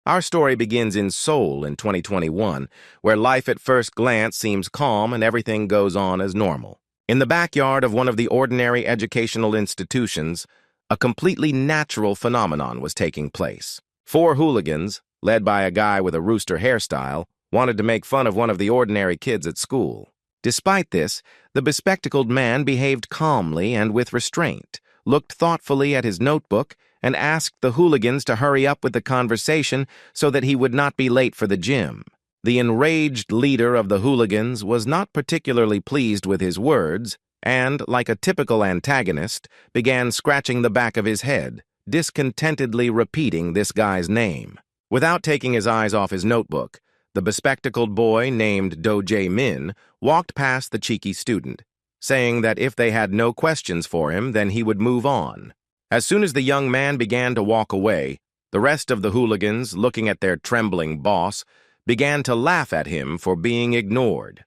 Our story begins in Seoul in 2021, where life at first glance seems calm and everything goes on as normal. In the backyard of one of the ordinary educational institutions, a completely natural phenomenon was taking place. Four hooligans, led by a guy with a rooster hairstyle, wanted to make fun of one of the ordinary kids at school. Despite this, the bespectacled man behaved calmly and with restraint, looked thoughtfully at his notebook, and asked the hooligans to hurry up with the conversation so that he would not be late for the gym. The enraged leader of the hooligans was not particularly pleased with his words and, like a typical antagonist, began scratching the back of his head, discontentedly repeating this guy's name. Without taking his eyes off his notebook, the bespectacled boy named Do Jae-min walked past the cheeky student, saying that if they had no questions for him, then he would move on. As soon as the young man began to walk away, the rest of the hooligans, looking at their trembling boss, began to laugh at him for being ignored.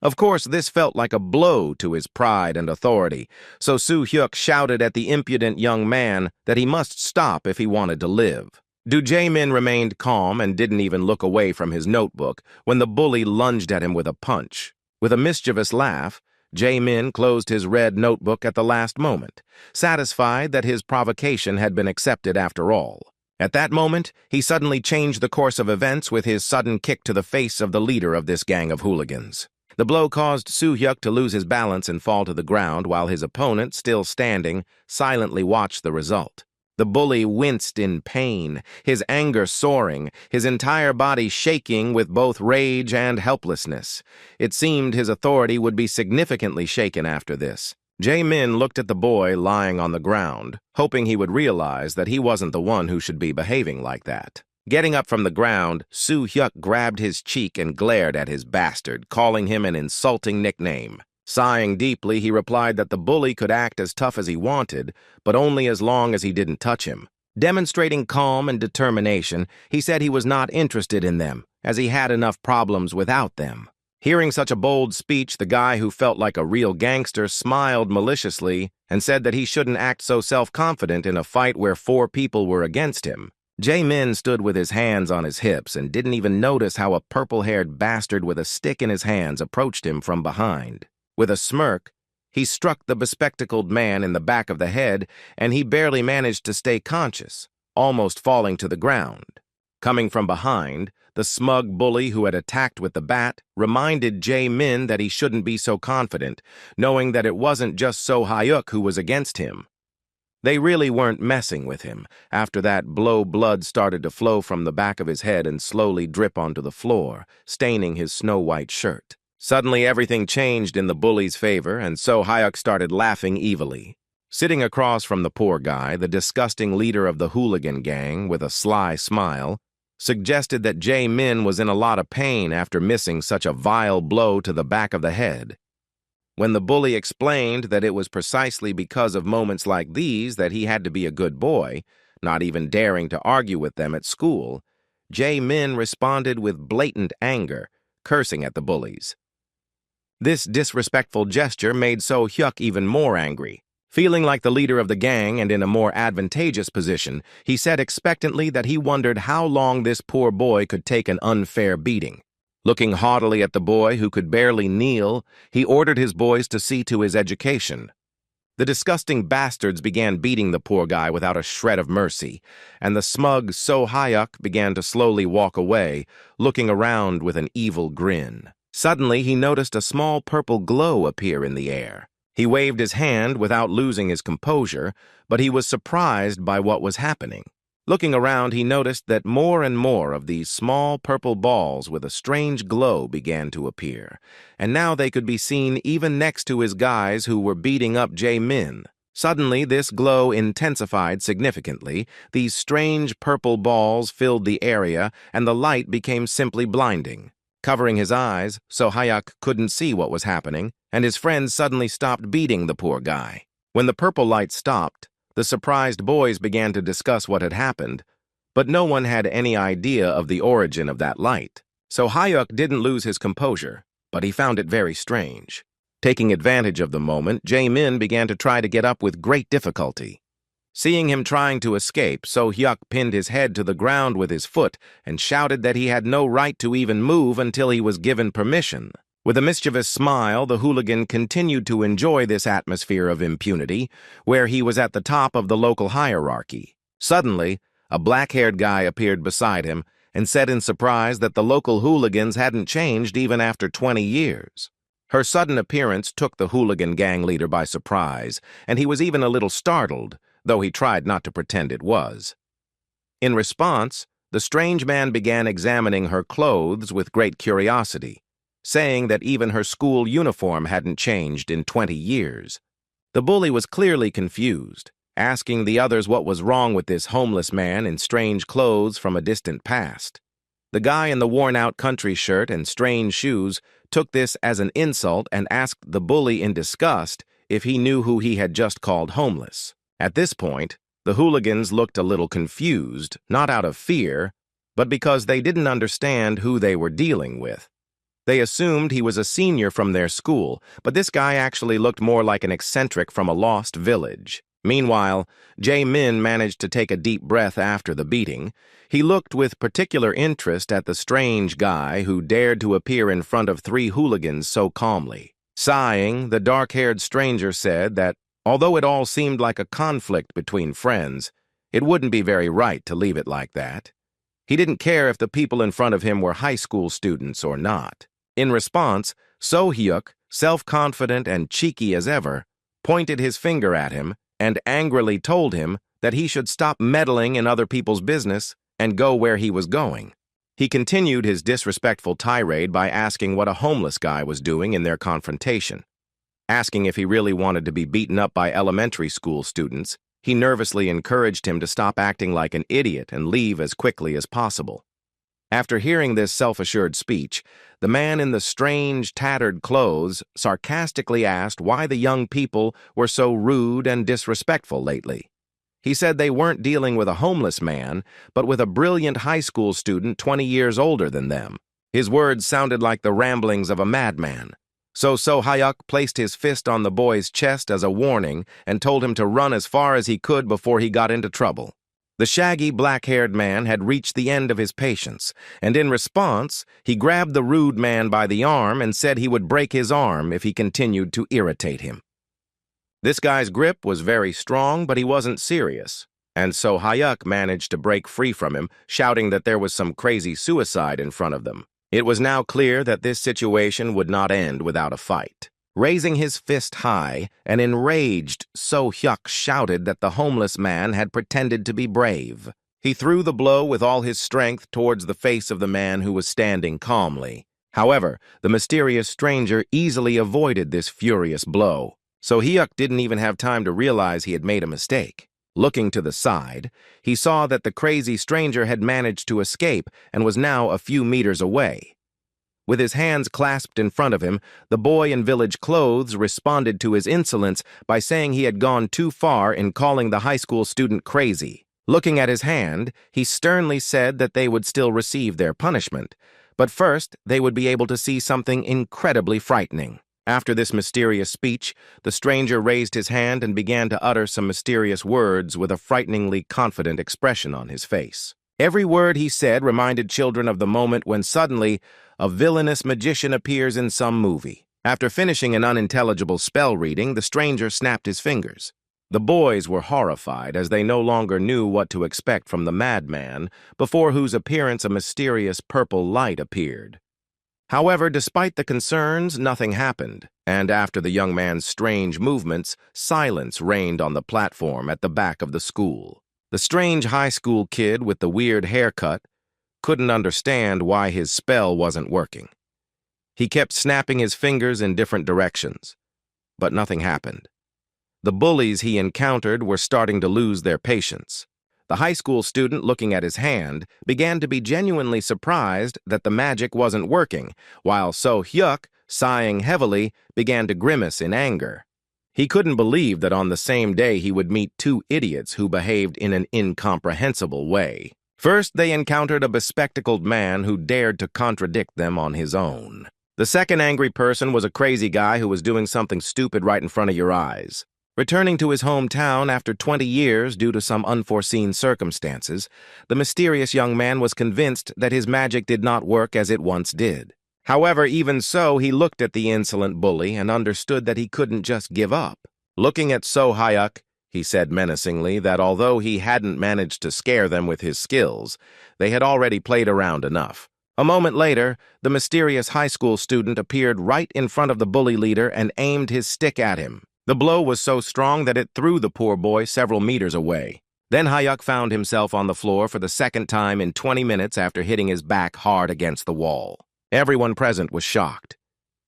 Of course, this felt like a blow to his pride and authority, so Soo-hyuk shouted at the impudent young man that he must stop if he wanted to live. Do Jae-min remained calm and didn't even look away from his notebook when the bully lunged at him with a punch. With a mischievous laugh, Jae-min closed his red notebook at the last moment, satisfied that his provocation had been accepted after all. At that moment, he suddenly changed the course of events with his sudden kick to the face of the leader of this gang of hooligans. The blow caused Soo-hyuk to lose his balance and fall to the ground while his opponent, still standing, silently watched the result. The bully winced in pain, his anger soaring, his entire body shaking with both rage and helplessness. It seemed his authority would be significantly shaken after this. Jae-min looked at the boy lying on the ground, hoping he would realize that he wasn't the one who should be behaving like that. Getting up from the ground, Soo-hyuk grabbed his cheek and glared at his bastard, calling him an insulting nickname. Sighing deeply, he replied that the bully could act as tough as he wanted, but only as long as he didn't touch him. Demonstrating calm and determination, he said he was not interested in them, as he had enough problems without them. Hearing such a bold speech, the guy who felt like a real gangster smiled maliciously and said that he shouldn't act so self-confident in a fight where four people were against him. Jae-min stood with his hands on his hips and didn't even notice how a purple-haired bastard with a stick in his hands approached him from behind. With a smirk, he struck the bespectacled man in the back of the head, and he barely managed to stay conscious, almost falling to the ground. Coming from behind, the smug bully who had attacked with the bat reminded Jae-min that he shouldn't be so confident, knowing that it wasn't just So-hyuk who was against him. They really weren't messing with him. After that blood started to flow from the back of his head and slowly drip onto the floor, staining his snow-white shirt. Suddenly, everything changed in the bully's favor, and So-hyuk started laughing evilly. Sitting across from the poor guy, the disgusting leader of the hooligan gang, with a sly smile, suggested that Jae-min was in a lot of pain after missing such a vile blow to the back of the head. When the bully explained that it was precisely because of moments like these that he had to be a good boy, not even daring to argue with them at school, Jae-min responded with blatant anger, cursing at the bullies. This disrespectful gesture made So-hyuk even more angry. Feeling like the leader of the gang and in a more advantageous position, he said expectantly that he wondered how long this poor boy could take an unfair beating. Looking haughtily at the boy who could barely kneel, he ordered his boys to see to his education. The disgusting bastards began beating the poor guy without a shred of mercy, and the smug So-hyuk began to slowly walk away, looking around with an evil grin. Suddenly, he noticed a small purple glow appear in the air. He waved his hand without losing his composure, but he was surprised by what was happening. Looking around, he noticed that more and more of these small purple balls with a strange glow began to appear, and now they could be seen even next to his guys who were beating up Jae-min. Suddenly, this glow intensified significantly, these strange purple balls filled the area, and the light became simply blinding. Covering his eyes, So-hyuk couldn't see what was happening, and his friends suddenly stopped beating the poor guy. When the purple light stopped, the surprised boys began to discuss what had happened, but no one had any idea of the origin of that light. So-hyuk didn't lose his composure, but he found it very strange. Taking advantage of the moment, Jae-min began to try to get up with great difficulty. Seeing him trying to escape, So-hyuk pinned his head to the ground with his foot and shouted that he had no right to even move until he was given permission. With a mischievous smile, the hooligan continued to enjoy this atmosphere of impunity, where he was at the top of the local hierarchy. Suddenly, a black-haired guy appeared beside him and said in surprise that the local hooligans hadn't changed even after 20 years. Her sudden appearance took the hooligan gang leader by surprise, and he was even a little startled, though he tried not to pretend it was. In response, the strange man began examining her clothes with great curiosity, saying that even her school uniform hadn't changed in 20 years. The bully was clearly confused, asking the others what was wrong with this homeless man in strange clothes from a distant past. The guy in the worn-out country shirt and strange shoes took this as an insult and asked the bully in disgust if he knew who he had just called homeless. At this point, the hooligans looked a little confused, not out of fear, but because they didn't understand who they were dealing with. They assumed he was a senior from their school, but this guy actually looked more like an eccentric from a lost village. Meanwhile, Jae-min managed to take a deep breath after the beating. He looked with particular interest at the strange guy who dared to appear in front of 3 hooligans so calmly. Sighing, the dark-haired stranger said that, although it all seemed like a conflict between friends, it wouldn't be very right to leave it like that. He didn't care if the people in front of him were high school students or not. In response, So-hyuk, self-confident and cheeky as ever, pointed his finger at him and angrily told him that he should stop meddling in other people's business and go where he was going. He continued his disrespectful tirade by asking what a homeless guy was doing in their confrontation. Asking if he really wanted to be beaten up by elementary school students, he nervously encouraged him to stop acting like an idiot and leave as quickly as possible. After hearing this self-assured speech, the man in the strange, tattered clothes sarcastically asked why the young people were so rude and disrespectful lately. He said they weren't dealing with a homeless man, but with a brilliant high school student 20 years older than them. His words sounded like the ramblings of a madman. So-hyuk placed his fist on the boy's chest as a warning and told him to run as far as he could before he got into trouble. The shaggy, black-haired man had reached the end of his patience, and in response, he grabbed the rude man by the arm and said he would break his arm if he continued to irritate him. This guy's grip was very strong, but he wasn't serious, and So-hyuk managed to break free from him, shouting that there was some crazy suicide in front of them. It was now clear that this situation would not end without a fight. Raising his fist high, an enraged So-hyuk shouted that the homeless man had pretended to be brave. He threw the blow with all his strength towards the face of the man who was standing calmly. However, the mysterious stranger easily avoided this furious blow. So-hyuk didn't even have time to realize he had made a mistake. Looking to the side, he saw that the crazy stranger had managed to escape and was now a few meters away. With his hands clasped in front of him, the boy in village clothes responded to his insolence by saying he had gone too far in calling the high school student crazy. Looking at his hand, he sternly said that they would still receive their punishment, but first they would be able to see something incredibly frightening. After this mysterious speech, the stranger raised his hand and began to utter some mysterious words with a frighteningly confident expression on his face. Every word he said reminded children of the moment when suddenly a villainous magician appears in some movie. After finishing an unintelligible spell reading, the stranger snapped his fingers. The boys were horrified as they no longer knew what to expect from the madman, before whose appearance a mysterious purple light appeared. However, despite the concerns, nothing happened, and after the young man's strange movements, silence reigned on the platform at the back of the school. The strange high school kid with the weird haircut couldn't understand why his spell wasn't working. He kept snapping his fingers in different directions, but nothing happened. The bullies he encountered were starting to lose their patience. The high school student, looking at his hand, began to be genuinely surprised that the magic wasn't working, while So-hyuk, sighing heavily, began to grimace in anger. He couldn't believe that on the same day he would meet 2 idiots who behaved in an incomprehensible way. First, they encountered a bespectacled man who dared to contradict them on his own. The second angry person was a crazy guy who was doing something stupid right in front of your eyes. Returning to his hometown after 20 years due to some unforeseen circumstances, the mysterious young man was convinced that his magic did not work as it once did. However, even so, he looked at the insolent bully and understood that he couldn't just give up. Looking at So Hyuk, he said menacingly that although he hadn't managed to scare them with his skills, they had already played around enough. A moment later, the mysterious high school student appeared right in front of the bully leader and aimed his stick at him. The blow was so strong that it threw the poor boy several meters away. Then Hyuk found himself on the floor for the second time in 20 minutes after hitting his back hard against the wall. Everyone present was shocked.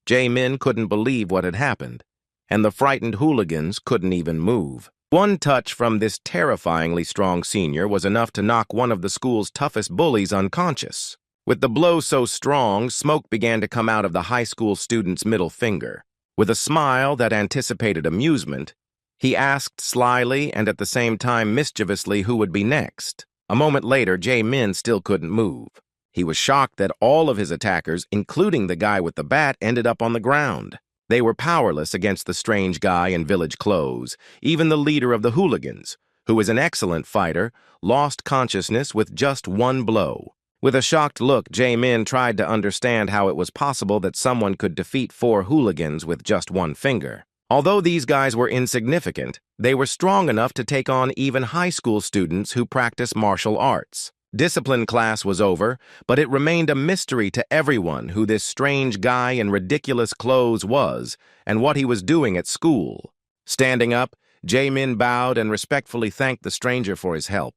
Jae-min couldn't believe what had happened, and the frightened hooligans couldn't even move. One touch from this terrifyingly strong senior was enough to knock one of the school's toughest bullies unconscious. With the blow so strong, smoke began to come out of the high school student's middle finger. With a smile that anticipated amusement, he asked slyly and at the same time mischievously who would be next. A moment later, Jae-min still couldn't move. He was shocked that all of his attackers, including the guy with the bat, ended up on the ground. They were powerless against the strange guy in village clothes. Even the leader of the hooligans, who was an excellent fighter, lost consciousness with just one blow. With a shocked look, Jae-min tried to understand how it was possible that someone could defeat 4 hooligans with just one finger. Although these guys were insignificant, they were strong enough to take on even high school students who practice martial arts. Discipline class was over, but it remained a mystery to everyone who this strange guy in ridiculous clothes was and what he was doing at school. Standing up, Jae-min bowed and respectfully thanked the stranger for his help.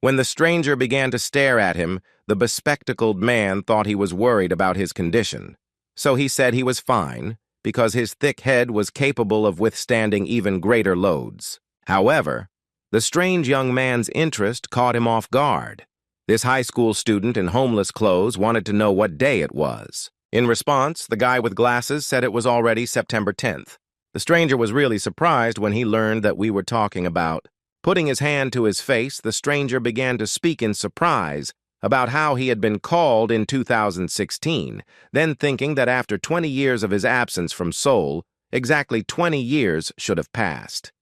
When the stranger began to stare at him, the bespectacled man thought he was worried about his condition. So he said he was fine, because his thick head was capable of withstanding even greater loads. However, the strange young man's interest caught him off guard. This high school student in homeless clothes wanted to know what day it was. In response, the guy with glasses said it was already September 10th. The stranger was really surprised when he learned that we were talking about. Putting his hand to his face, the stranger began to speak in surprise about how he had been called in 2016, then thinking that after 20 years of his absence from Seoul, exactly 20 years should have passed.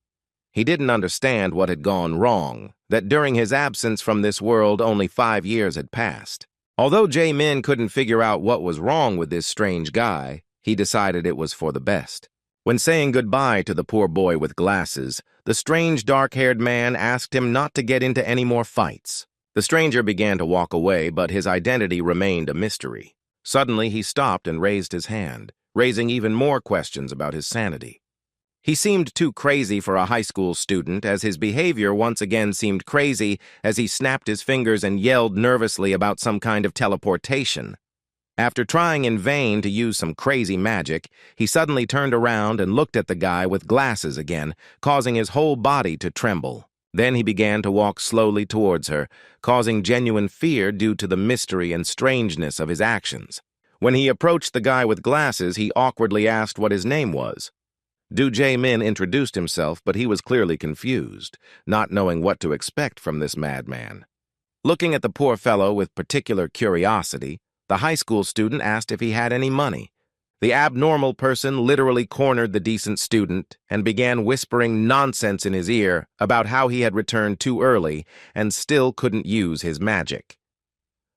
He didn't understand what had gone wrong, that during his absence from this world only 5 years had passed. Although Jae-min couldn't figure out what was wrong with this strange guy, he decided it was for the best. When saying goodbye to the poor boy with glasses, the strange dark-haired man asked him not to get into any more fights. The stranger began to walk away, but his identity remained a mystery. Suddenly, he stopped and raised his hand, raising even more questions about his sanity. He seemed too crazy for a high school student, as his behavior once again seemed crazy as he snapped his fingers and yelled nervously about some kind of teleportation. After trying in vain to use some crazy magic, he suddenly turned around and looked at the guy with glasses again, causing his whole body to tremble. Then he began to walk slowly towards her, causing genuine fear due to the mystery and strangeness of his actions. When he approached the guy with glasses, he awkwardly asked what his name was. Jae-min introduced himself, but he was clearly confused, not knowing what to expect from this madman. Looking at the poor fellow with particular curiosity, the high school student asked if he had any money. The abnormal person literally cornered the decent student and began whispering nonsense in his ear about how he had returned too early and still couldn't use his magic.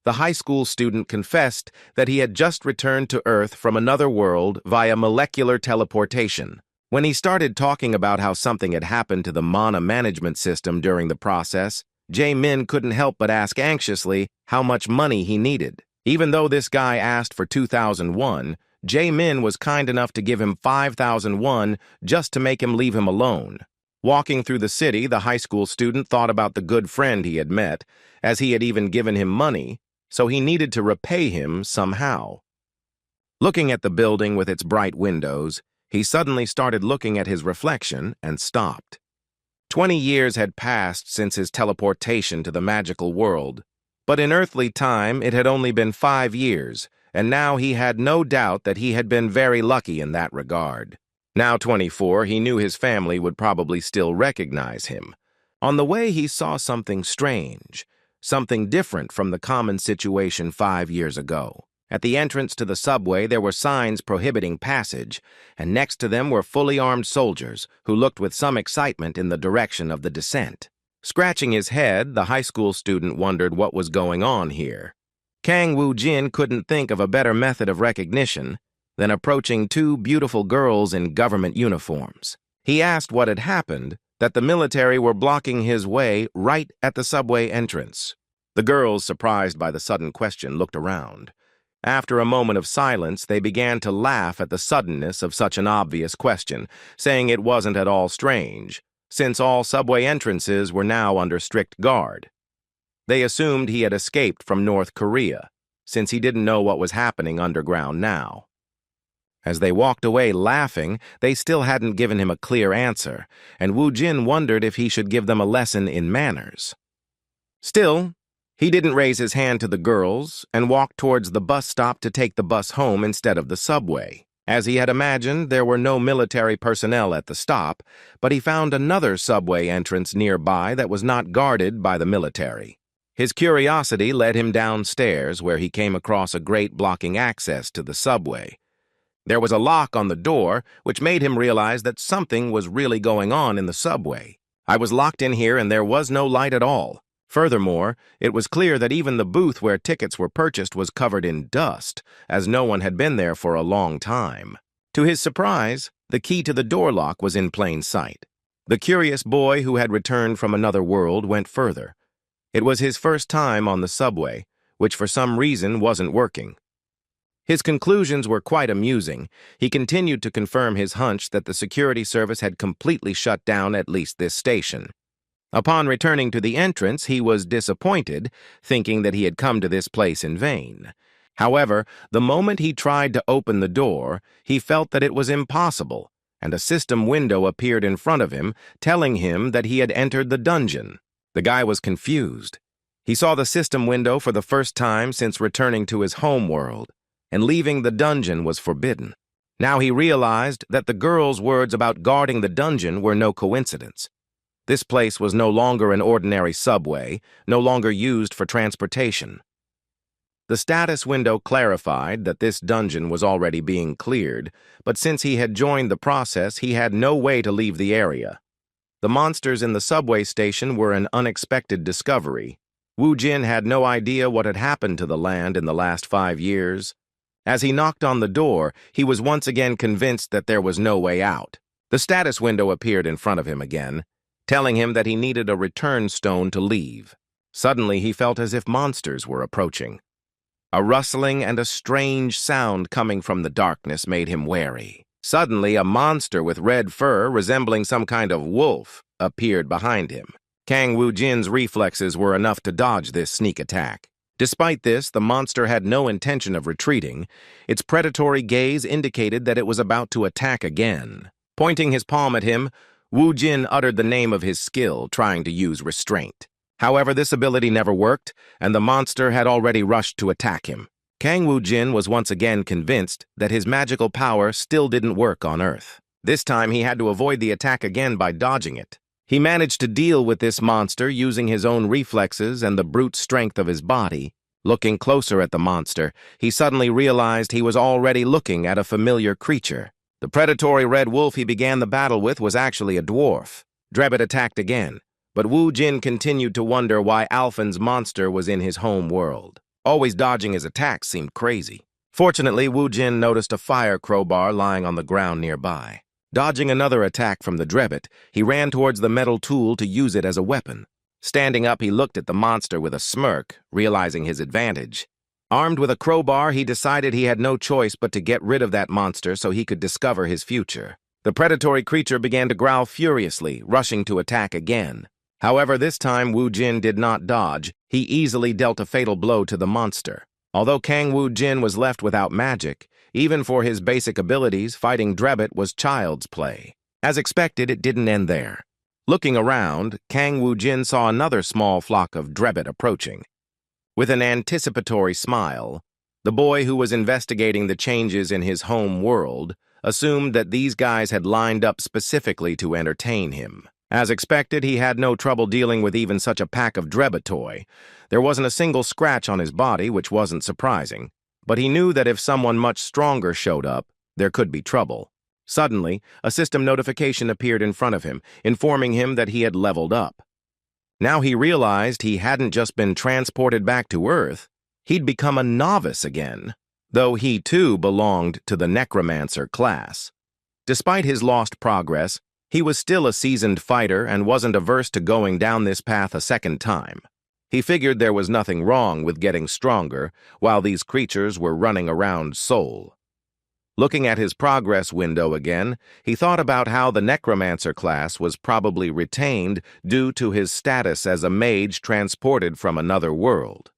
The high school student confessed that he had just returned to Earth from another world via molecular teleportation. When he started talking about how something had happened to the mana management system during the process, Jae-min couldn't help but ask anxiously how much money he needed. Even though this guy asked for 2,000 won, Jae-min was kind enough to give him 5,000 won just to make him leave him alone. Walking through the city, the high school student thought about the good friend he had met, as he had even given him money, so he needed to repay him somehow. Looking at the building with its bright windows, he suddenly started looking at his reflection and stopped. 20 years had passed since his teleportation to the magical world, but in earthly time it had only been 5 years, and now he had no doubt that he had been very lucky in that regard. Now 24, he knew his family would probably still recognize him. On the way, he saw something strange, something different from the common situation 5 years ago. At the entrance to the subway, there were signs prohibiting passage, and next to them were fully armed soldiers who looked with some excitement in the direction of the descent. Scratching his head, the high school student wondered what was going on here. Kang Woo-jin couldn't think of a better method of recognition than approaching two beautiful girls in government uniforms. He asked what had happened, that the military were blocking his way right at the subway entrance. The girls, surprised by the sudden question, looked around. After a moment of silence, they began to laugh at the suddenness of such an obvious question, saying it wasn't at all strange, since all subway entrances were now under strict guard. They assumed he had escaped from North Korea, since he didn't know what was happening underground now. As they walked away laughing, they still hadn't given him a clear answer, and Woo-jin wondered if he should give them a lesson in manners. Still, he didn't raise his hand to the girls and walked towards the bus stop to take the bus home instead of the subway. As he had imagined, there were no military personnel at the stop, but he found another subway entrance nearby that was not guarded by the military. His curiosity led him downstairs, where he came across a grate blocking access to the subway. There was a lock on the door, which made him realize that something was really going on in the subway. I was locked in here and there was no light at all. Furthermore, it was clear that even the booth where tickets were purchased was covered in dust, as no one had been there for a long time. To his surprise, the key to the door lock was in plain sight. The curious boy who had returned from another world went further. It was his first time on the subway, which for some reason wasn't working. His conclusions were quite amusing. He continued to confirm his hunch that the security service had completely shut down at least this station. Upon returning to the entrance, he was disappointed, thinking that he had come to this place in vain. However, the moment he tried to open the door, he felt that it was impossible, and a system window appeared in front of him, telling him that he had entered the dungeon. The guy was confused. He saw the system window for the first time since returning to his home world, and leaving the dungeon was forbidden. Now he realized that the girl's words about guarding the dungeon were no coincidence. This place was no longer an ordinary subway, no longer used for transportation. The status window clarified that this dungeon was already being cleared, but since he had joined the process, he had no way to leave the area. The monsters in the subway station were an unexpected discovery. Woo-jin had no idea what had happened to the land in the last 5 years. As he knocked on the door, he was once again convinced that there was no way out. The status window appeared in front of him again, telling him that he needed a return stone to leave. Suddenly, he felt as if monsters were approaching. A rustling and a strange sound coming from the darkness made him wary. Suddenly, a monster with red fur, resembling some kind of wolf, appeared behind him. Kang Woo-jin's reflexes were enough to dodge this sneak attack. Despite this, the monster had no intention of retreating. Its predatory gaze indicated that it was about to attack again. Pointing his palm at him, Woo-jin uttered the name of his skill, trying to use restraint. However, this ability never worked, and the monster had already rushed to attack him. Kang Woo-jin was once again convinced that his magical power still didn't work on Earth. This time, he had to avoid the attack again by dodging it. He managed to deal with this monster using his own reflexes and the brute strength of his body. Looking closer at the monster, he suddenly realized he was already looking at a familiar creature. The predatory red wolf he began the battle with was actually a dwarf. Drebit attacked again, but Woo-jin continued to wonder why Alphen's monster was in his home world. Always dodging his attacks seemed crazy. Fortunately, Woo-jin noticed a fire crowbar lying on the ground nearby. Dodging another attack from the Drebit, he ran towards the metal tool to use it as a weapon. Standing up, he looked at the monster with a smirk, realizing his advantage. Armed with a crowbar, he decided he had no choice but to get rid of that monster so he could discover his future. The predatory creature began to growl furiously, rushing to attack again. However, this time Woo-jin did not dodge. He easily dealt a fatal blow to the monster. Although Kang Woo-jin was left without magic, even for his basic abilities, fighting Drebit was child's play. As expected, it didn't end there. Looking around, Kang Woo-jin saw another small flock of Drebit approaching. With an anticipatory smile, the boy who was investigating the changes in his home world assumed that these guys had lined up specifically to entertain him. As expected, he had no trouble dealing with even such a pack of Drebitoi. There wasn't a single scratch on his body, which wasn't surprising. But he knew that if someone much stronger showed up, there could be trouble. Suddenly, a system notification appeared in front of him, informing him that he had leveled up. Now he realized he hadn't just been transported back to Earth, he'd become a novice again, though he too belonged to the Necromancer class. Despite his lost progress, he was still a seasoned fighter and wasn't averse to going down this path a second time. He figured there was nothing wrong with getting stronger while these creatures were running around Seoul. Looking at his progress window again, he thought about how the Necromancer class was probably retained due to his status as a mage transported from another world.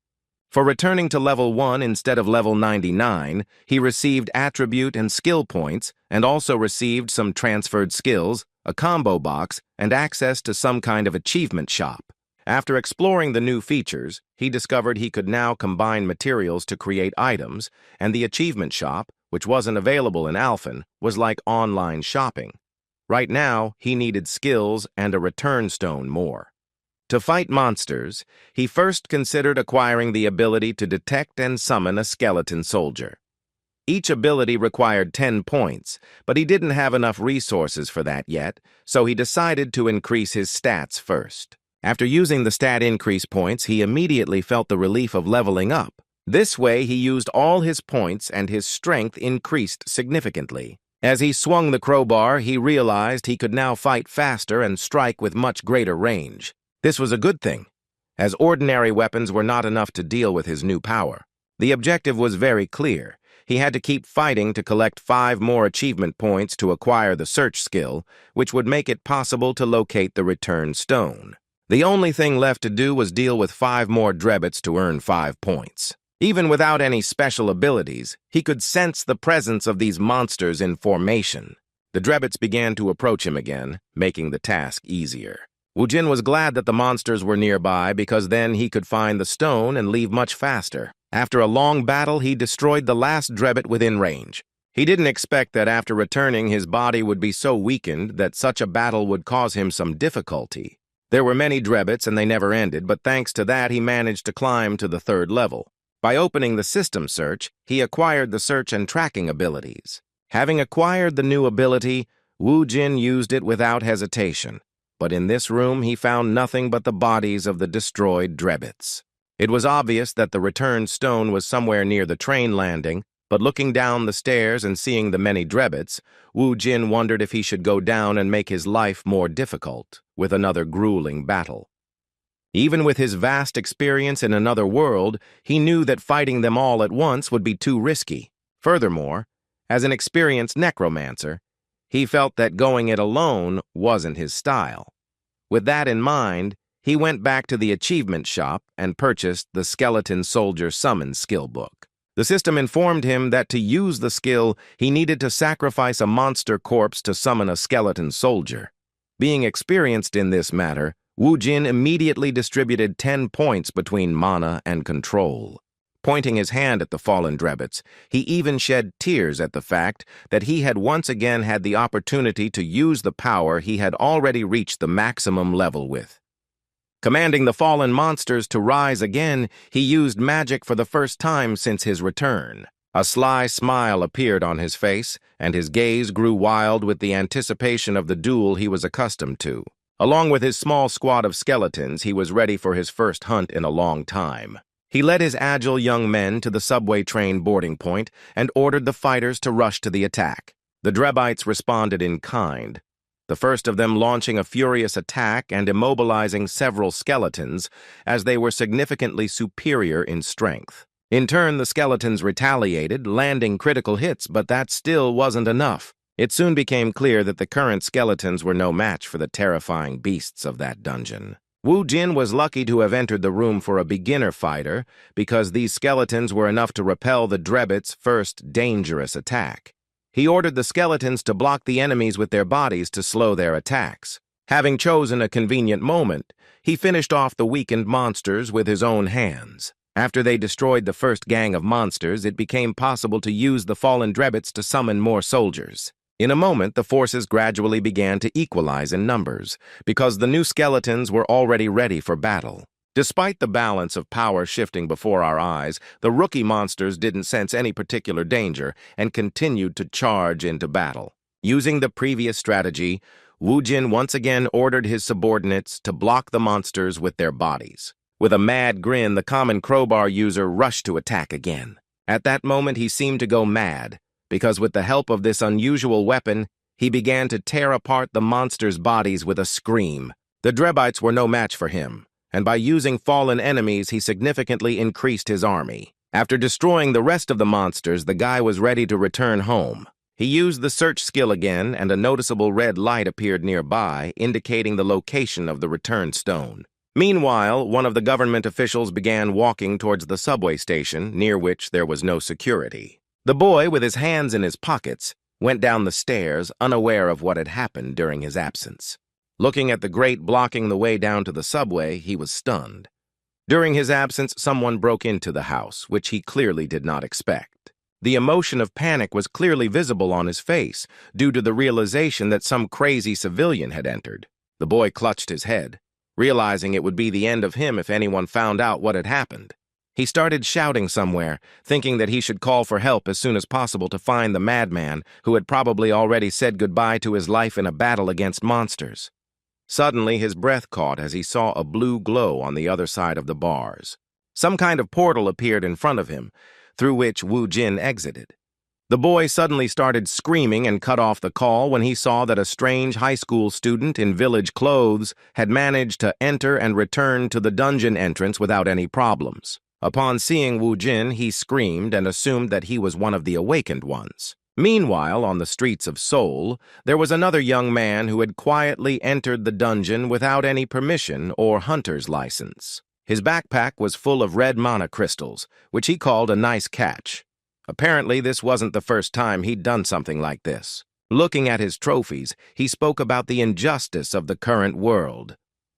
For returning to level 1 instead of level 99, he received attribute and skill points and also received some transferred skills, a combo box, and access to some kind of achievement shop. After exploring the new features, he discovered he could now combine materials to create items, and the achievement shop, which wasn't available in Alphen, was like online shopping. Right now, he needed skills and a return stone more. To fight monsters, he first considered acquiring the ability to detect and summon a skeleton soldier. Each ability required 10 points, but he didn't have enough resources for that yet, so he decided to increase his stats first. After using the stat increase points, he immediately felt the relief of leveling up. This way, he used all his points and his strength increased significantly. As he swung the crowbar, he realized he could now fight faster and strike with much greater range. This was a good thing, as ordinary weapons were not enough to deal with his new power. The objective was very clear. He had to keep fighting to collect 5 more achievement points to acquire the search skill, which would make it possible to locate the return stone. The only thing left to do was deal with 5 more Drebbits to earn 5 points. Even without any special abilities, he could sense the presence of these monsters in formation. The Drebbits began to approach him again, making the task easier. Woojin was glad that the monsters were nearby because then he could find the stone and leave much faster. After a long battle, he destroyed the last Drebbit within range. He didn't expect that after returning, his body would be so weakened that such a battle would cause him some difficulty. There were many Drebbits and they never ended, but thanks to that, he managed to climb to the 3rd level. By opening the system search, he acquired the search and tracking abilities. Having acquired the new ability, Woojin used it without hesitation. But in this room, he found nothing but the bodies of the destroyed Drebbits. It was obvious that the return stone was somewhere near the train landing, but looking down the stairs and seeing the many Drebbits, Woojin wondered if he should go down and make his life more difficult with another grueling battle. Even with his vast experience in another world, he knew that fighting them all at once would be too risky. Furthermore, as an experienced necromancer, he felt that going it alone wasn't his style. With that in mind, he went back to the achievement shop and purchased the Skeleton Soldier Summon skill book. The system informed him that to use the skill, he needed to sacrifice a monster corpse to summon a skeleton soldier. Being experienced in this matter, Woojin immediately distributed 10 points between mana and control. Pointing his hand at the fallen Drebbits, he even shed tears at the fact that he had once again had the opportunity to use the power he had already reached the maximum level with. Commanding the fallen monsters to rise again, he used magic for the first time since his return. A sly smile appeared on his face, and his gaze grew wild with the anticipation of the duel he was accustomed to. Along with his small squad of skeletons, he was ready for his first hunt in a long time. He led his agile young men to the subway train boarding point and ordered the fighters to rush to the attack. The Drebbites responded in kind, the first of them launching a furious attack and immobilizing several skeletons, as they were significantly superior in strength. In turn, the skeletons retaliated, landing critical hits, but that still wasn't enough. It soon became clear that the current skeletons were no match for the terrifying beasts of that dungeon. Woojin was lucky to have entered the room for a beginner fighter, because these skeletons were enough to repel the Drebbits' first dangerous attack. He ordered the skeletons to block the enemies with their bodies to slow their attacks. Having chosen a convenient moment, he finished off the weakened monsters with his own hands. After they destroyed the first gang of monsters, it became possible to use the fallen Drebbits to summon more soldiers. In a moment, the forces gradually began to equalize in numbers, because the new skeletons were already ready for battle. Despite the balance of power shifting before our eyes, the rookie monsters didn't sense any particular danger and continued to charge into battle. Using the previous strategy, Wu Jin once again ordered his subordinates to block the monsters with their bodies. With a mad grin, the common crowbar user rushed to attack again. At that moment, he seemed to go mad, because with the help of this unusual weapon, he began to tear apart the monsters' bodies with a scream. The Drebites were no match for him, and by using fallen enemies, he significantly increased his army. After destroying the rest of the monsters, the guy was ready to return home. He used the search skill again, and a noticeable red light appeared nearby, indicating the location of the return stone. Meanwhile, one of the government officials began walking towards the subway station, near which there was no security. The boy, with his hands in his pockets, went down the stairs, unaware of what had happened during his absence. Looking at the grate blocking the way down to the subway, he was stunned. During his absence, someone broke into the house, which he clearly did not expect. The emotion of panic was clearly visible on his face, due to the realization that some crazy civilian had entered. The boy clutched his head, realizing it would be the end of him if anyone found out what had happened. He started shouting somewhere, thinking that he should call for help as soon as possible to find the madman who had probably already said goodbye to his life in a battle against monsters. Suddenly, his breath caught as he saw a blue glow on the other side of the bars. Some kind of portal appeared in front of him, through which Wu Jin exited. The boy suddenly started screaming and cut off the call when he saw that a strange high school student in village clothes had managed to enter and return to the dungeon entrance without any problems. Upon seeing Wu Jin, he screamed and assumed that he was one of the awakened ones. Meanwhile, on the streets of Seoul, there was another young man who had quietly entered the dungeon without any permission or hunter's license. His backpack was full of red mana crystals, which he called a nice catch. Apparently, this wasn't the first time he'd done something like this. Looking at his trophies, he spoke about the injustice of the current world.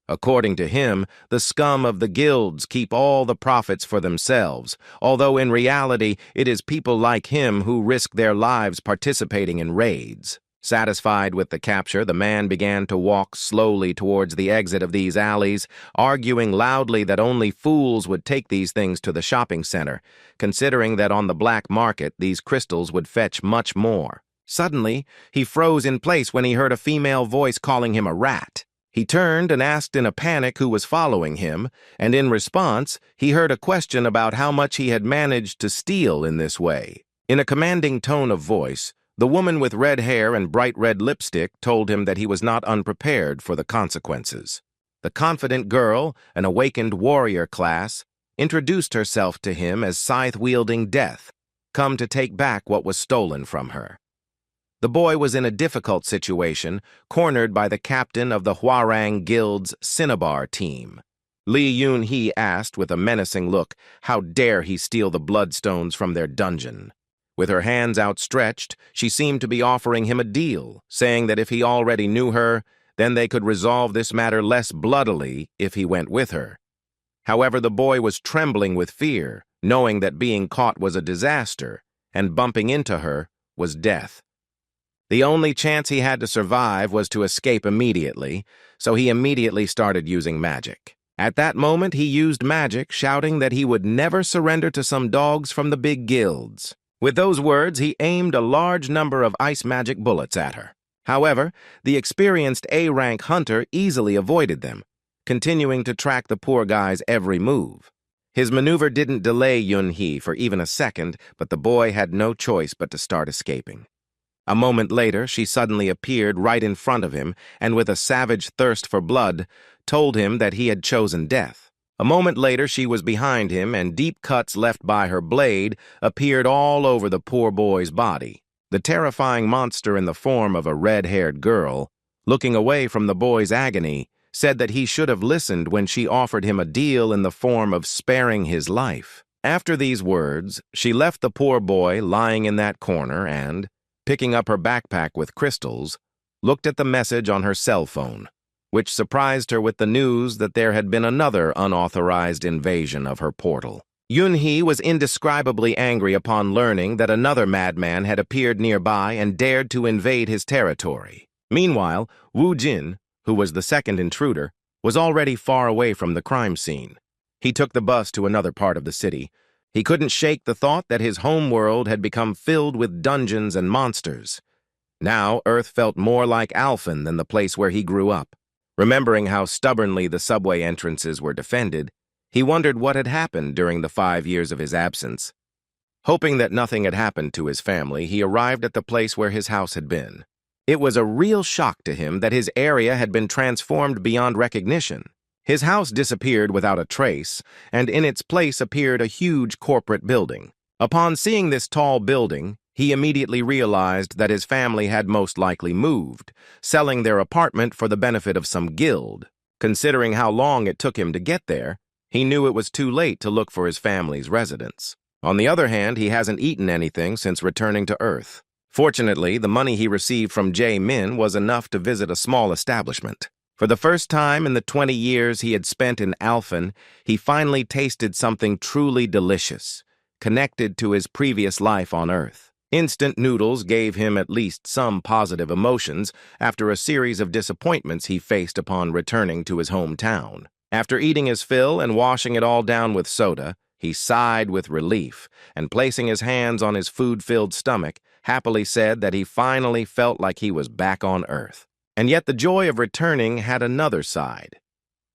According to him, the scum of the guilds keep all the profits for themselves, although in reality, it is people like him who risk their lives participating in raids. Satisfied with the capture, the man began to walk slowly towards the exit of these alleys, arguing loudly that only fools would take these things to the shopping center, considering that on the black market these crystals would fetch much more. Suddenly, he froze in place when he heard a female voice calling him a rat. He turned and asked in a panic who was following him, and in response, he heard a question about how much he had managed to steal in this way. In a commanding tone of voice, the woman with red hair and bright red lipstick told him that he was not unprepared for the consequences. The confident girl, an awakened warrior class, introduced herself to him as scythe-wielding Death, come to take back what was stolen from her. The boy was in a difficult situation, cornered by the captain of the Hwarang Guild's Cinnabar team. Lee Yun-hee asked with a menacing look, how dare he steal the bloodstones from their dungeon. With her hands outstretched, she seemed to be offering him a deal, saying that if he already knew her, then they could resolve this matter less bloodily if he went with her. However, the boy was trembling with fear, knowing that being caught was a disaster, and bumping into her was death. The only chance he had to survive was to escape immediately, so he immediately started using magic. At that moment, he used magic, shouting that he would never surrender to some dogs from the big guilds. With those words, he aimed a large number of ice magic bullets at her. However, the experienced A-rank hunter easily avoided them, continuing to track the poor guy's every move. His maneuver didn't delay Yun-hee for even a second, but the boy had no choice but to start escaping. A moment later, she suddenly appeared right in front of him and with a savage thirst for blood, told him that he had chosen death. A moment later, she was behind him and deep cuts left by her blade appeared all over the poor boy's body. The terrifying monster in the form of a red-haired girl, looking away from the boy's agony, said that he should have listened when she offered him a deal in the form of sparing his life. After these words, she left the poor boy lying in that corner and, picking up her backpack with crystals, looked at the message on her cell phone, which surprised her with the news that there had been another unauthorized invasion of her portal. Yun-hee was indescribably angry upon learning that another madman had appeared nearby and dared to invade his territory. Meanwhile, Wu Jin, who was the second intruder, was already far away from the crime scene. He took the bus to another part of the city. He couldn't shake the thought that his home world had become filled with dungeons and monsters. Now, Earth felt more like Alphen than the place where he grew up. Remembering how stubbornly the subway entrances were defended, he wondered what had happened during the 5 years of his absence. Hoping that nothing had happened to his family, he arrived at the place where his house had been. It was a real shock to him that his area had been transformed beyond recognition. His house disappeared without a trace, and in its place appeared a huge corporate building. Upon seeing this tall building, he immediately realized that his family had most likely moved, selling their apartment for the benefit of some guild. Considering how long it took him to get there, he knew it was too late to look for his family's residence. On the other hand, he hasn't eaten anything since returning to Earth. Fortunately, the money he received from Jae-min was enough to visit a small establishment. For the first time in the 20 years he had spent in Alphen, he finally tasted something truly delicious, connected to his previous life on Earth. Instant noodles gave him at least some positive emotions after a series of disappointments he faced upon returning to his hometown. After eating his fill and washing it all down with soda, he sighed with relief and, placing his hands on his food-filled stomach, happily said that he finally felt like he was back on Earth. And yet the joy of returning had another side.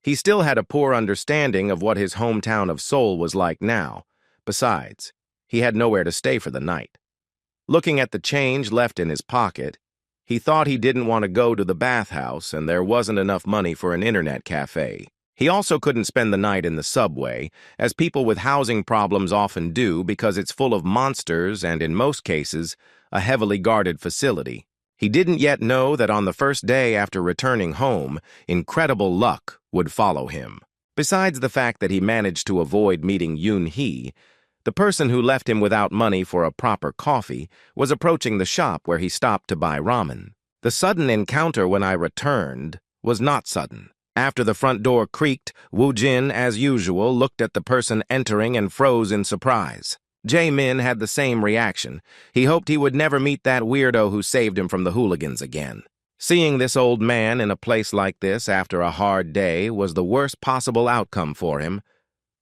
He still had a poor understanding of what his hometown of Seoul was like now. Besides, he had nowhere to stay for the night. Looking at the change left in his pocket, he thought he didn't want to go to the bathhouse and there wasn't enough money for an internet cafe. He also couldn't spend the night in the subway, as people with housing problems often do because it's full of monsters and, in most cases, a heavily guarded facility. He didn't yet know that on the first day after returning home, incredible luck would follow him. Besides the fact that he managed to avoid meeting Yoon-hee, the person who left him without money for a proper coffee was approaching the shop where he stopped to buy ramen. The sudden encounter when I returned was not sudden. After the front door creaked, Woo-jin, as usual, looked at the person entering and froze in surprise. Jae-min had the same reaction. He hoped he would never meet that weirdo who saved him from the hooligans again. Seeing this old man in a place like this after a hard day was the worst possible outcome for him,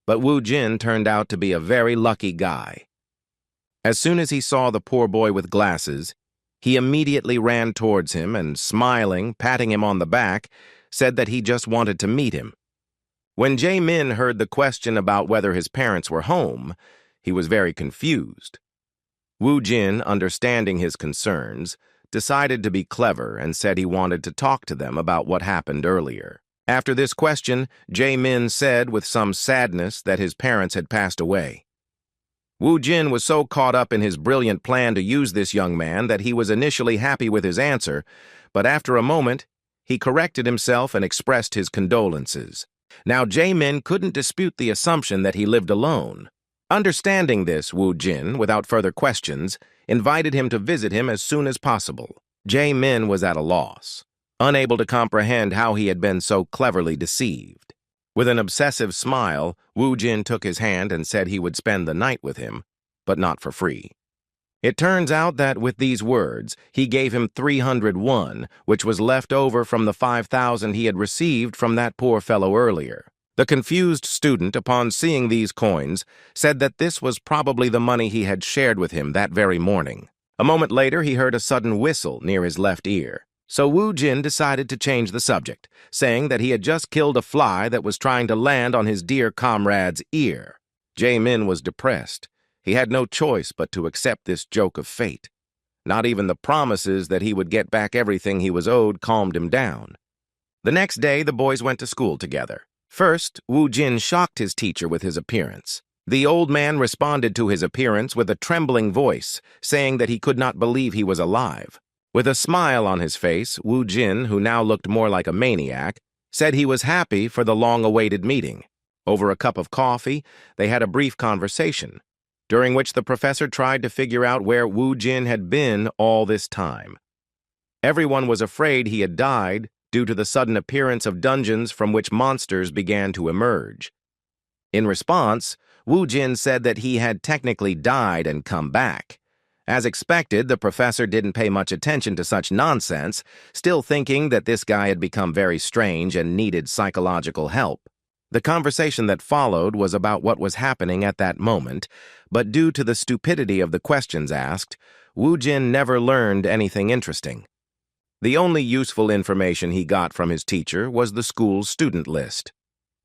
but Woo-jin turned out to be a very lucky guy. As soon as he saw the poor boy with glasses, he immediately ran towards him and, smiling, patting him on the back, said that he just wanted to meet him. When Jae-min heard the question about whether his parents were home, he was very confused. Woo-jin, understanding his concerns, decided to be clever and said he wanted to talk to them about what happened earlier. After this question, Jae-min said with some sadness that his parents had passed away. Woo-jin was so caught up in his brilliant plan to use this young man that he was initially happy with his answer, but after a moment, he corrected himself and expressed his condolences. Now, Jae-min couldn't dispute the assumption that he lived alone. Understanding this, Woo-jin, without further questions, invited him to visit him as soon as possible. Jae-min was at a loss, unable to comprehend how he had been so cleverly deceived. With an obsessive smile, Woo-jin took his hand and said he would spend the night with him, but not for free. It turns out that with these words, he gave him 300 won, which was left over from the 5,000 he had received from that poor fellow earlier. The confused student, upon seeing these coins, said that this was probably the money he had shared with him that very morning. A moment later, he heard a sudden whistle near his left ear. So Woo-jin decided to change the subject, saying that he had just killed a fly that was trying to land on his dear comrade's ear. Jae-min was depressed. He had no choice but to accept this joke of fate. Not even the promises that he would get back everything he was owed calmed him down. The next day, the boys went to school together. First, Woo-jin shocked his teacher with his appearance. The old man responded to his appearance with a trembling voice, saying that he could not believe he was alive. With a smile on his face, Woo-jin, who now looked more like a maniac, said he was happy for the long-awaited meeting. Over a cup of coffee, they had a brief conversation, during which the professor tried to figure out where Woo-jin had been all this time. Everyone was afraid he had died due to the sudden appearance of dungeons from which monsters began to emerge. In response, Woo-jin said that he had technically died and come back. As expected, the professor didn't pay much attention to such nonsense, still thinking that this guy had become very strange and needed psychological help. The conversation that followed was about what was happening at that moment, but due to the stupidity of the questions asked, Woo Jin never learned anything interesting. The only useful information he got from his teacher was the school's student list.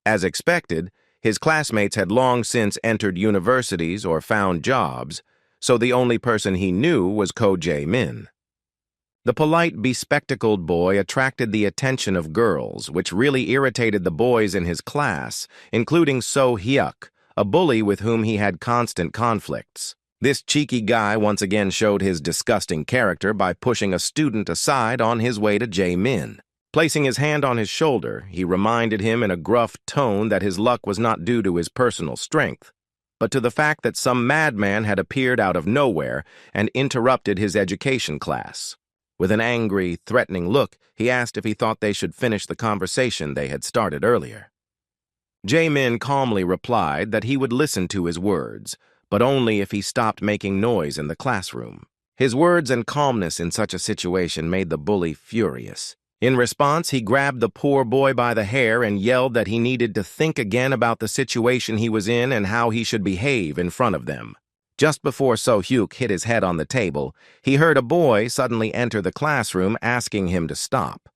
As expected, his classmates had long since entered universities or found jobs, so the only person he knew was Ko Jae-min. The polite, bespectacled boy attracted the attention of girls, which really irritated the boys in his class, including So Hyuk, a bully with whom he had constant conflicts. This cheeky guy once again showed his disgusting character by pushing a student aside on his way to Jae-min. Placing his hand on his shoulder, he reminded him in a gruff tone that his luck was not due to his personal strength, but to the fact that some madman had appeared out of nowhere and interrupted his education class. With an angry, threatening look, he asked if he thought they should finish the conversation they had started earlier. Jae-min calmly replied that he would listen to his words, but only if he stopped making noise in the classroom. His words and calmness in such a situation made the bully furious. In response, he grabbed the poor boy by the hair and yelled that he needed to think again about the situation he was in and how he should behave in front of them. Just before So Hyuk hit his head on the table, he heard a boy suddenly enter the classroom asking him to stop.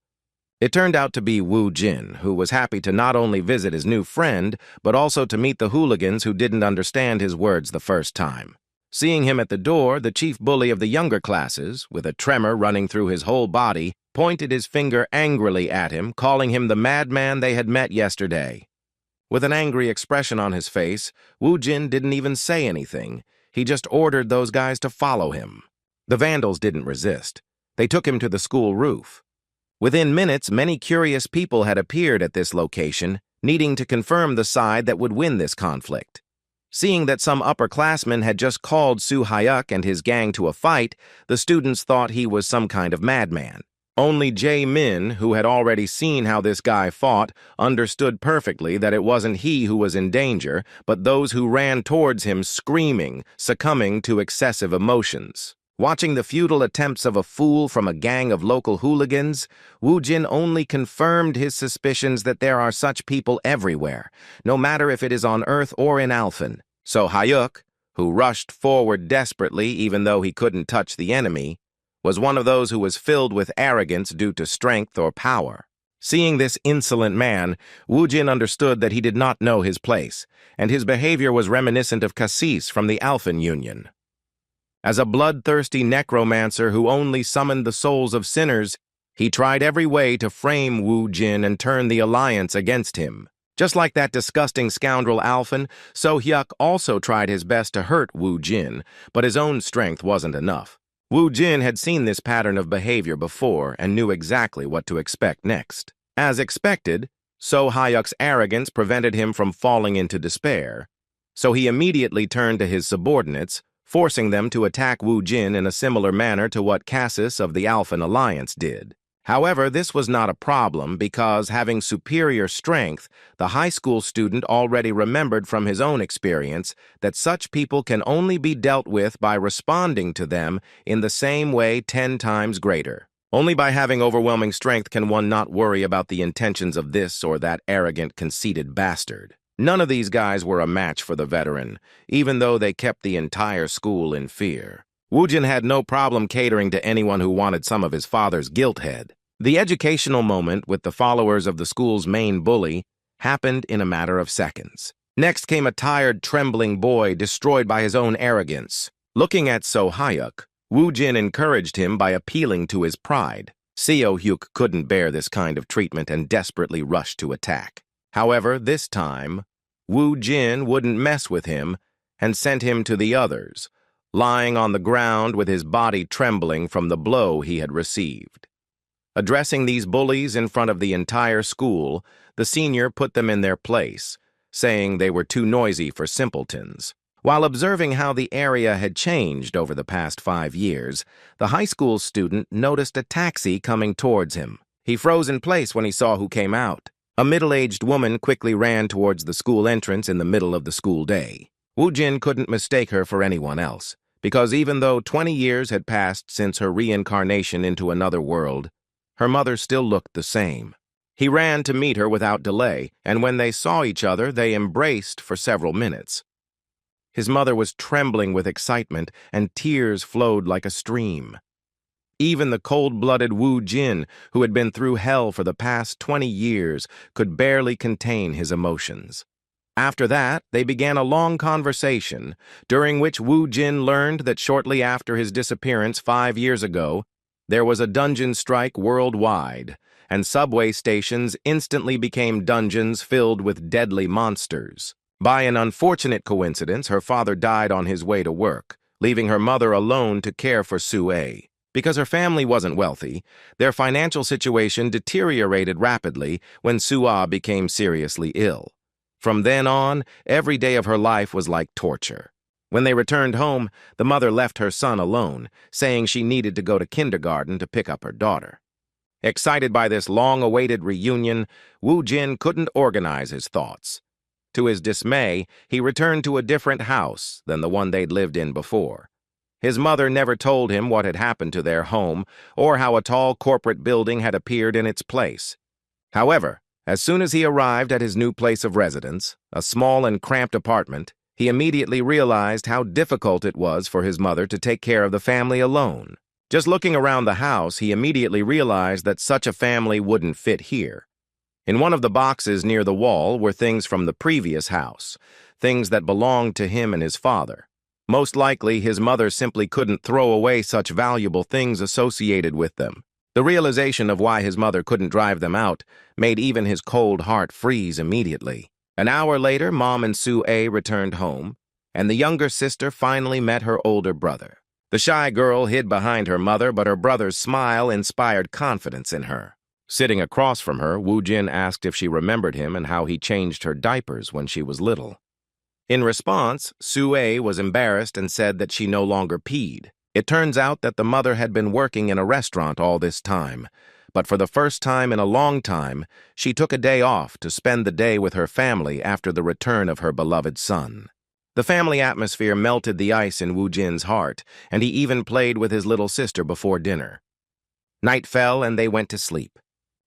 It turned out to be Woo Jin, who was happy to not only visit his new friend, but also to meet the hooligans who didn't understand his words the first time. Seeing him at the door, the chief bully of the younger classes, with a tremor running through his whole body, pointed his finger angrily at him, calling him the madman they had met yesterday. With an angry expression on his face, Woo Jin didn't even say anything. He just ordered those guys to follow him. The vandals didn't resist. They took him to the school roof. Within minutes, many curious people had appeared at this location, needing to confirm the side that would win this conflict. Seeing that some upperclassmen had just called Soo Hyuk and his gang to a fight, the students thought he was some kind of madman. Only Jae-min, who had already seen how this guy fought, understood perfectly that it wasn't he who was in danger, but those who ran towards him screaming, succumbing to excessive emotions. Watching the futile attempts of a fool from a gang of local hooligans, Woo Jin only confirmed his suspicions that there are such people everywhere, no matter if it is on Earth or in Alphen. So Hyuk, who rushed forward desperately even though he couldn't touch the enemy, was one of those who was filled with arrogance due to strength or power. Seeing this insolent man, Woo Jin understood that he did not know his place, and his behavior was reminiscent of Cassis from the Alphen Union. As a bloodthirsty necromancer who only summoned the souls of sinners, he tried every way to frame Woo Jin and turn the alliance against him. Just like that disgusting scoundrel Alphen, So Hyuk also tried his best to hurt Woo Jin, but his own strength wasn't enough. Woo Jin had seen this pattern of behavior before and knew exactly what to expect next. As expected, So Hyuk's arrogance prevented him from falling into despair, so he immediately turned to his subordinates, forcing them to attack Woo Jin in a similar manner to what Cassis of the Alphen Alliance did. However, this was not a problem because, having superior strength, the high school student already remembered from his own experience that such people can only be dealt with by responding to them in the same way 10 times greater. Only by having overwhelming strength can one not worry about the intentions of this or that arrogant, conceited bastard. None of these guys were a match for the veteran, even though they kept the entire school in fear. Woo Jin had no problem catering to anyone who wanted some of his father's guilt head. The educational moment with the followers of the school's main bully happened in a matter of seconds. Next came a tired, trembling boy destroyed by his own arrogance. Looking at So Hyuk, Woo Jin encouraged him by appealing to his pride. So Hyuk couldn't bear this kind of treatment and desperately rushed to attack. However, this time, Woo Jin wouldn't mess with him and sent him to the others, lying on the ground with his body trembling from the blow he had received. Addressing these bullies in front of the entire school, the senior put them in their place, saying they were too noisy for simpletons. While observing how the area had changed over the past 5 years, the high school student noticed a taxi coming towards him. He froze in place when he saw who came out. A middle-aged woman quickly ran towards the school entrance in the middle of the school day. Woo Jin couldn't mistake her for anyone else, because even though 20 years had passed since her reincarnation into another world, her mother still looked the same. He ran to meet her without delay, and when they saw each other, they embraced for several minutes. His mother was trembling with excitement, and tears flowed like a stream. Even the cold-blooded Wu Jin, who had been through hell for the past 20 years, could barely contain his emotions. After that, they began a long conversation, during which Wu Jin learned that shortly after his disappearance 5 years ago, there was a dungeon strike worldwide, and subway stations instantly became dungeons filled with deadly monsters. By an unfortunate coincidence, her father died on his way to work, leaving her mother alone to care for Sue. Because her family wasn't wealthy, their financial situation deteriorated rapidly when Sue became seriously ill. From then on, every day of her life was like torture. When they returned home, the mother left her son alone, saying she needed to go to kindergarten to pick up her daughter. Excited by this long-awaited reunion, Wu Jin couldn't organize his thoughts. To his dismay, he returned to a different house than the one they'd lived in before. His mother never told him what had happened to their home or how a tall corporate building had appeared in its place. However, as soon as he arrived at his new place of residence, a small and cramped apartment, he immediately realized how difficult it was for his mother to take care of the family alone. Just looking around the house, he immediately realized that such a family wouldn't fit here. In one of the boxes near the wall were things from the previous house, things that belonged to him and his father. Most likely, his mother simply couldn't throw away such valuable things associated with them. The realization of why his mother couldn't drive them out made even his cold heart freeze immediately. An hour later, Mom and Sue returned home, and the younger sister finally met her older brother. The shy girl hid behind her mother, but her brother's smile inspired confidence in her. Sitting across from her, Wu Jin asked if she remembered him and how he changed her diapers when she was little. In response, Sue was embarrassed and said that she no longer peed. It turns out that the mother had been working in a restaurant all this time, but for the first time in a long time, she took a day off to spend the day with her family after the return of her beloved son. The family atmosphere melted the ice in Wu Jin's heart, and he even played with his little sister before dinner. Night fell and they went to sleep.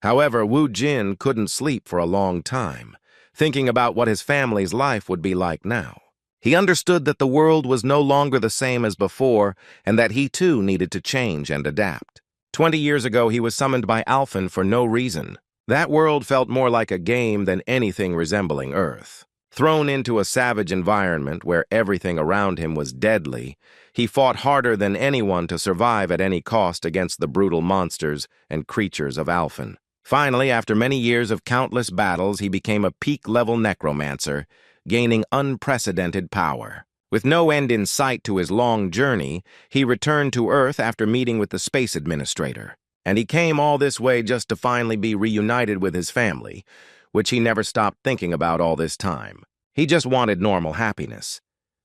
However, Wu Jin couldn't sleep for a long time, thinking about what his family's life would be like now. He understood that the world was no longer the same as before, and that he too needed to change and adapt. 20 years ago, he was summoned by Alphen for no reason. That world felt more like a game than anything resembling Earth. Thrown into a savage environment where everything around him was deadly, he fought harder than anyone to survive at any cost against the brutal monsters and creatures of Alphen. Finally, after many years of countless battles, he became a peak-level Necromancer, gaining unprecedented power. With no end in sight to his long journey, he returned to Earth after meeting with the Space Administrator. And he came all this way just to finally be reunited with his family, which he never stopped thinking about all this time. He just wanted normal happiness.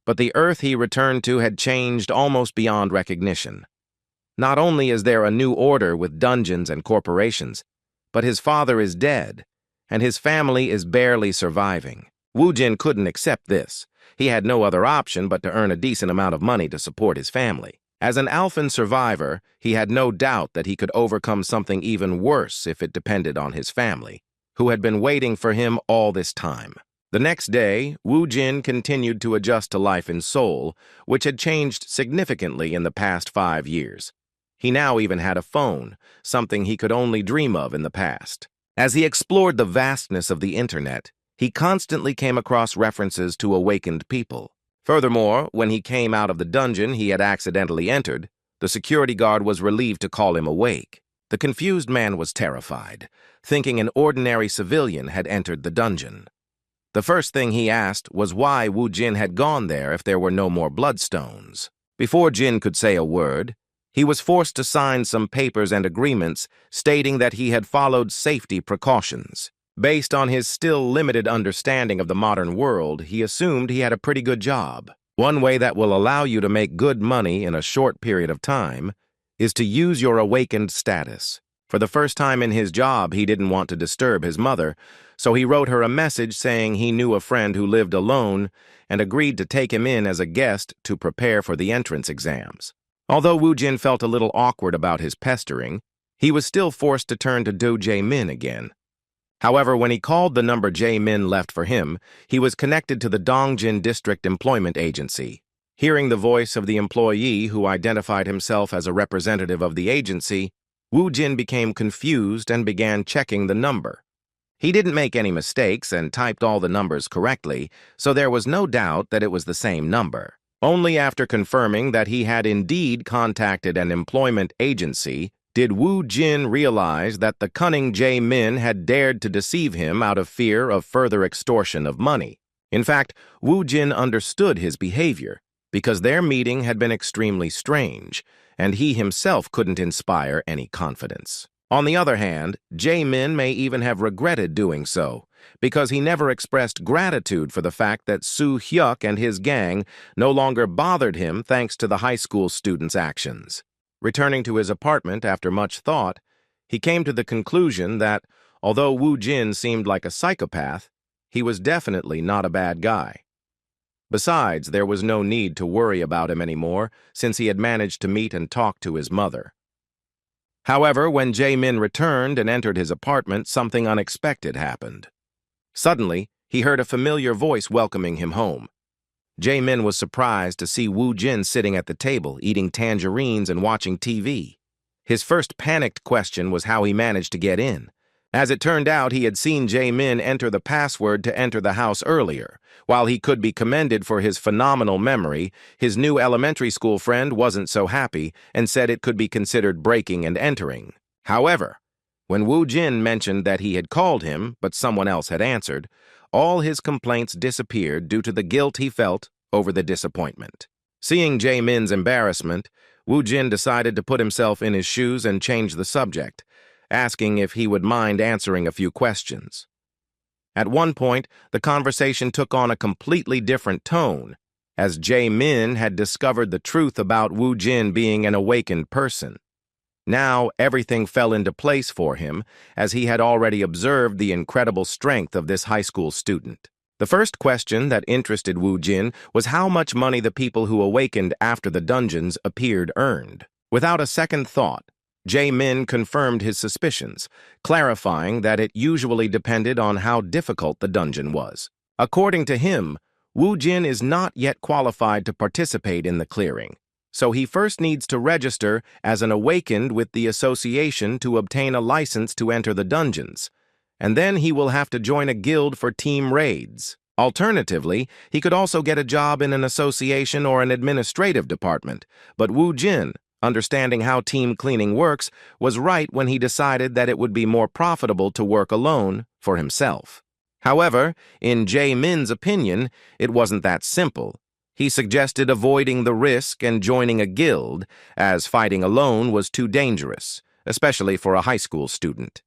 But the Earth he returned to had changed almost beyond recognition. Not only is there a new order with dungeons and corporations, but his father is dead, and his family is barely surviving. Wu Jin couldn't accept this. He had no other option but to earn a decent amount of money to support his family. As an Alphen survivor, he had no doubt that he could overcome something even worse if it depended on his family, who had been waiting for him all this time. The next day, Wu Jin continued to adjust to life in Seoul, which had changed significantly in the past 5 years. He now even had a phone, something he could only dream of in the past. As he explored the vastness of the internet, he constantly came across references to awakened people. Furthermore, when he came out of the dungeon he had accidentally entered, the security guard was relieved to call him awake. The confused man was terrified, thinking an ordinary civilian had entered the dungeon. The first thing he asked was why Wu Jin had gone there if there were no more bloodstones. Before Jin could say a word, he was forced to sign some papers and agreements stating that he had followed safety precautions. Based on his still limited understanding of the modern world, he assumed he had a pretty good job. One way that will allow you to make good money in a short period of time is to use your awakened status. For the first time in his job, he didn't want to disturb his mother, so he wrote her a message saying he knew a friend who lived alone and agreed to take him in as a guest to prepare for the entrance exams. Although Wu Jin felt a little awkward about his pestering, he was still forced to turn to Do Jae-min again. However, when he called the number Jae-min left for him, he was connected to the Dongjin District Employment Agency. Hearing the voice of the employee who identified himself as a representative of the agency, Woo-jin became confused and began checking the number. He didn't make any mistakes and typed all the numbers correctly, so there was no doubt that it was the same number. Only after confirming that he had indeed contacted an employment agency did Woo-jin realize that the cunning Jae-min had dared to deceive him out of fear of further extortion of money. In fact, Woo-jin understood his behavior, because their meeting had been extremely strange, and he himself couldn't inspire any confidence. On the other hand, Jae-min may even have regretted doing so, because he never expressed gratitude for the fact that Soo-hyuk and his gang no longer bothered him thanks to the high school student's actions. Returning to his apartment after much thought, he came to the conclusion that, although Woo-jin seemed like a psychopath, he was definitely not a bad guy. Besides, there was no need to worry about him anymore, since he had managed to meet and talk to his mother. However, when Jae-min returned and entered his apartment, something unexpected happened. Suddenly, he heard a familiar voice welcoming him home. Jae-min was surprised to see Woo-jin sitting at the table, eating tangerines and watching TV. His first panicked question was how he managed to get in. As it turned out, he had seen Jae-min enter the password to enter the house earlier. While he could be commended for his phenomenal memory, his new elementary school friend wasn't so happy and said it could be considered breaking and entering. However, when Woo-jin mentioned that he had called him, but someone else had answered, all his complaints disappeared due to the guilt he felt over the disappointment. Seeing Jae-min's embarrassment, Woo-jin decided to put himself in his shoes and change the subject, asking if he would mind answering a few questions. At one point, the conversation took on a completely different tone, as Jae-min had discovered the truth about Woo-jin being an awakened person. Now, everything fell into place for him, as he had already observed the incredible strength of this high school student. The first question that interested Woo-jin was how much money the people who awakened after the dungeons appeared earned. Without a second thought, Jae-min confirmed his suspicions, clarifying that it usually depended on how difficult the dungeon was. According to him, Woo-jin is not yet qualified to participate in the clearing, so he first needs to register as an awakened with the association to obtain a license to enter the dungeons, and then he will have to join a guild for team raids. Alternatively, he could also get a job in an association or an administrative department, but Woo-jin, understanding how team cleaning works, was right when he decided that it would be more profitable to work alone for himself. However, in Jae-min's opinion, it wasn't that simple. He suggested avoiding the risk and joining a guild, as fighting alone was too dangerous, especially for a high school student.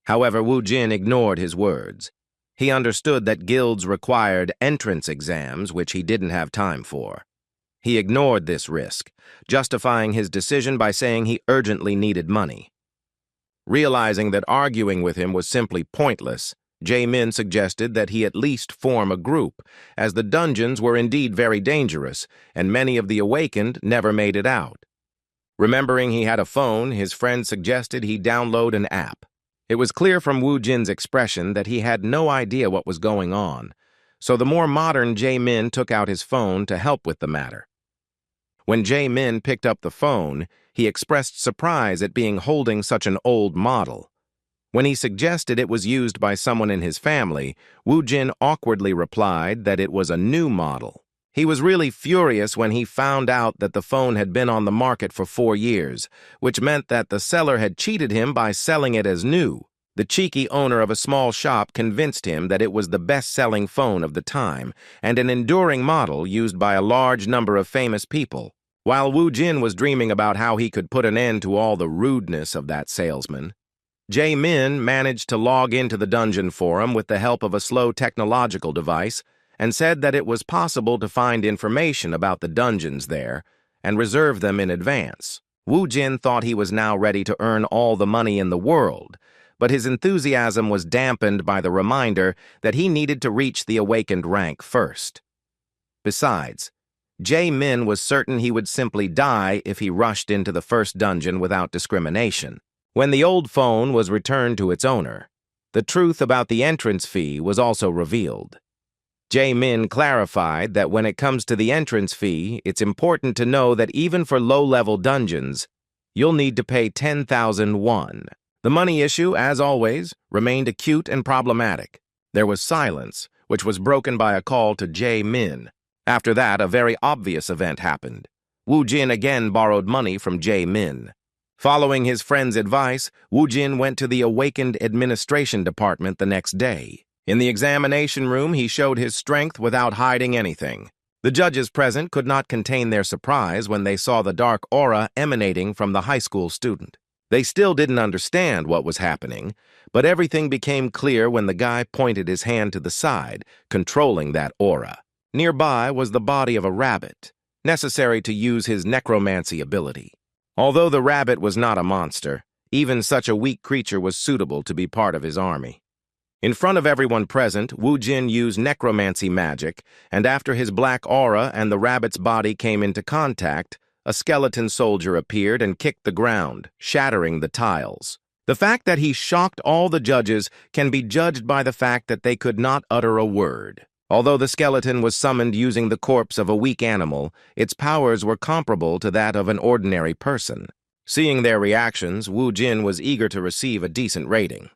However, Woo-jin ignored his words. He understood that guilds required entrance exams, which he didn't have time for. He ignored this risk, justifying his decision by saying he urgently needed money. Realizing that arguing with him was simply pointless, Jae-min suggested that he at least form a group, as the dungeons were indeed very dangerous, and many of the awakened never made it out. Remembering he had a phone, his friend suggested he download an app. It was clear from Woo-jin's expression that he had no idea what was going on, so the more modern Jae-min took out his phone to help with the matter. When Jae-min picked up the phone, he expressed surprise at being holding such an old model. When he suggested it was used by someone in his family, Woo-jin awkwardly replied that it was a new model. He was really furious when he found out that the phone had been on the market for 4 years, which meant that the seller had cheated him by selling it as new. The cheeky owner of a small shop convinced him that it was the best-selling phone of the time and an enduring model used by a large number of famous people. While Woo-jin was dreaming about how he could put an end to all the rudeness of that salesman, Jae-min managed to log into the dungeon forum with the help of a slow technological device and said that it was possible to find information about the dungeons there and reserve them in advance. Woo-jin thought he was now ready to earn all the money in the world, but his enthusiasm was dampened by the reminder that he needed to reach the awakened rank first. Besides, Jae-min was certain he would simply die if he rushed into the first dungeon without discrimination. When the old phone was returned to its owner, The truth about the entrance fee was also revealed. Jae-min clarified that when it comes to the entrance fee, it's important to know that even for low-level dungeons, you'll need to pay 10,000 won. The money issue, as always, remained acute and problematic. There was silence, which was broken by a call to Jae-min. After that, a very obvious event happened. Woo-jin again borrowed money from Jae-min. Following his friend's advice, Woo-jin went to the Awakened Administration Department the next day. In the examination room, he showed his strength without hiding anything. The judges present could not contain their surprise when they saw the dark aura emanating from the high school student. They still didn't understand what was happening, but everything became clear when the guy pointed his hand to the side, controlling that aura. Nearby was the body of a rabbit, necessary to use his necromancy ability. Although the rabbit was not a monster, even such a weak creature was suitable to be part of his army. In front of everyone present, Woo-jin used necromancy magic, and after his black aura and the rabbit's body came into contact, a skeleton soldier appeared and kicked the ground, shattering the tiles. The fact that he shocked all the judges can be judged by the fact that they could not utter a word. Although the skeleton was summoned using the corpse of a weak animal, its powers were comparable to that of an ordinary person. Seeing their reactions, Woo-jin was eager to receive a decent rating.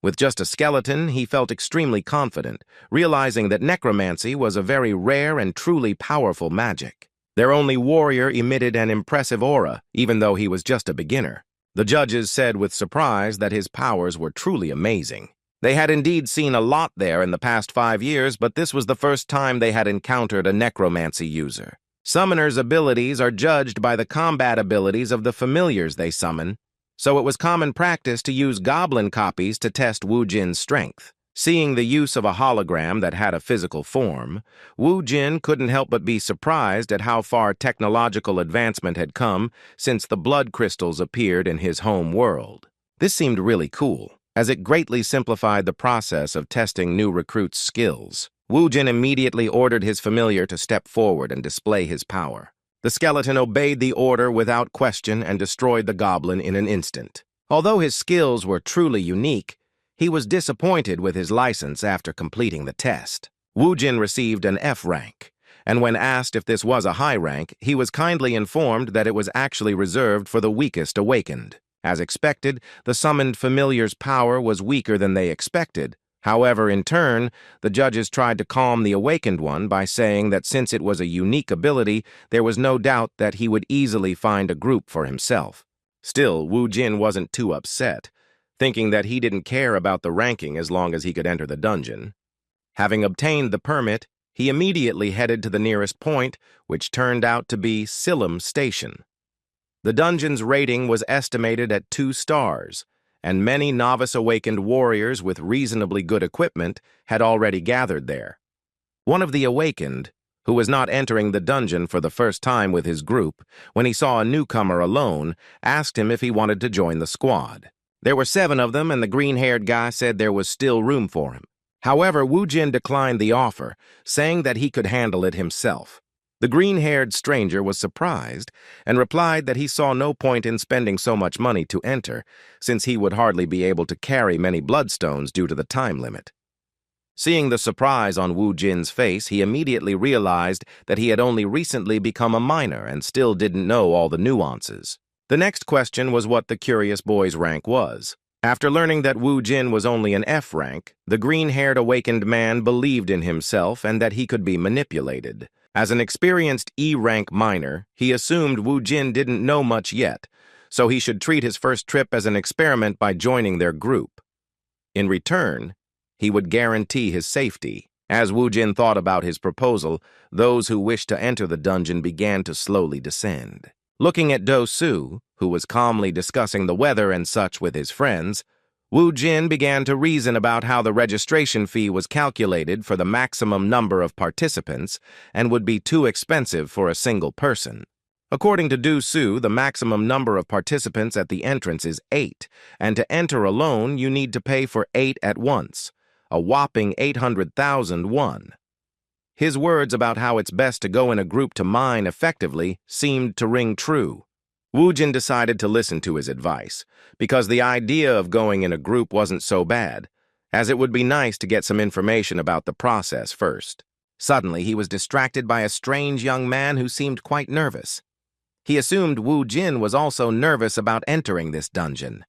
With just a skeleton, he felt extremely confident, realizing that necromancy was a very rare and truly powerful magic. Their only warrior emitted an impressive aura, even though he was just a beginner. The judges said with surprise that his powers were truly amazing. They had indeed seen a lot there in the past 5 years, but this was the first time they had encountered a necromancy user. Summoners' abilities are judged by the combat abilities of the familiars they summon, so it was common practice to use goblin copies to test Woo-jin's strength. Seeing the use of a hologram that had a physical form, Woo-jin couldn't help but be surprised at how far technological advancement had come since the blood crystals appeared in his home world. This seemed really cool, as it greatly simplified the process of testing new recruits' skills. Woo-jin immediately ordered his familiar to step forward and display his power. The skeleton obeyed the order without question and destroyed the goblin in an instant. Although his skills were truly unique, he was disappointed with his license after completing the test. Woo-jin received an F rank, and when asked if this was a high rank, he was kindly informed that it was actually reserved for the weakest awakened. As expected, the summoned familiar's power was weaker than they expected. However, in turn, the judges tried to calm the awakened one by saying that since it was a unique ability, there was no doubt that he would easily find a group for himself. Still, Woo-jin wasn't too upset, thinking that he didn't care about the ranking as long as he could enter the dungeon. Having obtained the permit, he immediately headed to the nearest point, which turned out to be Silum Station. The dungeon's rating was estimated at 2 stars, and many novice-awakened warriors with reasonably good equipment had already gathered there. One of the awakened, who was not entering the dungeon for the first time with his group, when he saw a newcomer alone, asked him if he wanted to join the squad. There were 7 of them, and the green-haired guy said there was still room for him. However, Woo-jin declined the offer, saying that he could handle it himself. The green-haired stranger was surprised and replied that he saw no point in spending so much money to enter, since he would hardly be able to carry many bloodstones due to the time limit. Seeing the surprise on Woo-jin's face, he immediately realized that he had only recently become a minor and still didn't know all the nuances. The next question was what the curious boy's rank was. After learning that Woo-jin was only an F rank, the green-haired awakened man believed in himself and that he could be manipulated. As an experienced E-rank minor, he assumed Woo-jin didn't know much yet, so he should treat his first trip as an experiment by joining their group. In return, he would guarantee his safety. As Woo-jin thought about his proposal, those who wished to enter the dungeon began to slowly descend. Looking at Do-soo, who was calmly discussing the weather and such with his friends, Woo-jin began to reason about how the registration fee was calculated for the maximum number of participants and would be too expensive for a single person. According to Do-soo, the maximum number of participants at the entrance is 8, and to enter alone, you need to pay for 8 at once, a whopping 800,000 won. His words about how it's best to go in a group to mine effectively seemed to ring true. Woo-jin decided to listen to his advice, because the idea of going in a group wasn't so bad, as it would be nice to get some information about the process first. Suddenly, he was distracted by a strange young man who seemed quite nervous. He assumed Wu Jin was also nervous about entering this dungeon.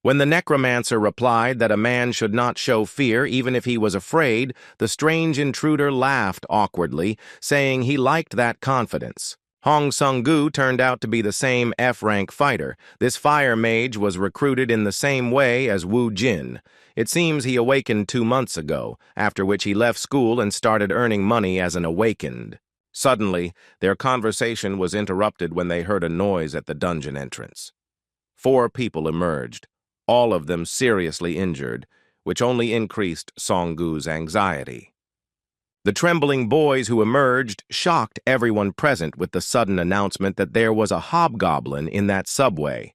When the Necromancer replied that a man should not show fear even if he was afraid, the strange intruder laughed awkwardly, saying he liked that confidence. Hong Sung-gu turned out to be the same F-rank fighter. This fire mage was recruited in the same way as Wu Jin. It seems he awakened 2 months ago, after which he left school and started earning money as an awakened. Suddenly, their conversation was interrupted when they heard a noise at the dungeon entrance. 4 people emerged, all of them seriously injured, which only increased Song-gu's anxiety. The trembling boys who emerged shocked everyone present with the sudden announcement that there was a hobgoblin in that subway,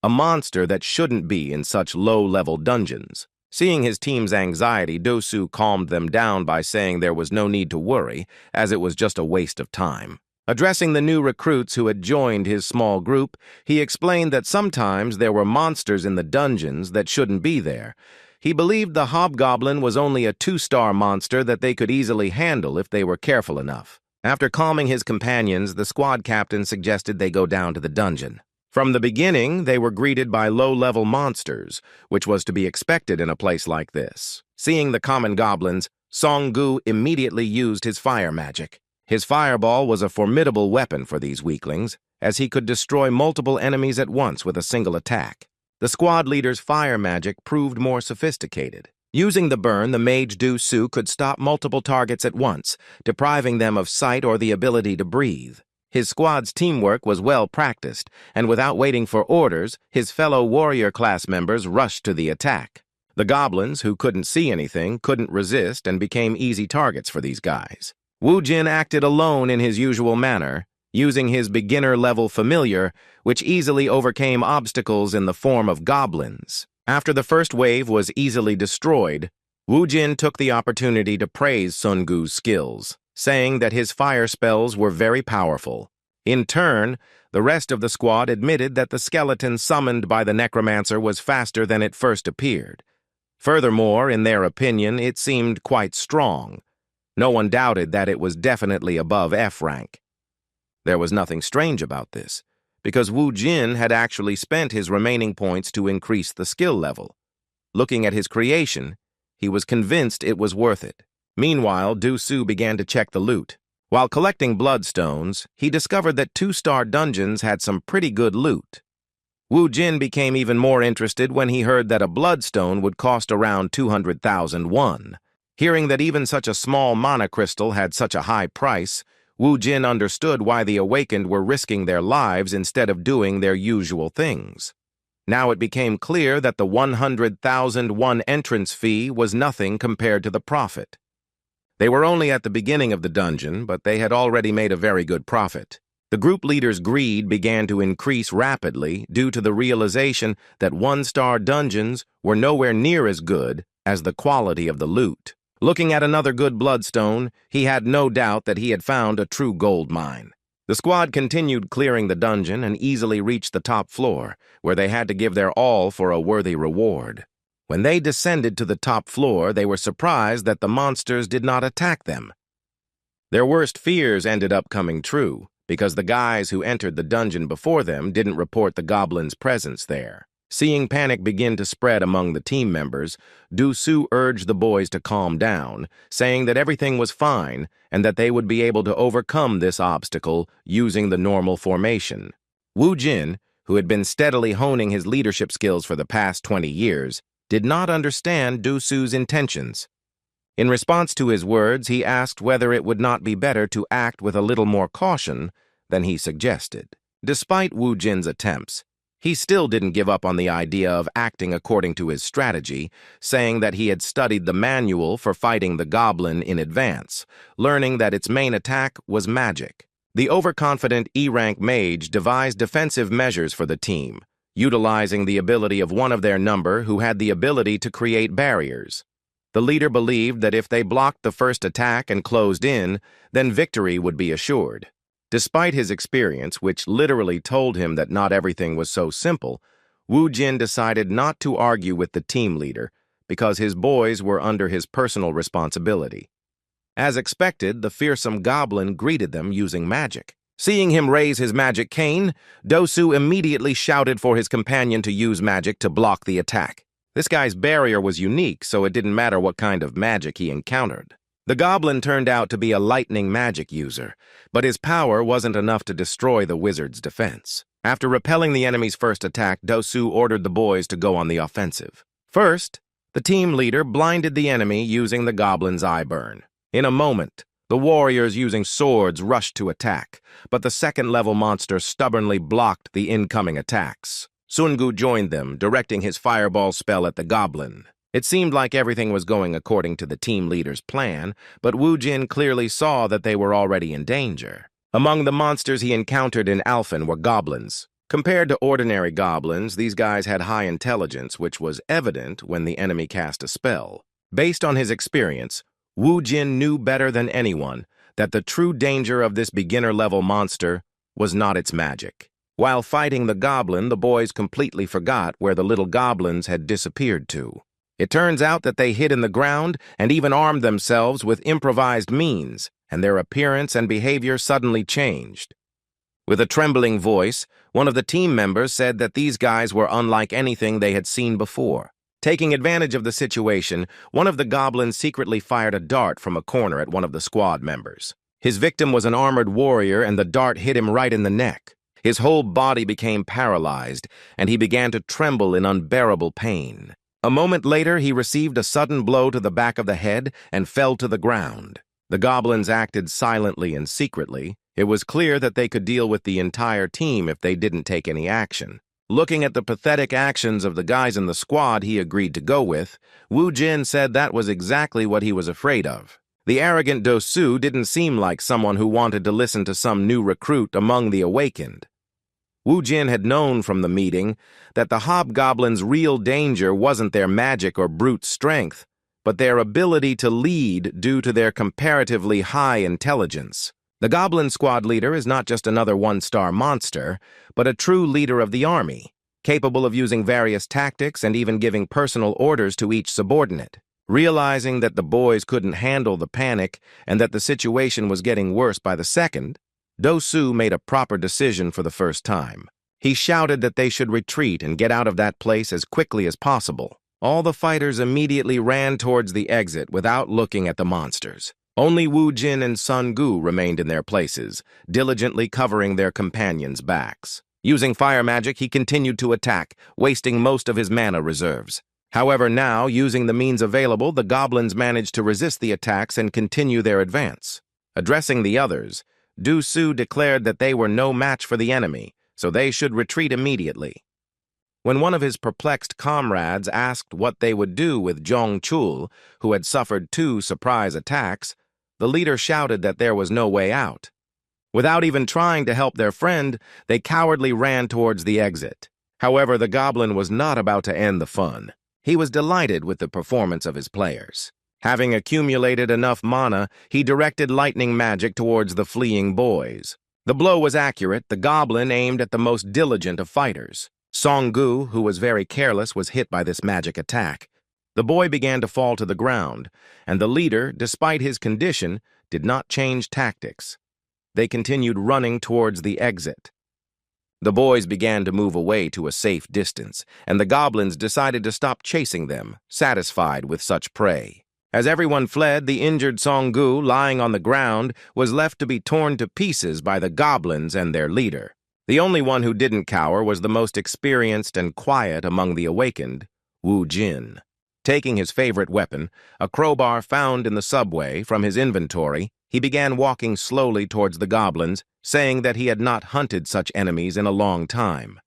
a monster that shouldn't be in such low-level dungeons. Seeing his team's anxiety, Do-soo calmed them down by saying there was no need to worry, as it was just a waste of time. Addressing the new recruits who had joined his small group, he explained that sometimes there were monsters in the dungeons that shouldn't be there. He believed the hobgoblin was only a 2-star monster that they could easily handle if they were careful enough. After calming his companions, the squad captain suggested they go down to the dungeon. From the beginning, they were greeted by low-level monsters, which was to be expected in a place like this. Seeing the common goblins, Song-gu immediately used his fire magic. His fireball was a formidable weapon for these weaklings, as he could destroy multiple enemies at once with a single attack. The squad leader's fire magic proved more sophisticated. Using the burn, the mage Do-soo could stop multiple targets at once, depriving them of sight or the ability to breathe. His squad's teamwork was well practiced, and without waiting for orders, his fellow warrior class members rushed to the attack. The goblins, who couldn't see anything, couldn't resist and became easy targets for these guys. Wu Jin acted alone in his usual manner, using his beginner-level familiar, which easily overcame obstacles in the form of goblins. After the first wave was easily destroyed, Wu Jin took the opportunity to praise Sun-gu's skills, saying that his fire spells were very powerful. In turn, the rest of the squad admitted that the skeleton summoned by the Necromancer was faster than it first appeared. Furthermore, in their opinion, it seemed quite strong. No one doubted that it was definitely above F-rank. There was nothing strange about this, because Wu Jin had actually spent his remaining points to increase the skill level. Looking at his creation, he was convinced it was worth it. Meanwhile, Do-soo began to check the loot. While collecting bloodstones, he discovered that 2-star dungeons had some pretty good loot. Wu Jin became even more interested when he heard that a bloodstone would cost around 200,000 won. Hearing that even such a small monocrystal had such a high price, Wu Jin understood why the awakened were risking their lives instead of doing their usual things. Now it became clear that the 100,000 won entrance fee was nothing compared to the profit. They were only at the beginning of the dungeon, but they had already made a very good profit. The group leader's greed began to increase rapidly due to the realization that 1-star dungeons were nowhere near as good as the quality of the loot. Looking at another good bloodstone, he had no doubt that he had found a true gold mine. The squad continued clearing the dungeon and easily reached the top floor, where they had to give their all for a worthy reward. When they descended to the top floor, they were surprised that the monsters did not attack them. Their worst fears ended up coming true, because the guys who entered the dungeon before them didn't report the goblins' presence there. Seeing panic begin to spread among the team members, Do-soo urged the boys to calm down, saying that everything was fine and that they would be able to overcome this obstacle using the normal formation. Wu Jin, who had been steadily honing his leadership skills for the past 20 years, did not understand Do-soo's intentions. In response to his words, he asked whether it would not be better to act with a little more caution than he suggested. Despite Wu Jin's attempts, he still didn't give up on the idea of acting according to his strategy, saying that he had studied the manual for fighting the goblin in advance, learning that its main attack was magic. The overconfident E-rank mage devised defensive measures for the team, utilizing the ability of one of their number who had the ability to create barriers. The leader believed that if they blocked the first attack and closed in, then victory would be assured. Despite his experience, which literally told him that not everything was so simple, Wu Jin decided not to argue with the team leader, because his boys were under his personal responsibility. As expected, the fearsome goblin greeted them using magic. Seeing him raise his magic cane, Dosu immediately shouted for his companion to use magic to block the attack. This guy's barrier was unique, so it didn't matter what kind of magic he encountered. The goblin turned out to be a lightning magic user, but his power wasn't enough to destroy the wizard's defense. After repelling the enemy's first attack, Dosu ordered the boys to go on the offensive. First, the team leader blinded the enemy using the goblin's eye burn. In a moment, the warriors using swords rushed to attack, but the second-level monster stubbornly blocked the incoming attacks. Sungu joined them, directing his fireball spell at the goblin. It seemed like everything was going according to the team leader's plan, but Wu Jin clearly saw that they were already in danger. Among the monsters he encountered in Alphen were goblins. Compared to ordinary goblins, these guys had high intelligence, which was evident when the enemy cast a spell. Based on his experience, Wu Jin knew better than anyone that the true danger of this beginner-level monster was not its magic. While fighting the goblin, the boys completely forgot where the little goblins had disappeared to. It turns out that they hid in the ground and even armed themselves with improvised means, and their appearance and behavior suddenly changed. With a trembling voice, one of the team members said that these guys were unlike anything they had seen before. Taking advantage of the situation, one of the goblins secretly fired a dart from a corner at one of the squad members. His victim was an armored warrior, and the dart hit him right in the neck. His whole body became paralyzed, and he began to tremble in unbearable pain. A moment later, he received a sudden blow to the back of the head and fell to the ground. The goblins acted silently and secretly. It was clear that they could deal with the entire team if they didn't take any action. Looking at the pathetic actions of the guys in the squad he agreed to go with, Wu Jin said that was exactly what he was afraid of. The arrogant Dosu didn't seem like someone who wanted to listen to some new recruit among the awakened. Wu Jin had known from the meeting that the hobgoblins' real danger wasn't their magic or brute strength, but their ability to lead due to their comparatively high intelligence. The goblin squad leader is not just another one-star monster, but a true leader of the army, capable of using various tactics and even giving personal orders to each subordinate. Realizing that the boys couldn't handle the panic and that the situation was getting worse by the second, Dosu made a proper decision for the first time. He shouted that they should retreat and get out of that place as quickly as possible. All the fighters immediately ran towards the exit without looking at the monsters. Only Wu Jin and Sun Gu remained in their places, diligently covering their companions' backs. Using fire magic, he continued to attack, wasting most of his mana reserves. However, now, using the means available, the goblins managed to resist the attacks and continue their advance. Addressing the others, Du Su declared that they were no match for the enemy, so they should retreat immediately. When one of his perplexed comrades asked what they would do with Zhong Chul, who had suffered 2 surprise attacks, the leader shouted that there was no way out. Without even trying to help their friend, they cowardly ran towards the exit. However, the goblin was not about to end the fun. He was delighted with the performance of his players. Having accumulated enough mana, he directed lightning magic towards the fleeing boys. The blow was accurate. The goblin aimed at the most diligent of fighters. Songgu, who was very careless, was hit by this magic attack. The boy began to fall to the ground, and the leader, despite his condition, did not change tactics. They continued running towards the exit. The boys began to move away to a safe distance, and the goblins decided to stop chasing them, satisfied with such prey. As everyone fled, the injured Songgu, lying on the ground, was left to be torn to pieces by the goblins and their leader. The only one who didn't cower was the most experienced and quiet among the awakened, Wu Jin. Taking his favorite weapon, a crowbar found in the subway, from his inventory, he began walking slowly towards the goblins, saying that he had not hunted such enemies in a long time.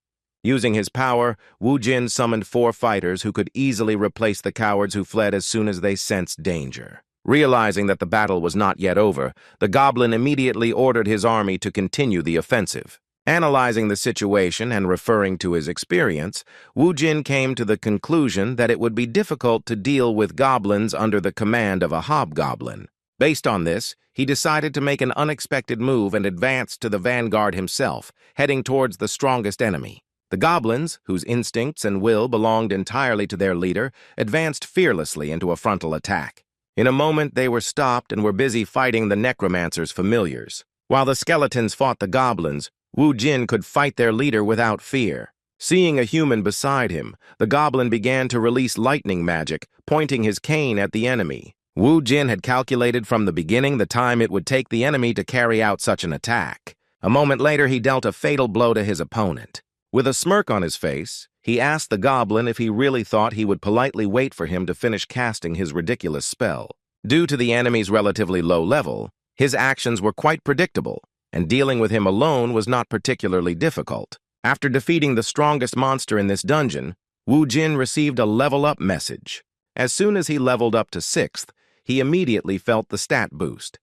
Using his power, Wu Jin summoned 4 fighters who could easily replace the cowards who fled as soon as they sensed danger. Realizing that the battle was not yet over, the goblin immediately ordered his army to continue the offensive. Analyzing the situation and referring to his experience, Wu Jin came to the conclusion that it would be difficult to deal with goblins under the command of a hobgoblin. Based on this, he decided to make an unexpected move and advance to the vanguard himself, heading towards the strongest enemy. The goblins, whose instincts and will belonged entirely to their leader, advanced fearlessly into a frontal attack. In a moment, they were stopped and were busy fighting the Necromancer's familiars. While the skeletons fought the goblins, Wu Jin could fight their leader without fear. Seeing a human beside him, the goblin began to release lightning magic, pointing his cane at the enemy. Wu Jin had calculated from the beginning the time it would take the enemy to carry out such an attack. A moment later, he dealt a fatal blow to his opponent. With a smirk on his face, he asked the goblin if he really thought he would politely wait for him to finish casting his ridiculous spell. Due to the enemy's relatively low level, his actions were quite predictable, and dealing with him alone was not particularly difficult. After defeating the strongest monster in this dungeon, Wu Jin received a level-up message. As soon as he leveled up to 6th, he immediately felt the stat boost.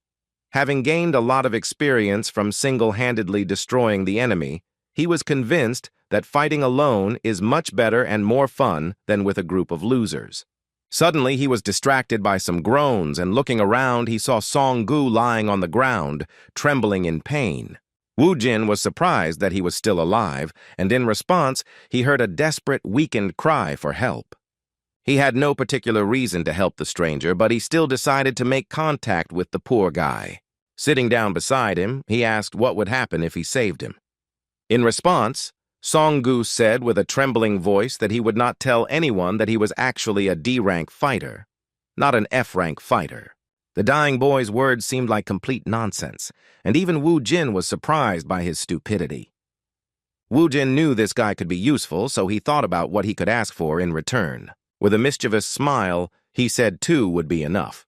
Having gained a lot of experience from single-handedly destroying the enemy, he was convinced that fighting alone is much better and more fun than with a group of losers. Suddenly, he was distracted by some groans, and looking around, he saw Song Gu lying on the ground, trembling in pain. Wu Jin was surprised that he was still alive, and in response, he heard a desperate, weakened cry for help. He had no particular reason to help the stranger, but he still decided to make contact with the poor guy. Sitting down beside him, he asked what would happen if he saved him. In response, Song Gu said with a trembling voice that he would not tell anyone that he was actually a D-rank fighter, not an F-rank fighter. The dying boy's words seemed like complete nonsense, and even Wu Jin was surprised by his stupidity. Wu Jin knew this guy could be useful, so he thought about what he could ask for in return. With a mischievous smile, he said 2 would be enough.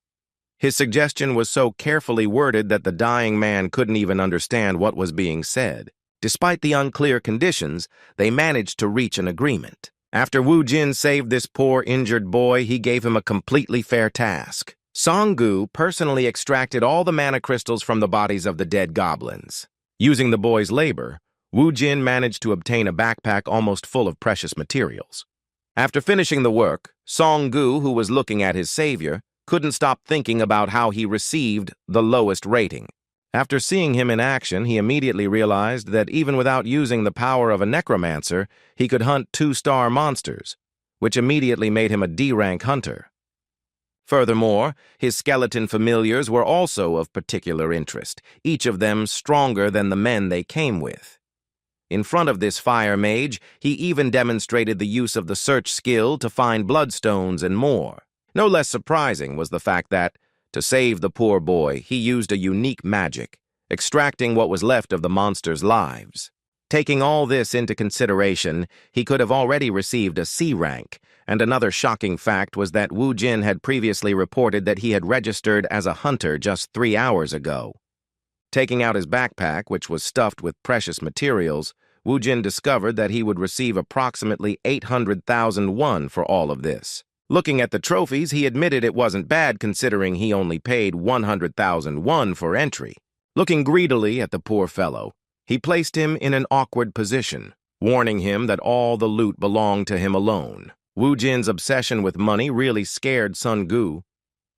His suggestion was so carefully worded that the dying man couldn't even understand what was being said. Despite the unclear conditions, they managed to reach an agreement. After Wu Jin saved this poor injured boy, he gave him a completely fair task. Song Gu personally extracted all the mana crystals from the bodies of the dead goblins. Using the boy's labor, Wu Jin managed to obtain a backpack almost full of precious materials. After finishing the work, Song Gu, who was looking at his savior, couldn't stop thinking about how he received the lowest rating. After seeing him in action, he immediately realized that even without using the power of a necromancer, he could hunt 2-star monsters, which immediately made him a D-rank hunter. Furthermore, his skeleton familiars were also of particular interest, each of them stronger than the men they came with. In front of this fire mage, he even demonstrated the use of the search skill to find bloodstones and more. No less surprising was the fact that, to save the poor boy, he used a unique magic, extracting what was left of the monster's lives. Taking all this into consideration, he could have already received a C rank, and another shocking fact was that Wu Jin had previously reported that he had registered as a hunter just 3 hours ago. Taking out his backpack, which was stuffed with precious materials, Wu Jin discovered that he would receive approximately 800,000 won for all of this. Looking at the trophies, he admitted it wasn't bad considering he only paid 100,000 won for entry. Looking greedily at the poor fellow, he placed him in an awkward position, warning him that all the loot belonged to him alone. Wu Jin's obsession with money really scared Sun Gu.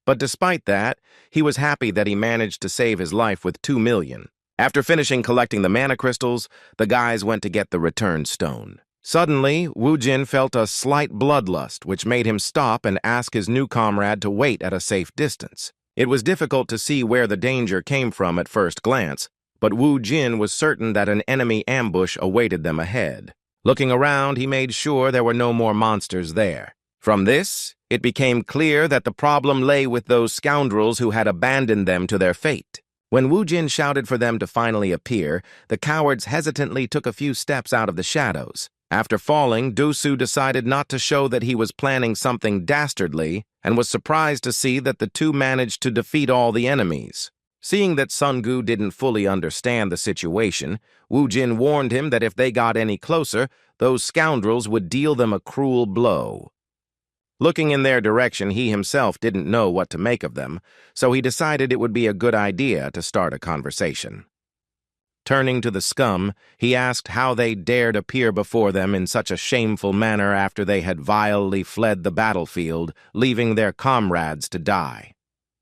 But despite that, he was happy that he managed to save his life with 2 million. After finishing collecting the mana crystals, the guys went to get the return stone. Suddenly, Wu Jin felt a slight bloodlust, which made him stop and ask his new comrade to wait at a safe distance. It was difficult to see where the danger came from at first glance, but Wu Jin was certain that an enemy ambush awaited them ahead. Looking around, he made sure there were no more monsters there. From this, it became clear that the problem lay with those scoundrels who had abandoned them to their fate. When Wu Jin shouted for them to finally appear, the cowards hesitantly took a few steps out of the shadows. After falling, Dusu decided not to show that he was planning something dastardly and was surprised to see that the two managed to defeat all the enemies. Seeing that Sun Gu didn't fully understand the situation, Wu Jin warned him that if they got any closer, those scoundrels would deal them a cruel blow. Looking in their direction, he himself didn't know what to make of them, so he decided it would be a good idea to start a conversation. Turning to the scum, he asked how they dared appear before them in such a shameful manner after they had vilely fled the battlefield, leaving their comrades to die.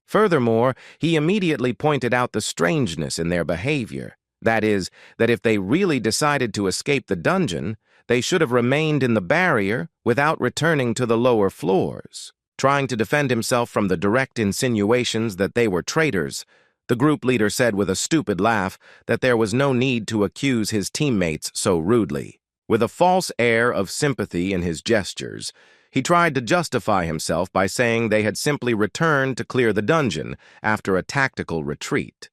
Furthermore, he immediately pointed out the strangeness in their behavior. That is, that if they really decided to escape the dungeon, they should have remained in the barrier without returning to the lower floors. Trying to defend himself from the direct insinuations that they were traitors, the group leader said with a stupid laugh that there was no need to accuse his teammates so rudely. With a false air of sympathy in his gestures, he tried to justify himself by saying they had simply returned to clear the dungeon after a tactical retreat.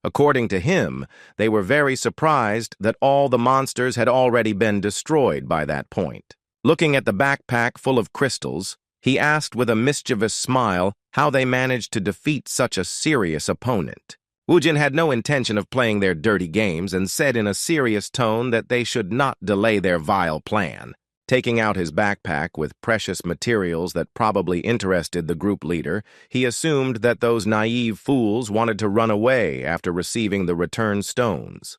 According to him, they were very surprised that all the monsters had already been destroyed by that point. Looking at the backpack full of crystals, he asked with a mischievous smile how they managed to defeat such a serious opponent. Woojin had no intention of playing their dirty games and said in a serious tone that they should not delay their vile plan. Taking out his backpack with precious materials that probably interested the group leader, he assumed that those naive fools wanted to run away after receiving the return stones.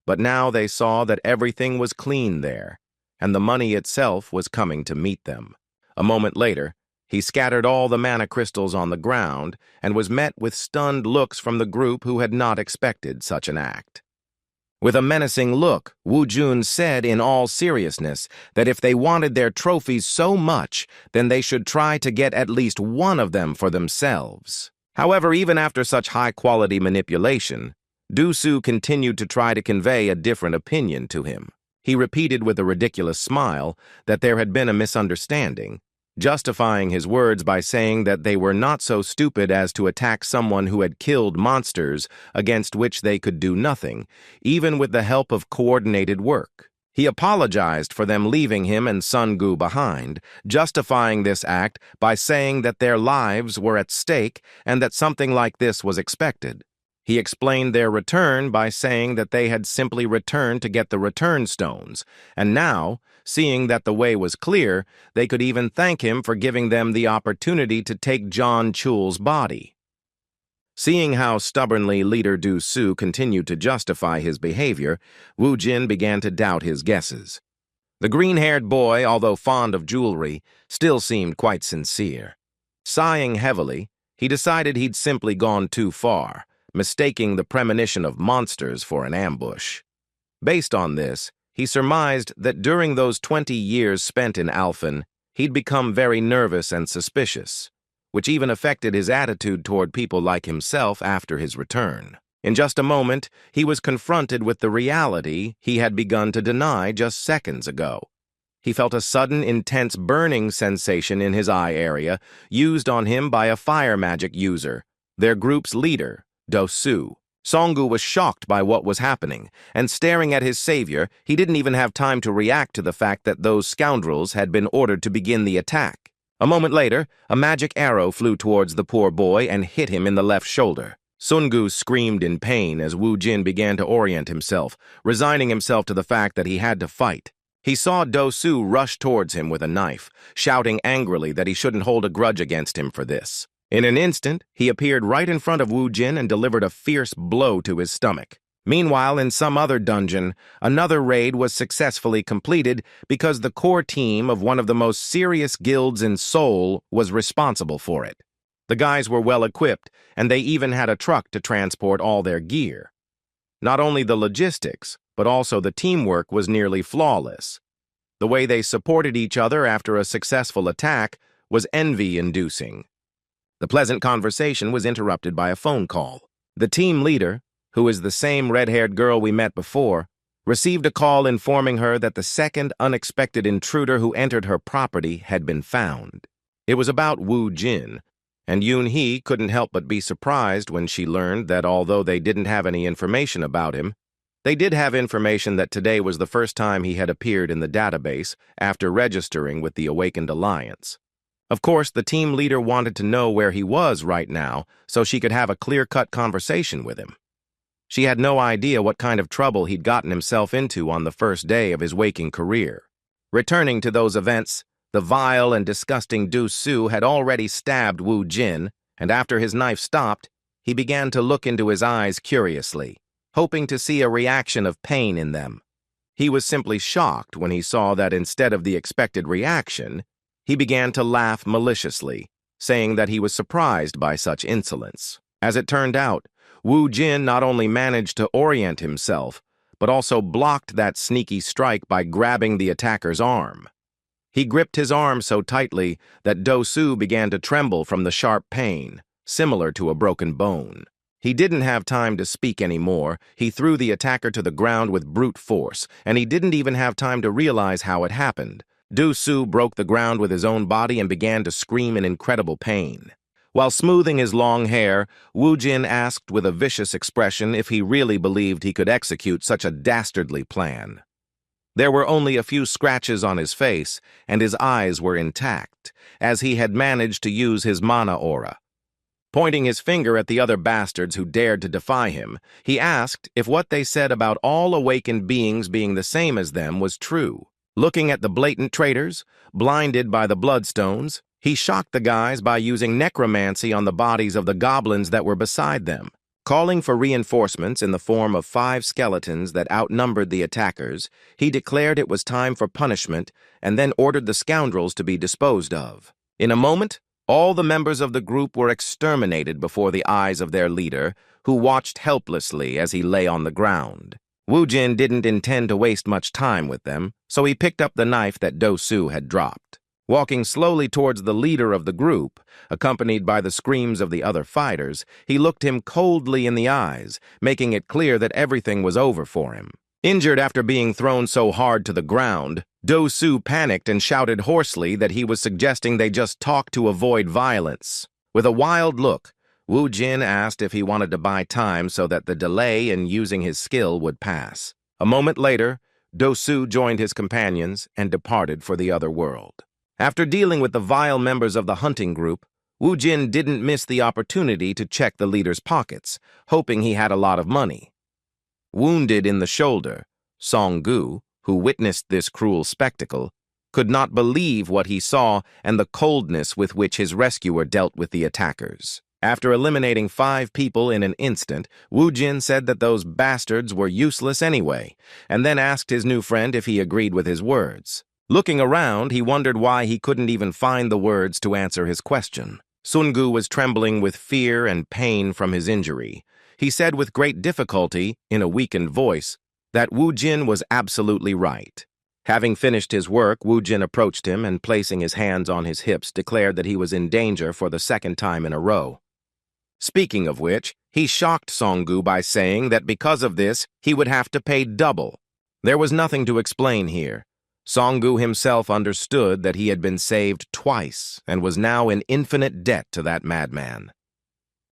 But now they saw that everything was clean there, and the money itself was coming to meet them. A moment later, he scattered all the mana crystals on the ground and was met with stunned looks from the group who had not expected such an act. With a menacing look, Woojin said in all seriousness that if they wanted their trophies so much, then they should try to get at least one of them for themselves. However, even after such high-quality manipulation, Du-Su continued to try to convey a different opinion to him. He repeated with a ridiculous smile that there had been a misunderstanding, justifying his words by saying that they were not so stupid as to attack someone who had killed monsters against which they could do nothing, even with the help of coordinated work. He apologized for them leaving him and Sun-gu behind, justifying this act by saying that their lives were at stake and that something like this was expected. He explained their return by saying that they had simply returned to get the return stones, and now, seeing that the way was clear, they could even thank him for giving them the opportunity to take John Chul's body. Seeing how stubbornly leader Du-Su continued to justify his behavior, Woojin began to doubt his guesses. The green-haired boy, although fond of jewelry, still seemed quite sincere. Sighing heavily, he decided he'd simply gone too far, mistaking the premonition of monsters for an ambush. Based on this, he surmised that during those 20 years spent in Alphen, he'd become very nervous and suspicious, which even affected his attitude toward people like himself after his return. In just a moment, he was confronted with the reality he had begun to deny just seconds ago. He felt a sudden, intense burning sensation in his eye area, used on him by a fire magic user, their group's leader, Du-Su. Song-gu was shocked by what was happening, and staring at his savior, he didn't even have time to react to the fact that those scoundrels had been ordered to begin the attack. A moment later, a magic arrow flew towards the poor boy and hit him in the left shoulder. Sun-gu screamed in pain as Woojin began to orient himself, resigning himself to the fact that he had to fight. He saw Du-Su rush towards him with a knife, shouting angrily that he shouldn't hold a grudge against him for this. In an instant, he appeared right in front of Woojin and delivered a fierce blow to his stomach. Meanwhile, in some other dungeon, another raid was successfully completed because the core team of one of the most serious guilds in Seoul was responsible for it. The guys were well equipped, and they even had a truck to transport all their gear. Not only the logistics, but also the teamwork was nearly flawless. The way they supported each other after a successful attack was envy-inducing. The pleasant conversation was interrupted by a phone call. The team leader, who is the same red-haired girl we met before, received a call informing her that the second unexpected intruder who entered her property had been found. It was about Woojin, and Yoon-hee couldn't help but be surprised when she learned that although they didn't have any information about him, they did have information that today was the first time he had appeared in the database after registering with the Awakened Alliance. Of course, the team leader wanted to know where he was right now so she could have a clear-cut conversation with him. She had no idea what kind of trouble he'd gotten himself into on the first day of his waking career. Returning to those events, the vile and disgusting Du-Su had already stabbed Woojin, and after his knife stopped, he began to look into his eyes curiously, hoping to see a reaction of pain in them. He was simply shocked when he saw that instead of the expected reaction, he began to laugh maliciously, saying that he was surprised by such insolence. As it turned out, Woojin not only managed to orient himself, but also blocked that sneaky strike by grabbing the attacker's arm. He gripped his arm so tightly that Do-soo began to tremble from the sharp pain, similar to a broken bone. He didn't have time to speak anymore. He threw the attacker to the ground with brute force, and he didn't even have time to realize how it happened. Do-soo broke the ground with his own body and began to scream in incredible pain. While smoothing his long hair, Woo-jin asked with a vicious expression if he really believed he could execute such a dastardly plan. There were only a few scratches on his face, and his eyes were intact, as he had managed to use his mana aura. Pointing his finger at the other bastards who dared to defy him, he asked if what they said about all awakened beings being the same as them was true. Looking at the blatant traitors, blinded by the bloodstones, he shocked the guys by using necromancy on the bodies of the goblins that were beside them. Calling for reinforcements in the form of 5 skeletons that outnumbered the attackers, he declared it was time for punishment and then ordered the scoundrels to be disposed of. In a moment, all the members of the group were exterminated before the eyes of their leader, who watched helplessly as he lay on the ground. Woo-jin didn't intend to waste much time with them, so he picked up the knife that Do-soo had dropped. Walking slowly towards the leader of the group, accompanied by the screams of the other fighters, he looked him coldly in the eyes, making it clear that everything was over for him. Injured after being thrown so hard to the ground, Do-soo panicked and shouted hoarsely that he was suggesting they just talk to avoid violence. With a wild look, Woo-jin asked if he wanted to buy time so that the delay in using his skill would pass. A moment later, Do-soo joined his companions and departed for the other world. After dealing with the vile members of the hunting group, Woo-jin didn't miss the opportunity to check the leader's pockets, hoping he had a lot of money. Wounded in the shoulder, Song-gu, who witnessed this cruel spectacle, could not believe what he saw and the coldness with which his rescuer dealt with the attackers. After eliminating 5 people in an instant, Woo-jin said that those bastards were useless anyway, and then asked his new friend if he agreed with his words. Looking around, he wondered why he couldn't even find the words to answer his question. Sun-gu was trembling with fear and pain from his injury. He said with great difficulty, in a weakened voice, that Woo-jin was absolutely right. Having finished his work, Woo-jin approached him and, placing his hands on his hips, declared that he was in danger for the 2nd time in a row. Speaking of which, he shocked Song-gu by saying that because of this, he would have to pay double. There was nothing to explain here. Song-gu himself understood that he had been saved twice and was now in infinite debt to that madman.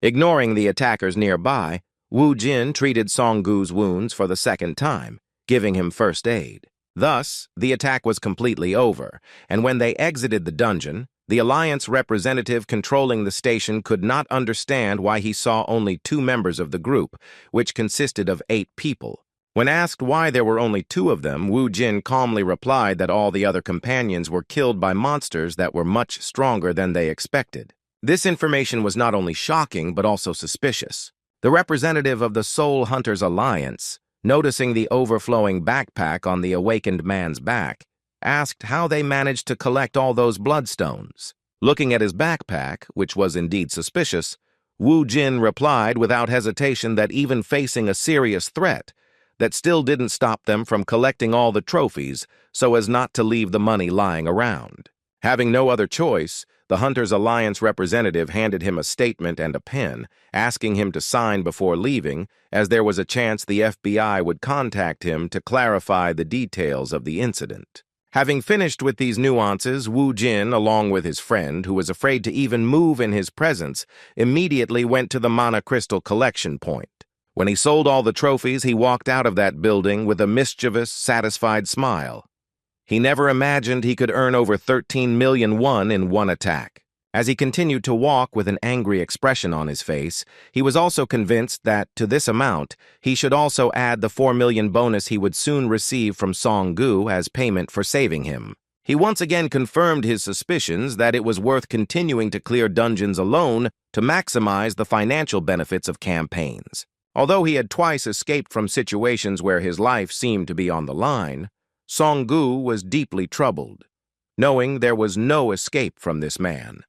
Ignoring the attackers nearby, Woo-jin treated Song-gu's wounds for the 2nd time, giving him first aid. Thus, the attack was completely over, and when they exited the dungeon, the Alliance representative controlling the station could not understand why he saw only 2 members of the group, which consisted of 8 people. When asked why there were only 2 of them, Woo-jin calmly replied that all the other companions were killed by monsters that were much stronger than they expected. This information was not only shocking, but also suspicious. The representative of the Soul Hunters Alliance, noticing the overflowing backpack on the awakened man's back, asked how they managed to collect all those bloodstones. Looking at his backpack, which was indeed suspicious, Woo-jin replied without hesitation that even facing a serious threat, that still didn't stop them from collecting all the trophies so as not to leave the money lying around. Having no other choice, the Hunters Alliance representative handed him a statement and a pen, asking him to sign before leaving, as there was a chance the FBI would contact him to clarify the details of the incident. Having finished with these nuances, Woo-jin, along with his friend, who was afraid to even move in his presence, immediately went to the mana crystal collection point. When he sold all the trophies, he walked out of that building with a mischievous, satisfied smile. He never imagined he could earn over 13 million won in one attack. As he continued to walk with an angry expression on his face, he was also convinced that, to this amount, he should also add the 4 million bonus he would soon receive from Song-gu as payment for saving him. He once again confirmed his suspicions that it was worth continuing to clear dungeons alone to maximize the financial benefits of campaigns. Although he had twice escaped from situations where his life seemed to be on the line, Song-gu was deeply troubled, knowing there was no escape from this man.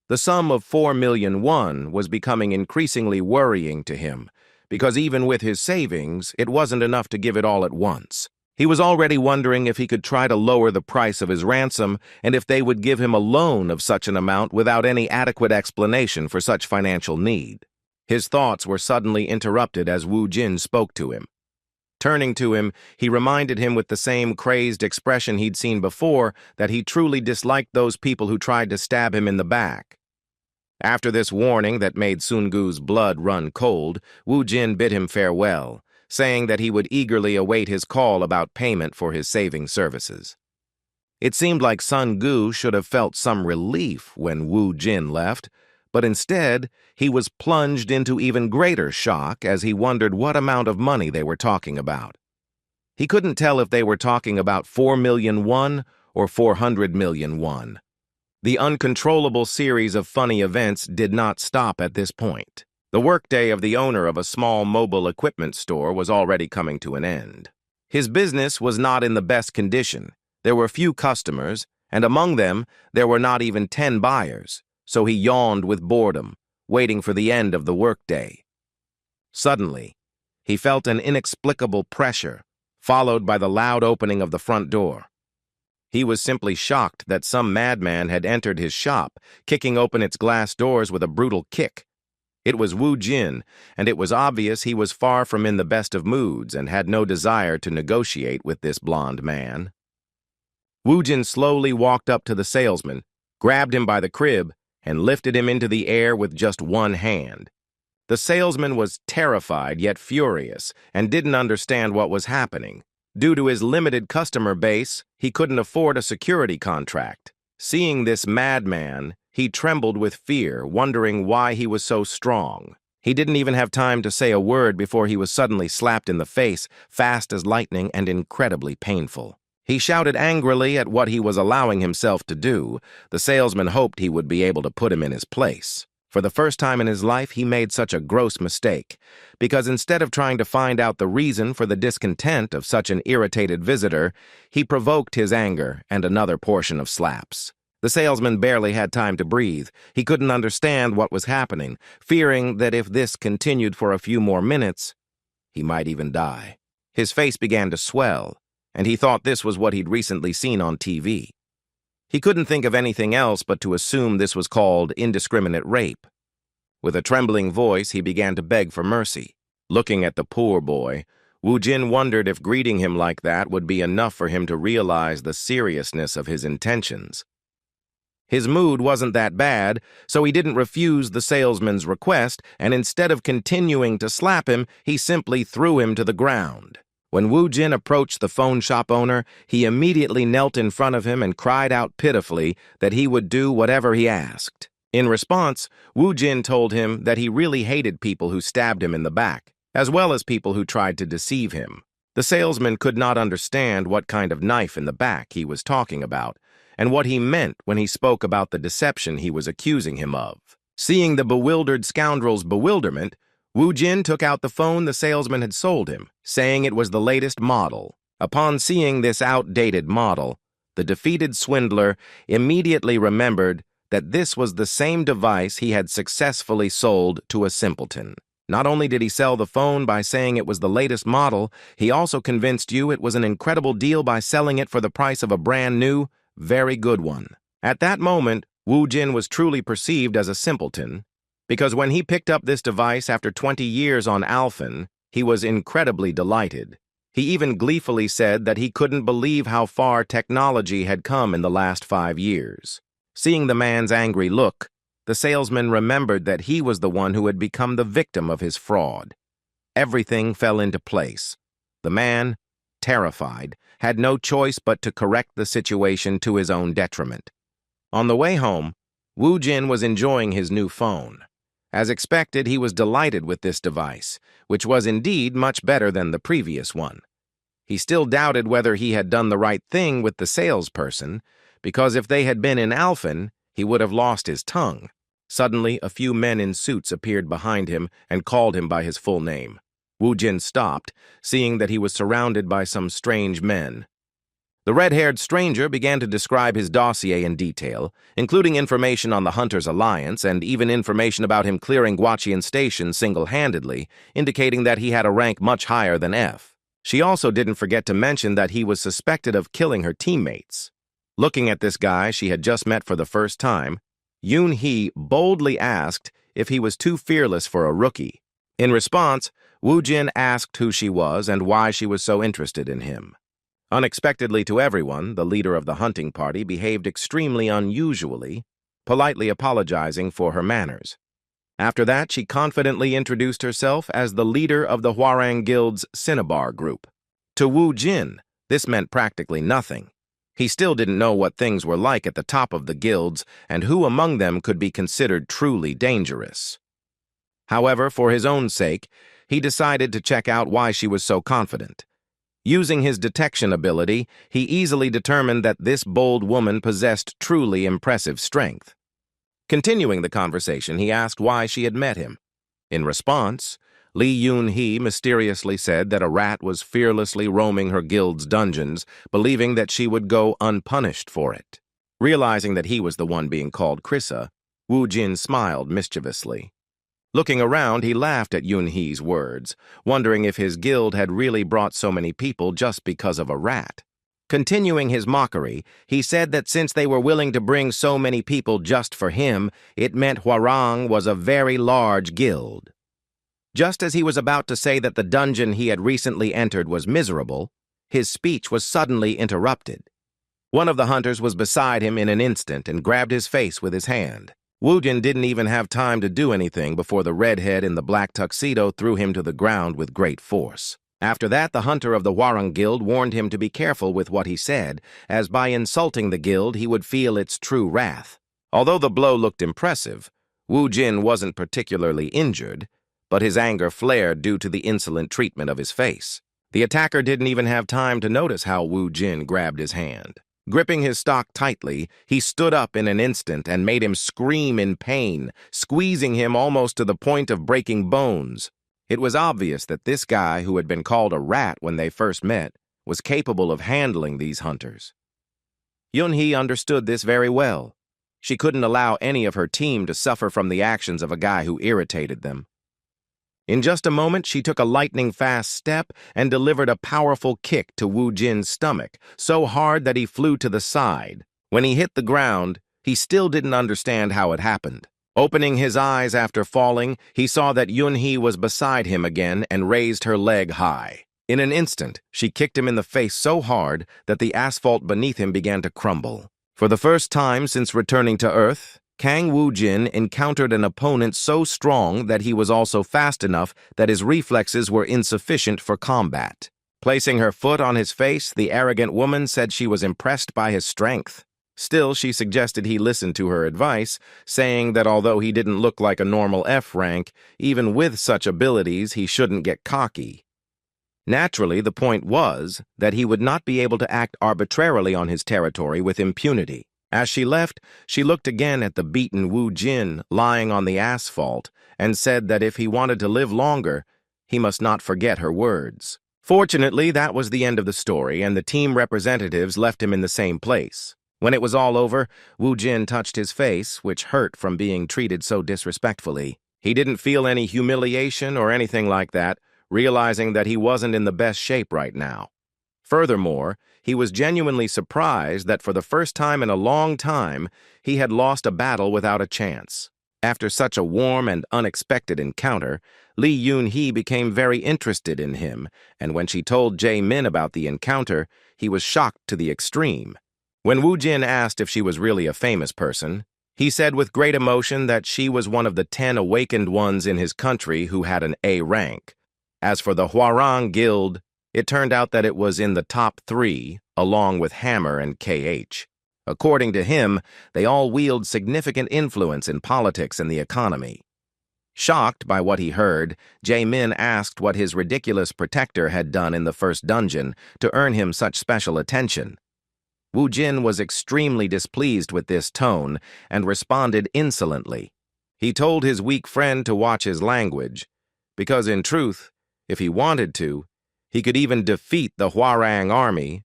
The sum of 4 million won was becoming increasingly worrying to him, because even with his savings, it wasn't enough to give it all at once. He was already wondering if he could try to lower the price of his ransom and if they would give him a loan of such an amount without any adequate explanation for such financial need. His thoughts were suddenly interrupted as Wu Jin spoke to him. Turning to him, he reminded him with the same crazed expression he'd seen before that he truly disliked those people who tried to stab him in the back. After this warning that made Sun Gu's blood run cold, Wu Jin bid him farewell, saying that he would eagerly await his call about payment for his saving services. It seemed like Sun Gu should have felt some relief when Wu Jin left, but instead, he was plunged into even greater shock as he wondered what amount of money they were talking about. He couldn't tell if they were talking about 4 million won or 400 million won. The uncontrollable series of funny events did not stop at this point. The workday of the owner of a small mobile equipment store was already coming to an end. His business was not in the best condition. There were few customers, and among them, there were not even 10 buyers, so he yawned with boredom, waiting for the end of the workday. Suddenly, he felt an inexplicable pressure, followed by the loud opening of the front door. He was simply shocked that some madman had entered his shop, kicking open its glass doors with a brutal kick. It was Wu Jin, and it was obvious he was far from in the best of moods and had no desire to negotiate with this blond man. Wu Jin slowly walked up to the salesman, grabbed him by the crib, and lifted him into the air with just one hand. The salesman was terrified yet furious and didn't understand what was happening. Due to his limited customer base, he couldn't afford a security contract. Seeing this madman, he trembled with fear, wondering why he was so strong. He didn't even have time to say a word before he was suddenly slapped in the face, fast as lightning and incredibly painful. He shouted angrily at what he was allowing himself to do. The salesman hoped he would be able to put him in his place. For the first time in his life, he made such a gross mistake, because instead of trying to find out the reason for the discontent of such an irritated visitor, he provoked his anger and another portion of slaps. The salesman barely had time to breathe. He couldn't understand what was happening, fearing that if this continued for a few more minutes, he might even die. His face began to swell, and he thought this was what he'd recently seen on TV. He couldn't think of anything else but to assume this was called indiscriminate rape. With a trembling voice, he began to beg for mercy. Looking at the poor boy, Wu Jin wondered if greeting him like that would be enough for him to realize the seriousness of his intentions. His mood wasn't that bad, so he didn't refuse the salesman's request, and instead of continuing to slap him, he simply threw him to the ground. When Wu Jin approached the phone shop owner, he immediately knelt in front of him and cried out pitifully that he would do whatever he asked. In response, Wu Jin told him that he really hated people who stabbed him in the back, as well as people who tried to deceive him. The salesman could not understand what kind of knife in the back he was talking about, and what he meant when he spoke about the deception he was accusing him of. Seeing the bewildered scoundrel's bewilderment, Wu Jin took out the phone the salesman had sold him, saying it was the latest model. Upon seeing this outdated model, the defeated swindler immediately remembered that this was the same device he had successfully sold to a simpleton. Not only did he sell the phone by saying it was the latest model, he also convinced you it was an incredible deal by selling it for the price of a brand new, very good one. At that moment, Wu Jin was truly perceived as a simpleton, because when he picked up this device after 20 years on Alphen, he was incredibly delighted. He even gleefully said that he couldn't believe how far technology had come in the last 5 years. Seeing the man's angry look, the salesman remembered that he was the one who had become the victim of his fraud. Everything fell into place. The man, terrified, had no choice but to correct the situation to his own detriment. On the way home, Wu Jin was enjoying his new phone. As expected, he was delighted with this device, which was indeed much better than the previous one. He still doubted whether he had done the right thing with the salesperson, because if they had been in Alphen, he would have lost his tongue. Suddenly, a few men in suits appeared behind him and called him by his full name. Wu Jin stopped, seeing that he was surrounded by some strange men. The red-haired stranger began to describe his dossier in detail, including information on the Hunters' Alliance and even information about him clearing Guaqian Station single-handedly, indicating that he had a rank much higher than F. She also didn't forget to mention that he was suspected of killing her teammates. Looking at this guy she had just met for the first time, Yoon-hee boldly asked if he was too fearless for a rookie. In response, Woo-jin asked who she was and why she was so interested in him. Unexpectedly to everyone, the leader of the hunting party behaved extremely unusually, politely apologizing for her manners. After that, she confidently introduced herself as the leader of the Hwarang Guild's Cinnabar group. To Woo-jin, this meant practically nothing. He still didn't know what things were like at the top of the guilds and who among them could be considered truly dangerous. However, for his own sake, he decided to check out why she was so confident. Using his detection ability, he easily determined that this bold woman possessed truly impressive strength. Continuing the conversation, he asked why she had met him. In response, Lee Yoon-hee mysteriously said that a rat was fearlessly roaming her guild's dungeons, believing that she would go unpunished for it. Realizing that he was the one being called Krissa, Woo-jin smiled mischievously. Looking around, he laughed at Yoon-hee's words, wondering if his guild had really brought so many people just because of a rat. Continuing his mockery, he said that since they were willing to bring so many people just for him, it meant Hwarang was a very large guild. Just as he was about to say that the dungeon he had recently entered was miserable, his speech was suddenly interrupted. One of the hunters was beside him in an instant and grabbed his face with his hand. Woo-jin didn't even have time to do anything before the redhead in the black tuxedo threw him to the ground with great force. After that, the hunter of the Hwarang Guild warned him to be careful with what he said, as by insulting the guild he would feel its true wrath. Although the blow looked impressive, Woo-jin wasn't particularly injured, but his anger flared due to the insolent treatment of his face. The attacker didn't even have time to notice how Woo-jin grabbed his hand. Gripping his stock tightly, he stood up in an instant and made him scream in pain, squeezing him almost to the point of breaking bones. It was obvious that this guy, who had been called a rat when they first met, was capable of handling these hunters. Yoon-hee understood this very well. She couldn't allow any of her team to suffer from the actions of a guy who irritated them. In just a moment, she took a lightning-fast step and delivered a powerful kick to Woo-jin's stomach, so hard that he flew to the side. When he hit the ground, he still didn't understand how it happened. Opening his eyes after falling, he saw that Yoon-hee was beside him again and raised her leg high. In an instant, she kicked him in the face so hard that the asphalt beneath him began to crumble. For the first time since returning to Earth, Kang Woo-jin encountered an opponent so strong that he was also fast enough that his reflexes were insufficient for combat. Placing her foot on his face, the arrogant woman said she was impressed by his strength. Still, she suggested he listen to her advice, saying that although he didn't look like a normal F rank, even with such abilities, he shouldn't get cocky. Naturally, the point was that he would not be able to act arbitrarily on his territory with impunity. As she left, she looked again at the beaten Woo-jin lying on the asphalt and said that if he wanted to live longer, he must not forget her words. Fortunately, that was the end of the story, and the team representatives left him in the same place. When it was all over, Woo-jin touched his face, which hurt from being treated so disrespectfully. He didn't feel any humiliation or anything like that, realizing that he wasn't in the best shape right now. Furthermore, he was genuinely surprised that for the first time in a long time, he had lost a battle without a chance. After such a warm and unexpected encounter, Lee Yoon-hee became very interested in him, and when she told Jae-min about the encounter, he was shocked to the extreme. When Woo-jin asked if she was really a famous person, he said with great emotion that she was one of the 10 awakened ones in his country who had an A rank. As for the Hwarang Guild, it turned out that it was in the top 3, along with Hammer and KH. According to him, they all wield significant influence in politics and the economy. Shocked by what he heard, Jae-min asked what his ridiculous protector had done in the first dungeon to earn him such special attention. Woo-jin was extremely displeased with this tone and responded insolently. He told his weak friend to watch his language, because in truth, if he wanted to, he could even defeat the Hwarang army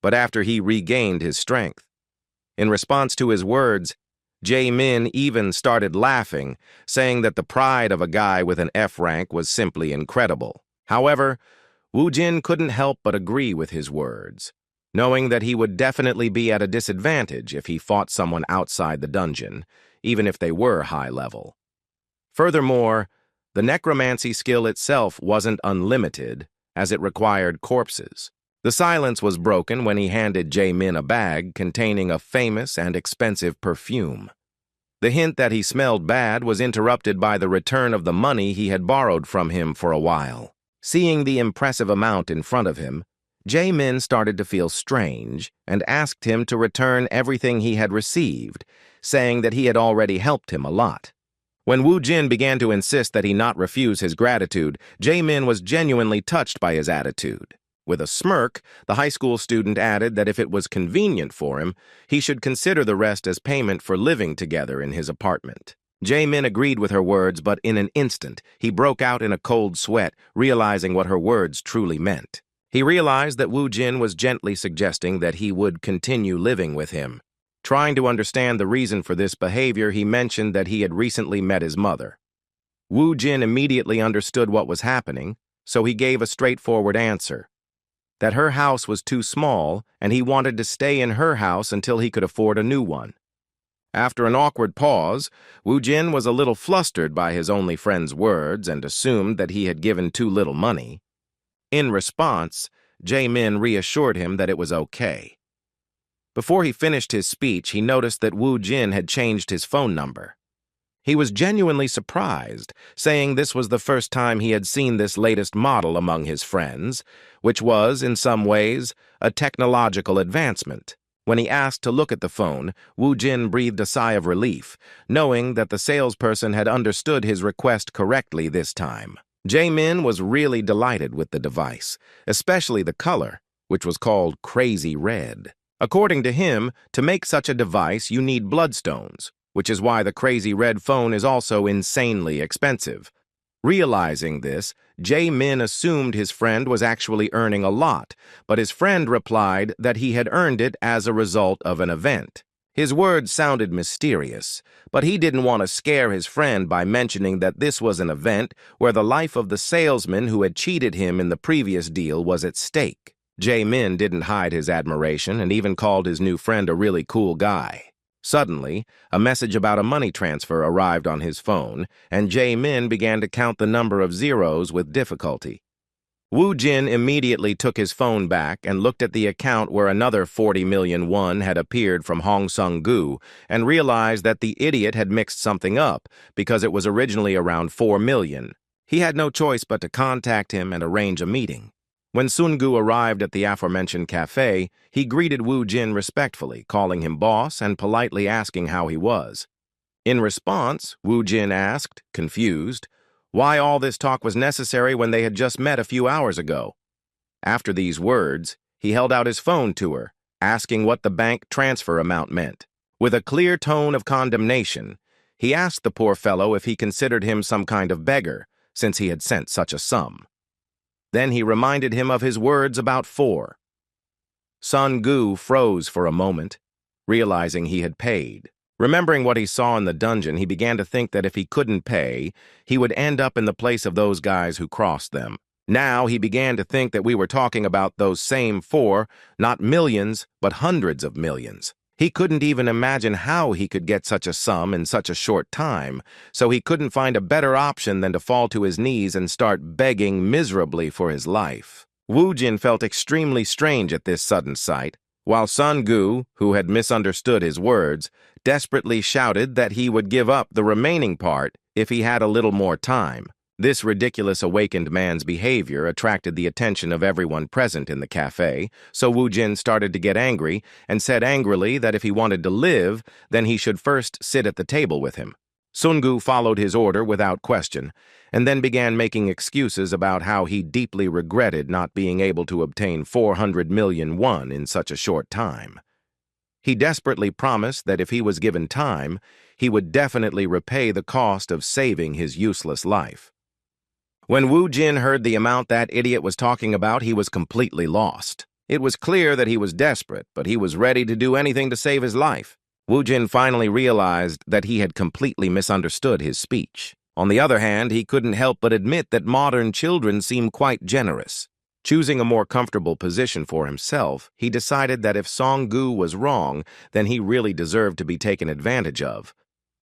but after he regained his strength. In response to his words, Jae-min even started laughing, saying that the pride of a guy with an F rank was simply incredible. However, Woo-jin couldn't help but agree with his words, knowing that he would definitely be at a disadvantage if he fought someone outside the dungeon, even if they were high level. Furthermore, the necromancy skill itself wasn't unlimited, as it required corpses. The silence was broken when he handed Jae-min a bag containing a famous and expensive perfume. The hint that he smelled bad was interrupted by the return of the money he had borrowed from him for a while. Seeing the impressive amount in front of him, Jae-min started to feel strange and asked him to return everything he had received, saying that he had already helped him a lot. When Woo-jin began to insist that he not refuse his gratitude, Jae-min was genuinely touched by his attitude. With a smirk, the high school student added that if it was convenient for him, he should consider the rest as payment for living together in his apartment. Jae-min agreed with her words, but in an instant, he broke out in a cold sweat, realizing what her words truly meant. He realized that Woo-jin was gently suggesting that he would continue living with him. Trying to understand the reason for this behavior, he mentioned that he had recently met his mother. Woo-jin immediately understood what was happening, so he gave a straightforward answer: that her house was too small and he wanted to stay in her house until he could afford a new one. After an awkward pause, Woo-jin was a little flustered by his only friend's words and assumed that he had given too little money. In response, Jae-min reassured him that it was okay. Before he finished his speech, he noticed that Woo-jin had changed his phone number. He was genuinely surprised, saying this was the first time he had seen this latest model among his friends, which was, in some ways, a technological advancement. When he asked to look at the phone, Woo-jin breathed a sigh of relief, knowing that the salesperson had understood his request correctly this time. Jae-min was really delighted with the device, especially the color, which was called Crazy Red. According to him, to make such a device, you need bloodstones, which is why the Crazy Red phone is also insanely expensive. Realizing this, Jae-min assumed his friend was actually earning a lot, but his friend replied that he had earned it as a result of an event. His words sounded mysterious, but he didn't want to scare his friend by mentioning that this was an event where the life of the salesman who had cheated him in the previous deal was at stake. Jae-min didn't hide his admiration and even called his new friend a really cool guy. Suddenly, a message about a money transfer arrived on his phone, and Jae-min began to count the number of zeros with difficulty. Woo-jin immediately took his phone back and looked at the account where another 40 million won had appeared from Hong Sung-gu and realized that the idiot had mixed something up because it was originally around 4 million. He had no choice but to contact him and arrange a meeting. When Sun-gu arrived at the aforementioned cafe, he greeted Woo-jin respectfully, calling him boss and politely asking how he was. In response, Woo-jin asked, confused, why all this talk was necessary when they had just met a few hours ago. After these words, he held out his phone to her, asking what the bank transfer amount meant. With a clear tone of condemnation, he asked the poor fellow if he considered him some kind of beggar, since he had sent such a sum. Then he reminded him of his words about 4. Sun-gu froze for a moment, realizing he had paid. Remembering what he saw in the dungeon, he began to think that if he couldn't pay, he would end up in the place of those guys who crossed them. Now he began to think that we were talking about those same 4, not millions, but hundreds of millions. He couldn't even imagine how he could get such a sum in such a short time, so he couldn't find a better option than to fall to his knees and start begging miserably for his life. Woo-jin felt extremely strange at this sudden sight, while Sun-gu, who had misunderstood his words, desperately shouted that he would give up the remaining part if he had a little more time. This ridiculous awakened man's behavior attracted the attention of everyone present in the cafe, so Woo-jin started to get angry and said angrily that if he wanted to live, then he should first sit at the table with him. Sun-gu followed his order without question, and then began making excuses about how he deeply regretted not being able to obtain 400 million won in such a short time. He desperately promised that if he was given time, he would definitely repay the cost of saving his useless life. When Woo-jin heard the amount that idiot was talking about, he was completely lost. It was clear that he was desperate, but he was ready to do anything to save his life. Wu Jin finally realized that he had completely misunderstood his speech. On the other hand, he couldn't help but admit that modern children seem quite generous. Choosing a more comfortable position for himself, he decided that if Song-gu was wrong, then he really deserved to be taken advantage of.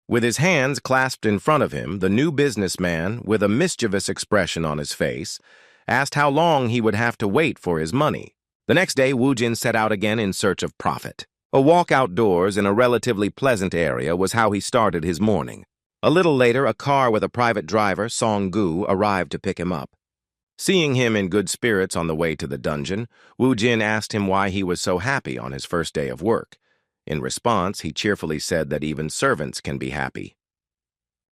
With his hands clasped in front of him, the new businessman, with a mischievous expression on his face, asked how long he would have to wait for his money. The next day, Wu Jin set out again in search of profit. A walk outdoors in a relatively pleasant area was how he started his morning. A little later, a car with a private driver, Song-gu, arrived to pick him up. Seeing him in good spirits on the way to the dungeon, Wu Jin asked him why he was so happy on his first day of work. In response, he cheerfully said that even servants can be happy.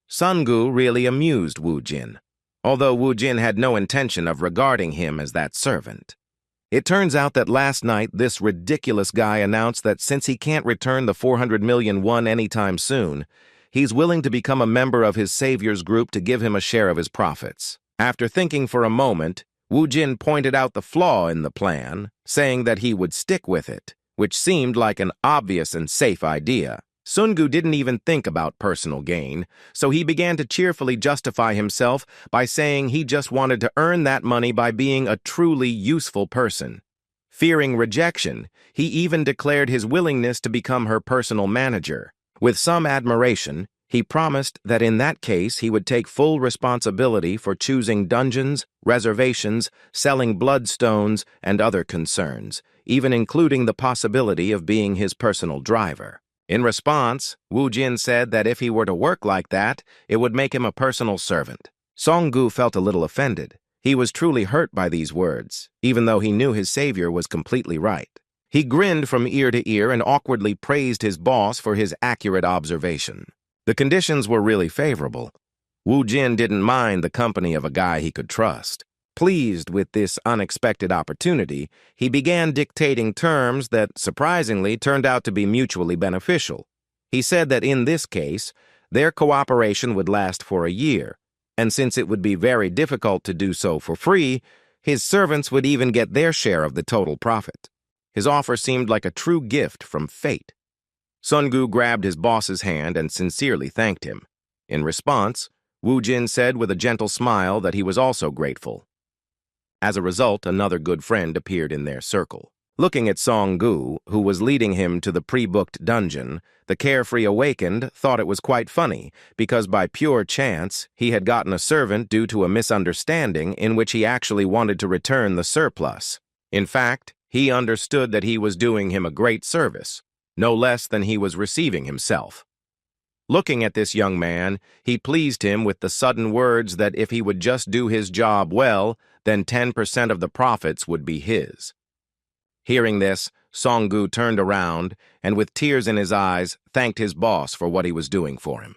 Song-gu really amused Wu Jin, although Wu Jin had no intention of regarding him as that servant. It turns out that last night, this ridiculous guy announced that since he can't return the 400 million won anytime soon, he's willing to become a member of his savior's group to give him a share of his profits. After thinking for a moment, Wu Jin pointed out the flaw in the plan, saying that he would stick with it, which seemed like an obvious and safe idea. Song-gu didn't even think about personal gain, so he began to cheerfully justify himself by saying he just wanted to earn that money by being a truly useful person. Fearing rejection, he even declared his willingness to become her personal manager. With some admiration, he promised that in that case he would take full responsibility for choosing dungeons, reservations, selling bloodstones, and other concerns, even including the possibility of being his personal driver. In response, Wu Jin said that if he were to work like that, it would make him a personal servant. Song-gu felt a little offended. He was truly hurt by these words, even though he knew his savior was completely right. He grinned from ear to ear and awkwardly praised his boss for his accurate observation. The conditions were really favorable. Wu Jin didn't mind the company of a guy he could trust. Pleased with this unexpected opportunity, he began dictating terms that, surprisingly, turned out to be mutually beneficial. He said that in this case, their cooperation would last for a year, and since it would be very difficult to do so for free, his servants would even get their share of the total profit. His offer seemed like a true gift from fate. Song-gu grabbed his boss's hand and sincerely thanked him. In response, Wu Jin said with a gentle smile that he was also grateful. As a result, another good friend appeared in their circle. Looking at Song-gu, who was leading him to the pre-booked dungeon, the carefree awakened thought it was quite funny because by pure chance, he had gotten a servant due to a misunderstanding in which he actually wanted to return the surplus. In fact, he understood that he was doing him a great service, no less than he was receiving himself. Looking at this young man, he pleased him with the sudden words that if he would just do his job well, then 10% of the profits would be his. Hearing this, Song-gu turned around and with tears in his eyes thanked his boss for what he was doing for him.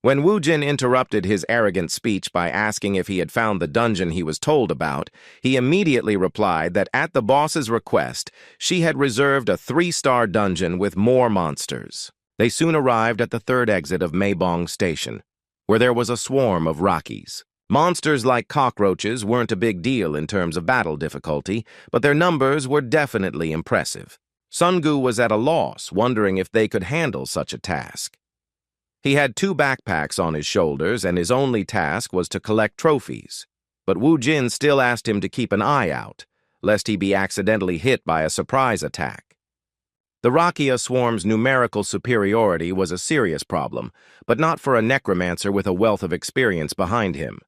When Wu Jin interrupted his arrogant speech by asking if he had found the dungeon he was told about, he immediately replied that at the boss's request, she had reserved a 3-star dungeon with more monsters. They soon arrived at the third exit of Maebong Station, where there was a swarm of Rockies. Monsters like cockroaches weren't a big deal in terms of battle difficulty, but their numbers were definitely impressive. Song-gu was at a loss, wondering if they could handle such a task. He had 2 backpacks on his shoulders, and his only task was to collect trophies. But Wu Jin still asked him to keep an eye out, lest he be accidentally hit by a surprise attack. The Rakia swarm's numerical superiority was a serious problem, but not for a necromancer with a wealth of experience behind him.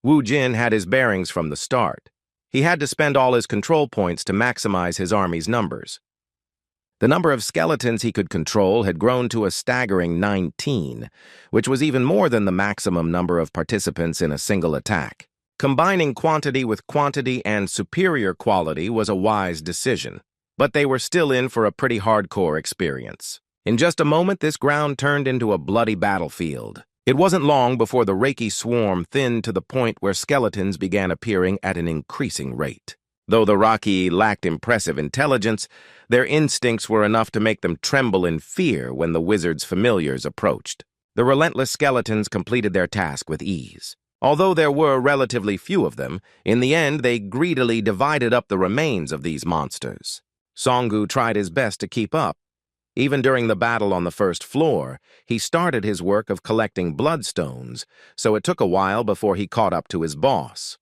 Wu Jin had his bearings from the start. He had to spend all his control points to maximize his army's numbers. The number of skeletons he could control had grown to a staggering 19, which was even more than the maximum number of participants in a single attack. Combining quantity with quantity and superior quality was a wise decision, but they were still in for a pretty hardcore experience. In just a moment, this ground turned into a bloody battlefield. It wasn't long before the Reiki swarm thinned to the point where skeletons began appearing at an increasing rate. Though the Rocky lacked impressive intelligence, their instincts were enough to make them tremble in fear when the wizard's familiars approached. The relentless skeletons completed their task with ease. Although there were relatively few of them, in the end they greedily divided up the remains of these monsters. Song-gu tried his best to keep up. Even during the battle on the first floor, he started his work of collecting bloodstones, so it took a while before he caught up to his boss.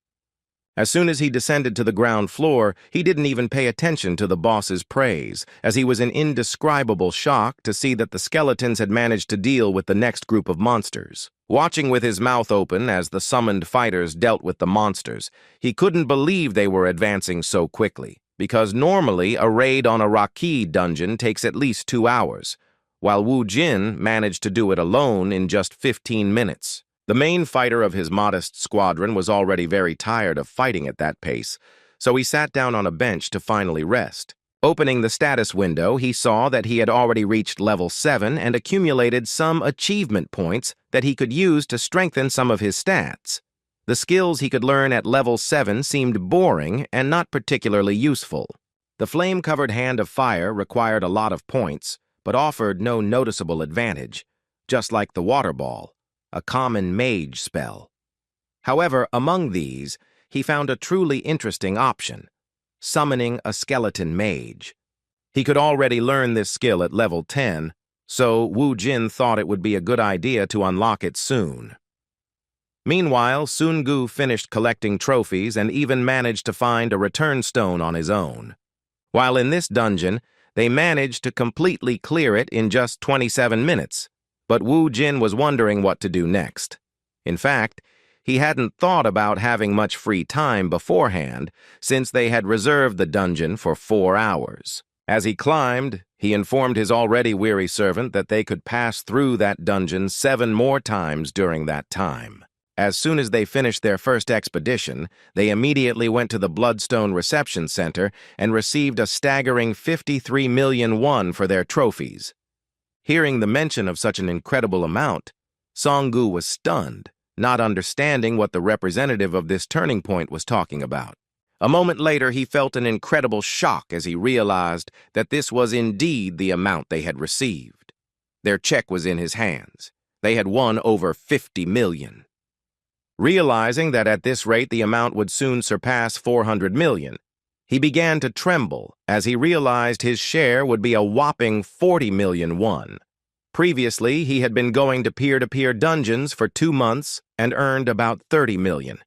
As soon as he descended to the ground floor, he didn't even pay attention to the boss's praise, as he was in indescribable shock to see that the skeletons had managed to deal with the next group of monsters. Watching with his mouth open as the summoned fighters dealt with the monsters, he couldn't believe they were advancing so quickly, because normally a raid on a Raki dungeon takes at least 2 hours, while Wu Jin managed to do it alone in just 15 minutes. The main fighter of his modest squadron was already very tired of fighting at that pace, so he sat down on a bench to finally rest. Opening the status window, he saw that he had already reached level 7 and accumulated some achievement points that he could use to strengthen some of his stats. The skills he could learn at level 7 seemed boring and not particularly useful. The flame-covered hand of fire required a lot of points, but offered no noticeable advantage, just like the water ball, a common mage spell. However, among these, he found a truly interesting option: summoning a skeleton mage. He could already learn this skill at level 10, so Wu Jin thought it would be a good idea to unlock it soon. Meanwhile, Sun-gu finished collecting trophies and even managed to find a return stone on his own. While in this dungeon, they managed to completely clear it in just 27 minutes, but Wu Jin was wondering what to do next. In fact, he hadn't thought about having much free time beforehand, since they had reserved the dungeon for 4 hours. As he climbed, he informed his already weary servant that they could pass through that dungeon 7 more times during that time. As soon as they finished their first expedition, they immediately went to the Bloodstone Reception Center and received a staggering 53 million won for their trophies. Hearing the mention of such an incredible amount, Song-gu was stunned, not understanding what the representative of this turning point was talking about. A moment later, he felt an incredible shock as he realized that this was indeed the amount they had received. Their check was in his hands. They had won over 50 million. Realizing that at this rate the amount would soon surpass 400 million, he began to tremble as he realized his share would be a whopping 40 million won. Previously, he had been going to peer-to-peer dungeons for 2 months and earned about 30 million.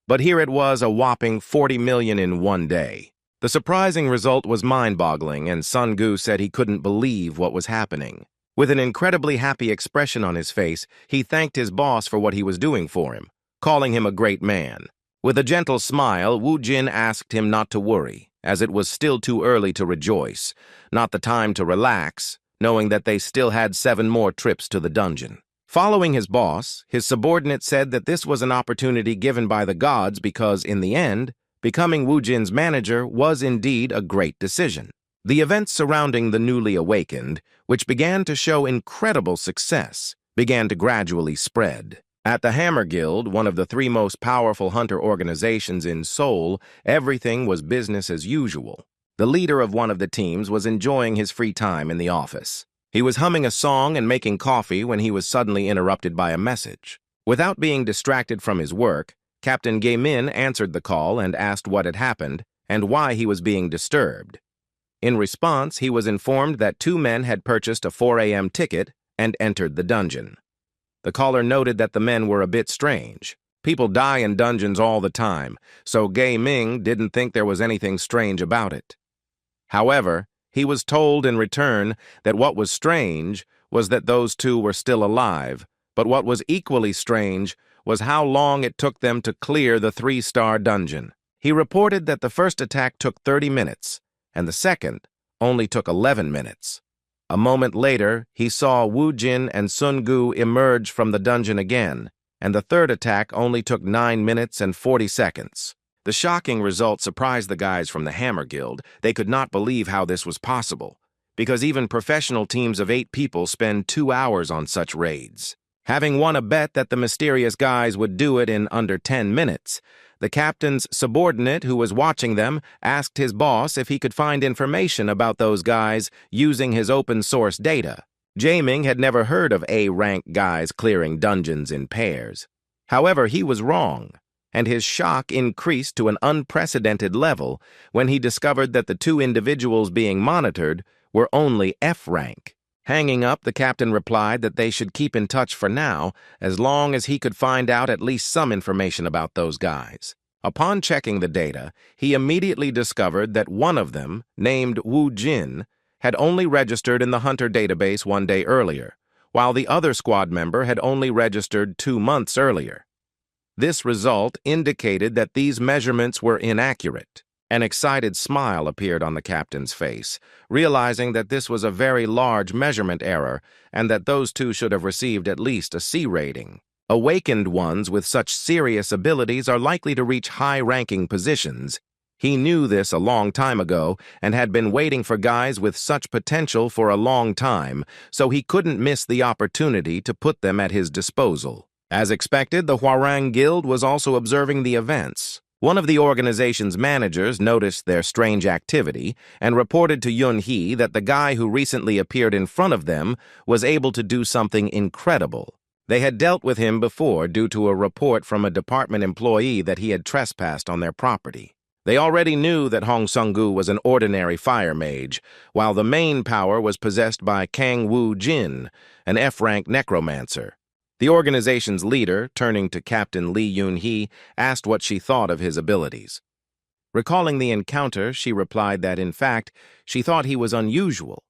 But here it was a whopping 40 million in 1 day. The surprising result was mind-boggling, and Sun-gu said he couldn't believe what was happening. With an incredibly happy expression on his face, he thanked his boss for what he was doing for him, calling him a great man. With a gentle smile, Wu Jin asked him not to worry, as it was still too early to rejoice, not the time to relax, knowing that they still had 7 more trips to the dungeon. Following his boss, his subordinate said that this was an opportunity given by the gods because, in the end, becoming Wu Jin's manager was indeed a great decision. The events surrounding the newly awakened, which began to show incredible success, began to gradually spread. At the Hammer Guild, one of the 3 most powerful hunter organizations in Seoul, everything was business as usual. The leader of one of the teams was enjoying his free time in the office. He was humming a song and making coffee when he was suddenly interrupted by a message. Without being distracted from his work, Captain Ga-min answered the call and asked what had happened and why he was being disturbed. In response, he was informed that 2 men had purchased a 4 a.m. ticket and entered the dungeon. The caller noted that the men were a bit strange. People die in dungeons all the time, so Ga-min didn't think there was anything strange about it. However, he was told in return that what was strange was that those 2 were still alive, but what was equally strange was how long it took them to clear the 3-star dungeon. He reported that the first attack took 30 minutes, and the second only took 11 minutes. A moment later, he saw Wu Jin and Sun-gu emerge from the dungeon again, and the third attack only took 9 minutes and 40 seconds. The shocking result surprised the guys from the Hammer Guild. They could not believe how this was possible, because even professional teams of 8 people spend 2 hours on such raids. Having won a bet that the mysterious guys would do it in under 10 minutes, the captain's subordinate who was watching them asked his boss if he could find information about those guys using his open-source data. Jae-ming had never heard of A-rank guys clearing dungeons in pairs. However, he was wrong, and his shock increased to an unprecedented level when he discovered that the two individuals being monitored were only F rank. Hanging up, the captain replied that they should keep in touch for now, as long as he could find out at least some information about those guys. Upon checking the data, he immediately discovered that one of them, named Wu Jin, had only registered in the Hunter database 1 day earlier, while the other squad member had only registered 2 months earlier. This result indicated that these measurements were inaccurate. An excited smile appeared on the captain's face, realizing that this was a very large measurement error and that those two should have received at least a C rating. Awakened ones with such serious abilities are likely to reach high-ranking positions. He knew this a long time ago and had been waiting for guys with such potential for a long time, so he couldn't miss the opportunity to put them at his disposal. As expected, the Hwarang Guild was also observing the events. One of the organization's managers noticed their strange activity and reported to Yun-hee that the guy who recently appeared in front of them was able to do something incredible. They had dealt with him before due to a report from a department employee that he had trespassed on their property. They already knew that Hong Sung-gu was an ordinary fire mage, while the main power was possessed by Kang Woo-jin, an F-rank necromancer. The organization's leader, turning to Captain Lee Yun-hee, asked what she thought of his abilities. Recalling the encounter, she replied that, in fact, she thought he was unusual,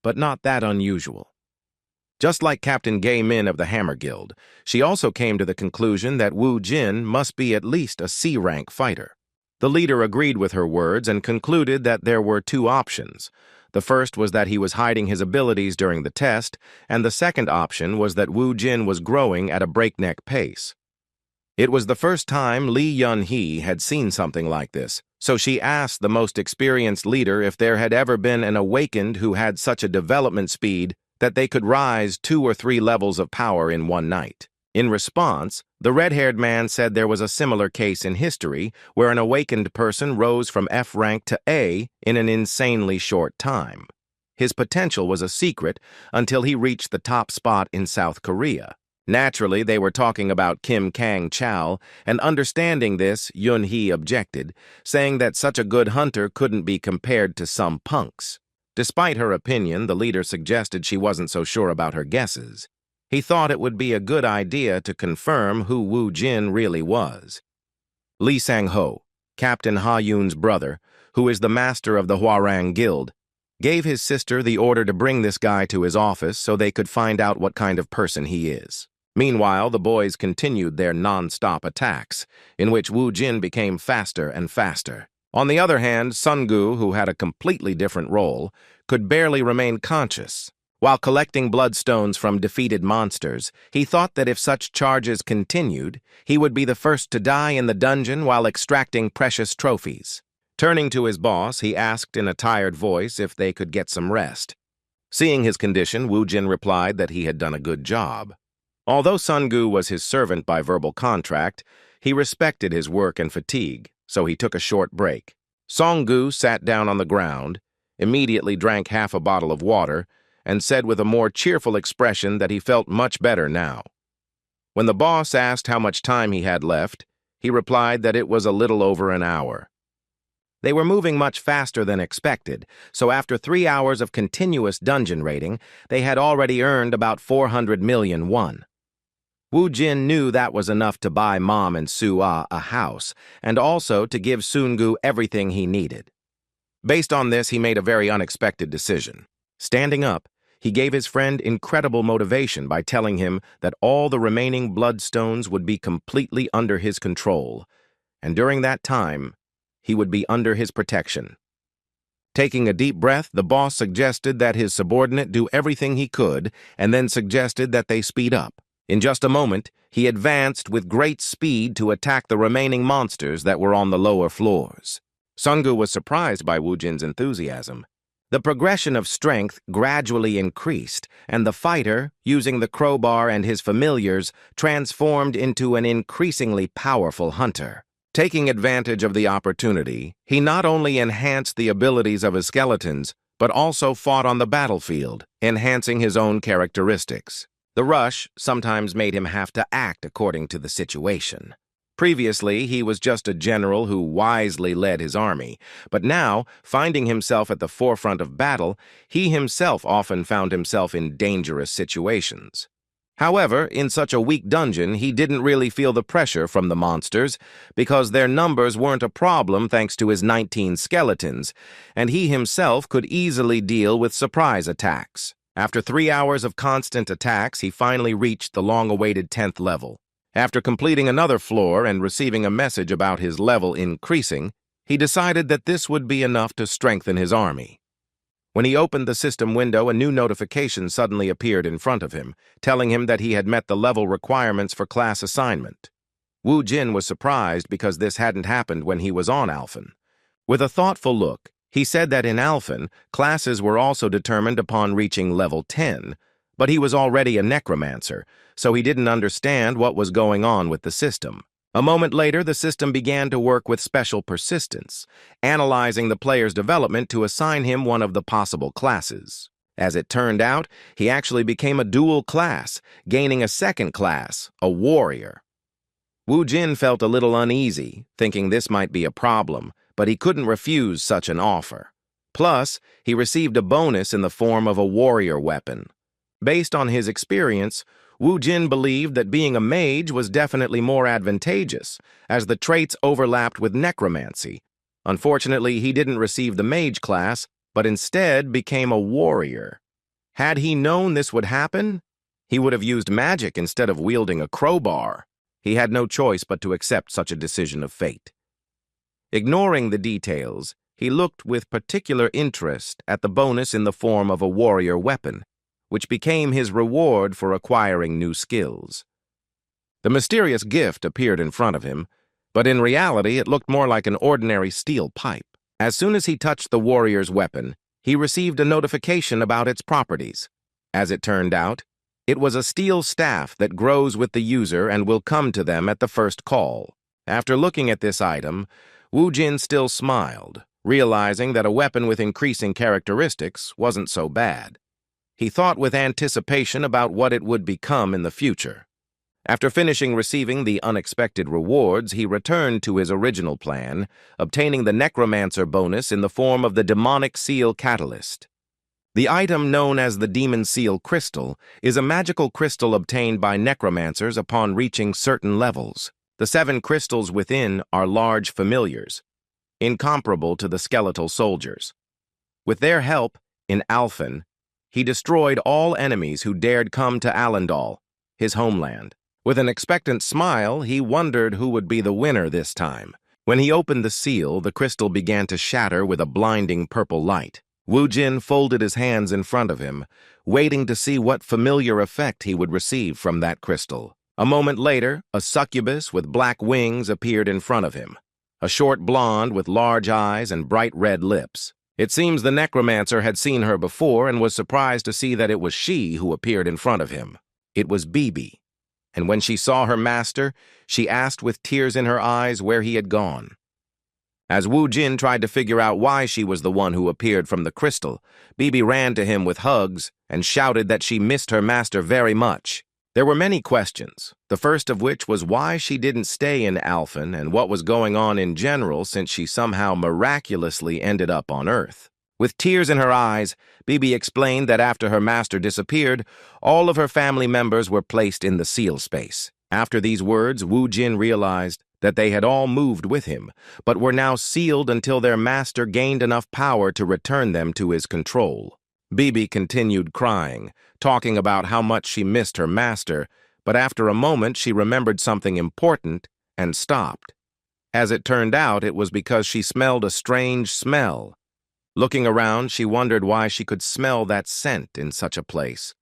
but not that unusual. Just like Captain Gay Min of the Hammer Guild, she also came to the conclusion that Wu Jin must be at least a C-rank fighter. The leader agreed with her words and concluded that there were 2 options. The first was that he was hiding his abilities during the test, and the second option was that Wu Jin was growing at a breakneck pace. It was the first time Lee Yun-hee had seen something like this, so she asked the most experienced leader if there had ever been an awakened who had such a development speed that they could rise 2 or 3 levels of power in one night. In response, the red-haired man said there was a similar case in history where an awakened person rose from F rank to A in an insanely short time. His potential was a secret until he reached the top spot in South Korea. Naturally, they were talking about Kim Kang Chow, and understanding this, Yun-hee objected, saying that such a good hunter couldn't be compared to some punks. Despite her opinion, the leader suggested she wasn't so sure about her guesses. He thought it would be a good idea to confirm who Wu Jin really was. Lee Sang-ho, Captain Ha-yoon's brother, who is the master of the Hwarang Guild, gave his sister the order to bring this guy to his office so they could find out what kind of person he is. Meanwhile, the boys continued their non-stop attacks, in which Wu Jin became faster and faster. On the other hand, Sun-gu, who had a completely different role, could barely remain conscious. While collecting bloodstones from defeated monsters, he thought that if such charges continued, he would be the first to die in the dungeon while extracting precious trophies. Turning to his boss, he asked in a tired voice if they could get some rest. Seeing his condition, Wu Jin replied that he had done a good job. Although Sun-gu was his servant by verbal contract, he respected his work and fatigue, so he took a short break. Song-gu sat down on the ground, immediately drank half a bottle of water, and said with a more cheerful expression that he felt much better now. When the boss asked how much time he had left, he replied that it was a little over an hour. They were moving much faster than expected, so after 3 hours of continuous dungeon raiding, they had already earned about 400 million won. Wu Jin knew that was enough to buy Mom and Su-ah a house, and also to give Sun-gu everything he needed. Based on this, he made a very unexpected decision. Standing up, he gave his friend incredible motivation by telling him that all the remaining bloodstones would be completely under his control, and during that time, he would be under his protection. Taking a deep breath, the boss suggested that his subordinate do everything he could, and then suggested that they speed up. In just a moment, he advanced with great speed to attack the remaining monsters that were on the lower floors. Sun-gu was surprised by Wu Jin's enthusiasm. The progression of strength gradually increased, and the fighter, using the crowbar and his familiars, transformed into an increasingly powerful hunter. Taking advantage of the opportunity, he not only enhanced the abilities of his skeletons, but also fought on the battlefield, enhancing his own characteristics. The rush sometimes made him have to act according to the situation. Previously, he was just a general who wisely led his army, but now, finding himself at the forefront of battle, he himself often found himself in dangerous situations. However, in such a weak dungeon, he didn't really feel the pressure from the monsters because their numbers weren't a problem thanks to his 19 skeletons, and he himself could easily deal with surprise attacks. After 3 hours of constant attacks, he finally reached the long-awaited 10th level. After completing another floor and receiving a message about his level increasing, he decided that this would be enough to strengthen his army. When he opened the system window, a new notification suddenly appeared in front of him, telling him that he had met the level requirements for class assignment. Wu Jin was surprised because this hadn't happened when he was on Alphen. With a thoughtful look, he said that in Alphen, classes were also determined upon reaching level 10, but he was already a Necromancer, so he didn't understand what was going on with the system. A moment later, the system began to work with special persistence, analyzing the player's development to assign him one of the possible classes. As it turned out, he actually became a dual class, gaining a second class, a warrior. Wu Jin felt a little uneasy, thinking this might be a problem, but he couldn't refuse such an offer. Plus, he received a bonus in the form of a warrior weapon. Based on his experience, Wu Jin believed that being a mage was definitely more advantageous, as the traits overlapped with necromancy. Unfortunately, he didn't receive the mage class, but instead became a warrior. Had he known this would happen, he would have used magic instead of wielding a crowbar. He had no choice but to accept such a decision of fate. Ignoring the details, he looked with particular interest at the bonus in the form of a warrior weapon, which became his reward for acquiring new skills. The mysterious gift appeared in front of him, but in reality it looked more like an ordinary steel pipe. As soon as he touched the warrior's weapon, he received a notification about its properties. As it turned out, it was a steel staff that grows with the user and will come to them at the first call. After looking at this item, Wu Jin still smiled, realizing that a weapon with increasing characteristics wasn't so bad. He thought with anticipation about what it would become in the future. After finishing receiving the unexpected rewards, he returned to his original plan, obtaining the Necromancer bonus in the form of the Demonic Seal Catalyst. The item known as the Demon Seal Crystal is a magical crystal obtained by necromancers upon reaching certain levels. The 7 crystals within are large familiars, incomparable to the skeletal soldiers. With their help, in Alphen, he destroyed all enemies who dared come to Allendal, his homeland. With an expectant smile, he wondered who would be the winner this time. When he opened the seal, the crystal began to shatter with a blinding purple light. Wu Jin folded his hands in front of him, waiting to see what familiar effect he would receive from that crystal. A moment later, a succubus with black wings appeared in front of him, a short blonde with large eyes and bright red lips. It seems the necromancer had seen her before and was surprised to see that it was she who appeared in front of him. It was Bibi, and when she saw her master, she asked with tears in her eyes where he had gone. As Wu Jin tried to figure out why she was the one who appeared from the crystal, Bibi ran to him with hugs and shouted that she missed her master very much. There were many questions, the first of which was why she didn't stay in Alphen and what was going on in general since she somehow miraculously ended up on Earth. With tears in her eyes, Bibi explained that after her master disappeared, all of her family members were placed in the seal space. After these words, Wu Jin realized that they had all moved with him, but were now sealed until their master gained enough power to return them to his control. Bibi continued crying, talking about how much she missed her master, but after a moment she remembered something important and stopped. As it turned out, it was because she smelled a strange smell. Looking around, she wondered why she could smell that scent in such a place.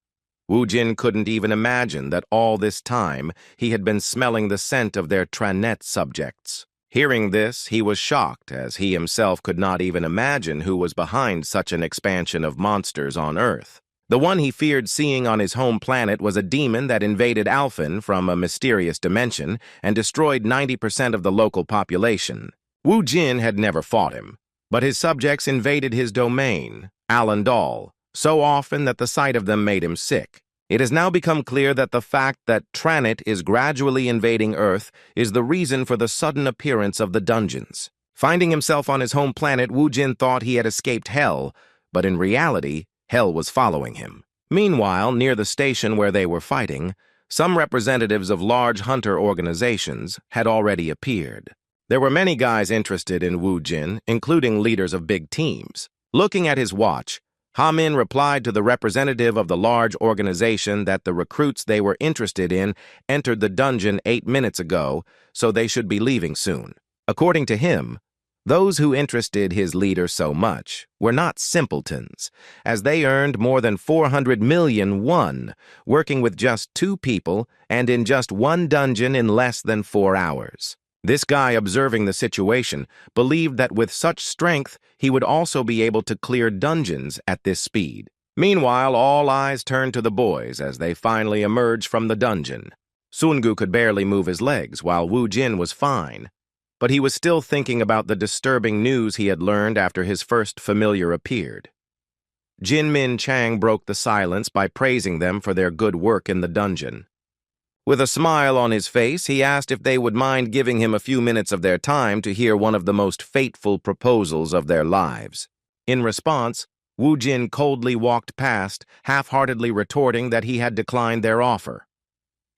Wu Jin couldn't even imagine that all this time he had been smelling the scent of their Tranet subjects. Hearing this, he was shocked, as he himself could not even imagine who was behind such an expansion of monsters on Earth. The one he feared seeing on his home planet was a demon that invaded Alphen from a mysterious dimension and destroyed 90% of the local population. Wu Jin had never fought him, but his subjects invaded his domain, Allendal, so often that the sight of them made him sick. It has now become clear that the fact that Tranit is gradually invading Earth is the reason for the sudden appearance of the dungeons. Finding himself on his home planet, Wu Jin thought he had escaped Hell, but in reality, Hell was following him. Meanwhile, near the station where they were fighting, some representatives of large hunter organizations had already appeared. There were many guys interested in Wu Jin, including leaders of big teams. Looking at his watch, Ha Min replied to the representative of the large organization that the recruits they were interested in entered the dungeon 8 minutes ago, so they should be leaving soon. According to him, those who interested his leader so much were not simpletons, as they earned more than 400 million won, working with just 2 people and in just 1 dungeon in less than 4 hours. This guy, observing the situation, believed that with such strength, he would also be able to clear dungeons at this speed. Meanwhile, all eyes turned to the boys as they finally emerged from the dungeon. Sungu could barely move his legs, while Wu Jin was fine. But he was still thinking about the disturbing news he had learned after his first familiar appeared. Jin Min Chang broke the silence by praising them for their good work in the dungeon. With a smile on his face, he asked if they would mind giving him a few minutes of their time to hear one of the most fateful proposals of their lives. In response, Wu Jin coldly walked past, half-heartedly retorting that he had declined their offer.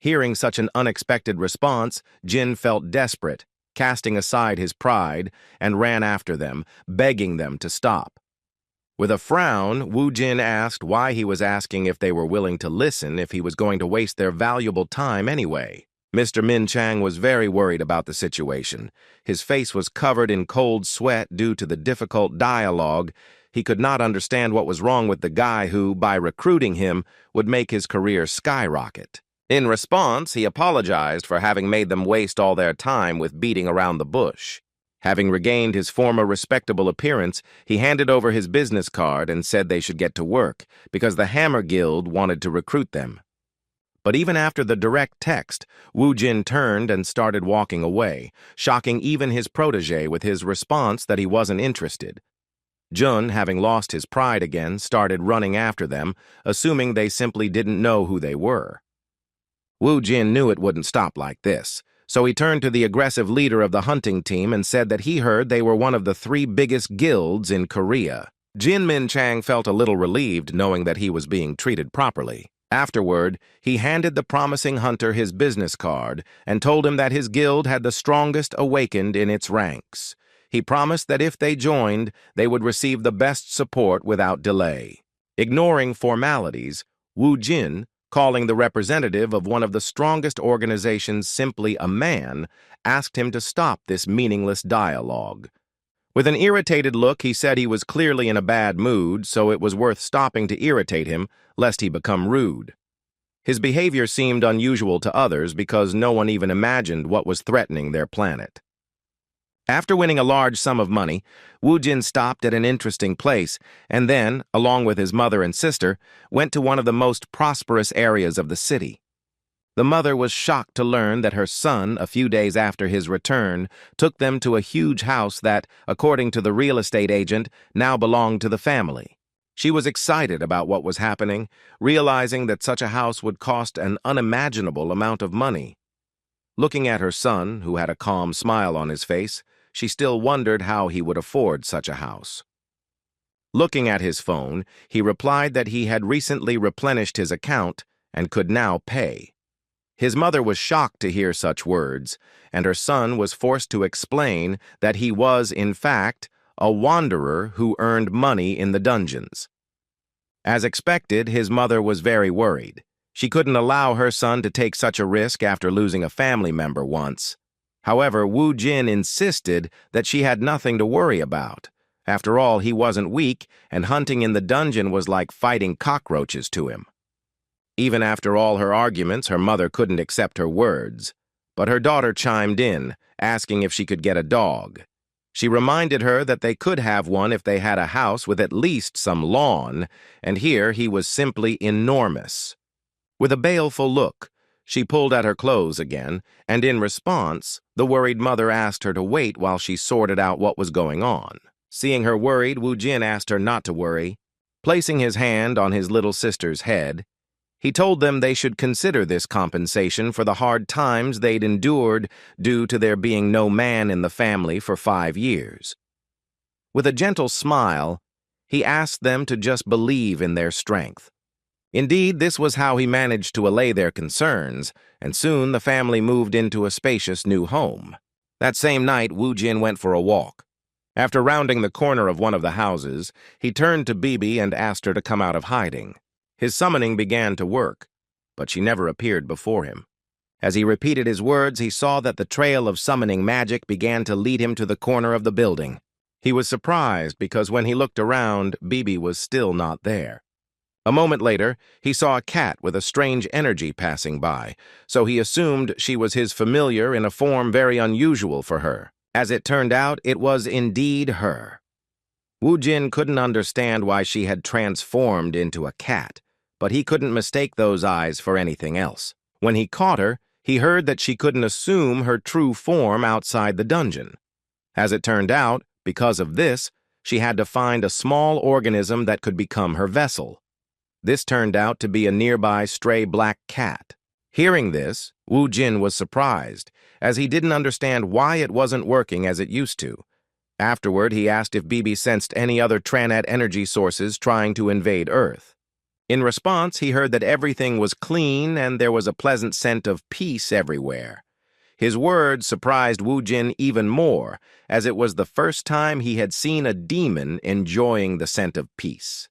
Hearing such an unexpected response, Jin felt desperate, casting aside his pride, and ran after them, begging them to stop. With a frown, Wu Jin asked why he was asking if they were willing to listen if he was going to waste their valuable time anyway. Mr. Min Chang was very worried about the situation. His face was covered in cold sweat due to the difficult dialogue. He could not understand what was wrong with the guy who, by recruiting him, would make his career skyrocket. In response, he apologized for having made them waste all their time with beating around the bush. Having regained his former respectable appearance, he handed over his business card and said they should get to work, because the Hammer Guild wanted to recruit them. But even after the direct text, Wu Jin turned and started walking away, shocking even his protege with his response that he wasn't interested. Jun, having lost his pride again, started running after them, assuming they simply didn't know who they were. Wu Jin knew it wouldn't stop like this, so he turned to the aggressive leader of the hunting team and said that he heard they were one of the 3 biggest guilds in Korea. Jin Min Chang felt a little relieved knowing that he was being treated properly. Afterward, he handed the promising hunter his business card and told him that his guild had the strongest awakened in its ranks. He promised that if they joined, they would receive the best support without delay. Ignoring formalities, Wu Jin, calling the representative of one of the strongest organizations simply a man, asked him to stop this meaningless dialogue. With an irritated look, he said he was clearly in a bad mood, so it was worth stopping to irritate him, lest he become rude. His behavior seemed unusual to others because no one even imagined what was threatening their planet. After winning a large sum of money, Wu Jin stopped at an interesting place and then, along with his mother and sister, went to one of the most prosperous areas of the city. The mother was shocked to learn that her son, a few days after his return, took them to a huge house that, according to the real estate agent, now belonged to the family. She was excited about what was happening, realizing that such a house would cost an unimaginable amount of money. Looking at her son, who had a calm smile on his face, she still wondered how he would afford such a house. Looking at his phone, he replied that he had recently replenished his account and could now pay. His mother was shocked to hear such words, and her son was forced to explain that he was, in fact, a wanderer who earned money in the dungeons. As expected, his mother was very worried. She couldn't allow her son to take such a risk after losing a family member once. However, Wu Jin insisted that she had nothing to worry about. After all, he wasn't weak, and hunting in the dungeon was like fighting cockroaches to him. Even after all her arguments, her mother couldn't accept her words. But her daughter chimed in, asking if she could get a dog. She reminded her that they could have one if they had a house with at least some lawn, and here he was simply enormous. With a baleful look, she pulled at her clothes again, and in response, the worried mother asked her to wait while she sorted out what was going on. Seeing her worried, Wu Jin asked her not to worry. Placing his hand on his little sister's head, He told them they should consider this compensation for the hard times they'd endured due to there being no man in the family for 5 years. With a gentle smile, he asked them to just believe in their strength. Indeed, this was how he managed to allay their concerns, and soon the family moved into a spacious new home. That same night, Woo Jin went for a walk. After rounding the corner of one of the houses, he turned to Bibi and asked her to come out of hiding. His summoning began to work, but she never appeared before him. As he repeated his words, he saw that the trail of summoning magic began to lead him to the corner of the building. He was surprised because when he looked around, Bibi was still not there. A moment later, he saw a cat with a strange energy passing by, so he assumed she was his familiar in a form very unusual for her. As it turned out, it was indeed her. Woo Jin couldn't understand why she had transformed into a cat, but he couldn't mistake those eyes for anything else. When he caught her, he heard that she couldn't assume her true form outside the dungeon. As it turned out, because of this, she had to find a small organism that could become her vessel. This turned out to be a nearby stray black cat. Hearing this, Woo Jin was surprised, as he didn't understand why it wasn't working as it used to. Afterward, he asked if Bibi sensed any other Tranat energy sources trying to invade Earth. In response, he heard that everything was clean and there was a pleasant scent of peace everywhere. His words surprised Woo Jin even more, as it was the first time he had seen a demon enjoying the scent of peace.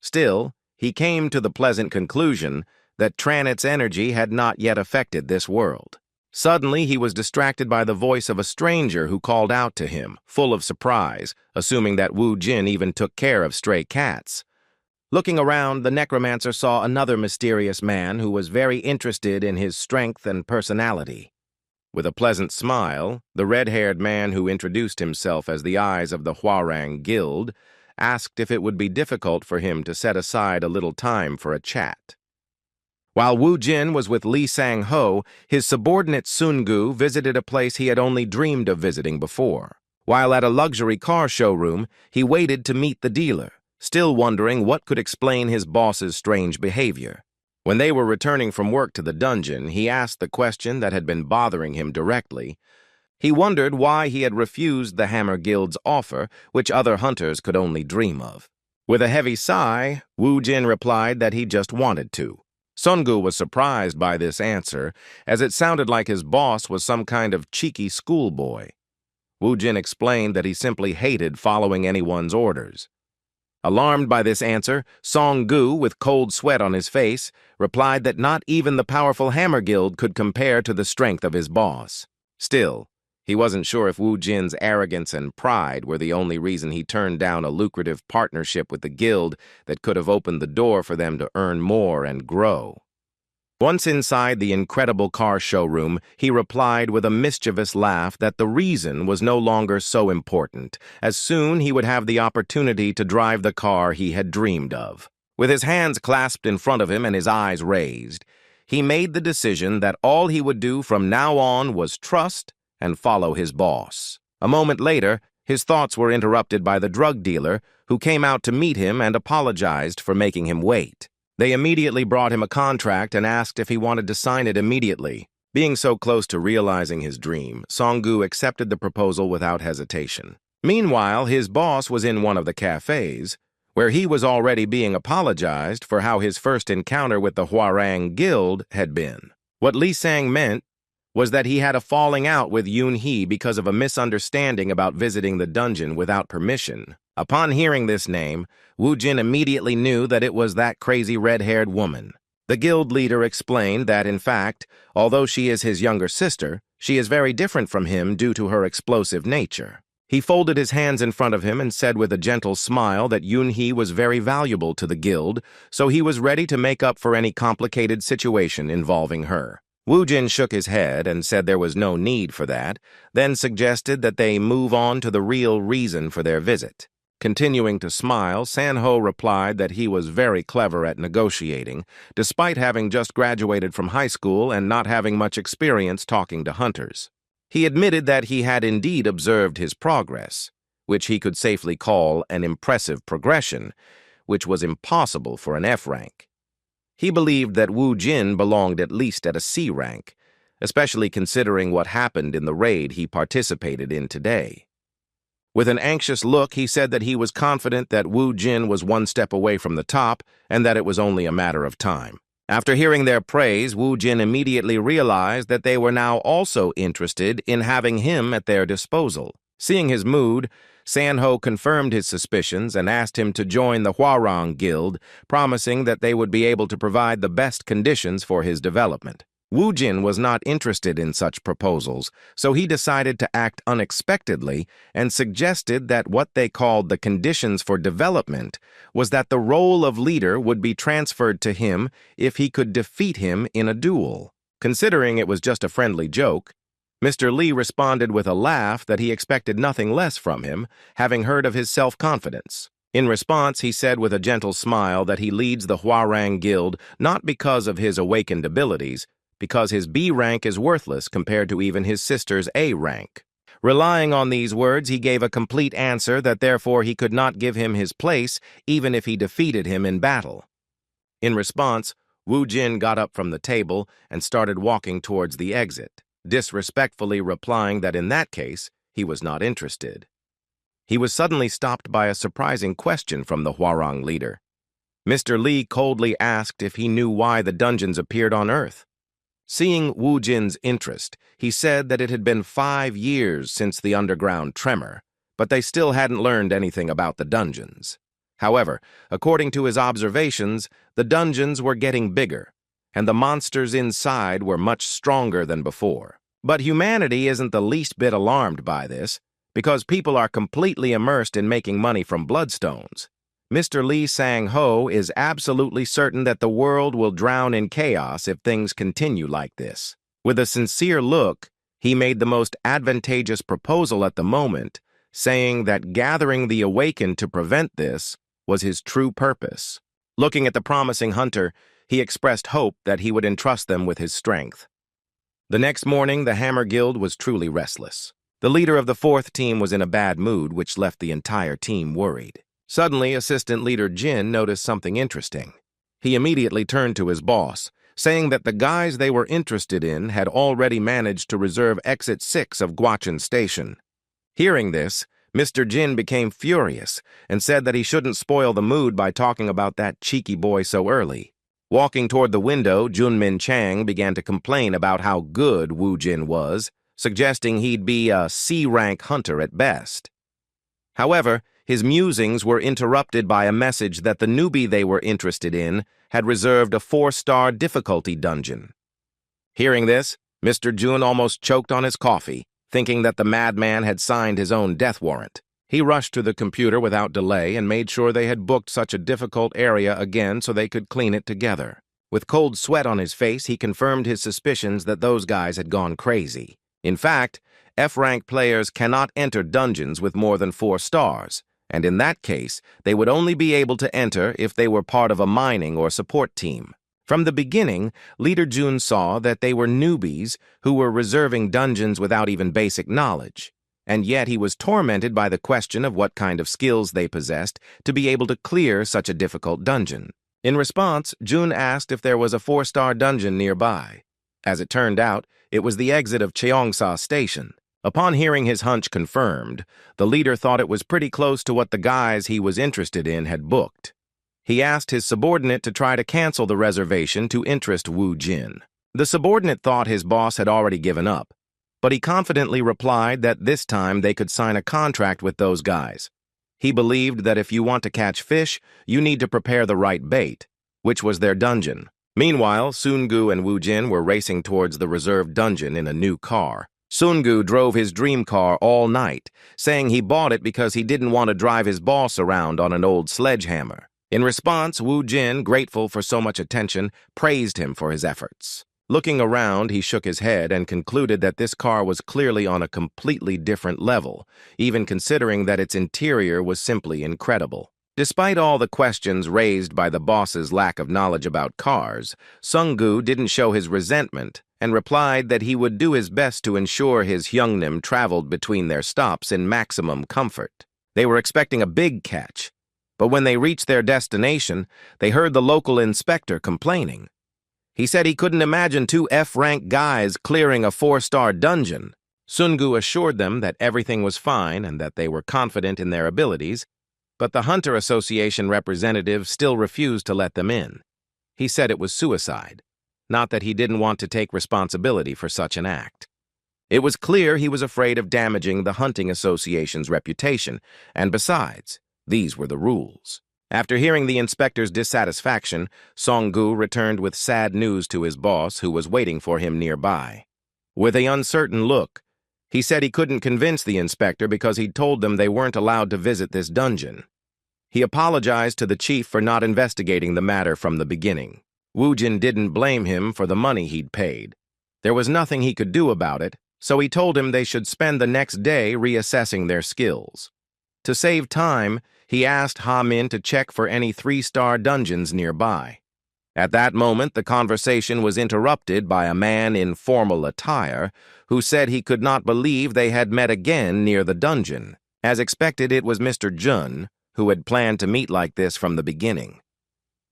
Still, he came to the pleasant conclusion that Tranit's energy had not yet affected this world. Suddenly, he was distracted by the voice of a stranger who called out to him, full of surprise, assuming that Woo Jin even took care of stray cats. Looking around, the Necromancer saw another mysterious man who was very interested in his strength and personality. With a pleasant smile, the red-haired man who introduced himself as the eyes of the Hwarang Guild asked if it would be difficult for him to set aside a little time for a chat. While Woo Jin was with Lee Sang-ho, his subordinate Sun-gu visited a place he had only dreamed of visiting before. While at a luxury car showroom, he waited to meet the dealer, still wondering what could explain his boss's strange behavior. When they were returning from work to the dungeon, he asked the question that had been bothering him directly. He wondered why he had refused the Hammer Guild's offer, which other hunters could only dream of. With a heavy sigh, Woo Jin replied that he just wanted to. Sun-gu was surprised by this answer, as it sounded like his boss was some kind of cheeky schoolboy. Woo Jin explained that he simply hated following anyone's orders. Alarmed by this answer, Song-gu, with cold sweat on his face, replied that not even the powerful Hammer Guild could compare to the strength of his boss. Still, he wasn't sure if Woo Jin's arrogance and pride were the only reason he turned down a lucrative partnership with the guild that could have opened the door for them to earn more and grow. Once inside the incredible car showroom, he replied with a mischievous laugh that the reason was no longer so important, as soon he would have the opportunity to drive the car he had dreamed of. With his hands clasped in front of him and his eyes raised, he made the decision that all he would do from now on was trust and follow his boss. A moment later, his thoughts were interrupted by the drug dealer, who came out to meet him and apologized for making him wait. They immediately brought him a contract and asked if he wanted to sign it immediately. Being so close to realizing his dream, Song-gu accepted the proposal without hesitation. Meanwhile, his boss was in one of the cafes, where he was already being apologized for how his first encounter with the Hwarang Guild had been. What Lee Sang meant was that he had a falling out with Yoon-hee because of a misunderstanding about visiting the dungeon without permission. Upon hearing this name, Woo Jin immediately knew that it was that crazy red-haired woman. The guild leader explained that, in fact, although she is his younger sister, she is very different from him due to her explosive nature. He folded his hands in front of him and said with a gentle smile that Yoon-hee was very valuable to the guild, so he was ready to make up for any complicated situation involving her. Woo Jin shook his head and said there was no need for that, then suggested that they move on to the real reason for their visit. Continuing to smile, San-ho replied that he was very clever at negotiating, despite having just graduated from high school and not having much experience talking to hunters. He admitted that he had indeed observed his progress, which he could safely call an impressive progression, which was impossible for an F rank. He believed that Wu Jin belonged at least at a C rank, especially considering what happened in the raid he participated in today. With an anxious look, he said that he was confident that Wu Jin was one step away from the top and that it was only a matter of time. After hearing their praise, Wu Jin immediately realized that they were now also interested in having him at their disposal. Seeing his mood, Sanho confirmed his suspicions and asked him to join the Hwarang Guild, promising that they would be able to provide the best conditions for his development. Wu Jin was not interested in such proposals, so he decided to act unexpectedly and suggested that what they called the conditions for development was that the role of leader would be transferred to him if he could defeat him in a duel. Considering it was just a friendly joke, Mr. Lee responded with a laugh that he expected nothing less from him, having heard of his self-confidence. In response, he said with a gentle smile that he leads the Hwarang Guild not because of his awakened abilities, because his B rank is worthless compared to even his sister's A rank. Relying on these words, he gave a complete answer that therefore he could not give him his place even if he defeated him in battle. In response, Wu Jin got up from the table and started walking towards the exit, disrespectfully replying that in that case, he was not interested. He was suddenly stopped by a surprising question from the Hwarang leader. Mr. Lee coldly asked if he knew why the dungeons appeared on Earth. Seeing Wu Jin's interest, he said that it had been 5 years since the underground tremor, but they still hadn't learned anything about the dungeons. However, according to his observations, the dungeons were getting bigger, and the monsters inside were much stronger than before. But humanity isn't the least bit alarmed by this, because people are completely immersed in making money from bloodstones. Mr. Lee Sang-ho is absolutely certain that the world will drown in chaos if things continue like this. With a sincere look, he made the most advantageous proposal at the moment, saying that gathering the awakened to prevent this was his true purpose. Looking at the promising hunter, he expressed hope that he would entrust them with his strength. The next morning, the Hammer Guild was truly restless. The leader of the 4th team was in a bad mood, which left the entire team worried. Suddenly, Assistant Leader Jin noticed something interesting. He immediately turned to his boss, saying that the guys they were interested in had already managed to reserve Exit 6 of Guachin Station. Hearing this, Mr. Jin became furious and said that he shouldn't spoil the mood by talking about that cheeky boy so early. Walking toward the window, Junmin Chang began to complain about how good Wu Jin was, suggesting he'd be a C-rank hunter at best. However, his musings were interrupted by a message that the newbie they were interested in had reserved a 4-star difficulty dungeon. Hearing this, Mr. Jun almost choked on his coffee, thinking that the madman had signed his own death warrant. He rushed to the computer without delay and made sure they had booked such a difficult area again so they could clean it together. With cold sweat on his face, he confirmed his suspicions that those guys had gone crazy. In fact, F-rank players cannot enter dungeons with more than 4 stars, and in that case, they would only be able to enter if they were part of a mining or support team. From the beginning, Leader Jun saw that they were newbies who were reserving dungeons without even basic knowledge, and yet he was tormented by the question of what kind of skills they possessed to be able to clear such a difficult dungeon. In response, Jun asked if there was a 4-star dungeon nearby. As it turned out, it was the exit of Cheongsa Station. Upon hearing his hunch confirmed, the leader thought it was pretty close to what the guys he was interested in had booked. He asked his subordinate to try to cancel the reservation to interest Wu Jin. The subordinate thought his boss had already given up, but he confidently replied that this time they could sign a contract with those guys. He believed that if you want to catch fish, you need to prepare the right bait, which was their dungeon. Meanwhile, Sungu and Wu Jin were racing towards the reserved dungeon in a new car. Sungu drove his dream car all night, saying he bought it because he didn't want to drive his boss around on an old sledgehammer. In response, Wu Jin, grateful for so much attention, praised him for his efforts. Looking around, he shook his head and concluded that this car was clearly on a completely different level, even considering that its interior was simply incredible. Despite all the questions raised by the boss's lack of knowledge about cars, Sungu didn't show his resentment and replied that he would do his best to ensure his Hyungnim traveled between their stops in maximum comfort. They were expecting a big catch, But when they reached their destination, they heard the local inspector complaining. He said he couldn't imagine two F-rank guys clearing a 4-star dungeon. Sungu assured them that everything was fine and that they were confident in their abilities, but the Hunter Association representative still refused to let them in. He said it was suicide, not that he didn't want to take responsibility for such an act. It was clear he was afraid of damaging the Hunting Association's reputation, and besides, these were the rules. After hearing the inspector's dissatisfaction, Song-gu returned with sad news to his boss, who was waiting for him nearby. With an uncertain look, he said he couldn't convince the inspector because he'd told them they weren't allowed to visit this dungeon. He apologized to the chief for not investigating the matter from the beginning. Woo-jin didn't blame him for the money he'd paid. There was nothing he could do about it, so he told him they should spend the next day reassessing their skills. To save time, he asked Ha-min to check for any 3-star dungeons nearby. At that moment, the conversation was interrupted by a man in formal attire who said he could not believe they had met again near the dungeon. As expected, it was Mr. Jun, who had planned to meet like this from the beginning.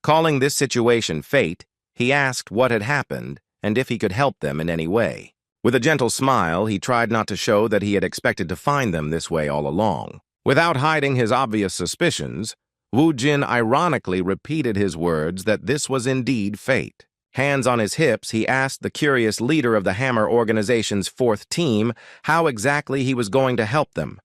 Calling this situation fate, he asked what had happened and if he could help them in any way. With a gentle smile, he tried not to show that he had expected to find them this way all along. Without hiding his obvious suspicions, Woo-jin ironically repeated his words that this was indeed fate. Hands on his hips, he asked the curious leader of the Hammer organization's 4th team how exactly he was going to help them.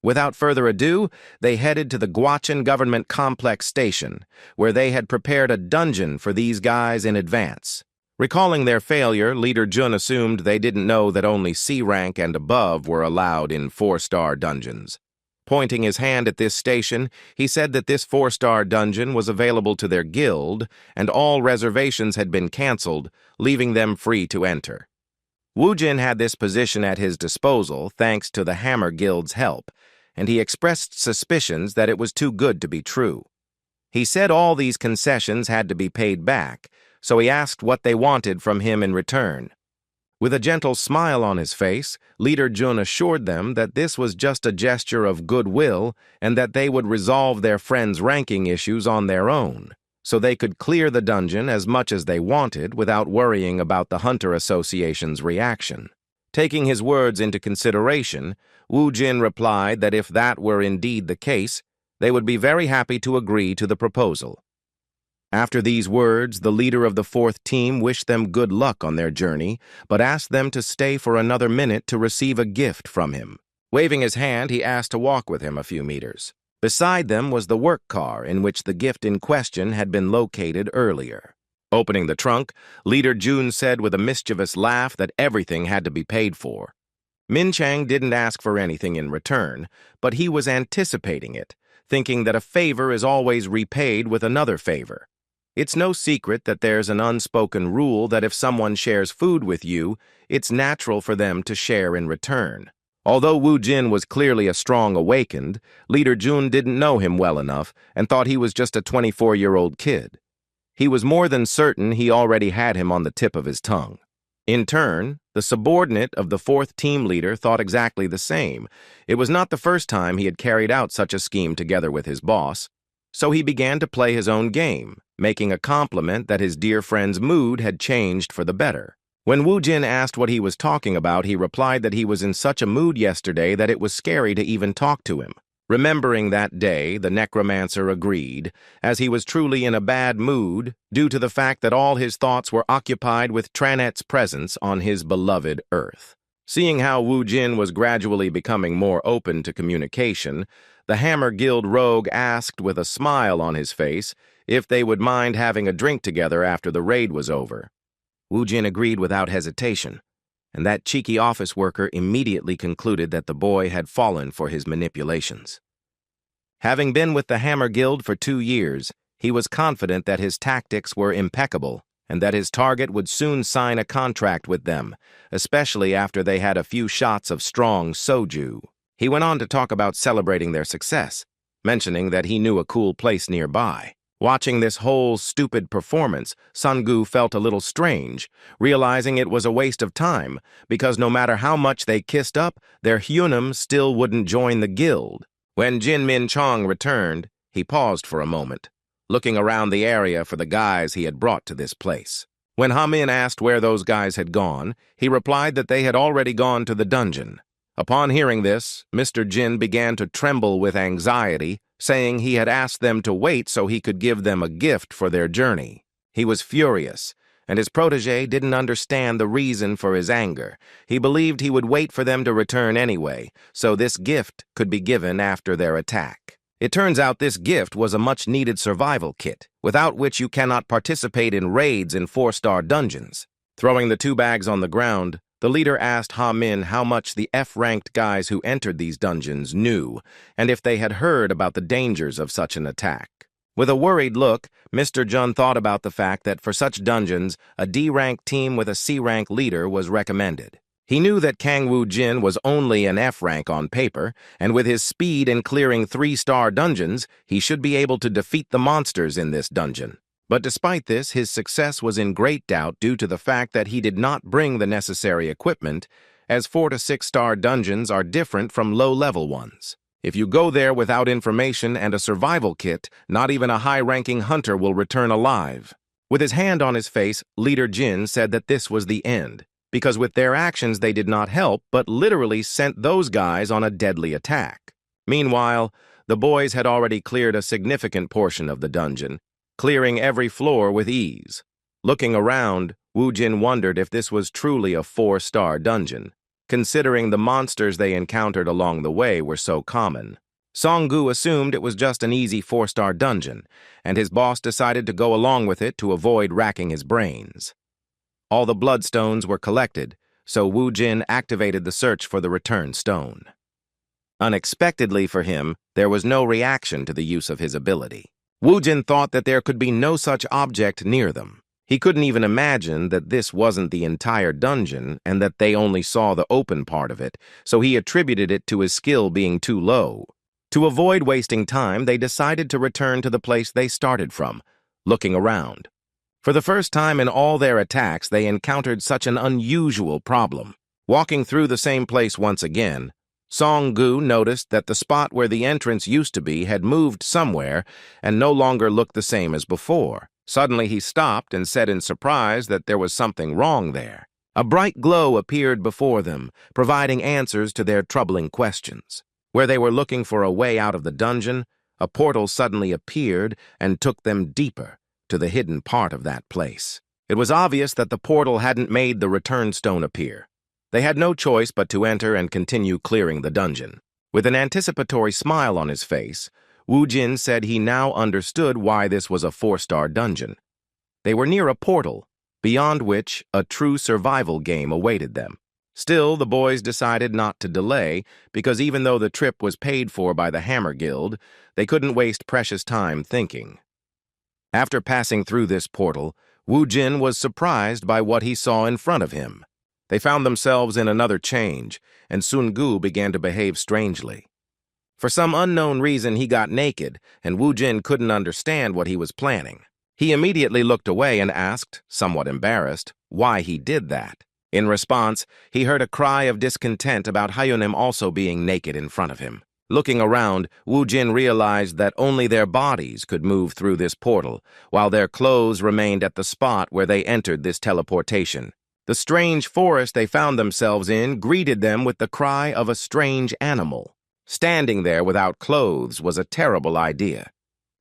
Without further ado, they headed to the Gwacheon Government Complex Station, where they had prepared a dungeon for these guys in advance. Recalling their failure, Leader Jun assumed they didn't know that only C-rank and above were allowed in 4-star dungeons. Pointing his hand at this station, he said that this 4-star dungeon was available to their guild, and all reservations had been canceled, leaving them free to enter. Woo-jin had this position at his disposal thanks to the Hammer Guild's help, and he expressed suspicions that it was too good to be true. He said all these concessions had to be paid back, so he asked what they wanted from him in return. With a gentle smile on his face, Leader Jun assured them that this was just a gesture of goodwill and that they would resolve their friends' ranking issues on their own, so they could clear the dungeon as much as they wanted without worrying about the Hunter Association's reaction. Taking his words into consideration, Woo-jin replied that if that were indeed the case, they would be very happy to agree to the proposal. After these words, the leader of the 4th team wished them good luck on their journey, but asked them to stay for another minute to receive a gift from him. Waving his hand, he asked to walk with him a few meters. Beside them was the work car in which the gift in question had been located earlier. Opening the trunk, Leader Jun said with a mischievous laugh that everything had to be paid for. Min Chang didn't ask for anything in return, but he was anticipating it, thinking that a favor is always repaid with another favor. It's no secret that there's an unspoken rule that if someone shares food with you, it's natural for them to share in return. Although Woo-jin was clearly a strong awakened, Leader Jun didn't know him well enough and thought he was just a 24-year-old kid. He was more than certain he already had him on the tip of his tongue. In turn, the subordinate of the 4th team leader thought exactly the same. It was not the first time he had carried out such a scheme together with his boss, so he began to play his own game, making a compliment that his dear friend's mood had changed for the better. When Woo-jin asked what he was talking about, he replied that he was in such a mood yesterday that it was scary to even talk to him. Remembering that day, the Necromancer agreed, as he was truly in a bad mood due to the fact that all his thoughts were occupied with Tranet's presence on his beloved Earth. Seeing how Woo-jin was gradually becoming more open to communication, the Hammer Guild rogue asked with a smile on his face if they would mind having a drink together after the raid was over. Woo-jin agreed without hesitation, and that cheeky office worker immediately concluded that the boy had fallen for his manipulations. Having been with the Hammer Guild for 2 years, he was confident that his tactics were impeccable and that his target would soon sign a contract with them, especially after they had a few shots of strong soju. He went on to talk about celebrating their success, mentioning that he knew a cool place nearby. Watching this whole stupid performance, Sun-gu felt a little strange, realizing it was a waste of time, because no matter how much they kissed up, their Hyunam still wouldn't join the guild. When Jin Min Chong returned, He paused for a moment, looking around the area for the guys he had brought to this place. When Ha-min asked where those guys had gone, he replied that they had already gone to the dungeon. Upon hearing this, Mr. Jin began to tremble with anxiety, saying he had asked them to wait so he could give them a gift for their journey. He was furious, and his protege didn't understand the reason for his anger. He believed he would wait for them to return anyway, so this gift could be given after their attack. It turns out this gift was a much-needed survival kit, without which you cannot participate in raids in 4-star dungeons. Throwing the 2 bags on the ground, the leader asked Ha-min how much the F-ranked guys who entered these dungeons knew, and if they had heard about the dangers of such an attack. With a worried look, Mr. Jun thought about the fact that for such dungeons, a D-rank team with a C-rank leader was recommended. He knew that Kang Woo-jin was only an F-rank on paper, and with his speed in clearing 3-star dungeons, he should be able to defeat the monsters in this dungeon. But despite this, his success was in great doubt due to the fact that he did not bring the necessary equipment, as 4- to 6-star dungeons are different from low-level ones. If you go there without information and a survival kit, not even a high-ranking hunter will return alive. With his hand on his face, Leader Jin said that this was the end, because with their actions they did not help, but literally sent those guys on a deadly attack. Meanwhile, the boys had already cleared a significant portion of the dungeon, clearing every floor with ease. Looking around, Woo-jin wondered if this was truly a 4-star dungeon, considering the monsters they encountered along the way were so common. Song-gu assumed it was just an easy 4-star dungeon, and his boss decided to go along with it to avoid racking his brains. All the bloodstones were collected, so Woo-jin activated the search for the return stone. Unexpectedly for him, there was no reaction to the use of his ability. Woo-jin thought that there could be no such object near them. He couldn't even imagine that this wasn't the entire dungeon and that they only saw the open part of it, so he attributed it to his skill being too low. To avoid wasting time, they decided to return to the place they started from, looking around. For the first time in all their attacks, they encountered such an unusual problem. Walking through the same place once again, Song-gu noticed that the spot where the entrance used to be had moved somewhere and no longer looked the same as before. Suddenly he stopped and said in surprise that there was something wrong there. A bright glow appeared before them, providing answers to their troubling questions. Where they were looking for a way out of the dungeon, a portal suddenly appeared and took them deeper to the hidden part of that place. It was obvious that the portal hadn't made the return stone appear. They had no choice but to enter and continue clearing the dungeon. With an anticipatory smile on his face, Woo-jin said he now understood why this was a 4-star dungeon. They were near a portal, beyond which a true survival game awaited them. Still, the boys decided not to delay, because even though the trip was paid for by the Hammer Guild, they couldn't waste precious time thinking. After passing through this portal, Woo-jin was surprised by what he saw in front of him. They found themselves in another change, and Sun-gu began to behave strangely. For some unknown reason, he got naked, and Woo-jin couldn't understand what he was planning. He immediately looked away and asked, somewhat embarrassed, why he did that. In response, he heard a cry of discontent about Hyonim also being naked in front of him. Looking around, Woo-jin realized that only their bodies could move through this portal, while their clothes remained at the spot where they entered this teleportation. The strange forest they found themselves in greeted them with the cry of a strange animal. Standing there without clothes was a terrible idea.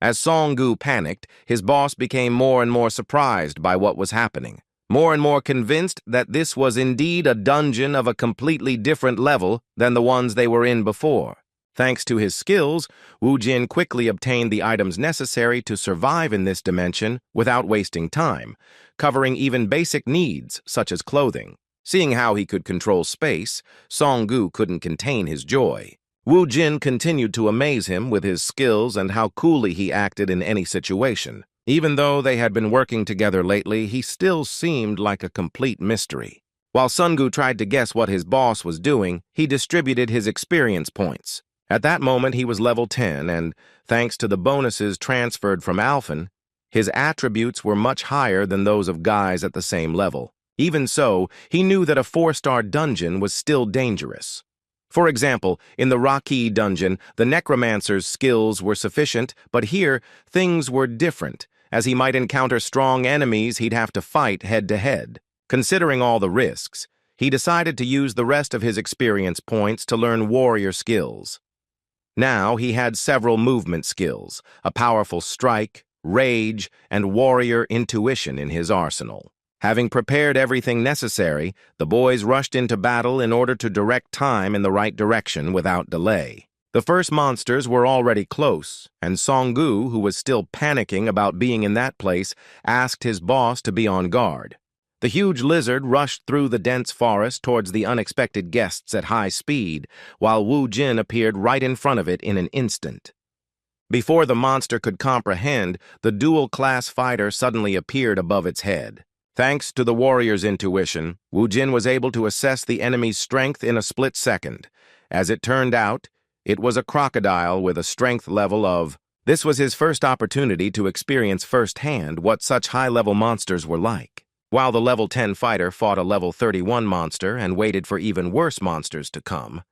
As Song-gu panicked, his boss became more and more surprised by what was happening, more and more convinced that this was indeed a dungeon of a completely different level than the ones they were in before. Thanks to his skills, Woo-jin quickly obtained the items necessary to survive in this dimension without wasting time, covering even basic needs such as clothing. Seeing how he could control space, Song-gu couldn't contain his joy. Woo-jin continued to amaze him with his skills and how coolly he acted in any situation. Even though they had been working together lately, he still seemed like a complete mystery. While Sun-gu tried to guess what his boss was doing, he distributed his experience points. At that moment, he was level 10, and thanks to the bonuses transferred from Alphen, his attributes were much higher than those of guys at the same level. Even so, he knew that a 4-star dungeon was still dangerous. For example, in the Rocky dungeon, the Necromancer's skills were sufficient, but here, things were different. As he might encounter strong enemies he'd have to fight head-to-head. Considering all the risks, he decided to use the rest of his experience points to learn warrior skills. Now he had several movement skills, a powerful strike, rage, and warrior intuition in his arsenal. Having prepared everything necessary, the boys rushed into battle in order to direct time in the right direction without delay. The first monsters were already close, and Song-gu, who was still panicking about being in that place, asked his boss to be on guard. The huge lizard rushed through the dense forest towards the unexpected guests at high speed, while Wu Jin appeared right in front of it in an instant. Before the monster could comprehend, the dual-class fighter suddenly appeared above its head. Thanks to the warrior's intuition, Wu Jin was able to assess the enemy's strength in a split second. As it turned out, it was a crocodile with a strength level of... This was his first opportunity to experience firsthand what such high-level monsters were like. While the level 10 fighter fought a level 31 monster and waited for even worse monsters to come,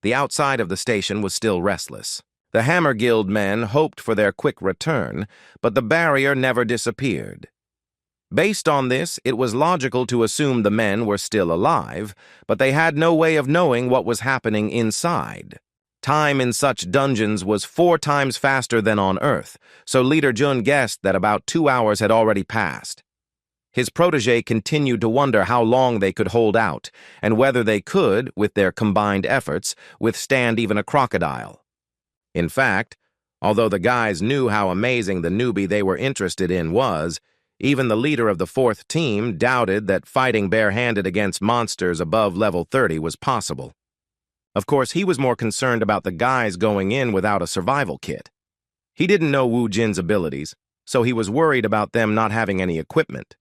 the outside of the station was still restless. The Hammer Guild men hoped for their quick return, but the barrier never disappeared. Based on this, it was logical to assume the men were still alive, but they had no way of knowing what was happening inside. Time in such dungeons was 4 times faster than on Earth, so Leader Jun guessed that about 2 hours had already passed. His protege continued to wonder how long they could hold out, and whether they could, with their combined efforts, withstand even a crocodile. In fact, although the guys knew how amazing the newbie they were interested in was, even the leader of the 4th team doubted that fighting barehanded against monsters above level 30 was possible. Of course, he was more concerned about the guys going in without a survival kit. He didn't know Wu Jin's abilities, so he was worried about them not having any equipment.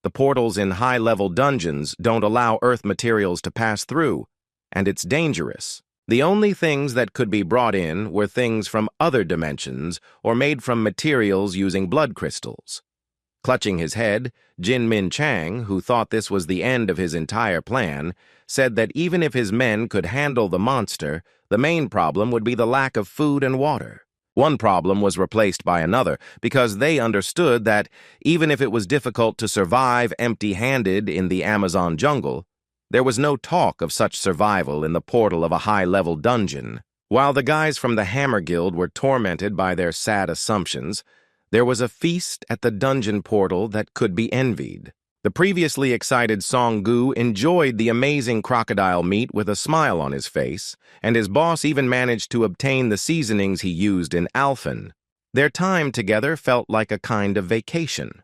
The portals in high-level dungeons don't allow earth materials to pass through, and it's dangerous. The only things that could be brought in were things from other dimensions or made from materials using blood crystals. Clutching his head, Jin Min Chang, who thought this was the end of his entire plan, said that even if his men could handle the monster, the main problem would be the lack of food and water. One problem was replaced by another, because they understood that even if it was difficult to survive empty-handed in the Amazon jungle, there was no talk of such survival in the portal of a high-level dungeon. While the guys from the Hammer Guild were tormented by their sad assumptions, there was a feast at the dungeon portal that could be envied. The previously excited Song-gu enjoyed the amazing crocodile meat with a smile on his face, and his boss even managed to obtain the seasonings he used in Alphen. Their time together felt like a kind of vacation.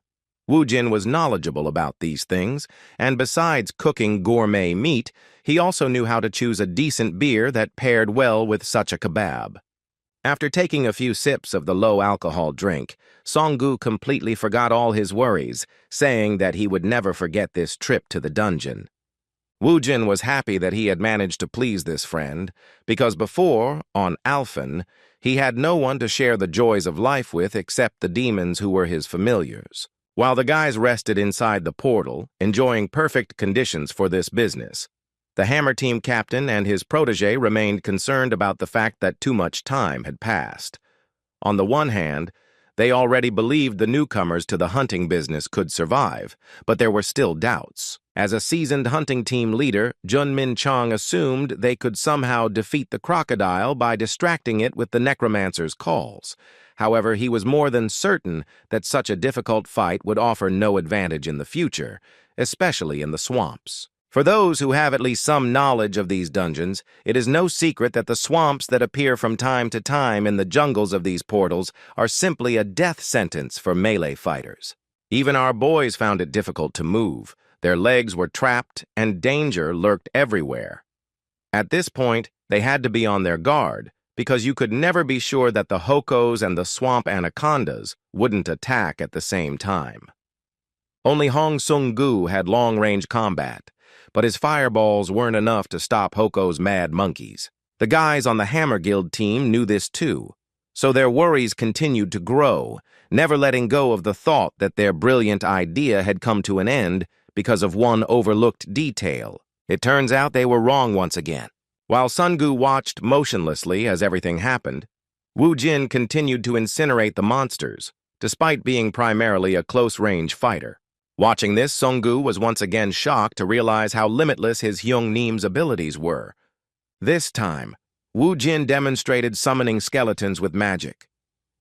Wu Jin was knowledgeable about these things, and besides cooking gourmet meat, he also knew how to choose a decent beer that paired well with such a kebab. After taking a few sips of the low-alcohol drink, Song-gu completely forgot all his worries, saying that he would never forget this trip to the dungeon. Wu Jin was happy that he had managed to please this friend, because before, on Alphen, he had no one to share the joys of life with except the demons who were his familiars. While the guys rested inside the portal, enjoying perfect conditions for this business, the Hammer Team captain and his protege remained concerned about the fact that too much time had passed. On the one hand, they already believed the newcomers to the hunting business could survive, but there were still doubts. As a seasoned hunting team leader, Jun Min Chang assumed they could somehow defeat the crocodile by distracting it with the Necromancer's calls. However, he was more than certain that such a difficult fight would offer no advantage in the future, especially in the swamps. For those who have at least some knowledge of these dungeons, it is no secret that the swamps that appear from time to time in the jungles of these portals are simply a death sentence for melee fighters. Even our boys found it difficult to move. Their legs were trapped, and danger lurked everywhere. At this point, they had to be on their guard, because you could never be sure that the Hokos and the swamp anacondas wouldn't attack at the same time. Only Hong Sung-gu had long-range combat, but his fireballs weren't enough to stop Hoko's mad monkeys. The guys on the Hammer Guild team knew this too, so their worries continued to grow, never letting go of the thought that their brilliant idea had come to an end because of one overlooked detail. It turns out they were wrong once again. While Sungu watched motionlessly as everything happened, Wu Jin continued to incinerate the monsters, despite being primarily a close-range fighter. Watching this, Sungu was once again shocked to realize how limitless his Hyung-Nim's abilities were. This time, Wu Jin demonstrated summoning skeletons with magic.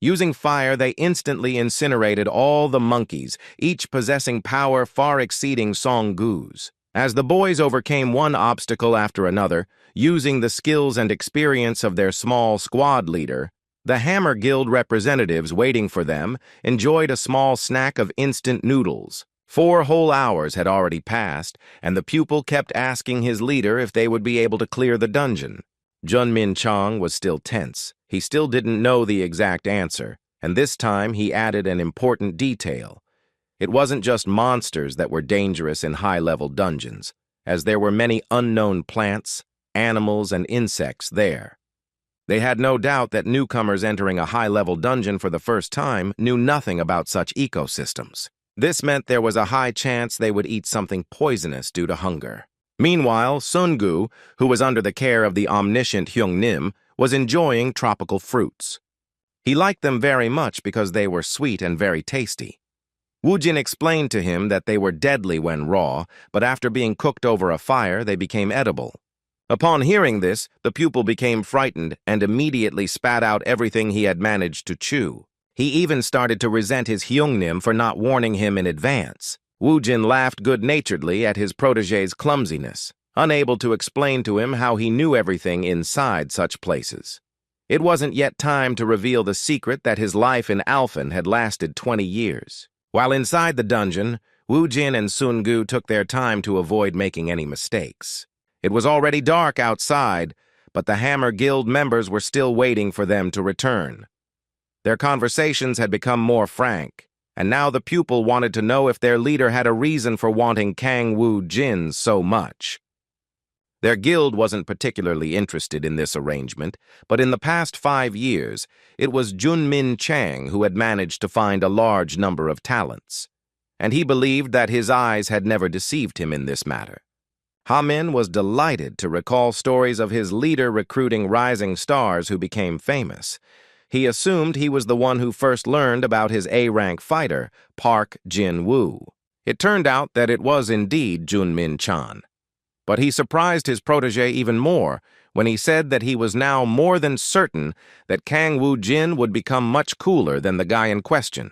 Using fire, they instantly incinerated all the monkeys, each possessing power far exceeding Sungu's. As the boys overcame one obstacle after another, using the skills and experience of their small squad leader, the Hammer Guild representatives waiting for them enjoyed a small snack of instant noodles. 4 whole hours had already passed, and the pupil kept asking his leader if they would be able to clear the dungeon. Junmin Chang was still tense. He still didn't know the exact answer, and this time he added an important detail. It wasn't just monsters that were dangerous in high-level dungeons, as there were many unknown plants, animals, and insects there. They had no doubt that newcomers entering a high-level dungeon for the first time knew nothing about such ecosystems. This meant there was a high chance they would eat something poisonous due to hunger. Meanwhile, Sungu, who was under the care of the omniscient Hyung-Nim, was enjoying tropical fruits. He liked them very much because they were sweet and very tasty. Wu Jin explained to him that they were deadly when raw, but after being cooked over a fire, they became edible. Upon hearing this, the pupil became frightened and immediately spat out everything he had managed to chew. He even started to resent his Hyung-Nim for not warning him in advance. Wu Jin laughed good-naturedly at his protégé's clumsiness, unable to explain to him how he knew everything inside such places. It wasn't yet time to reveal the secret that his life in Alphen had lasted 20 years. While inside the dungeon, Wu Jin and Sungu took their time to avoid making any mistakes. It was already dark outside, but the Hammer Guild members were still waiting for them to return. Their conversations had become more frank, and now the pupil wanted to know if their leader had a reason for wanting Kang Wu Jin so much. Their guild wasn't particularly interested in this arrangement, but in the past 5 years, it was Junmin Chang who had managed to find a large number of talents, and he believed that his eyes had never deceived him in this matter. Ha-min was delighted to recall stories of his leader recruiting rising stars who became famous. He assumed he was the one who first learned about his A-rank fighter, Park Jin-woo. It turned out that it was indeed Junmin Chan. But he surprised his protégé even more when he said that he was now more than certain that Kang Wu Jin would become much cooler than the guy in question.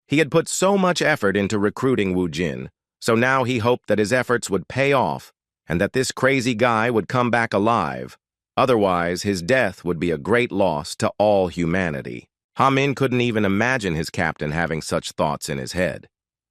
He had put so much effort into recruiting Wu Jin, so now he hoped that his efforts would pay off and that this crazy guy would come back alive. Otherwise, his death would be a great loss to all humanity. Ha-min couldn't even imagine his captain having such thoughts in his head.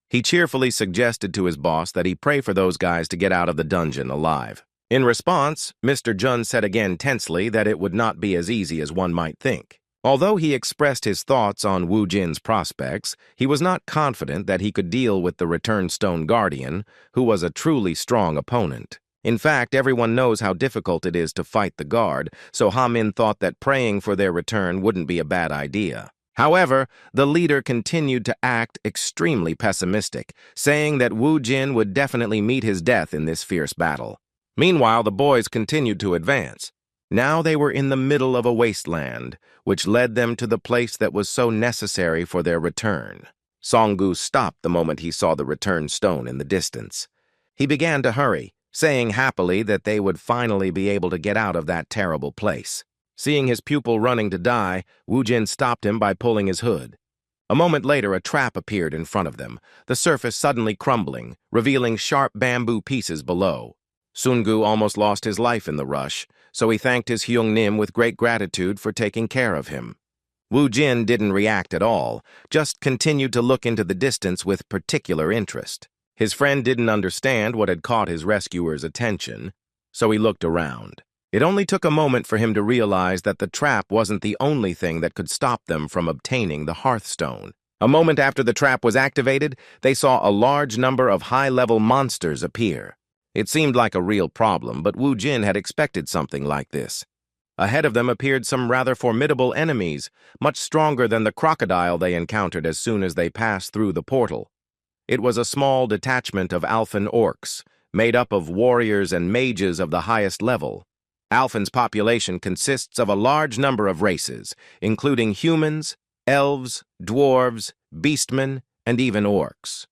He cheerfully suggested to his boss that he pray for those guys to get out of the dungeon alive. In response, Mr. Jun said again tensely that it would not be as easy as one might think. Although he expressed his thoughts on Wu Jin's prospects, he was not confident that he could deal with the Return Stone Guardian, who was a truly strong opponent. In fact, everyone knows how difficult it is to fight the guard, so Ha-min thought that praying for their return wouldn't be a bad idea. However, the leader continued to act extremely pessimistic, saying that Wu Jin would definitely meet his death in this fierce battle. Meanwhile, the boys continued to advance. Now they were in the middle of a wasteland, which led them to the place that was so necessary for their return. Sungu stopped the moment he saw the return stone in the distance. He began to hurry, saying happily that they would finally be able to get out of that terrible place. Seeing his pupil running to die, Wu Jin stopped him by pulling his hood. A moment later, a trap appeared in front of them, the surface suddenly crumbling, revealing sharp bamboo pieces below. Sungu almost lost his life in the rush, so he thanked his Hyung-Nim with great gratitude for taking care of him. Wu Jin didn't react at all, just continued to look into the distance with particular interest. His friend didn't understand what had caught his rescuer's attention, so he looked around. It only took a moment for him to realize that the trap wasn't the only thing that could stop them from obtaining the Hearthstone. A moment after the trap was activated, they saw a large number of high-level monsters appear. It seemed like a real problem, but Wu Jin had expected something like this. Ahead of them appeared some rather formidable enemies, much stronger than the crocodile they encountered as soon as they passed through the portal. It was a small detachment of Alphen orcs, made up of warriors and mages of the highest level. Alphen's population consists of a large number of races, including humans, elves, dwarves, beastmen, and even orcs.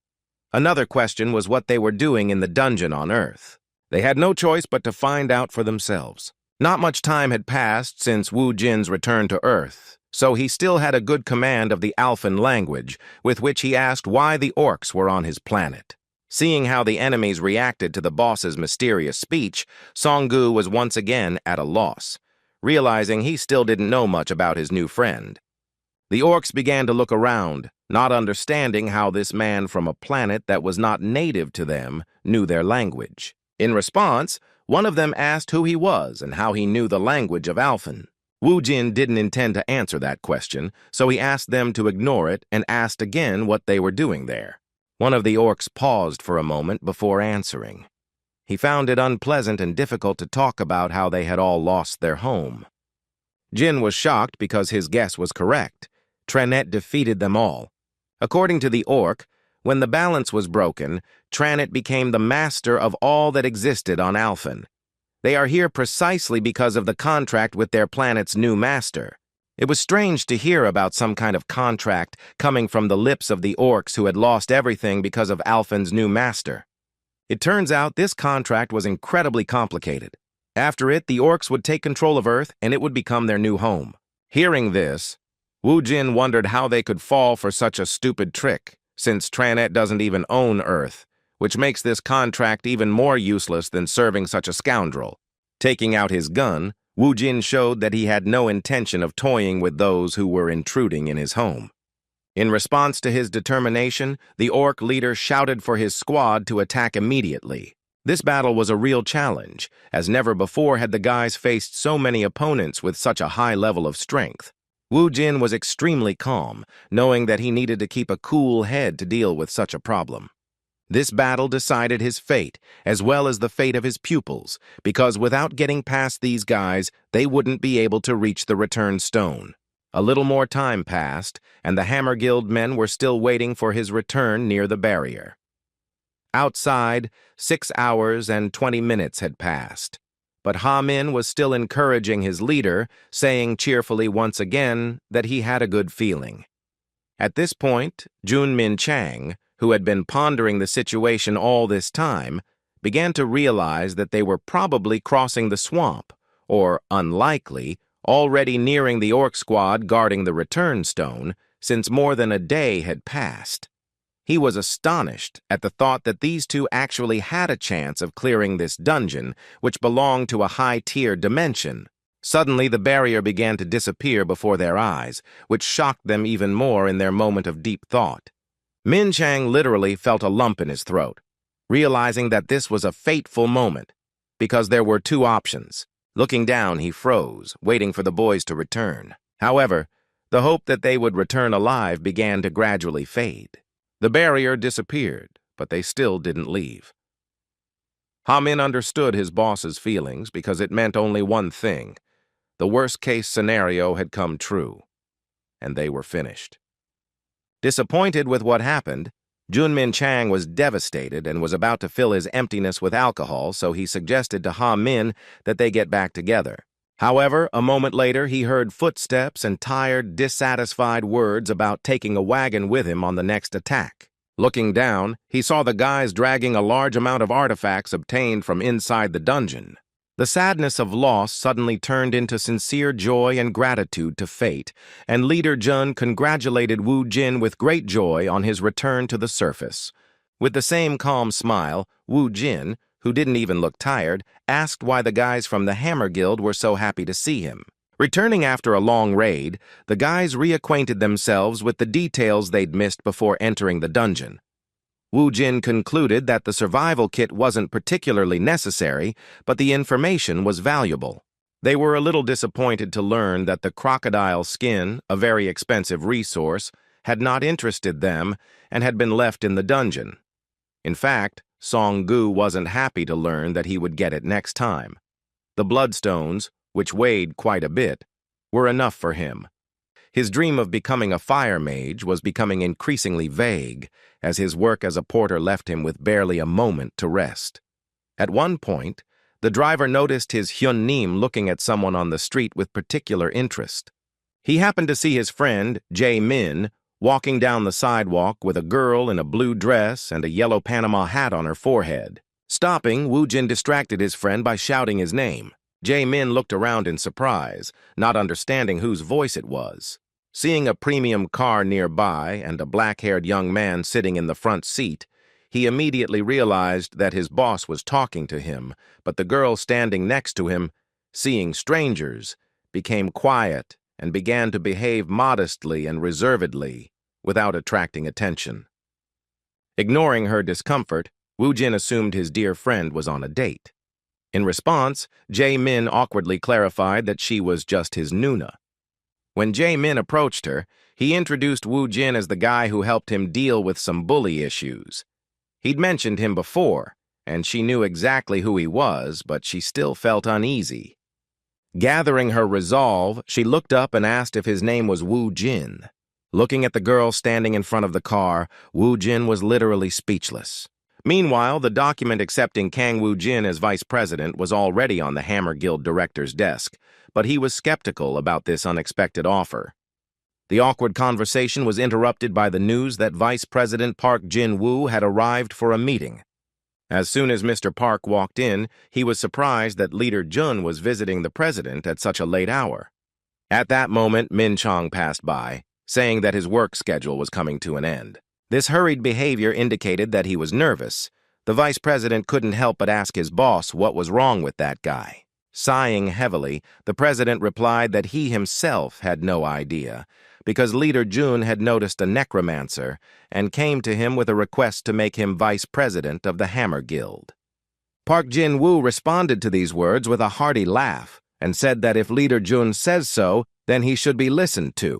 Another question was what they were doing in the dungeon on Earth. They had no choice but to find out for themselves. Not much time had passed since Wu Jin's return to Earth, so he still had a good command of the Alphen language, with which he asked why the orcs were on his planet. Seeing how the enemies reacted to the boss's mysterious speech, Song-gu was once again at a loss, realizing he still didn't know much about his new friend. The orcs began to look around, not understanding how this man from a planet that was not native to them knew their language. In response, one of them asked who he was and how he knew the language of Alphen. Wu Jin didn't intend to answer that question, so he asked them to ignore it and asked again what they were doing there. One of the orcs paused for a moment before answering. He found it unpleasant and difficult to talk about how they had all lost their home. Jin was shocked because his guess was correct. Tranet defeated them all. According to the orc, when the balance was broken, Tranet became the master of all that existed on Alphen. They are here precisely because of the contract with their planet's new master. It was strange to hear about some kind of contract coming from the lips of the orcs who had lost everything because of Alphen's new master. It turns out this contract was incredibly complicated. After it, the orcs would take control of Earth and it would become their new home. Hearing this, Wu Jin wondered how they could fall for such a stupid trick, since Tranet doesn't even own Earth, which makes this contract even more useless than serving such a scoundrel. Taking out his gun, Wu Jin showed that he had no intention of toying with those who were intruding in his home. In response to his determination, the orc leader shouted for his squad to attack immediately. This battle was a real challenge, as never before had the guys faced so many opponents with such a high level of strength. Wu Jin was extremely calm, knowing that he needed to keep a cool head to deal with such a problem. This battle decided his fate, as well as the fate of his pupils, because without getting past these guys, they wouldn't be able to reach the return stone. A little more time passed, and the Hammer Guild men were still waiting for his return near the barrier. Outside, 6 hours and 20 minutes had passed, but Ha Min was still encouraging his leader, saying cheerfully once again that he had a good feeling. At this point, Jun Min Chang, who had been pondering the situation all this time, began to realize that they were probably crossing the swamp, or, unlikely, already nearing the orc squad guarding the return stone, since more than a day had passed. He was astonished at the thought that these two actually had a chance of clearing this dungeon, which belonged to a high-tier dimension. Suddenly, the barrier began to disappear before their eyes, which shocked them even more in their moment of deep thought. Min Chang literally felt a lump in his throat, realizing that this was a fateful moment, because there were two options. Looking down, he froze, waiting for the boys to return. However, the hope that they would return alive began to gradually fade. The barrier disappeared, but they still didn't leave. Ha Min understood his boss's feelings because it meant only one thing. The worst-case scenario had come true, and they were finished. Disappointed with what happened, Jun Min Chang was devastated and was about to fill his emptiness with alcohol, so he suggested to Ha Min that they get back together. However, a moment later, he heard footsteps and tired, dissatisfied words about taking a wagon with him on the next attack. Looking down, he saw the guys dragging a large amount of artifacts obtained from inside the dungeon. The sadness of loss suddenly turned into sincere joy and gratitude to fate, and Leader Jun congratulated Wu Jin with great joy on his return to the surface. With the same calm smile, Wu Jin, who didn't even look tired, asked why the guys from the Hammer Guild were so happy to see him. Returning after a long raid, the guys reacquainted themselves with the details they'd missed before entering the dungeon. Wu Jin concluded that the survival kit wasn't particularly necessary, but the information was valuable. They were a little disappointed to learn that the crocodile skin, a very expensive resource, had not interested them and had been left in the dungeon. In fact, Song-gu wasn't happy to learn that he would get it next time. The bloodstones, which weighed quite a bit, were enough for him. His dream of becoming a fire mage was becoming increasingly vague, as his work as a porter left him with barely a moment to rest. At one point, the driver noticed his Hyun-nim looking at someone on the street with particular interest. He happened to see his friend, Jae-min, walking down the sidewalk with a girl in a blue dress and a yellow Panama hat on her forehead. Stopping, Woo-jin distracted his friend by shouting his name. Jae-min looked around in surprise, not understanding whose voice it was. Seeing a premium car nearby and a black-haired young man sitting in the front seat, he immediately realized that his boss was talking to him, but the girl standing next to him, seeing strangers, became quiet and began to behave modestly and reservedly without attracting attention. Ignoring her discomfort, Woo-jin assumed his dear friend was on a date. In response, Jae-min awkwardly clarified that she was just his Nuna. When Jae-min approached her, he introduced Woo-jin as the guy who helped him deal with some bully issues. He'd mentioned him before, and she knew exactly who he was, but she still felt uneasy. Gathering her resolve, she looked up and asked if his name was Woo-jin. Looking at the girl standing in front of the car, Woo-jin was literally speechless. Meanwhile, the document accepting Kang Woo-jin as vice president was already on the Hammer Guild director's desk, but he was skeptical about this unexpected offer. The awkward conversation was interrupted by the news that Vice President Park Jin-woo had arrived for a meeting. As soon as Mr. Park walked in, he was surprised that Leader Jun was visiting the president at such a late hour. At that moment, Min Chong passed by, saying that his work schedule was coming to an end. This hurried behavior indicated that he was nervous. The vice president couldn't help but ask his boss what was wrong with that guy. Sighing heavily, the president replied that he himself had no idea, because Leader Jun had noticed a Necromancer and came to him with a request to make him vice president of the Hammer Guild. Park Jin-woo responded to these words with a hearty laugh and said that if Leader Jun says so, then he should be listened to.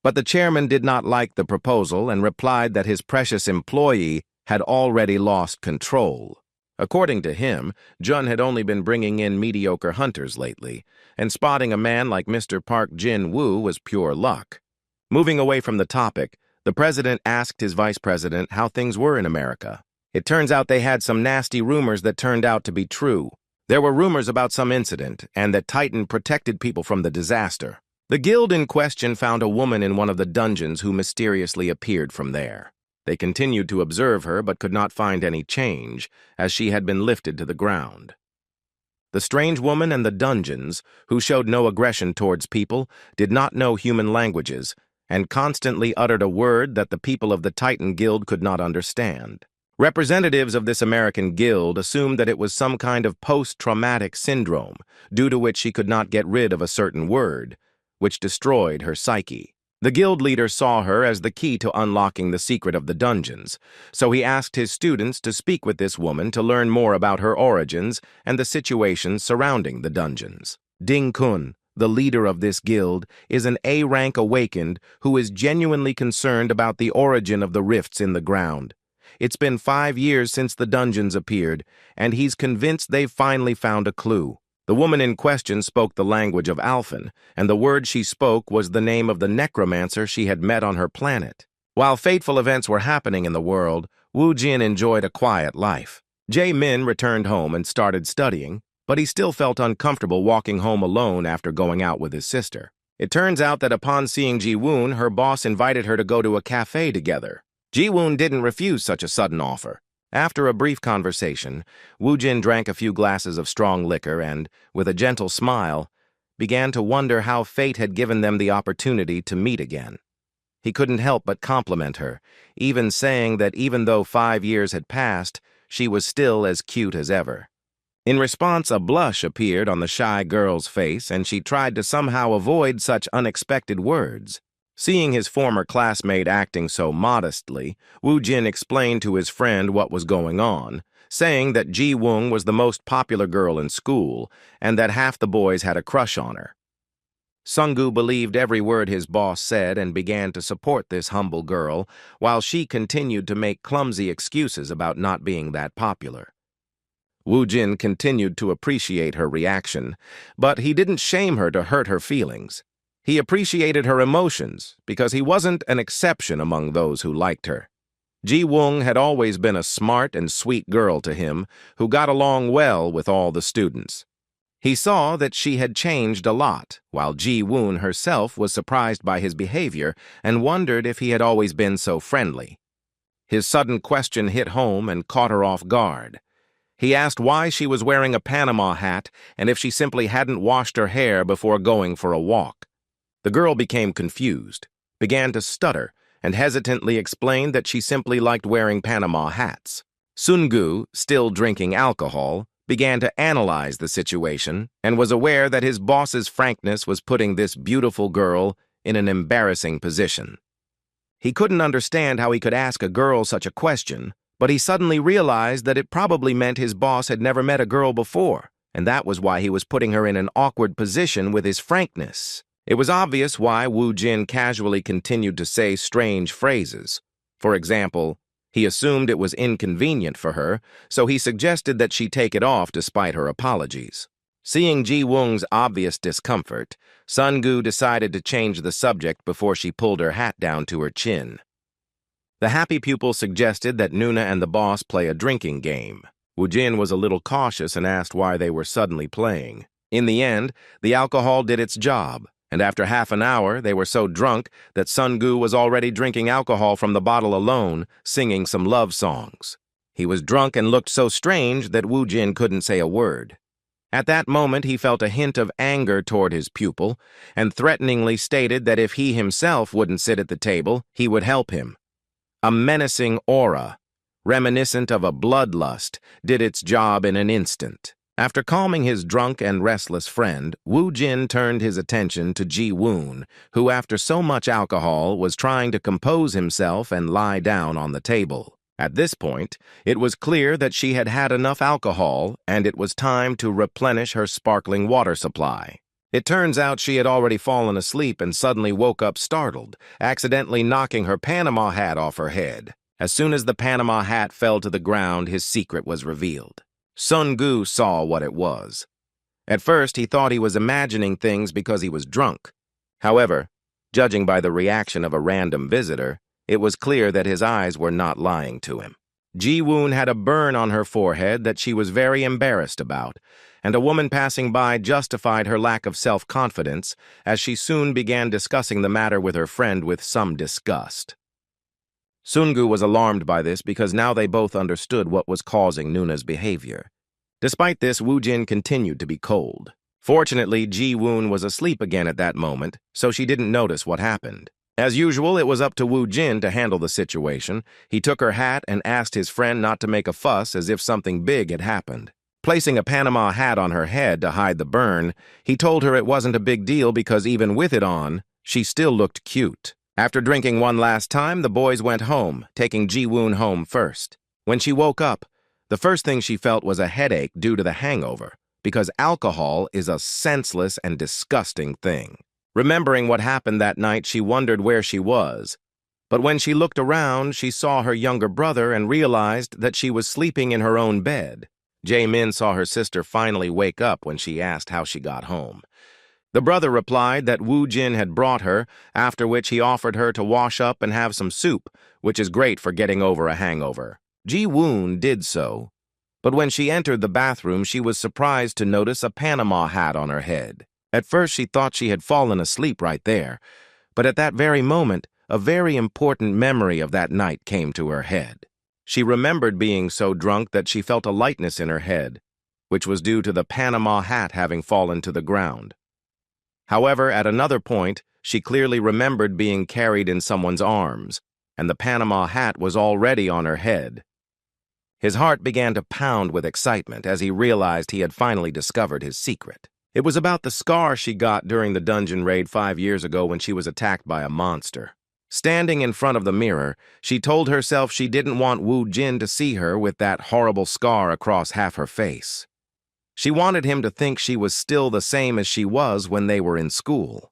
But the chairman did not like the proposal and replied that his precious employee had already lost control. According to him, Jun had only been bringing in mediocre hunters lately, and spotting a man like Mr. Park Jin-woo was pure luck. Moving away from the topic, the president asked his vice president how things were in America. It turns out they had some nasty rumors that turned out to be true. There were rumors about some incident, and that Titan protected people from the disaster. The guild in question found a woman in one of the dungeons who mysteriously appeared from there. They continued to observe her but could not find any change, as she had been lifted to the ground. The strange woman and the dungeons, who showed no aggression towards people, did not know human languages, and constantly uttered a word that the people of the Titan Guild could not understand. Representatives of this American guild assumed that it was some kind of post-traumatic syndrome, due to which she could not get rid of a certain word, which destroyed her psyche. The guild leader saw her as the key to unlocking the secret of the dungeons, so he asked his students to speak with this woman to learn more about her origins and the situations surrounding the dungeons. Ding Kun, the leader of this guild, is an A-rank awakened who is genuinely concerned about the origin of the rifts in the ground. It's been 5 years since the dungeons appeared, and he's convinced they've finally found a clue. The woman in question spoke the language of Alphan, and the word she spoke was the name of the Necromancer she had met on her planet. While fateful events were happening in the world, Woo-jin enjoyed a quiet life. Jae-min returned home and started studying, but he still felt uncomfortable walking home alone after going out with his sister. It turns out that upon seeing Ji-woon, her boss invited her to go to a cafe together. Ji-woon didn't refuse such a sudden offer. After a brief conversation, Woo-jin drank a few glasses of strong liquor and, with a gentle smile, began to wonder how fate had given them the opportunity to meet again. He couldn't help but compliment her, even saying that even though 5 years had passed, she was still as cute as ever. In response, a blush appeared on the shy girl's face, and she tried to somehow avoid such unexpected words. Seeing his former classmate acting so modestly, Woo-jin explained to his friend what was going on, saying that Ji-woon was the most popular girl in school and that half the boys had a crush on her. Sung-gu believed every word his boss said and began to support this humble girl, while she continued to make clumsy excuses about not being that popular. Woo-jin continued to appreciate her reaction, but he didn't shame her to hurt her feelings. He appreciated her emotions because he wasn't an exception among those who liked her. Ji-woong had always been a smart and sweet girl to him who got along well with all the students. He saw that she had changed a lot, while Ji-woon herself was surprised by his behavior and wondered if he had always been so friendly. His sudden question hit home and caught her off guard. He asked why she was wearing a Panama hat and if she simply hadn't washed her hair before going for a walk. The girl became confused, began to stutter, and hesitantly explained that she simply liked wearing Panama hats. Sungu, still drinking alcohol, began to analyze the situation and was aware that his boss's frankness was putting this beautiful girl in an embarrassing position. He couldn't understand how he could ask a girl such a question, but he suddenly realized that it probably meant his boss had never met a girl before, and that was why he was putting her in an awkward position with his frankness. It was obvious why Woo Jin casually continued to say strange phrases. For example, he assumed it was inconvenient for her, so he suggested that she take it off despite her apologies. Seeing Ji-woong's obvious discomfort, Sungu decided to change the subject before she pulled her hat down to her chin. The happy pupil suggested that Nuna and the boss play a drinking game. Woo Jin was a little cautious and asked why they were suddenly playing. In the end, the alcohol did its job, and after half an hour, they were so drunk that Sungu was already drinking alcohol from the bottle alone, singing some love songs. He was drunk and looked so strange that Woo Jin couldn't say a word. At that moment, he felt a hint of anger toward his pupil and threateningly stated that if he himself wouldn't sit at the table, he would help him. A menacing aura, reminiscent of a bloodlust, did its job in an instant. After calming his drunk and restless friend, Woo Jin turned his attention to Ji-woon, who after so much alcohol was trying to compose himself and lie down on the table. At this point, it was clear that she had had enough alcohol and it was time to replenish her sparkling water supply. It turns out she had already fallen asleep and suddenly woke up startled, accidentally knocking her Panama hat off her head. As soon as the Panama hat fell to the ground, his secret was revealed. Sungu saw what it was. At first, he thought he was imagining things because he was drunk. However, judging by the reaction of a random visitor, it was clear that his eyes were not lying to him. Ji-woon had a burn on her forehead that she was very embarrassed about, and a woman passing by justified her lack of self-confidence as she soon began discussing the matter with her friend with some disgust. Sungu was alarmed by this because now they both understood what was causing Nuna's behavior. Despite this, Woo Jin continued to be cold. Fortunately, Ji-woon was asleep again at that moment, so she didn't notice what happened. As usual, it was up to Woo Jin to handle the situation. He took her hat and asked his friend not to make a fuss as if something big had happened. Placing a Panama hat on her head to hide the burn, he told her it wasn't a big deal because even with it on, she still looked cute. After drinking one last time, the boys went home, taking Ji-woon home first. When she woke up, the first thing she felt was a headache due to the hangover, because alcohol is a senseless and disgusting thing. Remembering what happened that night, she wondered where she was. But when she looked around, she saw her younger brother and realized that she was sleeping in her own bed. Jae-min saw her sister finally wake up when she asked how she got home. The brother replied that Woo Jin had brought her, after which he offered her to wash up and have some soup, which is great for getting over a hangover. Ji-woon did so, but when she entered the bathroom, she was surprised to notice a Panama hat on her head. At first, she thought she had fallen asleep right there, but at that very moment, a very important memory of that night came to her head. She remembered being so drunk that she felt a lightness in her head, which was due to the Panama hat having fallen to the ground. However, at another point, she clearly remembered being carried in someone's arms, and the Panama hat was already on her head. His heart began to pound with excitement as he realized he had finally discovered his secret. It was about the scar she got during the dungeon raid 5 years ago when she was attacked by a monster. Standing in front of the mirror, she told herself she didn't want Woo Jin to see her with that horrible scar across half her face. She wanted him to think she was still the same as she was when they were in school.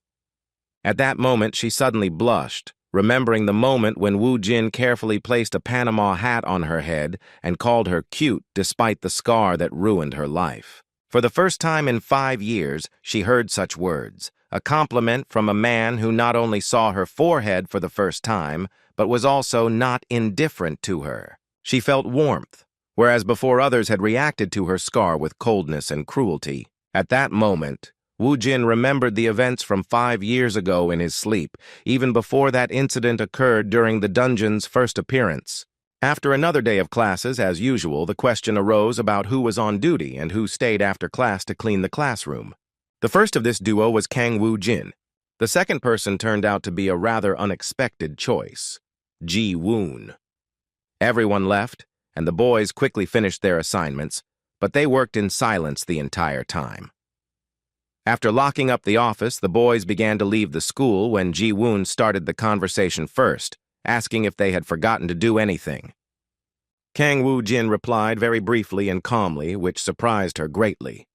At that moment, she suddenly blushed, remembering the moment when Woo Jin carefully placed a Panama hat on her head and called her cute despite the scar that ruined her life. For the first time in 5 years, she heard such words, a compliment from a man who not only saw her forehead for the first time, but was also not indifferent to her. She felt warmth, whereas before others had reacted to her scar with coldness and cruelty. At that moment, Woo Jin remembered the events from 5 years ago in his sleep, even before that incident occurred during the dungeon's first appearance. After another day of classes, as usual, the question arose about who was on duty and who stayed after class to clean the classroom. The first of this duo was Kang Woo Jin. The second person turned out to be a rather unexpected choice, Ji Woon. Everyone left, and the boys quickly finished their assignments, but they worked in silence the entire time. After locking up the office, the boys began to leave the school when Ji Woon started the conversation first, asking if they had forgotten to do anything. Kang Woo Jin replied very briefly and calmly, which surprised her greatly.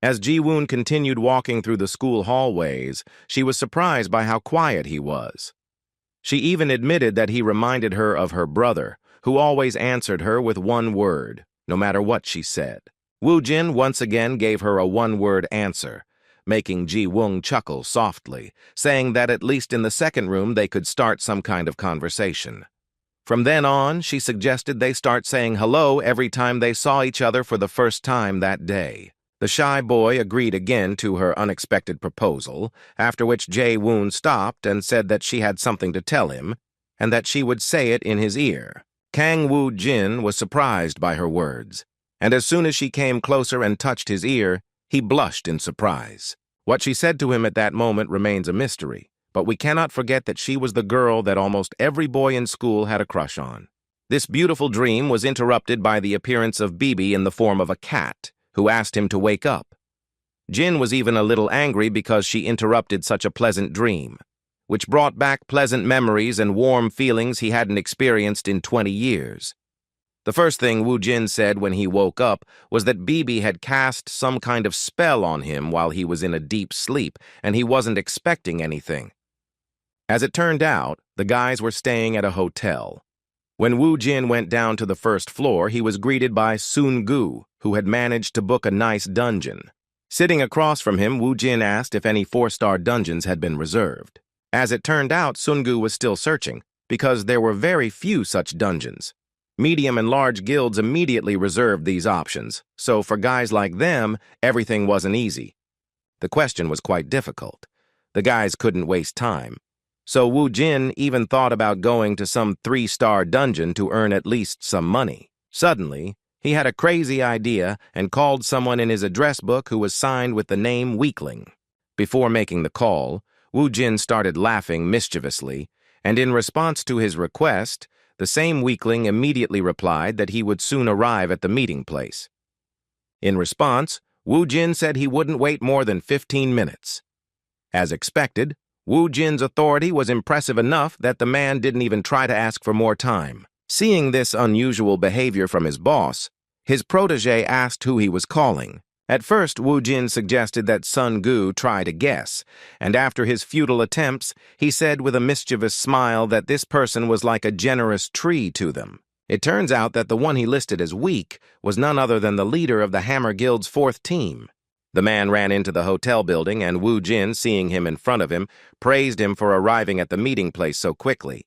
As Ji Woon continued walking through the school hallways, she was surprised by how quiet he was. She even admitted that he reminded her of her brother, who always answered her with one word, no matter what she said. Woo Jin once again gave her a one-word answer, making Ji Woon chuckle softly, saying that at least in the second room they could start some kind of conversation. From then on, she suggested they start saying hello every time they saw each other for the first time that day. The shy boy agreed again to her unexpected proposal, after which Ji Woon stopped and said that she had something to tell him, and that she would say it in his ear. Kang Woo Jin was surprised by her words, and as soon as she came closer and touched his ear, he blushed in surprise. What she said to him at that moment remains a mystery, but we cannot forget that she was the girl that almost every boy in school had a crush on. This beautiful dream was interrupted by the appearance of Bibi in the form of a cat, who asked him to wake up. Jin was even a little angry because she interrupted such a pleasant dream, which brought back pleasant memories and warm feelings he hadn't experienced in 20 years. The first thing Woo Jin said when he woke up was that Bibi had cast some kind of spell on him while he was in a deep sleep, and he wasn't expecting anything. As it turned out, the guys were staying at a hotel. When Woo Jin went down to the first floor, he was greeted by Sun-gu, who had managed to book a nice dungeon. Sitting across from him, Woo Jin asked if any 4-star dungeons had been reserved. As it turned out, Sun-gu was still searching, because there were very few such dungeons. Medium and large guilds immediately reserved these options, so for guys like them, everything wasn't easy. The question was quite difficult. The guys couldn't waste time. So Woo Jin even thought about going to some 3-star dungeon to earn at least some money. Suddenly, he had a crazy idea and called someone in his address book who was signed with the name Weakling. Before making the call, Woo Jin started laughing mischievously, and in response to his request, the same Weakling immediately replied that he would soon arrive at the meeting place. In response, Woo Jin said he wouldn't wait more than 15 minutes. As expected, Woo Jin's authority was impressive enough that the man didn't even try to ask for more time. Seeing this unusual behavior from his boss, his protege asked who he was calling. At first, Woo Jin suggested that Sun-gu try to guess, and after his futile attempts, he said with a mischievous smile that this person was like a generous tree to them. It turns out that the one he listed as weak was none other than the leader of the Hammer Guild's 4th team. The man ran into the hotel building, and Woo Jin, seeing him in front of him, praised him for arriving at the meeting place so quickly.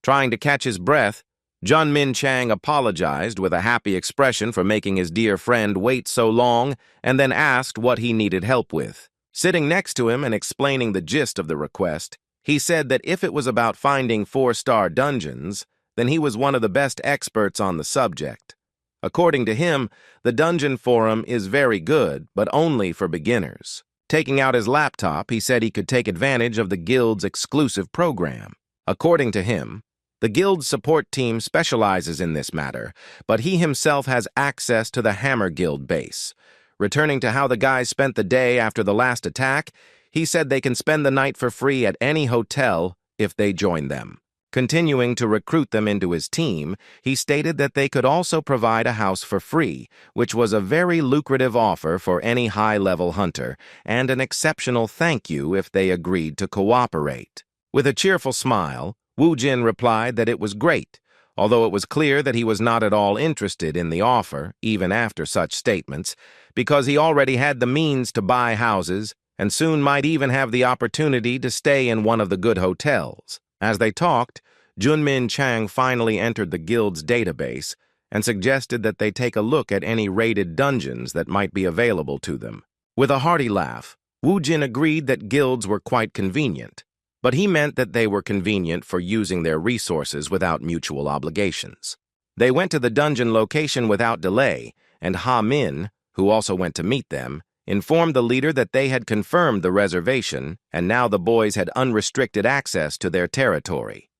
Trying to catch his breath, Jun Min Chang apologized with a happy expression for making his dear friend wait so long, and then asked what he needed help with. Sitting next to him and explaining the gist of the request, he said that if it was about finding 4-star dungeons, then he was one of the best experts on the subject. According to him, the dungeon forum is very good, but only for beginners. Taking out his laptop, he said he could take advantage of the guild's exclusive program. According to him, the guild's support team specializes in this matter, but he himself has access to the Hammer Guild base. Returning to how the guys spent the day after the last attack, he said they can spend the night for free at any hotel if they join them. Continuing to recruit them into his team, he stated that they could also provide a house for free, which was a very lucrative offer for any high-level hunter, and an exceptional thank you if they agreed to cooperate. With a cheerful smile, Woo Jin replied that it was great, although it was clear that he was not at all interested in the offer, even after such statements, because he already had the means to buy houses and soon might even have the opportunity to stay in one of the good hotels. As they talked, Junmin Chang finally entered the guild's database and suggested that they take a look at any raided dungeons that might be available to them. With a hearty laugh, Wu Jin agreed that guilds were quite convenient, but he meant that they were convenient for using their resources without mutual obligations. They went to the dungeon location without delay, and Ha Min, who also went to meet them, informed the leader that they had confirmed the reservation and now the boys had unrestricted access to their territory.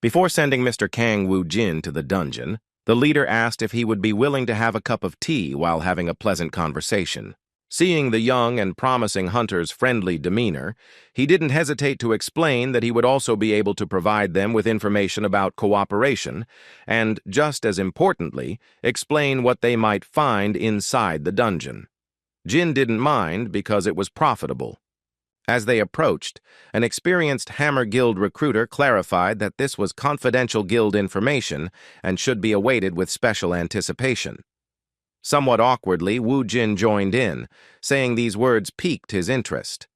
Before sending Mr. Kang Wu Jin to the dungeon, the leader asked if he would be willing to have a cup of tea while having a pleasant conversation. Seeing the young and promising hunter's friendly demeanor, he didn't hesitate to explain that he would also be able to provide them with information about cooperation and, just as importantly, explain what they might find inside the dungeon. Jin didn't mind because it was profitable. As they approached, an experienced Hammer Guild recruiter clarified that this was confidential guild information and should be awaited with special anticipation. Somewhat awkwardly, Wu Jin joined in, saying these words piqued his interest.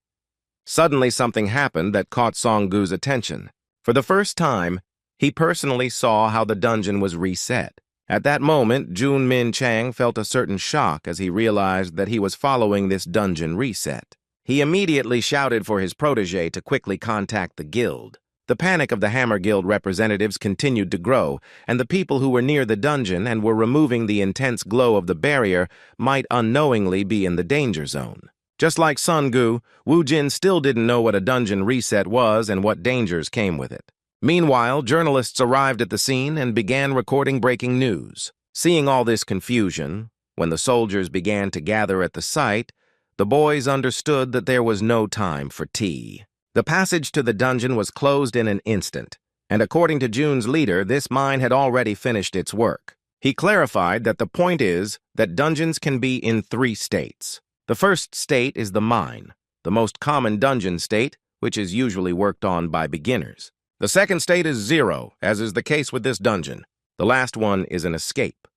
Suddenly something happened that caught Song-gu's attention. For the first time, he personally saw how the dungeon was reset. At that moment, Junmin Chang felt a certain shock as he realized that he was following this dungeon reset. He immediately shouted for his protege to quickly contact the guild. The panic of the Hammer Guild representatives continued to grow, and the people who were near the dungeon and were removing the intense glow of the barrier might unknowingly be in the danger zone. Just like Song-gu, Wu Jin still didn't know what a dungeon reset was and what dangers came with it. Meanwhile, journalists arrived at the scene and began recording breaking news. Seeing all this confusion, when the soldiers began to gather at the site, the boys understood that there was no time for tea. The passage to the dungeon was closed in an instant, and according to Jun's leader, this mine had already finished its work. He clarified that the point is that dungeons can be in 3 states. The first state is the mine, the most common dungeon state, which is usually worked on by beginners. The second state is 0, as is the case with this dungeon. The last one is an escape.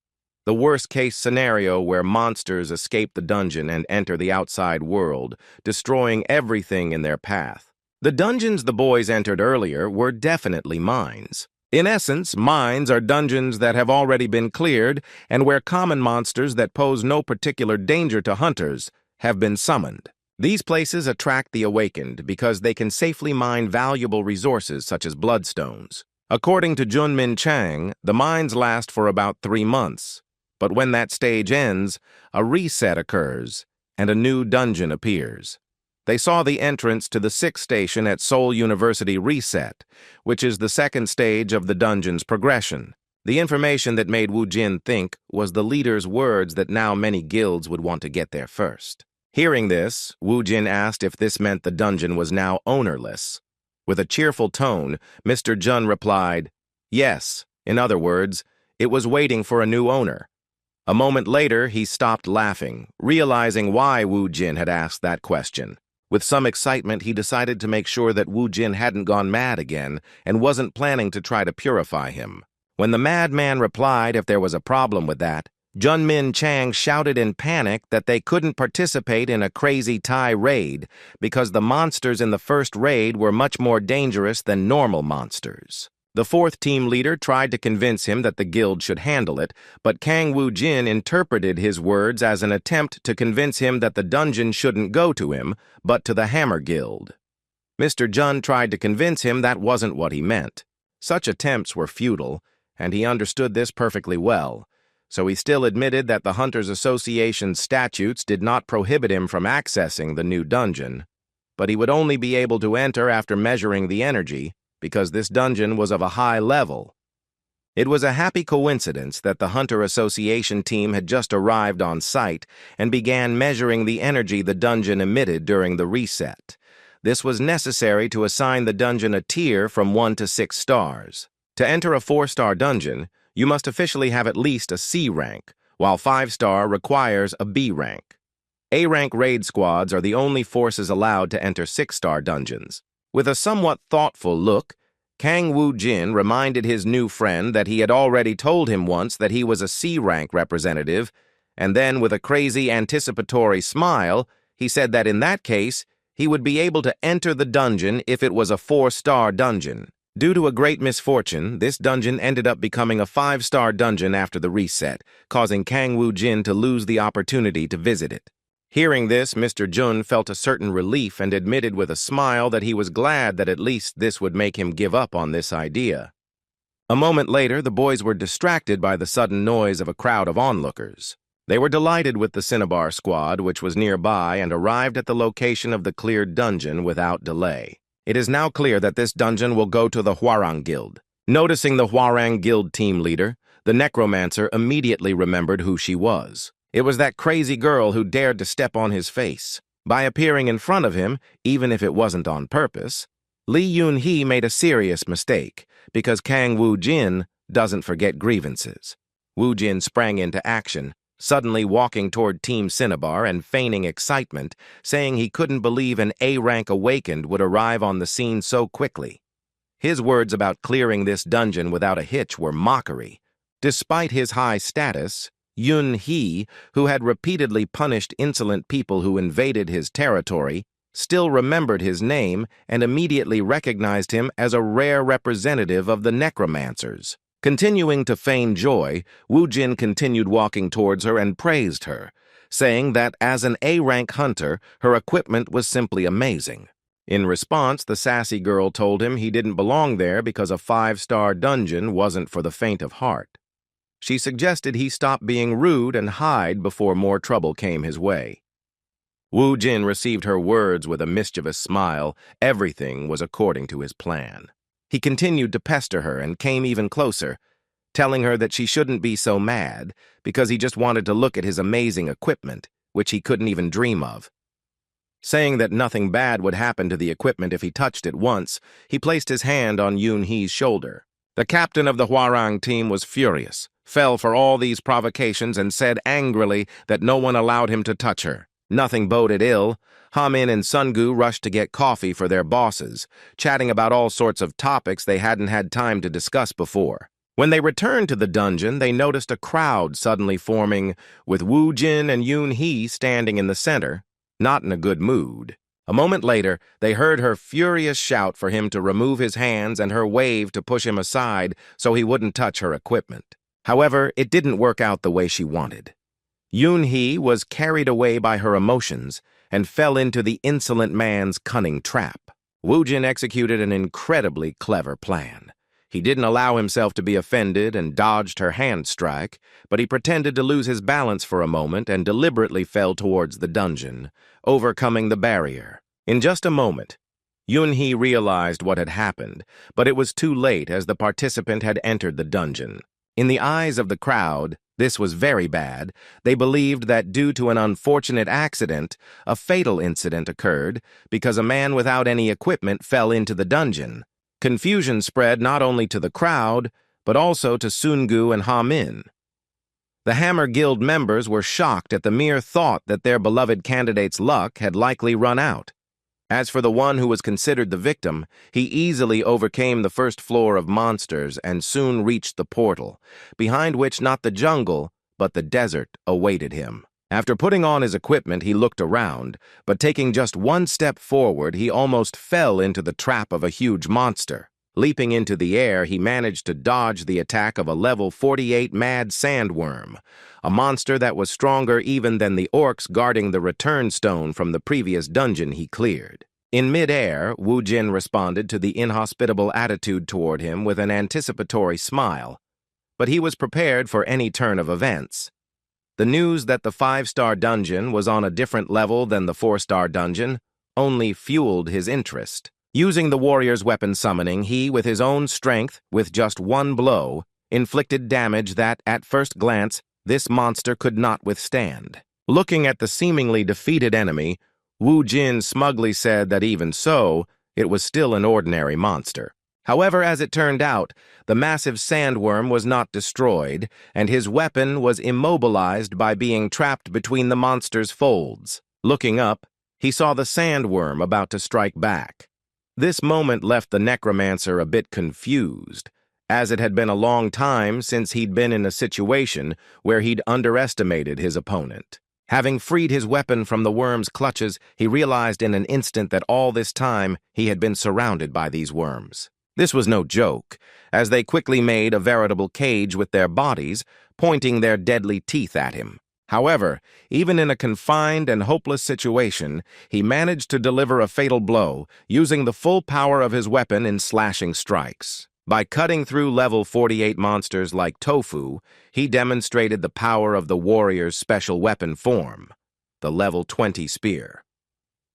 The worst-case scenario where monsters escape the dungeon and enter the outside world, destroying everything in their path. The dungeons the boys entered earlier were definitely mines. In essence, mines are dungeons that have already been cleared and where common monsters that pose no particular danger to hunters have been summoned. These places attract the awakened because they can safely mine valuable resources such as bloodstones. According to Junmin Chang, the mines last for about 3 months. But when that stage ends, a reset occurs and a new dungeon appears. They saw the entrance to the 6th station at Seoul University Reset, which is the 2nd stage of the dungeon's progression. The information that made Wu Jin think was the leader's words that now many guilds would want to get there first. Hearing this, Wu Jin asked if this meant the dungeon was now ownerless. With a cheerful tone, Mr. Jun replied, yes, in other words, it was waiting for a new owner. A moment later, he stopped laughing, realizing why Wu Jin had asked that question. With some excitement, he decided to make sure that Wu Jin hadn't gone mad again and wasn't planning to try to purify him. When the madman replied if there was a problem with that, Junmin Chang shouted in panic that they couldn't participate in a crazy Thai raid because the monsters in the first raid were much more dangerous than normal monsters. The 4th team leader tried to convince him that the guild should handle it, but Kang Wu Jin interpreted his words as an attempt to convince him that the dungeon shouldn't go to him, but to the Hammer Guild. Mr. Jun tried to convince him that wasn't what he meant. Such attempts were futile, and he understood this perfectly well, so he still admitted that the Hunters Association's statutes did not prohibit him from accessing the new dungeon, but he would only be able to enter after measuring the energy, because this dungeon was of a high level. It was a happy coincidence that the Hunter Association team had just arrived on site and began measuring the energy the dungeon emitted during the reset. This was necessary to assign the dungeon a tier from 1 to 6 stars. To enter a 4-star dungeon, you must officially have at least a C rank, while 5-star requires a B rank. A-rank raid squads are the only forces allowed to enter 6-star dungeons. With a somewhat thoughtful look, Kang Wu Jin reminded his new friend that he had already told him once that he was a C-rank representative, and then with a crazy anticipatory smile, he said that in that case, he would be able to enter the dungeon if it was a 4-star dungeon. Due to a great misfortune, this dungeon ended up becoming a 5-star dungeon after the reset, causing Kang Woo-jin to lose the opportunity to visit it. Hearing this, Mr. Jun felt a certain relief and admitted with a smile that he was glad that at least this would make him give up on this idea. A moment later, the boys were distracted by the sudden noise of a crowd of onlookers. They were delighted with the Cinnabar squad, which was nearby, and arrived at the location of the cleared dungeon without delay. It is now clear that this dungeon will go to the Hwarang Guild. Noticing the Hwarang Guild team leader, the Necromancer immediately remembered who she was. It was that crazy girl who dared to step on his face. By appearing in front of him, even if it wasn't on purpose, Lee Yun-hee made a serious mistake, because Kang Woo-jin doesn't forget grievances. Woo-jin sprang into action, suddenly walking toward Team Cinnabar and feigning excitement, saying he couldn't believe an A-rank awakened would arrive on the scene so quickly. His words about clearing this dungeon without a hitch were mockery. Despite his high status, Yun-hee, who had repeatedly punished insolent people who invaded his territory, still remembered his name and immediately recognized him as a rare representative of the Necromancers. Continuing to feign joy, Woo-jin continued walking towards her and praised her, saying that as an A-rank hunter, her equipment was simply amazing. In response, the sassy girl told him he didn't belong there because a 5-star dungeon wasn't for the faint of heart. She suggested he stop being rude and hide before more trouble came his way. Woo-jin received her words with a mischievous smile. Everything was according to his plan. He continued to pester her and came even closer, telling her that she shouldn't be so mad because he just wanted to look at his amazing equipment, which he couldn't even dream of. Saying that nothing bad would happen to the equipment if he touched it once, he placed his hand on Yun-hee's shoulder. The captain of the Hwarang team was furious, fell for all these provocations, and said angrily that no one allowed him to touch her. Nothing boded ill. Ha-min and Sun-gu rushed to get coffee for their bosses, chatting about all sorts of topics they hadn't had time to discuss before. When they returned to the dungeon, they noticed a crowd suddenly forming, with Woo-jin and Yun-hee standing in the center, not in a good mood. A moment later, they heard her furious shout for him to remove his hands and her wave to push him aside so he wouldn't touch her equipment. However, it didn't work out the way she wanted. Yun-hee was carried away by her emotions and fell into the insolent man's cunning trap. Woo-jin executed an incredibly clever plan. He didn't allow himself to be offended and dodged her hand strike, but he pretended to lose his balance for a moment and deliberately fell towards the dungeon, overcoming the barrier. In just a moment, Yun-hee realized what had happened, but it was too late as the participant had entered the dungeon. In the eyes of the crowd, this was very bad. They believed that due to an unfortunate accident, a fatal incident occurred because a man without any equipment fell into the dungeon. Confusion spread not only to the crowd, but also to Sun-gu and Ha-min. The Hammer Guild members were shocked at the mere thought that their beloved candidate's luck had likely run out. As for the one who was considered the victim, he easily overcame the first floor of monsters and soon reached the portal, behind which not the jungle, but the desert awaited him. After putting on his equipment, he looked around, but taking just one step forward, he almost fell into the trap of a huge monster. Leaping into the air, he managed to dodge the attack of a level 48 mad sandworm, a monster that was stronger even than the orcs guarding the return stone from the previous dungeon he cleared. In mid-air, Woo-jin responded to the inhospitable attitude toward him with an anticipatory smile, but he was prepared for any turn of events. The news that the 5-star dungeon was on a different level than the 4-star dungeon only fueled his interest. Using the warrior's weapon summoning, he, with his own strength, with just one blow, inflicted damage that, at first glance, this monster could not withstand. Looking at the seemingly defeated enemy, Woo-jin smugly said that even so, it was still an ordinary monster. However, as it turned out, the massive sandworm was not destroyed, and his weapon was immobilized by being trapped between the monster's folds. Looking up, he saw the sandworm about to strike back. This moment left the Necromancer a bit confused, as it had been a long time since he'd been in a situation where he'd underestimated his opponent. Having freed his weapon from the worm's clutches, he realized in an instant that all this time he had been surrounded by these worms. This was no joke, as they quickly made a veritable cage with their bodies, pointing their deadly teeth at him. However, even in a confined and hopeless situation, he managed to deliver a fatal blow, using the full power of his weapon in slashing strikes. By cutting through level 48 monsters like Tofu, he demonstrated the power of the warrior's special weapon form, the level 20 spear.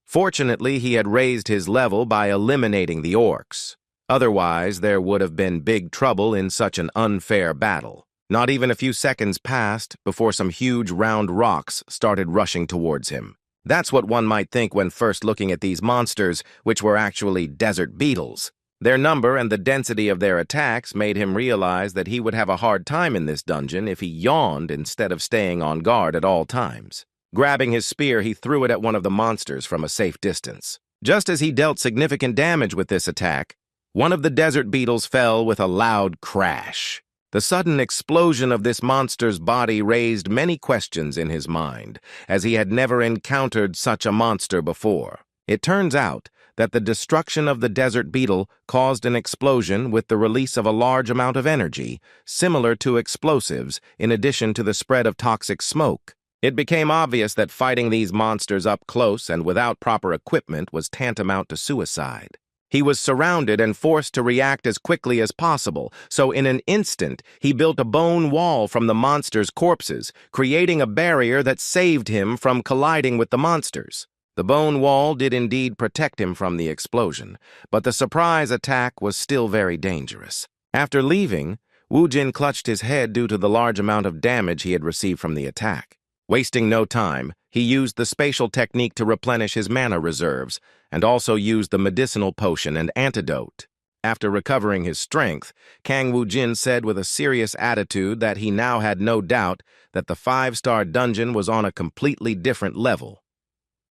Fortunately, he had raised his level by eliminating the orcs. Otherwise, there would have been big trouble in such an unfair battle. Not even a few seconds passed before some huge round rocks started rushing towards him. That's what one might think when first looking at these monsters, which were actually desert beetles. Their number and the density of their attacks made him realize that he would have a hard time in this dungeon if he yawned instead of staying on guard at all times. Grabbing his spear, he threw it at one of the monsters from a safe distance. Just as he dealt significant damage with this attack, one of the desert beetles fell with a loud crash. The sudden explosion of this monster's body raised many questions in his mind, as he had never encountered such a monster before. It turns out that the destruction of the desert beetle caused an explosion with the release of a large amount of energy, similar to explosives, in addition to the spread of toxic smoke. It became obvious that fighting these monsters up close and without proper equipment was tantamount to suicide. He was surrounded and forced to react as quickly as possible, so in an instant he built a bone wall from the monsters' corpses, creating a barrier that saved him from colliding with the monsters. The bone wall did indeed protect him from the explosion, but the surprise attack was still very dangerous. After leaving, Wu Jin clutched his head due to the large amount of damage he had received from the attack. Wasting no time, he used the spatial technique to replenish his mana reserves, and also used the medicinal potion and antidote. After recovering his strength, Kang Wu-jin said with a serious attitude that he now had no doubt that the 5-star dungeon was on a completely different level.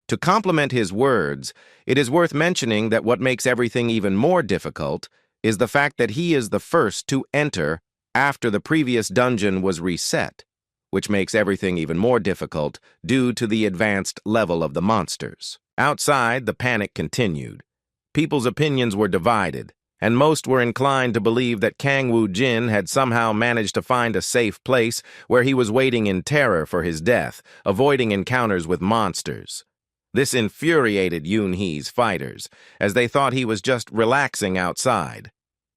To complement his words, it is worth mentioning that what makes everything even more difficult is the fact that he is the first to enter after the previous dungeon was reset, which makes everything even more difficult due to the advanced level of the monsters. Outside, the panic continued. People's opinions were divided, and most were inclined to believe that Kang Wu-jin had somehow managed to find a safe place where he was waiting in terror for his death, avoiding encounters with monsters. This infuriated Yoon-hee's fighters, as they thought he was just relaxing outside.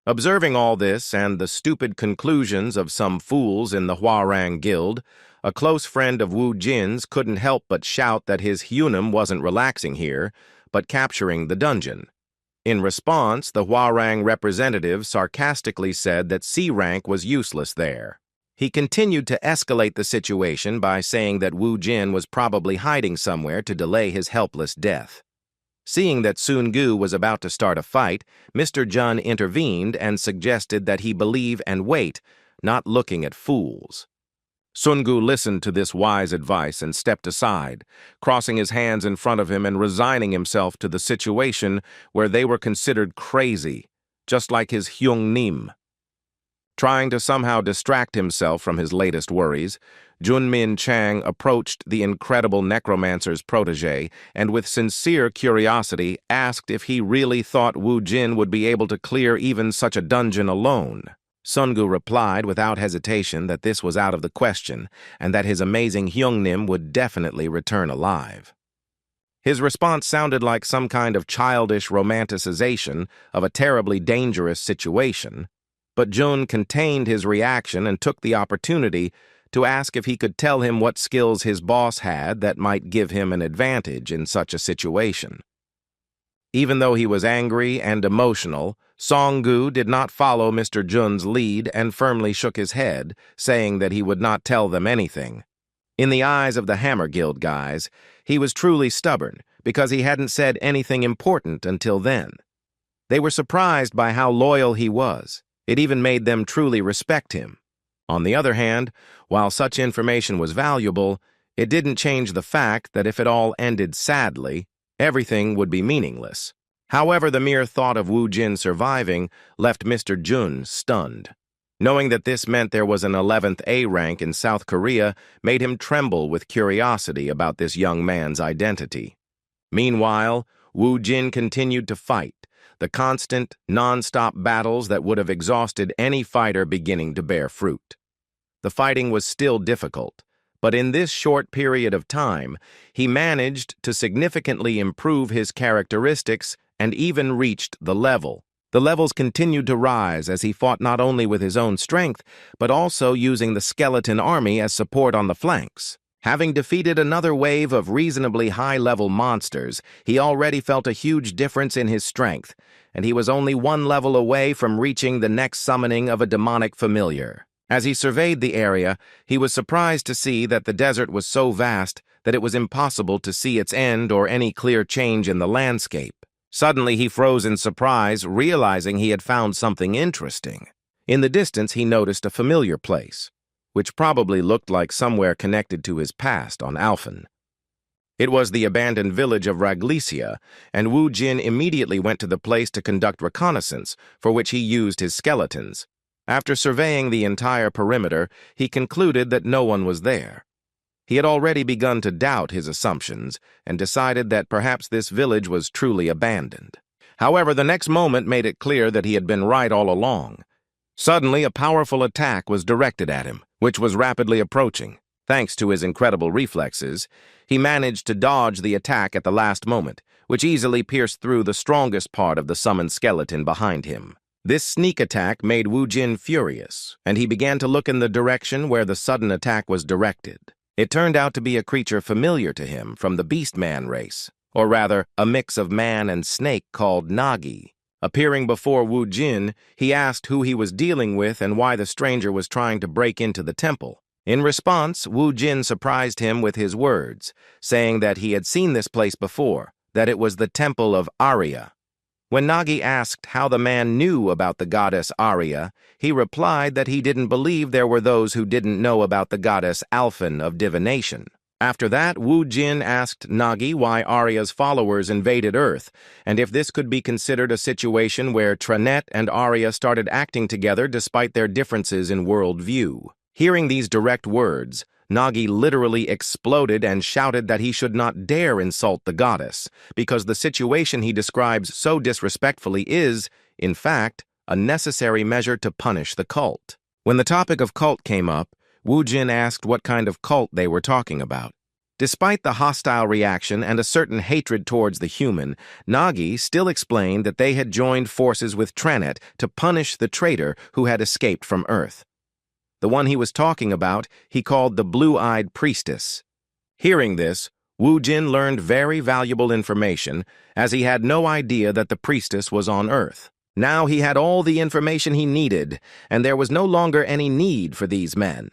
Observing all this and the stupid conclusions of some fools in the Hwarang Guild, a close friend of Wu Jin's couldn't help but shout that his Hyunum wasn't relaxing here, but capturing the dungeon. In response, the Hwarang representative sarcastically said that C rank was useless there. He continued to escalate the situation by saying that Wu Jin was probably hiding somewhere to delay his helpless death. Seeing that Sun-gu was about to start a fight, Mr. Jun intervened and suggested that he believe and wait, not looking at fools. Sun-gu listened to this wise advice and stepped aside, crossing his hands in front of him and resigning himself to the situation where they were considered crazy, just like his Hyung-nim. Trying to somehow distract himself from his latest worries, Junmin Chang approached the incredible Necromancer's protege and with sincere curiosity asked if he really thought Wu Jin would be able to clear even such a dungeon alone. Sun-gu replied without hesitation that this was out of the question and that his amazing Hyung-nim would definitely return alive. His response sounded like some kind of childish romanticization of a terribly dangerous situation, but Jun contained his reaction and took the opportunity to ask if he could tell him what skills his boss had that might give him an advantage in such a situation. Even though he was angry and emotional, Song-gu did not follow Mr. Jun's lead and firmly shook his head, saying that he would not tell them anything. In the eyes of the Hammer Guild guys, he was truly stubborn because he hadn't said anything important until then. They were surprised by how loyal he was. It even made them truly respect him. On the other hand, while such information was valuable, it didn't change the fact that if it all ended sadly, everything would be meaningless. However, the mere thought of Wu Jin surviving left Mr. Jun stunned. Knowing that this meant there was an 11th A rank in South Korea made him tremble with curiosity about this young man's identity. Meanwhile, Wu Jin continued to fight, the constant, non-stop battles that would have exhausted any fighter beginning to bear fruit. The fighting was still difficult, but in this short period of time, he managed to significantly improve his characteristics and even reached the level. The levels continued to rise as he fought not only with his own strength, but also using the skeleton army as support on the flanks. Having defeated another wave of reasonably high-level monsters, he already felt a huge difference in his strength, and he was only one level away from reaching the next summoning of a demonic familiar. As he surveyed the area, he was surprised to see that the desert was so vast that it was impossible to see its end or any clear change in the landscape. Suddenly he froze in surprise, realizing he had found something interesting. In the distance he noticed a familiar place, which probably looked like somewhere connected to his past on Alphen. It was the abandoned village of Raglesia, and Wu Jin immediately went to the place to conduct reconnaissance, for which he used his skeletons. After surveying the entire perimeter, he concluded that no one was there. He had already begun to doubt his assumptions and decided that perhaps this village was truly abandoned. However, the next moment made it clear that he had been right all along. Suddenly, a powerful attack was directed at him, which was rapidly approaching. Thanks to his incredible reflexes, he managed to dodge the attack at the last moment, which easily pierced through the strongest part of the summoned skeleton behind him. This sneak attack made Wu Jin furious, and he began to look in the direction where the sudden attack was directed. It turned out to be a creature familiar to him from the Beastman race, or rather, a mix of man and snake called Nagi. Appearing before Wu Jin, he asked who he was dealing with and why the stranger was trying to break into the temple. In response, Wu Jin surprised him with his words, saying that he had seen this place before, that it was the temple of Arya. When Nagi asked how the man knew about the goddess Arya, he replied that he didn't believe there were those who didn't know about the goddess Alphen of divination. After that, Wu Jin asked Nagi why Arya's followers invaded Earth, and if this could be considered a situation where Tranet and Arya started acting together despite their differences in worldview. Hearing these direct words, Nagi literally exploded and shouted that he should not dare insult the goddess, because the situation he describes so disrespectfully is, in fact, a necessary measure to punish the cult. When the topic of cult came up, Wu Jin asked what kind of cult they were talking about. Despite the hostile reaction and a certain hatred towards the human, Nagi still explained that they had joined forces with Tranet to punish the traitor who had escaped from Earth. The one he was talking about, he called the Blue-Eyed Priestess. Hearing this, Wu Jin learned very valuable information, as he had no idea that the priestess was on Earth. Now he had all the information he needed, and there was no longer any need for these men.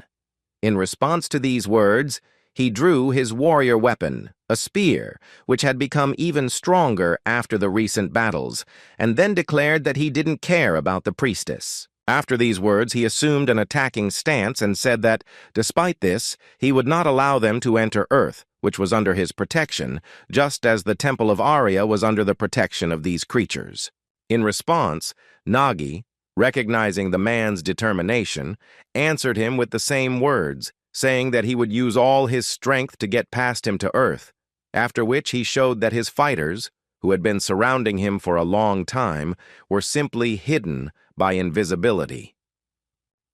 In response to these words, he drew his warrior weapon, a spear, which had become even stronger after the recent battles, and then declared that he didn't care about the priestess. After these words, he assumed an attacking stance and said that, despite this, he would not allow them to enter Earth, which was under his protection, just as the Temple of Arya was under the protection of these creatures. In response, Nagi, recognizing the man's determination, answered him with the same words, saying that he would use all his strength to get past him to Earth, after which he showed that his fighters, who had been surrounding him for a long time, were simply hidden by invisibility.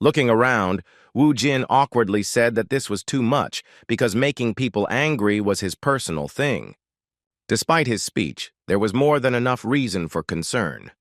Looking around, Wu Jin awkwardly said that this was too much because making people angry was his personal thing. Despite his speech, there was more than enough reason for concern.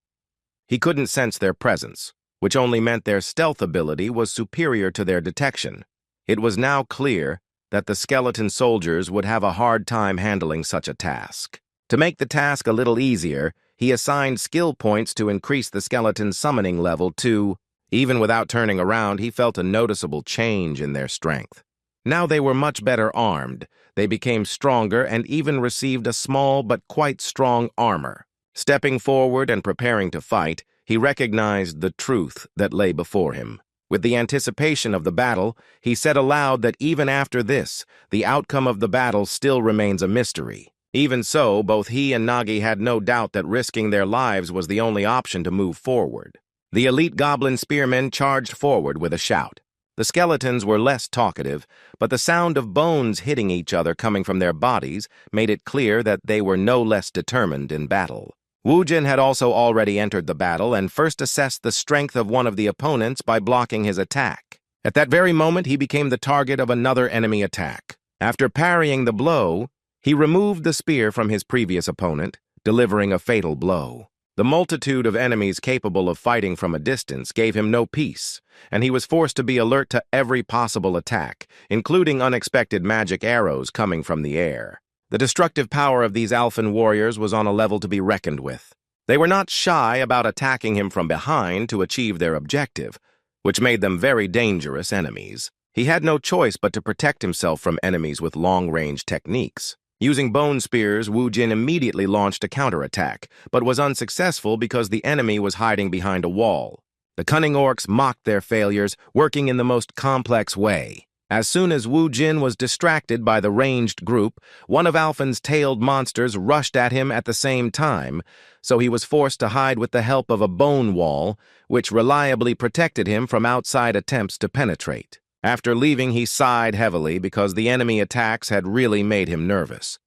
He couldn't sense their presence, which only meant their stealth ability was superior to their detection. It was now clear that the skeleton soldiers would have a hard time handling such a task. To make the task a little easier, he assigned skill points to increase the skeleton's summoning level to. Even without turning around, he felt a noticeable change in their strength. Now they were much better armed. They became stronger and even received a small but quite strong armor. Stepping forward and preparing to fight, he recognized the truth that lay before him. With the anticipation of the battle, he said aloud that even after this, the outcome of the battle still remains a mystery. Even so, both he and Nagi had no doubt that risking their lives was the only option to move forward. The elite goblin spearmen charged forward with a shout. The skeletons were less talkative, but the sound of bones hitting each other coming from their bodies made it clear that they were no less determined in battle. Wu Jin had also already entered the battle and first assessed the strength of one of the opponents by blocking his attack. At that very moment, he became the target of another enemy attack. After parrying the blow, he removed the spear from his previous opponent, delivering a fatal blow. The multitude of enemies capable of fighting from a distance gave him no peace, and he was forced to be alert to every possible attack, including unexpected magic arrows coming from the air. The destructive power of these Alphan warriors was on a level to be reckoned with. They were not shy about attacking him from behind to achieve their objective, which made them very dangerous enemies. He had no choice but to protect himself from enemies with long-range techniques. Using bone spears, Wu Jin immediately launched a counterattack, but was unsuccessful because the enemy was hiding behind a wall. The cunning orcs mocked their failures, working in the most complex way. As soon as Wu Jin was distracted by the ranged group, one of Alphan's tailed monsters rushed at him at the same time, so he was forced to hide with the help of a bone wall, which reliably protected him from outside attempts to penetrate. After leaving, he sighed heavily because the enemy attacks had really made him nervous.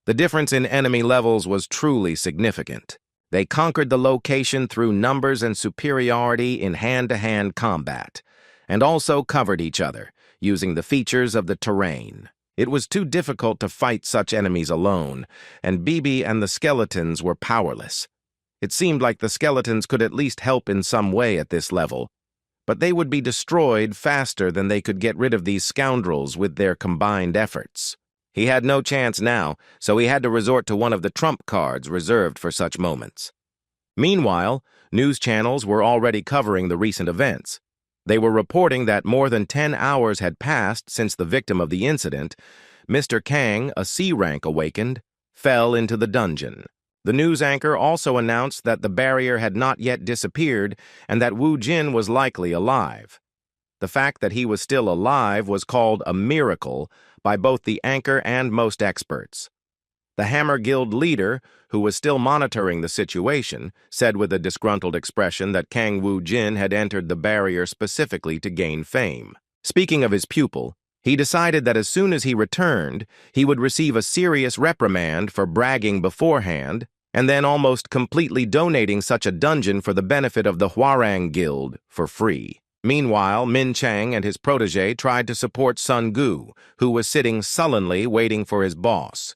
The difference in enemy levels was truly significant. They conquered the location through numbers and superiority in hand-to-hand combat, and also covered each other, using the features of the terrain. It was too difficult to fight such enemies alone, and Bibi and the skeletons were powerless. It seemed like the skeletons could at least help in some way at this level, but they would be destroyed faster than they could get rid of these scoundrels with their combined efforts. He had no chance now, so he had to resort to one of the trump cards reserved for such moments. Meanwhile, news channels were already covering the recent events. They were reporting that more than 10 hours had passed since the victim of the incident, Mr. Kang, a C-rank awakened, fell into the dungeon. The news anchor also announced that the barrier had not yet disappeared and that Wu Jin was likely alive. The fact that he was still alive was called a miracle by both the anchor and most experts. The Hammer Guild leader, who was still monitoring the situation, said with a disgruntled expression that Kang Wu Jin had entered the barrier specifically to gain fame. Speaking of his pupil, he decided that as soon as he returned, he would receive a serious reprimand for bragging beforehand and then almost completely donating such a dungeon for the benefit of the Hwarang Guild for free. Meanwhile, Min Chang and his protege tried to support Sun Gu, who was sitting sullenly waiting for his boss.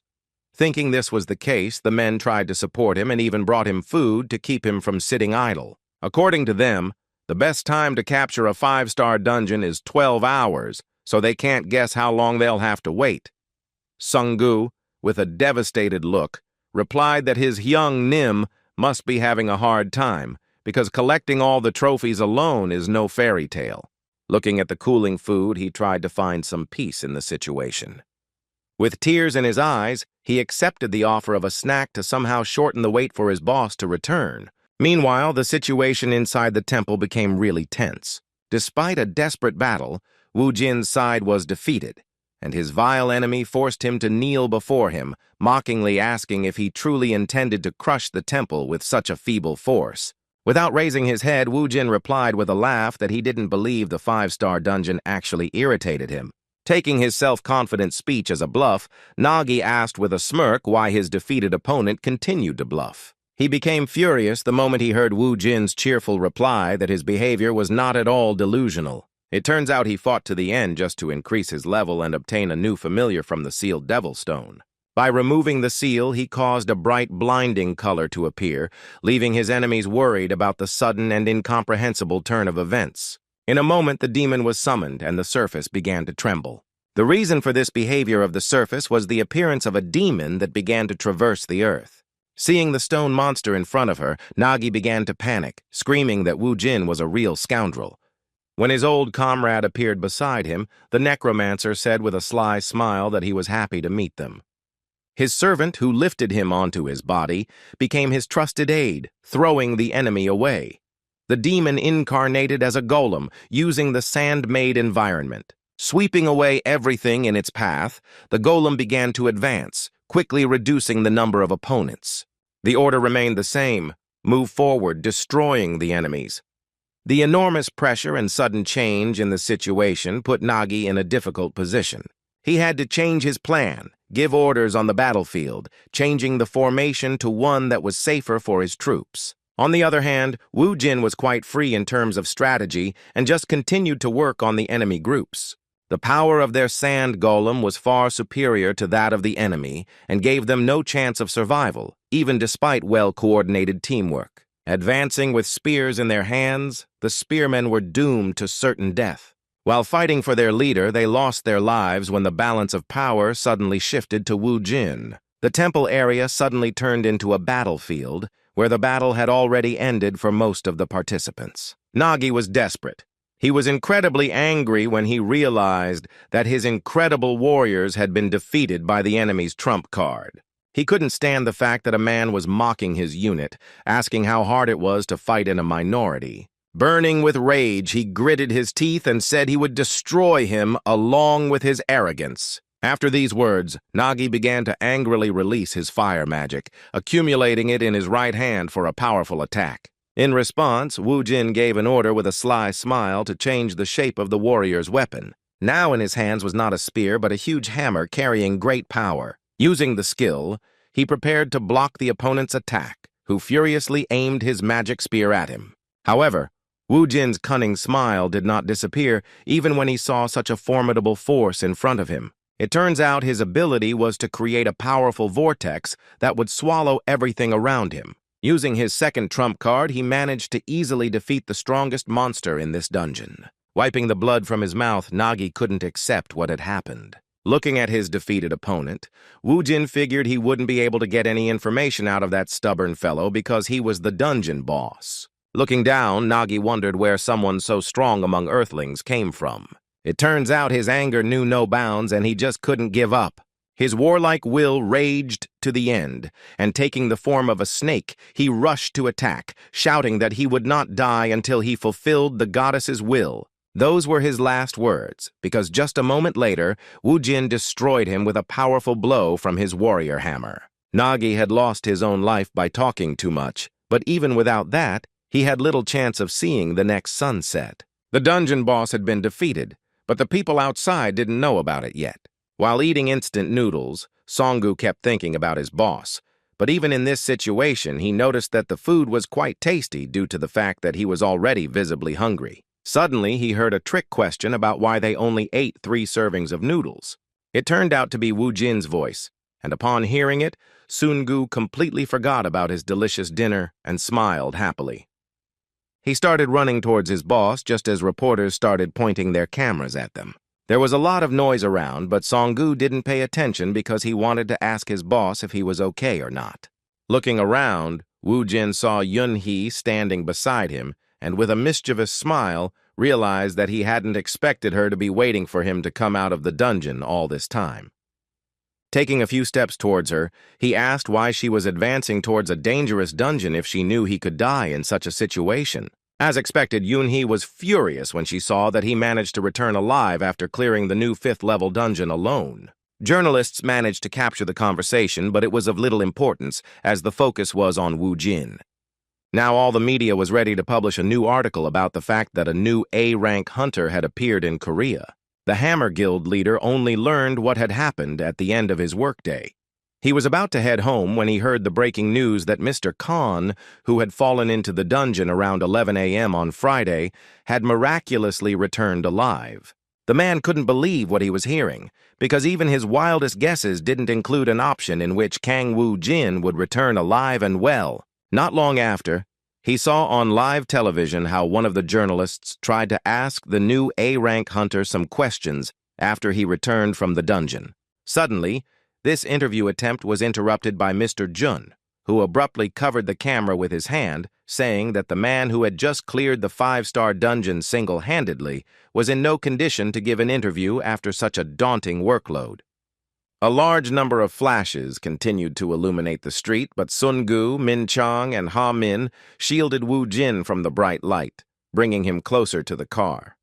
Thinking this was the case, the men tried to support him and even brought him food to keep him from sitting idle. According to them, the best time to capture a 5-star dungeon is 12 hours, so they can't guess how long they'll have to wait. Sun Gu, with a devastated look, replied that his young Nim must be having a hard time, because collecting all the trophies alone is no fairy tale. Looking at the cooling food, he tried to find some peace in the situation. With tears in his eyes, he accepted the offer of a snack to somehow shorten the wait for his boss to return. Meanwhile, the situation inside the temple became really tense. Despite a desperate battle, Wu Jin's side was defeated, and his vile enemy forced him to kneel before him, mockingly asking if he truly intended to crush the temple with such a feeble force. Without raising his head, Wu Jin replied with a laugh that he didn't believe the 5-star dungeon actually irritated him. Taking his self-confident speech as a bluff, Nagi asked with a smirk why his defeated opponent continued to bluff. He became furious the moment he heard Wu Jin's cheerful reply that his behavior was not at all delusional. It turns out he fought to the end just to increase his level and obtain a new familiar from the sealed Devil Stone. By removing the seal, he caused a bright, blinding color to appear, leaving his enemies worried about the sudden and incomprehensible turn of events. In a moment, the demon was summoned, and the surface began to tremble. The reason for this behavior of the surface was the appearance of a demon that began to traverse the earth. Seeing the stone monster in front of her, Nagi began to panic, screaming that Wu Jin was a real scoundrel. When his old comrade appeared beside him, the Necromancer said with a sly smile that he was happy to meet them. His servant, who lifted him onto his body, became his trusted aide, throwing the enemy away. The demon incarnated as a golem, using the sand-made environment. Sweeping away everything in its path, the golem began to advance, quickly reducing the number of opponents. The order remained the same: move forward, destroying the enemies. The enormous pressure and sudden change in the situation put Nagi in a difficult position. He had to change his plan, give orders on the battlefield, changing the formation to one that was safer for his troops. On the other hand, Wu Jin was quite free in terms of strategy and just continued to work on the enemy groups. The power of their sand golem was far superior to that of the enemy and gave them no chance of survival, even despite well-coordinated teamwork. Advancing with spears in their hands, the spearmen were doomed to certain death. While fighting for their leader, they lost their lives when the balance of power suddenly shifted to Wu Jin. The temple area suddenly turned into a battlefield, where the battle had already ended for most of the participants. Nagi was desperate. He was incredibly angry when he realized that his incredible warriors had been defeated by the enemy's trump card. He couldn't stand the fact that a man was mocking his unit, asking how hard it was to fight in a minority. Burning with rage, he gritted his teeth and said he would destroy him along with his arrogance. After these words, Nagi began to angrily release his fire magic, accumulating it in his right hand for a powerful attack. In response, Wu Jin gave an order with a sly smile to change the shape of the warrior's weapon. Now in his hands was not a spear, but a huge hammer carrying great power. Using the skill, he prepared to block the opponent's attack, who furiously aimed his magic spear at him. However, Wu Jin's cunning smile did not disappear even when he saw such a formidable force in front of him. It turns out his ability was to create a powerful vortex that would swallow everything around him. Using his second trump card, he managed to easily defeat the strongest monster in this dungeon. Wiping the blood from his mouth, Nagi couldn't accept what had happened. Looking at his defeated opponent, Wu Jin figured he wouldn't be able to get any information out of that stubborn fellow because he was the dungeon boss. Looking down, Nagi wondered where someone so strong among Earthlings came from. It turns out his anger knew no bounds and he just couldn't give up. His warlike will raged to the end, and taking the form of a snake, he rushed to attack, shouting that he would not die until he fulfilled the goddess's will. Those were his last words, because just a moment later, Wu Jin destroyed him with a powerful blow from his warrior hammer. Nagi had lost his own life by talking too much, but even without that, he had little chance of seeing the next sunset. The dungeon boss had been defeated, but the people outside didn't know about it yet. While eating instant noodles, Songgu kept thinking about his boss. But even in this situation, he noticed that the food was quite tasty due to the fact that he was already visibly hungry. Suddenly, he heard a trick question about why they only ate 3 servings of noodles. It turned out to be Wu Jin's voice, and upon hearing it, Songgu completely forgot about his delicious dinner and smiled happily. He started running towards his boss just as reporters started pointing their cameras at them. There was a lot of noise around, but Songgu didn't pay attention because he wanted to ask his boss if he was okay or not. Looking around, Wu Jin saw Yun-hee standing beside him and with a mischievous smile realized that he hadn't expected her to be waiting for him to come out of the dungeon all this time. Taking a few steps towards her, he asked why she was advancing towards a dangerous dungeon if she knew he could die in such a situation. As expected, Yun-hee was furious when she saw that he managed to return alive after clearing the new 5th-level dungeon alone. Journalists managed to capture the conversation, but it was of little importance, as the focus was on Wu Jin. Now all the media was ready to publish a new article about the fact that a new A-rank hunter had appeared in Korea. The Hammer Guild leader only learned what had happened at the end of his workday. He was about to head home when he heard the breaking news that Mr. Khan, who had fallen into the dungeon around 11 a.m. on Friday, had miraculously returned alive. The man couldn't believe what he was hearing, because even his wildest guesses didn't include an option in which Kang Wu Jin would return alive and well. Not long after, he saw on live television how one of the journalists tried to ask the new A-rank hunter some questions after he returned from the dungeon. Suddenly, this interview attempt was interrupted by Mr. Jun, who abruptly covered the camera with his hand, saying that the man who had just cleared the 5-star dungeon single-handedly was in no condition to give an interview after such a daunting workload. A large number of flashes continued to illuminate the street, but Sun Gu, Min Chang, and Ha Min shielded Wu Jin from the bright light, bringing him closer to the car.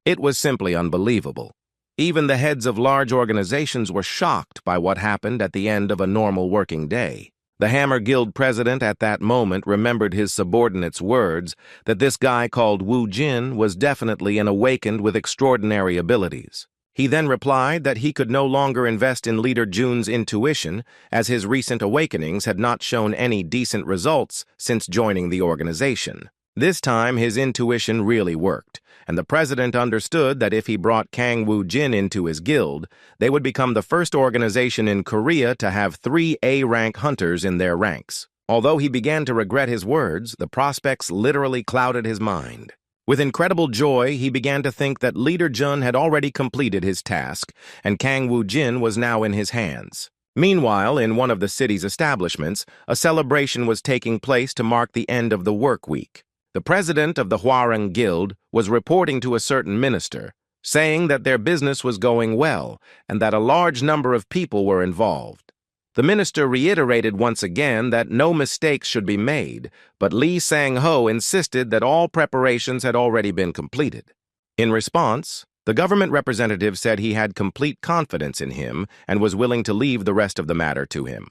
It was simply unbelievable. Even the heads of large organizations were shocked by what happened at the end of a normal working day. The Hammer Guild president at that moment remembered his subordinate's words that this guy called Wu Jin was definitely an awakened with extraordinary abilities. He then replied that he could no longer invest in Leader Jun's intuition, as his recent awakenings had not shown any decent results since joining the organization. This time, his intuition really worked, and the president understood that if he brought Kang Woo-jin into his guild, they would become the first organization in Korea to have 3 A-rank hunters in their ranks. Although he began to regret his words, the prospects literally clouded his mind. With incredible joy, he began to think that Leader Jun had already completed his task, and Kang Woo-jin was now in his hands. Meanwhile, in one of the city's establishments, a celebration was taking place to mark the end of the work week. The president of the Hwarang Guild was reporting to a certain minister, saying that their business was going well and that a large number of people were involved. The minister reiterated once again that no mistakes should be made, but Lee Sang-ho insisted that all preparations had already been completed. In response, the government representative said he had complete confidence in him and was willing to leave the rest of the matter to him.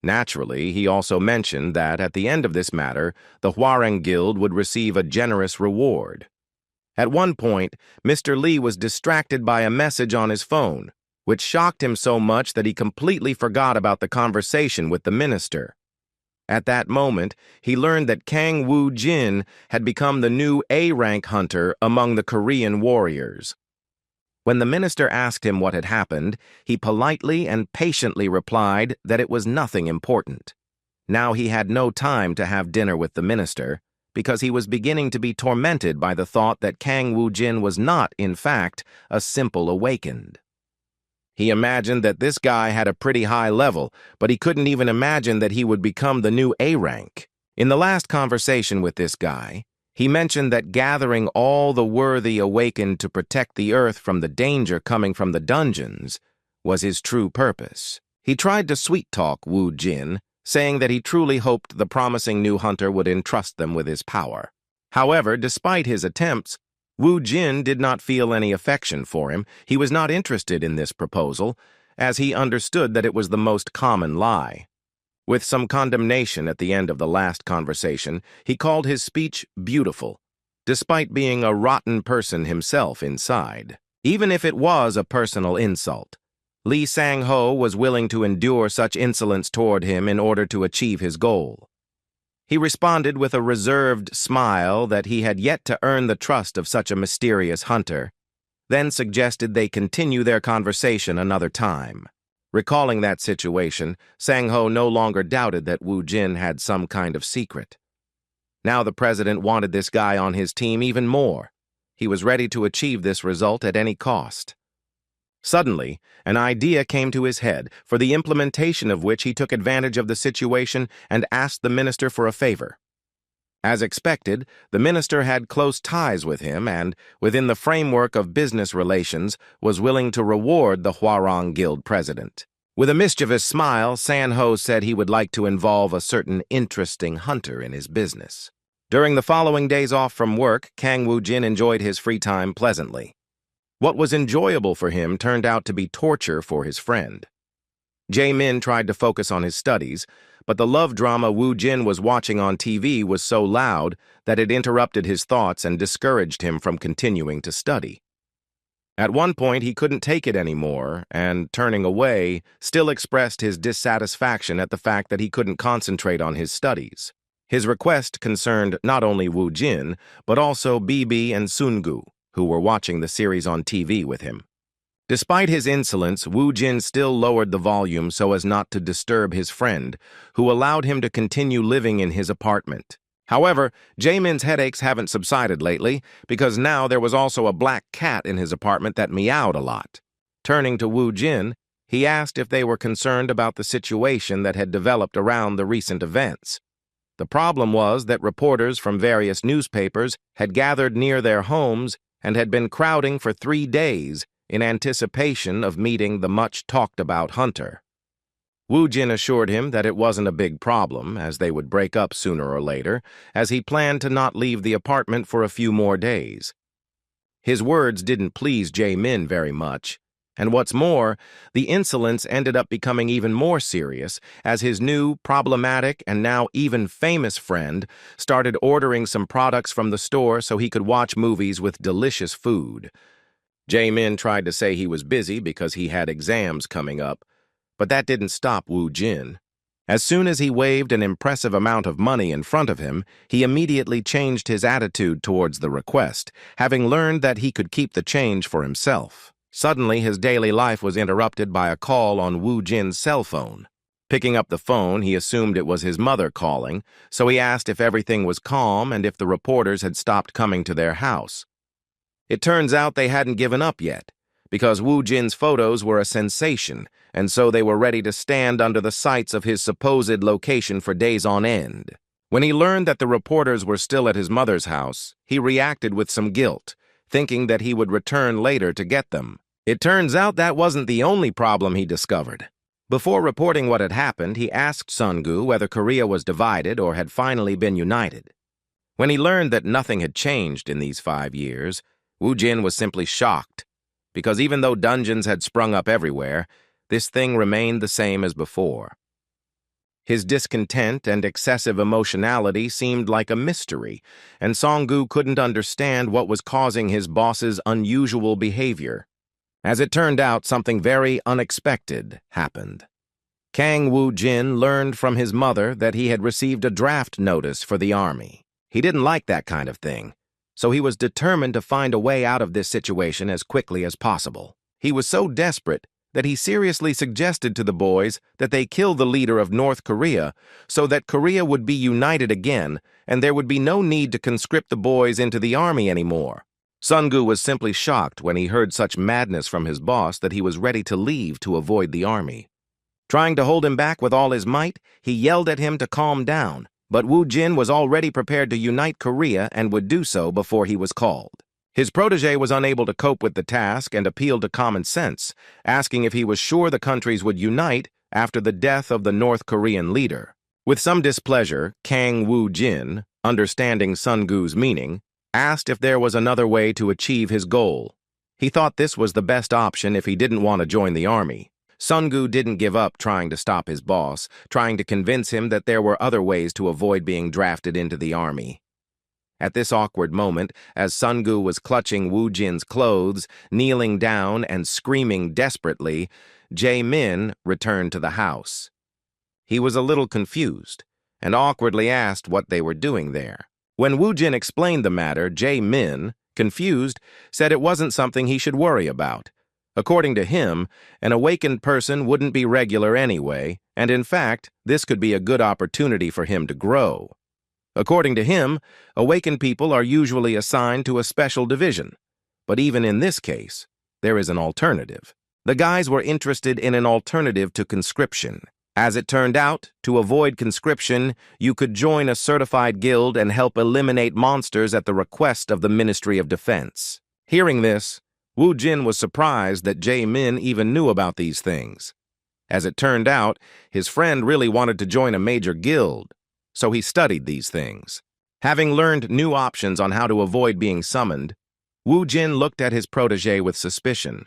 Naturally, he also mentioned that at the end of this matter, the Hwarang Guild would receive a generous reward. At one point, Mr. Lee was distracted by a message on his phone, which shocked him so much that he completely forgot about the conversation with the minister. At that moment, he learned that Kang Woo-jin had become the new A-rank hunter among the Korean warriors. When the minister asked him what had happened, he politely and patiently replied that it was nothing important. Now he had no time to have dinner with the minister, because he was beginning to be tormented by the thought that Kang Woo-jin was not, in fact, a simple awakened. He imagined that this guy had a pretty high level, but he couldn't even imagine that he would become the new A-rank. In the last conversation with this guy, he mentioned that gathering all the worthy awakened to protect the Earth from the danger coming from the dungeons was his true purpose. He tried to sweet-talk Woo-jin, saying that he truly hoped the promising new hunter would entrust them with his power. However, despite his attempts, Woo-jin did not feel any affection for him. He was not interested in this proposal, as he understood that it was the most common lie. With some condemnation at the end of the last conversation, he called his speech beautiful, despite being a rotten person himself inside. Even if it was a personal insult, Lee Sang-ho was willing to endure such insolence toward him in order to achieve his goal. He responded with a reserved smile that he had yet to earn the trust of such a mysterious hunter, then suggested they continue their conversation another time. Recalling that situation, Sang-ho no longer doubted that Woo-jin had some kind of secret. Now the president wanted this guy on his team even more. He was ready to achieve this result at any cost. Suddenly, an idea came to his head, for the implementation of which he took advantage of the situation and asked the minister for a favor. As expected, the minister had close ties with him and, within the framework of business relations, was willing to reward the Hwarang Guild president. With a mischievous smile, Sang-ho said he would like to involve a certain interesting hunter in his business. During the following days off from work, Kang Woo-jin enjoyed his free time pleasantly. What was enjoyable for him turned out to be torture for his friend. Jae-min tried to focus on his studies, but the love drama Woo-jin was watching on TV was so loud that it interrupted his thoughts and discouraged him from continuing to study. At one point, he couldn't take it anymore, and, turning away, still expressed his dissatisfaction at the fact that he couldn't concentrate on his studies. His request concerned not only Woo-jin, but also Bibi and Sungu, who were watching the series on TV with him. Despite his insolence, Woo-jin still lowered the volume so as not to disturb his friend, who allowed him to continue living in his apartment. However, Jae-min's headaches haven't subsided lately, because now there was also a black cat in his apartment that meowed a lot. Turning to Woo-jin, he asked if they were concerned about the situation that had developed around the recent events. The problem was that reporters from various newspapers had gathered near their homes and had been crowding for 3 days in anticipation of meeting the much-talked-about hunter. Woo-jin assured him that it wasn't a big problem, as they would break up sooner or later, as he planned to not leave the apartment for a few more days. His words didn't please Jae-min very much, and what's more, the insolence ended up becoming even more serious as his new, problematic, and now even famous friend started ordering some products from the store so he could watch movies with delicious food. Jae-min tried to say he was busy because he had exams coming up, but that didn't stop Woo Jin. As soon as he waved an impressive amount of money in front of him, he immediately changed his attitude towards the request, having learned that he could keep the change for himself. Suddenly, his daily life was interrupted by a call on Woo Jin's cell phone. Picking up the phone, he assumed it was his mother calling, so he asked if everything was calm and if the reporters had stopped coming to their house. It turns out they hadn't given up yet, because Woo Jin's photos were a sensation, and so they were ready to stand under the sights of his supposed location for days on end. When he learned that the reporters were still at his mother's house, he reacted with some guilt, thinking that he would return later to get them. It turns out that wasn't the only problem he discovered. Before reporting what had happened, he asked Sungu whether Korea was divided or had finally been united. When he learned that nothing had changed in these 5 years, Woo Jin was simply shocked, because even though dungeons had sprung up everywhere, this thing remained the same as before. His discontent and excessive emotionality seemed like a mystery, and Songgu couldn't understand what was causing his boss's unusual behavior. As it turned out, something very unexpected happened. Kang Woo Jin learned from his mother that he had received a draft notice for the army. He didn't like that kind of thing, so he was determined to find a way out of this situation as quickly as possible. He was so desperate that he seriously suggested to the boys that they kill the leader of North Korea so that Korea would be united again and there would be no need to conscript the boys into the army anymore. Sungu was simply shocked when he heard such madness from his boss that he was ready to leave to avoid the army. Trying to hold him back with all his might, he yelled at him to calm down, but Woo Jin was already prepared to unite Korea and would do so before he was called. His protege was unable to cope with the task and appealed to common sense, asking if he was sure the countries would unite after the death of the North Korean leader. With some displeasure, Kang Woo Jin, understanding Sungu's meaning, asked if there was another way to achieve his goal. He thought this was the best option if he didn't want to join the army. Sungu didn't give up trying to stop his boss, trying to convince him that there were other ways to avoid being drafted into the army. At this awkward moment, as Sungu was clutching Woo Jin's clothes, kneeling down and screaming desperately, Jae-min returned to the house. He was a little confused and awkwardly asked what they were doing there. When Woo Jin explained the matter, Jae-min, confused, said it wasn't something he should worry about. According to him, an awakened person wouldn't be regular anyway, and in fact, this could be a good opportunity for him to grow. According to him, awakened people are usually assigned to a special division. But even in this case, there is an alternative. The guys were interested in an alternative to conscription. As it turned out, to avoid conscription, you could join a certified guild and help eliminate monsters at the request of the Ministry of Defense. Hearing this, Woo Jin was surprised that Jae-min even knew about these things. As it turned out, his friend really wanted to join a major guild, so he studied these things. Having learned new options on how to avoid being summoned, Woo Jin looked at his protege with suspicion.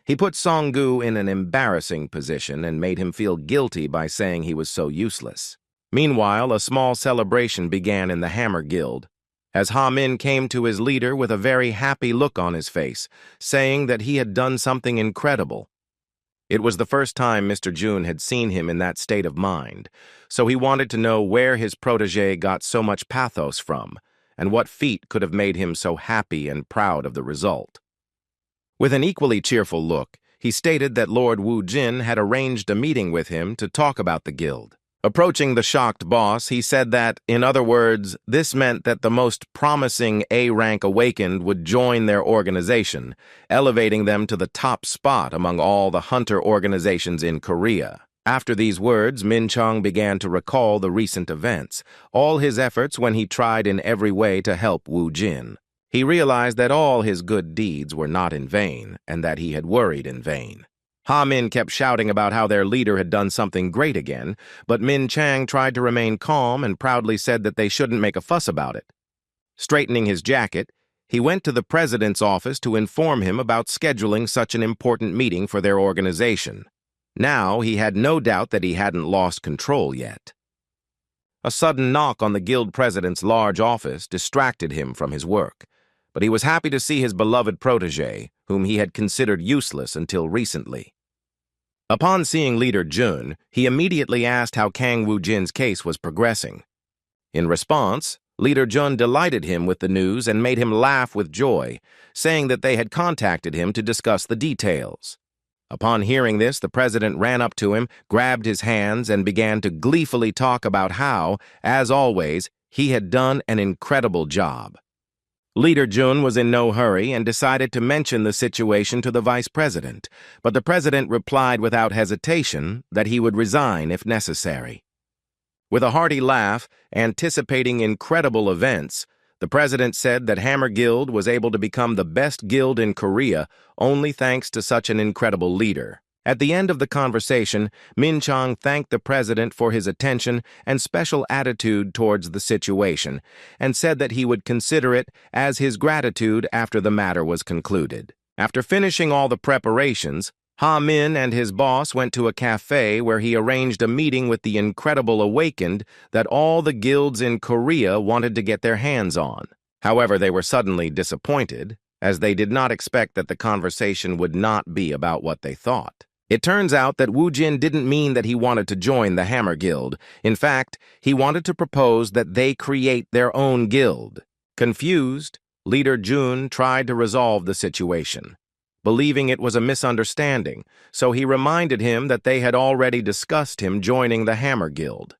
He put Songgu in an embarrassing position and made him feel guilty by saying he was so useless. Meanwhile, a small celebration began in the Hammer Guild, as Ha-min came to his leader with a very happy look on his face, saying that he had done something incredible. It was the first time Mr. Jun had seen him in that state of mind, so he wanted to know where his protege got so much pathos from, and what feat could have made him so happy and proud of the result. With an equally cheerful look, he stated that Lord Woo Jin had arranged a meeting with him to talk about the guild. Approaching the shocked boss, he said that, in other words, this meant that the most promising A-rank awakened would join their organization, elevating them to the top spot among all the hunter organizations in Korea. After these words, Min Chung began to recall the recent events, all his efforts when he tried in every way to help Woo Jin. He realized that all his good deeds were not in vain, and that he had worried in vain. Ha-min kept shouting about how their leader had done something great again, but Min Chang tried to remain calm and proudly said that they shouldn't make a fuss about it. Straightening his jacket, he went to the president's office to inform him about scheduling such an important meeting for their organization. Now he had no doubt that he hadn't lost control yet. A sudden knock on the guild president's large office distracted him from his work. but he was happy to see his beloved protege, whom he had considered useless until recently. Upon seeing Leader Jun, he immediately asked how Kang Woo-jin's case was progressing. In response, Leader Jun delighted him with the news and made him laugh with joy, saying that they had contacted him to discuss the details. Upon hearing this, the president ran up to him, grabbed his hands, and began to gleefully talk about how, as always, he had done an incredible job. Leader Jun was in no hurry and decided to mention the situation to the vice president, but the president replied without hesitation that he would resign if necessary. With a hearty laugh, anticipating incredible events, the president said that Hammer Guild was able to become the best guild in Korea only thanks to such an incredible leader. At the end of the conversation, Min Chang thanked the president for his attention and special attitude towards the situation, and said that he would consider it as his gratitude after the matter was concluded. After finishing all the preparations, Ha Min and his boss went to a cafe where he arranged a meeting with the incredible awakened that all the guilds in Korea wanted to get their hands on. However, they were suddenly disappointed, as they did not expect that the conversation would not be about what they thought. It turns out that Woo Jin didn't mean that he wanted to join the Hammer Guild. In fact, he wanted to propose that they create their own guild. Confused, Leader Jun tried to resolve the situation, believing it was a misunderstanding, so he reminded him that they had already discussed him joining the Hammer Guild.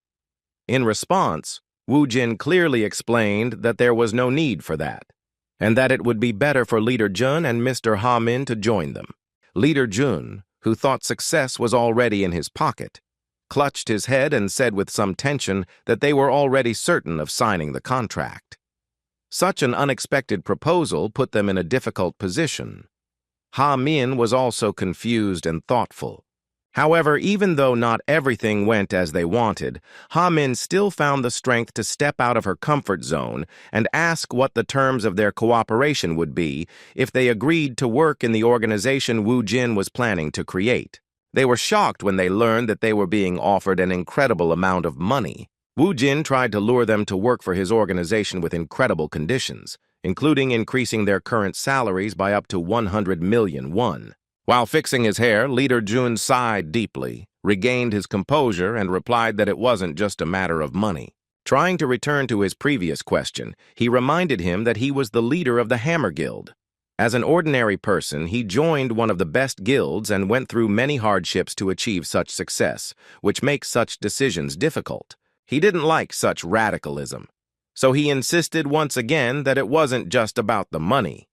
In response, Woo Jin clearly explained that there was no need for that, and that it would be better for Leader Jun and Mr. Ha Min to join them. Leader Jun, who thought success was already in his pocket, clutched his head and said with some tension that they were already certain of signing the contract. Such an unexpected proposal put them in a difficult position. Ha Min was also confused and thoughtful. However, even though not everything went as they wanted, Ha Min still found the strength to step out of her comfort zone and ask what the terms of their cooperation would be if they agreed to work in the organization Woo Jin was planning to create. They were shocked when they learned that they were being offered an incredible amount of money. Woo Jin tried to lure them to work for his organization with incredible conditions, including increasing their current salaries by up to 100 million won. While fixing his hair, Leader Jun sighed deeply, regained his composure, and replied that it wasn't just a matter of money. Trying to return to his previous question, he reminded him that he was the leader of the Hammer Guild. As an ordinary person, he joined one of the best guilds and went through many hardships to achieve such success, which makes such decisions difficult. He didn't like such radicalism, so he insisted once again that it wasn't just about the money.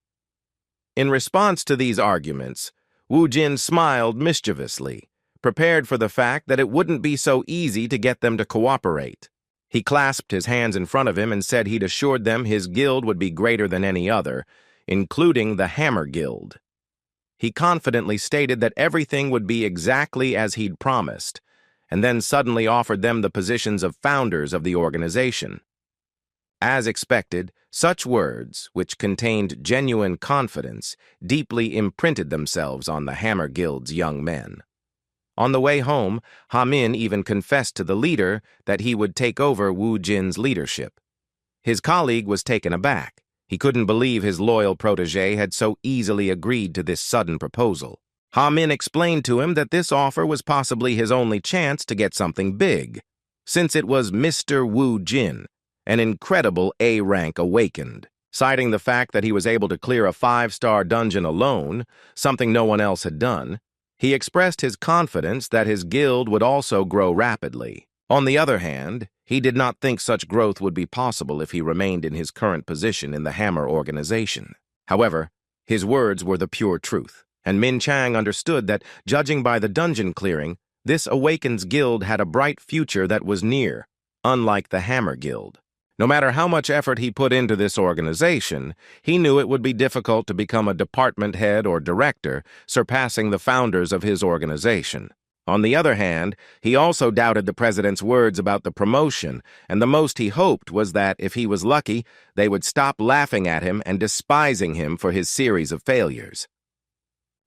In response to these arguments, Woo Jin smiled mischievously, prepared for the fact that it wouldn't be so easy to get them to cooperate. He clasped his hands in front of him and said he'd assured them his guild would be greater than any other, including the Hammer Guild. He confidently stated that everything would be exactly as he'd promised, and then suddenly offered them the positions of founders of the organization. As expected, such words, which contained genuine confidence, deeply imprinted themselves on the Hammer Guild's young men. On the way home, Ha Min even confessed to the leader that he would take over Woo Jin's leadership. His colleague was taken aback. He couldn't believe his loyal protege had so easily agreed to this sudden proposal. Ha Min explained to him that this offer was possibly his only chance to get something big, since it was Mr. Woo Jin, an incredible A-rank awakened. Citing the fact that he was able to clear a 5-star dungeon alone, something no one else had done, he expressed his confidence that his guild would also grow rapidly. On the other hand, he did not think such growth would be possible if he remained in his current position in the Hammer organization. However, his words were the pure truth, and Min Chang understood that, judging by the dungeon clearing, this Awaken's guild had a bright future that was near, unlike the Hammer Guild. No matter how much effort he put into this organization, he knew it would be difficult to become a department head or director, surpassing the founders of his organization. On the other hand, he also doubted the president's words about the promotion, and the most he hoped was that, if he was lucky, they would stop laughing at him and despising him for his series of failures.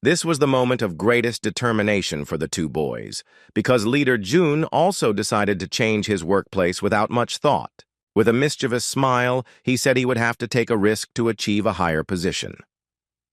This was the moment of greatest determination for the two boys, because Leader Jun also decided to change his workplace without much thought. With a mischievous smile, he said he would have to take a risk to achieve a higher position.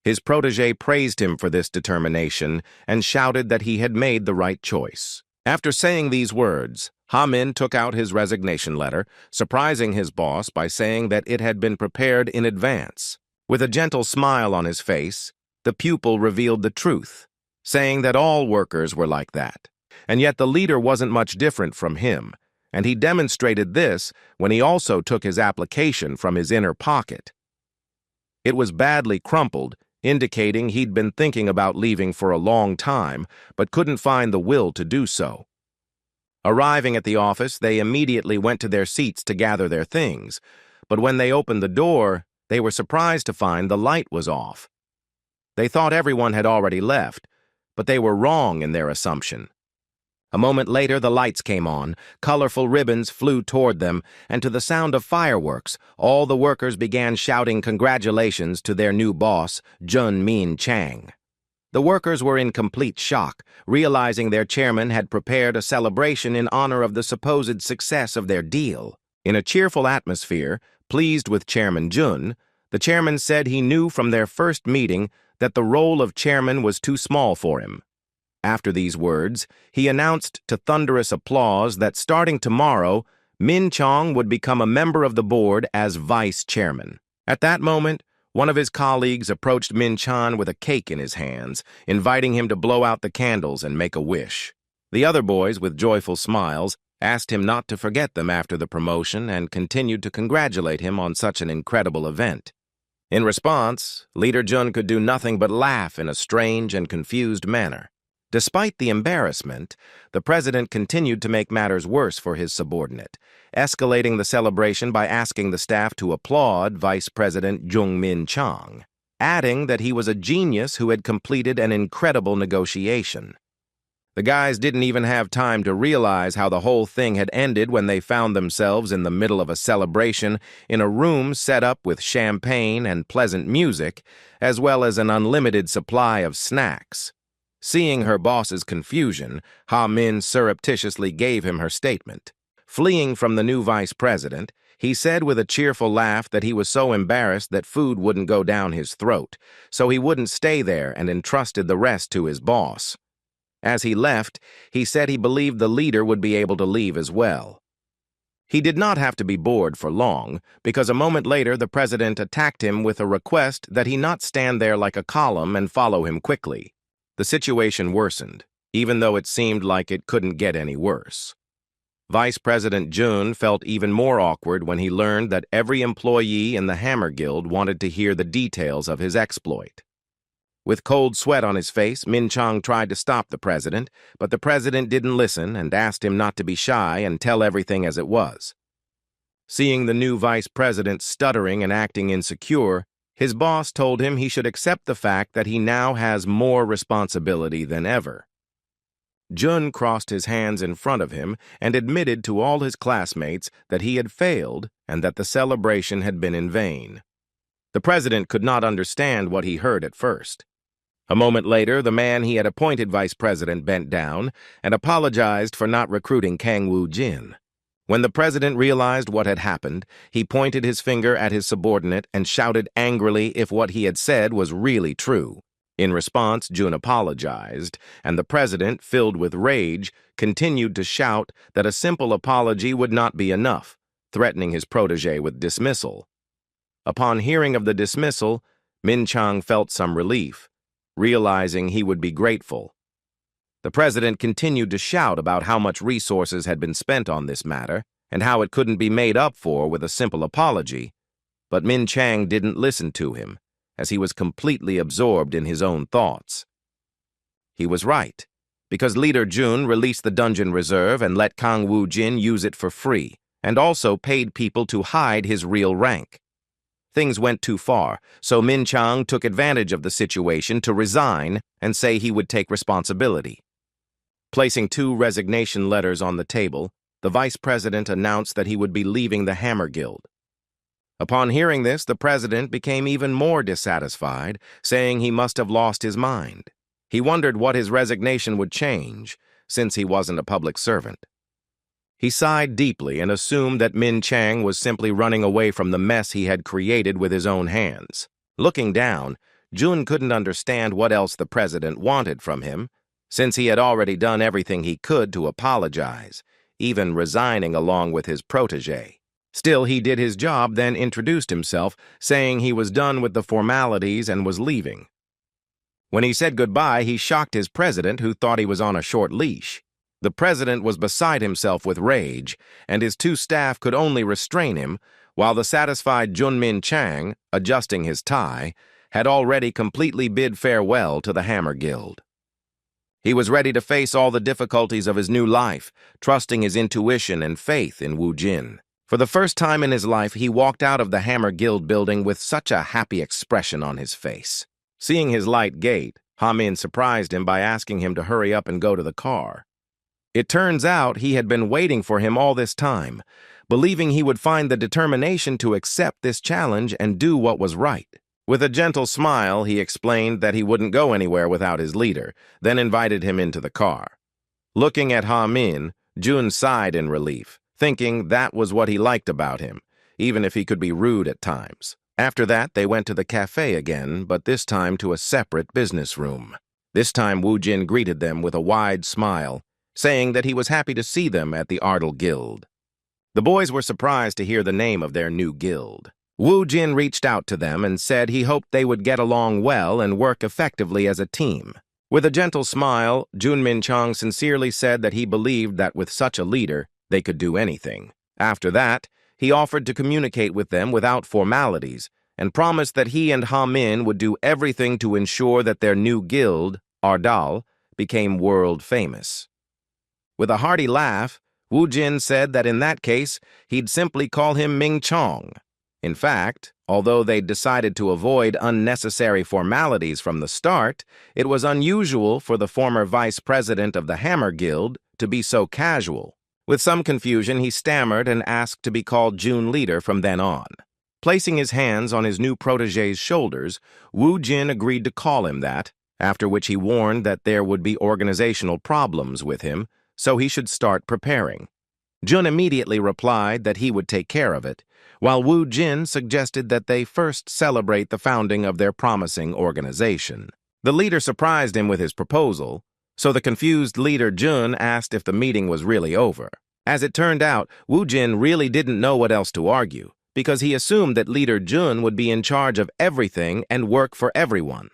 His protege praised him for this determination and shouted that he had made the right choice. After saying these words, Ha-min took out his resignation letter, surprising his boss by saying that it had been prepared in advance. With a gentle smile on his face, the pupil revealed the truth, saying that all workers were like that. And yet the leader wasn't much different from him, and he demonstrated this when he also took his application from his inner pocket. It was badly crumpled, indicating he'd been thinking about leaving for a long time, but couldn't find the will to do so. Arriving at the office, they immediately went to their seats to gather their things, but when they opened the door, they were surprised to find the light was off. They thought everyone had already left, but they were wrong in their assumption. A moment later, the lights came on, colorful ribbons flew toward them, and to the sound of fireworks, all the workers began shouting congratulations to their new boss, Jun-Min Chang. The workers were in complete shock, realizing their chairman had prepared a celebration in honor of the supposed success of their deal. In a cheerful atmosphere, pleased with Chairman Jun, the chairman said he knew from their first meeting that the role of chairman was too small for him. After these words, he announced to thunderous applause that starting tomorrow, Min Chang would become a member of the board as vice chairman. At that moment, one of his colleagues approached Min Chang with a cake in his hands, inviting him to blow out the candles and make a wish. The other boys, with joyful smiles, asked him not to forget them after the promotion and continued to congratulate him on such an incredible event. In response, Leader Jun could do nothing but laugh in a strange and confused manner. Despite the embarrassment, the president continued to make matters worse for his subordinate, escalating the celebration by asking the staff to applaud Vice President Jung-Min Chang, adding that he was a genius who had completed an incredible negotiation. The guys didn't even have time to realize how the whole thing had ended when they found themselves in the middle of a celebration in a room set up with champagne and pleasant music, as well as an unlimited supply of snacks. Seeing her boss's confusion, Ha-min surreptitiously gave him her statement. Fleeing from the new vice president, he said with a cheerful laugh that he was so embarrassed that food wouldn't go down his throat, so he wouldn't stay there and entrusted the rest to his boss. As he left, he said he believed the leader would be able to leave as well. He did not have to be bored for long, because a moment later the president attacked him with a request that he not stand there like a column and follow him quickly. The situation worsened, even though it seemed like it couldn't get any worse. Vice President Jun felt even more awkward when he learned that every employee in the Hammer Guild wanted to hear the details of his exploit. With cold sweat on his face, Min Chang tried to stop the president, but the president didn't listen and asked him not to be shy and tell everything as it was. Seeing the new vice president stuttering and acting insecure, his boss told him he should accept the fact that he now has more responsibility than ever. Jun crossed his hands in front of him and admitted to all his classmates that he had failed and that the celebration had been in vain. The president could not understand what he heard at first. A moment later, the man he had appointed vice president bent down and apologized for not recruiting Kang Woo-jin. When the president realized what had happened, he pointed his finger at his subordinate and shouted angrily if what he had said was really true. In response, Jun apologized, and the president, filled with rage, continued to shout that a simple apology would not be enough, threatening his protege with dismissal. Upon hearing of the dismissal, Min Chang felt some relief, realizing he would be grateful. The president continued to shout about how much resources had been spent on this matter and how it couldn't be made up for with a simple apology, but Min Chang didn't listen to him, as he was completely absorbed in his own thoughts. He was right, because Leader Jun released the dungeon reserve and let Kang Woo-jin use it for free, and also paid people to hide his real rank. Things went too far, so Min Chang took advantage of the situation to resign and say he would take responsibility. Placing 2 resignation letters on the table, the vice president announced that he would be leaving the Hammer Guild. Upon hearing this, the president became even more dissatisfied, saying he must have lost his mind. He wondered what his resignation would change, since he wasn't a public servant. He sighed deeply and assumed that Min Chang was simply running away from the mess he had created with his own hands. Looking down, Jun couldn't understand what else the president wanted from him, since he had already done everything he could to apologize, even resigning along with his protege. Still, he did his job, then introduced himself, saying he was done with the formalities and was leaving. When he said goodbye, he shocked his president, who thought he was on a short leash. The president was beside himself with rage, and his two staff could only restrain him, while the satisfied Junmin Chang, adjusting his tie, had already completely bid farewell to the Hammer Guild. He was ready to face all the difficulties of his new life, trusting his intuition and faith in Wu Jin. For the first time in his life, he walked out of the Hammer Guild building with such a happy expression on his face. Seeing his light gait, Ha-min surprised him by asking him to hurry up and go to the car. It turns out he had been waiting for him all this time, believing he would find the determination to accept this challenge and do what was right. With a gentle smile, he explained that he wouldn't go anywhere without his leader, then invited him into the car. Looking at Ha-min, Jun sighed in relief, thinking that was what he liked about him, even if he could be rude at times. After that, they went to the cafe again, but this time to a separate business room. This time, Wu Jin greeted them with a wide smile, saying that he was happy to see them at the Ardal Guild. The boys were surprised to hear the name of their new guild. Wu Jin reached out to them and said he hoped they would get along well and work effectively as a team. With a gentle smile, Junmin Chang sincerely said that he believed that with such a leader, they could do anything. After that, he offered to communicate with them without formalities and promised that he and Ha-min would do everything to ensure that their new guild, Ardal, became world famous. With a hearty laugh, Wu Jin said that in that case, he'd simply call him Ming Chong. In fact, although they'd decided to avoid unnecessary formalities from the start, it was unusual for the former vice president of the Hammer Guild to be so casual. With some confusion, he stammered and asked to be called Jun Leader from then on. Placing his hands on his new protege's shoulders, Wu Jin agreed to call him that, after which he warned that there would be organizational problems with him, so he should start preparing. Jun immediately replied that he would take care of it, while Wu Jin suggested that they first celebrate the founding of their promising organization. The leader surprised him with his proposal, so the confused leader Jun asked if the meeting was really over. As it turned out, Wu Jin really didn't know what else to argue, because he assumed that leader Jun would be in charge of everything and work for everyone.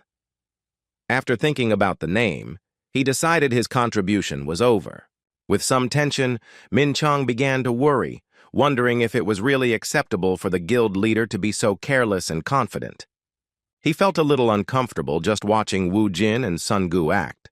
After thinking about the name, he decided his contribution was over. With some tension, Min Chang began to worry, wondering if it was really acceptable for the guild leader to be so careless and confident. He felt a little uncomfortable just watching Wu Jin and Sun Gu act.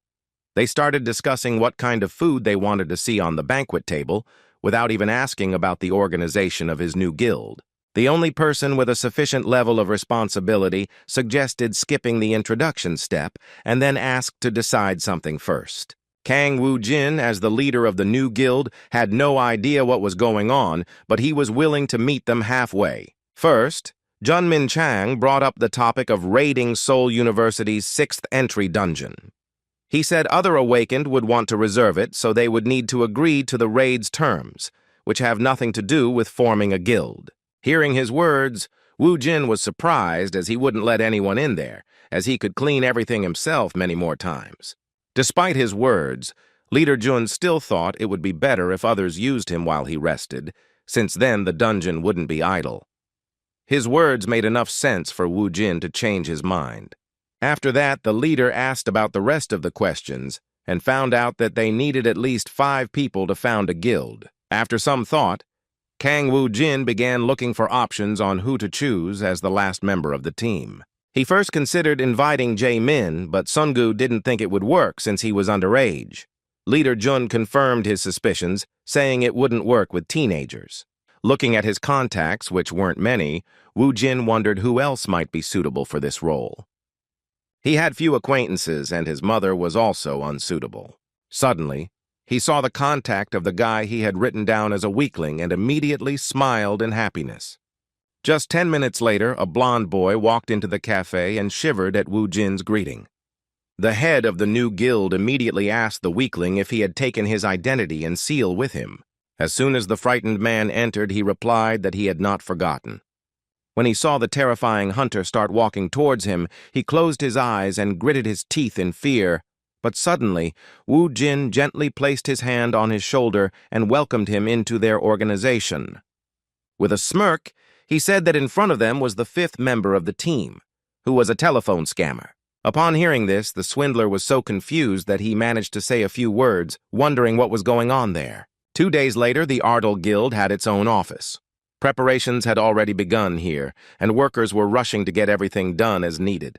They started discussing what kind of food they wanted to see on the banquet table, without even asking about the organization of his new guild. The only person with a sufficient level of responsibility suggested skipping the introduction step and then asked to decide something first. Kang Wu Jin, as the leader of the new guild, had no idea what was going on, but he was willing to meet them halfway. First, Junmin Chang brought up the topic of raiding Seoul University's 6th entry dungeon. He said other awakened would want to reserve it, so they would need to agree to the raid's terms, which have nothing to do with forming a guild. Hearing his words, Wu Jin was surprised, as he wouldn't let anyone in there, as he could clean everything himself many more times. Despite his words, Leader Jun still thought it would be better if others used him while he rested, since then the dungeon wouldn't be idle. His words made enough sense for Wu Jin to change his mind. After that, the leader asked about the rest of the questions and found out that they needed at least 5 people to found a guild. After some thought, Kang Wu Jin began looking for options on who to choose as the last member of the team. He first considered inviting Jae-min, but Sun-gu didn't think it would work since he was underage. Leader Jun confirmed his suspicions, saying it wouldn't work with teenagers. Looking at his contacts, which weren't many, Wu Jin wondered who else might be suitable for this role. He had few acquaintances, and his mother was also unsuitable. Suddenly, he saw the contact of the guy he had written down as a weakling and immediately smiled in happiness. Just 10 minutes later, a blond boy walked into the cafe and shivered at Wu Jin's greeting. The head of the new guild immediately asked the weakling if he had taken his identity and seal with him. As soon as the frightened man entered, he replied that he had not forgotten. When he saw the terrifying hunter start walking towards him, he closed his eyes and gritted his teeth in fear. But suddenly, Wu Jin gently placed his hand on his shoulder and welcomed him into their organization. With a smirk, he said that in front of them was the fifth member of the team, who was a telephone scammer. Upon hearing this, the swindler was so confused that he managed to say a few words, wondering what was going on there. 2 days later, the Ardal Guild had its own office. Preparations had already begun here, and workers were rushing to get everything done as needed.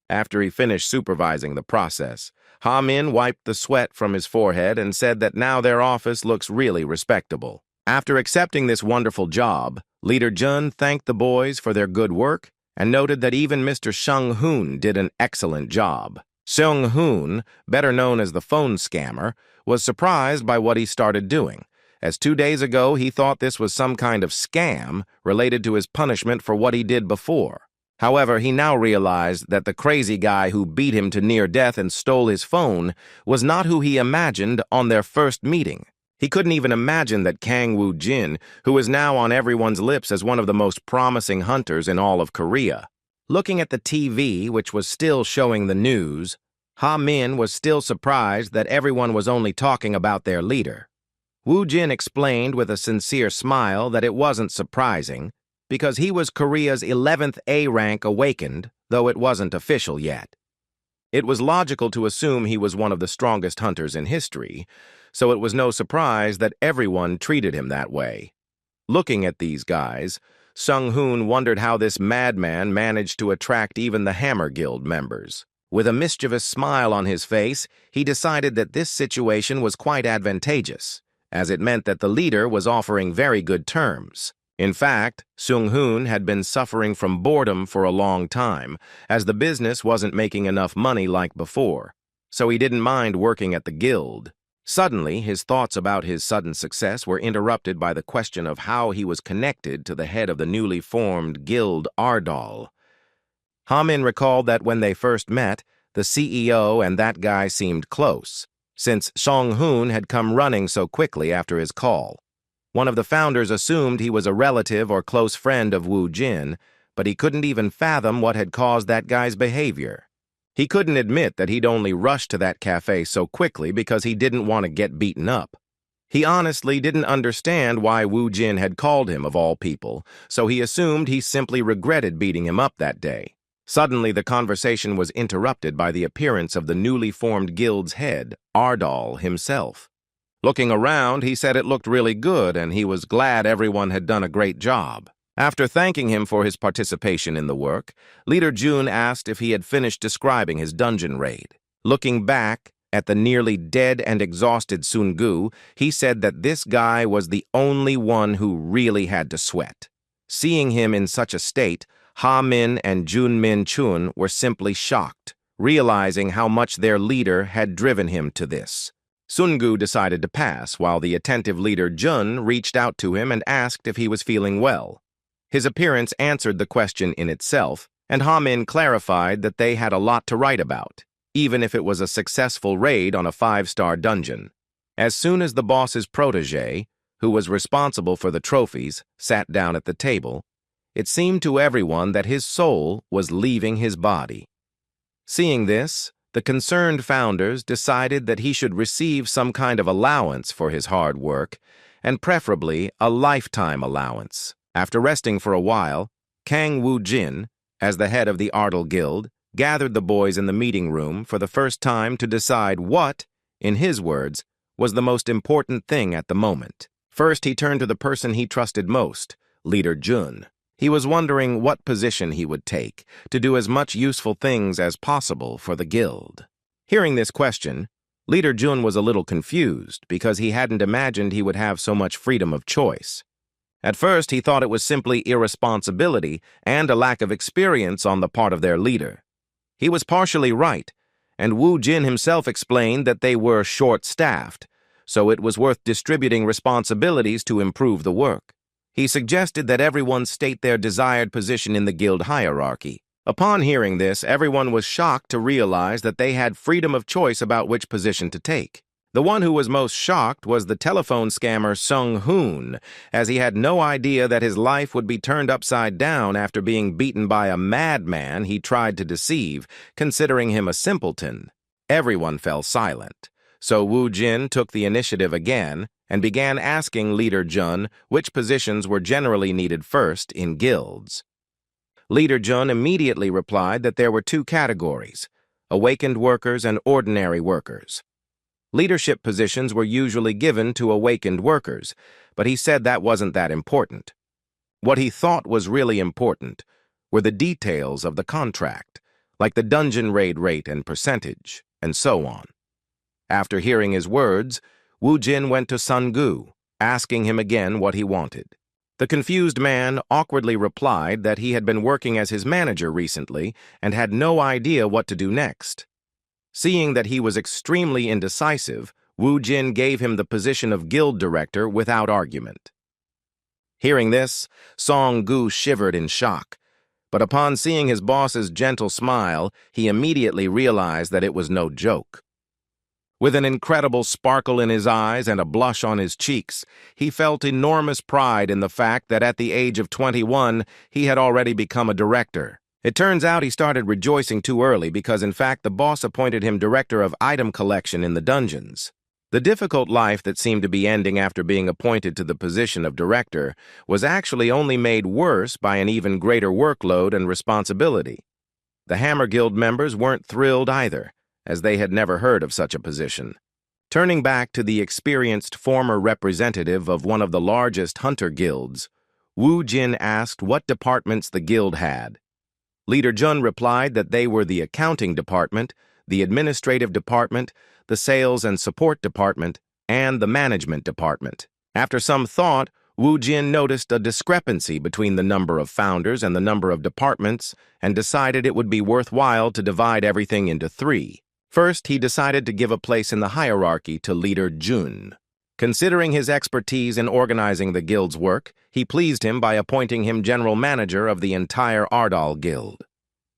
After he finished supervising the process, Ha Min wiped the sweat from his forehead and said that now their office looks really respectable. After accepting this wonderful job, Leader Jun thanked the boys for their good work and noted that even Mr. Sung Hoon did an excellent job. Sung Hoon, better known as the phone scammer, was surprised by what he started doing, as 2 days ago he thought this was some kind of scam related to his punishment for what he did before. However, he now realized that the crazy guy who beat him to near death and stole his phone was not who he imagined on their first meeting. He couldn't even imagine that Kang Woo Jin, who is now on everyone's lips as one of the most promising hunters in all of Korea. Looking at the TV, which was still showing the news, Ha Min was still surprised that everyone was only talking about their leader. Woo Jin explained with a sincere smile that it wasn't surprising, because he was Korea's 11th A rank awakened, though it wasn't official yet. It was logical to assume he was one of the strongest hunters in history, so it was no surprise that everyone treated him that way. Looking at these guys, Sung Hoon wondered how this madman managed to attract even the Hammer Guild members. With a mischievous smile on his face, he decided that this situation was quite advantageous, as it meant that the leader was offering very good terms. In fact, Sung Hoon had been suffering from boredom for a long time, as the business wasn't making enough money like before, so he didn't mind working at the guild. Suddenly, his thoughts about his sudden success were interrupted by the question of how he was connected to the head of the newly formed guild Ardal. Ha Min recalled that when they first met, the CEO and that guy seemed close, since Sung Hoon had come running so quickly after his call. One of the founders assumed he was a relative or close friend of Woo Jin, but he couldn't even fathom what had caused that guy's behavior. He couldn't admit that he'd only rushed to that cafe so quickly because he didn't want to get beaten up. He honestly didn't understand why Woo Jin had called him of all people, so he assumed he simply regretted beating him up that day. Suddenly, the conversation was interrupted by the appearance of the newly formed guild's head, Ardal himself. Looking around, he said it looked really good and he was glad everyone had done a great job. After thanking him for his participation in the work, Leader Jun asked if he had finished describing his dungeon raid. Looking back at the nearly dead and exhausted Sun-gu, he said that this guy was the only one who really had to sweat. Seeing him in such a state, Ha Min and Jun Min Chun were simply shocked, realizing how much their leader had driven him to this. Sun-gu decided to pass, while the attentive leader Jun reached out to him and asked if he was feeling well. His appearance answered the question in itself, and Ha Min clarified that they had a lot to write about, even if it was a successful raid on a 5-star dungeon. As soon as the boss's protege, who was responsible for the trophies, sat down at the table, it seemed to everyone that his soul was leaving his body. Seeing this, the concerned founders decided that he should receive some kind of allowance for his hard work, and preferably a lifetime allowance. After resting for a while, Kang Woo Jin, as the head of the Ardal Guild, gathered the boys in the meeting room for the first time to decide what, in his words, was the most important thing at the moment. First, he turned to the person he trusted most, Leader Jun. He was wondering what position he would take to do as much useful things as possible for the guild. Hearing this question, Leader Jun was a little confused because he hadn't imagined he would have so much freedom of choice. At first, he thought it was simply irresponsibility and a lack of experience on the part of their leader. He was partially right, and Woo Jin himself explained that they were short-staffed, so it was worth distributing responsibilities to improve the work. He suggested that everyone state their desired position in the guild hierarchy. Upon hearing this, everyone was shocked to realize that they had freedom of choice about which position to take. The one who was most shocked was the telephone scammer Sung-hoon, as he had no idea that his life would be turned upside down after being beaten by a madman he tried to deceive, considering him a simpleton. Everyone fell silent, so Woo Jin took the initiative again and began asking Leader Jun which positions were generally needed first in guilds. Leader Jun immediately replied that there were two categories: awakened workers and ordinary workers. Leadership positions were usually given to awakened workers, but he said that wasn't that important. What he thought was really important were the details of the contract, like the dungeon raid rate and percentage, and so on. After hearing his words, Woo Jin went to Sun Gu, asking him again what he wanted. The confused man awkwardly replied that he had been working as his manager recently and had no idea what to do next. Seeing that he was extremely indecisive, Woo Jin gave him the position of guild director without argument. Hearing this, Song Gu shivered in shock, but upon seeing his boss's gentle smile, he immediately realized that it was no joke. With an incredible sparkle in his eyes and a blush on his cheeks, he felt enormous pride in the fact that at the age of 21, he had already become a director. It turns out he started rejoicing too early because, in fact, the boss appointed him director of item collection in the dungeons. The difficult life that seemed to be ending after being appointed to the position of director was actually only made worse by an even greater workload and responsibility. The Hammer Guild members weren't thrilled either, as they had never heard of such a position. Turning back to the experienced former representative of one of the largest hunter guilds, Woo Jin asked what departments the guild had. Leader Jun replied that they were the accounting department, the administrative department, the sales and support department, and the management department. After some thought, Woo Jin noticed a discrepancy between the number of founders and the number of departments and decided it would be worthwhile to divide everything into three. First, he decided to give a place in the hierarchy to Leader Jun. Considering his expertise in organizing the guild's work, he pleased him by appointing him general manager of the entire Ardal Guild.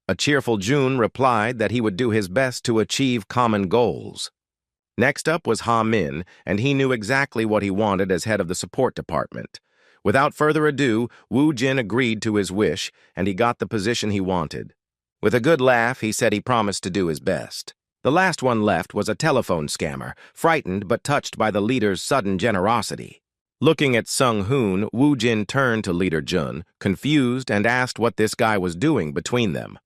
A cheerful Jun replied that he would do his best to achieve common goals. Next up was Ha Min, and he knew exactly what he wanted as head of the support department. Without further ado, Woo Jin agreed to his wish, and he got the position he wanted. With a good laugh, he said he promised to do his best. The last one left was a telephone scammer, frightened but touched by the leader's sudden generosity. Looking at Sung-hoon, Woo Jin turned to Leader Jun, confused, and asked what this guy was doing between them.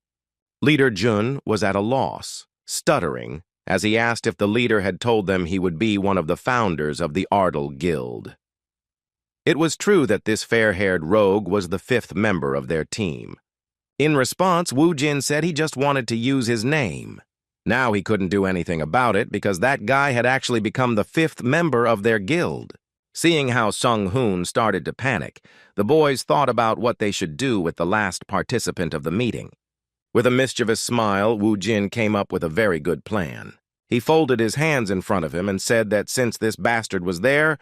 Leader Jun was at a loss, stuttering, as he asked if the leader had told them he would be one of the founders of the Ardal Guild. It was true that this fair-haired rogue was the fifth member of their team. In response, Woo Jin said he just wanted to use his name. Now he couldn't do anything about it because that guy had actually become the fifth member of their guild. Seeing how Sung-hoon started to panic, the boys thought about what they should do with the last participant of the meeting. With a mischievous smile, Woo Jin came up with a very good plan. He folded his hands in front of him and said that since this bastard was there,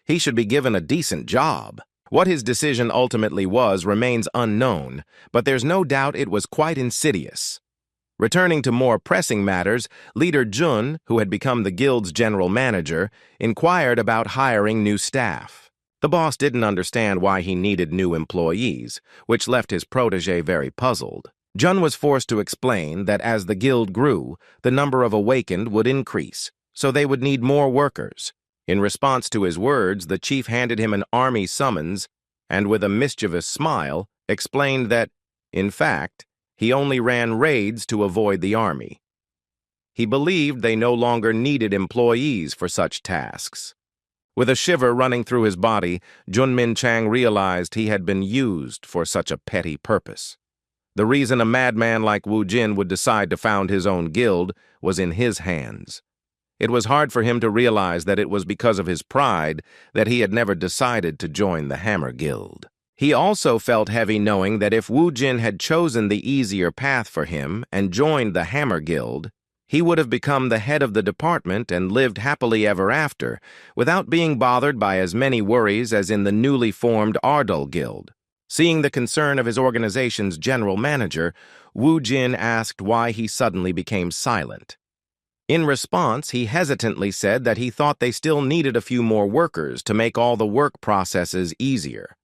he should be given a decent job. What his decision ultimately was remains unknown, but there's no doubt it was quite insidious. Returning to more pressing matters, Leader Jun, who had become the guild's general manager, inquired about hiring new staff. The boss didn't understand why he needed new employees, which left his protege very puzzled. Jun was forced to explain that as the guild grew, the number of awakened would increase, so they would need more workers. In response to his words, the chief handed him an army summons and, with a mischievous smile, explained that, in fact, he only ran raids to avoid the army. He believed they no longer needed employees for such tasks. With a shiver running through his body, Junmin Chang realized he had been used for such a petty purpose. The reason a madman like Woo Jin would decide to found his own guild was in his hands. It was hard for him to realize that it was because of his pride that he had never decided to join the Hammer Guild. He also felt heavy knowing that if Woo Jin had chosen the easier path for him and joined the Hammer Guild, he would have become the head of the department and lived happily ever after, without being bothered by as many worries as in the newly formed Ardal Guild. Seeing the concern of his organization's general manager, Woo Jin asked why he suddenly became silent. In response, he hesitantly said that he thought they still needed a few more workers to make all the work processes easier.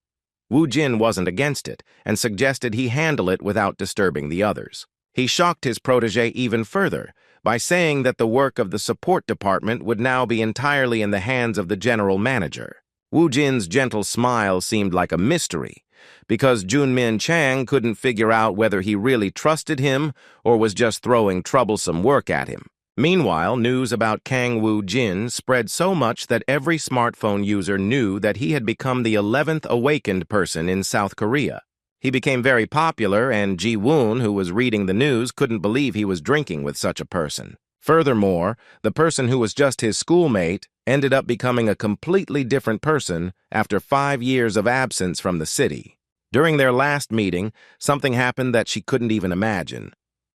Wu Jin wasn't against it and suggested he handle it without disturbing the others. He shocked his protege even further by saying that the work of the support department would now be entirely in the hands of the general manager. Wu Jin's gentle smile seemed like a mystery, because Junmin Chang couldn't figure out whether he really trusted him or was just throwing troublesome work at him. Meanwhile, news about Kang Wu Jin spread so much that every smartphone user knew that he had become the 11th awakened person in South Korea. He became very popular, and Ji-woon, who was reading the news, couldn't believe he was drinking with such a person. Furthermore, the person who was just his schoolmate ended up becoming a completely different person after 5 years of absence from the city. During their last meeting, something happened that she couldn't even imagine.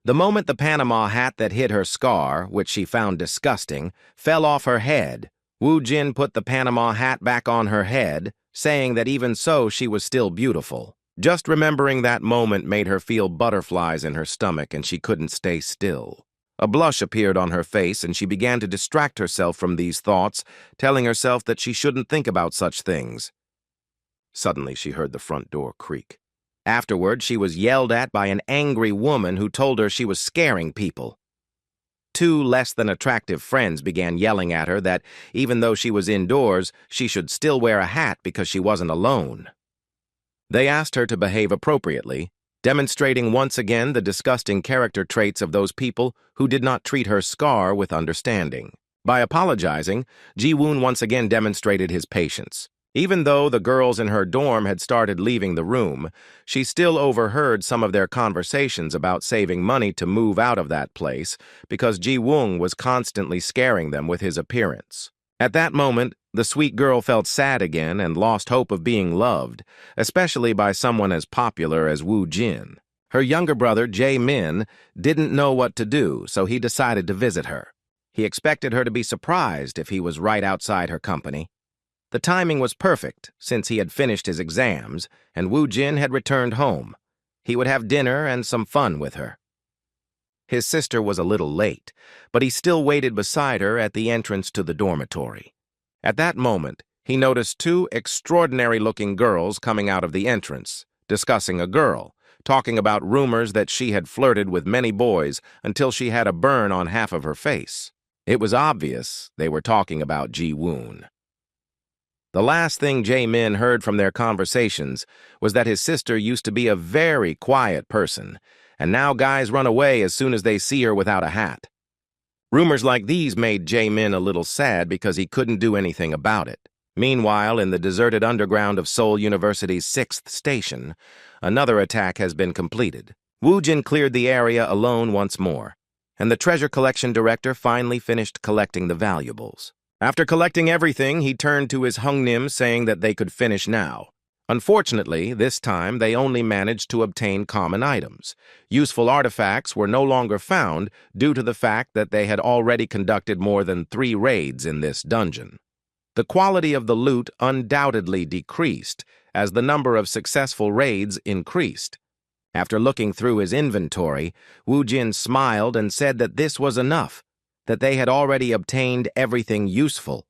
The moment the Panama hat that hid her scar, which she found disgusting, fell off her head, Wu Jin put the Panama hat back on her head, saying that even so she was still beautiful. Just remembering that moment made her feel butterflies in her stomach, and she couldn't stay still. A blush appeared on her face, and she began to distract herself from these thoughts, telling herself that she shouldn't think about such things. Suddenly she heard the front door creak. Afterward, she was yelled at by an angry woman who told her she was scaring people. 2 less-than-attractive friends began yelling at her that, even though she was indoors, she should still wear a hat because she wasn't alone. They asked her to behave appropriately, demonstrating once again the disgusting character traits of those people who did not treat her scar with understanding. By apologizing, Ji-woon once again demonstrated his patience. Even though the girls in her dorm had started leaving the room, she still overheard some of their conversations about saving money to move out of that place because Ji-woon was constantly scaring them with his appearance. At that moment, the sweet girl felt sad again and lost hope of being loved, especially by someone as popular as Wu Jin. Her younger brother, Jae-min, didn't know what to do, so he decided to visit her. He expected her to be surprised if he was right outside her company. The timing was perfect, since he had finished his exams, and Wu Jin had returned home. He would have dinner and some fun with her. His sister was a little late, but he still waited beside her at the entrance to the dormitory. At that moment, he noticed 2 extraordinary-looking girls coming out of the entrance, discussing a girl, talking about rumors that she had flirted with many boys until she had a burn on half of her face. It was obvious they were talking about Ji-woon. The last thing Jae-min heard from their conversations was that his sister used to be a very quiet person, and now guys run away as soon as they see her without a hat. Rumors like these made Jae-min a little sad because he couldn't do anything about it. Meanwhile, in the deserted underground of Seoul University's 6th station, another attack has been completed. Wu Jin cleared the area alone once more, and the treasure collection director finally finished collecting the valuables. After collecting everything, he turned to his Hungnim, saying that they could finish now. Unfortunately, this time they only managed to obtain common items. Useful artifacts were no longer found due to the fact that they had already conducted more than 3 raids in this dungeon. The quality of the loot undoubtedly decreased as the number of successful raids increased. After looking through his inventory, Wu Jin smiled and said that this was enough, that they had already obtained everything useful.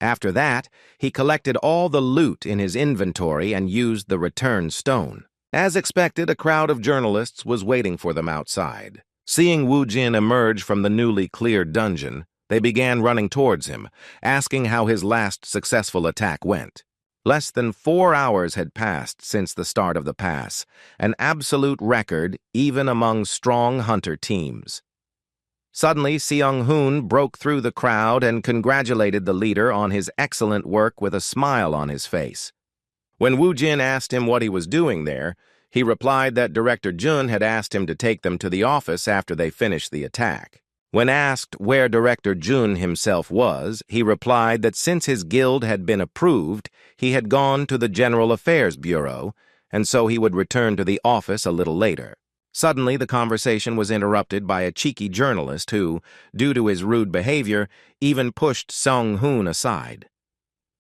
After that, he collected all the loot in his inventory and used the return stone. As expected, a crowd of journalists was waiting for them outside. Seeing Wu Jin emerge from the newly cleared dungeon, they began running towards him, asking how his last successful attack went. Less than 4 hours had passed since the start of the pass, an absolute record even among strong hunter teams. Suddenly, Seung-hoon broke through the crowd and congratulated the leader on his excellent work with a smile on his face. When Wu Jin asked him what he was doing there, he replied that Director Jun had asked him to take them to the office after they finished the attack. When asked where Director Jun himself was, he replied that since his guild had been approved, he had gone to the General Affairs Bureau, and so he would return to the office a little later. Suddenly, the conversation was interrupted by a cheeky journalist who, due to his rude behavior, even pushed Seung-hoon aside.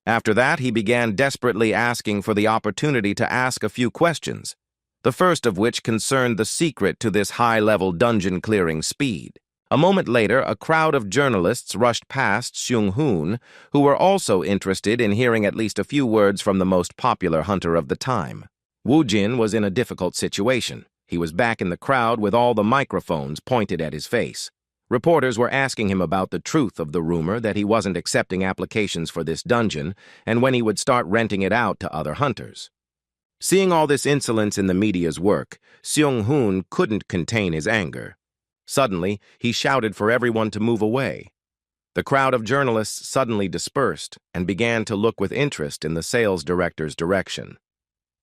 After that, he began desperately asking for the opportunity to ask a few questions, the first of which concerned the secret to this high-level dungeon-clearing speed. A moment later, a crowd of journalists rushed past Seung-hoon, who were also interested in hearing at least a few words from the most popular hunter of the time. Woo-jin was in a difficult situation. He was back in the crowd with all the microphones pointed at his face. Reporters were asking him about the truth of the rumor that he wasn't accepting applications for this dungeon and when he would start renting it out to other hunters. Seeing all this insolence in the media's work, Seung-hoon couldn't contain his anger. Suddenly, he shouted for everyone to move away. The crowd of journalists suddenly dispersed and began to look with interest in the sales director's direction.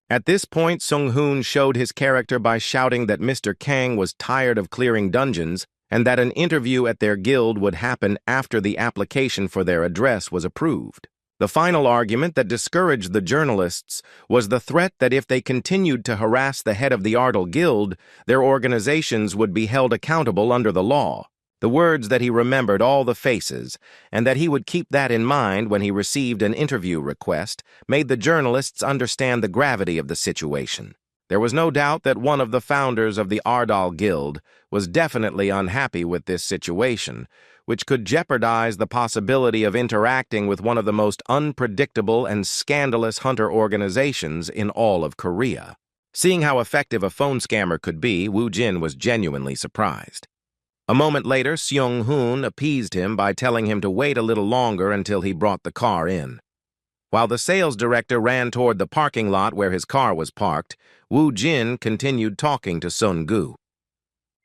At this point, Seung-hoon showed his character by shouting that Mr. Kang was tired of clearing dungeons and that an interview at their guild would happen after the application for their address was approved. The final argument that discouraged the journalists was the threat that if they continued to harass the head of the Ardal Guild, their organizations would be held accountable under the law. The words that he remembered all the faces, and that he would keep that in mind when he received an interview request, made the journalists understand the gravity of the situation. There was no doubt that one of the founders of the Ardal Guild was definitely unhappy with this situation, which could jeopardize the possibility of interacting with one of the most unpredictable and scandalous hunter organizations in all of Korea. Seeing how effective a phone scammer could be, Woo-jin was genuinely surprised. A moment later, Seung-hoon appeased him by telling him to wait a little longer until he brought the car in. While the sales director ran toward the parking lot where his car was parked, Woo-jin continued talking to Sun-gu.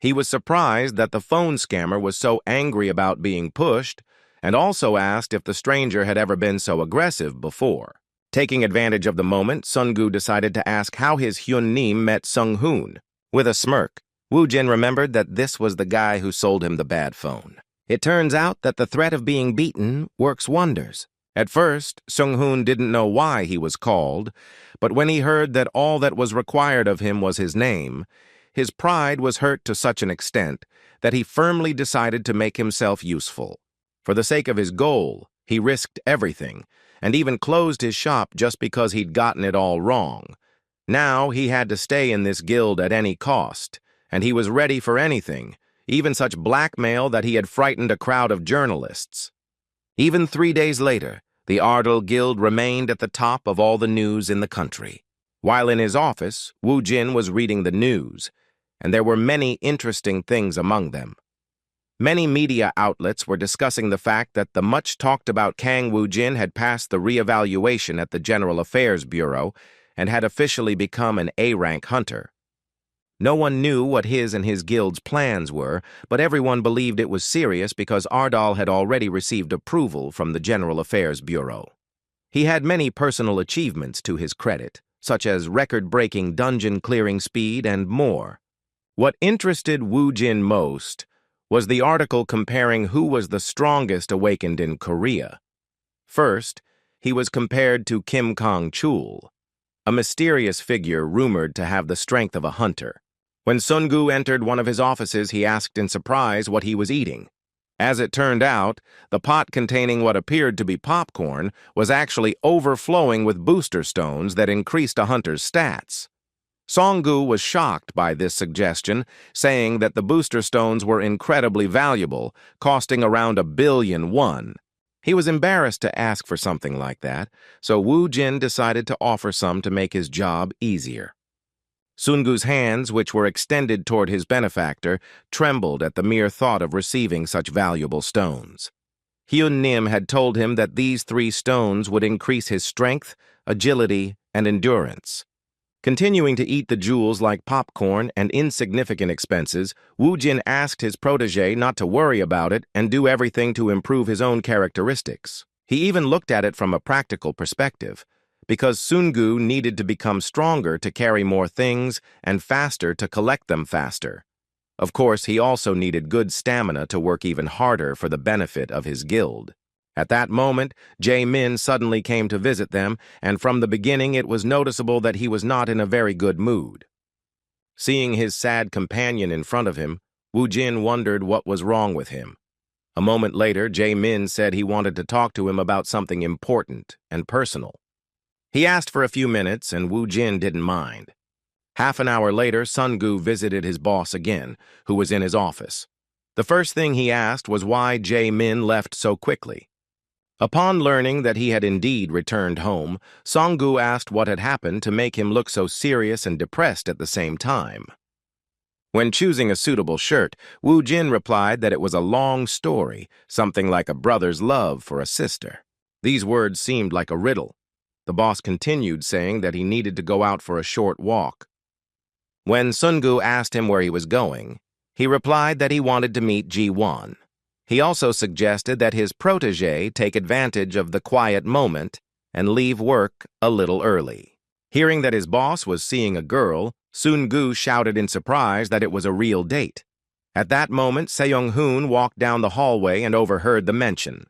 He was surprised that the phone scammer was so angry about being pushed, and also asked if the stranger had ever been so aggressive before. Taking advantage of the moment, Sun-gu decided to ask how his Hyun-nim met Seung-hoon. With a smirk, Woo-jin remembered that this was the guy who sold him the bad phone. It turns out that the threat of being beaten works wonders. At first, Seung-hoon didn't know why he was called, but when he heard that all that was required of him was his name, his pride was hurt to such an extent that he firmly decided to make himself useful. For the sake of his goal, he risked everything, and even closed his shop just because he'd gotten it all wrong. Now he had to stay in this guild at any cost, and he was ready for anything, even such blackmail that he had frightened a crowd of journalists. Even 3 days later, the Ardal Guild remained at the top of all the news in the country. While in his office, Woo-jin was reading the news, and there were many interesting things among them. Many media outlets were discussing the fact that the much-talked-about Kang Woo-jin had passed the re-evaluation at the General Affairs Bureau and had officially become an A-rank hunter. No one knew what his and his guild's plans were, but everyone believed it was serious because Ardal had already received approval from the General Affairs Bureau. He had many personal achievements to his credit, such as record-breaking dungeon clearing speed and more. What interested Woo-jin most was the article comparing who was the strongest awakened in Korea. First, he was compared to Kim Kong-chul, a mysterious figure rumored to have the strength of a hunter. When Sun-gu entered one of his offices, he asked in surprise what he was eating. As it turned out, the pot containing what appeared to be popcorn was actually overflowing with booster stones that increased a hunter's stats. Song-gu was shocked by this suggestion, saying that the booster stones were incredibly valuable, costing around 1 billion won. He was embarrassed to ask for something like that, so Woo-jin decided to offer some to make his job easier. Sun-gu's hands, which were extended toward his benefactor, trembled at the mere thought of receiving such valuable stones. Hyun-nim had told him that these 3 stones would increase his strength, agility, and endurance. Continuing to eat the jewels like popcorn and insignificant expenses, Woo-jin asked his protege not to worry about it and do everything to improve his own characteristics. He even looked at it from a practical perspective, because Sun-gu needed to become stronger to carry more things and faster to collect them faster. Of course, he also needed good stamina to work even harder for the benefit of his guild. At that moment, Jae-min suddenly came to visit them, and from the beginning it was noticeable that he was not in a very good mood. Seeing his sad companion in front of him, Woo-jin wondered what was wrong with him. A moment later, Jae-min said he wanted to talk to him about something important and personal. He asked for a few minutes, and Woo-jin didn't mind. Half an hour later, Sun-gu visited his boss again, who was in his office. The first thing he asked was why Jae-min left so quickly. Upon learning that he had indeed returned home, Song-gu asked what had happened to make him look so serious and depressed at the same time. When choosing a suitable shirt, Woo-jin replied that it was a long story, something like a brother's love for a sister. These words seemed like a riddle. The boss continued, saying that he needed to go out for a short walk. When Sun-gu asked him where he was going, he replied that he wanted to meet Ji-won. He also suggested that his protege take advantage of the quiet moment and leave work a little early. Hearing that his boss was seeing a girl, Sun-gu shouted in surprise that it was a real date. At that moment, Se-young-hoon walked down the hallway and overheard the mention.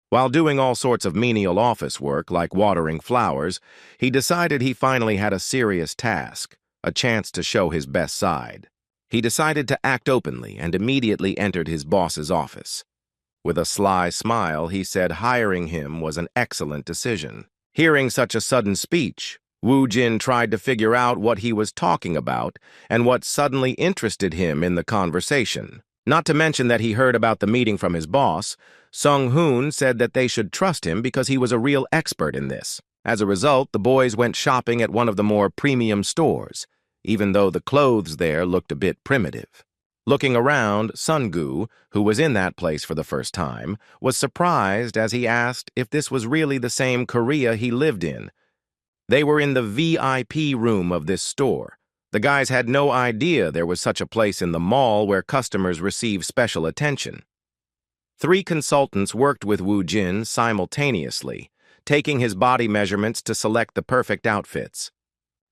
While doing all sorts of menial office work, like watering flowers, he decided he finally had a serious task, a chance to show his best side. He decided to act openly and immediately entered his boss's office. With a sly smile, he said hiring him was an excellent decision. Hearing such a sudden speech, Woo-jin tried to figure out what he was talking about and what suddenly interested him in the conversation. Not to mention that he heard about the meeting from his boss, Sung-hoon said that they should trust him because he was a real expert in this. As a result, the boys went shopping at one of the more premium stores, even though the clothes there looked a bit primitive. Looking around, Sun-gu, who was in that place for the first time, was surprised as he asked if this was really the same Korea he lived in. They were in the VIP room of this store. The guys had no idea there was such a place in the mall where customers receive special attention. 3 consultants worked with Woo-jin simultaneously, taking his body measurements to select the perfect outfits.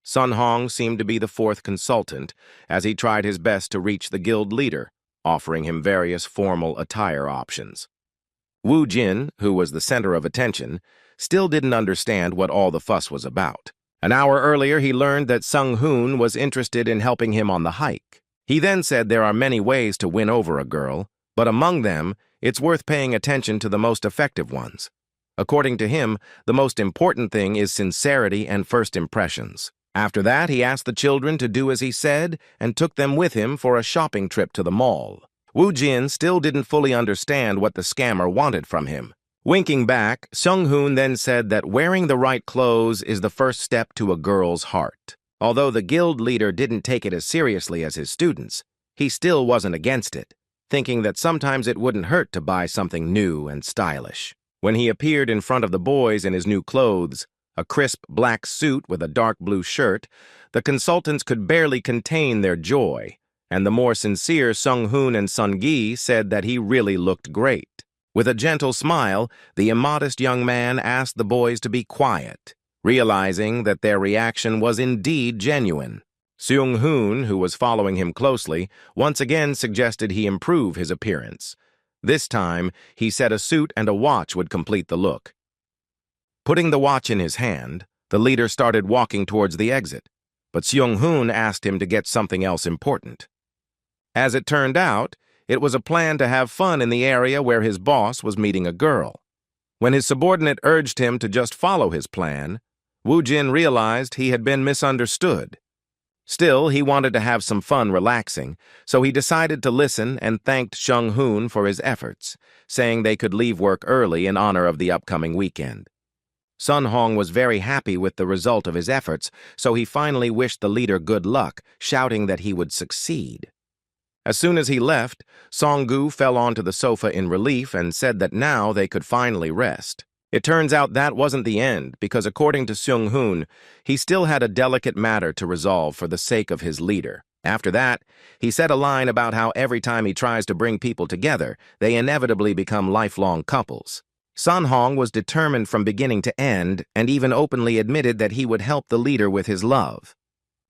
Sun Hong seemed to be the 4th consultant, as he tried his best to reach the guild leader, offering him various formal attire options. Woo-jin, who was the center of attention, still didn't understand what all the fuss was about. An hour earlier, he learned that Sung-hoon was interested in helping him on the hike. He then said there are many ways to win over a girl, but among them, it's worth paying attention to the most effective ones. According to him, the most important thing is sincerity and first impressions. After that, he asked the children to do as he said and took them with him for a shopping trip to the mall. Woo-jin still didn't fully understand what the scammer wanted from him. Winking back, Sung-hoon then said that wearing the right clothes is the first step to a girl's heart. Although the guild leader didn't take it as seriously as his students, he still wasn't against it, thinking that sometimes it wouldn't hurt to buy something new and stylish. When he appeared in front of the boys in his new clothes, a crisp black suit with a dark blue shirt, the consultants could barely contain their joy, and the more sincere Sung-hoon and Sun-gi said that he really looked great. With a gentle smile, the immodest young man asked the boys to be quiet, realizing that their reaction was indeed genuine. Seung-hoon, who was following him closely, once again suggested he improve his appearance. This time, he said a suit and a watch would complete the look. Putting the watch in his hand, the leader started walking towards the exit, but Seung-hoon asked him to get something else important. As it turned out, it was a plan to have fun in the area where his boss was meeting a girl. When his subordinate urged him to just follow his plan, Woo-jin realized he had been misunderstood. Still, he wanted to have some fun relaxing, so he decided to listen and thanked Sung-hoon for his efforts, saying they could leave work early in honor of the upcoming weekend. Sun Hong was very happy with the result of his efforts, so he finally wished the leader good luck, shouting that he would succeed. As soon as he left, Song-gu fell onto the sofa in relief and said that now they could finally rest. It turns out that wasn't the end, because according to Seung-hoon, he still had a delicate matter to resolve for the sake of his leader. After that, he said a line about how every time he tries to bring people together, they inevitably become lifelong couples. Sun Hong was determined from beginning to end and even openly admitted that he would help the leader with his love.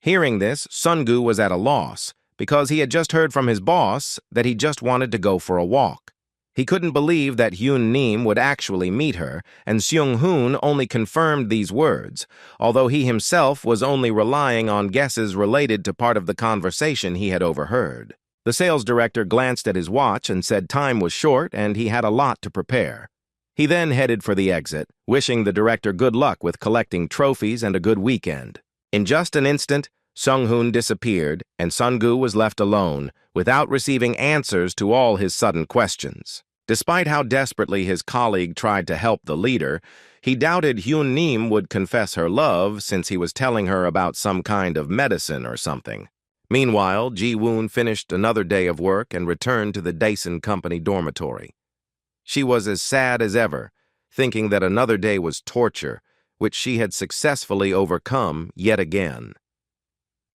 Hearing this, Sun-gu was at a loss, because he had just heard from his boss that he just wanted to go for a walk. He couldn't believe that Hyun-nim would actually meet her, and Seung-hoon only confirmed these words, although he himself was only relying on guesses related to part of the conversation he had overheard. The sales director glanced at his watch and said time was short and he had a lot to prepare. He then headed for the exit, wishing the director good luck with collecting trophies and a good weekend. In just an instant, Sung-hoon disappeared, and Sun-gu was left alone, without receiving answers to all his sudden questions. Despite how desperately his colleague tried to help the leader, he doubted Hyun-nim would confess her love since he was telling her about some kind of medicine or something. Meanwhile, Ji-woon finished another day of work and returned to the Daesun Company dormitory. She was as sad as ever, thinking that another day was torture, which she had successfully overcome yet again.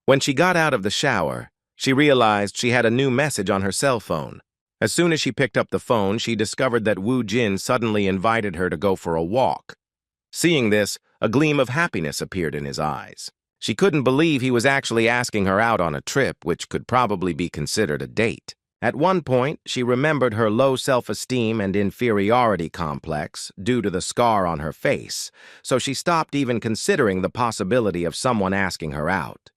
When she got out of the shower, she realized she had a new message on her cell phone. As soon as she picked up the phone, she discovered that Woo Jin suddenly invited her to go for a walk. Seeing this, a gleam of happiness appeared in his eyes. She couldn't believe he was actually asking her out on a trip, which could probably be considered a date. At one point, she remembered her low self-esteem and inferiority complex due to the scar on her face, so she stopped even considering the possibility of someone asking her out.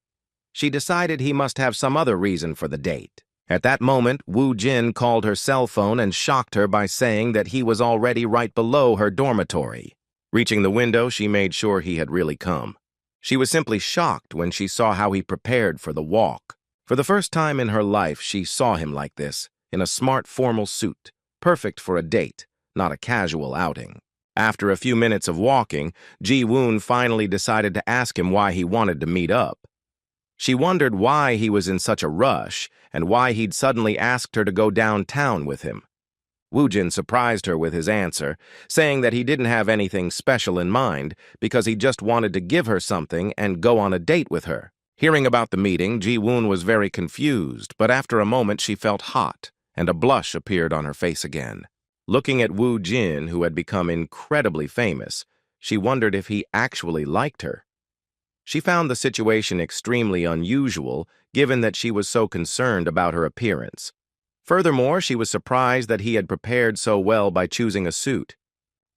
She decided he must have some other reason for the date. At that moment, Woo Jin called her cell phone and shocked her by saying that he was already right below her dormitory. Reaching the window, she made sure he had really come. She was simply shocked when she saw how he prepared for the walk. For the first time in her life, she saw him like this, in a smart formal suit, perfect for a date, not a casual outing. After a few minutes of walking, Ji-woon finally decided to ask him why he wanted to meet up. She wondered why he was in such a rush and why he'd suddenly asked her to go downtown with him. Woo Jin surprised her with his answer, saying that he didn't have anything special in mind because he just wanted to give her something and go on a date with her. Hearing about the meeting, Ji-woon was very confused, but after a moment she felt hot, and a blush appeared on her face again. Looking at Woo Jin, who had become incredibly famous, she wondered if he actually liked her. She found the situation extremely unusual, given that she was so concerned about her appearance. Furthermore, she was surprised that he had prepared so well by choosing a suit.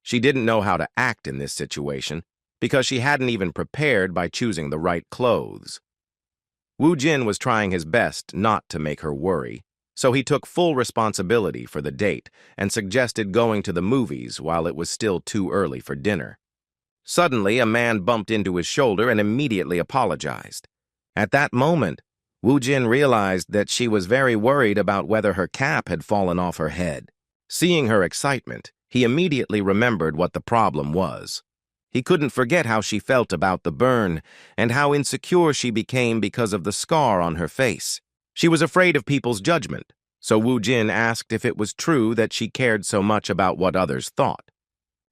She didn't know how to act in this situation, because she hadn't even prepared by choosing the right clothes. Woo Jin was trying his best not to make her worry, so he took full responsibility for the date and suggested going to the movies while it was still too early for dinner. Suddenly, a man bumped into his shoulder and immediately apologized. At that moment, Woo Jin realized that she was very worried about whether her cap had fallen off her head. Seeing her excitement, he immediately remembered what the problem was. He couldn't forget how she felt about the burn and how insecure she became because of the scar on her face. She was afraid of people's judgment, so Woo Jin asked if it was true that she cared so much about what others thought.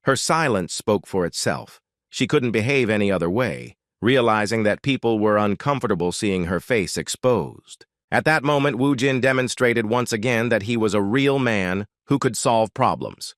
Her silence spoke for itself. She couldn't behave any other way, realizing that people were uncomfortable seeing her face exposed. At that moment, Woo Jin demonstrated once again that he was a real man who could solve problems.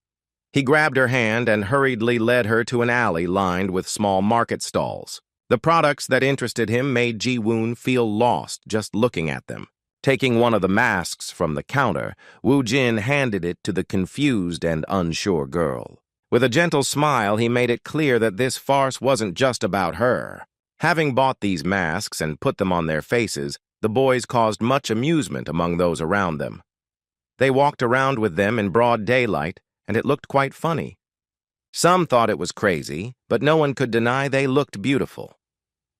He grabbed her hand and hurriedly led her to an alley lined with small market stalls. The products that interested him made Ji-woon feel lost just looking at them. Taking one of the masks from the counter, Woo Jin handed it to the confused and unsure girl. With a gentle smile, he made it clear that this farce wasn't just about her. Having bought these masks and put them on their faces, the boys caused much amusement among those around them. They walked around with them in broad daylight, and it looked quite funny. Some thought it was crazy, but no one could deny they looked beautiful.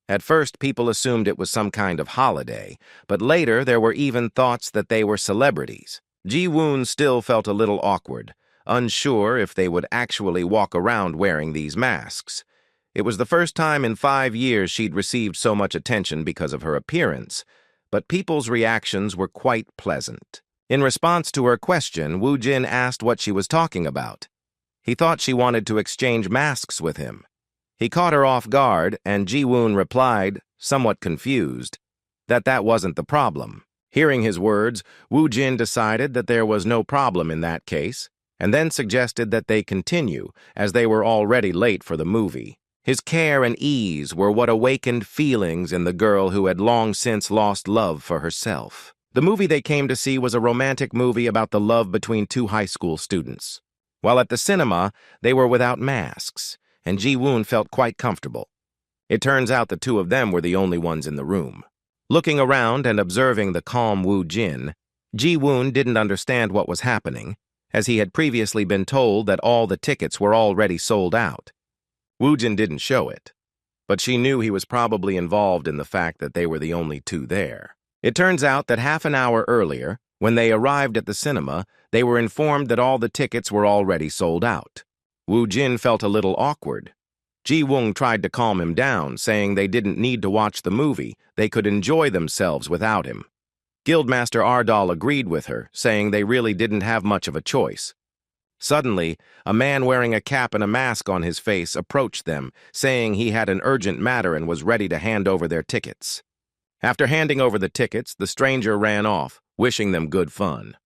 At first, people assumed it was some kind of holiday, but later there were even thoughts that they were celebrities. Ji-woon still felt a little awkward, unsure if they would actually walk around wearing these masks. It was the first time in 5 years she'd received so much attention because of her appearance, but people's reactions were quite pleasant. In response to her question, Woo Jin asked what she was talking about. He thought she wanted to exchange masks with him. He caught her off guard, and Ji-woon replied, somewhat confused, that wasn't the problem. Hearing his words, Woo Jin decided that there was no problem in that case, and then suggested that they continue, as they were already late for the movie. His care and ease were what awakened feelings in the girl who had long since lost love for herself. The movie they came to see was a romantic movie about the love between 2 high school students. While at the cinema, they were without masks, and Ji-woon felt quite comfortable. It turns out the 2 of them were the only ones in the room. Looking around and observing the calm Woo Jin, Ji-woon didn't understand what was happening, as he had previously been told that all the tickets were already sold out. Woo Jin didn't show it. but she knew he was probably involved in the fact that they were the only two there. It turns out that half an hour earlier, when they arrived at the cinema, they were informed that all the tickets were already sold out. Woo Jin felt a little awkward. Ji-woong tried to calm him down, saying they didn't need to watch the movie, they could enjoy themselves without him. Guildmaster Ardal agreed with her, saying they really didn't have much of a choice. Suddenly, a man wearing a cap and a mask on his face approached them, saying he had an urgent matter and was ready to hand over their tickets. After handing over the tickets, the stranger ran off, wishing them good fun.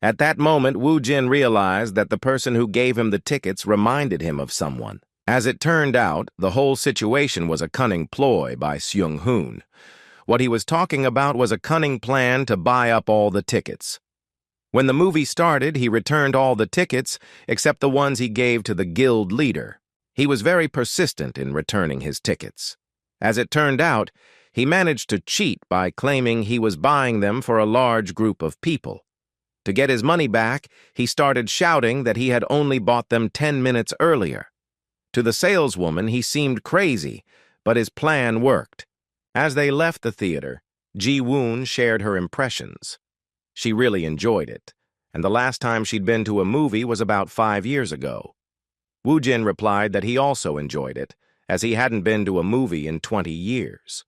At that moment, Woo Jin realized that the person who gave him the tickets reminded him of someone. As it turned out, the whole situation was a cunning ploy by Seung-hoon. What he was talking about was a cunning plan to buy up all the tickets. When the movie started, he returned all the tickets except the ones he gave to the guild leader. He was very persistent in returning his tickets. As it turned out, he managed to cheat by claiming he was buying them for a large group of people. To get his money back, he started shouting that he had only bought them 10 minutes earlier. To the saleswoman, he seemed crazy, but his plan worked. As they left the theater, Ji-woon shared her impressions. She really enjoyed it, and the last time she'd been to a movie was about 5 years ago. Woo Jin replied that he also enjoyed it, as he hadn't been to a movie in 20 years.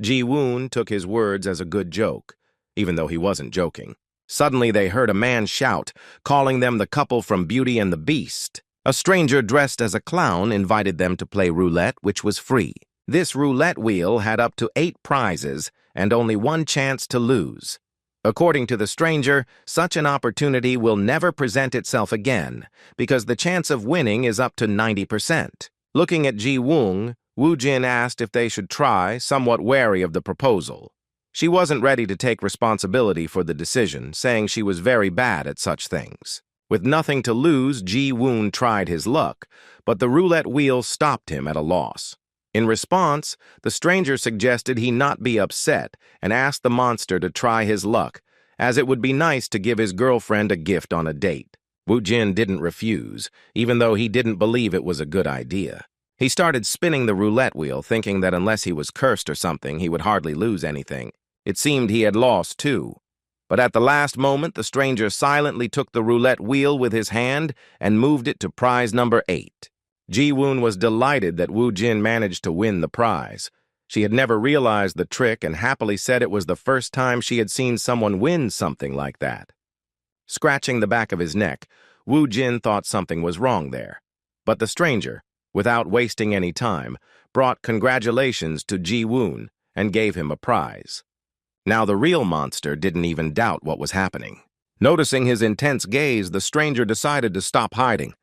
Ji-woon took his words as a good joke, even though he wasn't joking. Suddenly they heard a man shout, calling them the couple from Beauty and the Beast. A stranger dressed as a clown invited them to play roulette, which was free. This roulette wheel had up to 8 prizes and only one chance to lose. According to the stranger, such an opportunity will never present itself again, because the chance of winning is up to 90%. Looking at Ji-woong, Woo Jin asked if they should try, somewhat wary of the proposal. She wasn't ready to take responsibility for the decision, saying she was very bad at such things. With nothing to lose, Ji-woon tried his luck, but the roulette wheel stopped him at a loss. In response, the stranger suggested he not be upset and asked the monster to try his luck, as it would be nice to give his girlfriend a gift on a date. Woo Jin didn't refuse, even though he didn't believe it was a good idea. He started spinning the roulette wheel, thinking that unless he was cursed or something, he would hardly lose anything. It seemed he had lost, too. But at the last moment, the stranger silently took the roulette wheel with his hand and moved it to prize number 8. Ji-woon was delighted that Woo Jin managed to win the prize. She had never realized the trick and happily said it was the first time she had seen someone win something like that. Scratching the back of his neck, Woo Jin thought something was wrong there. But the stranger, without wasting any time, brought congratulations to Ji-woon and gave him a prize. Now the real monster didn't even doubt what was happening. Noticing his intense gaze, the stranger decided to stop hiding.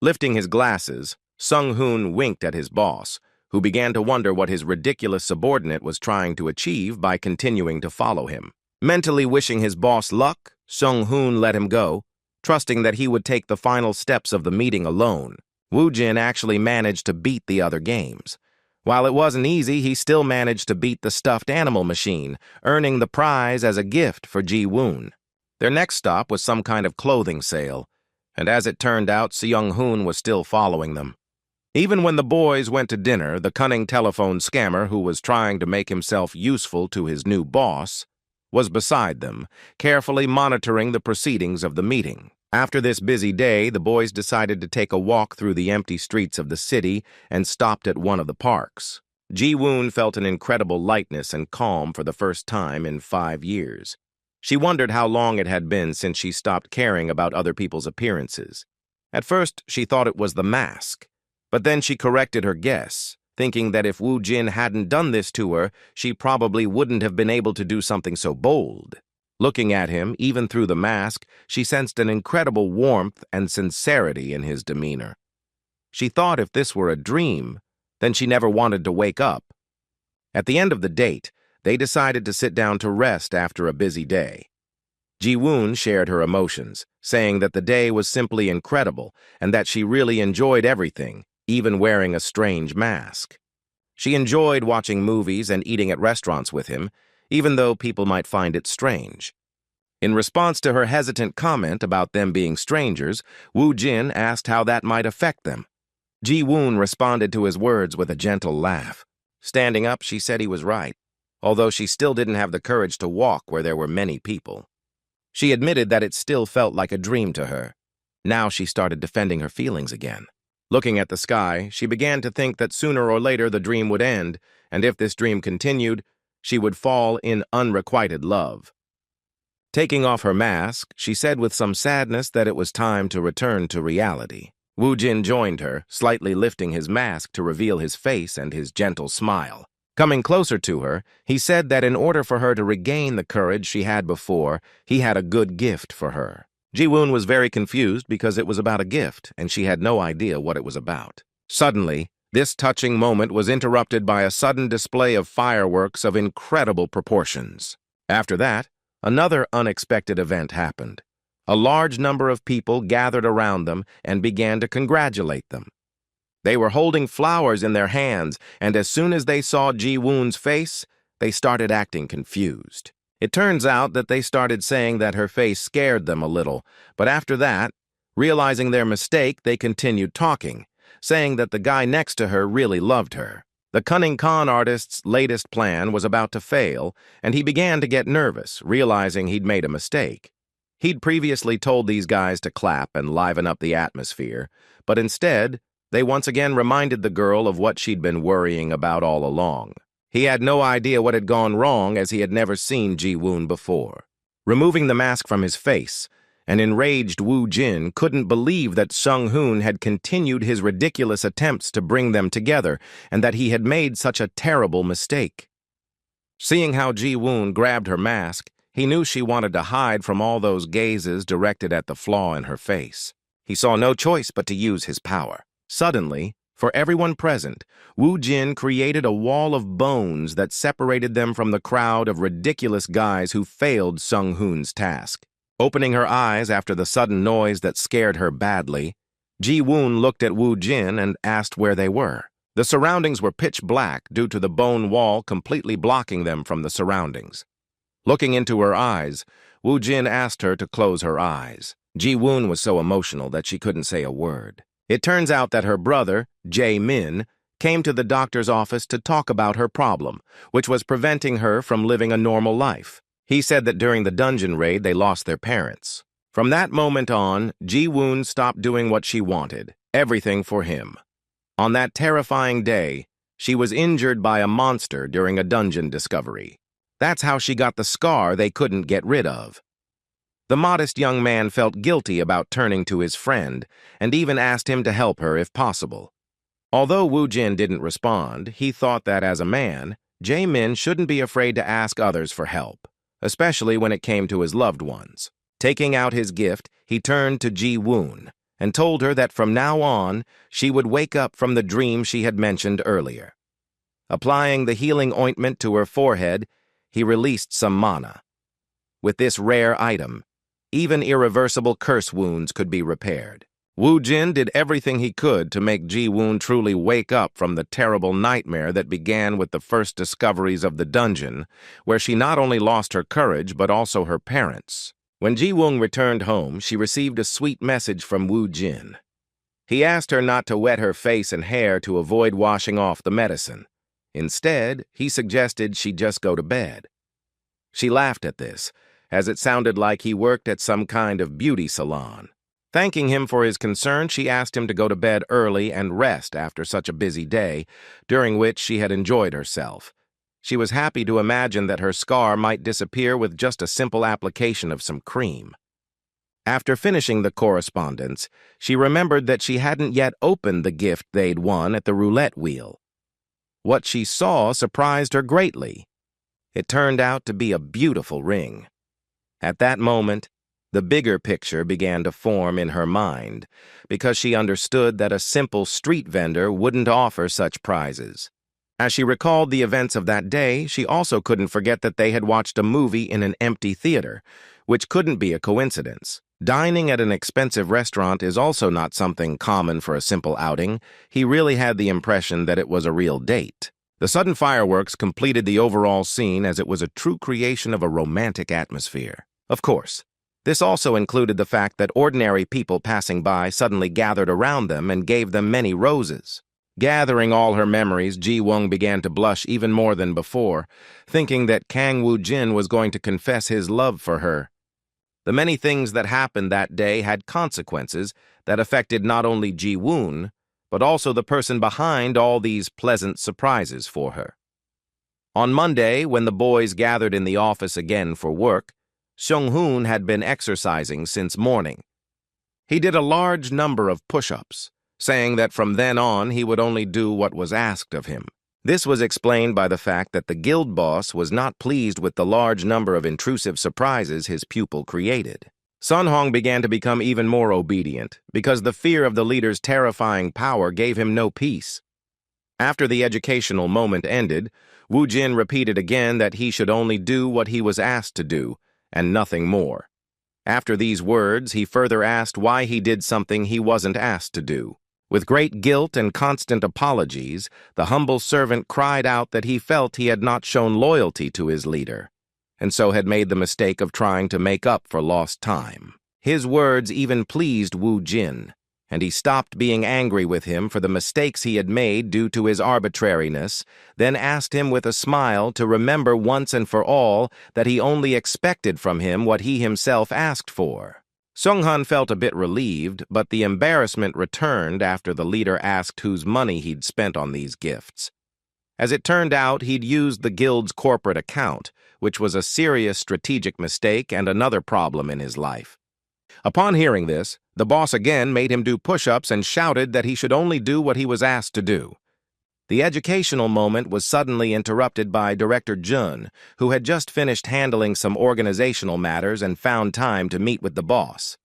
Lifting his glasses, Seung-hoon winked at his boss, who began to wonder what his ridiculous subordinate was trying to achieve by continuing to follow him. Mentally wishing his boss luck, Seung-hoon let him go, trusting that he would take the final steps of the meeting alone. Woo Jin actually managed to beat the other games. While it wasn't easy, he still managed to beat the stuffed animal machine, earning the prize as a gift for Ji-woon. Their next stop was some kind of clothing sale, and as it turned out, Seung-hoon was still following them. Even when the boys went to dinner, the cunning telephone scammer who was trying to make himself useful to his new boss was beside them, carefully monitoring the proceedings of the meeting. After this busy day, the boys decided to take a walk through the empty streets of the city and stopped at one of the parks. Ji-woon felt an incredible lightness and calm for the first time in 5 years. She wondered how long it had been since she stopped caring about other people's appearances. At first, she thought it was the mask, but then she corrected her guess, thinking that if Woo Jin hadn't done this to her, she probably wouldn't have been able to do something so bold. Looking at him, even through the mask, she sensed an incredible warmth and sincerity in his demeanor. She thought if this were a dream, then she never wanted to wake up. At the end of the date, they decided to sit down to rest after a busy day. Ji-woon shared her emotions, saying that the day was simply incredible and that she really enjoyed everything, even wearing a strange mask. She enjoyed watching movies and eating at restaurants with him, even though people might find it strange. In response to her hesitant comment about them being strangers, Woo Jin asked how that might affect them. Ji-woon responded to his words with a gentle laugh. Standing up, she said he was right, although she still didn't have the courage to walk where there were many people. She admitted that it still felt like a dream to her. Now she started defending her feelings again. Looking at the sky, she began to think that sooner or later the dream would end, and if this dream continued, she would fall in unrequited love. Taking off her mask, she said with some sadness that it was time to return to reality. Woo Jin joined her, slightly lifting his mask to reveal his face and his gentle smile. Coming closer to her, he said that in order for her to regain the courage she had before, he had a good gift for her. Ji-woon was very confused because it was about a gift, and she had no idea what it was about. Suddenly, this touching moment was interrupted by a sudden display of fireworks of incredible proportions. After that, another unexpected event happened. A large number of people gathered around them and began to congratulate them. They were holding flowers in their hands, and as soon as they saw Ji-woon's face, they started acting confused. It turns out that they started saying that her face scared them a little, but after that, realizing their mistake, they continued talking, saying that the guy next to her really loved her. The cunning con artist's latest plan was about to fail, and he began to get nervous, realizing he'd made a mistake. He'd previously told these guys to clap and liven up the atmosphere, but instead, they once again reminded the girl of what she'd been worrying about all along. He had no idea what had gone wrong as he had never seen Ji-woon before. Removing the mask from his face, an enraged Woo Jin couldn't believe that Sung-hoon had continued his ridiculous attempts to bring them together and that he had made such a terrible mistake. Seeing how Ji-woon grabbed her mask, he knew she wanted to hide from all those gazes directed at the flaw in her face. He saw no choice but to use his power. Suddenly, for everyone present, Woo Jin created a wall of bones that separated them from the crowd of ridiculous guys who failed Sung-hoon's task. Opening her eyes after the sudden noise that scared her badly, Ji-woon looked at Woo Jin and asked where they were. The surroundings were pitch black due to the bone wall completely blocking them from the surroundings. Looking into her eyes, Woo Jin asked her to close her eyes. Ji-woon was so emotional that she couldn't say a word. It turns out that her brother, Jae-min, came to the doctor's office to talk about her problem, which was preventing her from living a normal life. He said that during the dungeon raid, they lost their parents. From that moment on, Ji-woon stopped doing what she wanted, everything for him. On that terrifying day, she was injured by a monster during a dungeon discovery. That's how she got the scar they couldn't get rid of. The modest young man felt guilty about turning to his friend and even asked him to help her if possible. Although Woo Jin didn't respond, he thought that as a man, Jae-min shouldn't be afraid to ask others for help, especially when it came to his loved ones. Taking out his gift, he turned to Ji-woon and told her that from now on, she would wake up from the dream she had mentioned earlier. Applying the healing ointment to her forehead, he released some mana. With this rare item, even irreversible curse wounds could be repaired. Woo Jin did everything he could to make Ji-woon truly wake up from the terrible nightmare that began with the first discoveries of the dungeon, where she not only lost her courage but also her parents. When Ji-woon returned home, she received a sweet message from Woo Jin. He asked her not to wet her face and hair to avoid washing off the medicine. Instead, he suggested she just go to bed. She laughed at this, as it sounded like he worked at some kind of beauty salon. Thanking him for his concern, she asked him to go to bed early and rest after such a busy day, during which she had enjoyed herself. She was happy to imagine that her scar might disappear with just a simple application of some cream. After finishing the correspondence, she remembered that she hadn't yet opened the gift they'd won at the roulette wheel. What she saw surprised her greatly. It turned out to be a beautiful ring. At that moment, the bigger picture began to form in her mind, because she understood that a simple street vendor wouldn't offer such prizes. As she recalled the events of that day, she also couldn't forget that they had watched a movie in an empty theater, which couldn't be a coincidence. Dining at an expensive restaurant is also not something common for a simple outing. He really had the impression that it was a real date. The sudden fireworks completed the overall scene as it was a true creation of a romantic atmosphere. Of course, this also included the fact that ordinary people passing by suddenly gathered around them and gave them many roses. Gathering all her memories, Ji-Won began to blush even more than before, thinking that Kang Woo-jin was going to confess his love for her. The many things that happened that day had consequences that affected not only Ji-Woon, but also the person behind all these pleasant surprises for her. On Monday, when the boys gathered in the office again for work, Seung-hoon had been exercising since morning. He did a large number of push-ups, saying that from then on he would only do what was asked of him. This was explained by the fact that the guild boss was not pleased with the large number of intrusive surprises his pupil created. Sun-hong began to become even more obedient because the fear of the leader's terrifying power gave him no peace. After the educational moment ended, Woo-jin repeated again that he should only do what he was asked to do, and nothing more. After these words, he further asked why he did something he wasn't asked to do. With great guilt and constant apologies, the humble servant cried out that he felt he had not shown loyalty to his leader, and so had made the mistake of trying to make up for lost time. His words even pleased Woo-jin, and he stopped being angry with him for the mistakes he had made due to his arbitrariness, then asked him with a smile to remember once and for all that he only expected from him what he himself asked for. Seung-hoon felt a bit relieved, but the embarrassment returned after the leader asked whose money he'd spent on these gifts. As it turned out, he'd used the guild's corporate account, which was a serious strategic mistake and another problem in his life. Upon hearing this, the boss again made him do push-ups and shouted that he should only do what he was asked to do. The educational moment was suddenly interrupted by Director Jun, who had just finished handling some organizational matters and found time to meet with the boss.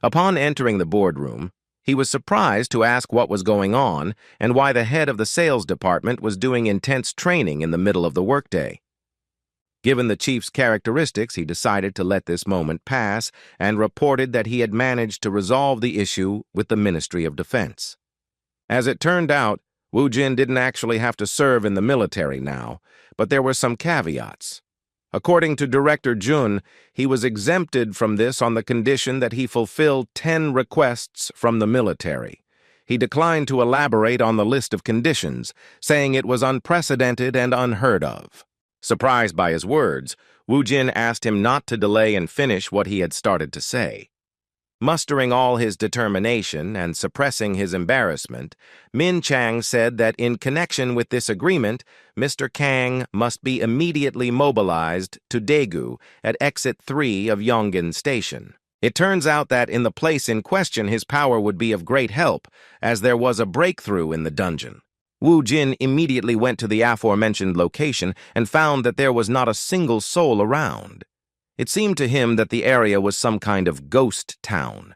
Upon entering the boardroom, he was surprised to ask what was going on and why the head of the sales department was doing intense training in the middle of the workday. Given the chief's characteristics, he decided to let this moment pass and reported that he had managed to resolve the issue with the Ministry of Defense. As it turned out, Woo-jin didn't actually have to serve in the military now, but there were some caveats. According to Director Jun, he was exempted from this on the condition that he fulfill 10 requests from the military. He declined to elaborate on the list of conditions, saying it was unprecedented and unheard of. Surprised by his words, Woo-jin asked him not to delay and finish what he had started to say. Mustering all his determination and suppressing his embarrassment, Min Chang said that in connection with this agreement, Mr. Kang must be immediately mobilized to Daegu at Exit 3 of Yongin Station. It turns out that in the place in question his power would be of great help, as there was a breakthrough in the dungeon. Woo-jin immediately went to the aforementioned location and found that there was not a single soul around. It seemed to him that the area was some kind of ghost town.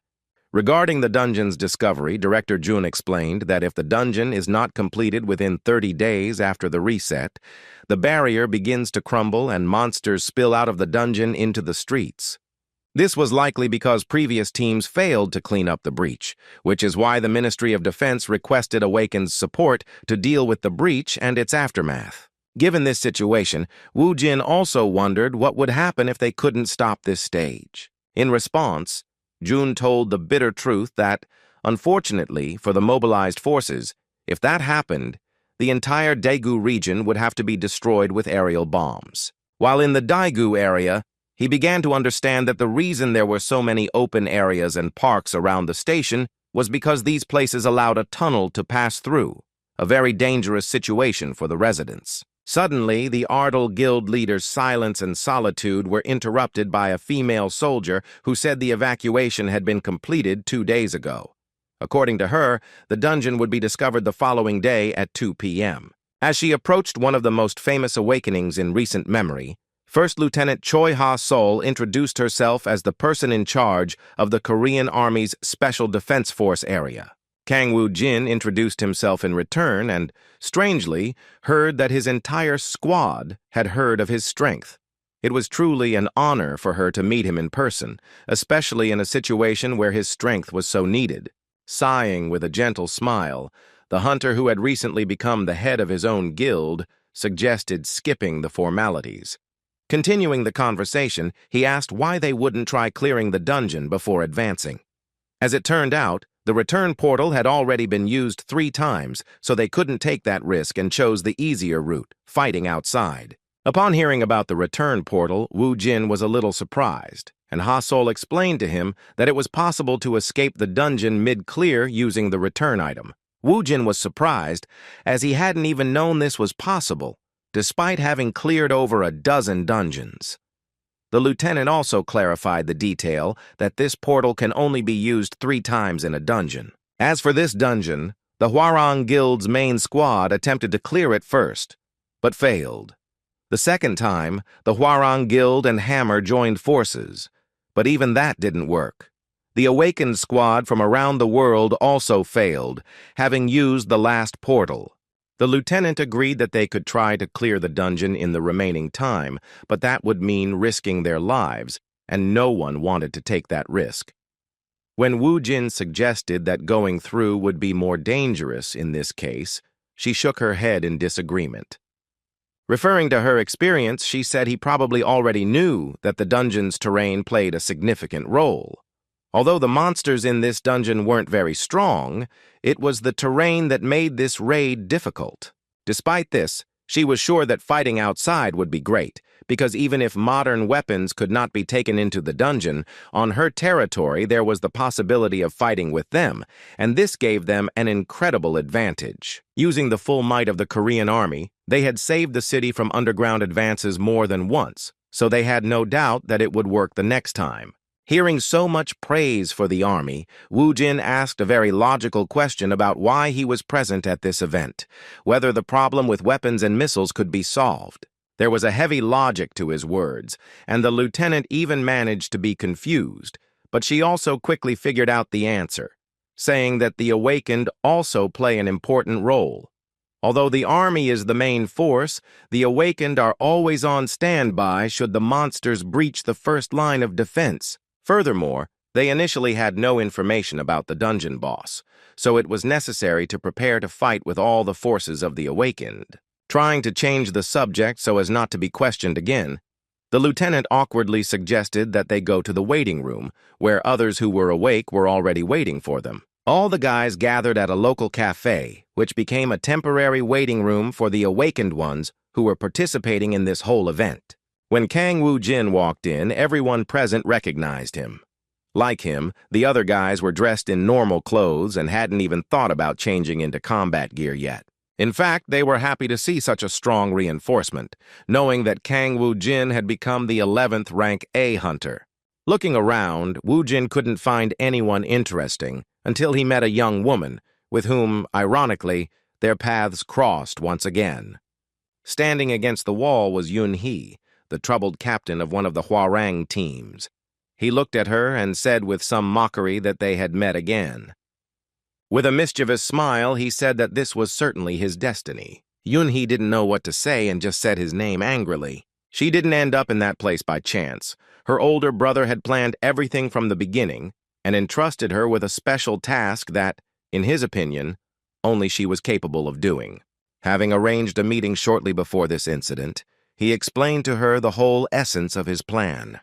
Regarding the dungeon's discovery, Director Jun explained that if the dungeon is not completed within 30 days after the reset, the barrier begins to crumble and monsters spill out of the dungeon into the streets. This was likely because previous teams failed to clean up the breach, which is why the Ministry of Defense requested Awaken's support to deal with the breach and its aftermath. Given this situation, Woo-jin also wondered what would happen if they couldn't stop this stage. In response, Jun told the bitter truth that, unfortunately for the mobilized forces, if that happened, the entire Daegu region would have to be destroyed with aerial bombs. While in the Daegu area, he began to understand that the reason there were so many open areas and parks around the station was because these places allowed a tunnel to pass through, a very dangerous situation for the residents. Suddenly, the Ardal Guild leader's silence and solitude were interrupted by a female soldier who said the evacuation had been completed 2 days ago. According to her, the dungeon would be discovered the following day at 2 p.m. As she approached one of the most famous awakenings in recent memory, First Lieutenant Choi Ha-sol introduced herself as the person in charge of the Korean Army's Special Defense Force area. Kang Woo-jin introduced himself in return and, strangely, heard that his entire squad had heard of his strength. It was truly an honor for her to meet him in person, especially in a situation where his strength was so needed. Sighing with a gentle smile, the hunter who had recently become the head of his own guild suggested skipping the formalities. Continuing the conversation, he asked why they wouldn't try clearing the dungeon before advancing. As it turned out, The return portal had already been used 3 times, so they couldn't take that risk and chose the easier route, fighting outside. Upon hearing about the return portal, Wu Jin was a little surprised, and Ha Sol explained to him that it was possible to escape the dungeon mid-clear using the return item. Wu Jin was surprised, as he hadn't even known this was possible, despite having cleared over a dozen dungeons. The lieutenant also clarified the detail that this portal can only be used 3 times in a dungeon. As for this dungeon, the Hwarang Guild's main squad attempted to clear it first, but failed. The second time, the Hwarang Guild and Hammer joined forces, but even that didn't work. The Awakened squad from around the world also failed, having used the last portal. The lieutenant agreed that they could try to clear the dungeon in the remaining time, but that would mean risking their lives, and no one wanted to take that risk. When Wu Jin suggested that going through would be more dangerous in this case, she shook her head in disagreement. Referring to her experience, she said he probably already knew that the dungeon's terrain played a significant role. Although the monsters in this dungeon weren't very strong, it was the terrain that made this raid difficult. Despite this, she was sure that fighting outside would be great, because even if modern weapons could not be taken into the dungeon, on her territory there was the possibility of fighting with them, and this gave them an incredible advantage. Using the full might of the Korean army, they had saved the city from underground advances more than once, so they had no doubt that it would work the next time. Hearing so much praise for the army, Wu Jin asked a very logical question about why he was present at this event, whether the problem with weapons and missiles could be solved. There was a heavy logic to his words, and the lieutenant even managed to be confused, but she also quickly figured out the answer, saying that the Awakened also play an important role. Although the army is the main force, the Awakened are always on standby should the monsters breach the first line of defense. Furthermore, they initially had no information about the dungeon boss, so it was necessary to prepare to fight with all the forces of the Awakened. Trying to change the subject so as not to be questioned again, the lieutenant awkwardly suggested that they go to the waiting room, where others who were awake were already waiting for them. All the guys gathered at a local cafe, which became a temporary waiting room for the Awakened ones who were participating in this whole event. When Kang Wu Jin walked in, everyone present recognized him. Like him, the other guys were dressed in normal clothes and hadn't even thought about changing into combat gear yet. In fact, they were happy to see such a strong reinforcement, knowing that Kang Wu Jin had become the 11th rank A hunter. Looking around, Wu Jin couldn't find anyone interesting until he met a young woman, with whom, ironically, their paths crossed once again. Standing against the wall was Yun Hee, the troubled captain of one of the Hwarang teams. He looked at her and said with some mockery that they had met again. With a mischievous smile, he said that this was certainly his destiny. Yun Hee didn't know what to say and just said his name angrily. She didn't end up in that place by chance. Her older brother had planned everything from the beginning and entrusted her with a special task that, in his opinion, only she was capable of doing. Having arranged a meeting shortly before this incident, he explained to her the whole essence of his plan.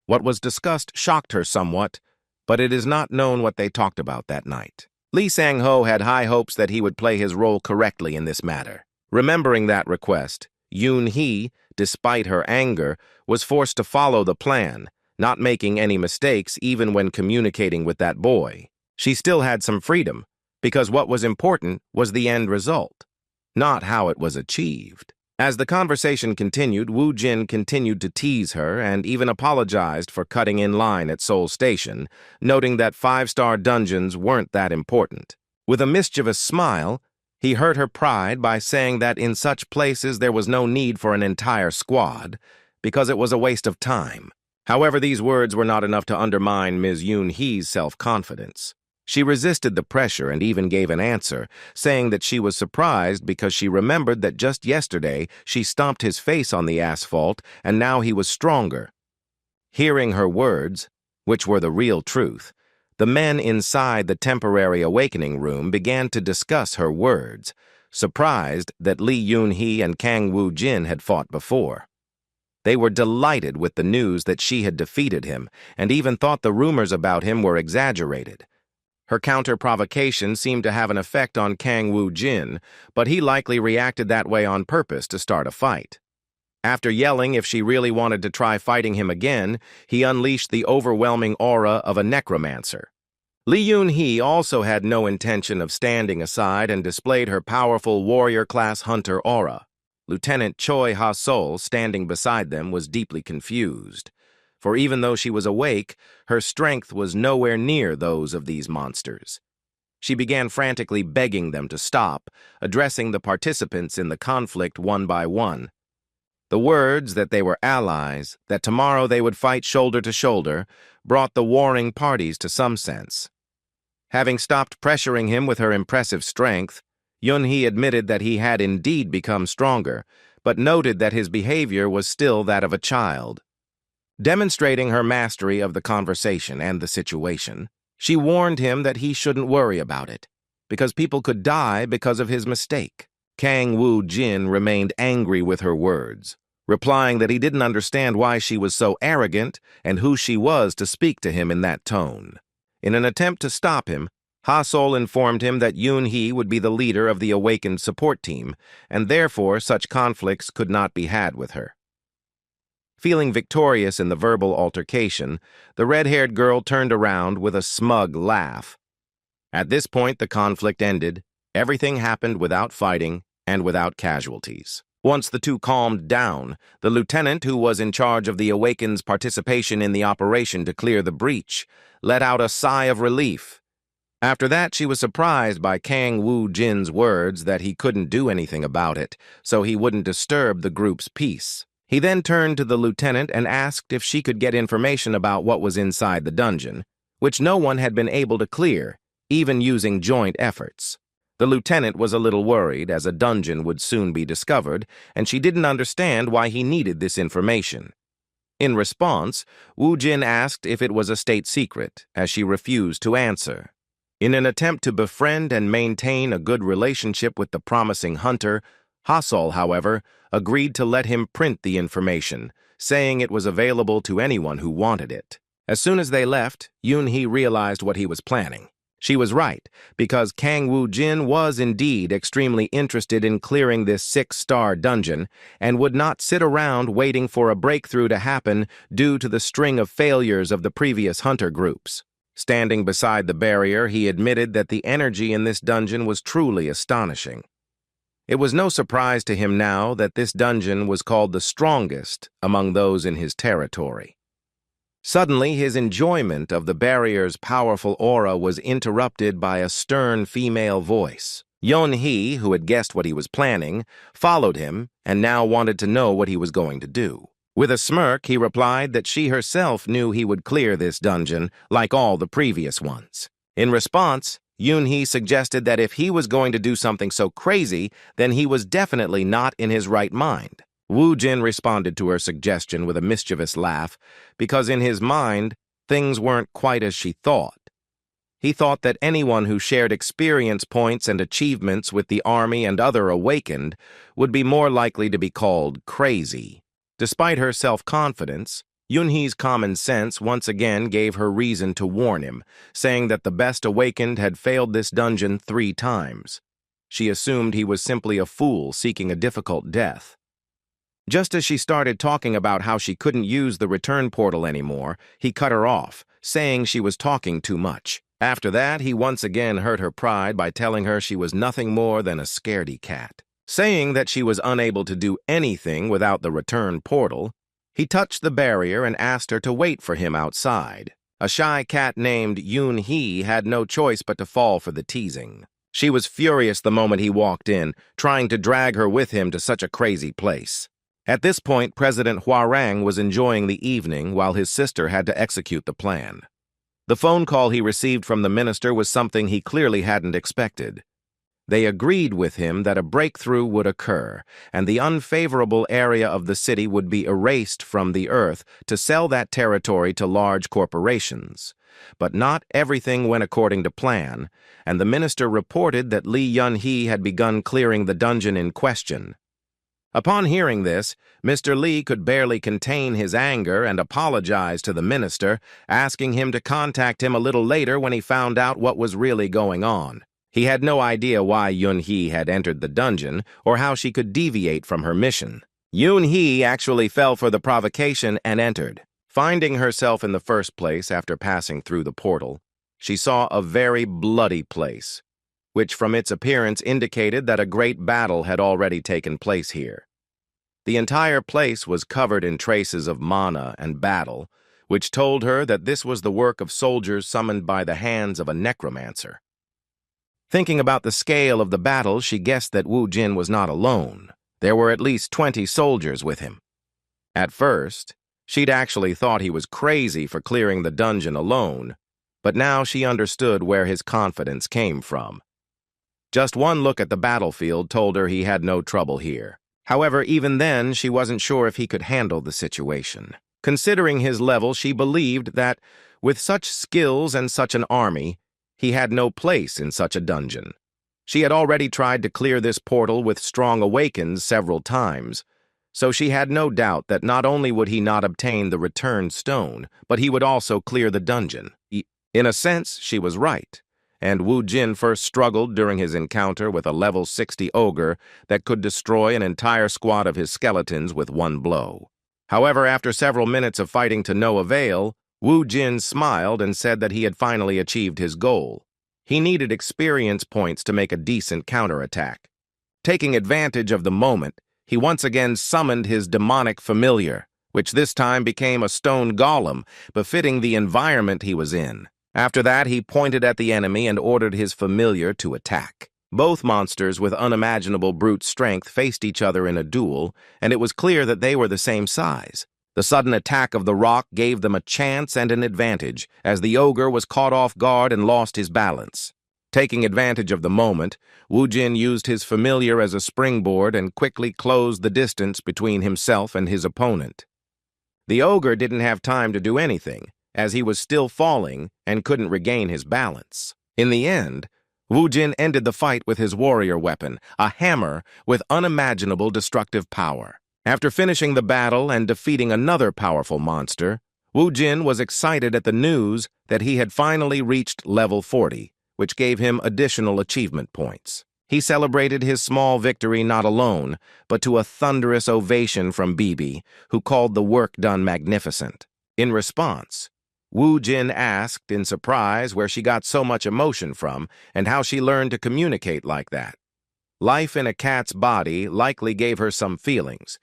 What was discussed shocked her somewhat, but it is not known what they talked about that night. Lee Sang-ho had high hopes that he would play his role correctly in this matter. Remembering that request, Yun Hee, despite her anger, was forced to follow the plan, not making any mistakes even when communicating with that boy. She still had some freedom, because what was important was the end result, not how it was achieved. As the conversation continued, Wu Jin continued to tease her and even apologized for cutting in line at Seoul Station, noting that 5-star dungeons weren't that important. With a mischievous smile, he hurt her pride by saying that in such places there was no need for an entire squad, because it was a waste of time. However, these words were not enough to undermine Ms. Yun Hee's self-confidence. She resisted the pressure and even gave an answer, saying that she was surprised because she remembered that just yesterday she stomped his face on the asphalt and now he was stronger. Hearing her words, which were the real truth, the men inside the temporary awakening room began to discuss her words, surprised that Lee Yun Hee and Kang Wu Jin had fought before. They were delighted with the news that she had defeated him and even thought the rumors about him were exaggerated. Her counter-provocation seemed to have an effect on Kang Woo-jin, but he likely reacted that way on purpose to start a fight. After yelling if she really wanted to try fighting him again, he unleashed the overwhelming aura of a Necromancer. Lee Yun-hee also had no intention of standing aside and displayed her powerful warrior-class hunter aura. Lieutenant Choi Ha-sol, standing beside them, was deeply confused. For even though she was awake, her strength was nowhere near those of these monsters. She began frantically begging them to stop, addressing the participants in the conflict one by one. The words that they were allies, that tomorrow they would fight shoulder to shoulder, brought the warring parties to some sense. Having stopped pressuring him with her impressive strength, Yun-hee admitted that he had indeed become stronger, but noted that his behavior was still that of a child. Demonstrating her mastery of the conversation and the situation, she warned him that he shouldn't worry about it, because people could die because of his mistake. Kang Woo-jin remained angry with her words, replying that he didn't understand why she was so arrogant and who she was to speak to him in that tone. In an attempt to stop him, Ha-sol informed him that Yun-hee would be the leader of the awakened support team, and therefore such conflicts could not be had with her. Feeling victorious in the verbal altercation, the red-haired girl turned around with a smug laugh. At this point, the conflict ended. Everything happened without fighting and without casualties. Once the two calmed down, the lieutenant, who was in charge of the Awakened's participation in the operation to clear the breach, let out a sigh of relief. After that, she was surprised by Kang Woo-jin's words that he couldn't do anything about it, so he wouldn't disturb the group's peace. He then turned to the lieutenant and asked if she could get information about what was inside the dungeon, which no one had been able to clear, even using joint efforts. The lieutenant was a little worried, as a dungeon would soon be discovered, and she didn't understand why he needed this information. In response, Woo-jin asked if it was a state secret, as she refused to answer. In an attempt to befriend and maintain a good relationship with the promising hunter, Ha-sol, however, agreed to let him print the information, saying it was available to anyone who wanted it. As soon as they left, Yun-hee realized what he was planning. She was right, because Kang Woo-jin was indeed extremely interested in clearing this 6-star dungeon and would not sit around waiting for a breakthrough to happen due to the string of failures of the previous hunter groups. Standing beside the barrier, he admitted that the energy in this dungeon was truly astonishing. It was no surprise to him now that this dungeon was called the strongest among those in his territory. Suddenly, his enjoyment of the barrier's powerful aura was interrupted by a stern female voice. Yun-hee, who had guessed what he was planning, followed him and now wanted to know what he was going to do. With a smirk, he replied that she herself knew he would clear this dungeon like all the previous ones. In response, Yun-hee suggested that if he was going to do something so crazy, then he was definitely not in his right mind. Woo-jin responded to her suggestion with a mischievous laugh, because in his mind, things weren't quite as she thought. He thought that anyone who shared experience points and achievements with the army and other awakened would be more likely to be called crazy. Despite her self-confidence, Yun-hee's common sense once again gave her reason to warn him, saying that the best awakened had failed this dungeon 3 times. She assumed he was simply a fool seeking a difficult death. Just as she started talking about how she couldn't use the return portal anymore, he cut her off, saying she was talking too much. After that, he once again hurt her pride by telling her she was nothing more than a scaredy cat. Saying that she was unable to do anything without the return portal, he touched the barrier and asked her to wait for him outside. A shy cat named Yun-hee had no choice but to fall for the teasing. She was furious the moment he walked in, trying to drag her with him to such a crazy place. At this point, President Hwarang was enjoying the evening while his sister had to execute the plan. The phone call he received from the minister was something he clearly hadn't expected. They agreed with him that a breakthrough would occur, and the unfavorable area of the city would be erased from the earth to sell that territory to large corporations. But not everything went according to plan, and the minister reported that Lee Yun-hee had begun clearing the dungeon in question. Upon hearing this, Mr. Lee could barely contain his anger and apologized to the minister, asking him to contact him a little later when he found out what was really going on. He had no idea why Yun-hee had entered the dungeon or how she could deviate from her mission. Yun-hee actually fell for the provocation and entered. Finding herself in the first place after passing through the portal, she saw a very bloody place, which from its appearance indicated that a great battle had already taken place here. The entire place was covered in traces of mana and battle, which told her that this was the work of soldiers summoned by the hands of a necromancer. Thinking about the scale of the battle, she guessed that Wu Jin was not alone. There were at least 20 soldiers with him. At first, she'd actually thought he was crazy for clearing the dungeon alone, but now she understood where his confidence came from. Just one look at the battlefield told her he had no trouble here. However, even then, she wasn't sure if he could handle the situation. Considering his level, she believed that, with such skills and such an army, he had no place in such a dungeon. She had already tried to clear this portal with strong awakens several times, so she had no doubt that not only would he not obtain the returned stone, but he would also clear the dungeon. In a sense, she was right, and Wu Jin first struggled during his encounter with a level 60 ogre that could destroy an entire squad of his skeletons with one blow. However, after several minutes of fighting to no avail, Wu Jin smiled and said that he had finally achieved his goal. He needed experience points to make a decent counterattack. Taking advantage of the moment, he once again summoned his demonic familiar, which this time became a stone golem, befitting the environment he was in. After that, he pointed at the enemy and ordered his familiar to attack. Both monsters with unimaginable brute strength faced each other in a duel, and it was clear that they were the same size. The sudden attack of the rock gave them a chance and an advantage, as the ogre was caught off guard and lost his balance. Taking advantage of the moment, Wu Jin used his familiar as a springboard and quickly closed the distance between himself and his opponent. The ogre didn't have time to do anything, as he was still falling and couldn't regain his balance. In the end, Wu Jin ended the fight with his warrior weapon, a hammer with unimaginable destructive power. After finishing the battle and defeating another powerful monster, Wu Jin was excited at the news that he had finally reached level 40, which gave him additional achievement points. He celebrated his small victory not alone, but to a thunderous ovation from Bibi, who called the work done magnificent. In response, Wu Jin asked in surprise where she got so much emotion from and how she learned to communicate like that. Life in a cat's body likely gave her some feelings,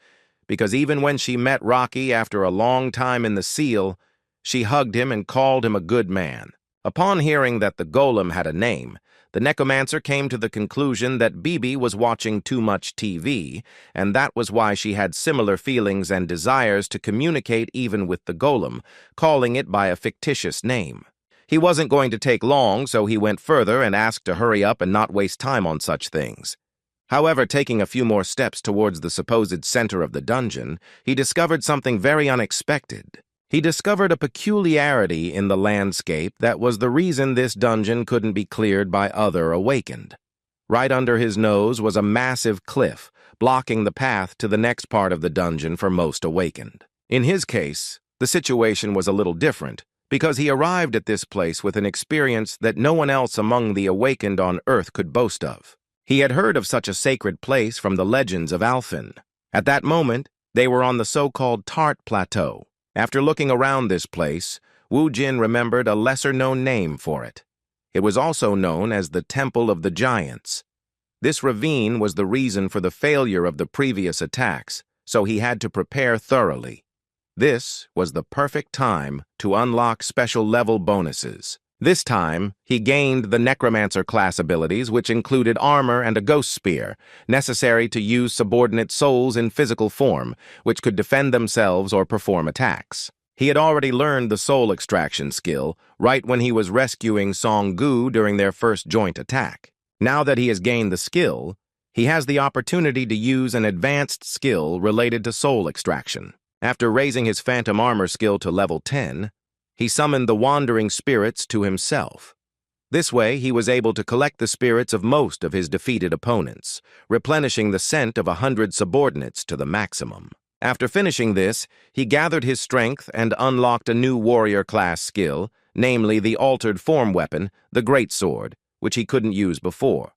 because even when she met Rocky after a long time in the seal, she hugged him and called him a good man. Upon hearing that the golem had a name, the Necromancer came to the conclusion that Bibi was watching too much TV, and that was why she had similar feelings and desires to communicate even with the golem, calling it by a fictitious name. He wasn't going to take long, so he went further and asked to hurry up and not waste time on such things. However, taking a few more steps towards the supposed center of the dungeon, he discovered something very unexpected. He discovered a peculiarity in the landscape that was the reason this dungeon couldn't be cleared by other awakened. Right under his nose was a massive cliff, blocking the path to the next part of the dungeon for most awakened. In his case, the situation was a little different, because he arrived at this place with an experience that no one else among the awakened on Earth could boast of. He had heard of such a sacred place from the legends of Alphen. At that moment, they were on the so-called Tart Plateau. After looking around this place, Wu Jin remembered a lesser-known name for it. It was also known as the Temple of the Giants. This ravine was the reason for the failure of the previous attacks, so he had to prepare thoroughly. This was the perfect time to unlock special level bonuses. This time, he gained the Necromancer class abilities, which included armor and a ghost spear, necessary to use subordinate souls in physical form, which could defend themselves or perform attacks. He had already learned the soul extraction skill right when he was rescuing Song Gu during their first joint attack. Now that he has gained the skill, he has the opportunity to use an advanced skill related to soul extraction. After raising his phantom armor skill to level 10, he summoned the wandering spirits to himself. This way, he was able to collect the spirits of most of his defeated opponents, replenishing the scent of 100 subordinates to the maximum. After finishing this, he gathered his strength and unlocked a new warrior class skill, namely the altered form weapon, the Greatsword, which he couldn't use before.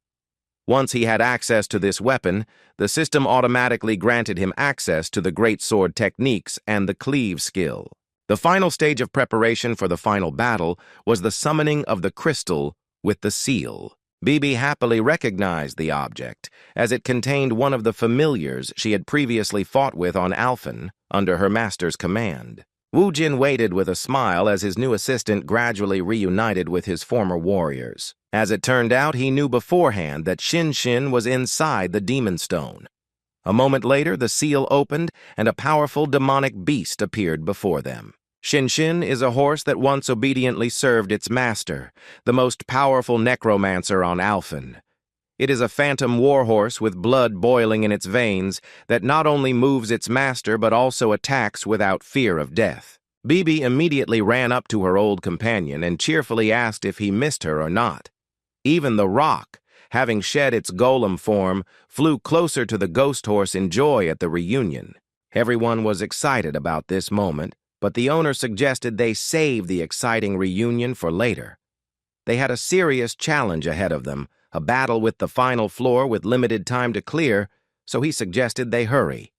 Once he had access to this weapon, the system automatically granted him access to the Greatsword techniques and the cleave skill. The final stage of preparation for the final battle was the summoning of the crystal with the seal. Bibi happily recognized the object, as it contained one of the familiars she had previously fought with on Alphen under her master's command. Wu Jin waited with a smile as his new assistant gradually reunited with his former warriors. As it turned out, he knew beforehand that Shin Shin was inside the Demon Stone. A moment later, the seal opened and a powerful demonic beast appeared before them. Shin Shin is a horse that once obediently served its master, the most powerful necromancer on Alphen. It is a phantom warhorse with blood boiling in its veins that not only moves its master but also attacks without fear of death. Bibi immediately ran up to her old companion and cheerfully asked if he missed her or not. Even the rock, having shed its golem form, flew closer to the ghost horse in joy at the reunion. Everyone was excited about this moment, but the owner suggested they save the exciting reunion for later. They had a serious challenge ahead of them, a battle with the final floor with limited time to clear, so he suggested they hurry.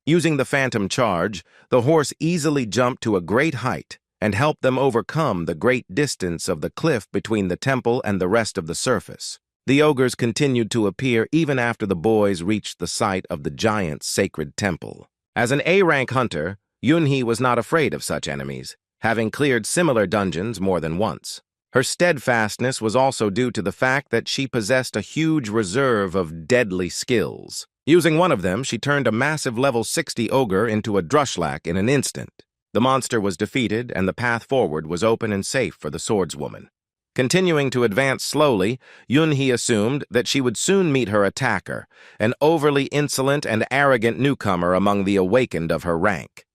Using the phantom charge, the horse easily jumped to a great height and helped them overcome the great distance of the cliff between the temple and the rest of the surface. The ogres continued to appear even after the boys reached the site of the giant's sacred temple. As an A-rank hunter, Yunhee was not afraid of such enemies, having cleared similar dungeons more than once. Her steadfastness was also due to the fact that she possessed a huge reserve of deadly skills. Using one of them, she turned a massive level 60 ogre into a Drushlak in an instant. The monster was defeated, and the path forward was open and safe for the swordswoman. Continuing to advance slowly, Yunhee assumed that she would soon meet her attacker, an overly insolent and arrogant newcomer among the awakened of her rank.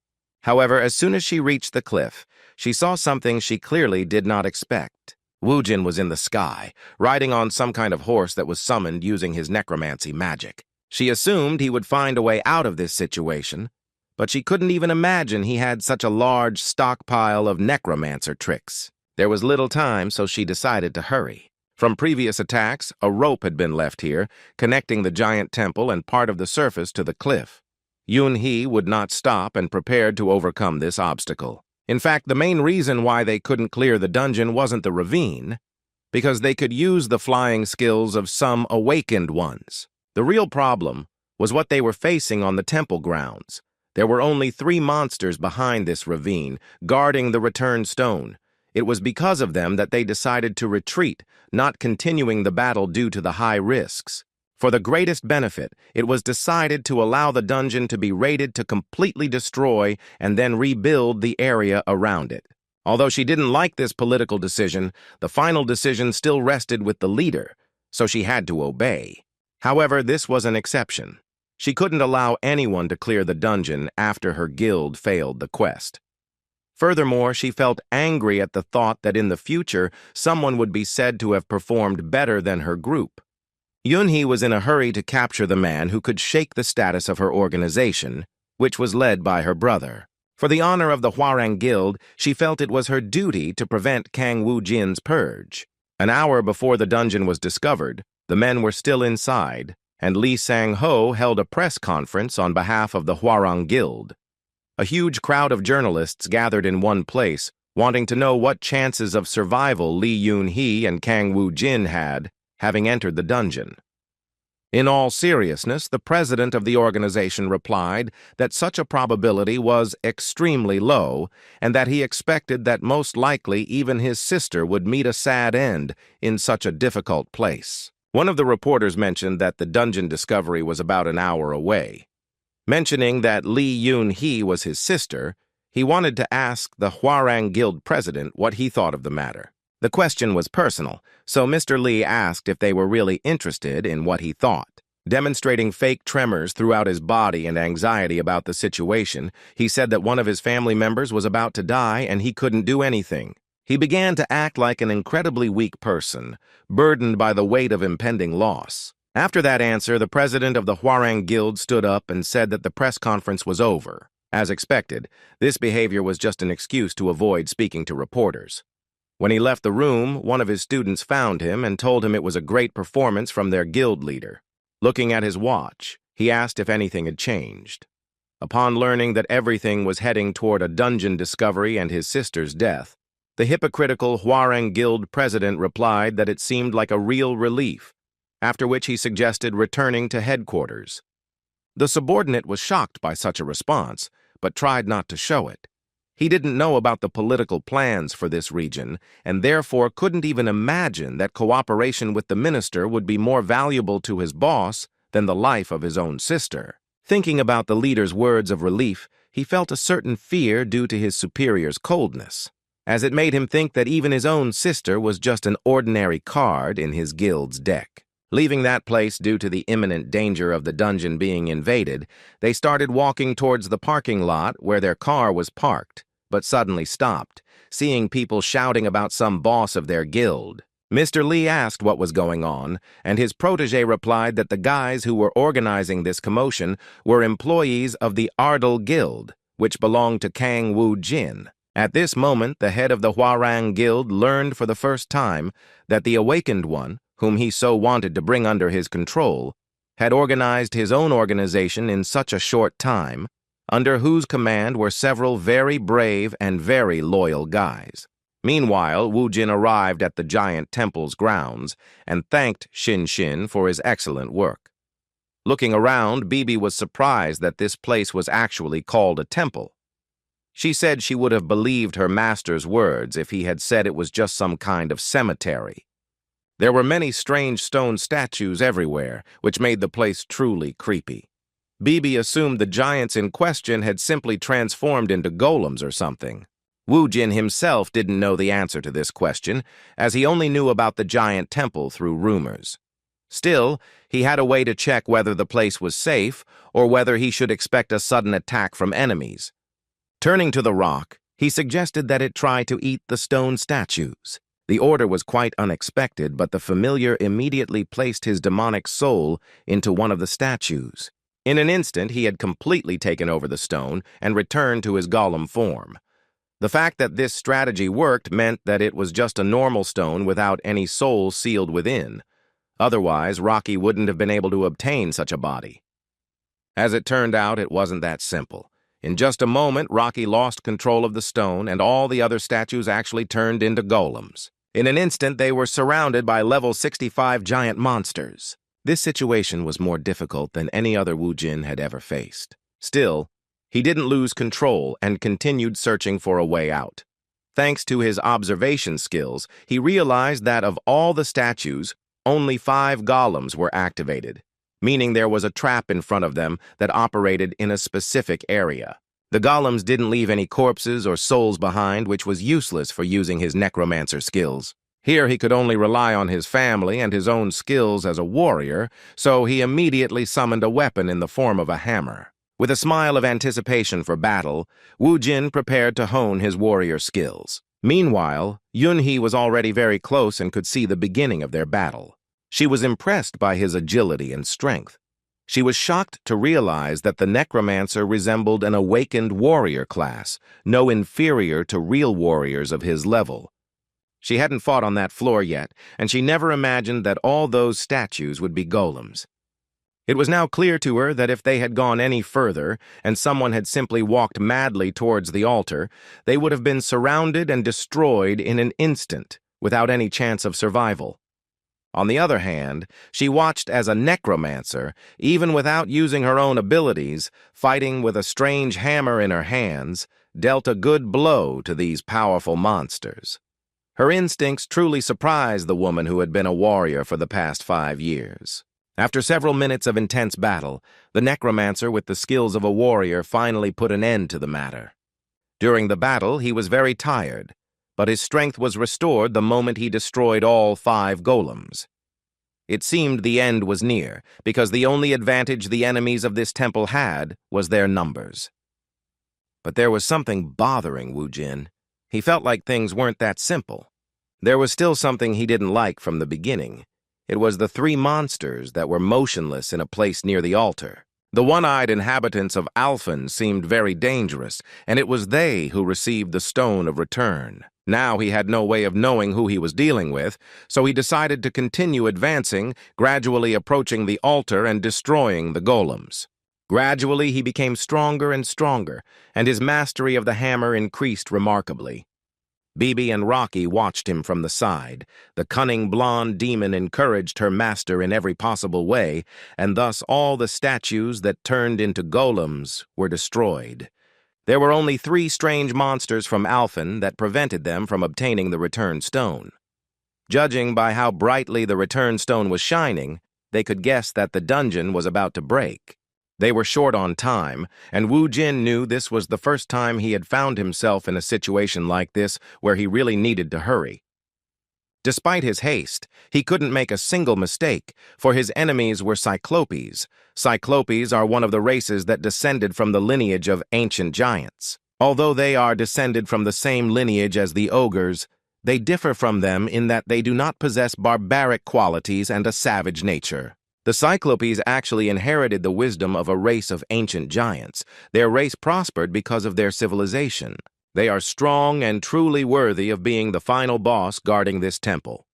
However, as soon as she reached the cliff, she saw something she clearly did not expect. Wu Jin was in the sky, riding on some kind of horse that was summoned using his necromancy magic. She assumed he would find a way out of this situation, but she couldn't even imagine he had such a large stockpile of necromancer tricks. There was little time, so she decided to hurry. From previous attacks, a rope had been left here, connecting the giant temple and part of the surface to the cliff. Yunhee would not stop and prepared to overcome this obstacle. In fact, the main reason why they couldn't clear the dungeon wasn't the ravine, because they could use the flying skills of some awakened ones. The real problem was what they were facing on the temple grounds. There were only 3 monsters behind this ravine, guarding the return stone. It was because of them that they decided to retreat, not continuing the battle due to the high risks. For the greatest benefit, it was decided to allow the dungeon to be raided to completely destroy and then rebuild the area around it. Although she didn't like this political decision, the final decision still rested with the leader, so she had to obey. However, this was an exception. She couldn't allow anyone to clear the dungeon after her guild failed the quest. Furthermore, she felt angry at the thought that in the future, someone would be said to have performed better than her group. Yunhee was in a hurry to capture the man who could shake the status of her organization, which was led by her brother. For the honor of the Hwarang Guild, she felt it was her duty to prevent Kang Wu Jin's purge. An hour before the dungeon was discovered, the men were still inside, and Li Sang-ho held a press conference on behalf of the Hwarang Guild. A huge crowd of journalists gathered in one place, wanting to know what chances of survival Li Yunhee and Kang Wu Jin had, having entered the dungeon. In all seriousness, the president of the organization replied that such a probability was extremely low, and that he expected that most likely even his sister would meet a sad end in such a difficult place. One of the reporters mentioned that the dungeon discovery was about an hour away. Mentioning that Li Yunhee was his sister, he wanted to ask the Hwarang Guild president what he thought of the matter. The question was personal, so Mr. Li asked if they were really interested in what he thought. Demonstrating fake tremors throughout his body and anxiety about the situation, he said that one of his family members was about to die and he couldn't do anything. He began to act like an incredibly weak person, burdened by the weight of impending loss. After that answer, the president of the Hwarang Guild stood up and said that the press conference was over. As expected, this behavior was just an excuse to avoid speaking to reporters. When he left the room, one of his students found him and told him it was a great performance from their guild leader. Looking at his watch, he asked if anything had changed. Upon learning that everything was heading toward a dungeon discovery and his sister's death, the hypocritical Hwarang Guild president replied that it seemed like a real relief, after which he suggested returning to headquarters. The subordinate was shocked by such a response, but tried not to show it. He didn't know about the political plans for this region, and therefore couldn't even imagine that cooperation with the minister would be more valuable to his boss than the life of his own sister. Thinking about the leader's words of relief, he felt a certain fear due to his superior's coldness, as it made him think that even his own sister was just an ordinary card in his guild's deck. Leaving that place due to the imminent danger of the dungeon being invaded, they started walking towards the parking lot where their car was parked, but suddenly stopped, seeing people shouting about some boss of their guild. Mr. Lee asked what was going on, and his protege replied that the guys who were organizing this commotion were employees of the Ardal Guild, which belonged to Kang Woo-jin. At this moment, the head of the Hwarang Guild learned for the first time that the Awakened One, whom he so wanted to bring under his control, had organized his own organization in such a short time, under whose command were several very brave and very loyal guys. Meanwhile, Woo-jin arrived at the giant temple's grounds and thanked Shin for his excellent work. Looking around, Bibi was surprised that this place was actually called a temple. She said she would have believed her master's words if he had said it was just some kind of cemetery. There were many strange stone statues everywhere, which made the place truly creepy. Bibi assumed the giants in question had simply transformed into golems or something. Woo-jin himself didn't know the answer to this question, as he only knew about the giant temple through rumors. Still, he had a way to check whether the place was safe or whether he should expect a sudden attack from enemies. Turning to the rock, he suggested that it try to eat the stone statues. The order was quite unexpected, but the familiar immediately placed his demonic soul into one of the statues. In an instant, he had completely taken over the stone and returned to his golem form. The fact that this strategy worked meant that it was just a normal stone without any soul sealed within. Otherwise, Rocky wouldn't have been able to obtain such a body. As it turned out, it wasn't that simple. In just a moment, Rocky lost control of the stone, and all the other statues actually turned into golems. In an instant, they were surrounded by level 65 giant monsters. This situation was more difficult than any other Woo-jin had ever faced. Still, he didn't lose control and continued searching for a way out. Thanks to his observation skills, he realized that of all the statues, only 5 golems were activated, meaning there was a trap in front of them that operated in a specific area. The golems didn't leave any corpses or souls behind, which was useless for using his necromancer skills. Here he could only rely on his family and his own skills as a warrior, so he immediately summoned a weapon in the form of a hammer. With a smile of anticipation for battle, Woo-jin prepared to hone his warrior skills. Meanwhile, Yun-hee was already very close and could see the beginning of their battle. She was impressed by his agility and strength. She was shocked to realize that the Necromancer resembled an awakened warrior class, no inferior to real warriors of his level. She hadn't fought on that floor yet, and she never imagined that all those statues would be golems. It was now clear to her that if they had gone any further, and someone had simply walked madly towards the altar, they would have been surrounded and destroyed in an instant, without any chance of survival. On the other hand, she watched as a necromancer, even without using her own abilities, fighting with a strange hammer in her hands, dealt a good blow to these powerful monsters. Her instincts truly surprised the woman who had been a warrior for the past 5 years. After several minutes of intense battle, the necromancer with the skills of a warrior finally put an end to the matter. During the battle, he was very tired, but his strength was restored the moment he destroyed all 5 golems. It seemed the end was near, because the only advantage the enemies of this temple had was their numbers. But there was something bothering Woo-jin. He felt like things weren't that simple. There was still something he didn't like from the beginning. It was the three monsters that were motionless in a place near the altar. The one-eyed inhabitants of Alphen seemed very dangerous, and it was they who received the Stone of Return. Now he had no way of knowing who he was dealing with, so he decided to continue advancing, gradually approaching the altar and destroying the golems. Gradually he became stronger and stronger, and his mastery of the hammer increased remarkably. Bibi and Rocky watched him from the side. The cunning blonde demon encouraged her master in every possible way, and thus all the statues that turned into golems were destroyed. There were only 3 strange monsters from Alphen that prevented them from obtaining the return stone. Judging by how brightly the return stone was shining, they could guess that the dungeon was about to break. They were short on time, and Wu Jin knew this was the first time he had found himself in a situation like this where he really needed to hurry. Despite his haste, he couldn't make a single mistake, for his enemies were Cyclopes. Cyclopes are one of the races that descended from the lineage of ancient giants. Although they are descended from the same lineage as the ogres, they differ from them in that they do not possess barbaric qualities and a savage nature. The Cyclopes actually inherited the wisdom of a race of ancient giants. Their race prospered because of their civilization. They are strong and truly worthy of being the final boss guarding this temple.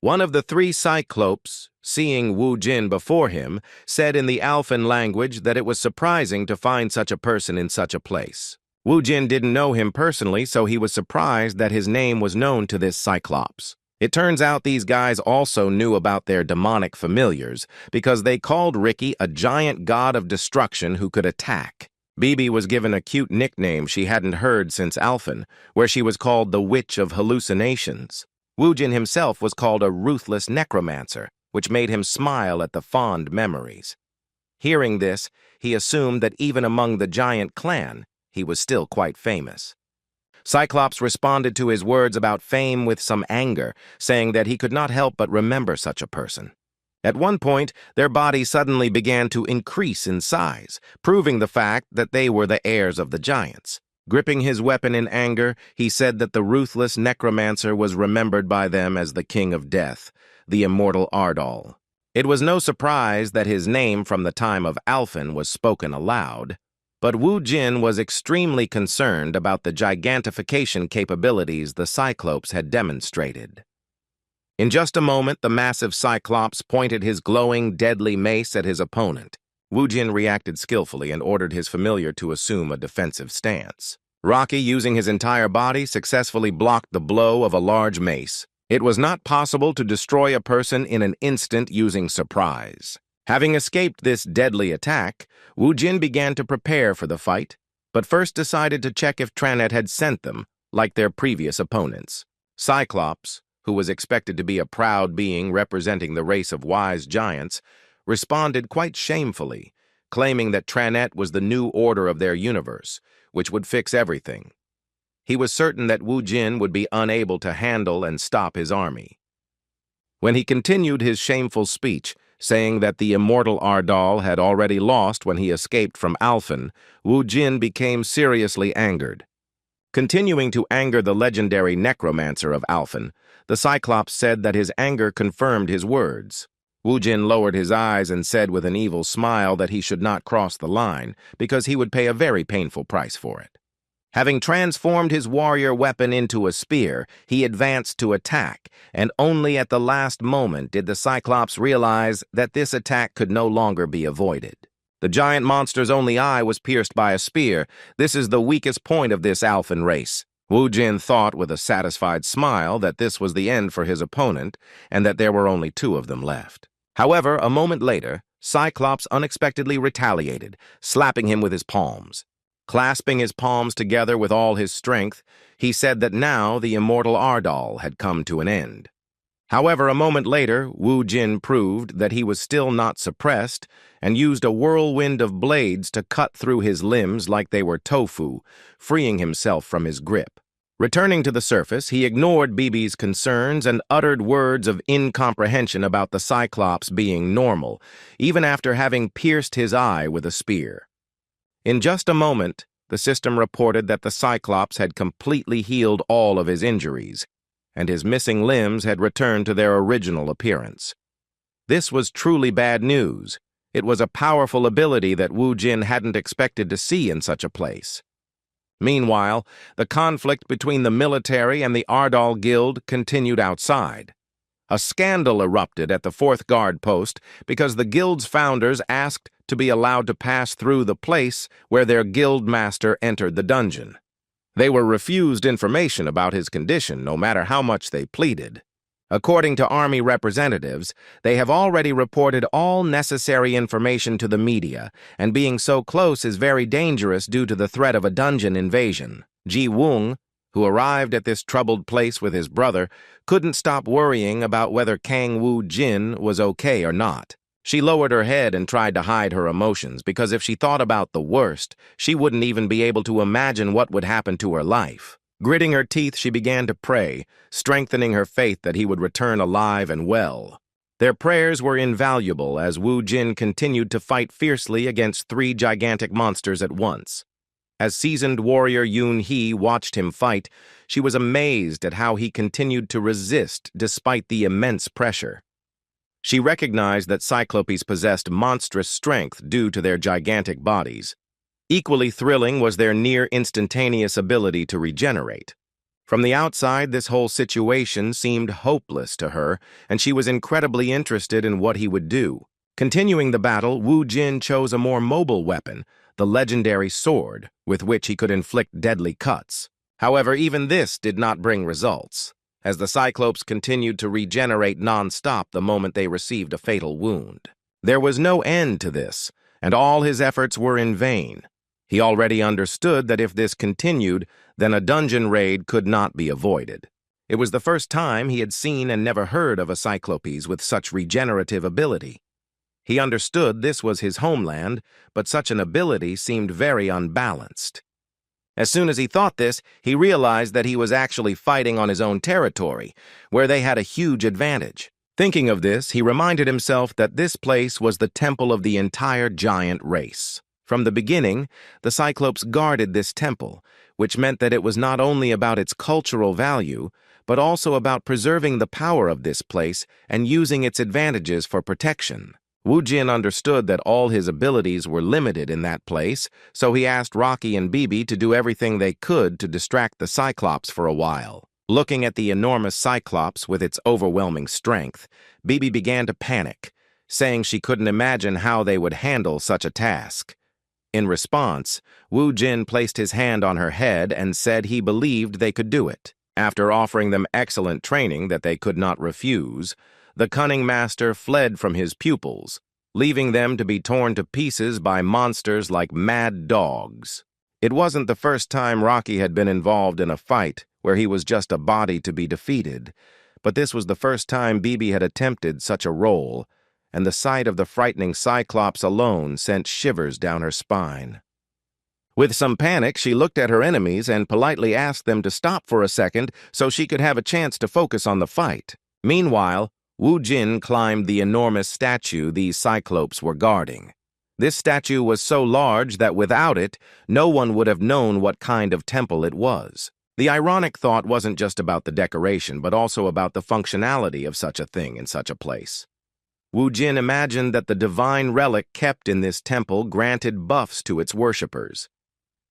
One of the 3 Cyclopes, seeing Wu Jin before him, said in the Alphen language that it was surprising to find such a person in such a place. Wu Jin didn't know him personally, so he was surprised that his name was known to this Cyclops. It turns out these guys also knew about their demonic familiars, because they called Ricky a giant god of destruction who could attack. Bibi was given a cute nickname she hadn't heard since Alphen, where she was called the Witch of Hallucinations. Wu Jin himself was called a ruthless necromancer, which made him smile at the fond memories. Hearing this, he assumed that even among the giant clan, he was still quite famous. Cyclops responded to his words about fame with some anger, saying that he could not help but remember such a person. At one point, their bodies suddenly began to increase in size, proving the fact that they were the heirs of the giants. Gripping his weapon in anger, he said that the ruthless necromancer was remembered by them as the King of Death, the immortal Ardal. It was no surprise that his name from the time of Alphen was spoken aloud. But Wu Jin was extremely concerned about the gigantification capabilities the Cyclopes had demonstrated. In just a moment, the massive Cyclops pointed his glowing, deadly mace at his opponent. Wu Jin reacted skillfully and ordered his familiar to assume a defensive stance. Rocky, using his entire body, successfully blocked the blow of a large mace. It was not possible to destroy a person in an instant using surprise. Having escaped this deadly attack, Wu Jin began to prepare for the fight, but first decided to check if Tranet had sent them, like their previous opponents. Cyclops, who was expected to be a proud being representing the race of wise giants, responded quite shamefully, claiming that Tranet was the new order of their universe, which would fix everything. He was certain that Wu Jin would be unable to handle and stop his army. When he continued his shameful speech, saying that the immortal Ardal had already lost when he escaped from Alphen, Wu Jin became seriously angered. Continuing to anger the legendary Necromancer of Alphen, the Cyclops said that his anger confirmed his words. Wu Jin lowered his eyes and said with an evil smile that he should not cross the line, because he would pay a very painful price for it. Having transformed his warrior weapon into a spear, he advanced to attack, and only at the last moment did the Cyclops realize that this attack could no longer be avoided. The giant monster's only eye was pierced by a spear. This is the weakest point of this Alphen race. Wu Jin thought with a satisfied smile that this was the end for his opponent, and that there were only 2 of them left. However, a moment later, Cyclops unexpectedly retaliated, slapping him with his palms. Clasping his palms together with all his strength, he said that now the immortal Ardal had come to an end. However, a moment later, Wu Jin proved that he was still not suppressed and used a whirlwind of blades to cut through his limbs like they were tofu, freeing himself from his grip. Returning to the surface, he ignored Bibi's concerns and uttered words of incomprehension about the Cyclops being normal, even after having pierced his eye with a spear. In just a moment, the system reported that the Cyclops had completely healed all of his injuries, and his missing limbs had returned to their original appearance. This was truly bad news. It was a powerful ability that Wu Jin hadn't expected to see in such a place. Meanwhile, the conflict between the military and the Ardal Guild continued outside. A scandal erupted at the 4th Guard post because the guild's founders asked to be allowed to pass through the place where their guild master entered the dungeon. They were refused information about his condition, no matter how much they pleaded. According to army representatives, they have already reported all necessary information to the media, and being so close is very dangerous due to the threat of a dungeon invasion. Ji Wung, who arrived at this troubled place with his brother, couldn't stop worrying about whether Kang Wu Jin was okay or not. She lowered her head and tried to hide her emotions, because if she thought about the worst, she wouldn't even be able to imagine what would happen to her life. Gritting her teeth, she began to pray, strengthening her faith that he would return alive and well. Their prayers were invaluable as Wu Jin continued to fight fiercely against 3 gigantic monsters at once. As seasoned warrior Yoon Hee watched him fight, she was amazed at how he continued to resist despite the immense pressure. She recognized that Cyclopes possessed monstrous strength due to their gigantic bodies. Equally thrilling was their near-instantaneous ability to regenerate. From the outside, this whole situation seemed hopeless to her, and she was incredibly interested in what he would do. Continuing the battle, Wu Jin chose a more mobile weapon, the legendary sword, with which he could inflict deadly cuts. However, even this did not bring results, as the Cyclopes continued to regenerate non-stop the moment they received a fatal wound. There was no end to this, and all his efforts were in vain. He already understood that if this continued, then a dungeon raid could not be avoided. It was the first time he had seen and never heard of a Cyclopes with such regenerative ability. He understood this was his homeland, but such an ability seemed very unbalanced. As soon as he thought this, he realized that he was actually fighting on his own territory, where they had a huge advantage. Thinking of this, he reminded himself that this place was the temple of the entire giant race. From the beginning, the Cyclopes guarded this temple, which meant that it was not only about its cultural value, but also about preserving the power of this place and using its advantages for protection. Wu Jin understood that all his abilities were limited in that place, so he asked Rocky and Bibi to do everything they could to distract the Cyclops for a while. Looking at the enormous Cyclops with its overwhelming strength, Bibi began to panic, saying she couldn't imagine how they would handle such a task. In response, Wu Jin placed his hand on her head and said he believed they could do it. After offering them excellent training that they could not refuse, the cunning master fled from his pupils, leaving them to be torn to pieces by monsters like mad dogs. It wasn't the first time Rocky had been involved in a fight where he was just a body to be defeated, but this was the first time Bibi had attempted such a role, and the sight of the frightening Cyclops alone sent shivers down her spine. With some panic, she looked at her enemies and politely asked them to stop for a second so she could have a chance to focus on the fight. Meanwhile, Wu Jin climbed the enormous statue these Cyclopes were guarding. This statue was so large that without it, no one would have known what kind of temple it was. The ironic thought wasn't just about the decoration, but also about the functionality of such a thing in such a place. Wu Jin imagined that the divine relic kept in this temple granted buffs to its worshippers.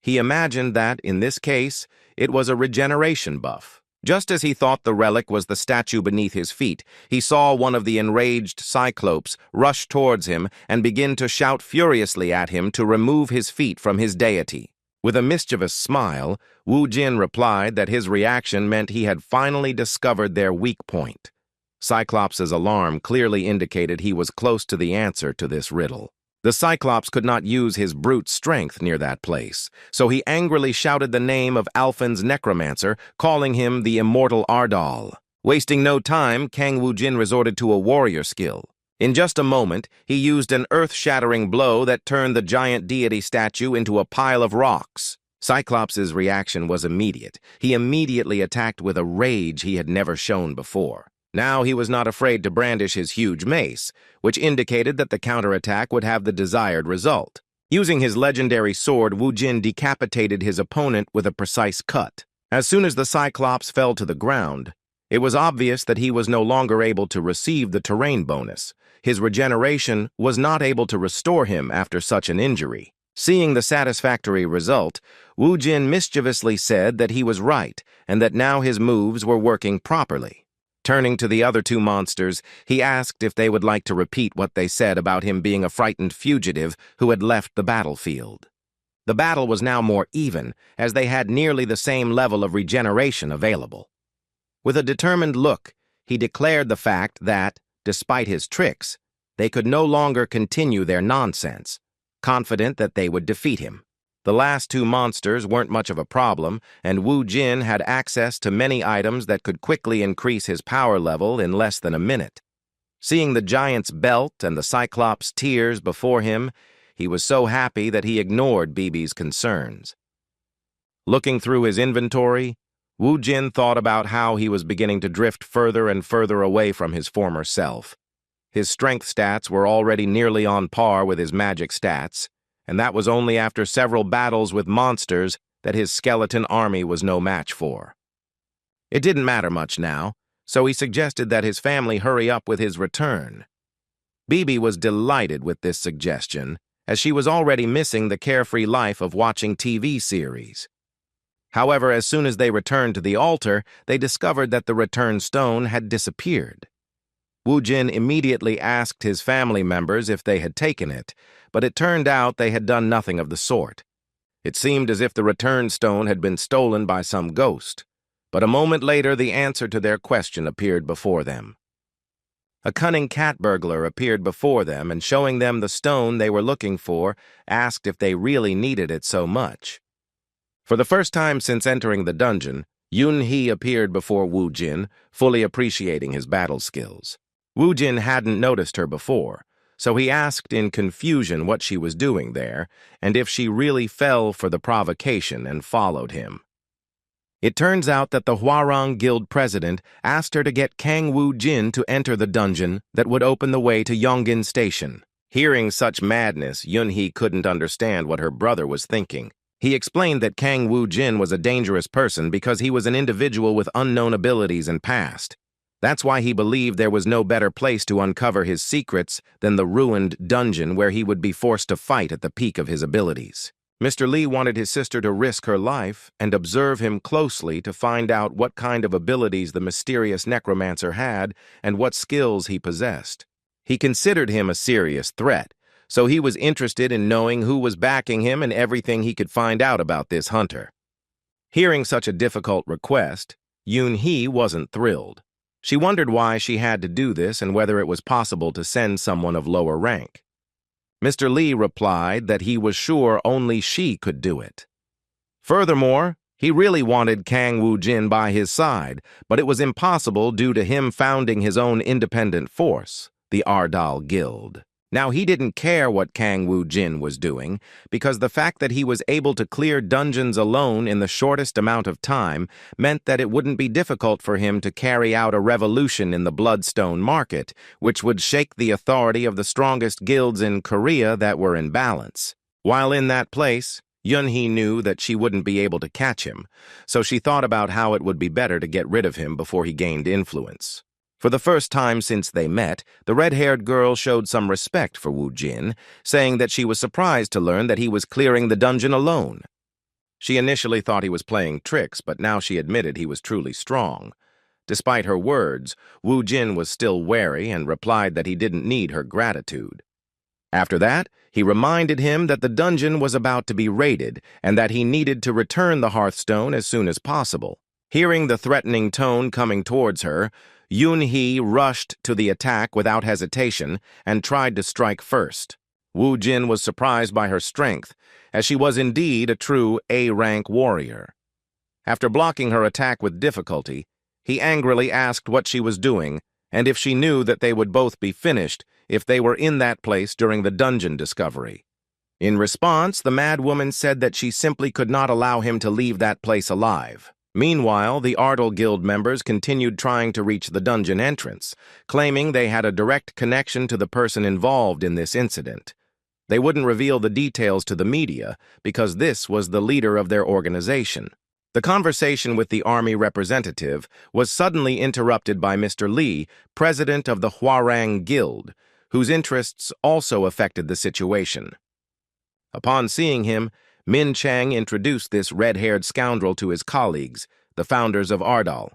He imagined that, in this case, it was a regeneration buff. Just as he thought the relic was the statue beneath his feet, he saw one of the enraged Cyclopes rush towards him and begin to shout furiously at him to remove his feet from his deity. With a mischievous smile, Wu Jin replied that his reaction meant he had finally discovered their weak point. Cyclops' alarm clearly indicated he was close to the answer to this riddle. The Cyclops could not use his brute strength near that place, so he angrily shouted the name of Alphen's Necromancer, calling him the immortal Ardal. Wasting no time, Kang Wu Jin resorted to a warrior skill. In just a moment, he used an earth-shattering blow that turned the giant deity statue into a pile of rocks. Cyclops' reaction was immediate. He immediately attacked with a rage he had never shown before. Now he was not afraid to brandish his huge mace, which indicated that the counterattack would have the desired result. Using his legendary sword, Wu Jin decapitated his opponent with a precise cut. As soon as the Cyclops fell to the ground, it was obvious that he was no longer able to receive the terrain bonus. His regeneration was not able to restore him after such an injury. Seeing the satisfactory result, Wu Jin mischievously said that he was right and that now his moves were working properly. Turning to the other two monsters, he asked if they would like to repeat what they said about him being a frightened fugitive who had left the battlefield. The battle was now more even, as they had nearly the same level of regeneration available. With a determined look, he declared the fact that, despite his tricks, they could no longer continue their nonsense, confident that they would defeat him. The last two monsters weren't much of a problem, and Wu Jin had access to many items that could quickly increase his power level in less than a minute. Seeing the giant's belt and the Cyclops' tears before him, he was so happy that he ignored Bibi's concerns. Looking through his inventory, Wu Jin thought about how he was beginning to drift further and further away from his former self. His strength stats were already nearly on par with his magic stats, and that was only after several battles with monsters that his skeleton army was no match for. It didn't matter much now, so he suggested that his family hurry up with his return. Bibi was delighted with this suggestion, as she was already missing the carefree life of watching TV series. However, as soon as they returned to the altar, they discovered that the return stone had disappeared. Wu Jin immediately asked his family members if they had taken it, but it turned out they had done nothing of the sort. It seemed as if the return stone had been stolen by some ghost, but a moment later the answer to their question appeared before them. A cunning cat burglar appeared before them and, showing them the stone they were looking for, asked if they really needed it so much. For the first time since entering the dungeon, Yun-hee appeared before Wu Jin, fully appreciating his battle skills. Wu Jin hadn't noticed her before, so he asked in confusion what she was doing there and if she really fell for the provocation and followed him. It turns out that the Hwarang Guild president asked her to get Kang Wu Jin to enter the dungeon that would open the way to Yongin Station. Hearing such madness, Yun-hee couldn't understand what her brother was thinking. He explained that Kang Wu Jin was a dangerous person because he was an individual with unknown abilities and past. That's why he believed there was no better place to uncover his secrets than the ruined dungeon where he would be forced to fight at the peak of his abilities. Mr. Lee wanted his sister to risk her life and observe him closely to find out what kind of abilities the mysterious Necromancer had and what skills he possessed. He considered him a serious threat, so he was interested in knowing who was backing him and everything he could find out about this hunter. Hearing such a difficult request, Yun-hee wasn't thrilled. She wondered why she had to do this and whether it was possible to send someone of lower rank. Mr. Lee replied that he was sure only she could do it. Furthermore, he really wanted Kang Wu Jin by his side, but it was impossible due to him founding his own independent force, the Ardal Guild. Now, he didn't care what Kang Wu Jin was doing, because the fact that he was able to clear dungeons alone in the shortest amount of time meant that it wouldn't be difficult for him to carry out a revolution in the Bloodstone market, which would shake the authority of the strongest guilds in Korea that were in balance. While in that place, Yun-hee knew that she wouldn't be able to catch him, so she thought about how it would be better to get rid of him before he gained influence. For the first time since they met, the red-haired girl showed some respect for Wu Jin, saying that she was surprised to learn that he was clearing the dungeon alone. She initially thought he was playing tricks, but now she admitted he was truly strong. Despite her words, Wu Jin was still wary and replied that he didn't need her gratitude. After that, he reminded him that the dungeon was about to be raided and that he needed to return the Hearthstone as soon as possible. Hearing the threatening tone coming towards her, Yun-hee rushed to the attack without hesitation and tried to strike first. Wu Jin was surprised by her strength, as she was indeed a true A-rank warrior. After blocking her attack with difficulty, he angrily asked what she was doing and if she knew that they would both be finished if they were in that place during the dungeon discovery. In response, the mad woman said that she simply could not allow him to leave that place alive. Meanwhile, the Ardal Guild members continued trying to reach the dungeon entrance, claiming they had a direct connection to the person involved in this incident. They wouldn't reveal the details to the media because this was the leader of their organization. The conversation with the army representative was suddenly interrupted by Mr. Lee, president of the Hwarang Guild, whose interests also affected the situation. Upon seeing him, Min Chang introduced this red-haired scoundrel to his colleagues, the founders of Ardal.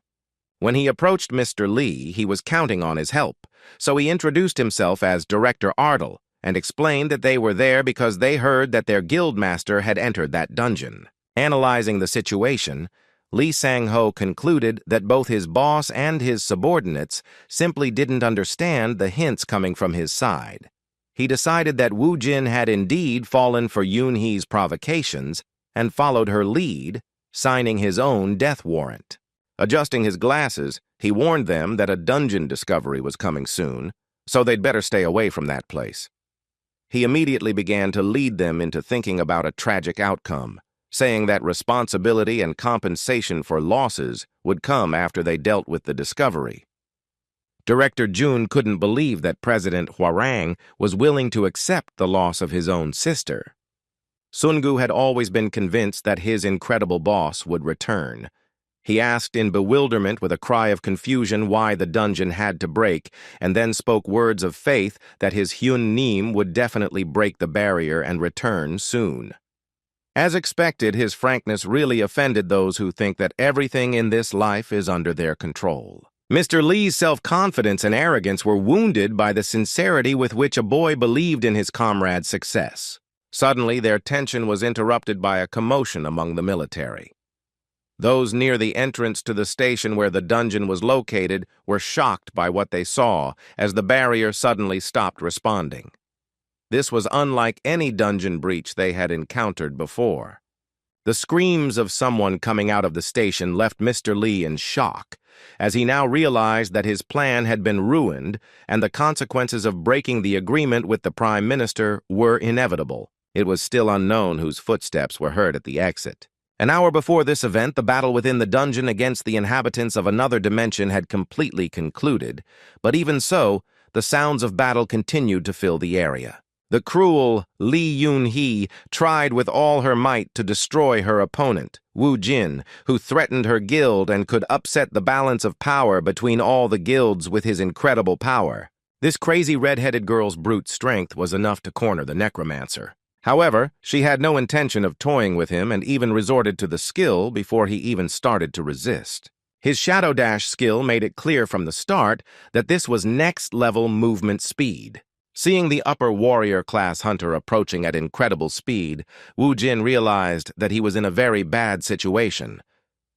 When he approached Mr. Lee, he was counting on his help, so he introduced himself as Director Ardal and explained that they were there because they heard that their guildmaster had entered that dungeon. Analyzing the situation, Lee Sang-ho concluded that both his boss and his subordinates simply didn't understand the hints coming from his side. He decided that Woo Jin had indeed fallen for Yoon-hee's provocations and followed her lead, signing his own death warrant. Adjusting his glasses, he warned them that a dungeon discovery was coming soon, so they'd better stay away from that place. He immediately began to lead them into thinking about a tragic outcome, saying that responsibility and compensation for losses would come after they dealt with the discovery. Director Jun couldn't believe that President Hwarang was willing to accept the loss of his own sister. Sungu had always been convinced that his incredible boss would return. He asked in bewilderment with a cry of confusion why the dungeon had to break, and then spoke words of faith that his Hyun Neem would definitely break the barrier and return soon. As expected, his frankness really offended those who think that everything in this life is under their control. Mr. Lee's self-confidence and arrogance were wounded by the sincerity with which a boy believed in his comrade's success. Suddenly, their tension was interrupted by a commotion among the military. Those near the entrance to the station where the dungeon was located were shocked by what they saw as the barrier suddenly stopped responding. This was unlike any dungeon breach they had encountered before. The screams of someone coming out of the station left Mr. Lee in shock, as he now realized that his plan had been ruined and the consequences of breaking the agreement with the Prime Minister were inevitable. It was still unknown whose footsteps were heard at the exit. An hour before this event, the battle within the dungeon against the inhabitants of another dimension had completely concluded, but even so, the sounds of battle continued to fill the area. The cruel Lee Yoon-hee tried with all her might to destroy her opponent, Woo Jin, who threatened her guild and could upset the balance of power between all the guilds with his incredible power. This crazy red-headed girl's brute strength was enough to corner the Necromancer. However, she had no intention of toying with him and even resorted to the skill before he even started to resist. His Shadow Dash skill made it clear from the start that this was next-level movement speed. Seeing the upper warrior-class hunter approaching at incredible speed, Woo Jin realized that he was in a very bad situation.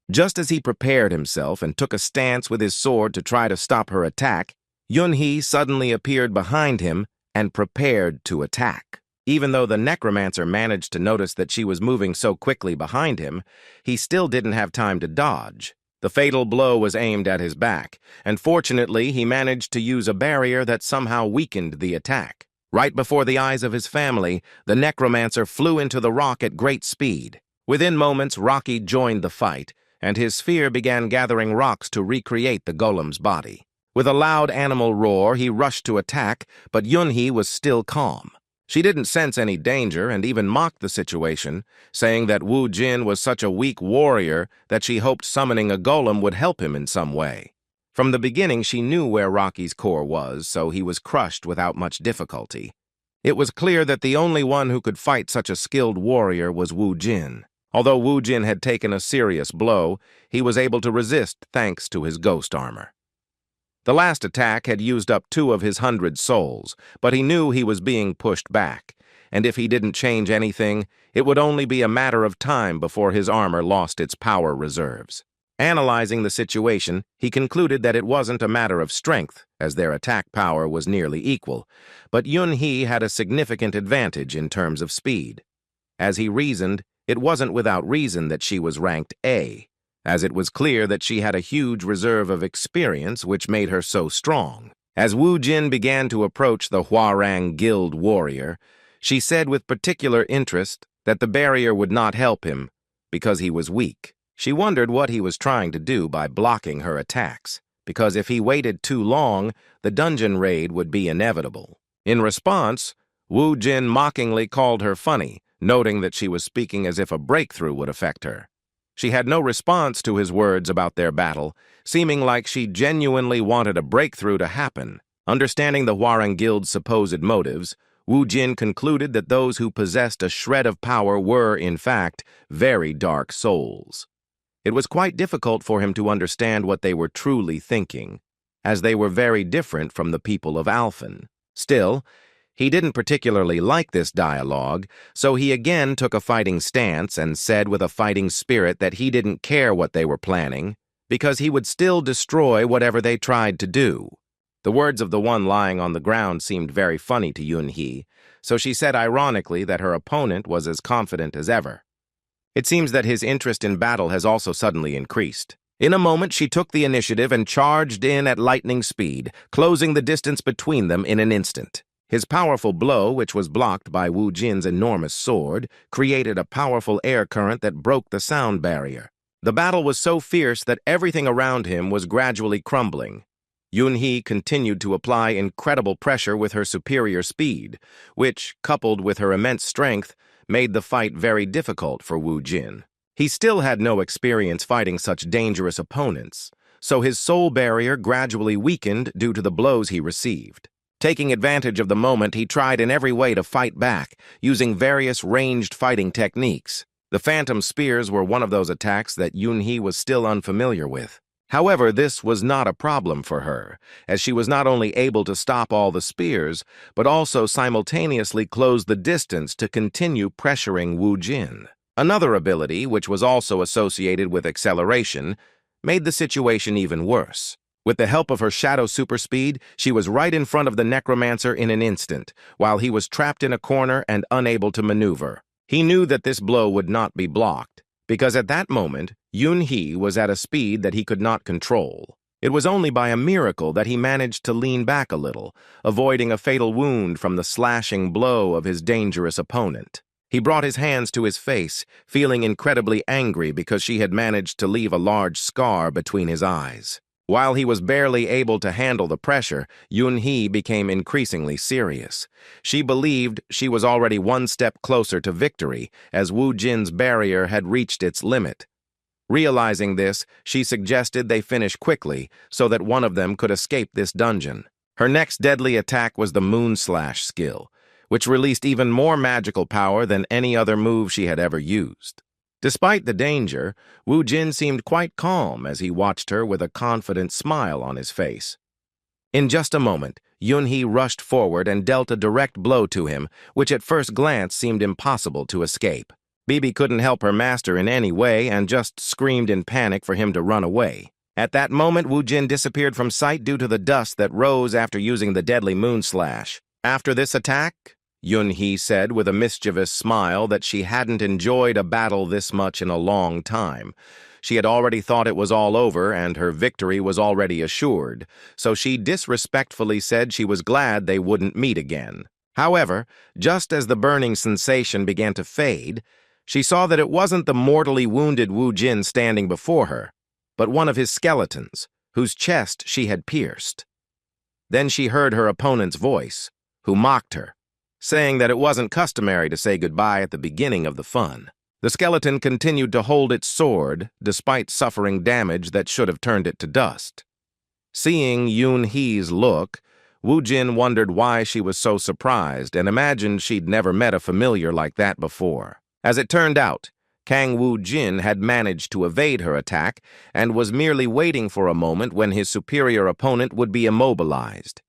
Just as he prepared himself and took a stance with his sword to try to stop her attack, Yoon-hee suddenly appeared behind him and prepared to attack. Even though the Necromancer managed to notice that she was moving so quickly behind him, he still didn't have time to dodge. The fatal blow was aimed at his back, and fortunately he managed to use a barrier that somehow weakened the attack. Right before the eyes of his family, the Necromancer flew into the rock at great speed. Within moments, Rocky joined the fight, and his sphere began gathering rocks to recreate the golem's body. With a loud animal roar, he rushed to attack, but Yoon-hee was still calm. She didn't sense any danger and even mocked the situation, saying that Woo Jin was such a weak warrior that she hoped summoning a golem would help him in some way. From the beginning, she knew where Rocky's core was, so he was crushed without much difficulty. It was clear that the only one who could fight such a skilled warrior was Woo Jin. Although Woo Jin had taken a serious blow, he was able to resist thanks to his ghost armor. The last attack had used up 2 of his 100 souls, but he knew he was being pushed back, and if he didn't change anything, it would only be a matter of time before his armor lost its power reserves. Analyzing the situation, he concluded that it wasn't a matter of strength, as their attack power was nearly equal, but Yoon-hee had a significant advantage in terms of speed. As he reasoned, it wasn't without reason that she was ranked A, as it was clear that she had a huge reserve of experience which made her so strong. As Woo Jin began to approach the Hwarang Guild warrior, she said with particular interest that the barrier would not help him because he was weak. She wondered what he was trying to do by blocking her attacks, because if he waited too long, the dungeon raid would be inevitable. In response, Wu Jin mockingly called her funny, noting that she was speaking as if a breakthrough would affect her. She had no response to his words about their battle, seeming like she genuinely wanted a breakthrough to happen. Understanding the Hwarang Guild's supposed motives, Wu Jin concluded that those who possessed a shred of power were, in fact, very dark souls. It was quite difficult for him to understand what they were truly thinking, as they were very different from the people of Alphen. Still, he didn't particularly like this dialogue, so he again took a fighting stance and said with a fighting spirit that he didn't care what they were planning, because he would still destroy whatever they tried to do. The words of the one lying on the ground seemed very funny to Yun-hee, so she said ironically that her opponent was as confident as ever. It seems that his interest in battle has also suddenly increased. In a moment, she took the initiative and charged in at lightning speed, closing the distance between them in an instant. His powerful blow, which was blocked by Wu Jin's enormous sword, created a powerful air current that broke the sound barrier. The battle was so fierce that everything around him was gradually crumbling. Yun-hee continued to apply incredible pressure with her superior speed, which, coupled with her immense strength, made the fight very difficult for Wu Jin. He still had no experience fighting such dangerous opponents, so his soul barrier gradually weakened due to the blows he received. Taking advantage of the moment, he tried in every way to fight back, using various ranged fighting techniques. The phantom spears were one of those attacks that Yun-hee was still unfamiliar with. However, this was not a problem for her, as she was not only able to stop all the spears, but also simultaneously close the distance to continue pressuring Wu Jin. Another ability, which was also associated with acceleration, made the situation even worse. With the help of her shadow superspeed, she was right in front of the Necromancer in an instant, while he was trapped in a corner and unable to maneuver. He knew that this blow would not be blocked, because at that moment, Yun-hee was at a speed that he could not control. It was only by a miracle that he managed to lean back a little, avoiding a fatal wound from the slashing blow of his dangerous opponent. He brought his hands to his face, feeling incredibly angry because she had managed to leave a large scar between his eyes. While he was barely able to handle the pressure, Yun-hee became increasingly serious. She believed she was already one step closer to victory, as Wu Jin's barrier had reached its limit. Realizing this, she suggested they finish quickly so that one of them could escape this dungeon. Her next deadly attack was the Moon Slash skill, which released even more magical power than any other move she had ever used. Despite the danger, Wu Jin seemed quite calm as he watched her with a confident smile on his face. In just a moment, Yun-hee rushed forward and dealt a direct blow to him, which at first glance seemed impossible to escape. Bibi couldn't help her master in any way and just screamed in panic for him to run away. At that moment, Wu Jin disappeared from sight due to the dust that rose after using the deadly Moon Slash. After this attack, Yun-hee said with a mischievous smile that she hadn't enjoyed a battle this much in a long time. She had already thought it was all over and her victory was already assured, so she disrespectfully said she was glad they wouldn't meet again. However, just as the burning sensation began to fade, she saw that it wasn't the mortally wounded Wu Jin standing before her, but one of his skeletons, whose chest she had pierced. Then she heard her opponent's voice, who mocked her, saying that it wasn't customary to say goodbye at the beginning of the fun. The skeleton continued to hold its sword, despite suffering damage that should have turned it to dust. Seeing Yun-hee's look, Wu Jin wondered why she was so surprised and imagined she'd never met a familiar like that before. As it turned out, Kang Wu Jin had managed to evade her attack and was merely waiting for a moment when his superior opponent would be immobilized.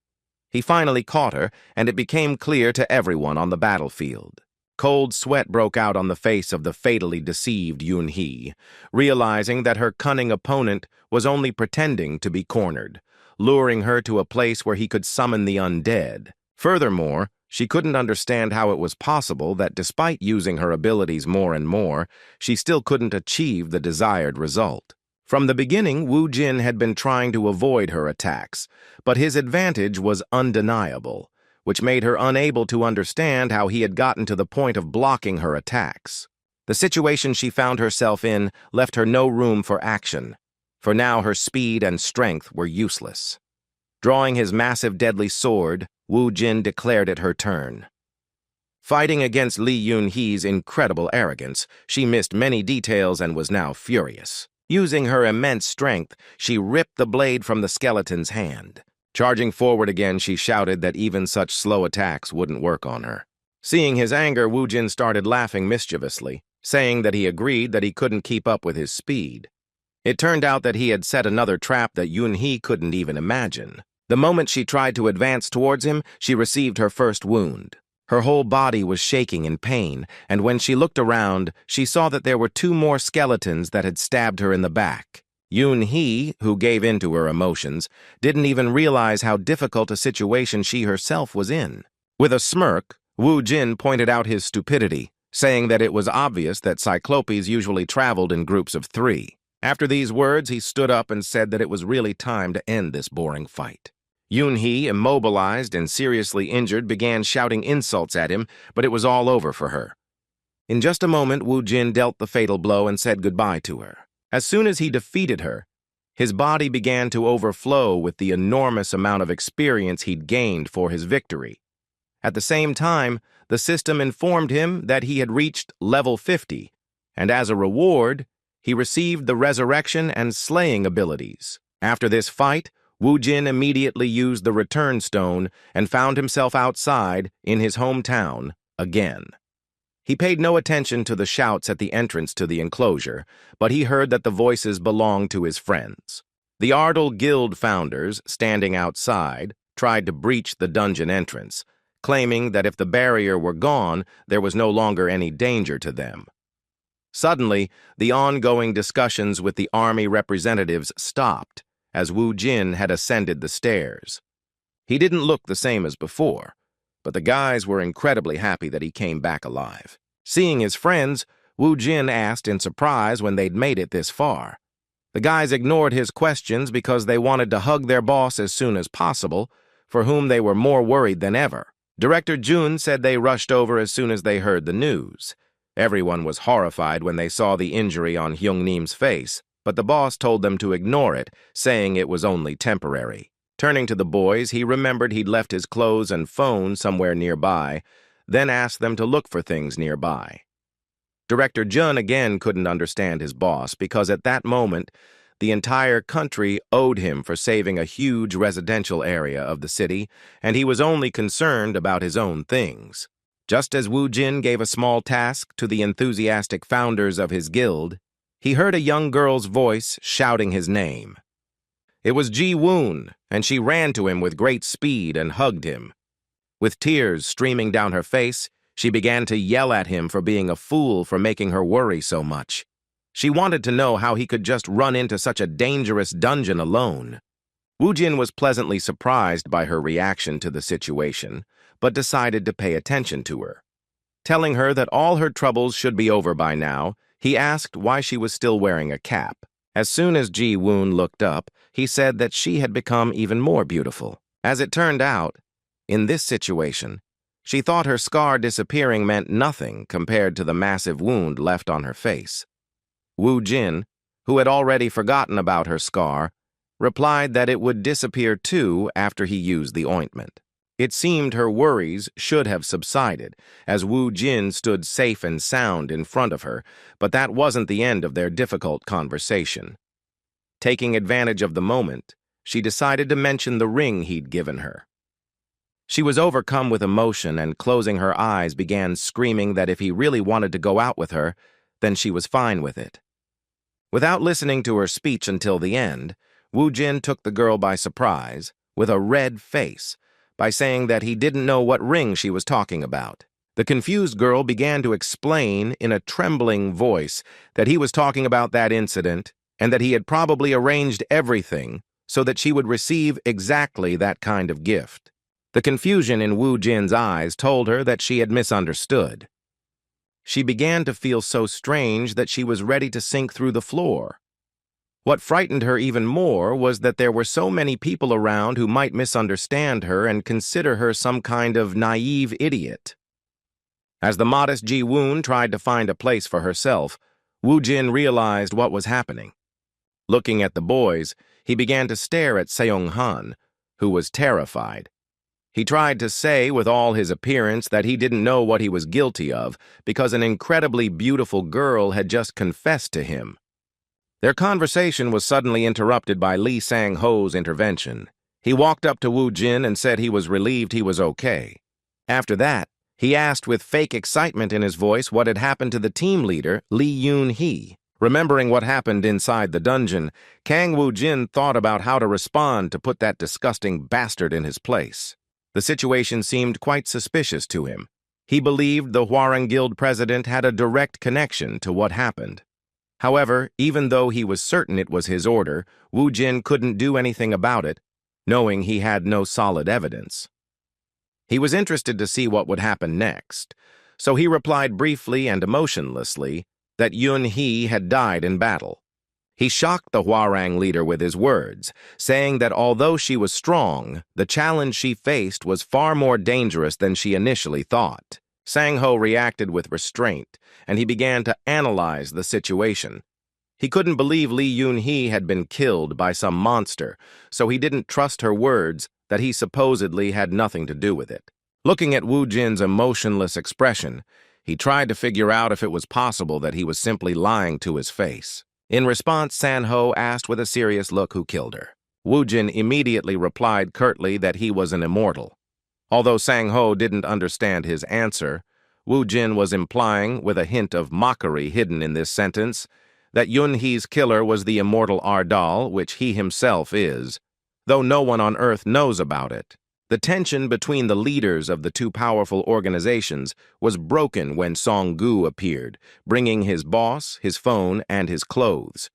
He finally caught her, and it became clear to everyone on the battlefield. Cold sweat broke out on the face of the fatally deceived Yun-hee, realizing that her cunning opponent was only pretending to be cornered, luring her to a place where he could summon the undead. Furthermore, she couldn't understand how it was possible that despite using her abilities more and more, she still couldn't achieve the desired result. From the beginning, Wu Jin had been trying to avoid her attacks, but his advantage was undeniable, which made her unable to understand how he had gotten to the point of blocking her attacks. The situation she found herself in left her no room for action, for now her speed and strength were useless. Drawing his massive deadly sword, Wu Jin declared it her turn. Fighting against Li Yunhee's incredible arrogance, she missed many details and was now furious. Using her immense strength, she ripped the blade from the skeleton's hand. Charging forward again, she shouted that even such slow attacks wouldn't work on her. Seeing his anger, Wu Jin started laughing mischievously, saying that he agreed that he couldn't keep up with his speed. It turned out that he had set another trap that Yunhee couldn't even imagine. The moment she tried to advance towards him, she received her first wound. Her whole body was shaking in pain, and when she looked around, she saw that there were 2 more skeletons that had stabbed her in the back. Yunhee, who gave in to her emotions, didn't even realize how difficult a situation she herself was in. With a smirk, Wu Jin pointed out his stupidity, saying that it was obvious that Cyclopes usually traveled in groups of 3. After these words, he stood up and said that it was really time to end this boring fight. Yunhee, immobilized and seriously injured, began shouting insults at him, but it was all over for her. In just a moment, Wu Jin dealt the fatal blow and said goodbye to her. As soon as he defeated her, his body began to overflow with the enormous amount of experience he'd gained for his victory. At the same time, the system informed him that he had reached level 50, and as a reward, he received the resurrection and slaying abilities. After this fight, Wu Jin immediately used the return stone and found himself outside in his hometown again. He paid no attention to the shouts at the entrance to the enclosure, but he heard that the voices belonged to his friends. The Ardell Guild founders, standing outside, tried to breach the dungeon entrance, claiming that if the barrier were gone, there was no longer any danger to them. Suddenly, the ongoing discussions with the army representatives stopped, as Wu Jin had ascended the stairs. He didn't look the same as before, but the guys were incredibly happy that he came back alive. Seeing his friends, Wu Jin asked in surprise when they'd made it this far. The guys ignored his questions because they wanted to hug their boss as soon as possible, for whom they were more worried than ever. Director Jun said they rushed over as soon as they heard the news. Everyone was horrified when they saw the injury on Hyungnim's face, but the boss told them to ignore it, saying it was only temporary. Turning to the boys, he remembered he'd left his clothes and phone somewhere nearby, then asked them to look for things nearby. Director Jun again couldn't understand his boss because at that moment, the entire country owed him for saving a huge residential area of the city, and he was only concerned about his own things. Just as Wu Jin gave a small task to the enthusiastic founders of his guild, he heard a young girl's voice shouting his name. It was Ji-woon, and she ran to him with great speed and hugged him. With tears streaming down her face, she began to yell at him for being a fool for making her worry so much. She wanted to know how he could just run into such a dangerous dungeon alone. Wu Jin was pleasantly surprised by her reaction to the situation, but decided to pay attention to her. Telling her that all her troubles should be over by now, he asked why she was still wearing a cap. As soon as Ji-woon looked up, he said that she had become even more beautiful. As it turned out, in this situation, she thought her scar disappearing meant nothing compared to the massive wound left on her face. Wu Jin, who had already forgotten about her scar, replied that it would disappear too after he used the ointment. It seemed her worries should have subsided, as Wu Jin stood safe and sound in front of her, but that wasn't the end of their difficult conversation. Taking advantage of the moment, she decided to mention the ring he'd given her. She was overcome with emotion and, closing her eyes, began screaming that if he really wanted to go out with her, then she was fine with it. Without listening to her speech until the end, Wu Jin took the girl by surprise, with a red face, by saying that he didn't know what ring she was talking about. The confused girl began to explain in a trembling voice that he was talking about that incident and that he had probably arranged everything so that she would receive exactly that kind of gift. The confusion in Wu Jin's eyes told her that she had misunderstood. She began to feel so strange that she was ready to sink through the floor. What frightened her even more was that there were so many people around who might misunderstand her and consider her some kind of naive idiot. As the modest Ji-woon tried to find a place for herself, Wu Jin realized what was happening. Looking at the boys, he began to stare at Seong-han, who was terrified. He tried to say with all his appearance that he didn't know what he was guilty of because an incredibly beautiful girl had just confessed to him. Their conversation was suddenly interrupted by Lee Sang-ho's intervention. He walked up to Woo Jin and said he was relieved he was okay. After that, he asked with fake excitement in his voice what had happened to the team leader, Lee Yoon-hee. Remembering what happened inside the dungeon, Kang Woo-jin thought about how to respond to put that disgusting bastard in his place. The situation seemed quite suspicious to him. He believed the Hwarang Guild president had a direct connection to what happened. However, even though he was certain it was his order, Woo Jin couldn't do anything about it, knowing he had no solid evidence. He was interested to see what would happen next, so he replied briefly and emotionlessly that Yoon-hee had died in battle. He shocked the Hwarang leader with his words, saying that although she was strong, the challenge she faced was far more dangerous than she initially thought. Sang-ho reacted with restraint, and he began to analyze the situation. He couldn't believe Lee Yoon-hee had been killed by some monster, so he didn't trust her words that he supposedly had nothing to do with it. Looking at Woo Jin's emotionless expression, he tried to figure out if it was possible that he was simply lying to his face. In response, Sang-ho asked with a serious look who killed her. Woo Jin immediately replied curtly that he was an immortal. Although Sang-ho didn't understand his answer, Woo Jin was implying, with a hint of mockery hidden in this sentence, that Yoon-hee's killer was the immortal Ardal, which he himself is, though no one on Earth knows about it. The tension between the leaders of the two powerful organizations was broken when Song-gu appeared, bringing his boss, his phone, and his clothes.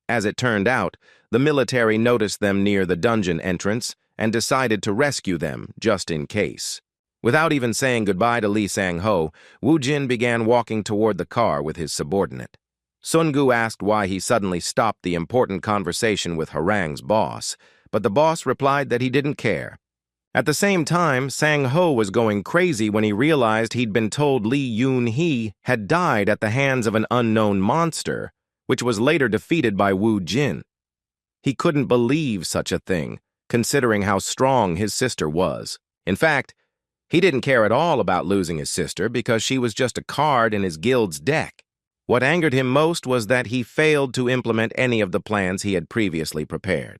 As it turned out, the military noticed them near the dungeon entrance and decided to rescue them, just in case. Without even saying goodbye to Lee Sang-ho, Woo Jin began walking toward the car with his subordinate. Sun-gu asked why he suddenly stopped the important conversation with Hwarang's boss, but the boss replied that he didn't care. At the same time, Sang-ho was going crazy when he realized he'd been told Lee Yoon-hee had died at the hands of an unknown monster, which was later defeated by Woo Jin. He couldn't believe such a thing, considering how strong his sister was. In fact, he didn't care at all about losing his sister because she was just a card in his guild's deck. What angered him most was that he failed to implement any of the plans he had previously prepared.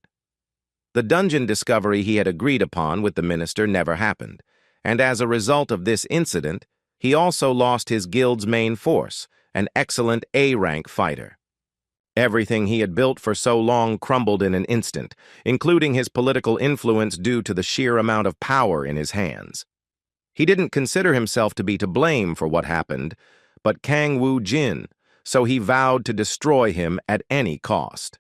The dungeon discovery he had agreed upon with the minister never happened, and as a result of this incident, he also lost his guild's main force, an excellent A-rank fighter. Everything he had built for so long crumbled in an instant, including his political influence due to the sheer amount of power in his hands. He didn't consider himself to be to blame for what happened, but Kang Woo Jin, so he vowed to destroy him at any cost.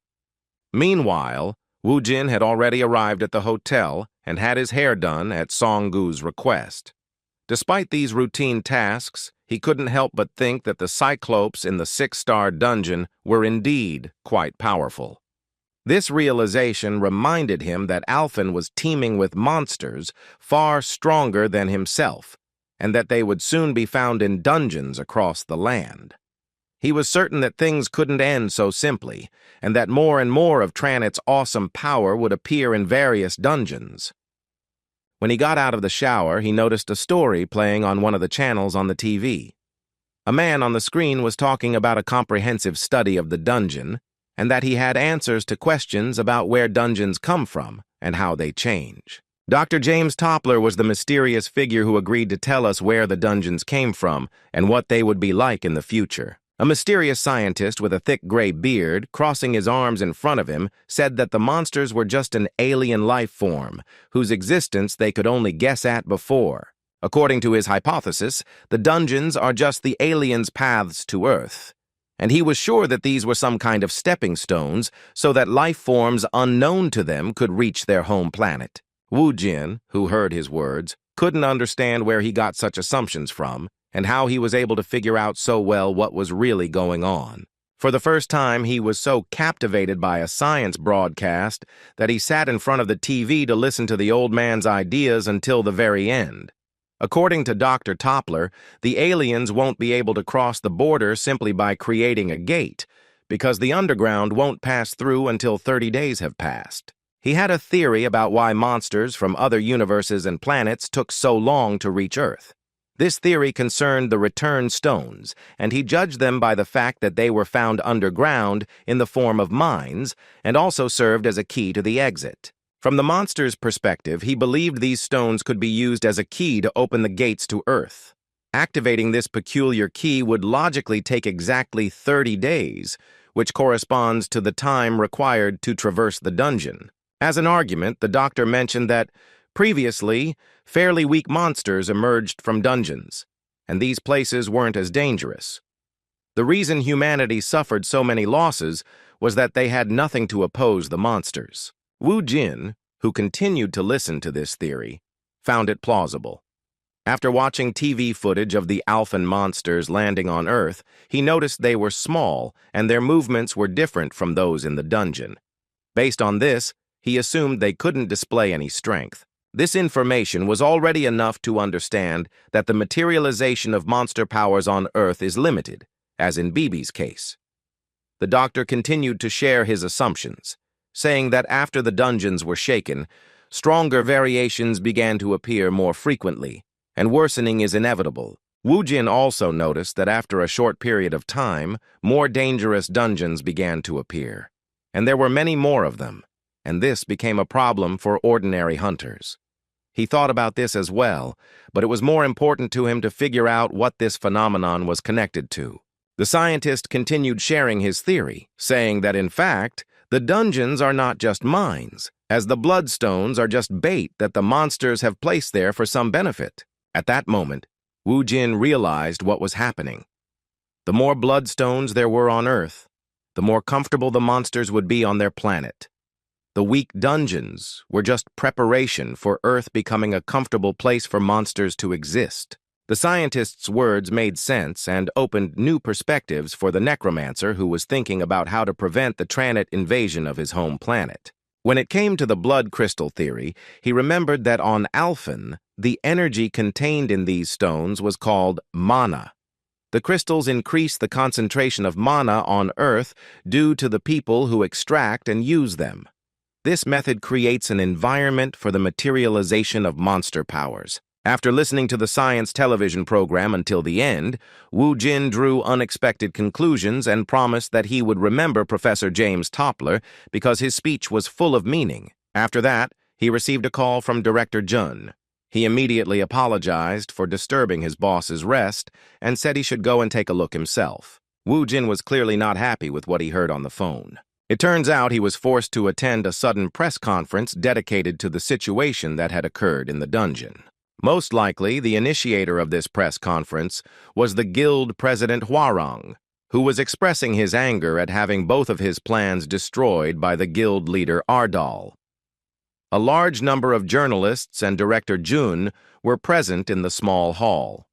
Meanwhile, Woo Jin had already arrived at the hotel and had his hair done at Song-gu's request. Despite these routine tasks, he couldn't help but think that the Cyclopes in the 6-star dungeon were indeed quite powerful. This realization reminded him that Alphen was teeming with monsters far stronger than himself, and that they would soon be found in dungeons across the land. He was certain that things couldn't end so simply, and that more and more of Tranit's awesome power would appear in various dungeons. When he got out of the shower, he noticed a story playing on one of the channels on the TV. A man on the screen was talking about a comprehensive study of the dungeon, and that he had answers to questions about where dungeons come from and how they change. Dr. James Toppler was the mysterious figure who agreed to tell us where the dungeons came from and what they would be like in the future. A mysterious scientist with a thick gray beard, crossing his arms in front of him, said that the monsters were just an alien life form, whose existence they could only guess at before. According to his hypothesis, the dungeons are just the aliens' paths to Earth, and he was sure that these were some kind of stepping stones so that life forms unknown to them could reach their home planet. Woo Jin, who heard his words, couldn't understand where he got such assumptions from, and how he was able to figure out so well what was really going on. For the first time, he was so captivated by a science broadcast that he sat in front of the TV to listen to the old man's ideas until the very end. According to Dr. Toppler, the aliens won't be able to cross the border simply by creating a gate, because the underground won't pass through until 30 days have passed. He had a theory about why monsters from other universes and planets took so long to reach Earth. This theory concerned the return stones, and he judged them by the fact that they were found underground in the form of mines and also served as a key to the exit. From the monster's perspective, he believed these stones could be used as a key to open the gates to Earth. Activating this peculiar key would logically take exactly 30 days, which corresponds to the time required to traverse the dungeon. As an argument, the doctor mentioned that, previously, fairly weak monsters emerged from dungeons, and these places weren't as dangerous. The reason humanity suffered so many losses was that they had nothing to oppose the monsters. Wu Jin, who continued to listen to this theory, found it plausible. After watching TV footage of the Alphan monsters landing on Earth, he noticed they were small and their movements were different from those in the dungeon. Based on this, he assumed they couldn't display any strength. This information was already enough to understand that the materialization of monster powers on Earth is limited, as in BB's case. The doctor continued to share his assumptions, saying that after the dungeons were shaken, stronger variations began to appear more frequently, and worsening is inevitable. Wu Jin also noticed that after a short period of time, more dangerous dungeons began to appear, and there were many more of them, and this became a problem for ordinary hunters. He thought about this as well, but it was more important to him to figure out what this phenomenon was connected to. The scientist continued sharing his theory, saying that in fact, the dungeons are not just mines, as the bloodstones are just bait that the monsters have placed there for some benefit. At that moment, Wu Jin realized what was happening. The more bloodstones there were on Earth, the more comfortable the monsters would be on their planet. The weak dungeons were just preparation for Earth becoming a comfortable place for monsters to exist. The scientist's words made sense and opened new perspectives for the Necromancer who was thinking about how to prevent the Tranit invasion of his home planet. When it came to the blood crystal theory, he remembered that on Alphen, the energy contained in these stones was called mana. The crystals increase the concentration of mana on Earth due to the people who extract and use them. This method creates an environment for the materialization of monster powers. After listening to the science television program until the end, Wu Jin drew unexpected conclusions and promised that he would remember Professor James Toppler because his speech was full of meaning. After that, he received a call from Director Jun. He immediately apologized for disturbing his boss's rest and said he should go and take a look himself. Wu Jin was clearly not happy with what he heard on the phone. It turns out he was forced to attend a sudden press conference dedicated to the situation that had occurred in the dungeon. Most likely, the initiator of this press conference was the guild president Hwarang, who was expressing his anger at having both of his plans destroyed by the guild leader Ardal. A large number of journalists and Director Jun were present in the small hall.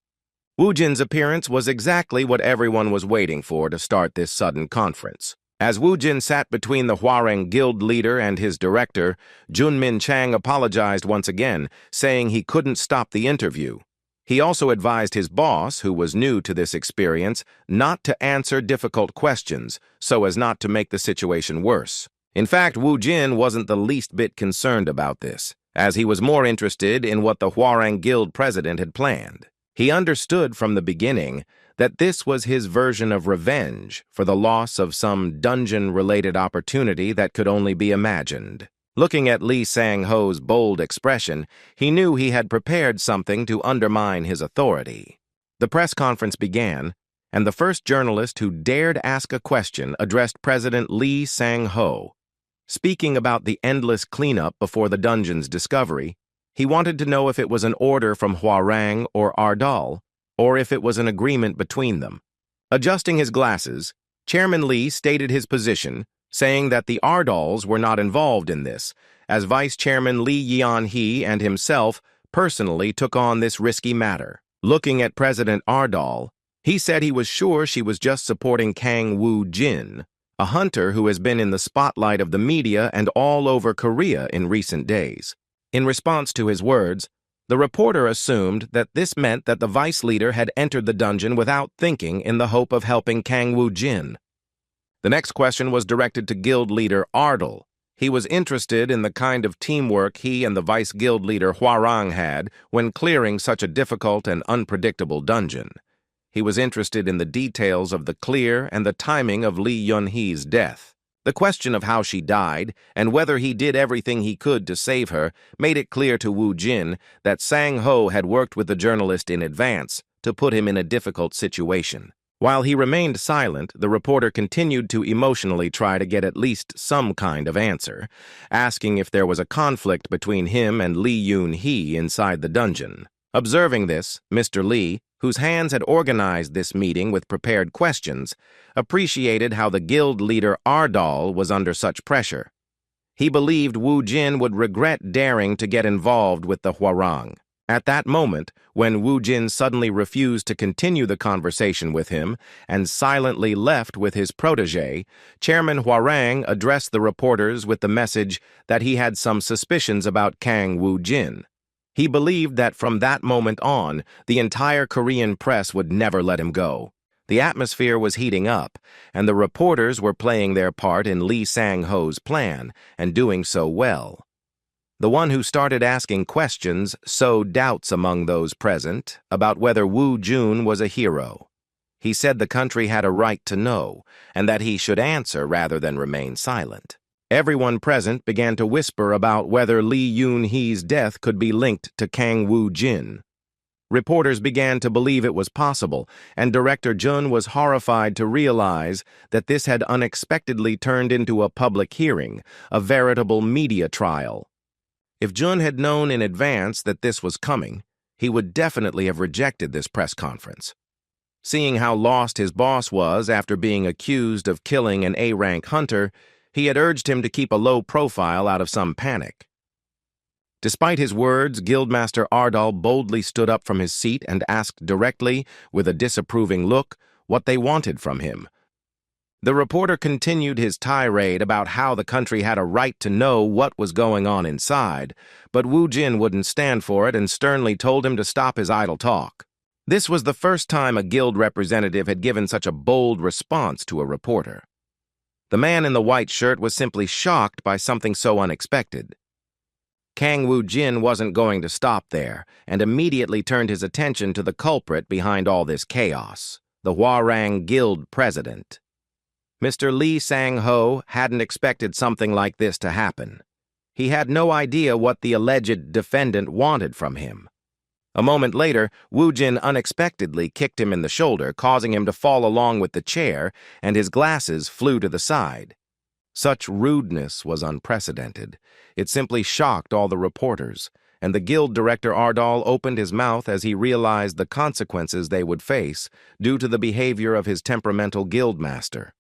Wu Jin's appearance was exactly what everyone was waiting for to start this sudden conference. As Wu Jin sat between the Hwarang guild leader and his director, Junmin Chang apologized once again, saying he couldn't stop the interview. He also advised his boss, who was new to this experience, not to answer difficult questions, so as not to make the situation worse. In fact, Wu Jin wasn't the least bit concerned about this, as he was more interested in what the Hwarang guild president had planned. He understood from the beginning that this was his version of revenge for the loss of some dungeon-related opportunity that could only be imagined. Looking at Li Sang-ho's bold expression, he knew he had prepared something to undermine his authority. The press conference began, and the first journalist who dared ask a question addressed President Li Sang-ho. Speaking about the endless cleanup before the dungeon's discovery, he wanted to know if it was an order from Hwarang or Ardal, or if it was an agreement between them. Adjusting his glasses, Chairman Li stated his position, saying that the Ardals were not involved in this, as Vice Chairman Li Yanhe and himself personally took on this risky matter. Looking at President Ardal, he said he was sure she was just supporting Kang Wu Jin, a hunter who has been in the spotlight of the media and all over Korea in recent days. In response to his words, the reporter assumed that this meant that the vice leader had entered the dungeon without thinking in the hope of helping Kang Wu Jin. The next question was directed to guild leader Ardal, He was interested in the kind of teamwork he and the vice guild leader Hwarang had when clearing such a difficult and unpredictable dungeon. He was interested in the details of the clear and the timing of Lee Yun-hee's death. The question of how she died and whether he did everything he could to save her made it clear to Wu Jin that Sang-ho had worked with the journalist in advance to put him in a difficult situation. While he remained silent, the reporter continued to emotionally try to get at least some kind of answer, asking if there was a conflict between him and Lee Yun-hee inside the dungeon. Observing this, Mr. Lee, whose hands had organized this meeting with prepared questions, appreciated how the guild leader Ardal was under such pressure. He believed Wu Jin would regret daring to get involved with the Hwarang. At that moment, when Wu Jin suddenly refused to continue the conversation with him and silently left with his protege, Chairman Hwarang addressed the reporters with the message that he had some suspicions about Kang Wu Jin. He believed that from that moment on, the entire Korean press would never let him go. The atmosphere was heating up, and the reporters were playing their part in Lee Sang-ho's plan, and doing so well. The one who started asking questions sowed doubts among those present about whether Wu Jun was a hero. He said the country had a right to know, and that he should answer rather than remain silent. Everyone present began to whisper about whether Lee Yun-hee's death could be linked to Kang Wu Jin. Reporters began to believe it was possible, and Director Jun was horrified to realize that this had unexpectedly turned into a public hearing, a veritable media trial. If Jun had known in advance that this was coming, he would definitely have rejected this press conference. Seeing how lost his boss was after being accused of killing an A-rank hunter, he had urged him to keep a low profile out of some panic. Despite his words, Guildmaster Ardal boldly stood up from his seat and asked directly, with a disapproving look, what they wanted from him. The reporter continued his tirade about how the country had a right to know what was going on inside, but Wu Jin wouldn't stand for it and sternly told him to stop his idle talk. This was the first time a guild representative had given such a bold response to a reporter. The man in the white shirt was simply shocked by something so unexpected. Kang Wu Jin wasn't going to stop there, and immediately turned his attention to the culprit behind all this chaos, the Hwarang Guild president. Mr. Lee Sang-ho hadn't expected something like this to happen. He had no idea what the alleged defendant wanted from him. A moment later, Wu Jin unexpectedly kicked him in the shoulder, causing him to fall along with the chair, and his glasses flew to the side. Such rudeness was unprecedented. It simply shocked all the reporters, and the guild director Ardal opened his mouth as he realized the consequences they would face due to the behavior of his temperamental guildmaster.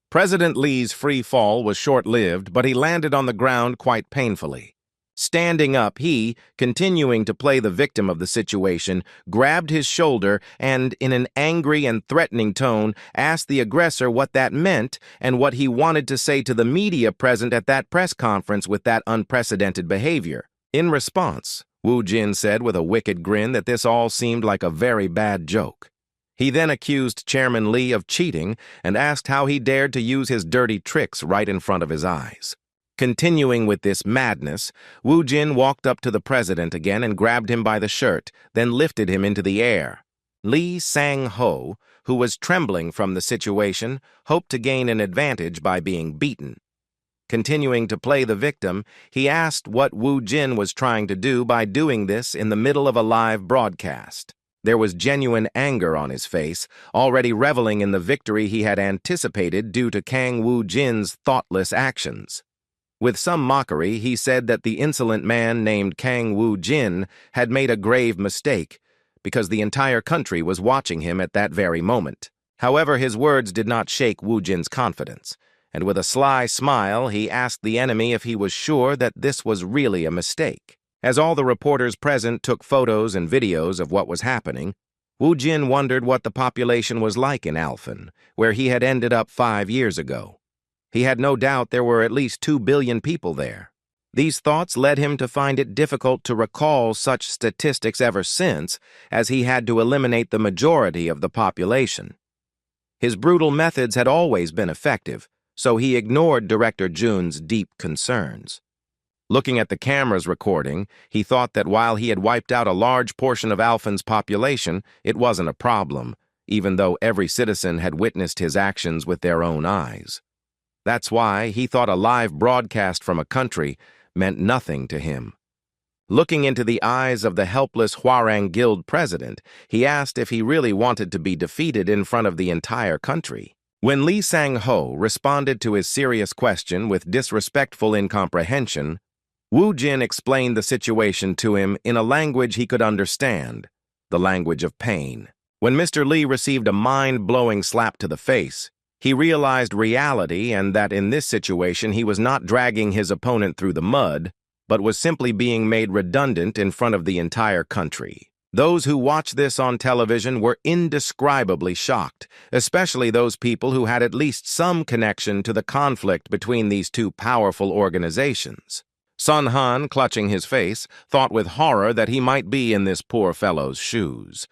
President Lee's free fall was short-lived, but he landed on the ground quite painfully. Standing up, he, continuing to play the victim of the situation, grabbed his shoulder and, in an angry and threatening tone, asked the aggressor what that meant and what he wanted to say to the media present at that press conference with that unprecedented behavior. In response, Wu Jin said with a wicked grin that this all seemed like a very bad joke. He then accused Chairman Lee of cheating and asked how he dared to use his dirty tricks right in front of his eyes. Continuing with this madness, Wu Jin walked up to the president again and grabbed him by the shirt, then lifted him into the air. Lee Sang-ho, who was trembling from the situation, hoped to gain an advantage by being beaten. Continuing to play the victim, he asked what Wu Jin was trying to do by doing this in the middle of a live broadcast. There was genuine anger on his face, already reveling in the victory he had anticipated due to Kang Wu Jin's thoughtless actions. With some mockery, he said that the insolent man named Kang Wu Jin had made a grave mistake, because the entire country was watching him at that very moment. However, his words did not shake Wu Jin's confidence, and with a sly smile, he asked the enemy if he was sure that this was really a mistake. As all the reporters present took photos and videos of what was happening, Wu Jin wondered what the population was like in Alphen, where he had ended up 5 years ago. He had no doubt there were at least 2 billion people there. These thoughts led him to find it difficult to recall such statistics ever since, as he had to eliminate the majority of the population. His brutal methods had always been effective, so he ignored Director Jun's deep concerns. Looking at the camera's recording, he thought that while he had wiped out a large portion of Alphen's population, it wasn't a problem, even though every citizen had witnessed his actions with their own eyes. That's why he thought a live broadcast from a country meant nothing to him. Looking into the eyes of the helpless Hwarang Guild president, he asked if he really wanted to be defeated in front of the entire country. When Lee Sang-ho responded to his serious question with disrespectful incomprehension, Woo Jin explained the situation to him in a language he could understand, the language of pain. When Mr. Lee received a mind-blowing slap to the face, he realized reality and that in this situation he was not dragging his opponent through the mud, but was simply being made redundant in front of the entire country. Those who watched this on television were indescribably shocked, especially those people who had at least some connection to the conflict between these two powerful organizations. Sun Han, clutching his face, thought with horror that he might be in this poor fellow's shoes.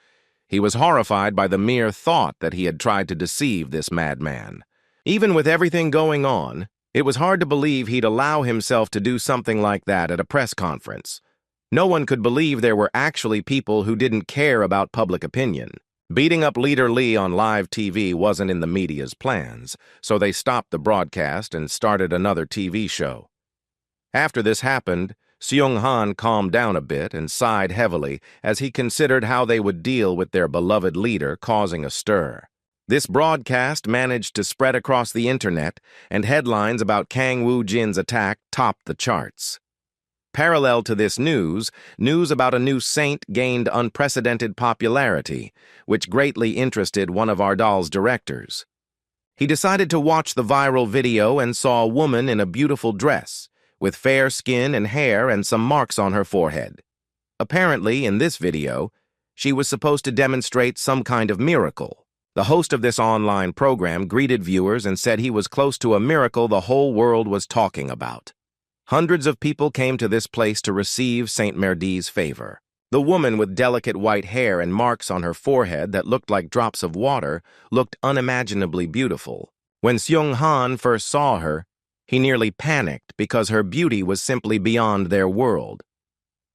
He was horrified by the mere thought that he had tried to deceive this madman. Even with everything going on, it was hard to believe he'd allow himself to do something like that at a press conference. No one could believe there were actually people who didn't care about public opinion. Beating up Leader Lee on live TV wasn't in the media's plans, so they stopped the broadcast and started another TV show. After this happened, Seung-han calmed down a bit and sighed heavily as he considered how they would deal with their beloved leader causing a stir. This broadcast managed to spread across the internet, and headlines about Kang Woo-jin's attack topped the charts. Parallel to this news about a new saint gained unprecedented popularity, which greatly interested one of Ardal's directors. He decided to watch the viral video and saw a woman in a beautiful dress, with fair skin and hair and some marks on her forehead. Apparently, in this video, she was supposed to demonstrate some kind of miracle. The host of this online program greeted viewers and said he was close to a miracle the whole world was talking about. Hundreds of people came to this place to receive Saint Merdi's favor. The woman with delicate white hair and marks on her forehead that looked like drops of water looked unimaginably beautiful. When Seung-han first saw her, he nearly panicked because her beauty was simply beyond their world.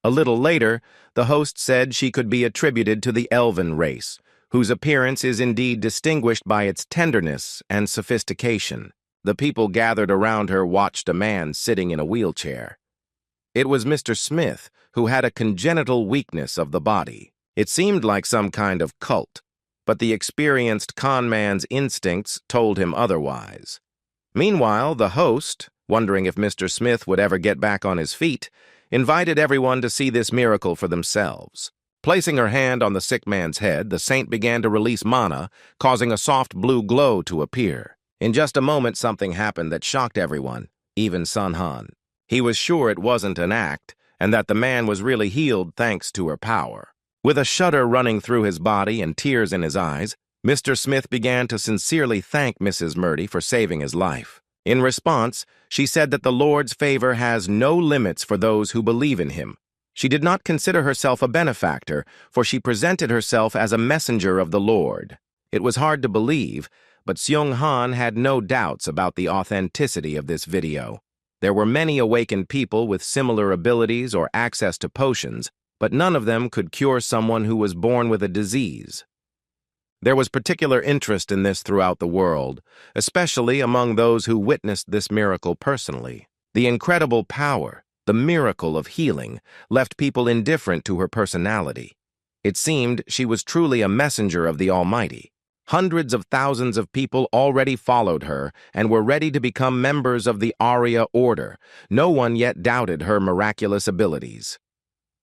A little later, the host said she could be attributed to the elven race, whose appearance is indeed distinguished by its tenderness and sophistication. The people gathered around her watched a man sitting in a wheelchair. It was Mr. Smith, who had a congenital weakness of the body. It seemed like some kind of cult, but the experienced con man's instincts told him otherwise. Meanwhile, the host, wondering if Mr. Smith would ever get back on his feet, invited everyone to see this miracle for themselves. Placing her hand on the sick man's head, the saint began to release mana, causing a soft blue glow to appear. In just a moment, something happened that shocked everyone, even Sun Han. He was sure it wasn't an act, and that the man was really healed thanks to her power. With a shudder running through his body and tears in his eyes, Mr. Smith began to sincerely thank Mrs. Merdi for saving his life. In response, she said that the Lord's favor has no limits for those who believe in him. She did not consider herself a benefactor, for she presented herself as a messenger of the Lord. It was hard to believe, but Seung-han had no doubts about the authenticity of this video. There were many awakened people with similar abilities or access to potions, but none of them could cure someone who was born with a disease. There was particular interest in this throughout the world, especially among those who witnessed this miracle personally. The incredible power, the miracle of healing, left people indifferent to her personality. It seemed she was truly a messenger of the Almighty. Hundreds of thousands of people already followed her and were ready to become members of the Arya Order. No one yet doubted her miraculous abilities.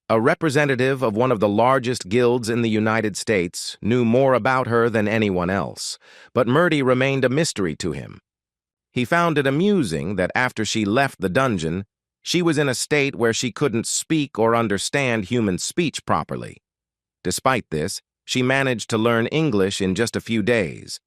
A representative of one of the largest guilds in the United States knew more about her than anyone else, but Merdi remained a mystery to him. He found it amusing that after she left the dungeon, she was in a state where she couldn't speak or understand human speech properly. Despite this, she managed to learn English in just a few days.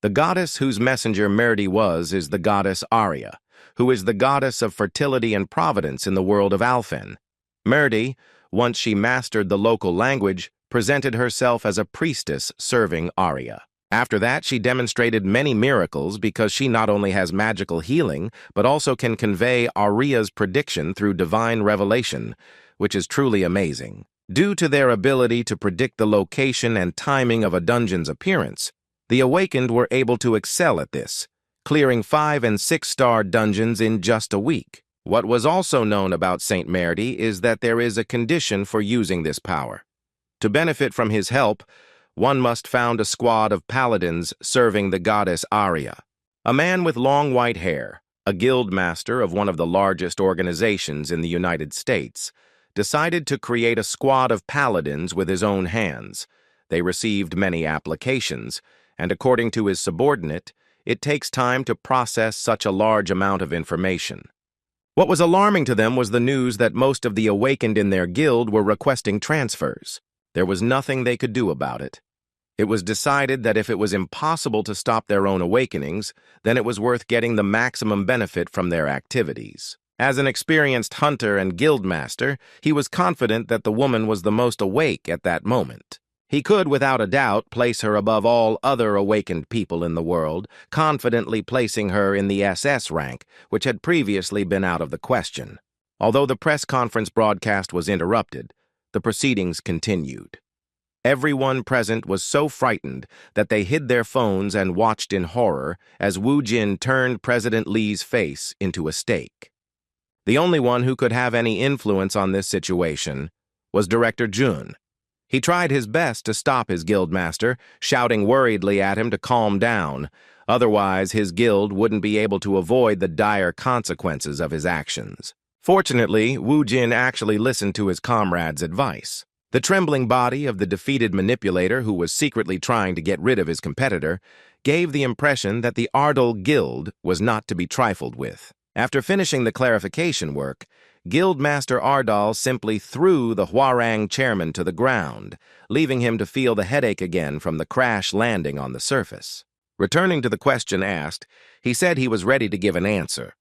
The goddess whose messenger Merdi was is the goddess Arya, who is the goddess of fertility and providence in the world of Alphen. Merdi, once she mastered the local language, presented herself as a priestess serving Arya. After that, she demonstrated many miracles because she not only has magical healing, but also can convey Aria's prediction through divine revelation, which is truly amazing. Due to their ability to predict the location and timing of a dungeon's appearance, the Awakened were able to excel at this, clearing 5- and 6-star dungeons in just a week. What was also known about Saint Merdi is that there is a condition for using this power. To benefit from his help, one must found a squad of paladins serving the goddess Aria. A man with long white hair, a guild master of one of the largest organizations in the United States, decided to create a squad of paladins with his own hands. They received many applications, and according to his subordinate, it takes time to process such a large amount of information. What was alarming to them was the news that most of the Awakened in their guild were requesting transfers. There was nothing they could do about it. It was decided that if it was impossible to stop their own awakenings, then it was worth getting the maximum benefit from their activities. As an experienced hunter and guild master, he was confident that the woman was the most awake at that moment. He could, without a doubt, place her above all other awakened people in the world, confidently placing her in the SS rank, which had previously been out of the question. Although the press conference broadcast was interrupted, the proceedings continued. Everyone present was so frightened that they hid their phones and watched in horror as Wu Jin turned President Li's face into a steak. The only one who could have any influence on this situation was Director Jun. He tried his best to stop his guildmaster, shouting worriedly at him to calm down. Otherwise, his guild wouldn't be able to avoid the dire consequences of his actions. Fortunately, Wu Jin actually listened to his comrade's advice. The trembling body of the defeated manipulator who was secretly trying to get rid of his competitor gave the impression that the Ardal Guild was not to be trifled with. After finishing the clarification work, Guildmaster Ardal simply threw the Hwarang chairman to the ground, leaving him to feel the headache again from the crash landing on the surface. Returning to the question asked, he said he was ready to give an answer.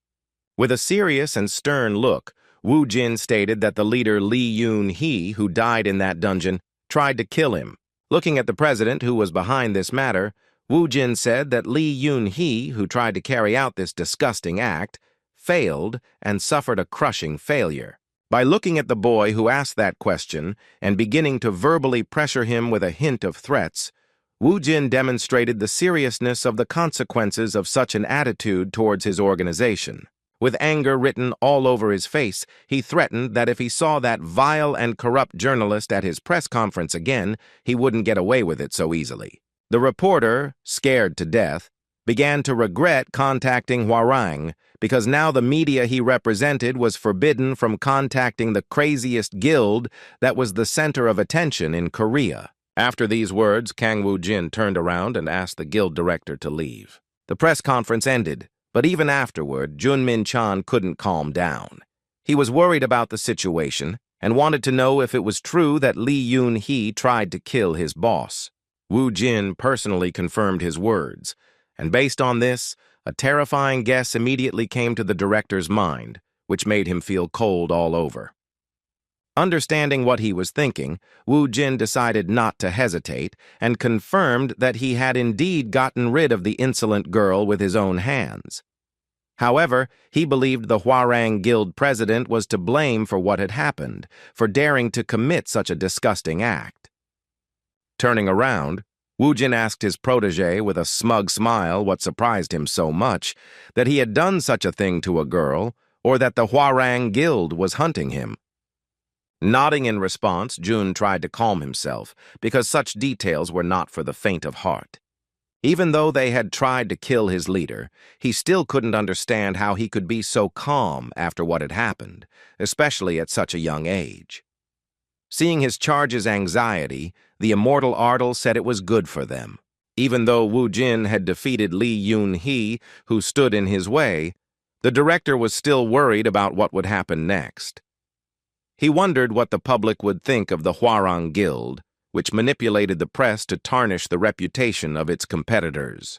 With a serious and stern look, Wu Jin stated that the leader Li Yun-hee, who died in that dungeon, tried to kill him. Looking at the president who was behind this matter, Wu Jin said that Li Yun-hee, who tried to carry out this disgusting act, failed and suffered a crushing failure. By looking at the boy who asked that question and beginning to verbally pressure him with a hint of threats, Wu Jin demonstrated the seriousness of the consequences of such an attitude towards his organization. With anger written all over his face, he threatened that if he saw that vile and corrupt journalist at his press conference again, he wouldn't get away with it so easily. The reporter, scared to death, began to regret contacting Hwarang because now the media he represented was forbidden from contacting the craziest guild that was the center of attention in Korea. After these words, Kang Woo-jin turned around and asked the guild director to leave. The press conference ended. But even afterward, Jun Min-chan couldn't calm down. He was worried about the situation and wanted to know if it was true that Li Yun-hee tried to kill his boss. Wu Jin personally confirmed his words, and based on this, a terrifying guess immediately came to the director's mind, which made him feel cold all over. Understanding what he was thinking, Wu Jin decided not to hesitate and confirmed that he had indeed gotten rid of the insolent girl with his own hands. However, he believed the Hwarang Guild president was to blame for what had happened, for daring to commit such a disgusting act. Turning around, Wu Jin asked his protege with a smug smile what surprised him so much, that he had done such a thing to a girl, or that the Hwarang Guild was hunting him. Nodding in response, Jun tried to calm himself, because such details were not for the faint of heart. Even though they had tried to kill his leader, he still couldn't understand how he could be so calm after what had happened, especially at such a young age. Seeing his charge's anxiety, the immortal Ardal said it was good for them. Even though Wu Jin had defeated Li Yun-hee, who stood in his way, the director was still worried about what would happen next. He wondered what the public would think of the Hwarang Guild, which manipulated the press to tarnish the reputation of its competitors.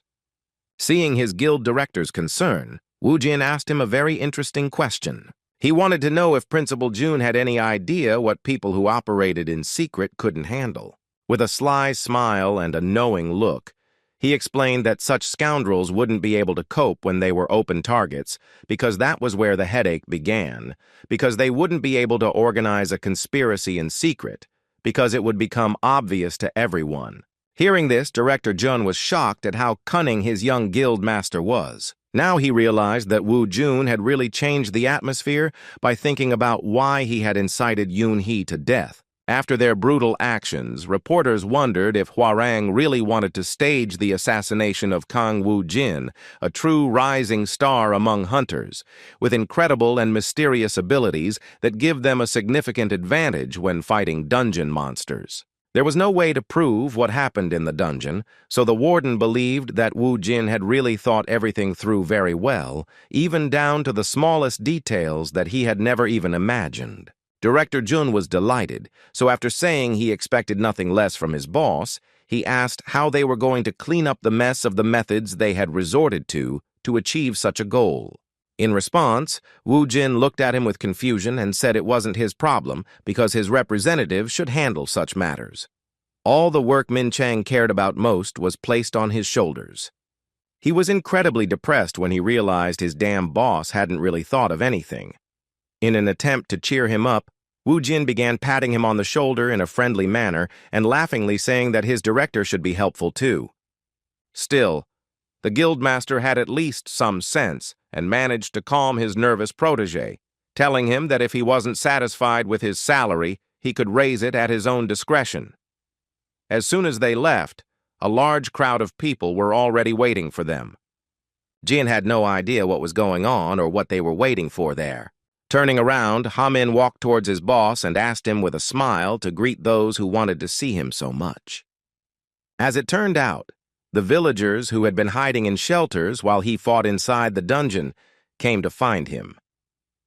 Seeing his guild director's concern, Wu Jin asked him a very interesting question. He wanted to know if Principal Jun had any idea what people who operated in secret couldn't handle. With a sly smile and a knowing look, He explained that such scoundrels wouldn't be able to cope when they were open targets, because that was where the headache began, because they wouldn't be able to organize a conspiracy in secret, because it would become obvious to everyone. Hearing this, Director Jun was shocked at how cunning his young guild master was. Now he realized that Wu Jun had really changed the atmosphere by thinking about why he had incited Yoon-hee to death. After their brutal actions, reporters wondered if Hwarang really wanted to stage the assassination of Kang Woo-jin, a true rising star among hunters, with incredible and mysterious abilities that give them a significant advantage when fighting dungeon monsters. There was no way to prove what happened in the dungeon, so the warden believed that Wu Jin had really thought everything through very well, even down to the smallest details that he had never even imagined. Director Jun was delighted, so after saying he expected nothing less from his boss, he asked how they were going to clean up the mess of the methods they had resorted to achieve such a goal. In response, Wu Jin looked at him with confusion and said it wasn't his problem because his representative should handle such matters. All the work Min Chang cared about most was placed on his shoulders. He was incredibly depressed when he realized his damn boss hadn't really thought of anything. In an attempt to cheer him up, Wu Jin began patting him on the shoulder in a friendly manner and laughingly saying that his director should be helpful too. Still, the guildmaster had at least some sense and managed to calm his nervous protege, telling him that if he wasn't satisfied with his salary, he could raise it at his own discretion. As soon as they left, a large crowd of people were already waiting for them. Jin had no idea what was going on or what they were waiting for there. Turning around, Ha-min walked towards his boss and asked him with a smile to greet those who wanted to see him so much. As it turned out, the villagers who had been hiding in shelters while he fought inside the dungeon came to find him.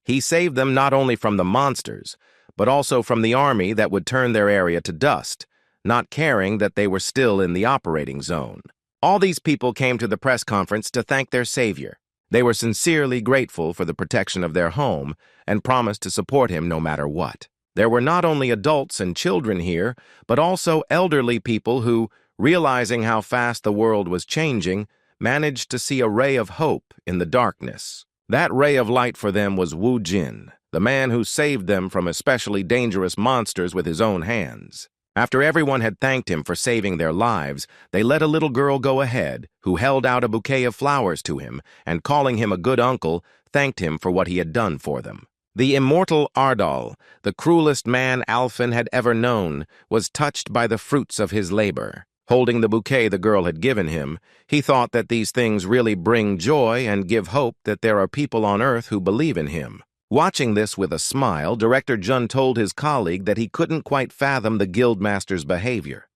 He saved them not only from the monsters, but also from the army that would turn their area to dust, not caring that they were still in the operating zone. All these people came to the press conference to thank their savior. They were sincerely grateful for the protection of their home and promised to support him no matter what. There were not only adults and children here, but also elderly people who, realizing how fast the world was changing, managed to see a ray of hope in the darkness. That ray of light for them was Wu Jin, the man who saved them from especially dangerous monsters with his own hands. After everyone had thanked him for saving their lives, they let a little girl go ahead, who held out a bouquet of flowers to him, and calling him a good uncle, thanked him for what he had done for them. The immortal Ardal, the cruelest man Alphen had ever known, was touched by the fruits of his labor. Holding the bouquet the girl had given him, he thought that these things really bring joy and give hope that there are people on Earth who believe in him. Watching this with a smile, Director Jun told his colleague that he couldn't quite fathom the guildmaster's behavior.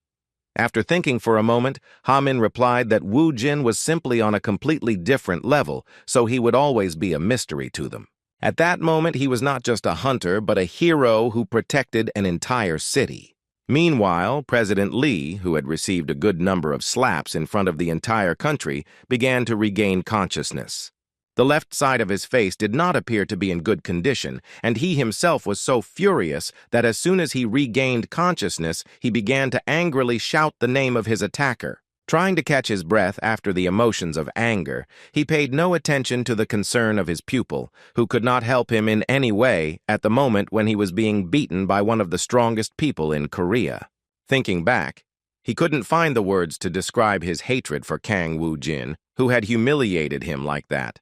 After thinking for a moment, Ha-min replied that Wu Jin was simply on a completely different level, so he would always be a mystery to them. At that moment, he was not just a hunter, but a hero who protected an entire city. Meanwhile, President Lee, who had received a good number of slaps in front of the entire country, began to regain consciousness. The left side of his face did not appear to be in good condition, and he himself was so furious that as soon as he regained consciousness, he began to angrily shout the name of his attacker. Trying to catch his breath after the emotions of anger, he paid no attention to the concern of his pupil, who could not help him in any way at the moment when he was being beaten by one of the strongest people in Korea. Thinking back, he couldn't find the words to describe his hatred for Kang Woo-jin, who had humiliated him like that.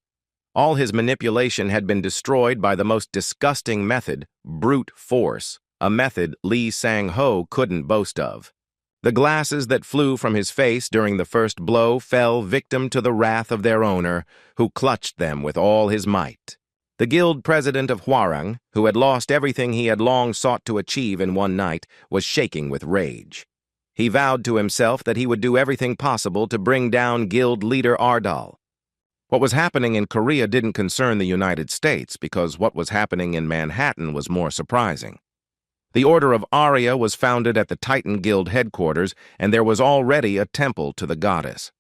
All his manipulation had been destroyed by the most disgusting method, brute force, a method Lee Sang-ho couldn't boast of. The glasses that flew from his face during the first blow fell victim to the wrath of their owner, who clutched them with all his might. The guild president of Hwarang, who had lost everything he had long sought to achieve in one night, was shaking with rage. He vowed to himself that he would do everything possible to bring down guild leader Ardal. What was happening in Korea didn't concern the United States because what was happening in Manhattan was more surprising. The Order of Arya was founded at the Titan Guild headquarters, and there was already a temple to the goddess.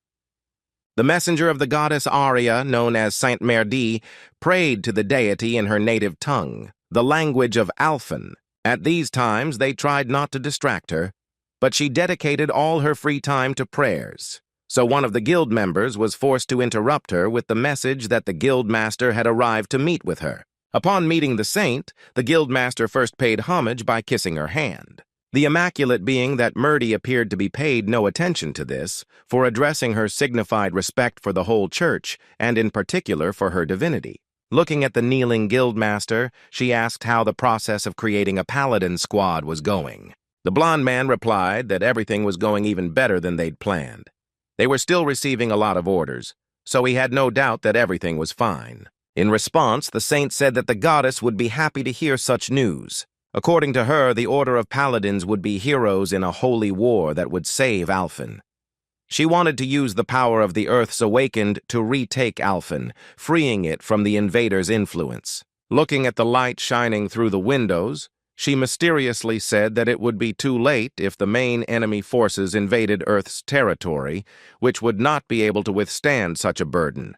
The messenger of the goddess Arya, known as Saint Merdi, prayed to the deity in her native tongue, the language of Alphen. At these times, they tried not to distract her, but she dedicated all her free time to prayers. So one of the guild members was forced to interrupt her with the message that the guild master had arrived to meet with her. Upon meeting the saint, the guild master first paid homage by kissing her hand. The immaculate being that Murdy appeared to be paid no attention to this, for addressing her signified respect for the whole church, and in particular for her divinity. Looking at the kneeling guildmaster, she asked how the process of creating a paladin squad was going. The blonde man replied that everything was going even better than they'd planned. They were still receiving a lot of orders, so he had no doubt that everything was fine. In response, the saint said that the goddess would be happy to hear such news. According to her, the Order of Paladins would be heroes in a holy war that would save Alphen. She wanted to use the power of the Earth's Awakened to retake Alphen, freeing it from the invaders' influence. Looking at the light shining through the windows, she mysteriously said that it would be too late if the main enemy forces invaded Earth's territory, which would not be able to withstand such a burden.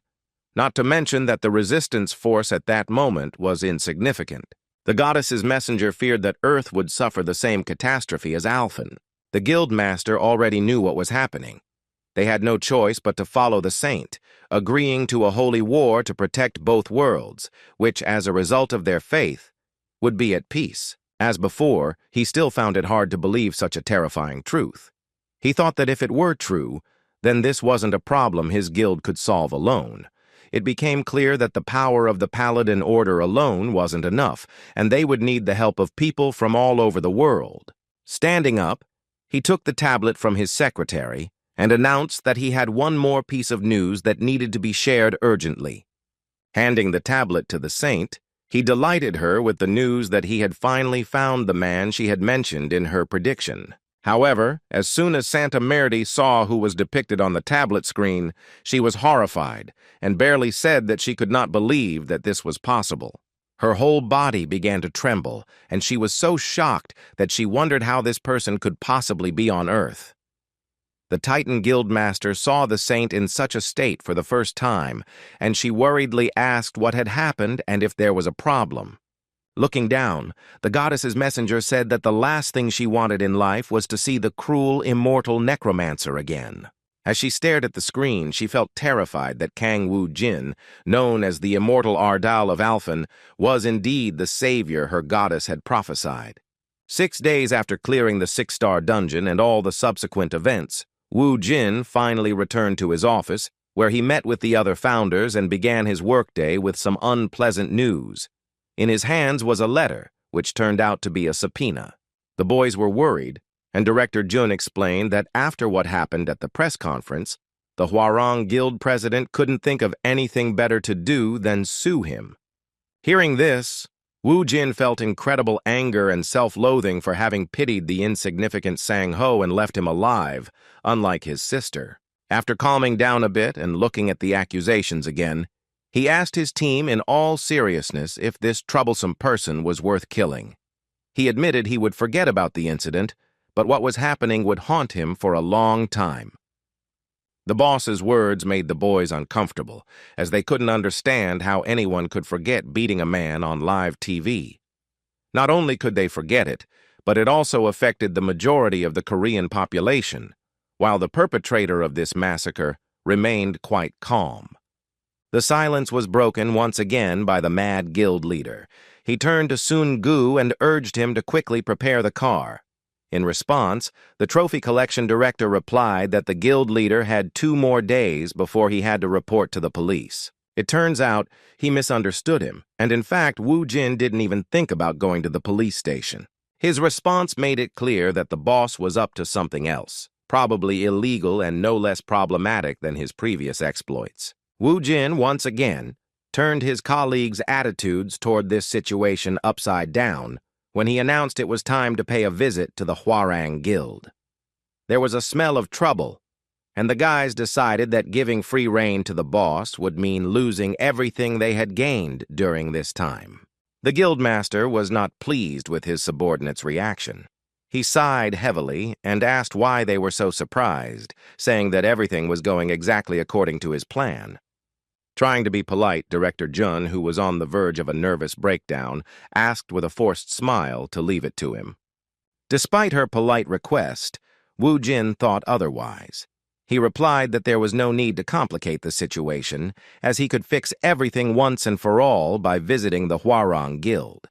Not to mention that the resistance force at that moment was insignificant. The goddess's messenger feared that Earth would suffer the same catastrophe as Alphen. The guildmaster already knew what was happening. They had no choice but to follow the saint, agreeing to a holy war to protect both worlds, which, as a result of their faith, would be at peace. As before, he still found it hard to believe such a terrifying truth. He thought that if it were true, then this wasn't a problem his guild could solve alone. It became clear that the power of the Paladin Order alone wasn't enough, and they would need the help of people from all over the world. Standing up, he took the tablet from his secretary and announced that he had one more piece of news that needed to be shared urgently. Handing the tablet to the saint, he delighted her with the news that he had finally found the man she had mentioned in her prediction. However, as soon as Santa Merde saw who was depicted on the tablet screen, she was horrified and barely said that she could not believe that this was possible. Her whole body began to tremble, and she was so shocked that she wondered how this person could possibly be on Earth. The Titan Guildmaster saw the saint in such a state for the first time, and she worriedly asked what had happened and if there was a problem. Looking down, the goddess's messenger said that the last thing she wanted in life was to see the cruel, immortal Necromancer again. As she stared at the screen, she felt terrified that Kang Wu-jin, known as the immortal Ardal of Alphen, was indeed the savior her goddess had prophesied. 6 days after clearing the 6-star dungeon and all the subsequent events, Wu-jin finally returned to his office, where he met with the other founders and began his workday with some unpleasant news. In his hands was a letter, which turned out to be a subpoena. The boys were worried, and Director Jun explained that after what happened at the press conference, the Hwarang Guild president couldn't think of anything better to do than sue him. Hearing this, Wu Jin felt incredible anger and self-loathing for having pitied the insignificant Sang-ho and left him alive, unlike his sister. After calming down a bit and looking at the accusations again, he asked his team in all seriousness if this troublesome person was worth killing. He admitted he would forget about the incident, but what was happening would haunt him for a long time. The boss's words made the boys uncomfortable, as they couldn't understand how anyone could forget beating a man on live TV. Not only could they forget it, but it also affected the majority of the Korean population, while the perpetrator of this massacre remained quite calm. The silence was broken once again by the mad guild leader. He turned to Sun Gu and urged him to quickly prepare the car. In response, the trophy collection director replied that the guild leader had 2 more days before he had to report to the police. It turns out he misunderstood him, and in fact, Wu Jin didn't even think about going to the police station. His response made it clear that the boss was up to something else, probably illegal and no less problematic than his previous exploits. Wu Jin, once again, turned his colleagues' attitudes toward this situation upside down when he announced it was time to pay a visit to the Hwarang Guild. There was a smell of trouble, and the guys decided that giving free rein to the boss would mean losing everything they had gained during this time. The guildmaster was not pleased with his subordinates' reaction. He sighed heavily and asked why they were so surprised, saying that everything was going exactly according to his plan. Trying to be polite, Director Jun, who was on the verge of a nervous breakdown, asked with a forced smile to leave it to him. Despite her polite request, Wu Jin thought otherwise. He replied that there was no need to complicate the situation, as he could fix everything once and for all by visiting the Hwarang Guild.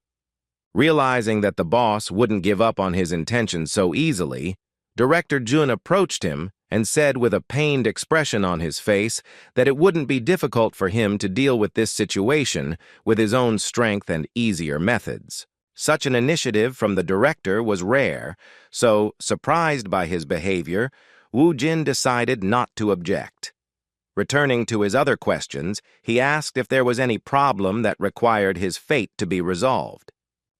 Realizing that the boss wouldn't give up on his intentions so easily, Director Jun approached him and said with a pained expression on his face that it wouldn't be difficult for him to deal with this situation with his own strength and easier methods. Such an initiative from the director was rare, so, surprised by his behavior, Wu Jin decided not to object. Returning to his other questions, he asked if there was any problem that required his fate to be resolved.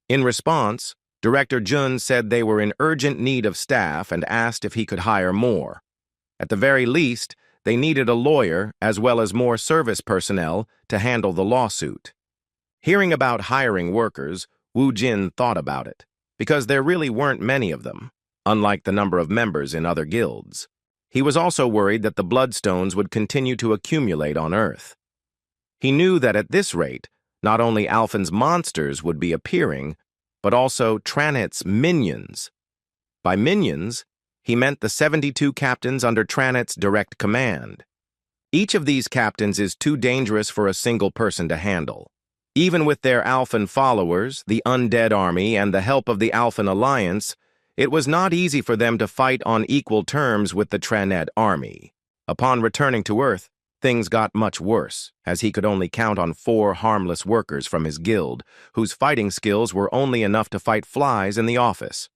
In response, Director Jun said they were in urgent need of staff and asked if he could hire more. At the very least, they needed a lawyer as well as more service personnel to handle the lawsuit. Hearing about hiring workers, Wu Jin thought about it, because there really weren't many of them, unlike the number of members in other guilds. He was also worried that the bloodstones would continue to accumulate on Earth. He knew that at this rate, not only Alphen's monsters would be appearing, but also Tranit's minions. By minions, he meant the 72 captains under Tranit's direct command. Each of these captains is too dangerous for a single person to handle. Even with their Alphen followers, the Undead Army, and the help of the Alphen Alliance, it was not easy for them to fight on equal terms with the Traned army. Upon returning to Earth, things got much worse, as he could only count on 4 harmless workers from his guild, whose fighting skills were only enough to fight flies in the office.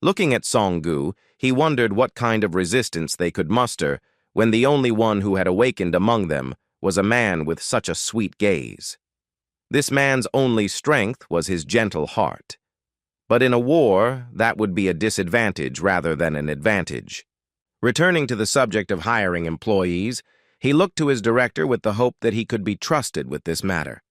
Looking at Song-gu, he wondered what kind of resistance they could muster when the only one who had awakened among them was a man with such a sweet gaze. This man's only strength was his gentle heart. But in a war, that would be a disadvantage rather than an advantage. Returning to the subject of hiring employees, he looked to his director with the hope that he could be trusted with this matter.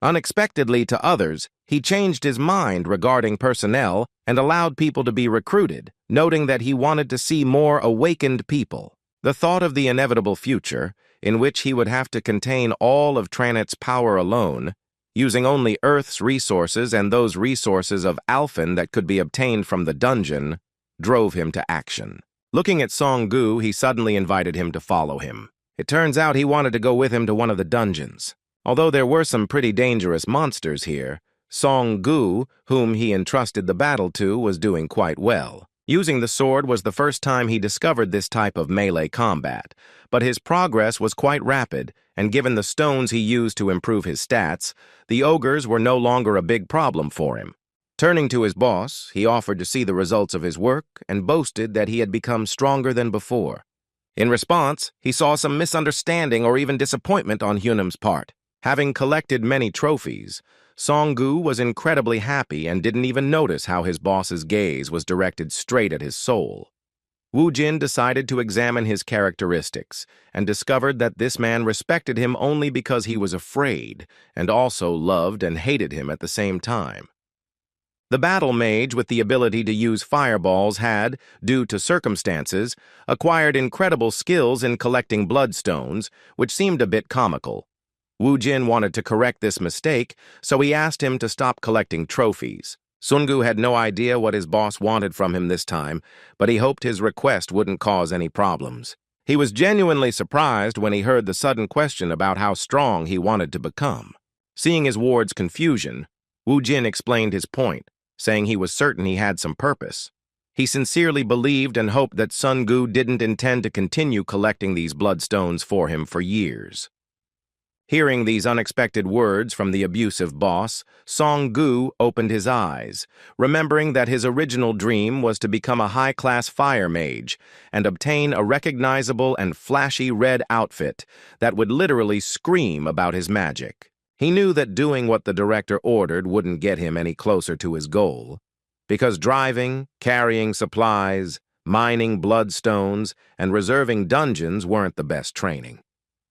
Unexpectedly to others, he changed his mind regarding personnel and allowed people to be recruited, noting that he wanted to see more awakened people. The thought of the inevitable future, in which he would have to contain all of Tranit's power alone, using only Earth's resources and those resources of Alphen that could be obtained from the dungeon, drove him to action. Looking at Song-gu, he suddenly invited him to follow him. It turns out he wanted to go with him to one of the dungeons. Although there were some pretty dangerous monsters here, Song-gu, whom he entrusted the battle to, was doing quite well. Using the sword was the first time he discovered this type of melee combat, but his progress was quite rapid, and given the stones he used to improve his stats, the ogres were no longer a big problem for him. Turning to his boss, he offered to see the results of his work and boasted that he had become stronger than before. In response, he saw some misunderstanding or even disappointment on Hyunam's part. Having collected many trophies, Song-gu was incredibly happy and didn't even notice how his boss's gaze was directed straight at his soul. Wu Jin decided to examine his characteristics and discovered that this man respected him only because he was afraid and also loved and hated him at the same time. The battle mage with the ability to use fireballs had, due to circumstances, acquired incredible skills in collecting bloodstones, which seemed a bit comical. Wu Jin wanted to correct this mistake, so he asked him to stop collecting trophies. Sun-gu had no idea what his boss wanted from him this time, but he hoped his request wouldn't cause any problems. He was genuinely surprised when he heard the sudden question about how strong he wanted to become. Seeing his ward's confusion, Wu Jin explained his point, saying he was certain he had some purpose. He sincerely believed and hoped that Sun-gu didn't intend to continue collecting these bloodstones for him for years. Hearing these unexpected words from the abusive boss, Song-gu opened his eyes, remembering that his original dream was to become a high-class fire mage and obtain a recognizable and flashy red outfit that would literally scream about his magic. He knew that doing what the director ordered wouldn't get him any closer to his goal, because driving, carrying supplies, mining bloodstones, and reserving dungeons weren't the best training.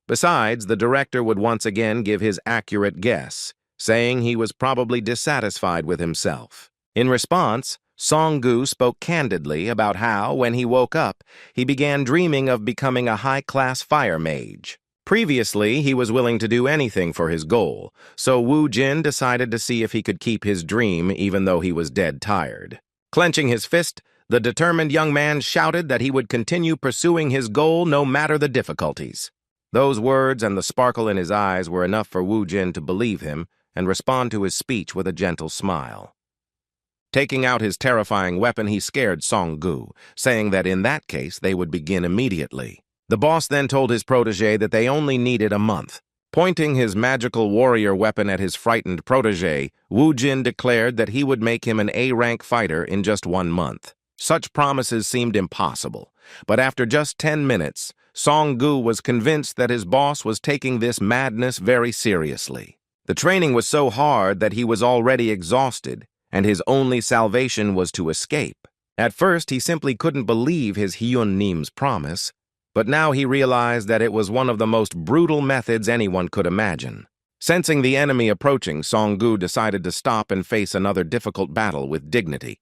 Besides, the director would once again give his accurate guess, saying he was probably dissatisfied with himself. In response, Song-gu spoke candidly about how, when he woke up, he began dreaming of becoming a high-class fire mage. Previously, he was willing to do anything for his goal, so Wu Jin decided to see if he could keep his dream even though he was dead tired. Clenching his fist, The determined young man shouted that he would continue pursuing his goal no matter the difficulties. Those words and the sparkle in his eyes were enough for Wu Jin to believe him and respond to his speech with a gentle smile. Taking out his terrifying weapon, he scared Song Gu, saying that in that case they would begin immediately. The boss then told his protege that they only needed a month. Pointing his magical warrior weapon at his frightened protege, Wu Jin declared that he would make him an A-rank fighter in just 1 month. Such promises seemed impossible, but after just 10 minutes, Song Gu was convinced that his boss was taking this madness very seriously. The training was so hard that he was already exhausted, and his only salvation was to escape. At first, he simply couldn't believe his Hyun Nim's promise, but now he realized that it was one of the most brutal methods anyone could imagine. Sensing the enemy approaching, Song Gu decided to stop and face another difficult battle with dignity.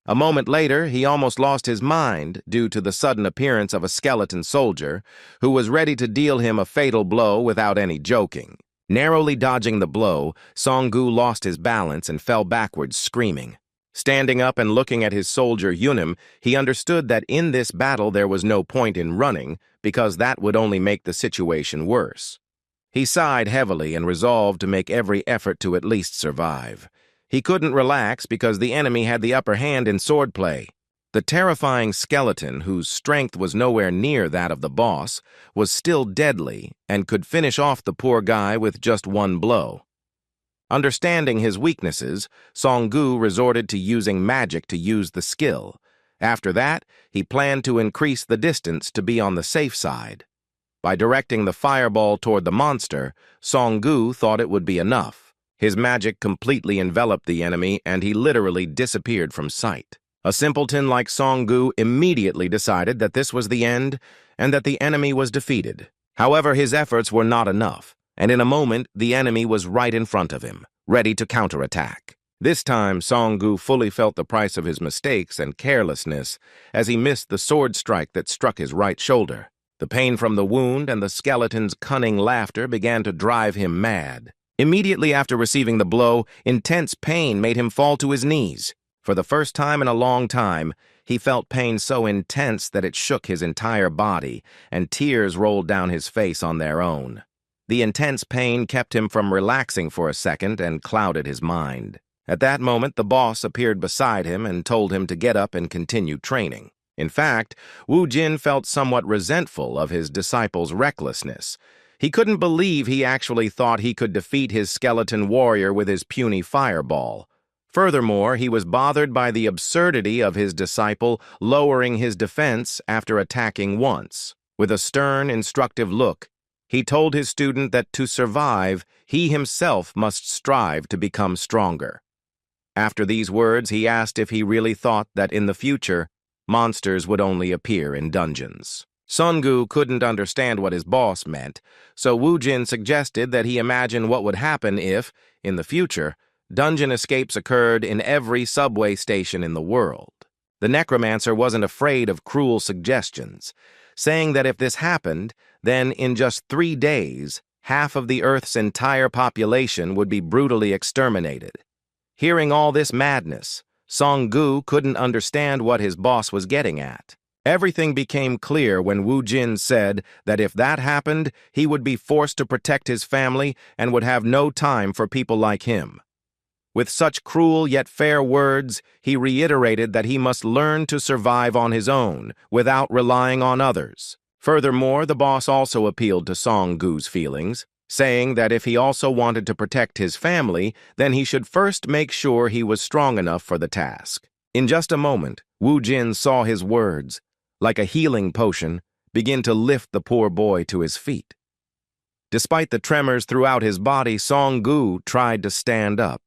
A moment later, he almost lost his mind due to the sudden appearance of a skeleton soldier who was ready to deal him a fatal blow without any joking. Narrowly dodging the blow, Song Gu lost his balance and fell backwards, screaming. Standing up and looking at his soldier Yunim, he understood that in this battle there was no point in running because that would only make the situation worse. He sighed heavily and resolved to make every effort to at least survive. He couldn't relax because the enemy had the upper hand in swordplay. The terrifying skeleton, whose strength was nowhere near that of the boss, was still deadly and could finish off the poor guy with just 1 blow. Understanding his weaknesses, Song Gu resorted to using magic to use the skill. After that, he planned to increase the distance to be on the safe side. By directing the fireball toward the monster, Song Gu thought it would be enough. His magic completely enveloped the enemy, and he literally disappeared from sight. A simpleton like Song Gu immediately decided that this was the end and that the enemy was defeated. However, his efforts were not enough, and in a moment, the enemy was right in front of him, ready to counterattack. This time, Song Gu fully felt the price of his mistakes and carelessness as he missed the sword strike that struck his right shoulder. The pain from the wound and the skeleton's cunning laughter began to drive him mad. Immediately after receiving the blow, intense pain made him fall to his knees. For the first time in a long time, he felt pain so intense that it shook his entire body, and tears rolled down his face on their own. The intense pain kept him from relaxing for a second and clouded his mind. At that moment, the boss appeared beside him and told him to get up and continue training. In fact, Wu Jin felt somewhat resentful of his disciple's recklessness. He couldn't believe he actually thought he could defeat his skeleton warrior with his puny fireball. Furthermore, he was bothered by the absurdity of his disciple lowering his defense after attacking once. With a stern, instructive look, he told his student that to survive, he himself must strive to become stronger. After these words, he asked if he really thought that in the future, monsters would only appear in dungeons. Song Gu couldn't understand what his boss meant, so Wu Jin suggested that he imagine what would happen if, in the future, dungeon escapes occurred in every subway station in the world. The Necromancer wasn't afraid of cruel suggestions, saying that if this happened, then in just 3 days, half of the Earth's entire population would be brutally exterminated. Hearing all this madness, Song Gu couldn't understand what his boss was getting at. Everything became clear when Wu Jin said that if that happened, he would be forced to protect his family and would have no time for people like him. With such cruel yet fair words, he reiterated that he must learn to survive on his own, without relying on others. Furthermore, the boss also appealed to Song Gu's feelings, saying that if he also wanted to protect his family, then he should first make sure he was strong enough for the task. In just a moment, Wu Jin saw his words, like a healing potion, begin to lift the poor boy to his feet. Despite the tremors throughout his body, Song Gu tried to stand up,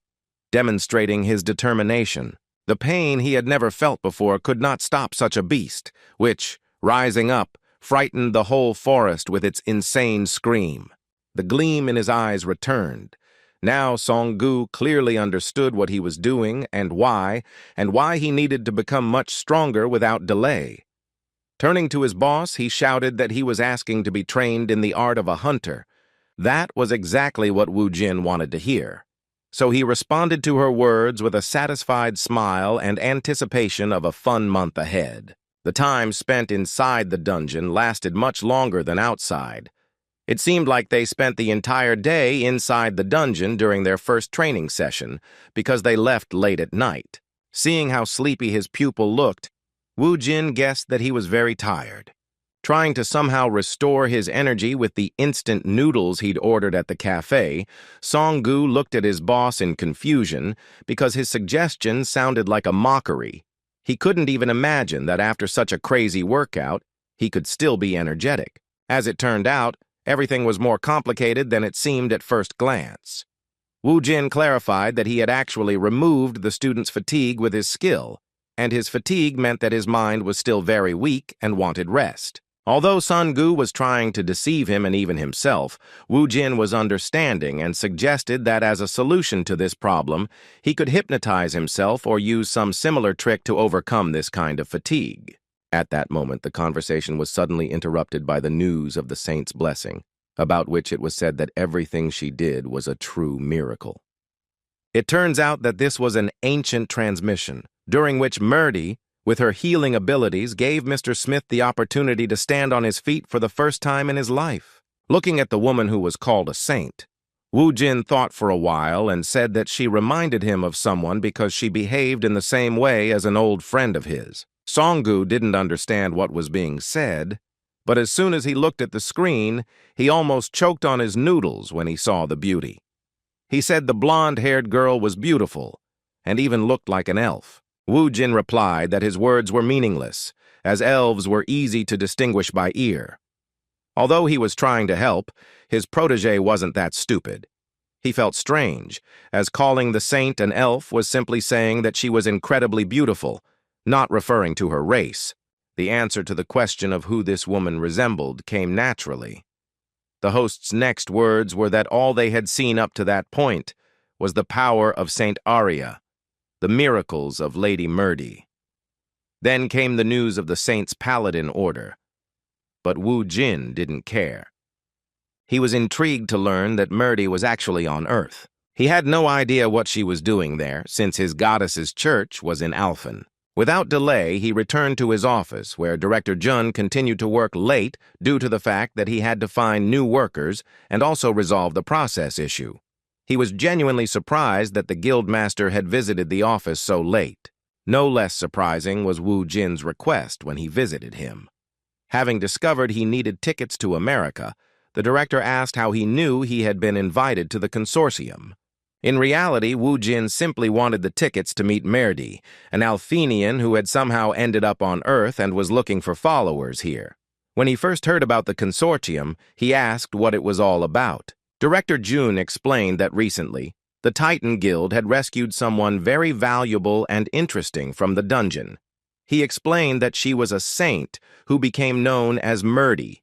demonstrating his determination. The pain he had never felt before could not stop such a beast, which, rising up, frightened the whole forest with its insane scream. The gleam in his eyes returned. Now Song Gu clearly understood what he was doing and why he needed to become much stronger without delay. Turning to his boss, he shouted that he was asking to be trained in the art of a hunter. That was exactly what Wu Jin wanted to hear. so he responded to her words with a satisfied smile and anticipation of a fun month ahead. The time spent inside the dungeon lasted much longer than outside. It seemed like they spent the entire day inside the dungeon during their first training session because they left late at night. Seeing how sleepy his pupil looked, Wu Jin guessed that he was very tired. Trying to somehow restore his energy with the instant noodles he'd ordered at the cafe, Song-gu looked at his boss in confusion because his suggestion sounded like a mockery. He couldn't even imagine that after such a crazy workout, he could still be energetic. As it turned out, everything was more complicated than it seemed at first glance. Wu Jin clarified that he had actually removed the student's fatigue with his skill, and his fatigue meant that his mind was still very weak and wanted rest. Although Sun-gu was trying to deceive him and even himself, Wu Jin was understanding and suggested that as a solution to this problem, he could hypnotize himself or use some similar trick to overcome this kind of fatigue. At that moment, the conversation was suddenly interrupted by the news of the saint's blessing, about which it was said that everything she did was a true miracle. It turns out that this was an ancient transmission, during which Murdy, with her healing abilities, gave Mr. Smith the opportunity to stand on his feet for the first time in his life. Looking at the woman who was called a saint, Wu Jin thought for a while and said that she reminded him of someone because she behaved in the same way as an old friend of his. Song-gu didn't understand what was being said, but as soon as he looked at the screen, he almost choked on his noodles when he saw the beauty. He said the blonde-haired girl was beautiful and even looked like an elf. Wu Jin replied that his words were meaningless, as elves were easy to distinguish by ear. Although he was trying to help, his protege wasn't that stupid. He felt strange, as calling the saint an elf was simply saying that she was incredibly beautiful, not referring to her race. The answer to the question of who this woman resembled came naturally. The host's next words were that all they had seen up to that point was the power of Saint Arya, the miracles of Lady Murdy. Then came the news of the saint's paladin order. But Wu Jin didn't care. He was intrigued to learn that Murdy was actually on Earth. He had no idea what she was doing there, since his goddess's church was in Alphen. Without delay, he returned to his office, where Director Jun continued to work late due to the fact that he had to find new workers and also resolve the process issue. He was genuinely surprised that the guildmaster had visited the office so late. No less surprising was Wu Jin's request when he visited him. Having discovered he needed tickets to America, the director asked how he knew he had been invited to the consortium. In reality, Wu Jin simply wanted the tickets to meet Merdi, an Alphenian who had somehow ended up on Earth and was looking for followers here. When he first heard about the consortium, he asked what it was all about. Director Jun explained that recently, the Titan Guild had rescued someone very valuable and interesting from the dungeon. He explained that she was a saint who became known as Murdy.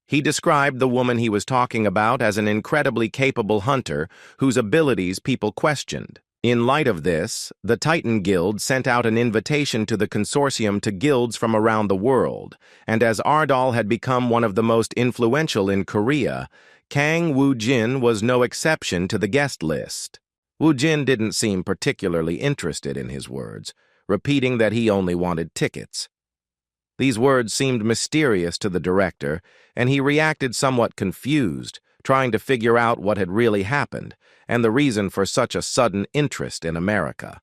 He described the woman he was talking about as an incredibly capable hunter whose abilities people questioned. In light of this, the Titan Guild sent out an invitation to the consortium to guilds from around the world, and as Ardal had become one of the most influential in Korea, Kang Wu Jin was no exception to the guest list. Wu Jin didn't seem particularly interested in his words, repeating that he only wanted tickets. These words seemed mysterious to the director, and he reacted somewhat confused, trying to figure out what had really happened and the reason for such a sudden interest in America.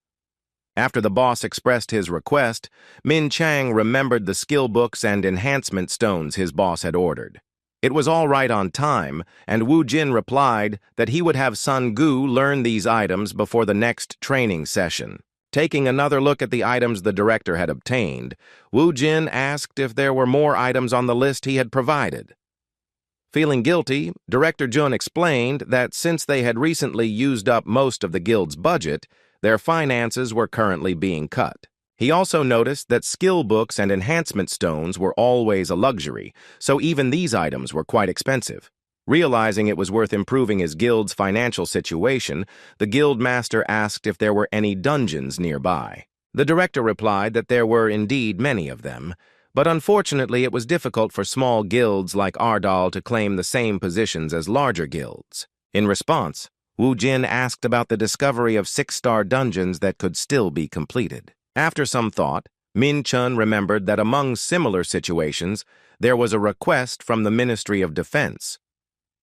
After the boss expressed his request, Min Chang remembered the skill books and enhancement stones his boss had ordered. It was all right on time, and Wu Jin replied that he would have Sun Gu learn these items before the next training session. Taking another look at the items the director had obtained, Wu Jin asked if there were more items on the list he had provided. Feeling guilty, Director Jun explained that since they had recently used up most of the guild's budget, their finances were currently being cut. He also noticed that skill books and enhancement stones were always a luxury, so even these items were quite expensive. Realizing it was worth improving his guild's financial situation, the guild master asked if there were any dungeons nearby. The director replied that there were indeed many of them, but unfortunately it was difficult for small guilds like Ardal to claim the same positions as larger guilds. In response, Wu Jin asked about the discovery of 6-star dungeons that could still be completed. After some thought, Min Chun remembered that among similar situations, there was a request from the Ministry of Defense.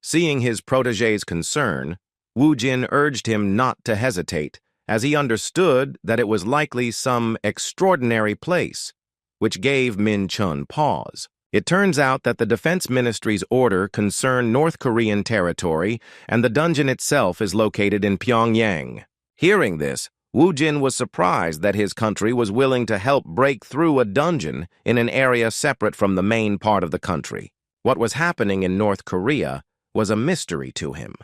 Seeing his protégé's concern, Wu Jin urged him not to hesitate, as he understood that it was likely some extraordinary place, which gave Min Chun pause. It turns out that the Defense Ministry's order concerned North Korean territory, and the dungeon itself is located in Pyongyang. Hearing this, Wu Jin was surprised that his country was willing to help break through a dungeon in an area separate from the main part of the country. What was happening in North Korea was a mystery to him.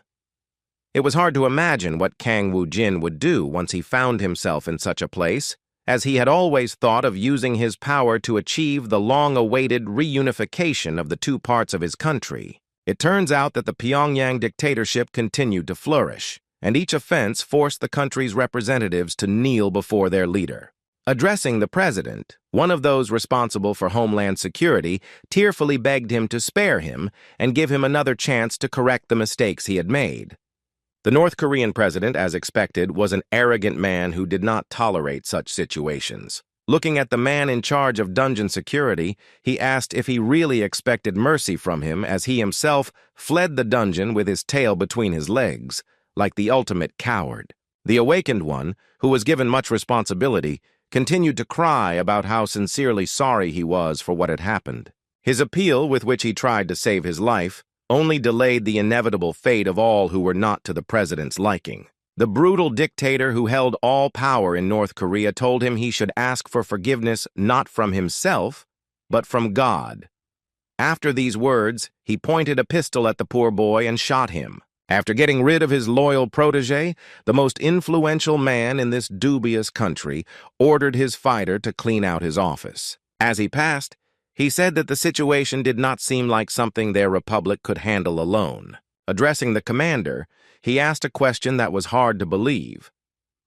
It was hard to imagine what Kang Wu Jin would do once he found himself in such a place, as he had always thought of using his power to achieve the long-awaited reunification of the two parts of his country. It turns out that the Pyongyang dictatorship continued to flourish, and each offense forced the country's representatives to kneel before their leader. Addressing the president, one of those responsible for Homeland Security tearfully begged him to spare him and give him another chance to correct the mistakes he had made. The North Korean president, as expected, was an arrogant man who did not tolerate such situations. Looking at the man in charge of dungeon security, he asked if he really expected mercy from him, as he himself fled the dungeon with his tail between his legs, like the ultimate coward. The awakened one, who was given much responsibility, continued to cry about how sincerely sorry he was for what had happened. His appeal, with which he tried to save his life, only delayed the inevitable fate of all who were not to the president's liking. The brutal dictator who held all power in North Korea told him he should ask for forgiveness not from himself, but from God. After these words, he pointed a pistol at the poor boy and shot him. After getting rid of his loyal protégé, the most influential man in this dubious country ordered his fighter to clean out his office. As he passed, he said that the situation did not seem like something their republic could handle alone. Addressing the commander, he asked a question that was hard to believe.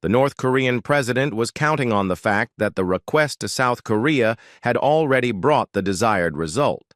The North Korean president was counting on the fact that the request to South Korea had already brought the desired result.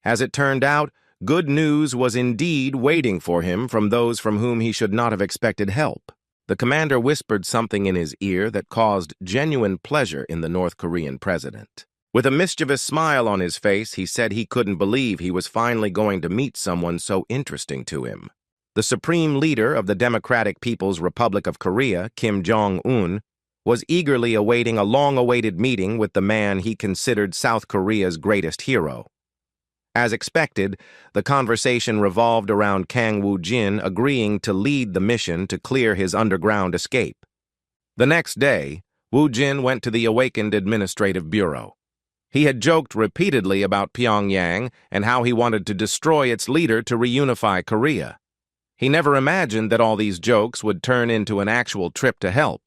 As it turned out, good news was indeed waiting for him from those from whom he should not have expected help. The commander whispered something in his ear that caused genuine pleasure in the North Korean president. With a mischievous smile on his face, he said he couldn't believe he was finally going to meet someone so interesting to him. The supreme leader of the Democratic People's Republic of Korea, Kim Jong-un, was eagerly awaiting a long-awaited meeting with the man he considered South Korea's greatest hero. As expected, the conversation revolved around Kang Wu Jin agreeing to lead the mission to clear his underground escape. The next day, Wu Jin went to the awakened Administrative Bureau. He had joked repeatedly about Pyongyang and how he wanted to destroy its leader to reunify Korea. He never imagined that all these jokes would turn into an actual trip to help.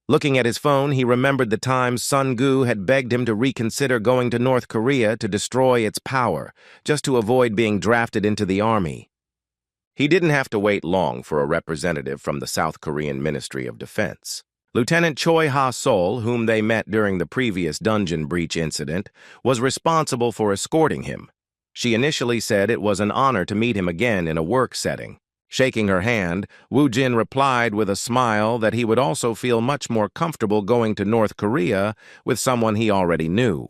Looking at his phone, he remembered the time Sun Gu had begged him to reconsider going to North Korea to destroy its power, just to avoid being drafted into the army. He didn't have to wait long for a representative from the South Korean Ministry of Defense. Lieutenant Choi Ha-sol, whom they met during the previous dungeon breach incident, was responsible for escorting him. She initially said it was an honor to meet him again in a work setting. Shaking her hand, Wu Jin replied with a smile that he would also feel much more comfortable going to North Korea with someone he already knew.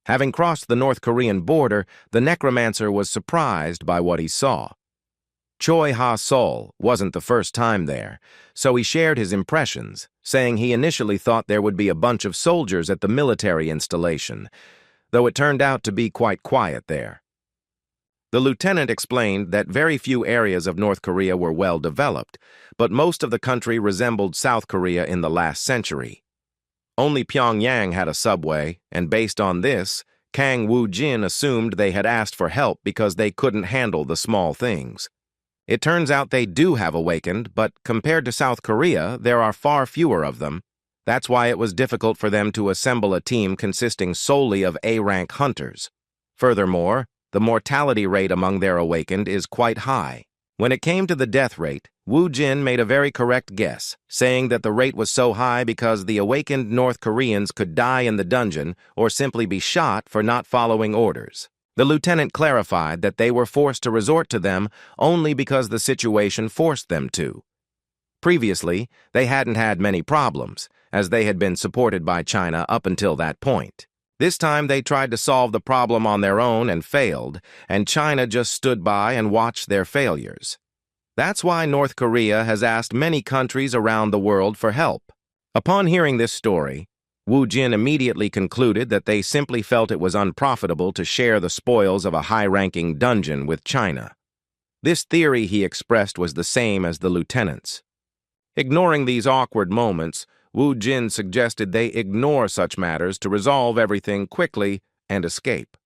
Having crossed the North Korean border, the Necromancer was surprised by what he saw. Choi Ha-sol wasn't the first time there, so he shared his impressions, saying he initially thought there would be a bunch of soldiers at the military installation, though it turned out to be quite quiet there. The lieutenant explained that very few areas of North Korea were well developed, but most of the country resembled South Korea in the last century. Only Pyongyang had a subway, and based on this, Kang Wu Jin assumed they had asked for help because they couldn't handle the small things. It turns out they do have awakened, but compared to South Korea, there are far fewer of them. That's why it was difficult for them to assemble a team consisting solely of A-rank hunters. Furthermore, the mortality rate among their awakened is quite high. When it came to the death rate, Wu Jin made a very correct guess, saying that the rate was so high because the awakened North Koreans could die in the dungeon or simply be shot for not following orders. The lieutenant clarified that they were forced to resort to them only because the situation forced them to. Previously, they hadn't had many problems, as they had been supported by China up until that point. This time they tried to solve the problem on their own and failed, and China just stood by and watched their failures. That's why North Korea has asked many countries around the world for help. Upon hearing this story, Wu Jin immediately concluded that they simply felt it was unprofitable to share the spoils of a high-ranking dungeon with China. This theory, he expressed, was the same as the lieutenant's. Ignoring these awkward moments, Wu Jin suggested they ignore such matters to resolve everything quickly and escape.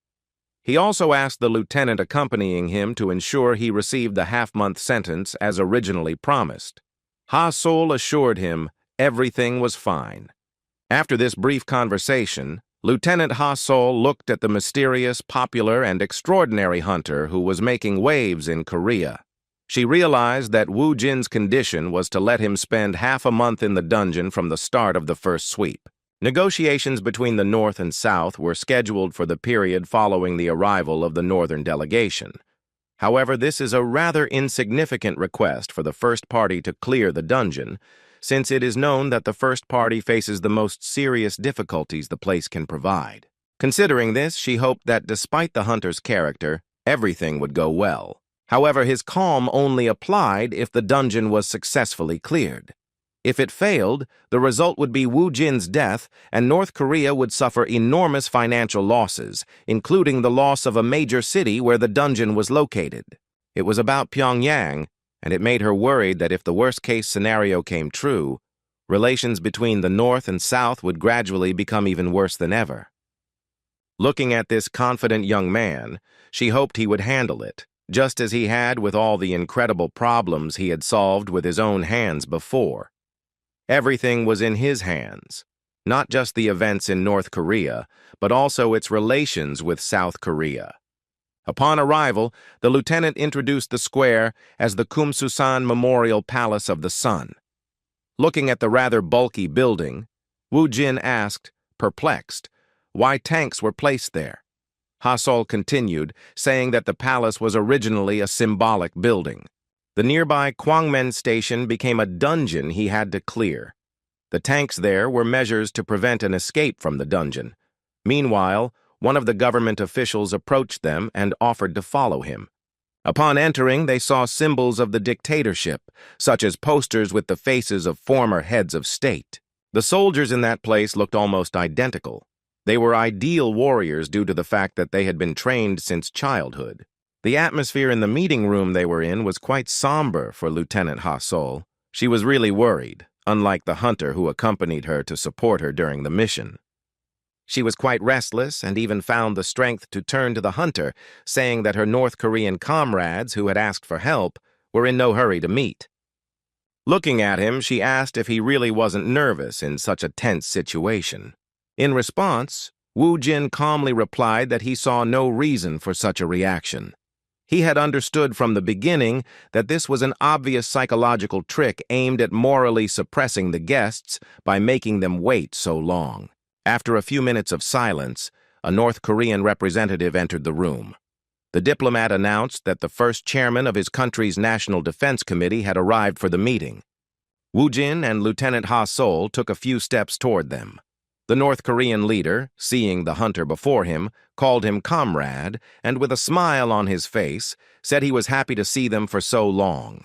He also asked the lieutenant accompanying him to ensure he received the half-month sentence as originally promised. Ha Sol assured him everything was fine. After this brief conversation, Lieutenant Ha Sol looked at the mysterious, popular, and extraordinary hunter who was making waves in Korea. She realized that Wu Jin's condition was to let him spend half a month in the dungeon from the start of the first sweep. Negotiations between the North and South were scheduled for the period following the arrival of the Northern delegation. However, this is a rather insignificant request for the first party to clear the dungeon, since it is known that the first party faces the most serious difficulties the place can provide. Considering this, she hoped that despite the hunter's character, everything would go well. However, his calm only applied if the dungeon was successfully cleared. If it failed, the result would be Wu Jin's death, and North Korea would suffer enormous financial losses, including the loss of a major city where the dungeon was located. It was about Pyongyang, and it made her worried that if the worst-case scenario came true, relations between the North and South would gradually become even worse than ever. Looking at this confident young man, she hoped he would handle it, just as he had with all the incredible problems he had solved with his own hands before. Everything was in his hands, not just the events in North Korea, but also its relations with South Korea. Upon arrival, the lieutenant introduced the square as the Kumsusan Memorial Palace of the Sun. Looking at the rather bulky building, Wu Jin asked, perplexed, why tanks were placed there. Ha Sol continued, saying that the palace was originally a symbolic building. The nearby Kwangmen station became a dungeon he had to clear. The tanks there were measures to prevent an escape from the dungeon. Meanwhile, one of the government officials approached them and offered to follow him. Upon entering, they saw symbols of the dictatorship, such as posters with the faces of former heads of state. The soldiers in that place looked almost identical. They were ideal warriors due to the fact that they had been trained since childhood. The atmosphere in the meeting room they were in was quite somber for Lieutenant Ha Sol. She was really worried, unlike the hunter who accompanied her to support her during the mission. She was quite restless and even found the strength to turn to the hunter, saying that her North Korean comrades who had asked for help were in no hurry to meet. Looking at him, she asked if he really wasn't nervous in such a tense situation. In response, Wu Jin calmly replied that he saw no reason for such a reaction. He had understood from the beginning that this was an obvious psychological trick aimed at morally suppressing the guests by making them wait so long. After a few minutes of silence, a North Korean representative entered the room. The diplomat announced that the first chairman of his country's National Defense Committee had arrived for the meeting. Wu Jin and Lieutenant Ha Sol took a few steps toward them. The North Korean leader, seeing the hunter before him, called him comrade, and with a smile on his face, said he was happy to see them for so long.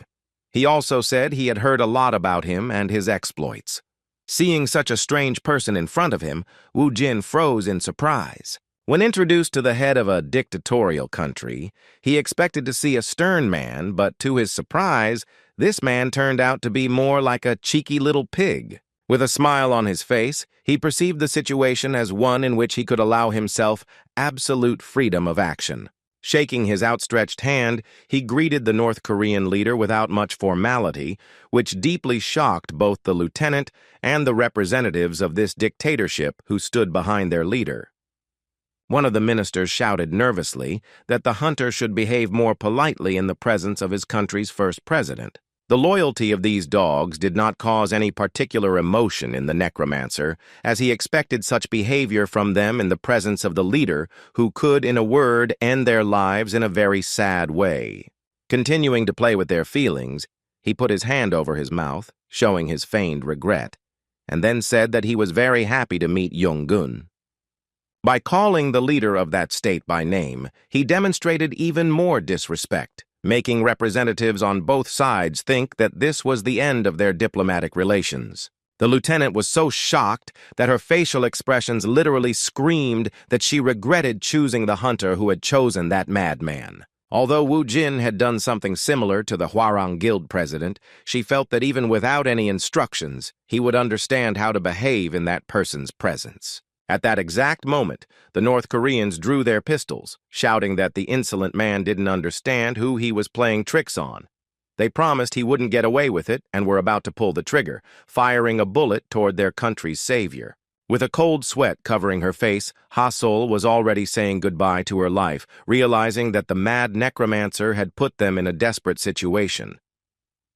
He also said he had heard a lot about him and his exploits. Seeing such a strange person in front of him, Wu Jin froze in surprise. When introduced to the head of a dictatorial country, he expected to see a stern man, but to his surprise, this man turned out to be more like a cheeky little pig. With a smile on his face, he perceived the situation as one in which he could allow himself absolute freedom of action. Shaking his outstretched hand, he greeted the North Korean leader without much formality, which deeply shocked both the lieutenant and the representatives of this dictatorship who stood behind their leader. One of the ministers shouted nervously that the hunter should behave more politely in the presence of his country's first president. The loyalty of these dogs did not cause any particular emotion in the Necromancer, as he expected such behavior from them in the presence of the leader, who could, in a word, end their lives in a very sad way. Continuing to play with their feelings, He put his hand over his mouth, showing his feigned regret, and then said that he was very happy to meet Yong-gun. By calling the leader of that state by name, he demonstrated even more disrespect, making representatives on both sides think that this was the end of their diplomatic relations. The lieutenant was so shocked that her facial expressions literally screamed that she regretted choosing the hunter who had chosen that madman. Although Wu Jin had done something similar to the Hwarang Guild president, she felt that even without any instructions, he would understand how to behave in that person's presence. At that exact moment, the North Koreans drew their pistols, shouting that the insolent man didn't understand who he was playing tricks on. They promised he wouldn't get away with it and were about to pull the trigger, firing a bullet toward their country's savior. With a cold sweat covering her face, Ha-Sol was already saying goodbye to her life, realizing that the mad Necromancer had put them in a desperate situation.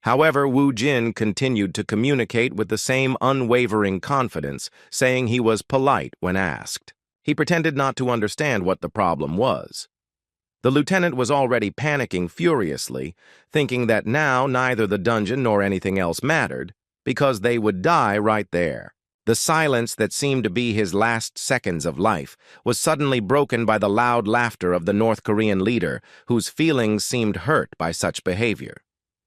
However, Wu Jin continued to communicate with the same unwavering confidence, saying he was polite when asked. He pretended not to understand what the problem was. The lieutenant was already panicking furiously, thinking that now neither the dungeon nor anything else mattered, because they would die right there. The silence that seemed to be his last seconds of life was suddenly broken by the loud laughter of the North Korean leader, whose feelings seemed hurt by such behavior.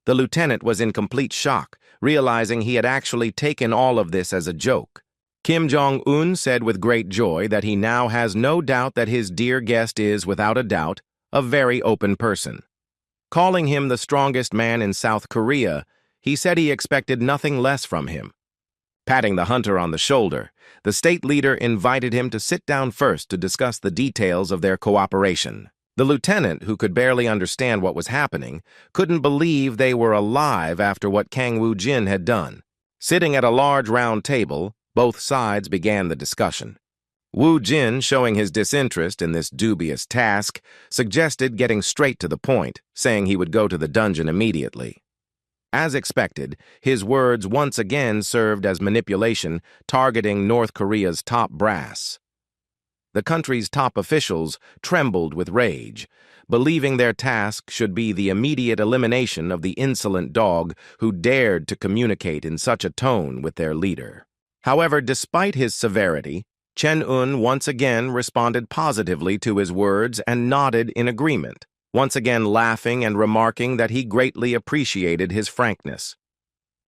The lieutenant was in complete shock, realizing he had actually taken all of this as a joke. Kim Jong-un said with great joy that he now has no doubt that his dear guest is, without a doubt, a very open person. Calling him the strongest man in South Korea, he said he expected nothing less from him. Patting the hunter on the shoulder, the state leader invited him to sit down first to discuss the details of their cooperation. The lieutenant, who could barely understand what was happening, couldn't believe they were alive after what Kang Woo-jin had done. Sitting at a large round table, both sides began the discussion. Woo-jin, showing his disinterest in this dubious task, suggested getting straight to the point, saying he would go to the dungeon immediately. As expected, his words once again served as manipulation, targeting North Korea's top brass. The country's top officials trembled with rage, believing their task should be the immediate elimination of the insolent dog who dared to communicate in such a tone with their leader. However, despite his severity, Chen-un once again responded positively to his words and nodded in agreement, once again laughing and remarking that he greatly appreciated his frankness.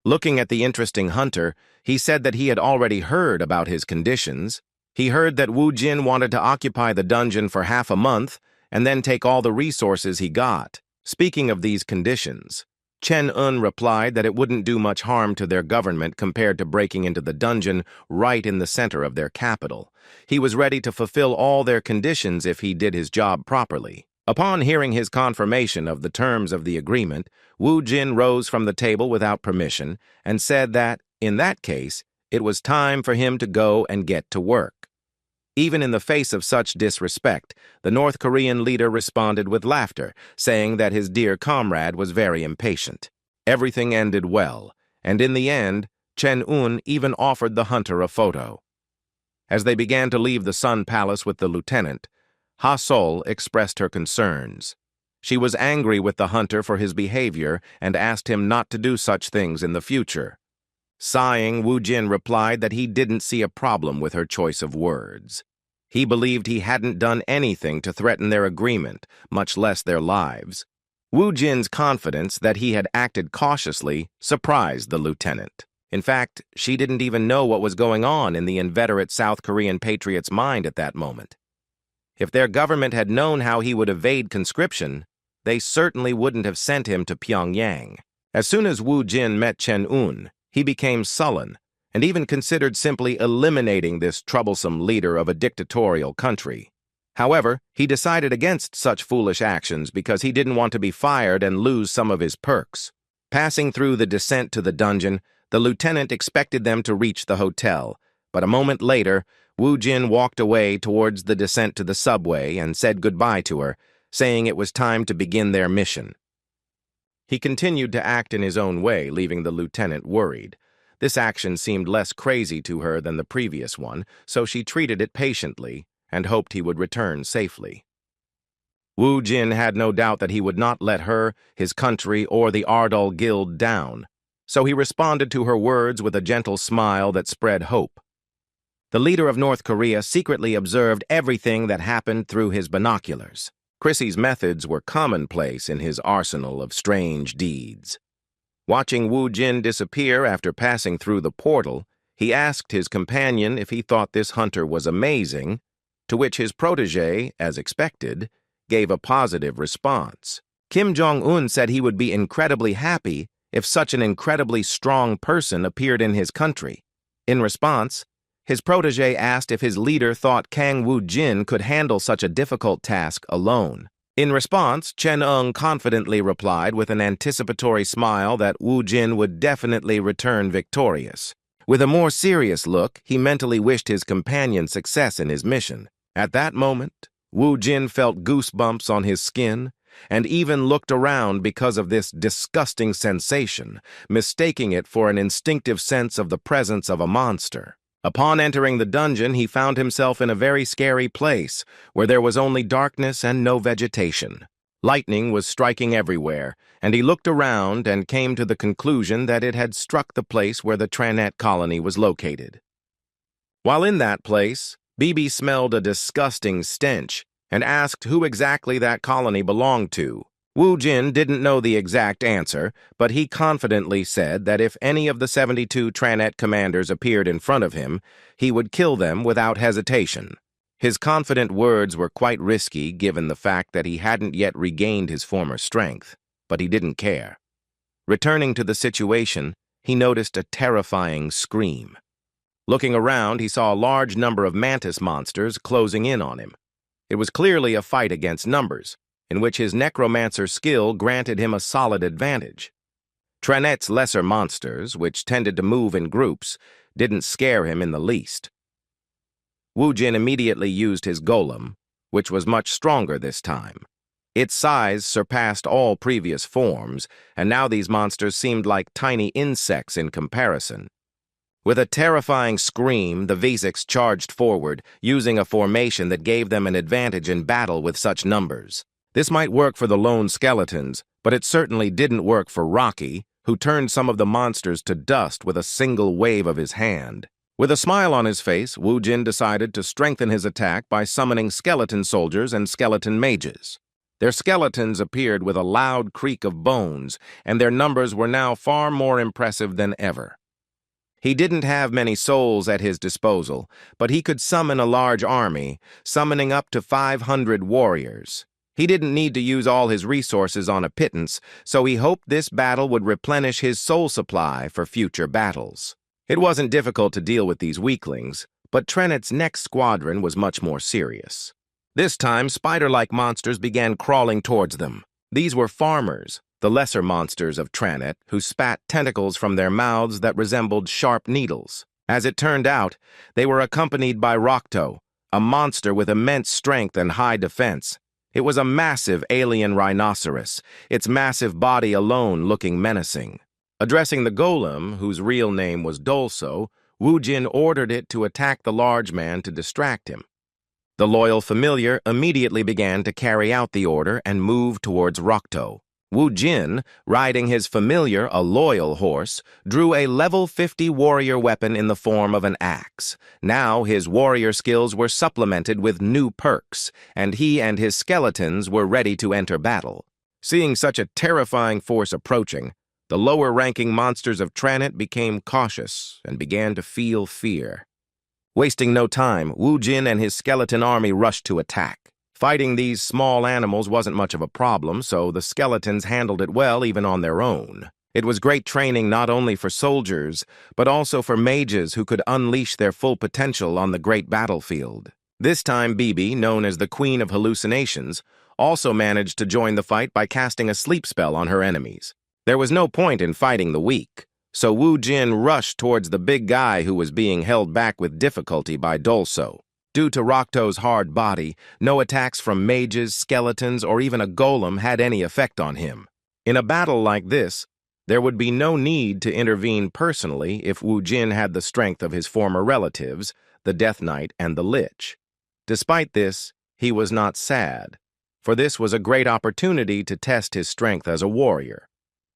Looking at the interesting hunter, he said that he had already heard about his conditions. He heard that Wu Jin wanted to occupy the dungeon for half a month and then take all the resources he got. Speaking of these conditions, Chen-un replied that it wouldn't do much harm to their government compared to breaking into the dungeon right in the center of their capital. He was ready to fulfill all their conditions if he did his job properly. Upon hearing his confirmation of the terms of the agreement, Wu Jin rose from the table without permission and said that, in that case, it was time for him to go and get to work. Even in the face of such disrespect, the North Korean leader responded with laughter, saying that his dear comrade was very impatient. Everything ended well, and in the end, Chen-un even offered the hunter a photo. As they began to leave the Sun Palace with the lieutenant, Ha-Sol expressed her concerns. She was angry with the hunter for his behavior and asked him not to do such things in the future. Sighing, Wu Jin replied that he didn't see a problem with her choice of words. He believed he hadn't done anything to threaten their agreement, much less their lives. Wu Jin's confidence that he had acted cautiously surprised the lieutenant. In fact, she didn't even know what was going on in the inveterate South Korean patriot's mind at that moment. If their government had known how he would evade conscription, they certainly wouldn't have sent him to Pyongyang. As soon as Wu Jin met Chen-un, he became sullen and even considered simply eliminating this troublesome leader of a dictatorial country. However, he decided against such foolish actions because he didn't want to be fired and lose some of his perks. Passing through the descent to the dungeon, the lieutenant expected them to reach the hotel, but a moment later, Wu Jin walked away towards the descent to the subway and said goodbye to her, saying it was time to begin their mission. He continued to act in his own way, leaving the lieutenant worried. This action seemed less crazy to her than the previous one, so she treated it patiently and hoped he would return safely. Wu Jin had no doubt that he would not let her, his country, or the Ardal Guild down, so he responded to her words with a gentle smile that spread hope. The leader of North Korea secretly observed everything that happened through his binoculars. Chrissy's methods were commonplace in his arsenal of strange deeds. Watching Wu Jin disappear after passing through the portal, he asked his companion if he thought this hunter was amazing, to which his protege, as expected, gave a positive response. Kim Jong-un said he would be incredibly happy if such an incredibly strong person appeared in his country. In response, his protege asked if his leader thought Kang Woo-jin could handle such a difficult task alone. In response, Chen Eng confidently replied with an anticipatory smile that Woo-jin would definitely return victorious. With a more serious look, he mentally wished his companion success in his mission. At that moment, Woo-jin felt goosebumps on his skin and even looked around because of this disgusting sensation, mistaking it for an instinctive sense of the presence of a monster. Upon entering the dungeon, he found himself in a very scary place where there was only darkness and no vegetation. Lightning was striking everywhere, and he looked around and came to the conclusion that it had struck the place where the Tranette colony was located. While in that place, Bibi smelled a disgusting stench and asked who exactly that colony belonged to. Wu Jin didn't know the exact answer, but he confidently said that if any of the 72 Tranette commanders appeared in front of him, he would kill them without hesitation. His confident words were quite risky given the fact that he hadn't yet regained his former strength, but he didn't care. Returning to the situation, he noticed a terrifying scream. Looking around, he saw a large number of mantis monsters closing in on him. It was clearly a fight against numbers, in which his necromancer skill granted him a solid advantage. Tranette's lesser monsters, which tended to move in groups, didn't scare him in the least. Wu Jin immediately used his golem, which was much stronger this time. Its size surpassed all previous forms, and now these monsters seemed like tiny insects in comparison. With a terrifying scream, the Vesics charged forward, using a formation that gave them an advantage in battle with such numbers. This might work for the lone skeletons, but it certainly didn't work for Rocky, who turned some of the monsters to dust with a single wave of his hand. With a smile on his face, Wu Jin decided to strengthen his attack by summoning skeleton soldiers and skeleton mages. Their skeletons appeared with a loud creak of bones, and their numbers were now far more impressive than ever. He didn't have many souls at his disposal, but he could summon a large army, summoning up to 500 warriors. He didn't need to use all his resources on a pittance, so he hoped this battle would replenish his soul supply for future battles. It wasn't difficult to deal with these weaklings, but Tranette's next squadron was much more serious. This time, spider-like monsters began crawling towards them. These were farmers, the lesser monsters of Tranette, who spat tentacles from their mouths that resembled sharp needles. As it turned out, they were accompanied by Rokto, a monster with immense strength and high defense. It was a massive alien rhinoceros, its massive body alone looking menacing. Addressing the golem, whose real name was Dolso, Wu Jin ordered it to attack the large man to distract him. The loyal familiar immediately began to carry out the order and move towards Rokto. Wu Jin, riding his familiar, a loyal horse, drew a level 50 warrior weapon in the form of an axe. Now his warrior skills were supplemented with new perks, and he and his skeletons were ready to enter battle. Seeing such a terrifying force approaching, the lower-ranking monsters of Tranette became cautious and began to feel fear. Wasting no time, Wu Jin and his skeleton army rushed to attack. Fighting these small animals wasn't much of a problem, so the skeletons handled it well even on their own. It was great training not only for soldiers, but also for mages who could unleash their full potential on the great battlefield. This time Bibi, known as the Queen of Hallucinations, also managed to join the fight by casting a sleep spell on her enemies. There was no point in fighting the weak, so Wu Jin rushed towards the big guy who was being held back with difficulty by Dolso. Due to Rokto's hard body, no attacks from mages, skeletons, or even a golem had any effect on him. In a battle like this, there would be no need to intervene personally if Wu Jin had the strength of his former relatives, the Death Knight and the Lich. Despite this, he was not sad. for this was a great opportunity to test his strength as a warrior.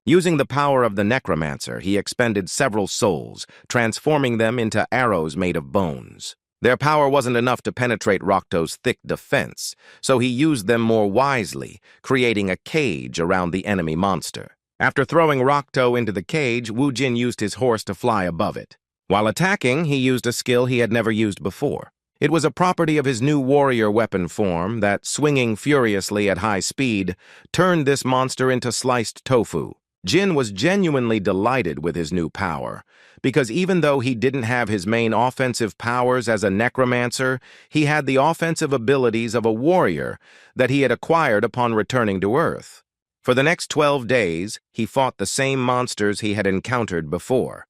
Using the power of the Necromancer, he expended several souls, transforming them into arrows made of bones. Their power wasn't enough to penetrate Rokto's thick defense, so he used them more wisely, creating a cage around the enemy monster. After throwing Rokto into the cage, Wu Jin used his horse to fly above it. While attacking, he used a skill he had never used before. It was a property of his new warrior weapon form that, swinging furiously at high speed, turned this monster into sliced tofu. Jin was genuinely delighted with his new power, because even though he didn't have his main offensive powers as a necromancer, he had the offensive abilities of a warrior that he had acquired upon returning to Earth. For the next 12 days, he fought the same monsters he had encountered before.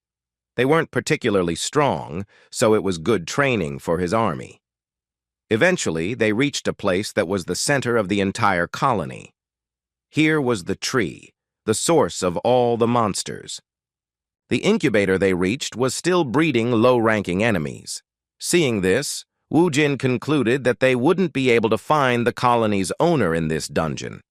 They weren't particularly strong, so it was good training for his army. Eventually, they reached a place that was the center of the entire colony. Here was the tree, the source of all the monsters. The incubator they reached was still breeding low-ranking enemies. Seeing this, Wu Jin concluded that they wouldn't be able to find the colony's owner in this dungeon.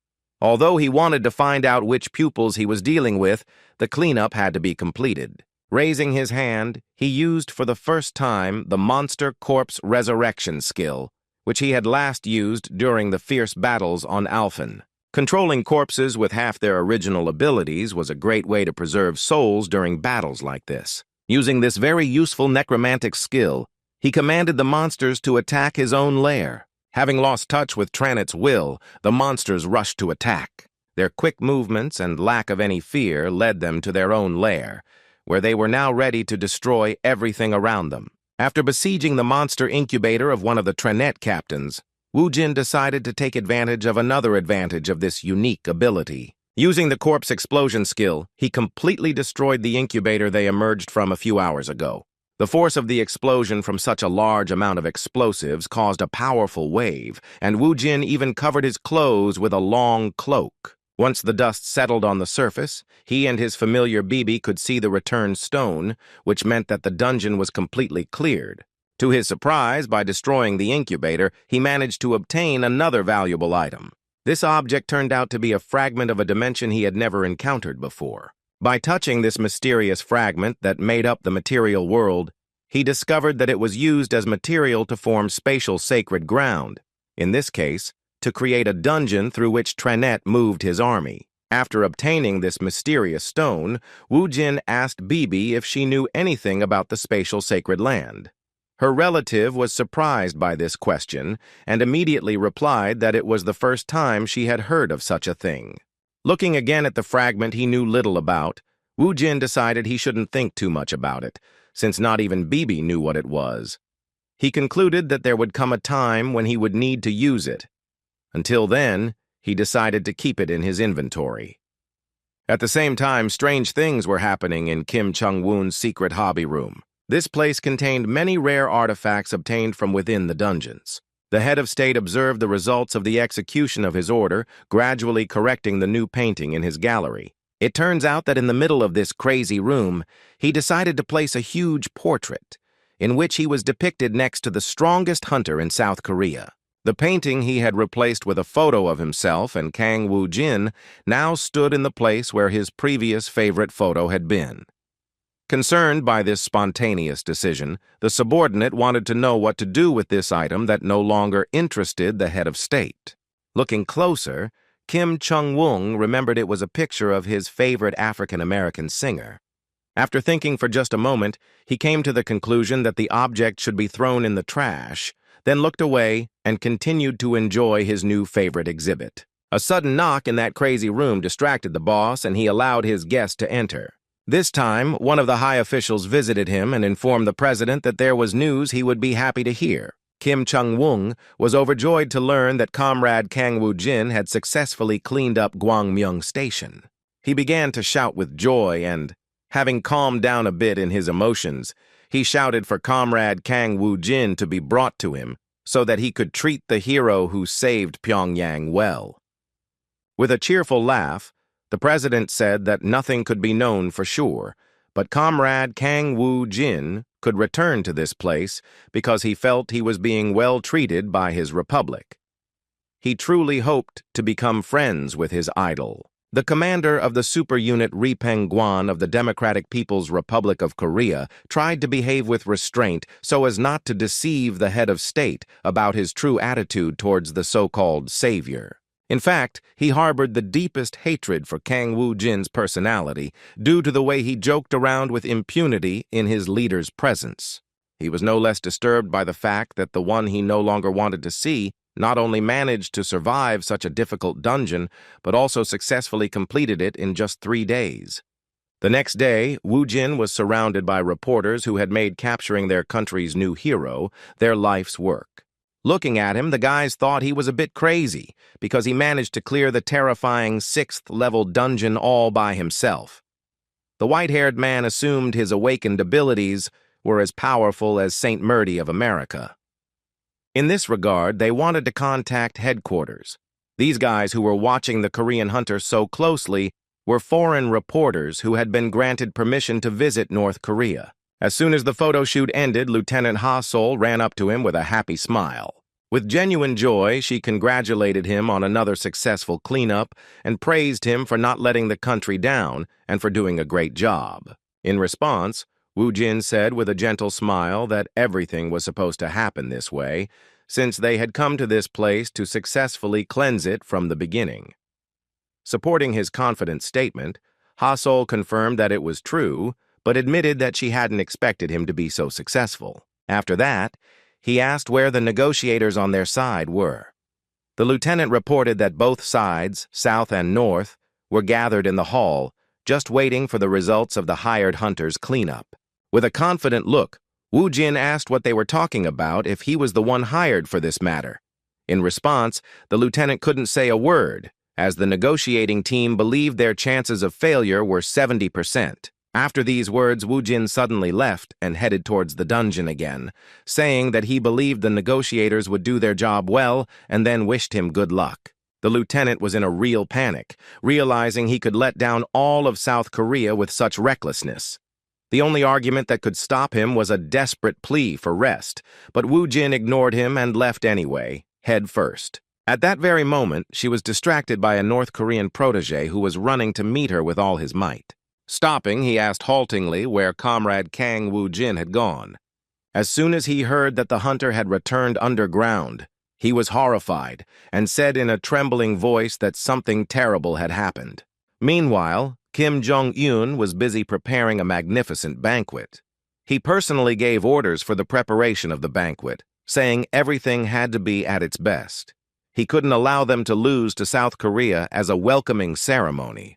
Although he wanted to find out which pupils he was dealing with, the cleanup had to be completed. Raising his hand, he used for the first time the Monster Corpse Resurrection skill, which he had last used during the fierce battles on Alphen. Controlling corpses with half their original abilities was a great way to preserve souls during battles like this. Using this very useful necromantic skill, he commanded the monsters to attack his own lair. Having lost touch with Tranit's will, the monsters rushed to attack. Their quick movements and lack of any fear led them to their own lair, where they were now ready to destroy everything around them. After besieging the monster incubator of one of the Tranet captains, Wu Jin decided to take advantage of another advantage of this unique ability. Using the corpse explosion skill, he completely destroyed the incubator they emerged from a few hours ago. The force of the explosion from such a large amount of explosives caused a powerful wave, and Wu Jin even covered his clothes with a long cloak. Once the dust settled on the surface, he and his familiar Bibi could see the returned stone, which meant that the dungeon was completely cleared. To his surprise, by destroying the incubator, he managed to obtain another valuable item. This object turned out to be a fragment of a dimension he had never encountered before. By touching this mysterious fragment that made up the material world, he discovered that it was used as material to form spatial sacred ground, in this case, to create a dungeon through which Tranet moved his army. After obtaining this mysterious stone, Wu Jin asked Bibi if she knew anything about the spatial sacred land. Her relative was surprised by this question and immediately replied that it was the first time she had heard of such a thing. Looking again at the fragment he knew little about, Wu Jin decided he shouldn't think too much about it, since not even Bibi knew what it was. He concluded that there would come a time when he would need to use it. Until then, he decided to keep it in his inventory. At the same time, strange things were happening in Kim Chung-woon's secret hobby room. This place contained many rare artifacts obtained from within the dungeons. The head of state observed the results of the execution of his order, gradually correcting the new painting in his gallery. It turns out that in the middle of this crazy room, he decided to place a huge portrait, in which he was depicted next to the strongest hunter in South Korea. The painting he had replaced with a photo of himself and Kang Woo-jin now stood in the place where his previous favorite photo had been. Concerned by this spontaneous decision, the subordinate wanted to know what to do with this item that no longer interested the head of state. Looking closer, Kim Chung-woong remembered it was a picture of his favorite African-American singer. After thinking for just a moment, he came to the conclusion that the object should be thrown in the trash, then looked away and continued to enjoy his new favorite exhibit. A sudden knock in that crazy room distracted the boss, and he allowed his guest to enter. This time, one of the high officials visited him and informed the president that there was news he would be happy to hear. Kim Chung-woong was overjoyed to learn that Comrade Kang Woo-jin had successfully cleaned up Gwangmyeong Station. He began to shout with joy and, having calmed down a bit in his emotions, he shouted for Comrade Kang Woo-jin to be brought to him so that he could treat the hero who saved Pyongyang well. With a cheerful laugh, the president said that nothing could be known for sure, but Comrade Kang Woo-jin could return to this place because he felt he was being well treated by his republic. He truly hoped to become friends with his idol. The commander of the super unit Ri Peng-guan of the Democratic People's Republic of Korea tried to behave with restraint so as not to deceive the head of state about his true attitude towards the so-called savior. In fact, he harbored the deepest hatred for Kang Woo-jin's personality due to the way he joked around with impunity in his leader's presence. He was no less disturbed by the fact that the one he no longer wanted to see not only managed to survive such a difficult dungeon, but also successfully completed it in just 3 days. The next day, Woo-jin was surrounded by reporters who had made capturing their country's new hero their life's work. Looking at him, the guys thought he was a bit crazy because he managed to clear the terrifying 6th-level dungeon all by himself. The white-haired man assumed his awakened abilities were as powerful as St. Murdy of America. In this regard, they wanted to contact headquarters. These guys who were watching the Korean hunter so closely were foreign reporters who had been granted permission to visit North Korea. As soon as the photo shoot ended, Lieutenant Ha-sol ran up to him with a happy smile. With genuine joy, she congratulated him on another successful cleanup and praised him for not letting the country down and for doing a great job. In response, Woo-jin said with a gentle smile that everything was supposed to happen this way, since they had come to this place to successfully cleanse it from the beginning. Supporting his confident statement, Ha-sol confirmed that it was true, but admitted that she hadn't expected him to be so successful. After that, he asked where the negotiators on their side were. The lieutenant reported that both sides, south and north, were gathered in the hall, just waiting for the results of the hired hunter's cleanup. With a confident look, Woo-jin asked what they were talking about if he was the one hired for this matter. In response, the lieutenant couldn't say a word, as the negotiating team believed their chances of failure were 70%. After these words, Woo-jin suddenly left and headed towards the dungeon again, saying that he believed the negotiators would do their job well and then wished him good luck. The lieutenant was in a real panic, realizing he could let down all of South Korea with such recklessness. The only argument that could stop him was a desperate plea for rest, but Woo-jin ignored him and left anyway, head first. At that very moment, she was distracted by a North Korean protege who was running to meet her with all his might. Stopping, he asked haltingly where Comrade Kang Woo-jin had gone. As soon as he heard that the hunter had returned underground, he was horrified and said in a trembling voice that something terrible had happened. Meanwhile, Kim Jong-un was busy preparing a magnificent banquet. He personally gave orders for the preparation of the banquet, saying everything had to be at its best. He couldn't allow them to lose to South Korea as a welcoming ceremony.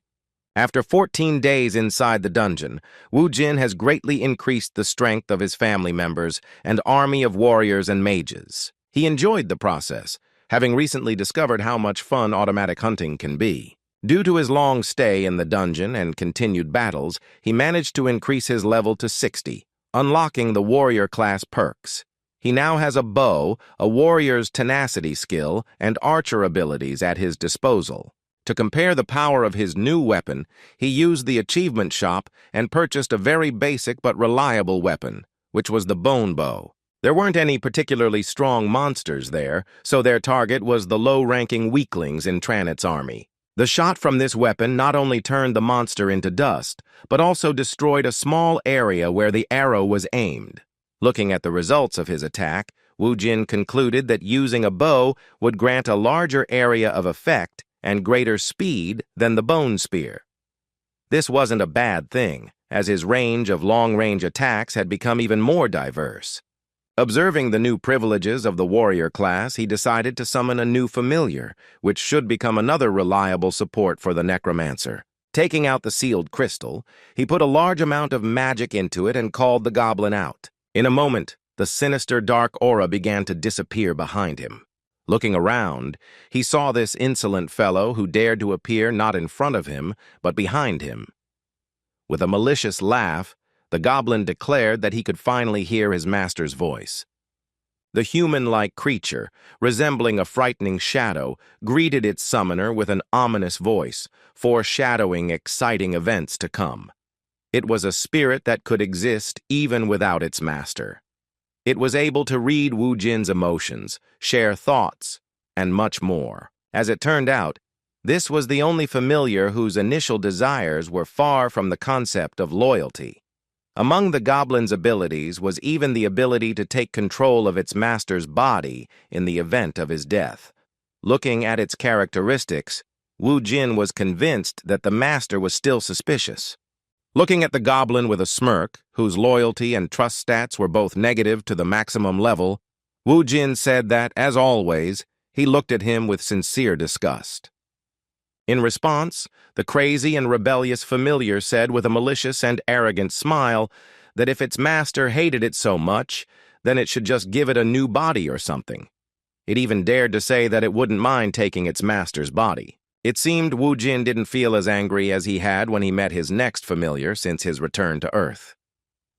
After 14 days inside the dungeon, Woo-jin has greatly increased the strength of his family members and army of warriors and mages. He enjoyed the process, having recently discovered how much fun automatic hunting can be. Due to his long stay in the dungeon and continued battles, he managed to increase his level to 60, unlocking the warrior class perks. He now has a bow, a warrior's tenacity skill, and archer abilities at his disposal. To compare the power of his new weapon, he used the achievement shop and purchased a very basic but reliable weapon, which was the bone bow. There weren't any particularly strong monsters there, so their target was the low-ranking weaklings in Tranit's army. The shot from this weapon not only turned the monster into dust, but also destroyed a small area where the arrow was aimed. Looking at the results of his attack, Woo-jin concluded that using a bow would grant a larger area of effect and greater speed than the bone spear. This wasn't a bad thing, as his range of long-range attacks had become even more diverse. Observing the new privileges of the warrior class, he decided to summon a new familiar, which should become another reliable support for the Necromancer. Taking out the sealed crystal, he put a large amount of magic into it and called the goblin out. In a moment, the sinister dark aura began to disappear behind him. Looking around, he saw this insolent fellow who dared to appear not in front of him, but behind him. With a malicious laugh, the goblin declared that he could finally hear his master's voice. The human-like creature, resembling a frightening shadow, greeted its summoner with an ominous voice, foreshadowing exciting events to come. It was a spirit that could exist even without its master. It was able to read Woo-jin's emotions, share thoughts, and much more. As it turned out, this was the only familiar whose initial desires were far from the concept of loyalty. Among the goblin's abilities was even the ability to take control of its master's body in the event of his death. Looking at its characteristics, Wu Jin was convinced that the master was still suspicious. Looking at the goblin with a smirk, whose loyalty and trust stats were both negative to the maximum level, Wu Jin said that, as always, he looked at him with sincere disgust. In response, the crazy and rebellious familiar said with a malicious and arrogant smile that if its master hated it so much, then it should just give it a new body or something. It even dared to say that it wouldn't mind taking its master's body. It seemed Wu Jin didn't feel as angry as he had when he met his next familiar since his return to Earth.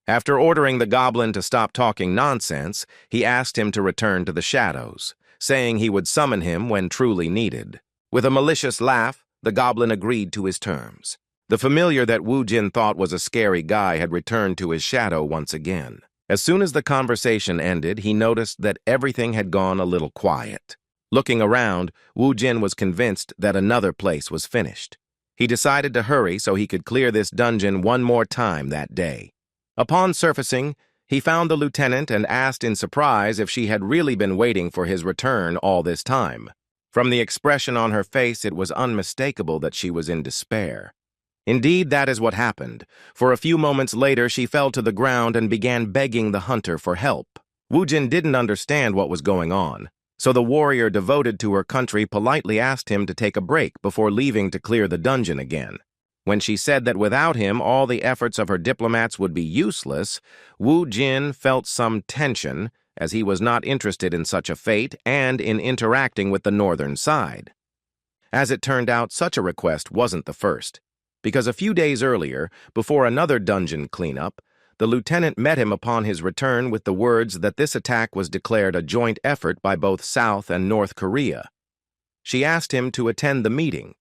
After ordering the goblin to stop talking nonsense, he asked him to return to the shadows, saying he would summon him when truly needed. With a malicious laugh, the goblin agreed to his terms. The familiar that Wu Jin thought was a scary guy had returned to his shadow once again. As soon as the conversation ended, he noticed that everything had gone a little quiet. Looking around, Wu Jin was convinced that another place was finished. He decided to hurry so he could clear this dungeon one more time that day. Upon surfacing, he found the lieutenant and asked in surprise if she had really been waiting for his return all this time. From the expression on her face, it was unmistakable that she was in despair. Indeed, that is what happened, for a few moments later she fell to the ground and began begging the hunter for help. Wu Jin didn't understand what was going on, so the warrior devoted to her country politely asked him to take a break before leaving to clear the dungeon again. When she said that without him all the efforts of her diplomats would be useless, Wu Jin felt some tension, as he was not interested in such a fate and in interacting with the northern side. As it turned out, such a request wasn't the first, because a few days earlier, before another dungeon cleanup, the lieutenant met him upon his return with the words that this attack was declared a joint effort by both South and North Korea. She asked him to attend the meeting.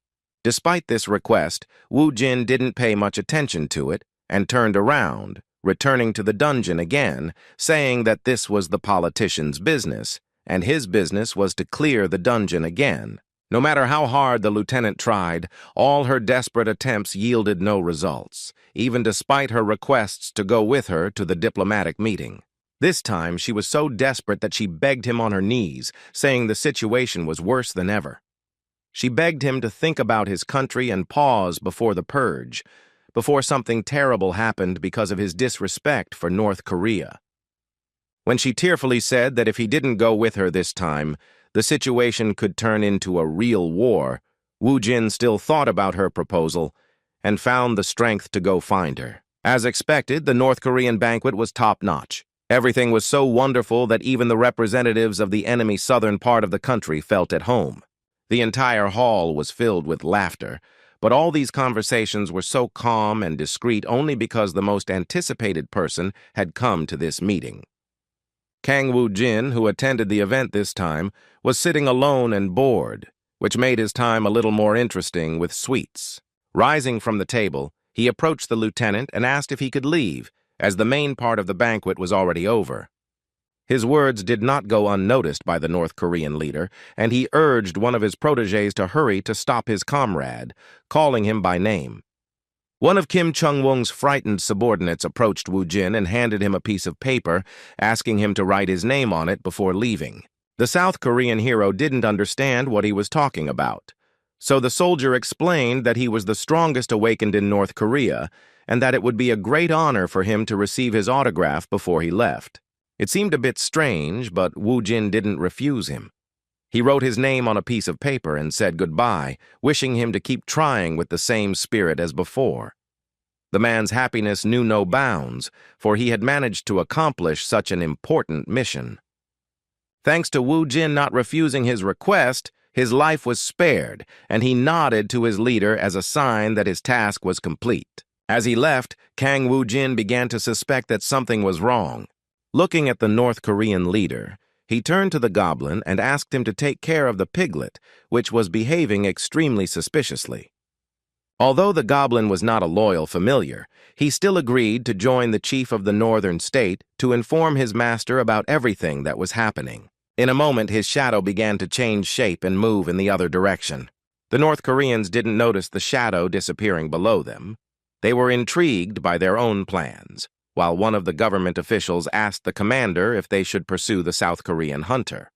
Despite this request, Wu Jin didn't pay much attention to it and turned around, returning to the dungeon again, saying that this was the politician's business, and his business was to clear the dungeon again. No matter how hard the lieutenant tried, all her desperate attempts yielded no results, even despite her requests to go with her to the diplomatic meeting. This time, she was so desperate that she begged him on her knees, saying the situation was worse than ever. She begged him to think about his country and pause before the purge, before something terrible happened because of his disrespect for North Korea. When she tearfully said that if he didn't go with her this time, the situation could turn into a real war, Wu Jin still thought about her proposal and found the strength to go find her. As expected, the North Korean banquet was top-notch. Everything was so wonderful that even the representatives of the enemy southern part of the country felt at home. The entire hall was filled with laughter, but all these conversations were so calm and discreet only because the most anticipated person had come to this meeting. Kang Wu Jin, who attended the event this time, was sitting alone and bored, which made his time a little more interesting with sweets. Rising from the table, he approached the lieutenant and asked if he could leave, as the main part of the banquet was already over. His words did not go unnoticed by the North Korean leader, and he urged one of his protégés to hurry to stop his comrade, calling him by name. One of Kim Chung-won's frightened subordinates approached Wu Jin and handed him a piece of paper, asking him to write his name on it before leaving. The South Korean hero didn't understand what he was talking about, so the soldier explained that he was the strongest awakened in North Korea, and that it would be a great honor for him to receive his autograph before he left. It seemed a bit strange, but Wu Jin didn't refuse him. He wrote his name on a piece of paper and said goodbye, wishing him to keep trying with the same spirit as before. The man's happiness knew no bounds, for he had managed to accomplish such an important mission. Thanks to Wu Jin not refusing his request, his life was spared, and he nodded to his leader as a sign that his task was complete. As he left, Kang Wu Jin began to suspect that something was wrong. Looking at the North Korean leader, he turned to the goblin and asked him to take care of the piglet, which was behaving extremely suspiciously. Although the goblin was not a loyal familiar, he still agreed to join the chief of the northern state to inform his master about everything that was happening. In a moment, his shadow began to change shape and move in the other direction. The North Koreans didn't notice the shadow disappearing below them. They were intrigued by their own plans, while one of the government officials asked the commander if they should pursue the South Korean hunter.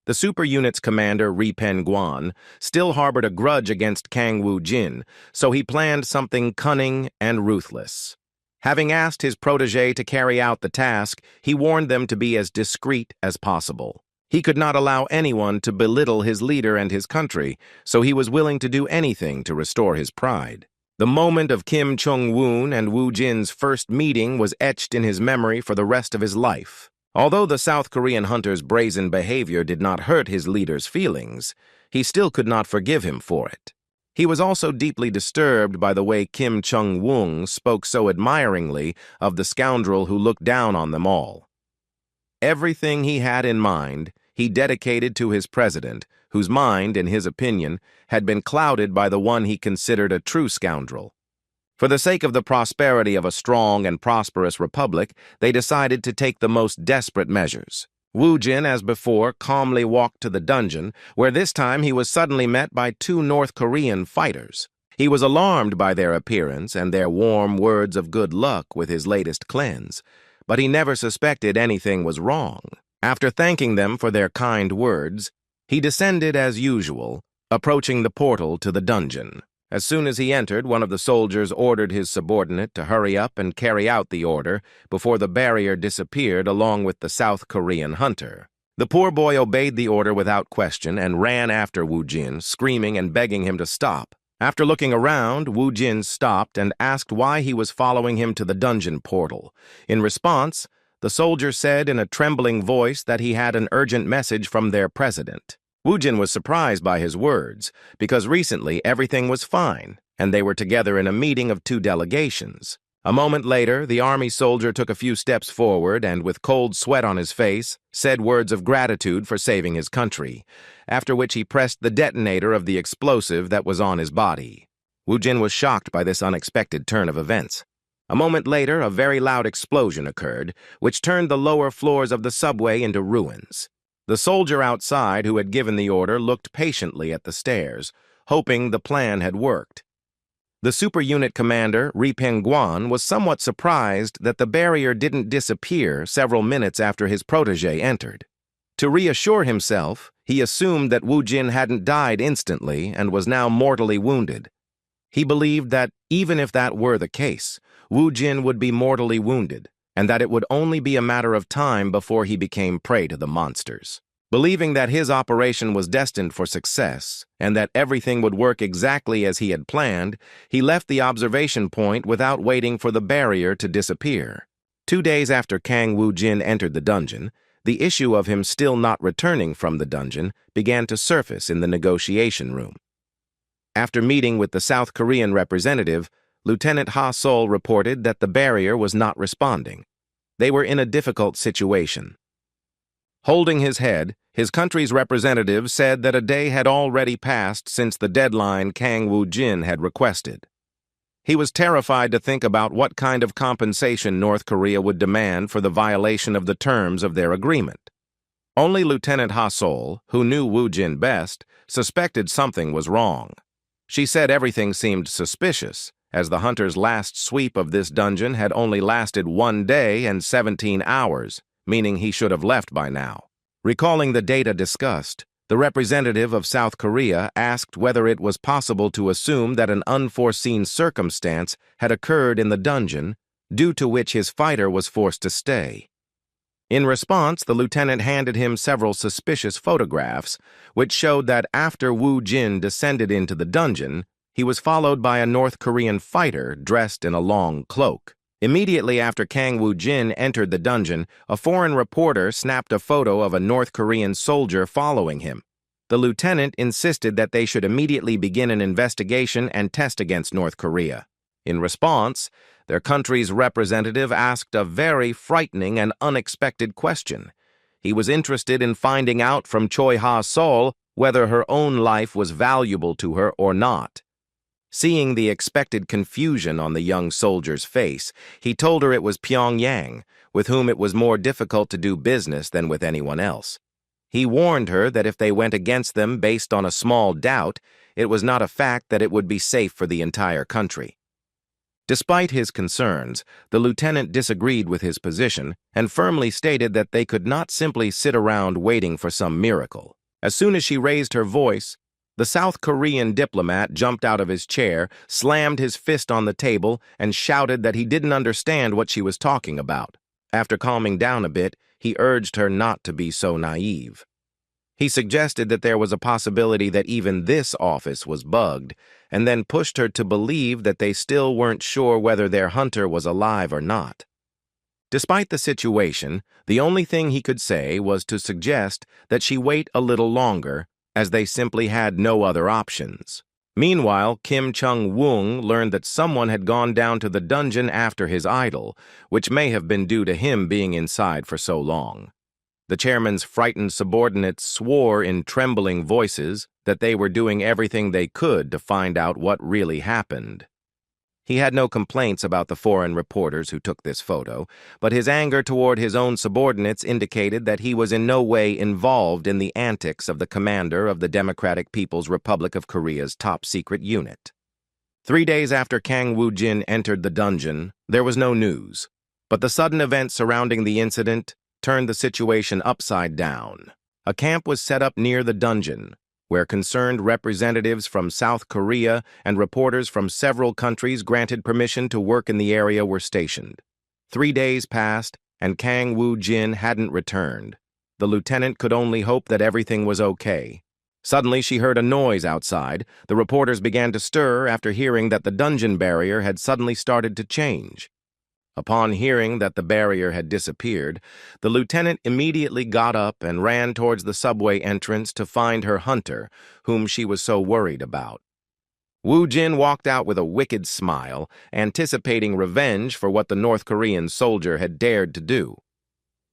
The super unit's commander, Ri Pen-guan, still harbored a grudge against Kang Woo-jin, so he planned something cunning and ruthless. Having asked his protege to carry out the task, he warned them to be as discreet as possible. He could not allow anyone to belittle his leader and his country, so he was willing to do anything to restore his pride. The moment of Kim Chung-woon and Woo-jin's first meeting was etched in his memory for the rest of his life. Although the South Korean hunter's brazen behavior did not hurt his leader's feelings, he still could not forgive him for it. He was also deeply disturbed by the way Kim Chung-woon spoke so admiringly of the scoundrel who looked down on them all. Everything he had in mind, he dedicated to his president, whose mind, in his opinion, had been clouded by the one he considered a true scoundrel. For the sake of the prosperity of a strong and prosperous republic, they decided to take the most desperate measures. Woo-jin, as before, calmly walked to the dungeon, where this time he was suddenly met by two North Korean fighters. He was alarmed by their appearance and their warm words of good luck with his latest cleanse, but he never suspected anything was wrong. After thanking them for their kind words, he descended as usual, approaching the portal to the dungeon. As soon as he entered, one of the soldiers ordered his subordinate to hurry up and carry out the order before the barrier disappeared along with the South Korean hunter. The poor boy obeyed the order without question and ran after Woo-jin, screaming and begging him to stop. After looking around, Woo-jin stopped and asked why he was following him to the dungeon portal. In response, the soldier said in a trembling voice that he had an urgent message from their president. Woo-jin was surprised by his words, because recently everything was fine, and they were together in a meeting of two delegations. A moment later, the army soldier took a few steps forward and, with cold sweat on his face, said words of gratitude for saving his country, after which he pressed the detonator of the explosive that was on his body. Woo-jin was shocked by this unexpected turn of events. A moment later, a very loud explosion occurred, which turned the lower floors of the subway into ruins. The soldier outside who had given the order looked patiently at the stairs, hoping the plan had worked. The super unit commander, Ri Pen-guan, was somewhat surprised that the barrier didn't disappear several minutes after his protege entered. To reassure himself, he assumed that Woo-jin hadn't died instantly and was now mortally wounded. He believed that, even if that were the case, Woo-jin would be mortally wounded, and that it would only be a matter of time before he became prey to the monsters. Believing that his operation was destined for success, and that everything would work exactly as he had planned, he left the observation point without waiting for the barrier to disappear. 2 days after Kang Woo-jin entered the dungeon, the issue of him still not returning from the dungeon began to surface in the negotiation room. After meeting with the South Korean representative, Lieutenant Ha-sol reported that the barrier was not responding. They were in a difficult situation. Holding his head, his country's representative said that a day had already passed since the deadline Kang Woo-jin had requested. He was terrified to think about what kind of compensation North Korea would demand for the violation of the terms of their agreement. Only Lieutenant Ha-sol, who knew Woo-jin best, suspected something was wrong. She said everything seemed suspicious, as the hunter's last sweep of this dungeon had only lasted 1 day and 17 hours, meaning he should have left by now. Recalling the data discussed, the representative of South Korea asked whether it was possible to assume that an unforeseen circumstance had occurred in the dungeon, due to which his fighter was forced to stay. In response, the lieutenant handed him several suspicious photographs, which showed that after Woo-jin descended into the dungeon, he was followed by a North Korean fighter dressed in a long cloak. Immediately after Kang Woo-jin entered the dungeon, a foreign reporter snapped a photo of a North Korean soldier following him. The lieutenant insisted that they should immediately begin an investigation and test against North Korea. In response, their country's representative asked a very frightening and unexpected question. He was interested in finding out from Choi Ha-sol whether her own life was valuable to her or not. Seeing the expected confusion on the young soldier's face, he told her it was Pyongyang, with whom it was more difficult to do business than with anyone else. He warned her that if they went against them based on a small doubt, it was not a fact that it would be safe for the entire country. Despite his concerns, the lieutenant disagreed with his position and firmly stated that they could not simply sit around waiting for some miracle. As soon as she raised her voice, the South Korean diplomat jumped out of his chair, slammed his fist on the table, and shouted that he didn't understand what she was talking about. After calming down a bit, he urged her not to be so naive. He suggested that there was a possibility that even this office was bugged, and then pushed her to believe that they still weren't sure whether their hunter was alive or not. Despite the situation, the only thing he could say was to suggest that she wait a little longer, as they simply had no other options. Meanwhile, Kim Chung-woong learned that someone had gone down to the dungeon after his idol, which may have been due to him being inside for so long. The chairman's frightened subordinates swore in trembling voices that they were doing everything they could to find out what really happened. He had no complaints about the foreign reporters who took this photo, but his anger toward his own subordinates indicated that he was in no way involved in the antics of the commander of the Democratic People's Republic of Korea's top-secret unit. 3 days after Kang Woo-jin entered the dungeon, there was no news, but the sudden events surrounding the incident turned the situation upside down. A camp was set up near the dungeon, where concerned representatives from South Korea and reporters from several countries granted permission to work in the area were stationed. 3 days passed, and Kang Woo-jin hadn't returned. The lieutenant could only hope that everything was okay. Suddenly, she heard a noise outside. The reporters began to stir after hearing that the dungeon barrier had suddenly started to change. Upon hearing that the barrier had disappeared, the lieutenant immediately got up and ran towards the subway entrance to find her hunter, whom she was so worried about. Woo-jin walked out with a wicked smile, anticipating revenge for what the North Korean soldier had dared to do.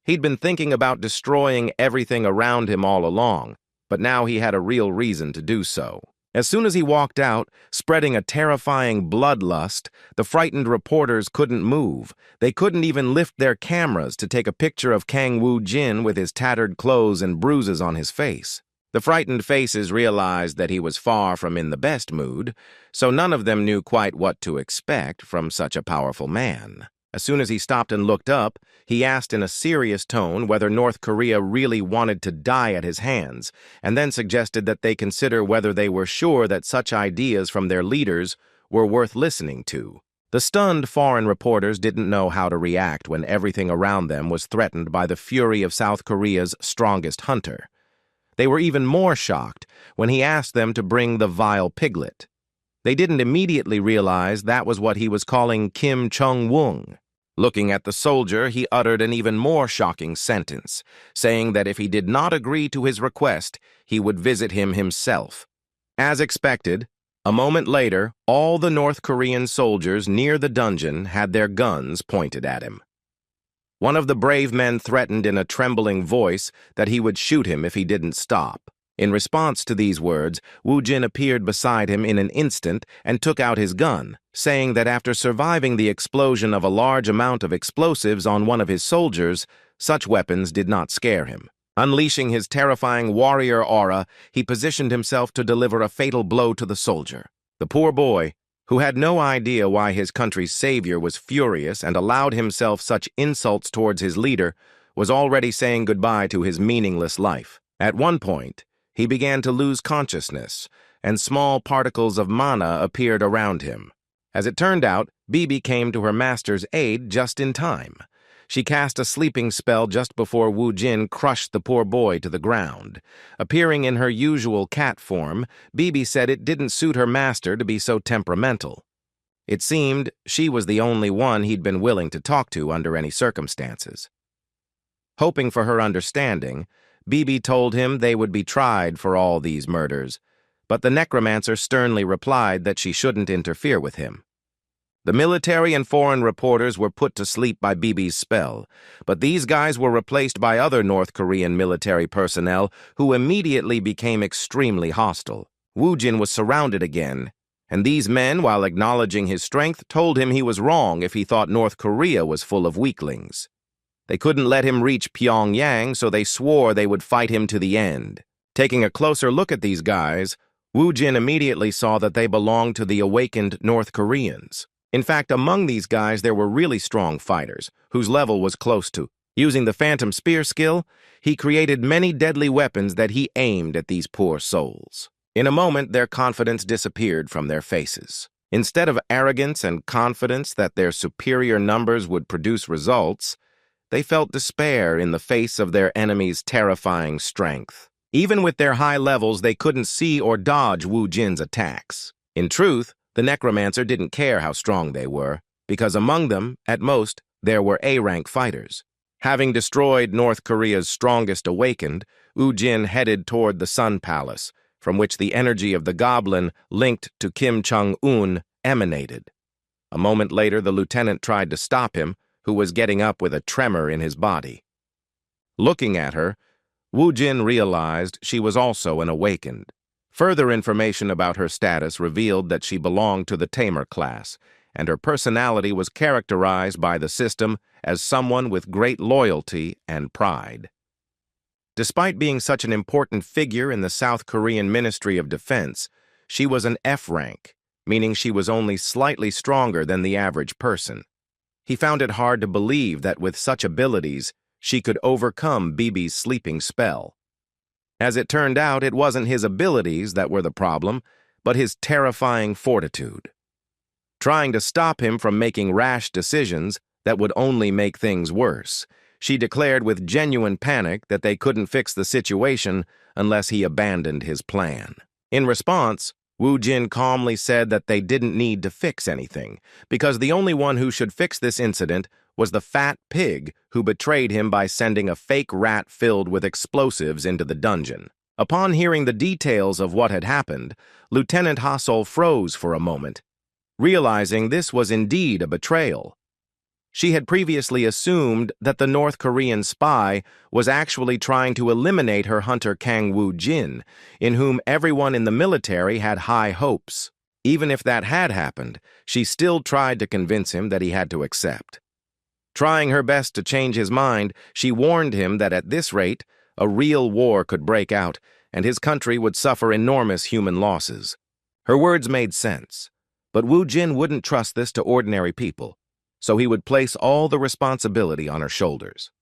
He'd been thinking about destroying everything around him all along, but now he had a real reason to do so. As soon as he walked out, spreading a terrifying bloodlust, the frightened reporters couldn't move. They couldn't even lift their cameras to take a picture of Kang Woo-jin with his tattered clothes and bruises on his face. The frightened faces realized that he was far from in the best mood, so none of them knew quite what to expect from such a powerful man. As soon as he stopped and looked up, he asked in a serious tone whether North Korea really wanted to die at his hands, and then suggested that they consider whether they were sure that such ideas from their leaders were worth listening to. The stunned foreign reporters didn't know how to react when everything around them was threatened by the fury of South Korea's strongest hunter. They were even more shocked when he asked them to bring the vile piglet. They didn't immediately realize that was what he was calling Kim Chung-woong. Looking at the soldier, he uttered an even more shocking sentence, saying that if he did not agree to his request, he would visit him himself. As expected, a moment later, all the North Korean soldiers near the dungeon had their guns pointed at him. One of the brave men threatened in a trembling voice that he would shoot him if he didn't stop. In response to these words, Woo-jin appeared beside him in an instant and took out his gun, saying that after surviving the explosion of a large amount of explosives on one of his soldiers, such weapons did not scare him. Unleashing his terrifying warrior aura, he positioned himself to deliver a fatal blow to the soldier. The poor boy, who had no idea why his country's savior was furious and allowed himself such insults towards his leader, was already saying goodbye to his meaningless life. At one point, he began to lose consciousness, and small particles of mana appeared around him. As it turned out, Bibi came to her master's aid just in time. She cast a sleeping spell just before Woo-jin crushed the poor boy to the ground. Appearing in her usual cat form, Bibi said it didn't suit her master to be so temperamental. It seemed she was the only one he'd been willing to talk to under any circumstances. Hoping for her understanding, Bibi told him they would be tried for all these murders, but the Necromancer sternly replied that she shouldn't interfere with him. The military and foreign reporters were put to sleep by Bibi's spell, but these guys were replaced by other North Korean military personnel who immediately became extremely hostile. Woo-jin was surrounded again, and these men, while acknowledging his strength, told him he was wrong if he thought North Korea was full of weaklings. They couldn't let him reach Pyongyang, so they swore they would fight him to the end. Taking a closer look at these guys, Woo Jin immediately saw that they belonged to the awakened North Koreans. In fact, among these guys there were really strong fighters, whose level was close to. Using the Phantom Spear skill, he created many deadly weapons that he aimed at these poor souls. In a moment, their confidence disappeared from their faces. Instead of arrogance and confidence that their superior numbers would produce results, they felt despair in the face of their enemy's terrifying strength. Even with their high levels, they couldn't see or dodge Woo Jin's attacks. In truth, the Necromancer didn't care how strong they were, because among them, at most, there were A-rank fighters. Having destroyed North Korea's strongest awakened, Woo Jin headed toward the Sun Palace, from which the energy of the goblin linked to Kim Chung-un emanated. A moment later, the lieutenant tried to stop him, who was getting up with a tremor in his body. Looking at her, Woo Jin realized she was also an awakened. Further information about her status revealed that she belonged to the Tamer class, and her personality was characterized by the system as someone with great loyalty and pride. Despite being such an important figure in the South Korean Ministry of Defense, she was an F rank, meaning she was only slightly stronger than the average person. He found it hard to believe that with such abilities, she could overcome Bibi's sleeping spell. As it turned out, it wasn't his abilities that were the problem, but his terrifying fortitude. Trying to stop him from making rash decisions that would only make things worse, she declared with genuine panic that they couldn't fix the situation unless he abandoned his plan. In response, Woo Jin calmly said that they didn't need to fix anything, because the only one who should fix this incident was the fat pig who betrayed him by sending a fake rat filled with explosives into the dungeon. Upon hearing the details of what had happened, Lieutenant Ha-Sol froze for a moment, realizing this was indeed a betrayal. She had previously assumed that the North Korean spy was actually trying to eliminate her hunter Kang Woo Jin, in whom everyone in the military had high hopes. Even if that had happened, she still tried to convince him that he had to accept. Trying her best to change his mind, she warned him that at this rate, a real war could break out, and his country would suffer enormous human losses. Her words made sense, but Woo Jin wouldn't trust this to ordinary people, so he would place all the responsibility on her shoulders.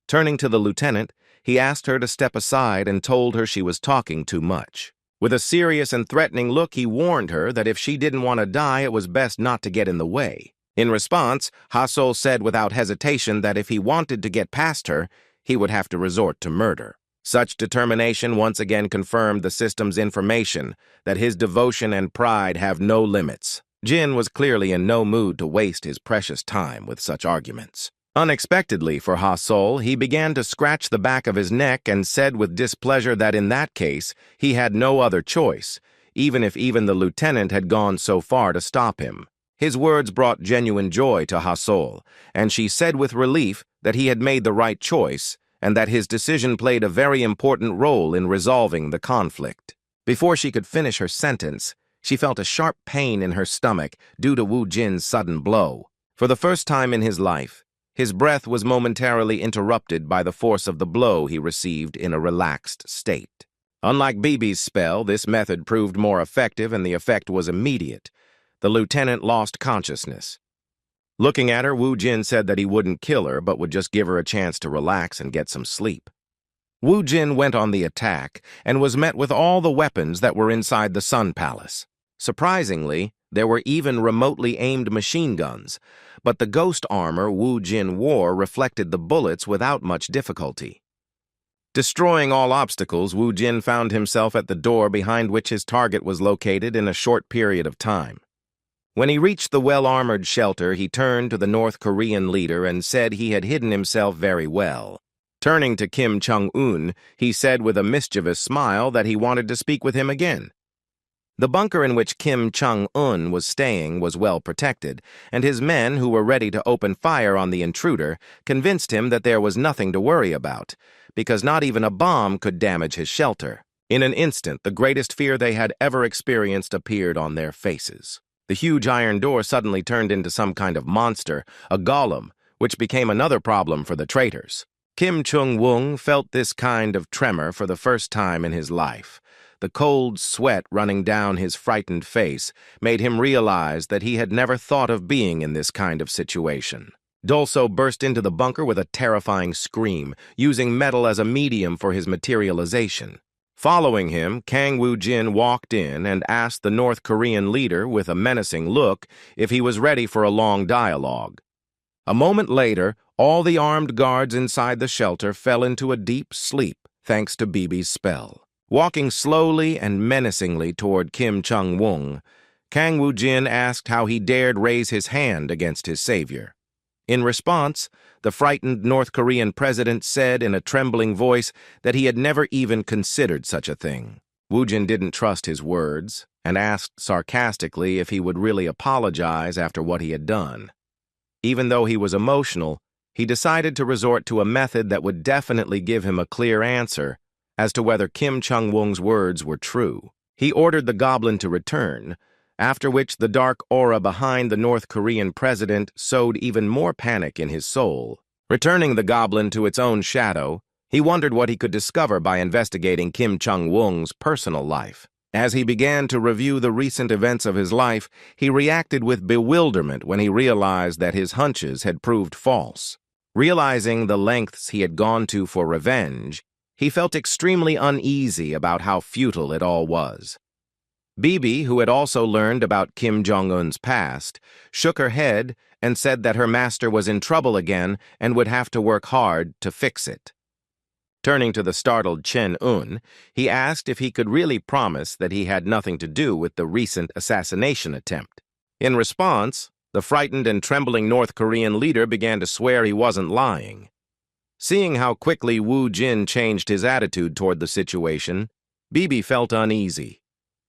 Turning to the lieutenant, he asked her to step aside and told her she was talking too much. With a serious and threatening look, he warned her that if she didn't want to die, it was best not to get in the way. In response, Ha-Sol said without hesitation that if he wanted to get past her, he would have to resort to murder. Such determination once again confirmed the system's information that his devotion and pride have no limits. Jin was clearly in no mood to waste his precious time with such arguments. Unexpectedly for Ha-Sol, he began to scratch the back of his neck and said with displeasure that in that case, he had no other choice, even if the lieutenant had gone so far to stop him. His words brought genuine joy to Ha-Sol, and she said with relief that he had made the right choice and that his decision played a very important role in resolving the conflict. Before she could finish her sentence, she felt a sharp pain in her stomach due to Woo Jin's sudden blow. For the first time in his life, his breath was momentarily interrupted by the force of the blow he received in a relaxed state. Unlike Bibi's spell, this method proved more effective and the effect was immediate. The lieutenant lost consciousness. Looking at her, Woo Jin said that he wouldn't kill her, but would just give her a chance to relax and get some sleep. Woo Jin went on the attack and was met with all the weapons that were inside the Sun Palace. Surprisingly, there were even remotely aimed machine guns, but the ghost armor Woo Jin wore reflected the bullets without much difficulty. Destroying all obstacles, Woo Jin found himself at the door behind which his target was located in a short period of time. When he reached the well-armored shelter, he turned to the North Korean leader and said he had hidden himself very well. Turning to Kim Chung-un, he said with a mischievous smile that he wanted to speak with him again. The bunker in which Kim Chung-un was staying was well protected, and his men, who were ready to open fire on the intruder, convinced him that there was nothing to worry about, because not even a bomb could damage his shelter. In an instant, the greatest fear they had ever experienced appeared on their faces. The huge iron door suddenly turned into some kind of monster, a golem, which became another problem for the traitors. Kim Chung-woong felt this kind of tremor for the first time in his life. The cold sweat running down his frightened face made him realize that he had never thought of being in this kind of situation. Dolso burst into the bunker with a terrifying scream, using metal as a medium for his materialization. Following him, Kang Woo-jin walked in and asked the North Korean leader with a menacing look if he was ready for a long dialogue. A moment later, all the armed guards inside the shelter fell into a deep sleep thanks to Bibi's spell. Walking slowly and menacingly toward Kim Chung-woong, Kang Woo-jin asked how he dared raise his hand against his savior. In response, the frightened North Korean president said in a trembling voice that he had never even considered such a thing. Woo-jin didn't trust his words and asked sarcastically if he would really apologize after what he had done. Even though he was emotional, he decided to resort to a method that would definitely give him a clear answer as to whether Kim Chung-woong's words were true. He ordered the goblin to return, after which the dark aura behind the North Korean president sowed even more panic in his soul. Returning the goblin to its own shadow, he wondered what he could discover by investigating Kim Chung-woong's personal life. As he began to review the recent events of his life, he reacted with bewilderment when he realized that his hunches had proved false. Realizing the lengths he had gone to for revenge, he felt extremely uneasy about how futile it all was. Bibi, who had also learned about Kim Jong-un's past, shook her head and said that her master was in trouble again and would have to work hard to fix it. Turning to the startled Chen-un, he asked if he could really promise that he had nothing to do with the recent assassination attempt. In response, the frightened and trembling North Korean leader began to swear he wasn't lying. Seeing how quickly Woo-jin changed his attitude toward the situation, Bibi felt uneasy.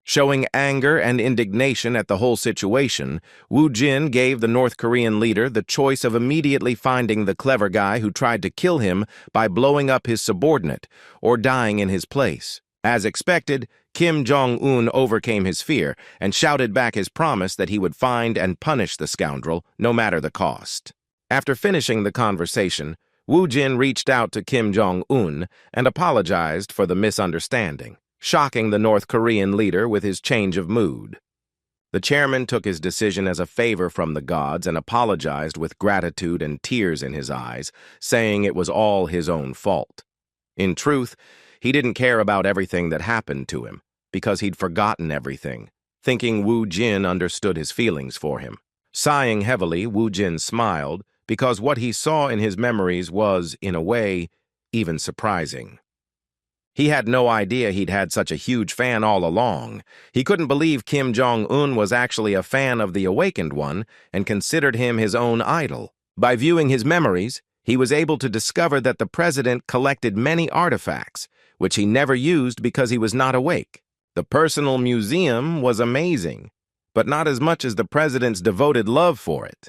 Showing anger and indignation at the whole situation, Woo-jin gave the North Korean leader the choice of immediately finding the clever guy who tried to kill him by blowing up his subordinate or dying in his place. As expected, Kim Jong-un overcame his fear and shouted back his promise that he would find and punish the scoundrel, no matter the cost. After finishing the conversation, Woo-jin reached out to Kim Jong-un and apologized for the misunderstanding, shocking the North Korean leader with his change of mood. The chairman took his decision as a favor from the gods and apologized with gratitude and tears in his eyes, saying it was all his own fault. In truth, he didn't care about everything that happened to him, because he'd forgotten everything, thinking Woo-jin understood his feelings for him. Sighing heavily, Woo-jin smiled, because what he saw in his memories was, in a way, even surprising. He had no idea he'd had such a huge fan all along. He couldn't believe Kim Jong-un was actually a fan of the Awakened One and considered him his own idol. By viewing his memories, he was able to discover that the president collected many artifacts, which he never used because he was not awake. The personal museum was amazing, but not as much as the president's devoted love for it.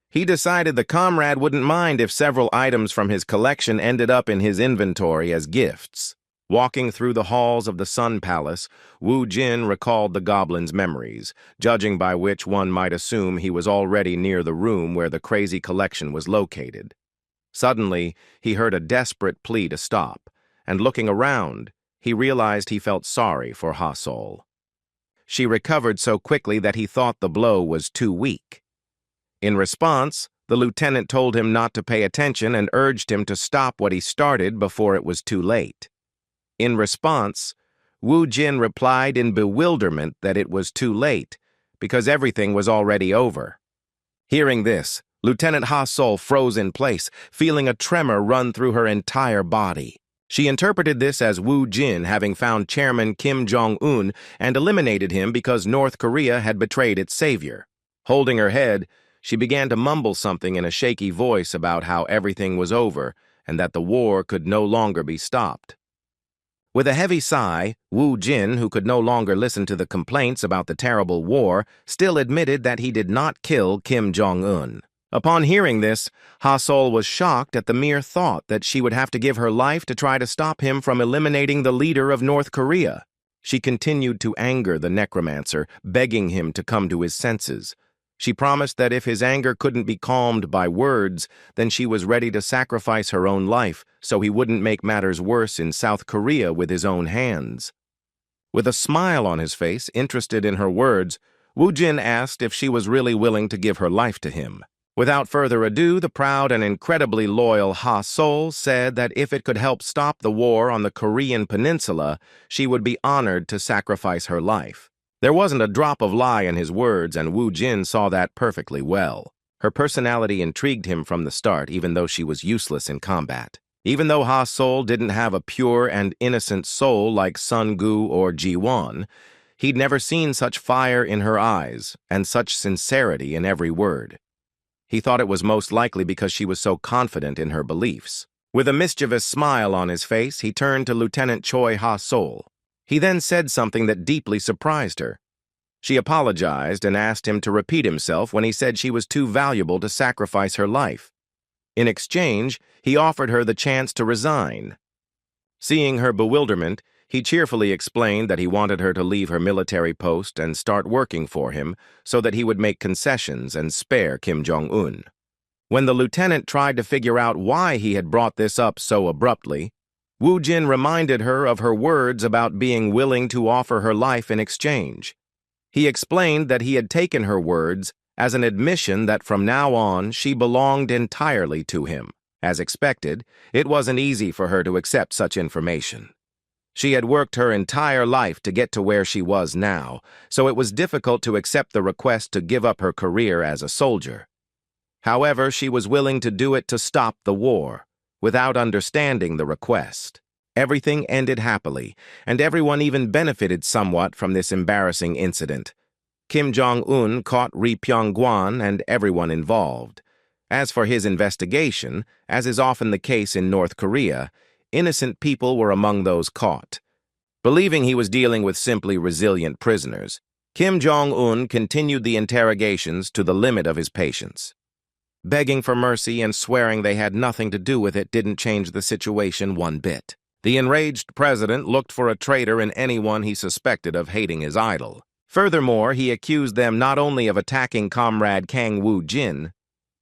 He decided the comrade wouldn't mind if several items from his collection ended up in his inventory as gifts. Walking through the halls of the Sun Palace, Woo-jin recalled the goblin's memories, judging by which one might assume he was already near the room where the crazy collection was located. Suddenly, he heard a desperate plea to stop, and looking around, he realized he felt sorry for Ha-sol. She recovered so quickly that he thought the blow was too weak. In response, the lieutenant told him not to pay attention and urged him to stop what he started before it was too late. In response, Woo-jin replied in bewilderment that it was too late, because everything was already over. Hearing this, Lieutenant Ha-sol froze in place, feeling a tremor run through her entire body. She interpreted this as Woo-jin having found Chairman Kim Jong-un and eliminated him because North Korea had betrayed its savior. Holding her head, she began to mumble something in a shaky voice about how everything was over and that the war could no longer be stopped. With a heavy sigh, Woo-jin, who could no longer listen to the complaints about the terrible war, still admitted that he did not kill Kim Jong-un. Upon hearing this, Ha-sol was shocked at the mere thought that she would have to give her life to try to stop him from eliminating the leader of North Korea. She continued to anger the Necromancer, begging him to come to his senses. She promised that if his anger couldn't be calmed by words, then she was ready to sacrifice her own life so he wouldn't make matters worse in South Korea with his own hands. With a smile on his face, interested in her words, Woo Jin asked if she was really willing to give her life to him. Without further ado, the proud and incredibly loyal Ha Sol said that if it could help stop the war on the Korean peninsula, she would be honored to sacrifice her life. There wasn't a drop of lie in his words, and Woo Jin saw that perfectly well. Her personality intrigued him from the start, even though she was useless in combat. Even though Ha Sol didn't have a pure and innocent soul like Sun Gu or Ji Won, he'd never seen such fire in her eyes and such sincerity in every word. He thought it was most likely because she was so confident in her beliefs. With a mischievous smile on his face, he turned to Lieutenant Choi Ha Sol. He then said something that deeply surprised her. She apologized and asked him to repeat himself when he said she was too valuable to sacrifice her life. In exchange, he offered her the chance to resign. Seeing her bewilderment, he cheerfully explained that he wanted her to leave her military post and start working for him so that he would make concessions and spare Kim Jong-un. When the lieutenant tried to figure out why he had brought this up so abruptly, Woo Jin reminded her of her words about being willing to offer her life in exchange. He explained that he had taken her words as an admission that from now on she belonged entirely to him. As expected, it wasn't easy for her to accept such information. She had worked her entire life to get to where she was now, so it was difficult to accept the request to give up her career as a soldier. However, she was willing to do it to stop the war, without understanding the request. Everything ended happily, and everyone even benefited somewhat from this embarrassing incident. Kim Jong-un caught Ri Pyong-gwan and everyone involved. As for his investigation, as is often the case in North Korea, innocent people were among those caught. Believing he was dealing with simply resilient prisoners, Kim Jong-un continued the interrogations to the limit of his patience. Begging for mercy and swearing they had nothing to do with it didn't change the situation one bit. The enraged president looked for a traitor in anyone he suspected of hating his idol. Furthermore, he accused them not only of attacking comrade Kang Woo Jin,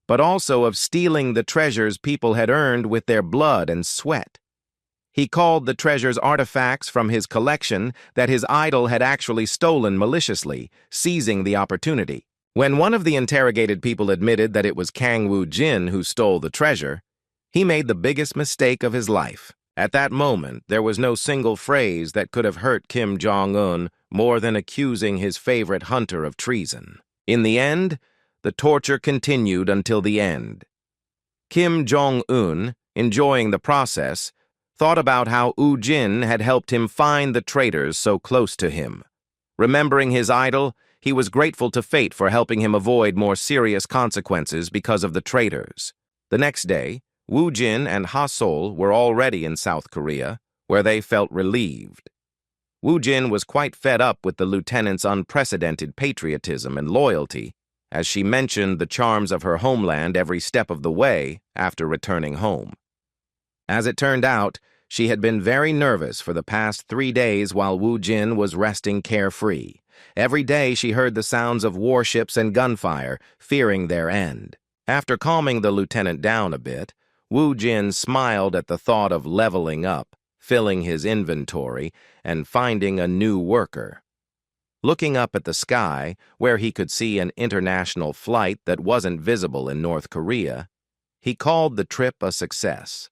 but also of stealing the treasures people had earned with their blood and sweat. He called the treasures artifacts from his collection that his idol had actually stolen maliciously, seizing the opportunity. When one of the interrogated people admitted that it was Kang Woo Jin who stole the treasure, he made the biggest mistake of his life. At that moment, there was no single phrase that could have hurt Kim Jong-un more than accusing his favorite hunter of treason. In the end, the torture continued until the end. Kim Jong-un, enjoying the process, thought about how Woo Jin had helped him find the traitors so close to him. Remembering his idol, he was grateful to fate for helping him avoid more serious consequences because of the traitors. The next day, Woo Jin and Ha Sol were already in South Korea, where they felt relieved. Woo Jin was quite fed up with the lieutenant's unprecedented patriotism and loyalty, as she mentioned the charms of her homeland every step of the way after returning home. As it turned out, she had been very nervous for the past 3 days while Woo Jin was resting carefree. Every day she heard the sounds of warships and gunfire, fearing their end. After calming the lieutenant down a bit, Woo Jin smiled at the thought of leveling up, filling his inventory, and finding a new worker. Looking up at the sky, where he could see an international flight that wasn't visible in North Korea, he called the trip a success.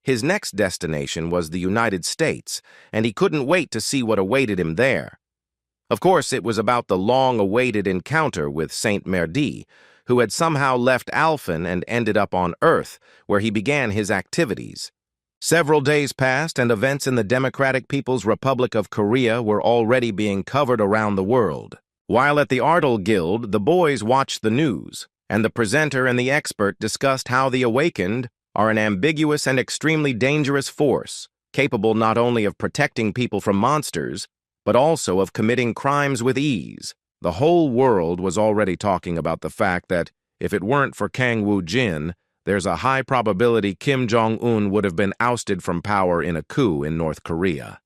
His next destination was the United States, and he couldn't wait to see what awaited him there. Of course, it was about the long-awaited encounter with Saint Merdi, who had somehow left Alphen and ended up on Earth, where he began his activities. Several days passed, and events in the Democratic People's Republic of Korea were already being covered around the world. While at the Ardell Guild, the boys watched the news, and the presenter and the expert discussed how the Awakened are an ambiguous and extremely dangerous force, capable not only of protecting people from monsters, but also of committing crimes with ease. The whole world was already talking about the fact that, if it weren't for Kang Woo Jin, there's a high probability Kim Jong-un would have been ousted from power in a coup in North Korea.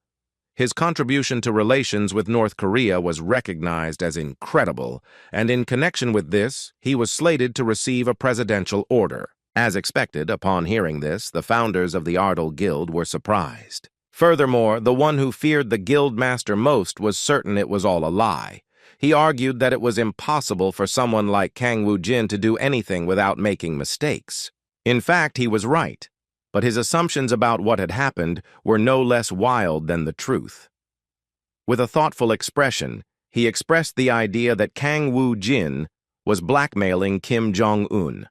His contribution to relations with North Korea was recognized as incredible, and in connection with this, he was slated to receive a presidential order. As expected, upon hearing this, the founders of the Ardell Guild were surprised. Furthermore, the one who feared the guild master most was certain it was all a lie. He argued that it was impossible for someone like Kang Woo-jin to do anything without making mistakes. In fact, he was right, but his assumptions about what had happened were no less wild than the truth. With a thoughtful expression, he expressed the idea that Kang Woo-jin was blackmailing Kim Jong-un.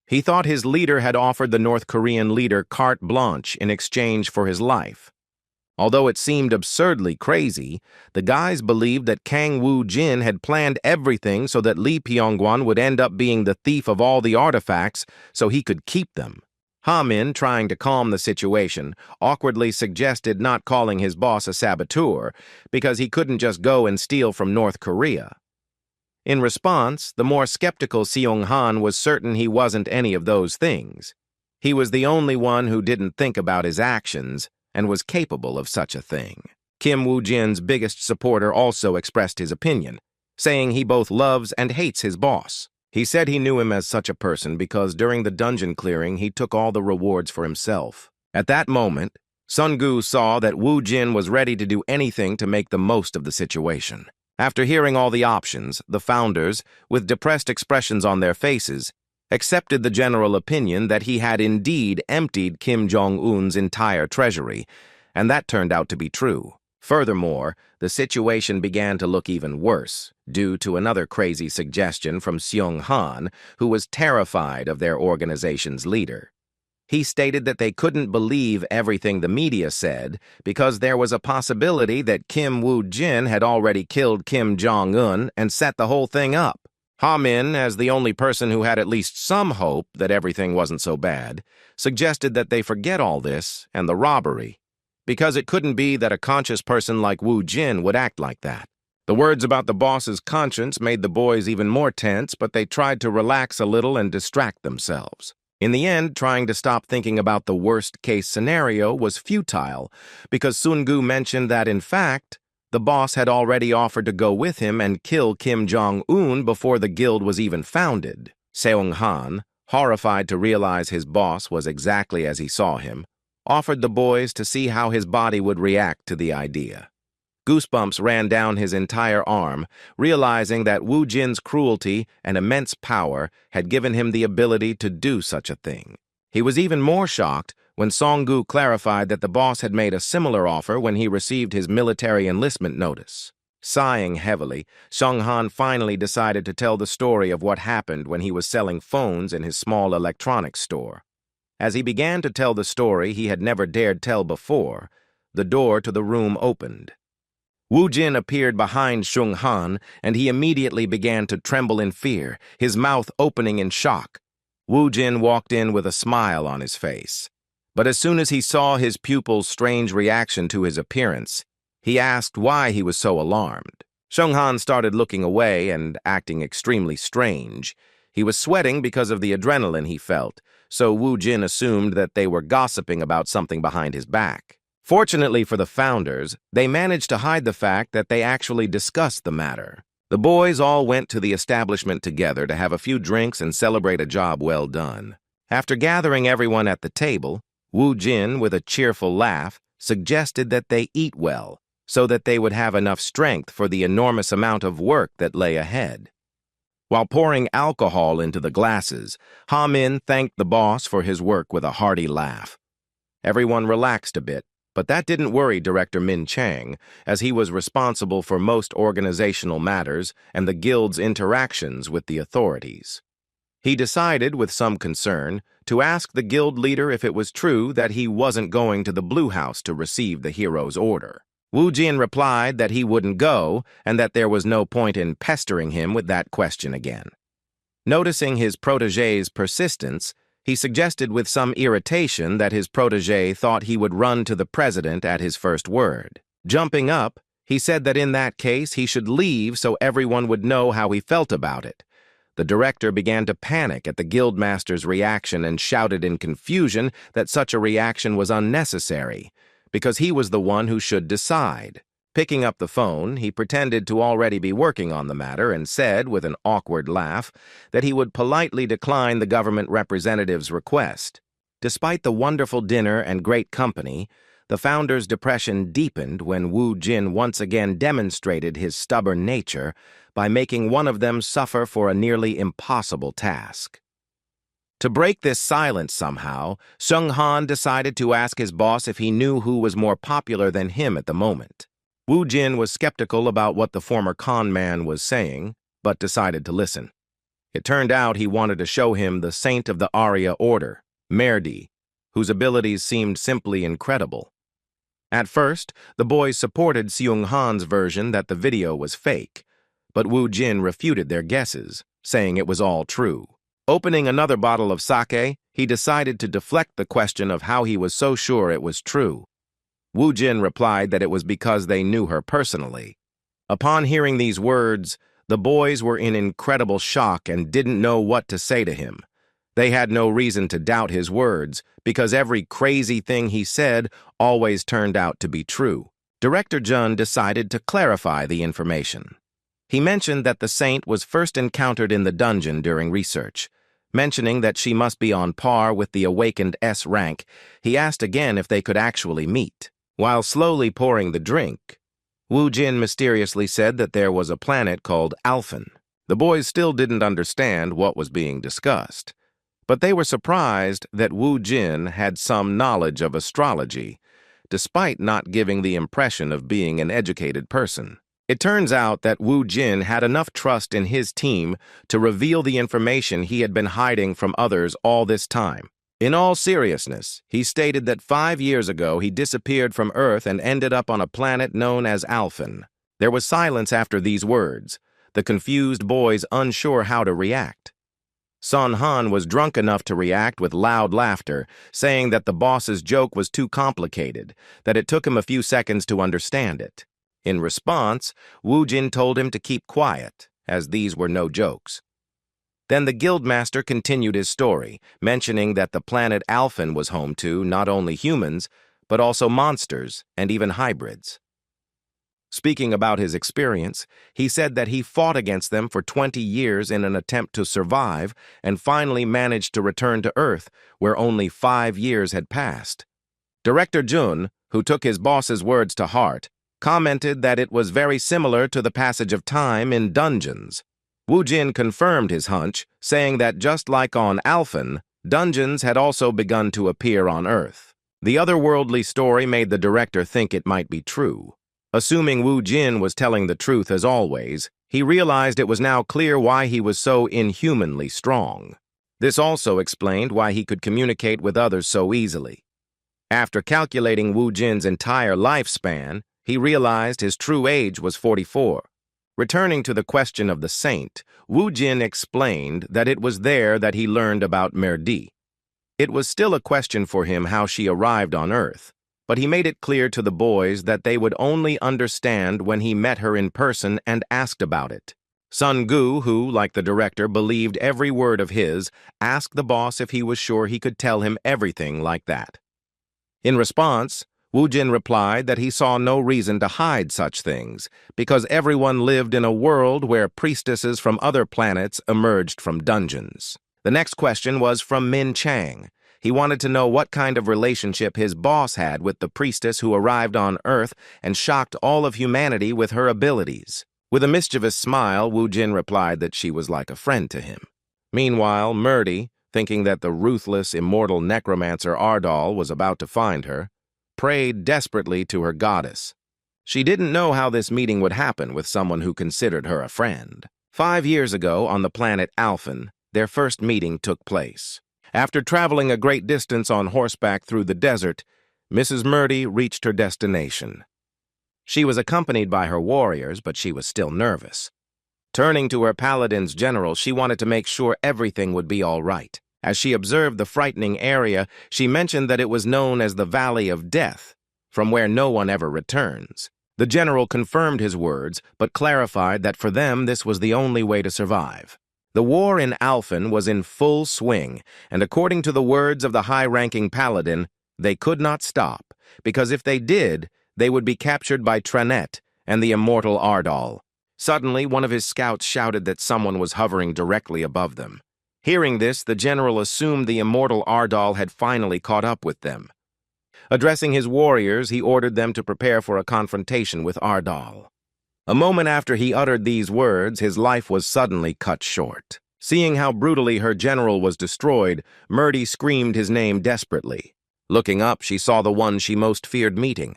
He thought his leader had offered the North Korean leader carte blanche in exchange for his life. Although it seemed absurdly crazy, the guys believed that Kang Woo-jin had planned everything so that Lee Pyonggwan would end up being the thief of all the artifacts so he could keep them. Ha-min, trying to calm the situation, awkwardly suggested not calling his boss a saboteur because he couldn't just go and steal from North Korea. In response, the more skeptical Seong-han was certain he wasn't any of those things. He was the only one who didn't think about his actions and was capable of such a thing. Kim Woo-jin's biggest supporter also expressed his opinion, saying he both loves and hates his boss. He said he knew him as such a person because during the dungeon clearing he took all the rewards for himself. At that moment, Sun-gu saw that Woo-jin was ready to do anything to make the most of the situation. After hearing all the options, the founders, with depressed expressions on their faces, accepted the general opinion that he had indeed emptied Kim Jong-un's entire treasury, and that turned out to be true. Furthermore, the situation began to look even worse, due to another crazy suggestion from Seong-han, who was terrified of their organization's leader. He stated that they couldn't believe everything the media said because there was a possibility that Kim Woo-jin had already killed Kim Jong-un and set the whole thing up. Ha-min, as the only person who had at least some hope that everything wasn't so bad, suggested that they forget all this and the robbery, because it couldn't be that a conscious person like Woo-jin would act like that. The words about the boss's conscience made the boys even more tense, but they tried to relax a little and distract themselves. In the end, trying to stop thinking about the worst-case scenario was futile, because Sun-gu mentioned that, in fact, the boss had already offered to go with him and kill Kim Jong-un before the guild was even founded. Seong-han, horrified to realize his boss was exactly as he saw him, offered the boys to see how his body would react to the idea. Goosebumps ran down his entire arm, realizing that Woo-jin's cruelty and immense power had given him the ability to do such a thing. He was even more shocked when Song-gu clarified that the boss had made a similar offer when he received his military enlistment notice. Sighing heavily, Seong-han finally decided to tell the story of what happened when he was selling phones in his small electronics store. As he began to tell the story he had never dared tell before, the door to the room opened. Woo-jin appeared behind Seong-han, and he immediately began to tremble in fear, his mouth opening in shock. Woo-jin walked in with a smile on his face. But as soon as he saw his pupil's strange reaction to his appearance, he asked why he was so alarmed. Seong-han started looking away and acting extremely strange. He was sweating because of the adrenaline he felt, so Woo-jin assumed that they were gossiping about something behind his back. Fortunately for the founders, they managed to hide the fact that they actually discussed the matter. The boys all went to the establishment together to have a few drinks and celebrate a job well done. After gathering everyone at the table, Woo-jin, with a cheerful laugh, suggested that they eat well, so that they would have enough strength for the enormous amount of work that lay ahead. While pouring alcohol into the glasses, Ha-min thanked the boss for his work with a hearty laugh. Everyone relaxed a bit, but that didn't worry Director Min Chang, as he was responsible for most organizational matters and the guild's interactions with the authorities. He decided, with some concern, to ask the guild leader if it was true that he wasn't going to the Blue House to receive the hero's order. Woo-jin replied that he wouldn't go and that there was no point in pestering him with that question again. Noticing his protégé's persistence, he suggested with some irritation that his protégé thought he would run to the president at his first word. Jumping up, he said that in that case he should leave so everyone would know how he felt about it. The director began to panic at the guildmaster's reaction and shouted in confusion that such a reaction was unnecessary, because he was the one who should decide. Picking up the phone, he pretended to already be working on the matter and said, with an awkward laugh, that he would politely decline the government representative's request. Despite the wonderful dinner and great company, the founder's depression deepened when Wu Jin once again demonstrated his stubborn nature by making one of them suffer for a nearly impossible task. To break this silence somehow, Sung Han decided to ask his boss if he knew who was more popular than him at the moment. Wu Jin was skeptical about what the former con man was saying, but decided to listen. It turned out he wanted to show him the saint of the Arya Order, Merdi, whose abilities seemed simply incredible. At first, the boys supported Seung Han's version that the video was fake, but Wu Jin refuted their guesses, saying it was all true. Opening another bottle of sake, he decided to deflect the question of how he was so sure it was true. Wu Jin replied that it was because they knew her personally. Upon hearing these words, the boys were in incredible shock and didn't know what to say to him. They had no reason to doubt his words, because every crazy thing he said always turned out to be true. Director Jun decided to clarify the information. He mentioned that the saint was first encountered in the dungeon during research. Mentioning that she must be on par with the awakened S rank, he asked again if they could actually meet. While slowly pouring the drink, Wu Jin mysteriously said that there was a planet called Alphen. The boys still didn't understand what was being discussed, but they were surprised that Wu Jin had some knowledge of astrology, despite not giving the impression of being an educated person. It turns out that Wu Jin had enough trust in his team to reveal the information he had been hiding from others all this time. In all seriousness, he stated that 5 years ago he disappeared from Earth and ended up on a planet known as Alphen. There was silence after these words, the confused boys unsure how to react. Sun Han was drunk enough to react with loud laughter, saying that the boss's joke was too complicated, that it took him a few seconds to understand it. In response, Wu Jin told him to keep quiet, as these were no jokes. Then the guildmaster continued his story, mentioning that the planet Alphen was home to not only humans, but also monsters and even hybrids. Speaking about his experience, he said that he fought against them for 20 years in an attempt to survive and finally managed to return to Earth, where only 5 years had passed. Director Jun, who took his boss's words to heart, commented that it was very similar to the passage of time in dungeons. Wu Jin confirmed his hunch, saying that just like on Alphen, dungeons had also begun to appear on Earth. The otherworldly story made the director think it might be true. Assuming Wu Jin was telling the truth as always, he realized it was now clear why he was so inhumanly strong. This also explained why he could communicate with others so easily. After calculating Wu Jin's entire lifespan, he realized his true age was 44. Returning to the question of the saint, Wu Jin explained that it was there that he learned about Merdi. It was still a question for him how she arrived on Earth, but he made it clear to the boys that they would only understand when he met her in person and asked about it. Sun Gu, who, like the director, believed every word of his, asked the boss if he was sure he could tell him everything like that. In response, Wu Jin replied that he saw no reason to hide such things, because everyone lived in a world where priestesses from other planets emerged from dungeons. The next question was from Min Chang. He wanted to know what kind of relationship his boss had with the priestess who arrived on Earth and shocked all of humanity with her abilities. With a mischievous smile, Wu Jin replied that she was like a friend to him. Meanwhile, Merdi, thinking that the ruthless, immortal necromancer Ardal was about to find her, prayed desperately to her goddess. She didn't know how this meeting would happen with someone who considered her a friend. 5 years ago, on the planet Alphen, their first meeting took place. After traveling a great distance on horseback through the desert, Mrs. Merdi reached her destination. She was accompanied by her warriors, but she was still nervous. Turning to her paladin's general, she wanted to make sure everything would be all right. As she observed the frightening area, she mentioned that it was known as the Valley of Death, from where no one ever returns. The general confirmed his words, but clarified that for them this was the only way to survive. The war in Alphen was in full swing, and according to the words of the high-ranking paladin, they could not stop, because if they did, they would be captured by Trenet and the immortal Ardal. Suddenly, one of his scouts shouted that someone was hovering directly above them. Hearing this, the general assumed the immortal Ardal had finally caught up with them. Addressing his warriors, he ordered them to prepare for a confrontation with Ardal. A moment after he uttered these words, his life was suddenly cut short. Seeing how brutally her general was destroyed, Murdy screamed his name desperately. Looking up, she saw the one she most feared meeting.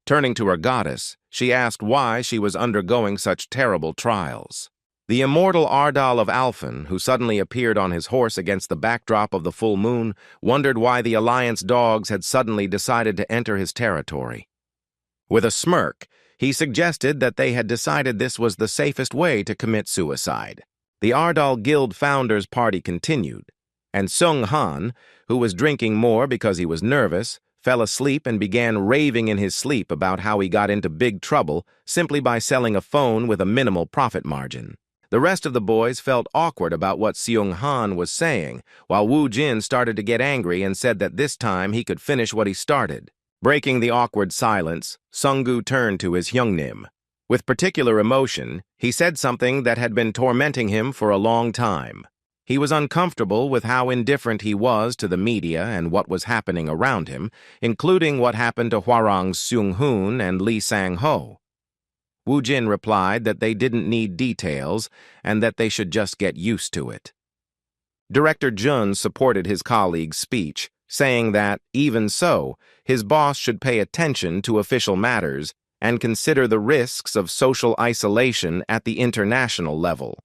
Turning to her goddess, she asked why she was undergoing such terrible trials. The immortal Ardal of Alphen, who suddenly appeared on his horse against the backdrop of the full moon, wondered why the Alliance dogs had suddenly decided to enter his territory. With a smirk, he suggested that they had decided this was the safest way to commit suicide. The Ardal Guild Founders Party continued, and Sung Han, who was drinking more because he was nervous, fell asleep and began raving in his sleep about how he got into big trouble simply by selling a phone with a minimal profit margin. The rest of the boys felt awkward about what Seung Han was saying, while Wu Jin started to get angry and said that this time he could finish what he started. Breaking the awkward silence, Sunggu turned to his Hyungnim. With particular emotion, he said something that had been tormenting him for a long time. He was uncomfortable with how indifferent he was to the media and what was happening around him, including what happened to Hwarang's Seung-hoon and Lee Sang-ho. Wu Jin replied that they didn't need details and that they should just get used to it. Director Jun supported his colleague's speech, saying that, even so, his boss should pay attention to official matters and consider the risks of social isolation at the international level.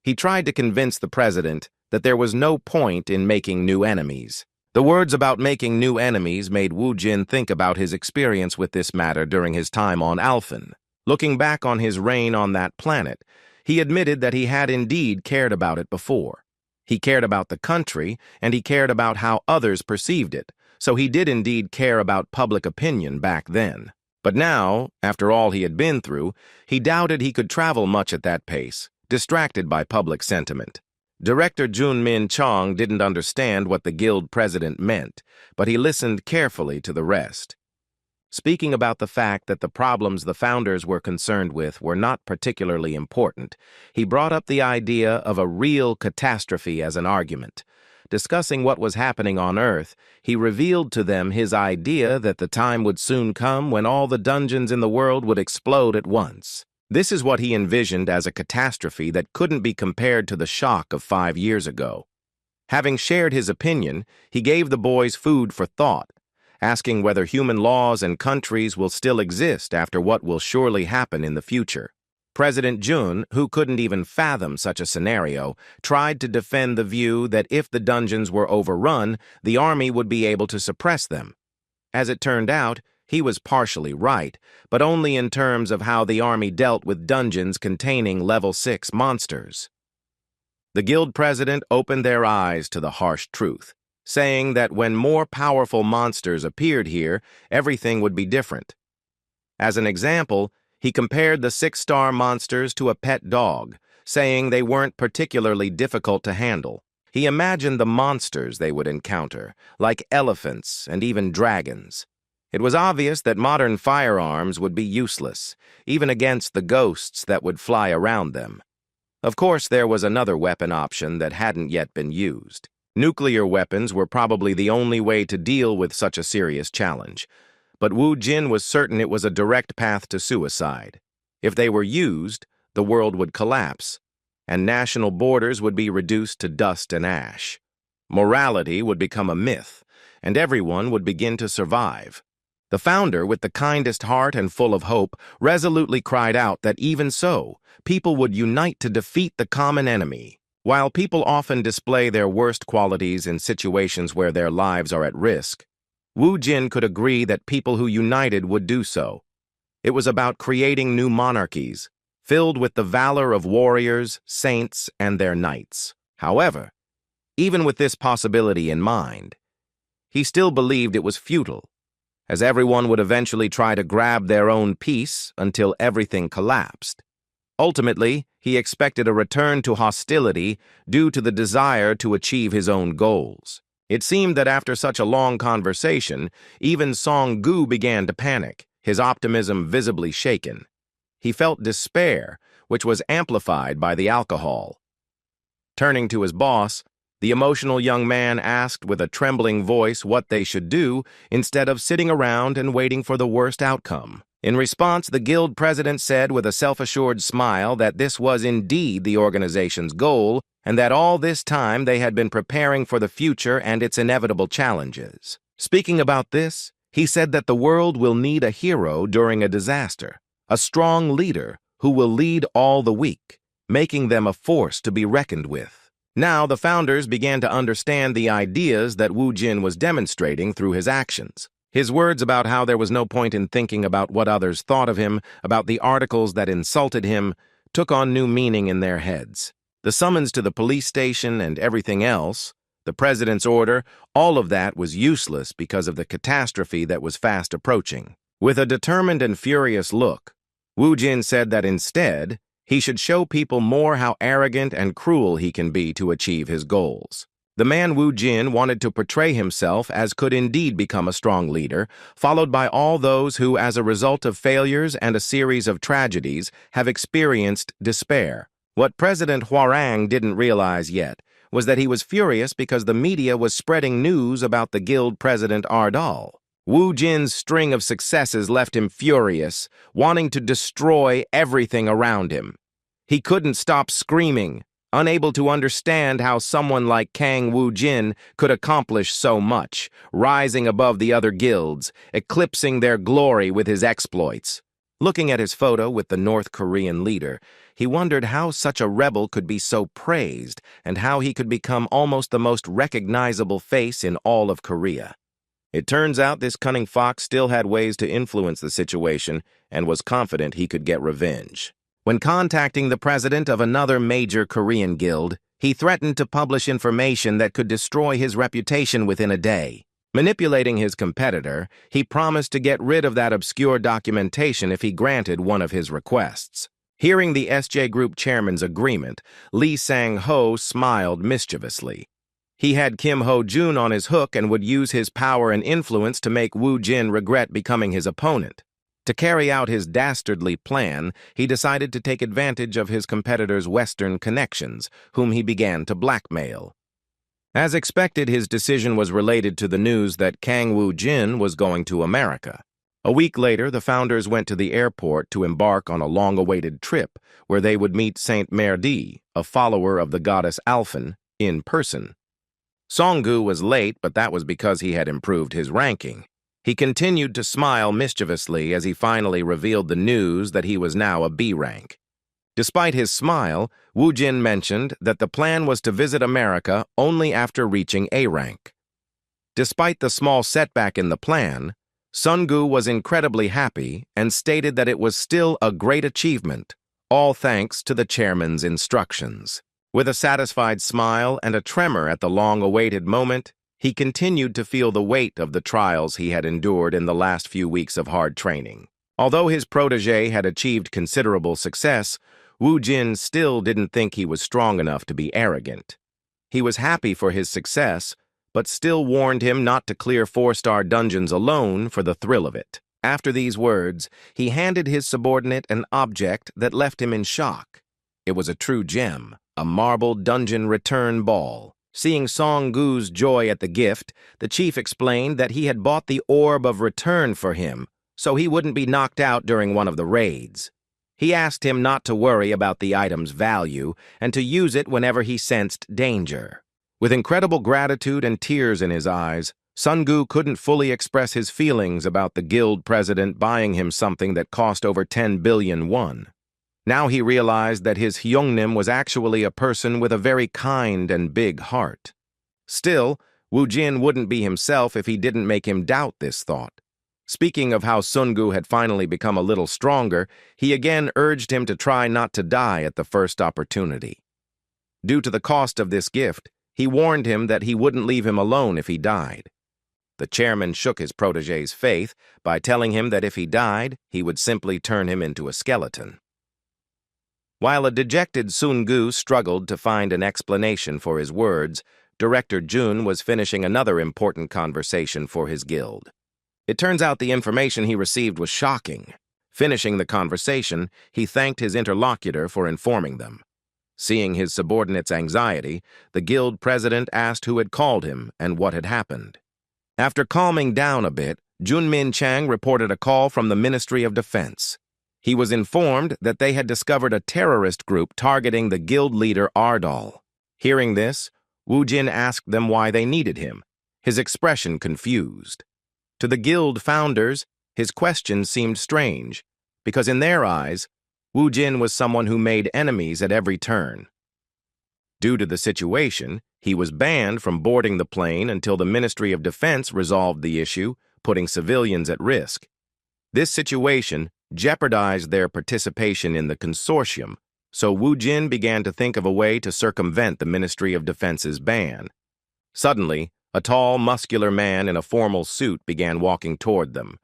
He tried to convince the president that there was no point in making new enemies. The words about making new enemies made Wu Jin think about his experience with this matter during his time on Alphen. Looking back on his reign on that planet, he admitted that he had indeed cared about it before. He cared about the country, and he cared about how others perceived it, so he did indeed care about public opinion back then. But now, after all he had been through, he doubted he could travel much at that pace, distracted by public sentiment. Director Jun Min Chong didn't understand what the guild president meant, but he listened carefully to the rest. Speaking about the fact that the problems the founders were concerned with were not particularly important, he brought up the idea of a real catastrophe as an argument. Discussing what was happening on Earth, he revealed to them his idea that the time would soon come when all the dungeons in the world would explode at once. This is what he envisioned as a catastrophe that couldn't be compared to the shock of 5 years ago. Having shared his opinion, he gave the boys food for thought, asking whether human laws and countries will still exist after what will surely happen in the future. President Jun, who couldn't even fathom such a scenario, tried to defend the view that if the dungeons were overrun, the army would be able to suppress them. As it turned out, he was partially right, but only in terms of how the army dealt with dungeons containing level 6 monsters. The guild president opened their eyes to the harsh truth, saying that when more powerful monsters appeared here, everything would be different. As an example, he compared the 6-star monsters to a pet dog, saying they weren't particularly difficult to handle. He imagined the monsters they would encounter, like elephants and even dragons. It was obvious that modern firearms would be useless, even against the ghosts that would fly around them. Of course, there was another weapon option that hadn't yet been used. Nuclear weapons were probably the only way to deal with such a serious challenge, but Wu Jin was certain it was a direct path to suicide. If they were used, the world would collapse, and national borders would be reduced to dust and ash. Morality would become a myth, and everyone would begin to survive. The founder, with the kindest heart and full of hope, resolutely cried out that even so, people would unite to defeat the common enemy. While people often display their worst qualities in situations where their lives are at risk, Wu Jin could agree that people who united would do so. It was about creating new monarchies, filled with the valor of warriors, saints, and their knights. However, even with this possibility in mind, he still believed it was futile, as everyone would eventually try to grab their own piece until everything collapsed. Ultimately, he expected a return to hostility due to the desire to achieve his own goals. It seemed that after such a long conversation, even Song-gu began to panic, his optimism visibly shaken. He felt despair, which was amplified by the alcohol. Turning to his boss, the emotional young man asked with a trembling voice what they should do instead of sitting around and waiting for the worst outcome. In response, the guild president said with a self-assured smile that this was indeed the organization's goal and that all this time they had been preparing for the future and its inevitable challenges. Speaking about this, he said that the world will need a hero during a disaster, a strong leader who will lead all the weak, making them a force to be reckoned with. Now, the founders began to understand the ideas that Wu Jin was demonstrating through his actions. His words about how there was no point in thinking about what others thought of him, about the articles that insulted him, took on new meaning in their heads. The summons to the police station and everything else, the president's order, all of that was useless because of the catastrophe that was fast approaching. With a determined and furious look, Wu Jin said that instead, he should show people more how arrogant and cruel he can be to achieve his goals. The man Wu Jin wanted to portray himself as could indeed become a strong leader, followed by all those who, as a result of failures and a series of tragedies, have experienced despair. What President Hwarang didn't realize yet was that he was furious because the media was spreading news about the guild president Ardal. Wu Jin's string of successes left him furious, wanting to destroy everything around him. He couldn't stop screaming, unable to understand how someone like Kang Wu Jin could accomplish so much, rising above the other guilds, eclipsing their glory with his exploits. Looking at his photo with the North Korean leader, he wondered how such a rebel could be so praised and how he could become almost the most recognizable face in all of Korea. It turns out this cunning fox still had ways to influence the situation and was confident he could get revenge. When contacting the president of another major Korean guild, he threatened to publish information that could destroy his reputation within a day. Manipulating his competitor, he promised to get rid of that obscure documentation if he granted one of his requests. Hearing the SJ Group chairman's agreement, Lee Sang-ho smiled mischievously. He had Kim Ho-jun on his hook and would use his power and influence to make Wu Jin regret becoming his opponent. To carry out his dastardly plan, he decided to take advantage of his competitor's Western connections, whom he began to blackmail. As expected, his decision was related to the news that Kang Wu Jin was going to America. A week later, the founders went to the airport to embark on a long-awaited trip where they would meet Saint Merdi, a follower of the goddess Alphen, in person. Song-gu was late, but that was because he had improved his ranking. He continued to smile mischievously as he finally revealed the news that he was now a B rank. Despite his smile, Wu Jin mentioned that the plan was to visit America only after reaching A rank. Despite the small setback in the plan, Sung-gu was incredibly happy and stated that it was still a great achievement, all thanks to the chairman's instructions. With a satisfied smile and a tremor at the long-awaited moment, he continued to feel the weight of the trials he had endured in the last few weeks of hard training. Although his protege had achieved considerable success, Wu Jin still didn't think he was strong enough to be arrogant. He was happy for his success, but still warned him not to clear 4-star dungeons alone for the thrill of it. After these words, he handed his subordinate an object that left him in shock. It was a true gem, a marble dungeon return ball. Seeing Song-gu's joy at the gift, the chief explained that he had bought the orb of return for him, so he wouldn't be knocked out during one of the raids. He asked him not to worry about the item's value and to use it whenever he sensed danger. With incredible gratitude and tears in his eyes, Sung-gu couldn't fully express his feelings about the guild president buying him something that cost over 10 billion won. Now he realized that his Hyungnim was actually a person with a very kind and big heart. Still, Wu Jin wouldn't be himself if he didn't make him doubt this thought. Speaking of how Sung-gu had finally become a little stronger, he again urged him to try not to die at the first opportunity. Due to the cost of this gift, he warned him that he wouldn't leave him alone if he died. The chairman shook his protege's faith by telling him that if he died, he would simply turn him into a skeleton. While a dejected Sung-gu struggled to find an explanation for his words, Director Jun was finishing another important conversation for his guild. It turns out the information he received was shocking. Finishing the conversation, he thanked his interlocutor for informing them. Seeing his subordinate's anxiety, the guild president asked who had called him and what had happened. After calming down a bit, Junmin Chang reported a call from the Ministry of Defense. He was informed that they had discovered a terrorist group targeting the guild leader Ardal. Hearing this, Wu Jin asked them why they needed him, his expression confused. To the guild founders, his question seemed strange, because in their eyes, Wu Jin was someone who made enemies at every turn. Due to the situation, he was banned from boarding the plane until the Ministry of Defense resolved the issue, putting civilians at risk. This situation jeopardized their participation in the consortium, so Wu Jin began to think of a way to circumvent the Ministry of Defense's ban. Suddenly, a tall, muscular man in a formal suit began walking toward them.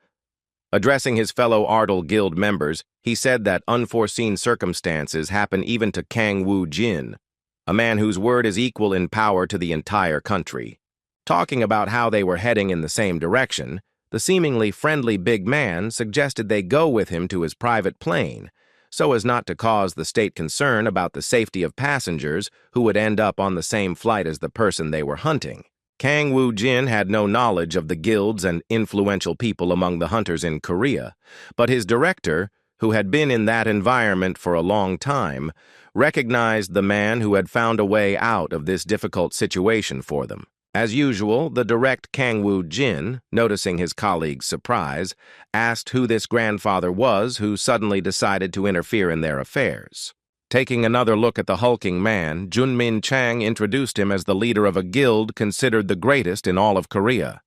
Addressing his fellow Ardal Guild members, he said that unforeseen circumstances happen even to Kang Wu Jin, a man whose word is equal in power to the entire country. Talking about how they were heading in the same direction, the seemingly friendly big man suggested they go with him to his private plane, so as not to cause the state concern about the safety of passengers who would end up on the same flight as the person they were hunting. Kang Wu Jin had no knowledge of the guilds and influential people among the hunters in Korea, but his director, who had been in that environment for a long time, recognized the man who had found a way out of this difficult situation for them. As usual, the direct Kang Wu Jin, noticing his colleague's surprise, asked who this grandfather was who suddenly decided to interfere in their affairs. Taking another look at the hulking man, Junmin Chang introduced him as the leader of a guild considered the greatest in all of Korea.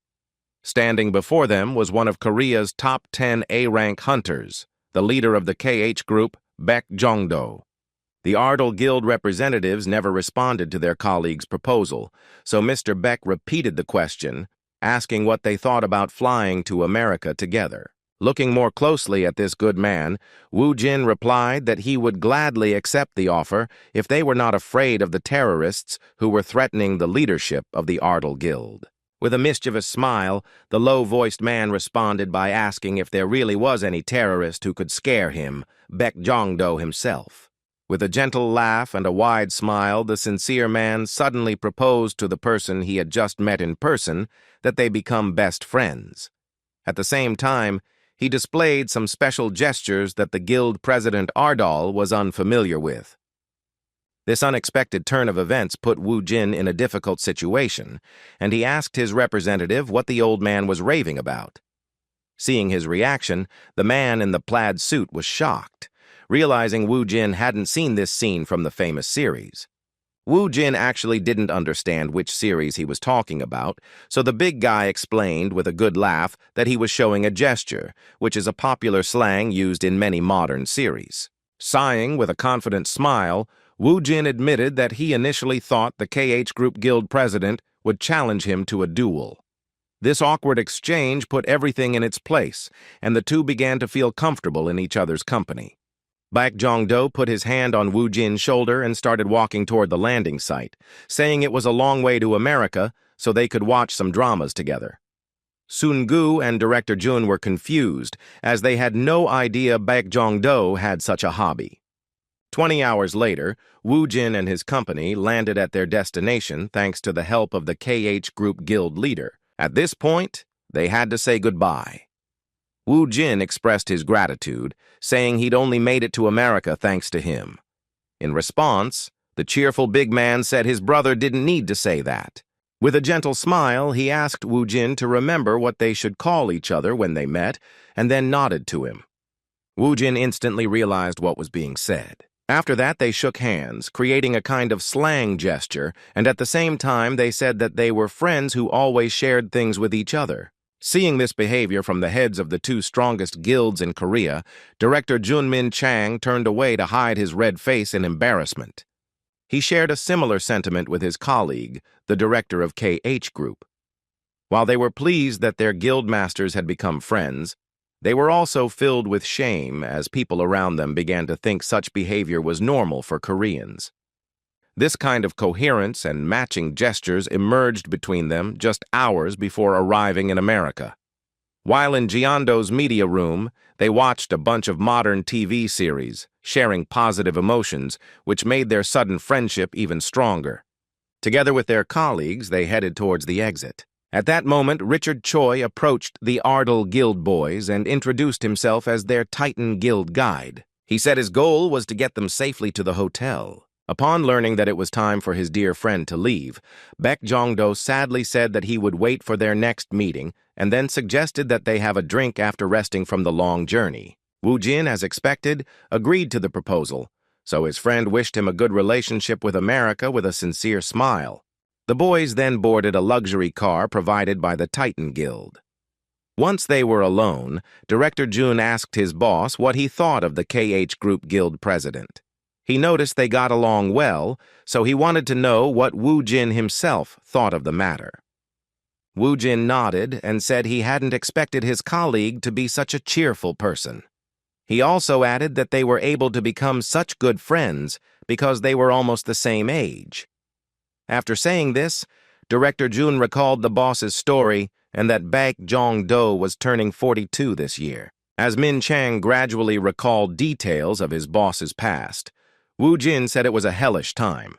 Standing before them was one of Korea's top 10 A-rank hunters, the leader of the KH group, Baek Jong-do. The Ardal Guild representatives never responded to their colleague's proposal, so Mr. Baek repeated the question, asking what they thought about flying to America together. Looking more closely at this good man, Wu Jin replied that he would gladly accept the offer if they were not afraid of the terrorists who were threatening the leadership of the Ardal Guild. With a mischievous smile, the low-voiced man responded by asking if there really was any terrorist who could scare him, Baek Jong-do himself. With a gentle laugh and a wide smile, the sincere man suddenly proposed to the person he had just met in person that they become best friends. At the same time, he displayed some special gestures that the guild president Ardal was unfamiliar with. This unexpected turn of events put Wu Jin in a difficult situation, and he asked his representative what the old man was raving about. Seeing his reaction, the man in the plaid suit was shocked, realizing Wu Jin hadn't seen this scene from the famous series. Wu Jin actually didn't understand which series he was talking about, so the big guy explained with a good laugh that he was showing a gesture, which is a popular slang used in many modern series. Sighing with a confident smile, Wu Jin admitted that he initially thought the KH Group Guild president would challenge him to a duel. This awkward exchange put everything in its place, and the two began to feel comfortable in each other's company. Baek Jong-do put his hand on Wu Jin's shoulder and started walking toward the landing site, saying it was a long way to America so they could watch some dramas together. Sun-gu and Director Jun were confused, as they had no idea Baek Jong-do had such a hobby. 20 hours later, Wu Jin and his company landed at their destination thanks to the help of the KH Group Guild leader. At this point, they had to say goodbye. Wu Jin expressed his gratitude, saying he'd only made it to America thanks to him. In response, the cheerful big man said his brother didn't need to say that. With a gentle smile, he asked Wu Jin to remember what they should call each other when they met, and then nodded to him. Wu Jin instantly realized what was being said. After that, they shook hands, creating a kind of slang gesture, and at the same time they said that they were friends who always shared things with each other. Seeing this behavior from the heads of the two strongest guilds in Korea, Director Junmin Chang turned away to hide his red face in embarrassment. He shared a similar sentiment with his colleague, the director of KH Group. While they were pleased that their guild masters had become friends, they were also filled with shame as people around them began to think such behavior was normal for Koreans. This kind of coherence and matching gestures emerged between them just hours before arriving in America. While in Giando's media room, they watched a bunch of modern TV series, sharing positive emotions, which made their sudden friendship even stronger. Together with their colleagues, they headed towards the exit. At that moment, Richard Choi approached the Ardell Guild boys and introduced himself as their Titan Guild guide. He said his goal was to get them safely to the hotel. Upon learning that it was time for his dear friend to leave, Baek Jong-do sadly said that he would wait for their next meeting and then suggested that they have a drink after resting from the long journey. Woo Jin, as expected, agreed to the proposal, so his friend wished him a good relationship with America with a sincere smile. The boys then boarded a luxury car provided by the Titan Guild. Once they were alone, Director Jun asked his boss what he thought of the KH Group Guild president. He noticed they got along well, so he wanted to know what Woo Jin himself thought of the matter. Woo Jin nodded and said he hadn't expected his colleague to be such a cheerful person. He also added that they were able to become such good friends because they were almost the same age. After saying this, Director Jun recalled the boss's story and that Baek Jong-do was turning 42 this year. As Min Chang gradually recalled details of his boss's past, Woo Jin said it was a hellish time.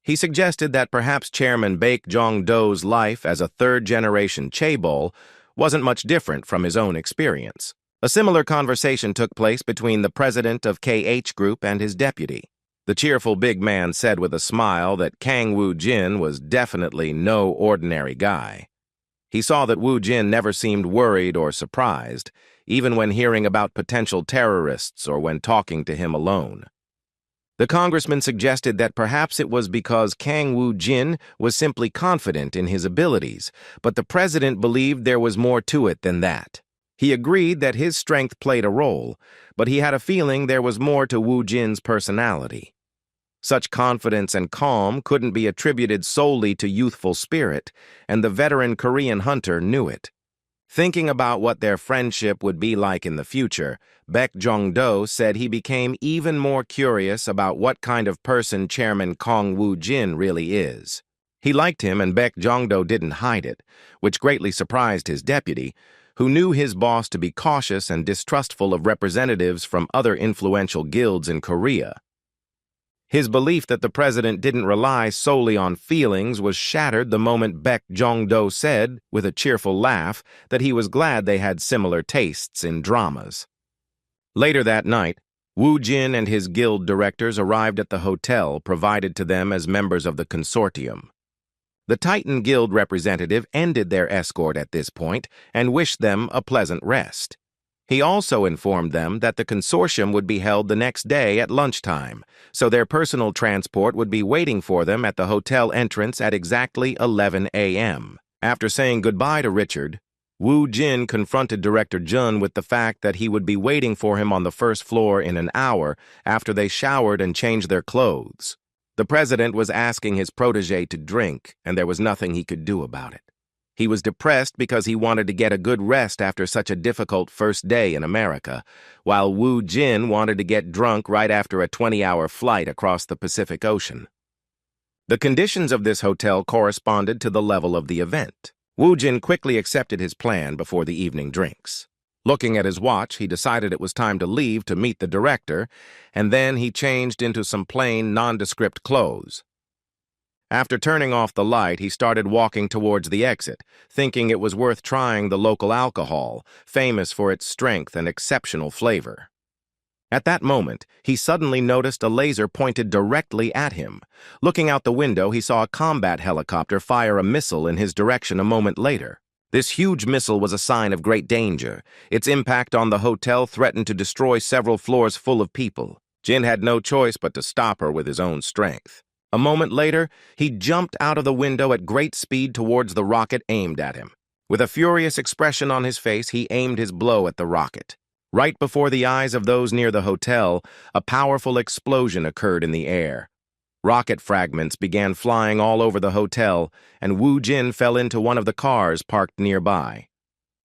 He suggested that perhaps Chairman Baek Jong-do's life as a third-generation chaebol wasn't much different from his own experience. A similar conversation took place between the president of KH Group and his deputy. The cheerful big man said with a smile that Kang Woo Jin was definitely no ordinary guy. He saw that Woo Jin never seemed worried or surprised, even when hearing about potential terrorists or when talking to him alone. The congressman suggested that perhaps it was because Kang Woo Jin was simply confident in his abilities, but the president believed there was more to it than that. He agreed that his strength played a role, but he had a feeling there was more to Woo Jin's personality. Such confidence and calm couldn't be attributed solely to youthful spirit, and the veteran Korean hunter knew it. Thinking about what their friendship would be like in the future, Baek Jong-do said he became even more curious about what kind of person Chairman Kang Woo Jin really is. He liked him, and Baek Jong-do didn't hide it, which greatly surprised his deputy, who knew his boss to be cautious and distrustful of representatives from other influential guilds in Korea. His belief that the president didn't rely solely on feelings was shattered the moment Baek Jong-do said, with a cheerful laugh, that he was glad they had similar tastes in dramas. Later that night, Woo Jin and his guild directors arrived at the hotel provided to them as members of the consortium. The Titan Guild representative ended their escort at this point and wished them a pleasant rest. He also informed them that the consortium would be held the next day at lunchtime, so their personal transport would be waiting for them at the hotel entrance at exactly 11 a.m. After saying goodbye to Richard, Woo Jin confronted Director Jun with the fact that he would be waiting for him on the first floor in an hour after they showered and changed their clothes. The president was asking his protege to drink, and there was nothing he could do about it. He was depressed because he wanted to get a good rest after such a difficult first day in America, while Woo Jin wanted to get drunk right after a 20-hour flight across the Pacific Ocean. The conditions of this hotel corresponded to the level of the event. Woo Jin quickly accepted his plan before the evening drinks. Looking at his watch, he decided it was time to leave to meet the director, and then he changed into some plain, nondescript clothes. After turning off the light, he started walking towards the exit, thinking it was worth trying the local alcohol, famous for its strength and exceptional flavor. At that moment, he suddenly noticed a laser pointed directly at him. Looking out the window, he saw a combat helicopter fire a missile in his direction a moment later. This huge missile was a sign of great danger. Its impact on the hotel threatened to destroy several floors full of people. Jin had no choice but to stop her with his own strength. A moment later, he jumped out of the window at great speed towards the rocket aimed at him. With a furious expression on his face, he aimed his blow at the rocket. Right before the eyes of those near the hotel, a powerful explosion occurred in the air. Rocket fragments began flying all over the hotel, and Woo Jin fell into one of the cars parked nearby.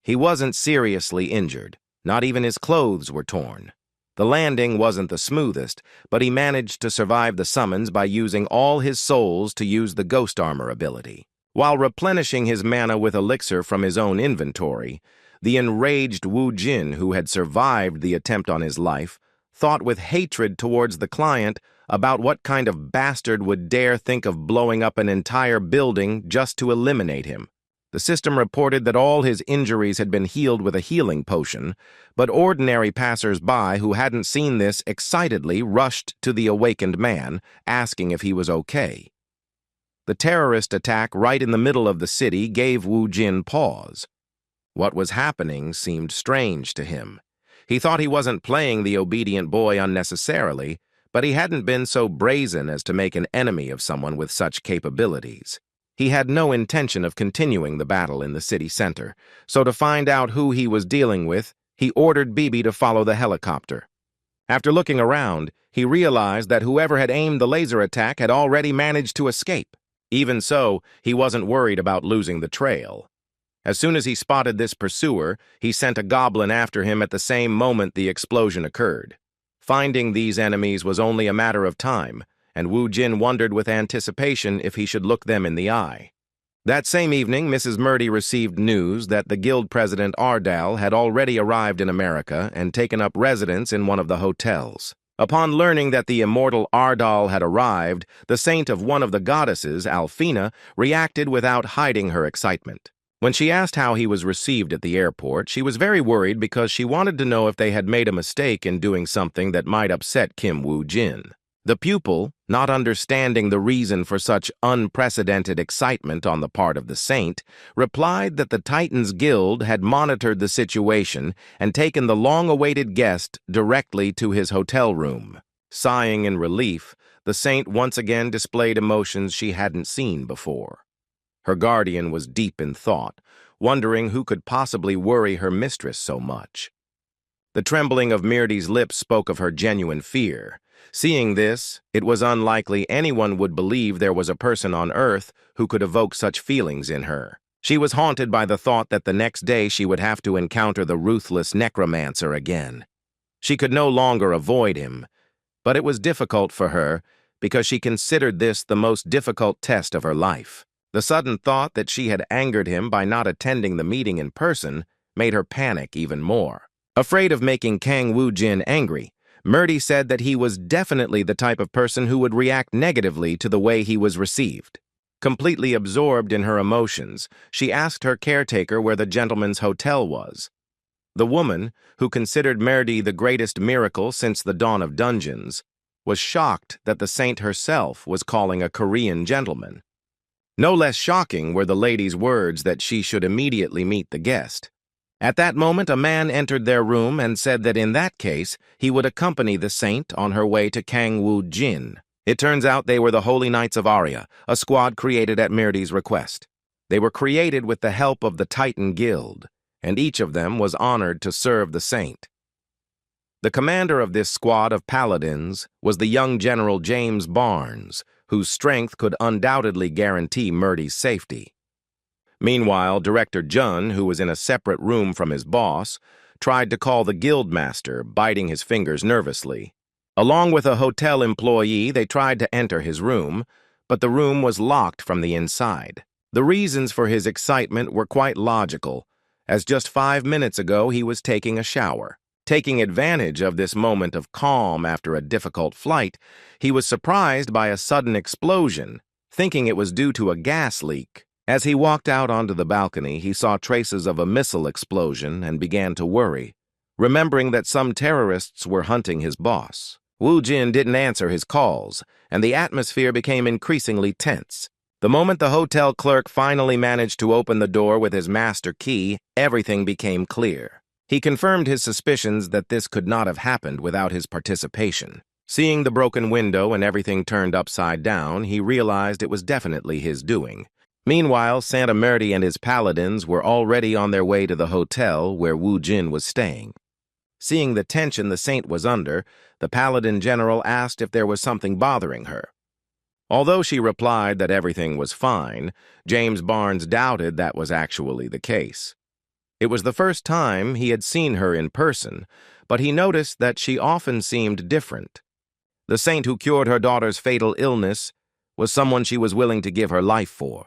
He wasn't seriously injured. Not even his clothes were torn. The landing wasn't the smoothest, but he managed to survive the summons by using all his souls to use the ghost armor ability. While replenishing his mana with elixir from his own inventory, the enraged Wu Jin, who had survived the attempt on his life, thought with hatred towards the client about what kind of bastard would dare think of blowing up an entire building just to eliminate him. The system reported that all his injuries had been healed with a healing potion, but ordinary passers-by who hadn't seen this excitedly rushed to the awakened man, asking if he was okay. The terrorist attack right in the middle of the city gave Wu Jin pause. What was happening seemed strange to him. He thought he wasn't playing the obedient boy unnecessarily, but he hadn't been so brazen as to make an enemy of someone with such capabilities. He had no intention of continuing the battle in the city center, so to find out who he was dealing with, he ordered Bibi to follow the helicopter. After looking around, he realized that whoever had aimed the laser attack had already managed to escape. Even so, he wasn't worried about losing the trail. As soon as he spotted this pursuer, he sent a goblin after him at the same moment the explosion occurred. Finding these enemies was only a matter of time, and Wu Jin wondered with anticipation if he should look them in the eye. That same evening, Mrs. Murdy received news that the guild president Ardal had already arrived in America and taken up residence in one of the hotels. Upon learning that the immortal Ardal had arrived, the saint of one of the goddesses, Alfina, reacted without hiding her excitement. When she asked how he was received at the airport, she was very worried because she wanted to know if they had made a mistake in doing something that might upset Kim Wu Jin. The pupil, not understanding the reason for such unprecedented excitement on the part of the saint, replied that the Titans Guild had monitored the situation and taken the long-awaited guest directly to his hotel room. Sighing in relief, the saint once again displayed emotions she hadn't seen before. Her guardian was deep in thought, wondering who could possibly worry her mistress so much. The trembling of Mirdi's lips spoke of her genuine fear. Seeing this, it was unlikely anyone would believe there was a person on Earth who could evoke such feelings in her. She was haunted by the thought that the next day she would have to encounter the ruthless Necromancer again. She could no longer avoid him, but it was difficult for her because she considered this the most difficult test of her life. The sudden thought that she had angered him by not attending the meeting in person made her panic even more. Afraid of making Kang Wu Jin angry, Murdy said that he was definitely the type of person who would react negatively to the way he was received. Completely absorbed in her emotions, she asked her caretaker where the gentleman's hotel was. The woman, who considered Murdy the greatest miracle since the dawn of dungeons, was shocked that the saint herself was calling a Korean gentleman. No less shocking were the lady's words that she should immediately meet the guest. At that moment, a man entered their room and said that in that case, he would accompany the saint on her way to Kang Wu Jin. It turns out they were the Holy Knights of Arya, a squad created at Mirdi's request. They were created with the help of the Titan Guild, and each of them was honored to serve the saint. The commander of this squad of paladins was the young General James Barnes, whose strength could undoubtedly guarantee Mirdi's safety. Meanwhile, Director Jun, who was in a separate room from his boss, tried to call the guildmaster, biting his fingers nervously. Along with a hotel employee, they tried to enter his room, but the room was locked from the inside. The reasons for his excitement were quite logical, as just 5 minutes ago he was taking a shower. Taking advantage of this moment of calm after a difficult flight, he was surprised by a sudden explosion, thinking it was due to a gas leak. As he walked out onto the balcony, he saw traces of a missile explosion and began to worry, remembering that some terrorists were hunting his boss. Wu Jin didn't answer his calls, and the atmosphere became increasingly tense. The moment the hotel clerk finally managed to open the door with his master key, everything became clear. He confirmed his suspicions that this could not have happened without his participation. Seeing the broken window and everything turned upside down, he realized it was definitely his doing. Meanwhile, Santa Murdy and his paladins were already on their way to the hotel where Wu Jin was staying. Seeing the tension the saint was under, the paladin general asked if there was something bothering her. Although she replied that everything was fine, James Barnes doubted that was actually the case. It was the first time he had seen her in person, but he noticed that she often seemed different. The saint who cured her daughter's fatal illness was someone she was willing to give her life for.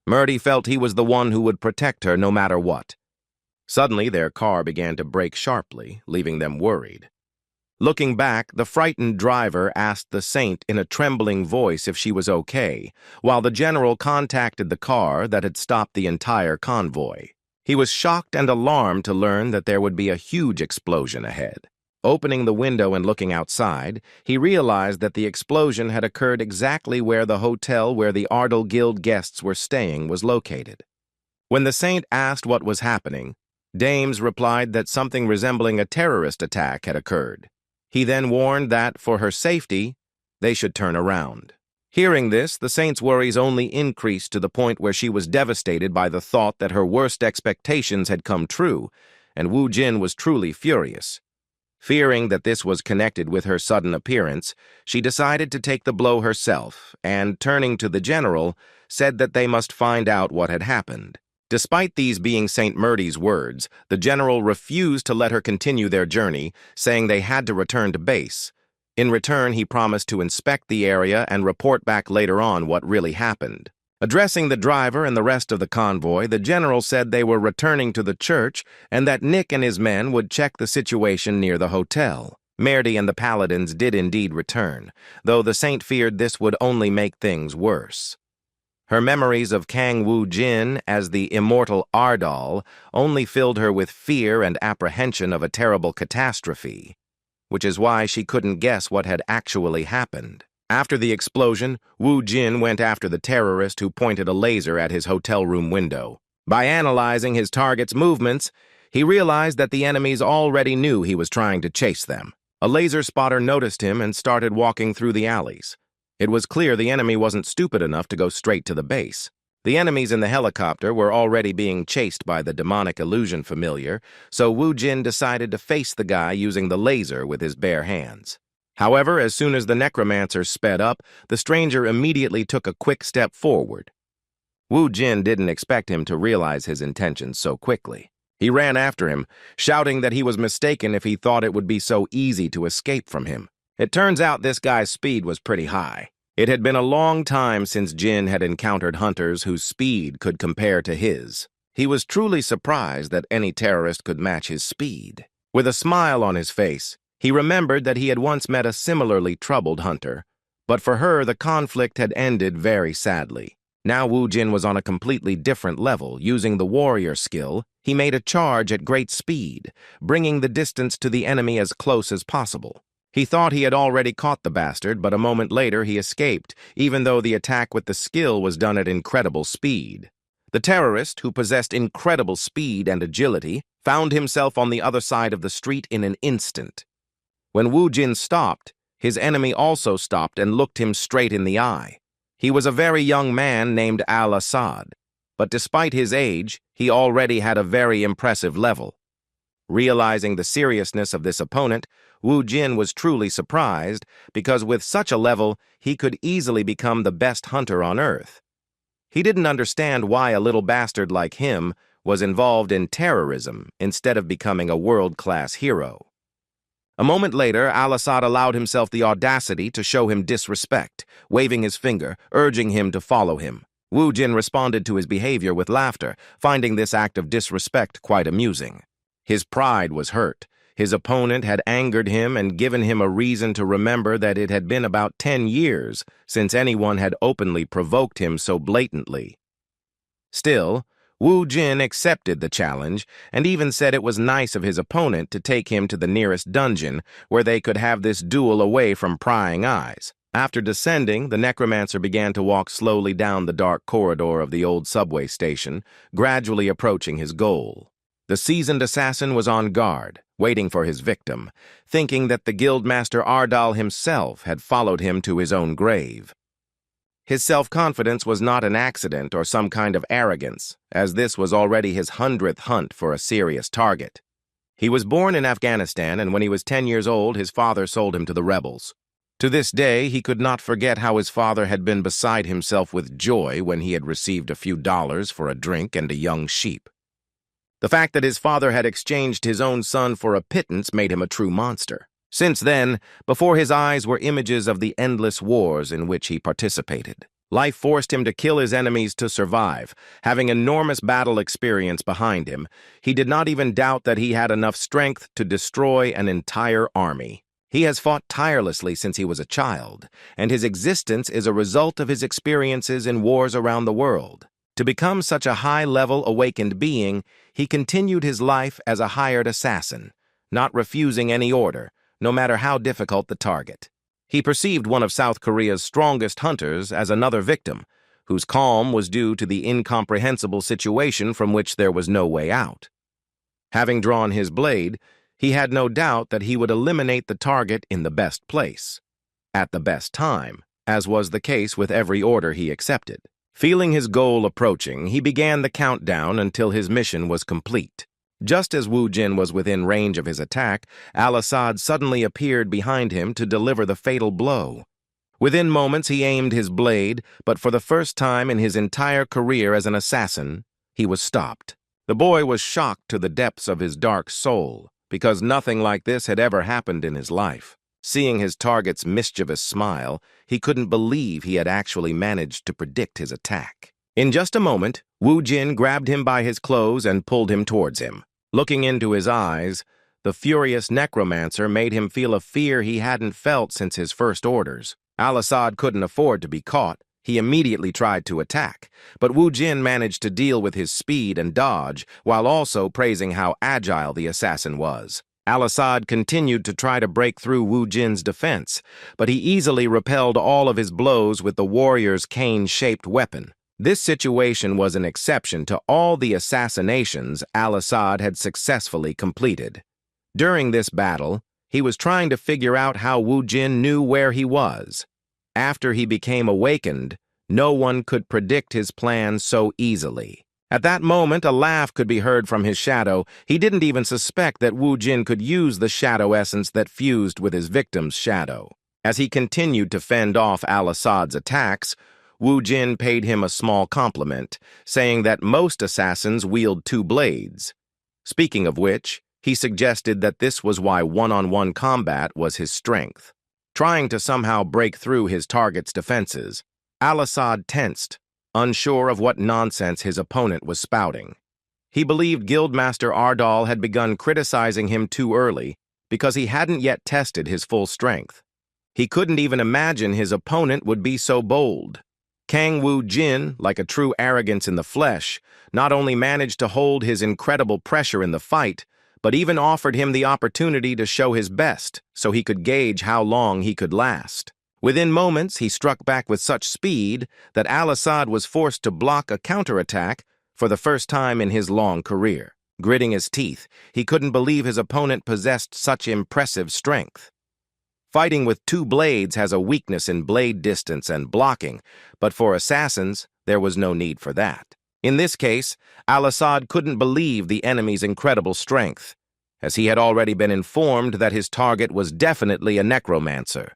Murdy felt he was the one who would protect her no matter what. Suddenly, their car began to brake sharply, leaving them worried. Looking back, the frightened driver asked the saint in a trembling voice if she was okay, while the general contacted the car that had stopped the entire convoy. He was shocked and alarmed to learn that there would be a huge explosion ahead. Opening the window and looking outside, he realized that the explosion had occurred exactly where the hotel where the Ardal Guild guests were staying was located. When the saint asked what was happening, Dames replied that something resembling a terrorist attack had occurred. He then warned that, for her safety, they should turn around. Hearing this, the saint's worries only increased to the point where she was devastated by the thought that her worst expectations had come true, and Wu Jin was truly furious. Fearing that this was connected with her sudden appearance, she decided to take the blow herself and, turning to the general, said that they must find out what had happened. Despite these being St. Murdy's words, the general refused to let her continue their journey, saying they had to return to base. In return, he promised to inspect the area and report back later on what really happened. Addressing the driver and the rest of the convoy, the general said they were returning to the church and that Nick and his men would check the situation near the hotel. Murdy and the paladins did indeed return, though the saint feared this would only make things worse. Her memories of Kang Wu Jin as the immortal Ardal only filled her with fear and apprehension of a terrible catastrophe, which is why she couldn't guess what had actually happened. After the explosion, Wu Jin went after the terrorist who pointed a laser at his hotel room window. By analyzing his target's movements, he realized that the enemies already knew he was trying to chase them. A laser spotter noticed him and started walking through the alleys. It was clear the enemy wasn't stupid enough to go straight to the base. The enemies in the helicopter were already being chased by the demonic illusion familiar, so Wu Jin decided to face the guy using the laser with his bare hands. However, as soon as the Necromancer sped up, the stranger immediately took a quick step forward. Wu Jin didn't expect him to realize his intentions so quickly. He ran after him, shouting that he was mistaken if he thought it would be so easy to escape from him. It turns out this guy's speed was pretty high. It had been a long time since Jin had encountered hunters whose speed could compare to his. He was truly surprised that any terrorist could match his speed. With a smile on his face, he remembered that he had once met a similarly troubled hunter, but for her the conflict had ended very sadly. Now Wu Jin was on a completely different level. Using the warrior skill, he made a charge at great speed, bringing the distance to the enemy as close as possible. He thought he had already caught the bastard, but a moment later he escaped, even though the attack with the skill was done at incredible speed. The terrorist, who possessed incredible speed and agility, found himself on the other side of the street in an instant. When Wu Jin stopped, his enemy also stopped and looked him straight in the eye. He was a very young man named Al-Assad, but despite his age, he already had a very impressive level. Realizing the seriousness of this opponent, Wu Jin was truly surprised, because with such a level, he could easily become the best hunter on Earth. He didn't understand why a little bastard like him was involved in terrorism instead of becoming a world-class hero. A moment later, Al-Assad allowed himself the audacity to show him disrespect, waving his finger, urging him to follow him. Wu Jin responded to his behavior with laughter, finding this act of disrespect quite amusing. His pride was hurt. His opponent had angered him and given him a reason to remember that it had been about 10 years since anyone had openly provoked him so blatantly. Still, Wu Jin accepted the challenge and even said it was nice of his opponent to take him to the nearest dungeon where they could have this duel away from prying eyes. After descending, the Necromancer began to walk slowly down the dark corridor of the old subway station, gradually approaching his goal. The seasoned assassin was on guard, waiting for his victim, thinking that the Guildmaster Ardal himself had followed him to his own grave. His self-confidence was not an accident or some kind of arrogance, as this was already his 100th hunt for a serious target. He was born in Afghanistan, and when he was 10 years old, his father sold him to the rebels. To this day, he could not forget how his father had been beside himself with joy when he had received a few dollars for a drink and a young sheep. The fact that his father had exchanged his own son for a pittance made him a true monster. Since then, before his eyes were images of the endless wars in which he participated. Life forced him to kill his enemies to survive. Having enormous battle experience behind him, he did not even doubt that he had enough strength to destroy an entire army. He has fought tirelessly since he was a child, and his existence is a result of his experiences in wars around the world. To become such a high-level awakened being, he continued his life as a hired assassin, not refusing any order, no matter how difficult the target. He perceived one of South Korea's strongest hunters as another victim, whose calm was due to the incomprehensible situation from which there was no way out. Having drawn his blade, he had no doubt that he would eliminate the target in the best place, at the best time, as was the case with every order he accepted. Feeling his goal approaching, he began the countdown until his mission was complete. Just as Wu Jin was within range of his attack, Al-Assad suddenly appeared behind him to deliver the fatal blow. Within moments, he aimed his blade, but for the first time in his entire career as an assassin, he was stopped. The boy was shocked to the depths of his dark soul, because nothing like this had ever happened in his life. Seeing his target's mischievous smile, he couldn't believe he had actually managed to predict his attack. In just a moment, Wu Jin grabbed him by his clothes and pulled him towards him. Looking into his eyes, the furious Necromancer made him feel a fear he hadn't felt since his first orders. Al-Assad couldn't afford to be caught. He immediately tried to attack, but Wu Jin managed to deal with his speed and dodge, while also praising how agile the assassin was. Al-Assad continued to try to break through Wu Jin's defense, but he easily repelled all of his blows with the warrior's cane-shaped weapon. This situation was an exception to all the assassinations Al-Assad had successfully completed. During this battle, he was trying to figure out how Wu Jin knew where he was. After he became awakened, no one could predict his plan so easily. At that moment, a laugh could be heard from his shadow. He didn't even suspect that Wu Jin could use the shadow essence that fused with his victim's shadow. As he continued to fend off Al-Assad's attacks, Wu Jin paid him a small compliment, saying that most assassins wield two blades. Speaking of which, he suggested that this was why one-on-one combat was his strength. Trying to somehow break through his target's defenses, Al-Assad tensed, unsure of what nonsense his opponent was spouting. He believed Guildmaster Ardal had begun criticizing him too early because he hadn't yet tested his full strength. He couldn't even imagine his opponent would be so bold. Kang Wu Jin, like a true arrogance in the flesh, not only managed to hold his incredible pressure in the fight, but even offered him the opportunity to show his best so he could gauge how long he could last. Within moments, he struck back with such speed that Al-Assad was forced to block a counterattack for the first time in his long career. Gritting his teeth, he couldn't believe his opponent possessed such impressive strength. Fighting with two blades has a weakness in blade distance and blocking, but for assassins, there was no need for that. In this case, Al-Assad couldn't believe the enemy's incredible strength, as he had already been informed that his target was definitely a Necromancer.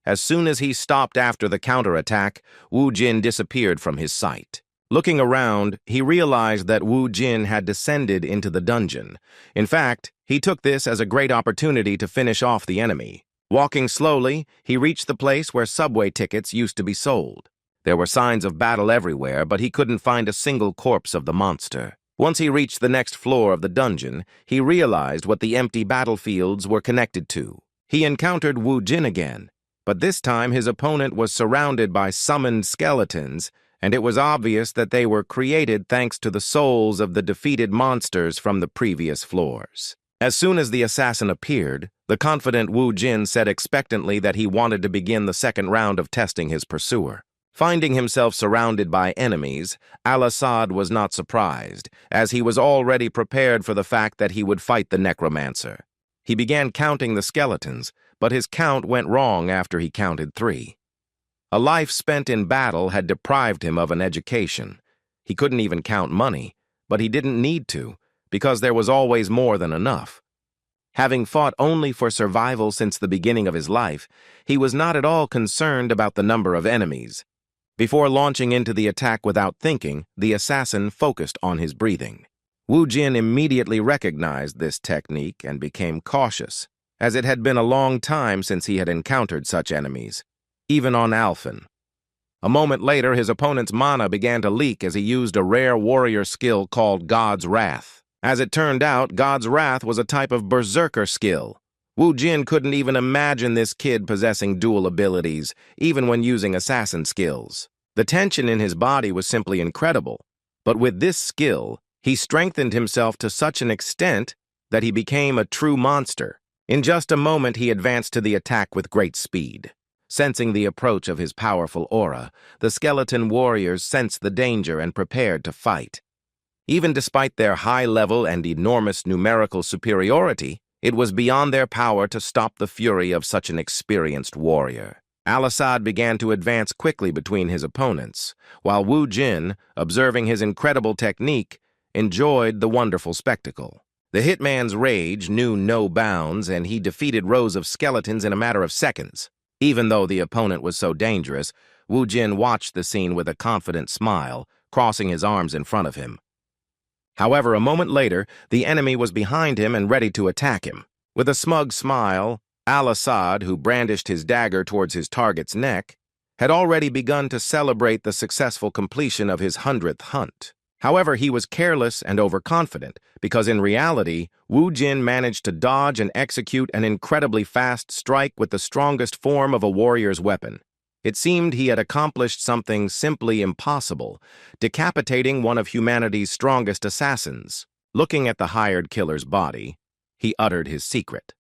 As soon as he stopped after the counterattack, Wu Jin disappeared from his sight. Looking around, he realized that Wu Jin had descended into the dungeon. In fact, he took this as a great opportunity to finish off the enemy. Walking slowly, he reached the place where subway tickets used to be sold. There were signs of battle everywhere, but he couldn't find a single corpse of the monster. Once he reached the next floor of the dungeon, he realized what the empty battlefields were connected to. He encountered Wu Jin again, but this time his opponent was surrounded by summoned skeletons, and it was obvious that they were created thanks to the souls of the defeated monsters from the previous floors. As soon as the assassin appeared, the confident Wu Jin said expectantly that he wanted to begin the second round of testing his pursuer. Finding himself surrounded by enemies, Al-Assad was not surprised, as he was already prepared for the fact that he would fight the Necromancer. He began counting the skeletons, but his count went wrong after he counted 3. A life spent in battle had deprived him of an education. He couldn't even count money, but he didn't need to, because there was always more than enough. Having fought only for survival since the beginning of his life, he was not at all concerned about the number of enemies. Before launching into the attack without thinking, the assassin focused on his breathing. Wu Jin immediately recognized this technique and became cautious, as it had been a long time since he had encountered such enemies, even on Alphen. A moment later, his opponent's mana began to leak as he used a rare warrior skill called God's Wrath. As it turned out, God's Wrath was a type of berserker skill. Wu Jin couldn't even imagine this kid possessing dual abilities, even when using assassin skills. The tension in his body was simply incredible, but with this skill, he strengthened himself to such an extent that he became a true monster. In just a moment, he advanced to the attack with great speed. Sensing the approach of his powerful aura, the skeleton warriors sensed the danger and prepared to fight. Even despite their high level and enormous numerical superiority, it was beyond their power to stop the fury of such an experienced warrior. Al-Assad began to advance quickly between his opponents, while Wu Jin, observing his incredible technique, enjoyed the wonderful spectacle. The hitman's rage knew no bounds, and he defeated rows of skeletons in a matter of seconds. Even though the opponent was so dangerous, Wu Jin watched the scene with a confident smile, crossing his arms in front of him. However, a moment later, the enemy was behind him and ready to attack him. With a smug smile, Al-Assad, who brandished his dagger towards his target's neck, had already begun to celebrate the successful completion of his 100th hunt. However, he was careless and overconfident, because in reality, Wu Jin managed to dodge and execute an incredibly fast strike with the strongest form of a warrior's weapon. It seemed he had accomplished something simply impossible, decapitating one of humanity's strongest assassins. Looking at the hired killer's body, he uttered his secret.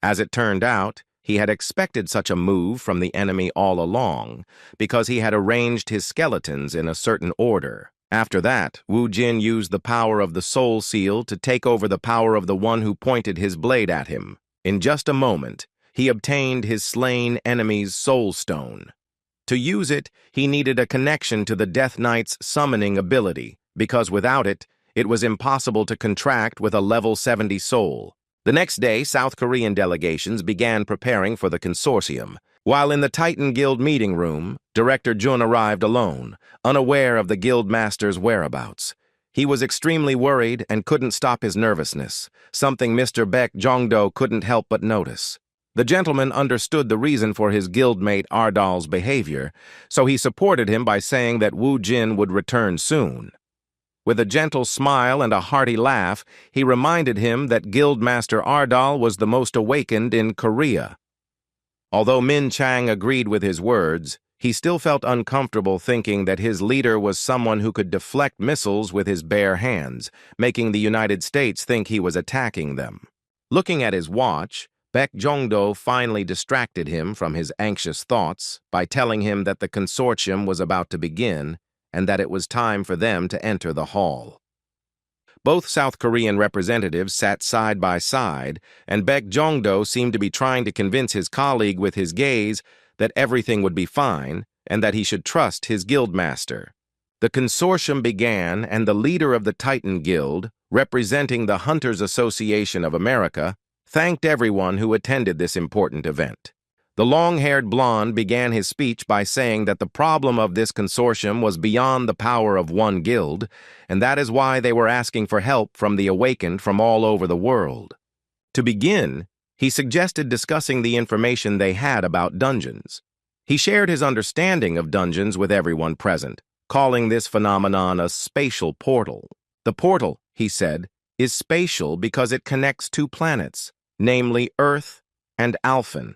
As it turned out, he had expected such a move from the enemy all along, because he had arranged his skeletons in a certain order. After that, Wu Jin used the power of the Soul Seal to take over the power of the one who pointed his blade at him. In just a moment, he obtained his slain enemy's Soul Stone. To use it, he needed a connection to the Death Knight's summoning ability, because without it, it was impossible to contract with a level 70 soul. The next day, South Korean delegations began preparing for the consortium. While in the Titan Guild meeting room, Director Jun arrived alone, unaware of the Guild Master's whereabouts. He was extremely worried and couldn't stop his nervousness, something Mr. Baek Jong-do couldn't help but notice. The gentleman understood the reason for his guildmate Ardal's behavior, so he supported him by saying that Wu Jin would return soon. With a gentle smile and a hearty laugh, he reminded him that Guildmaster Ardal was the most awakened in Korea. Although Min Chang agreed with his words, he still felt uncomfortable thinking that his leader was someone who could deflect missiles with his bare hands, making the United States think he was attacking them. Looking at his watch, Baek Jong-do finally distracted him from his anxious thoughts by telling him that the consortium was about to begin and that it was time for them to enter the hall. Both South Korean representatives sat side by side, and Baek Jong-do seemed to be trying to convince his colleague with his gaze that everything would be fine and that he should trust his guildmaster. The consortium began, and the leader of the Titan Guild, representing the Hunters Association of America, thanked everyone who attended this important event. The long-haired blonde began his speech by saying that the problem of this consortium was beyond the power of one guild, and that is why they were asking for help from the awakened from all over the world. To begin, he suggested discussing the information they had about dungeons. He shared his understanding of dungeons with everyone present, calling this phenomenon a spatial portal. The portal, he said, is spatial because it connects two planets, namely Earth and Alphen.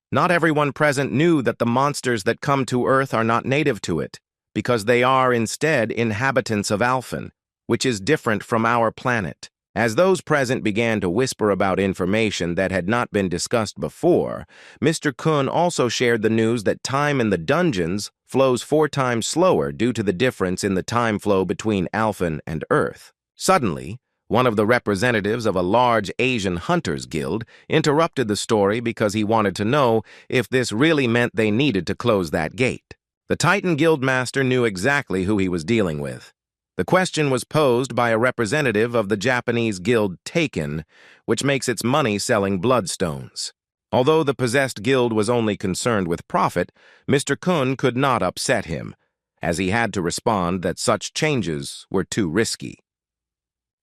Not everyone present knew that the monsters that come to Earth are not native to it, because they are instead inhabitants of Alphen, which is different from our planet. As those present began to whisper about information that had not been discussed before, Mr. Kun also shared the news that time in the dungeons flows 4 times slower due to the difference in the time flow between Alphen and Earth. Suddenly, one of the representatives of a large Asian hunters guild interrupted the story because he wanted to know if this really meant they needed to close that gate. The Titan Guild Master knew exactly who he was dealing with. The question was posed by a representative of the Japanese guild Taken, which makes its money selling bloodstones. Although the possessed guild was only concerned with profit, Mr. Kun could not upset him, as he had to respond that such changes were too risky.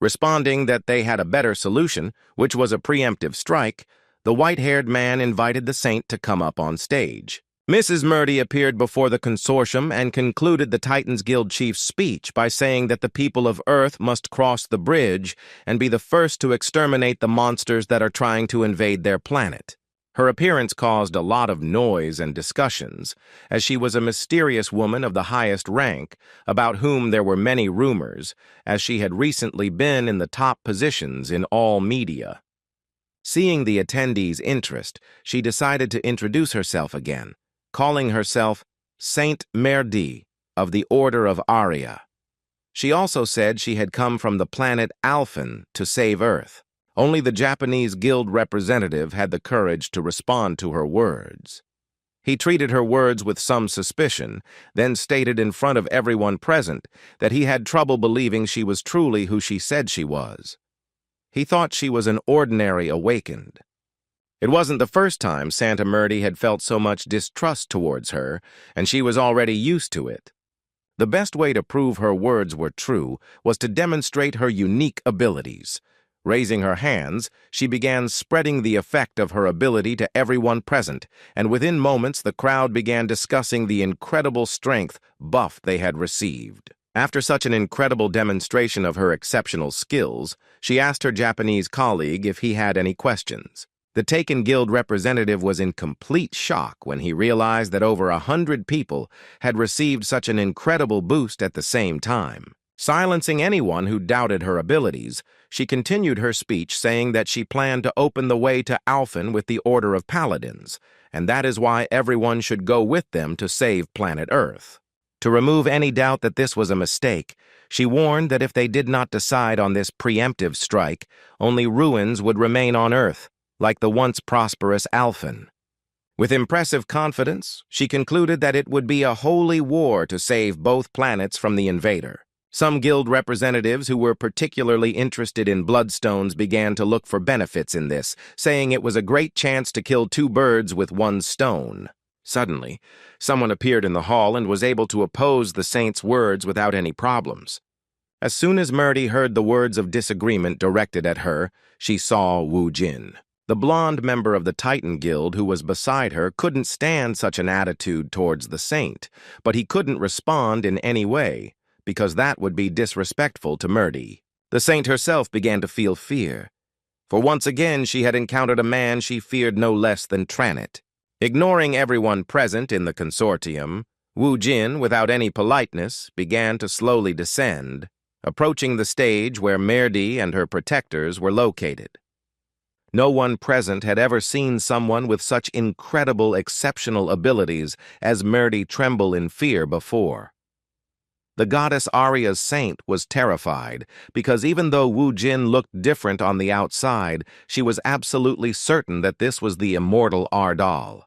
Responding that they had a better solution, which was a preemptive strike, the white-haired man invited the saint to come up on stage. Mrs. Murdy appeared before the consortium and concluded the Titans Guild chief's speech by saying that the people of Earth must cross the bridge and be the first to exterminate the monsters that are trying to invade their planet. Her appearance caused a lot of noise and discussions, as she was a mysterious woman of the highest rank, about whom there were many rumors, as she had recently been in the top positions in all media. Seeing the attendees' interest, she decided to introduce herself again, calling herself Saint Merdi of the Order of Arya. She also said she had come from the planet Alphen to save Earth. Only the Japanese guild representative had the courage to respond to her words. He treated her words with some suspicion, then stated in front of everyone present that he had trouble believing she was truly who she said she was. He thought she was an ordinary awakened. It wasn't the first time Santa Murdy had felt so much distrust towards her, and she was already used to it. The best way to prove her words were true was to demonstrate her unique abilities. Raising her hands, she began spreading the effect of her ability to everyone present, and within moments the crowd began discussing the incredible strength buff they had received. After such an incredible demonstration of her exceptional skills, she asked her Japanese colleague if he had any questions. The Taken Guild representative was in complete shock when he realized that over 100 people had received such an incredible boost at the same time. Silencing anyone who doubted her abilities, she continued her speech saying that she planned to open the way to Alphen with the Order of Paladins, and that is why everyone should go with them to save planet Earth. To remove any doubt that this was a mistake, she warned that if they did not decide on this preemptive strike, only ruins would remain on Earth, like the once prosperous Alphen. With impressive confidence, she concluded that it would be a holy war to save both planets from the invader. Some guild representatives who were particularly interested in bloodstones began to look for benefits in this, saying it was a great chance to kill two birds with one stone. Suddenly, someone appeared in the hall and was able to oppose the saint's words without any problems. As soon as Murdy heard the words of disagreement directed at her, she saw Wu Jin. The blonde member of the Titan Guild who was beside her couldn't stand such an attitude towards the saint, but he couldn't respond in any way, because that would be disrespectful to Murdy. The saint herself began to feel fear, for once again she had encountered a man she feared no less than Tranit. Ignoring everyone present in the consortium, Wu Jin, without any politeness, began to slowly descend, approaching the stage where Merdi and her protectors were located. No one present had ever seen someone with such incredible, exceptional abilities as Murdy tremble in fear before. The goddess Arya's saint was terrified, because even though Wu Jin looked different on the outside, she was absolutely certain that this was the immortal Ardal.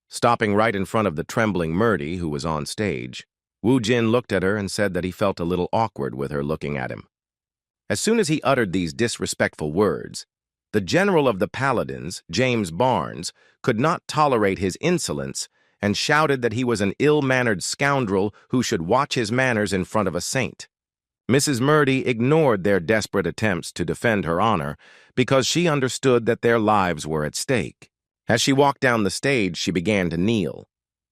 Stopping right in front of the trembling Murdy, who was on stage, Wu Jin looked at her and said that he felt a little awkward with her looking at him. As soon as he uttered these disrespectful words, the general of the Paladins, James Barnes, could not tolerate his insolence and shouted that he was an ill-mannered scoundrel who should watch his manners in front of a saint. Mrs. Murdy ignored their desperate attempts to defend her honor because she understood that their lives were at stake. As she walked down the stage, she began to kneel.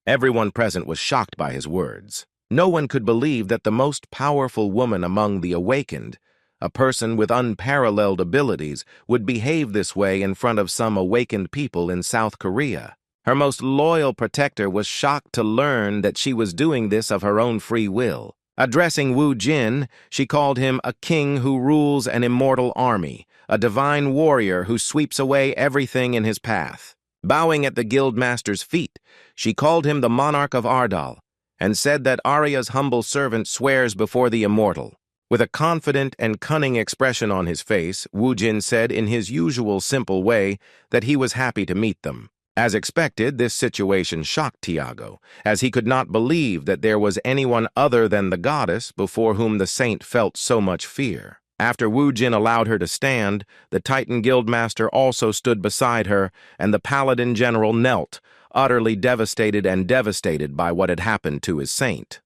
Everyone present was shocked by his words. No one could believe that the most powerful woman among the awakened, a person with unparalleled abilities, would behave this way in front of some awakened people in South Korea. Her most loyal protector was shocked to learn that she was doing this of her own free will. Addressing Wu Jin, she called him a king who rules an immortal army, a divine warrior who sweeps away everything in his path. Bowing at the guildmaster's feet, she called him the monarch of Ardal, and said that Arya's humble servant swears before the immortal. With a confident and cunning expression on his face, Wu Jin said in his usual simple way that he was happy to meet them. As expected, this situation shocked Tiago, as he could not believe that there was anyone other than the goddess before whom the saint felt so much fear. After Wu Jin allowed her to stand, the Titan Guildmaster also stood beside her, and the Paladin General knelt, utterly devastated by what had happened to his saint.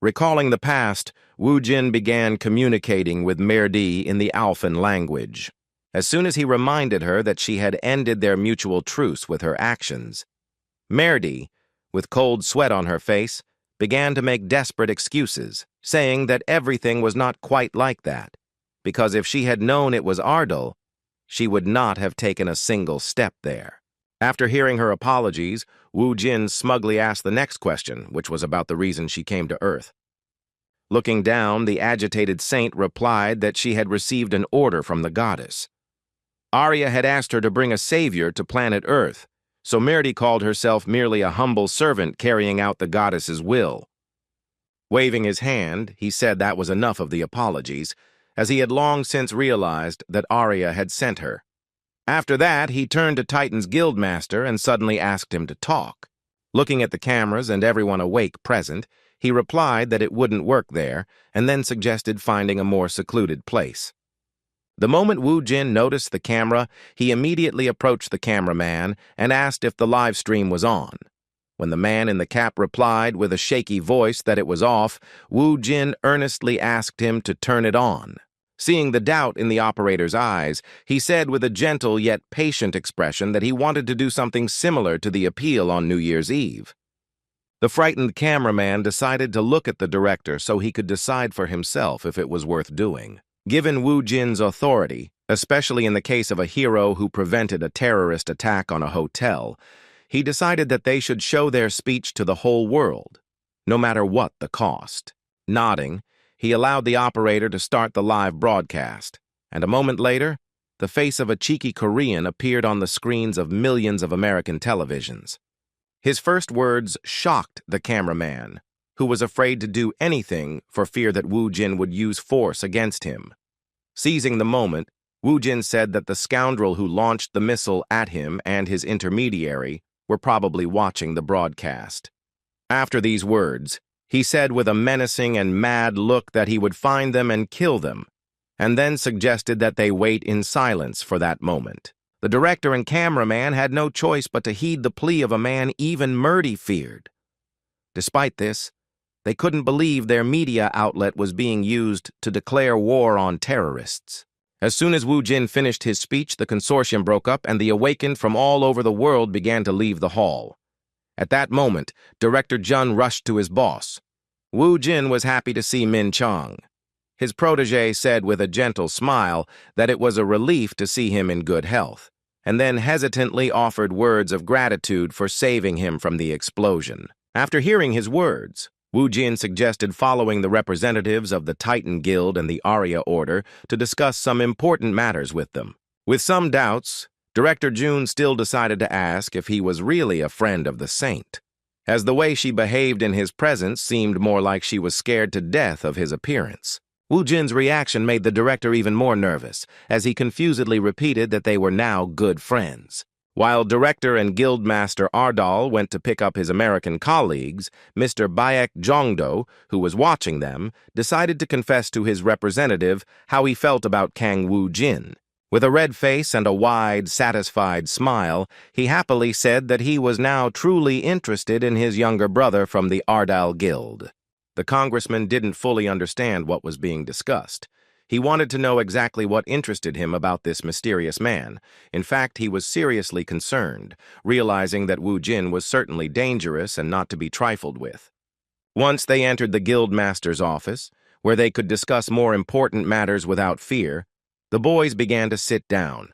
Recalling the past, Wu Jin began communicating with Merdi in the Alphan language. As soon as he reminded her that she had ended their mutual truce with her actions, Merdi, with cold sweat on her face, began to make desperate excuses, saying that everything was not quite like that, because if she had known it was Ardal, she would not have taken a single step there. After hearing her apologies, Wu Jin smugly asked the next question, which was about the reason she came to Earth. Looking down, the agitated saint replied that she had received an order from the goddess. Arya had asked her to bring a savior to planet Earth, so Merdi called herself merely a humble servant carrying out the goddess's will. Waving his hand, he said that was enough of the apologies, as he had long since realized that Arya had sent her. After that, he turned to Titan's guildmaster and suddenly asked him to talk. Looking at the cameras and everyone awake present, he replied that it wouldn't work there, and then suggested finding a more secluded place. The moment Wu Jin noticed the camera, he immediately approached the cameraman and asked if the live stream was on. When the man in the cap replied with a shaky voice that it was off, Wu Jin earnestly asked him to turn it on. Seeing the doubt in the operator's eyes, he said with a gentle yet patient expression that he wanted to do something similar to the appeal on New Year's Eve. The frightened cameraman decided to look at the director so he could decide for himself if it was worth doing. Given Wu Jin's authority, especially in the case of a hero who prevented a terrorist attack on a hotel, he decided that they should show their speech to the whole world, no matter what the cost. Nodding, he allowed the operator to start the live broadcast, and a moment later, the face of a cheeky Korean appeared on the screens of millions of American televisions. His first words shocked the cameraman, who was afraid to do anything for fear that Wu Jin would use force against him. Seizing the moment, Wu Jin said that the scoundrel who launched the missile at him and his intermediary were probably watching the broadcast. After these words, he said with a menacing and mad look that he would find them and kill them, and then suggested that they wait in silence for that moment. The director and cameraman had no choice but to heed the plea of a man even Merdi feared. Despite this, they couldn't believe their media outlet was being used to declare war on terrorists. As soon as Wu Jin finished his speech, the consortium broke up and the awakened from all over the world began to leave the hall. At that moment, Director Jun rushed to his boss. Wu Jin was happy to see Min Chang. His protege said with a gentle smile that it was a relief to see him in good health, and then hesitantly offered words of gratitude for saving him from the explosion. After hearing his words, Wu Jin suggested following the representatives of the Titan Guild and the Arya Order to discuss some important matters with them. With some doubts, Director Jun still decided to ask if he was really a friend of the saint, as the way she behaved in his presence seemed more like she was scared to death of his appearance. Wu Jin's reaction made the director even more nervous, as he confusedly repeated that they were now good friends. While director and guildmaster Ardal went to pick up his American colleagues, Mr. Baek Jongdo, who was watching them, decided to confess to his representative how he felt about Kang Wu Jin. With a red face and a wide, satisfied smile, he happily said that he was now truly interested in his younger brother from the Ardal Guild. The congressman didn't fully understand what was being discussed. He wanted to know exactly what interested him about this mysterious man. In fact, he was seriously concerned, realizing that Wu Jin was certainly dangerous and not to be trifled with. Once they entered the guildmaster's office, where they could discuss more important matters without fear, the boys began to sit down.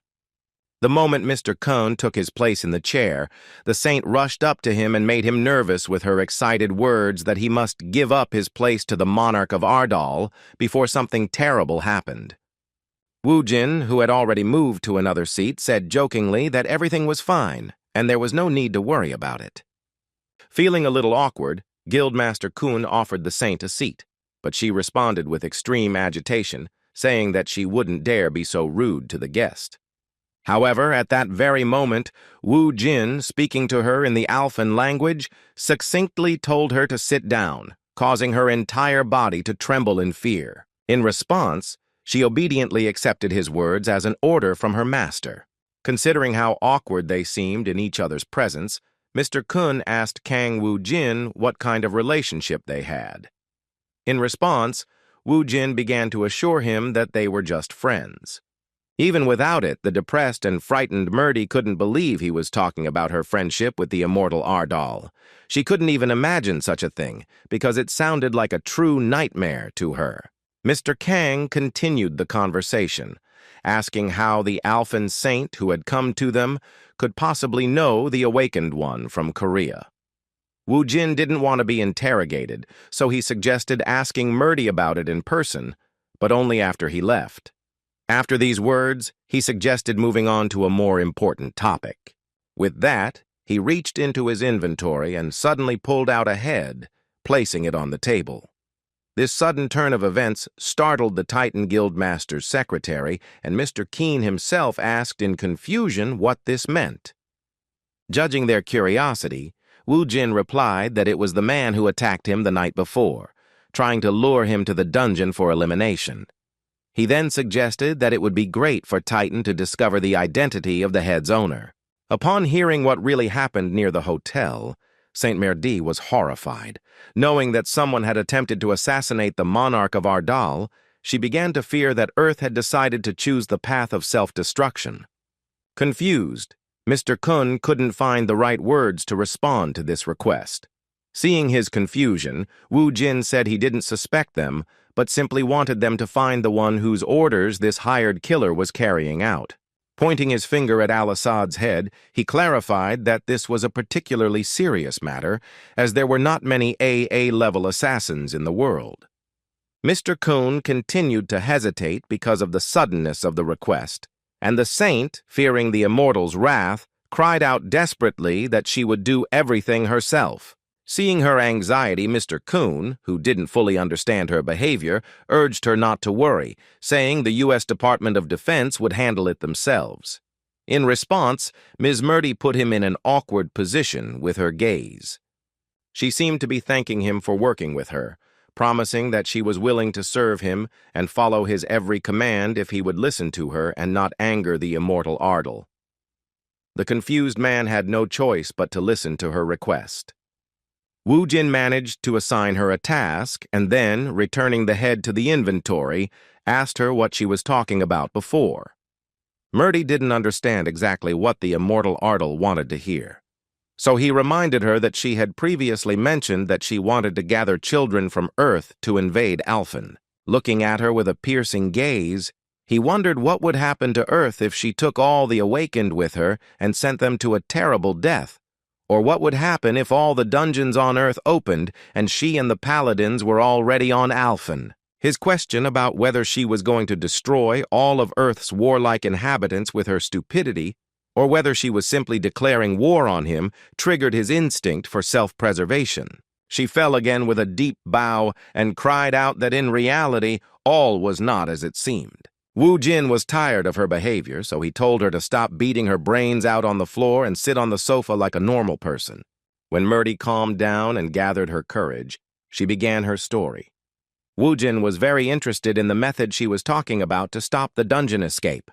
The moment Mr. Kohn took his place in the chair, the saint rushed up to him and made him nervous with her excited words that he must give up his place to the monarch of Ardal before something terrible happened. Wu Jin, who had already moved to another seat, said jokingly that everything was fine and there was no need to worry about it. Feeling a little awkward, Guildmaster Kun offered the saint a seat, but she responded with extreme agitation, saying that she wouldn't dare be so rude to the guest. However, at that very moment, Wu Jin, speaking to her in the Alphan language, succinctly told her to sit down, causing her entire body to tremble in fear. In response, she obediently accepted his words as an order from her master. Considering how awkward they seemed in each other's presence, Mr. Kun asked Kang Wu Jin what kind of relationship they had. In response, Wu Jin began to assure him that they were just friends. Even without it, the depressed and frightened Murdy couldn't believe he was talking about her friendship with the immortal Ardal. She couldn't even imagine such a thing, because it sounded like a true nightmare to her. Mr. Kang continued the conversation, asking how the Alphan Saint who had come to them could possibly know the Awakened One from Korea. Wu Jin didn't want to be interrogated, so he suggested asking Murdy about it in person, but only after he left. After these words, he suggested moving on to a more important topic. With that, he reached into his inventory and suddenly pulled out a head, placing it on the table. This sudden turn of events startled the Titan Guildmaster's secretary, and Mr. Keen himself asked in confusion what this meant. Judging their curiosity, Wu Jin replied that it was the man who attacked him the night before, trying to lure him to the dungeon for elimination. He then suggested that it would be great for Titan to discover the identity of the head's owner. Upon hearing what really happened near the hotel, Saint Merdi was horrified. Knowing that someone had attempted to assassinate the monarch of Ardal, she began to fear that Earth had decided to choose the path of self-destruction. Confused, Mr. Kun couldn't find the right words to respond to this request. Seeing his confusion, Wu Jin said he didn't suspect them, but simply wanted them to find the one whose orders this hired killer was carrying out. Pointing his finger at Al-Assad's head, he clarified that this was a particularly serious matter, as there were not many AA-level assassins in the world. Mr. Kun continued to hesitate because of the suddenness of the request, and the saint, fearing the immortal's wrath, cried out desperately that she would do everything herself. Seeing her anxiety, Mr. Kun, who didn't fully understand her behavior, urged her not to worry, saying the U.S. Department of Defense would handle it themselves. In response, Ms. Murdy put him in an awkward position with her gaze. She seemed to be thanking him for working with her, promising that she was willing to serve him and follow his every command if he would listen to her and not anger the immortal Ardal. The confused man had no choice but to listen to her request. Wu Jin managed to assign her a task and then, returning the head to the inventory, asked her what she was talking about before. Murdy didn't understand exactly what the immortal Ardal wanted to hear. So he reminded her that she had previously mentioned that she wanted to gather children from Earth to invade Alphen. Looking at her with a piercing gaze, he wondered what would happen to Earth if she took all the Awakened with her and sent them to a terrible death. Or what would happen if all the dungeons on Earth opened and she and the paladins were already on Alphen? His question about whether she was going to destroy all of Earth's warlike inhabitants with her stupidity, or whether she was simply declaring war on him, triggered his instinct for self-preservation. She fell again with a deep bow and cried out that in reality all was not as it seemed. Wu Jin was tired of her behavior, so he told her to stop beating her brains out on the floor and sit on the sofa like a normal person. When Murdy calmed down and gathered her courage, she began her story. Wu Jin was very interested in the method she was talking about to stop the dungeon escape.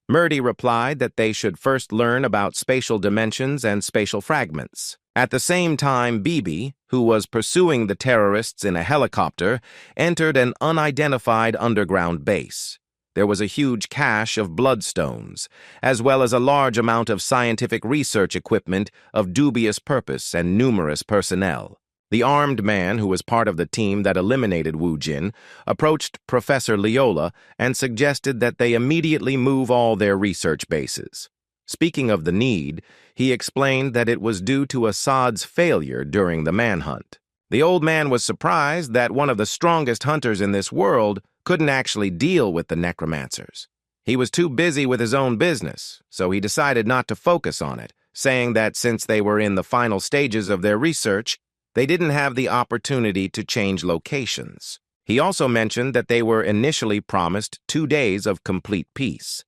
Murdy replied that they should first learn about spatial dimensions and spatial fragments. At the same time, Bibi, who was pursuing the terrorists in a helicopter, entered an unidentified underground base. There was a huge cache of bloodstones, as well as a large amount of scientific research equipment of dubious purpose and numerous personnel. The armed man, who was part of the team that eliminated Wu Jin, approached Professor Leola and suggested that they immediately move all their research bases. Speaking of the need, he explained that it was due to Assad's failure during the manhunt. The old man was surprised that one of the strongest hunters in this world couldn't actually deal with the Necromancers. He was too busy with his own business, so he decided not to focus on it, saying that since they were in the final stages of their research, they didn't have the opportunity to change locations. He also mentioned that they were initially promised 2 days of complete peace.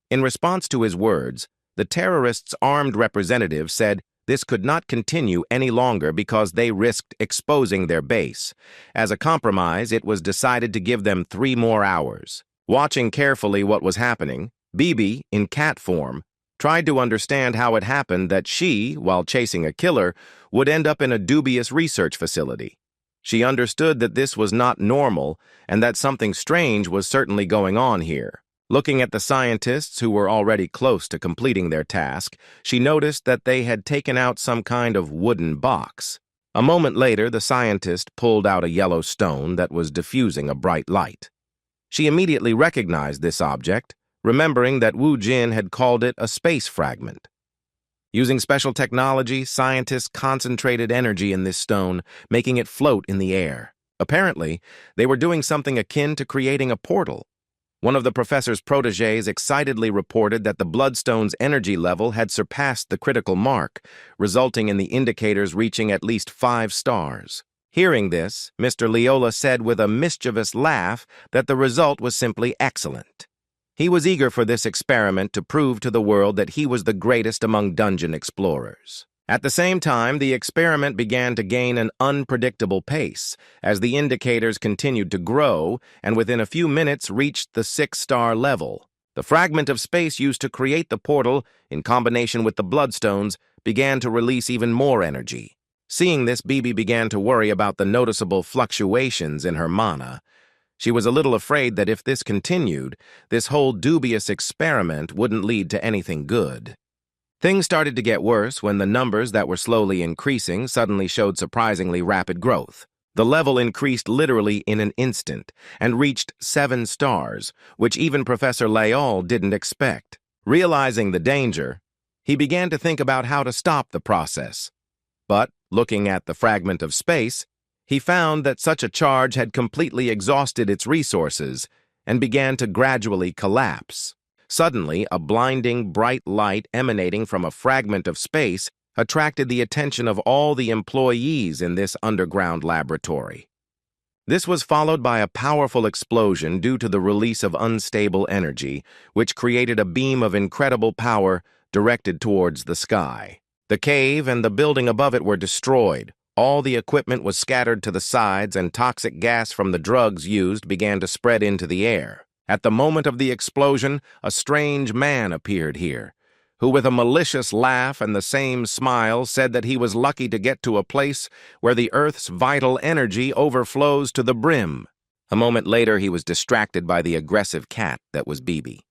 In response to his words, the terrorists' armed representative said this could not continue any longer because they risked exposing their base. As a compromise, it was decided to give them 3 more hours. Watching carefully what was happening, Bibi, in cat form, tried to understand how it happened that she, while chasing a killer, would end up in a dubious research facility. She understood that this was not normal and that something strange was certainly going on here. Looking at the scientists who were already close to completing their task, she noticed that they had taken out some kind of wooden box. A moment later, the scientist pulled out a yellow stone that was diffusing a bright light. She immediately recognized this object, remembering that Wu Jin had called it a space fragment. Using special technology, scientists concentrated energy in this stone, making it float in the air. Apparently, they were doing something akin to creating a portal. One of the professor's protégés excitedly reported that the bloodstone's energy level had surpassed the critical mark, resulting in the indicators reaching at least 5 stars. Hearing this, Mr. Leola said with a mischievous laugh that the result was simply excellent. He was eager for this experiment to prove to the world that he was the greatest among dungeon explorers. At the same time, the experiment began to gain an unpredictable pace as the indicators continued to grow and within a few minutes reached the 6-star level. The fragment of space used to create the portal, in combination with the bloodstones, began to release even more energy. Seeing this, Bibi began to worry about the noticeable fluctuations in her mana. She was a little afraid that if this continued, this whole dubious experiment wouldn't lead to anything good. Things started to get worse when the numbers that were slowly increasing suddenly showed surprisingly rapid growth. The level increased literally in an instant and reached 7 stars, which even Professor Leol didn't expect. Realizing the danger, he began to think about how to stop the process. But, looking at the fragment of space, he found that such a charge had completely exhausted its resources and began to gradually collapse. Suddenly, a blinding, bright light emanating from a fragment of space attracted the attention of all the employees in this underground laboratory. This was followed by a powerful explosion due to the release of unstable energy, which created a beam of incredible power directed towards the sky. The cave and the building above it were destroyed. All the equipment was scattered to the sides, and toxic gas from the drugs used began to spread into the air. At the moment of the explosion, a strange man appeared here, who with a malicious laugh and the same smile said that he was lucky to get to a place where the Earth's vital energy overflows to the brim. A moment later, he was distracted by the aggressive cat that was Bibi.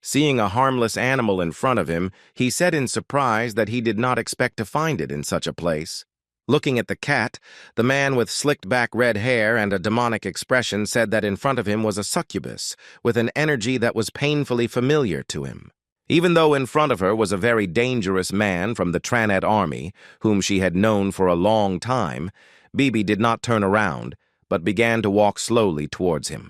Seeing a harmless animal in front of him, he said in surprise that he did not expect to find it in such a place. Looking at the cat, the man with slicked-back red hair and a demonic expression said that in front of him was a succubus, with an energy that was painfully familiar to him. Even though in front of her was a very dangerous man from the Tranet army, whom she had known for a long time, Bibi did not turn around, but began to walk slowly towards him.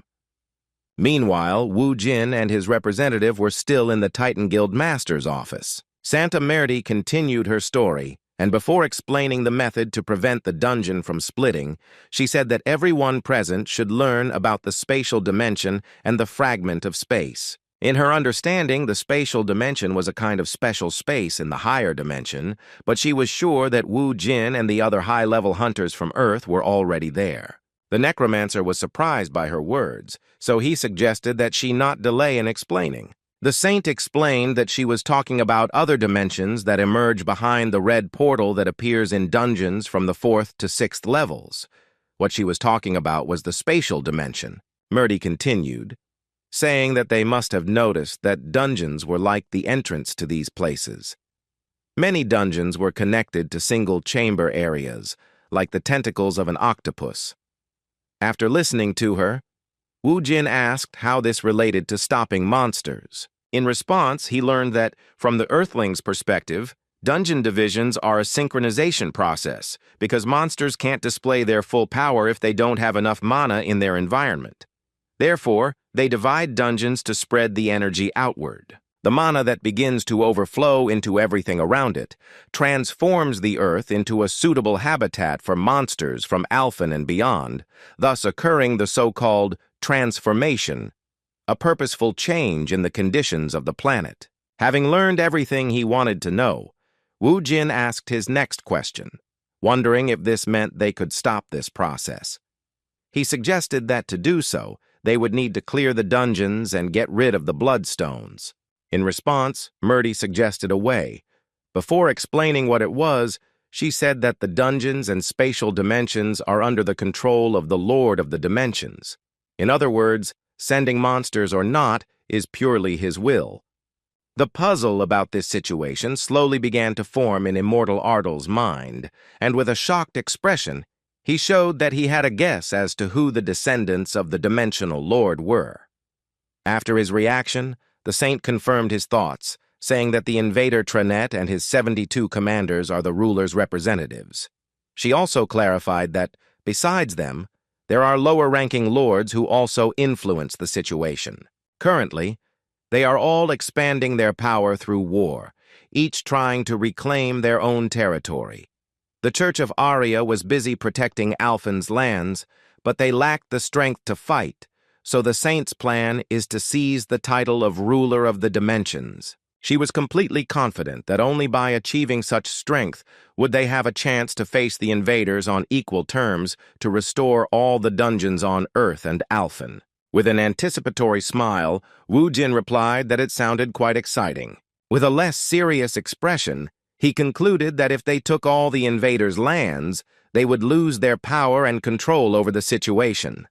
Meanwhile, Wu Jin and his representative were still in the Titan Guild Master's office. Santa Merdi continued her story, and before explaining the method to prevent the dungeon from splitting, she said that everyone present should learn about the spatial dimension and the fragment of space. In her understanding, the spatial dimension was a kind of special space in the higher dimension, but she was sure that Wu Jin and the other high-level hunters from Earth were already there. The Necromancer was surprised by her words, so he suggested that she not delay in explaining. The saint explained that she was talking about other dimensions that emerge behind the red portal that appears in dungeons from the 4th to 6th levels. What she was talking about was the spatial dimension. Merdi continued, saying that they must have noticed that dungeons were like the entrance to these places. Many dungeons were connected to single chamber areas, like the tentacles of an octopus. After listening to her, Wu Jin asked how this related to stopping monsters. In response, he learned that, from the Earthlings' perspective, dungeon divisions are a synchronization process because monsters can't display their full power if they don't have enough mana in their environment. Therefore, they divide dungeons to spread the energy outward. The mana that begins to overflow into everything around it transforms the Earth into a suitable habitat for monsters from Alphen and beyond, thus occurring the so-called transformation, a purposeful change in the conditions of the planet. Having learned everything he wanted to know, Wu Jin asked his next question, wondering if this meant they could stop this process. He suggested that to do so, they would need to clear the dungeons and get rid of the bloodstones. In response, Merdi suggested a way. Before explaining what it was, She said that the dungeons and spatial dimensions are under the control of the Lord of the Dimensions. In other words, sending monsters or not is purely his will. The puzzle about this situation slowly began to form in Immortal Ardal's mind, and with a shocked expression, he showed that he had a guess as to who the descendants of the Dimensional Lord were. After his reaction, the saint confirmed his thoughts, saying that the invader Tranet and his 72 commanders are the ruler's representatives. She also clarified that, besides them, there are lower-ranking lords who also influence the situation. Currently, they are all expanding their power through war, each trying to reclaim their own territory. The Church of Aria was busy protecting Alphen's lands, but they lacked the strength to fight, so the saint's plan is to seize the title of Ruler of the Dimensions. She was completely confident that only by achieving such strength would they have a chance to face the invaders on equal terms to restore all the dungeons on Earth and Alphen. With an anticipatory smile, Wu Jin replied that it sounded quite exciting. With a less serious expression, he concluded that if they took all the invaders' lands, they would lose their power and control over the situation.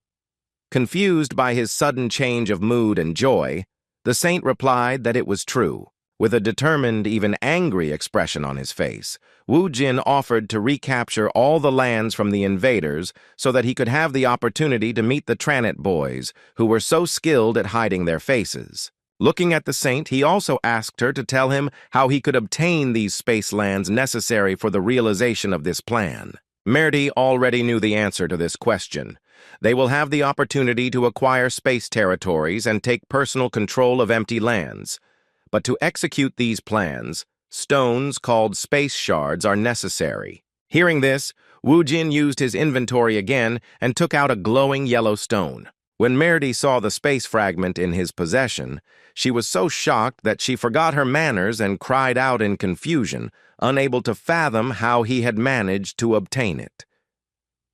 Confused by his sudden change of mood and joy, the saint replied that it was true. With a determined, even angry expression on his face, Wu Jin offered to recapture all the lands from the invaders so that he could have the opportunity to meet the Tranet boys, who were so skilled at hiding their faces. Looking at the saint, he also asked her to tell him how he could obtain these space lands necessary for the realization of this plan. Merdi already knew the answer to this question. They will have the opportunity to acquire space territories and take personal control of empty lands. But to execute these plans, stones called space shards are necessary. Hearing this, Wu Jin used his inventory again and took out a glowing yellow stone. When Merdi saw the space fragment in his possession, she was so shocked that she forgot her manners and cried out in confusion, unable to fathom how he had managed to obtain it.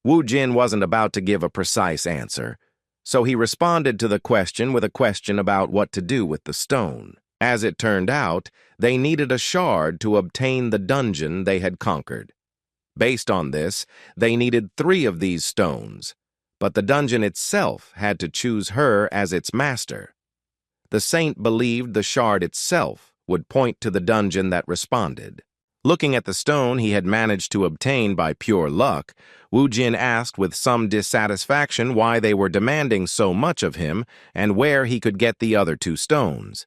Wu Jin wasn't about to give a precise answer, so he responded to the question with a question about what to do with the stone. As it turned out, they needed a shard to obtain the dungeon they had conquered. Based on this, they needed 3 of these stones, but the dungeon itself had to choose her as its master. The saint believed the shard itself would point to the dungeon that responded. Looking at the stone he had managed to obtain by pure luck, Wu Jin asked with some dissatisfaction why they were demanding so much of him and where he could get the other 2 stones.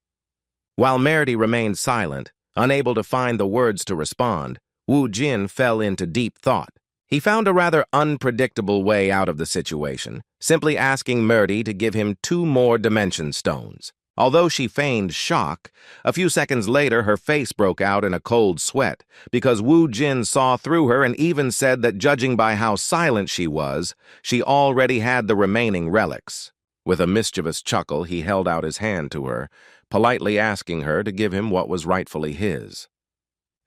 While Merdi remained silent, unable to find the words to respond, Wu Jin fell into deep thought. He found a rather unpredictable way out of the situation, simply asking Merdi to give him 2 more dimension stones. Although she feigned shock, a few seconds later her face broke out in a cold sweat because Wu Jin saw through her and even said that judging by how silent she was, she already had the remaining relics. With a mischievous chuckle, he held out his hand to her, politely asking her to give him what was rightfully his.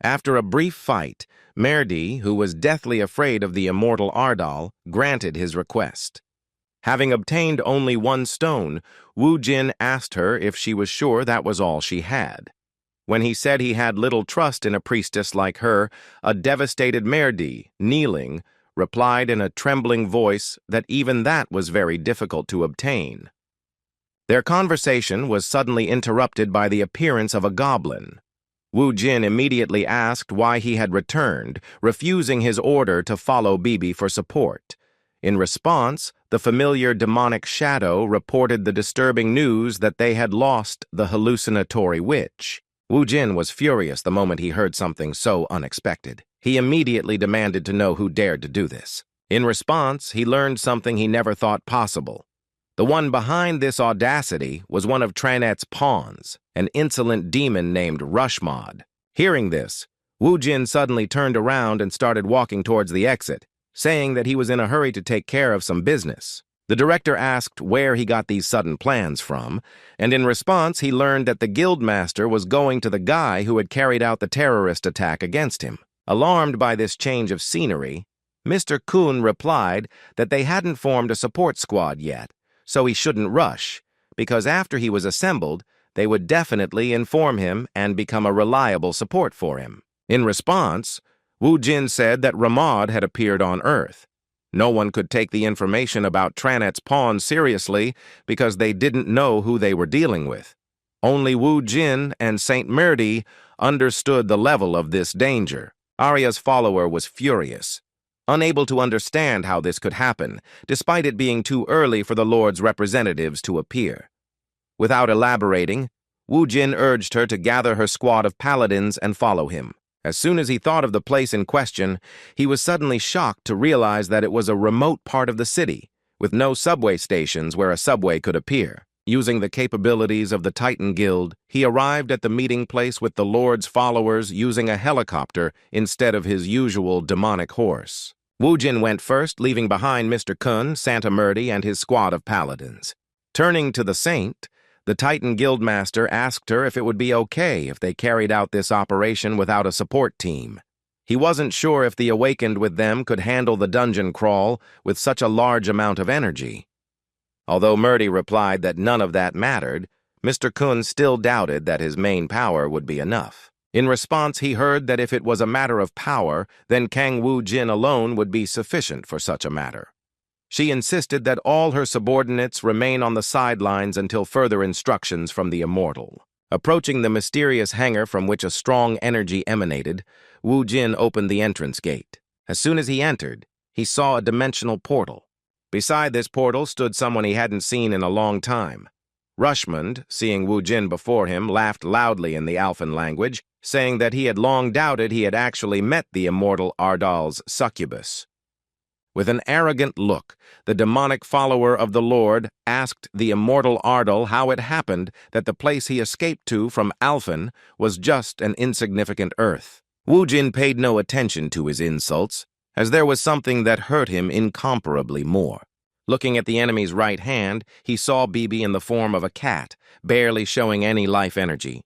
After a brief fight, Merdi, who was deathly afraid of the immortal Ardal, granted his request. Having obtained only 1 stone, Wu Jin asked her if she was sure that was all she had. When he said he had little trust in a priestess like her, a devastated Merdi, kneeling, replied in a trembling voice that even that was very difficult to obtain. Their conversation was suddenly interrupted by the appearance of a goblin. Wu Jin immediately asked why he had returned, refusing his order to follow Bibi for support. In response, the familiar demonic shadow reported the disturbing news that they had lost the hallucinatory witch. Wu Jin was furious the moment he heard something so unexpected. He immediately demanded to know who dared to do this. In response, he learned something he never thought possible. The one behind this audacity was one of Tranet's pawns, an insolent demon named Rushmod. Hearing this, Wu Jin suddenly turned around and started walking towards the exit, saying that he was in a hurry to take care of some business. The director asked where he got these sudden plans from, and in response he learned that the guildmaster was going to the guy who had carried out the terrorist attack against him. Alarmed by this change of scenery, Mr. Kuhn replied that they hadn't formed a support squad yet, so he shouldn't rush, because after he was assembled, they would definitely inform him and become a reliable support for him. In response, Wu Jin said that Ramad had appeared on Earth. No one could take the information about Tranet's pawn seriously because they didn't know who they were dealing with. Only Wu Jin and Saint Murdy understood the level of this danger. Arya's follower was furious, unable to understand how this could happen, despite it being too early for the Lord's representatives to appear. Without elaborating, Wu Jin urged her to gather her squad of paladins and follow him. As soon as he thought of the place in question, he was suddenly shocked to realize that it was a remote part of the city, with no subway stations where a subway could appear. Using the capabilities of the Titan Guild, he arrived at the meeting place with the Lord's followers using a helicopter instead of his usual demonic horse. Wu Jin went first, leaving behind Mr. Kun, Santa Murdy, and his squad of paladins. Turning to the Saint, the Titan Guildmaster asked her if it would be okay if they carried out this operation without a support team. He wasn't sure if the Awakened with them could handle the dungeon crawl with such a large amount of energy. Although Murdy replied that none of that mattered, Mr. Kun still doubted that his main power would be enough. In response, he heard that if it was a matter of power, then Kang Wu Jin alone would be sufficient for such a matter. She insisted that all her subordinates remain on the sidelines until further instructions from the Immortal. Approaching the mysterious hangar from which a strong energy emanated, Wu Jin opened the entrance gate. As soon as he entered, he saw a dimensional portal. Beside this portal stood someone he hadn't seen in a long time. Rushmond, seeing Wu Jin before him, laughed loudly in the Alphan language, saying that he had long doubted he had actually met the immortal Ardal's succubus. With an arrogant look, the demonic follower of the Lord asked the immortal Ardal how it happened that the place he escaped to from Alphan was just an insignificant earth. Wu Jin paid no attention to his insults, as there was something that hurt him incomparably more. Looking at the enemy's right hand, he saw Bibi in the form of a cat, barely showing any life energy.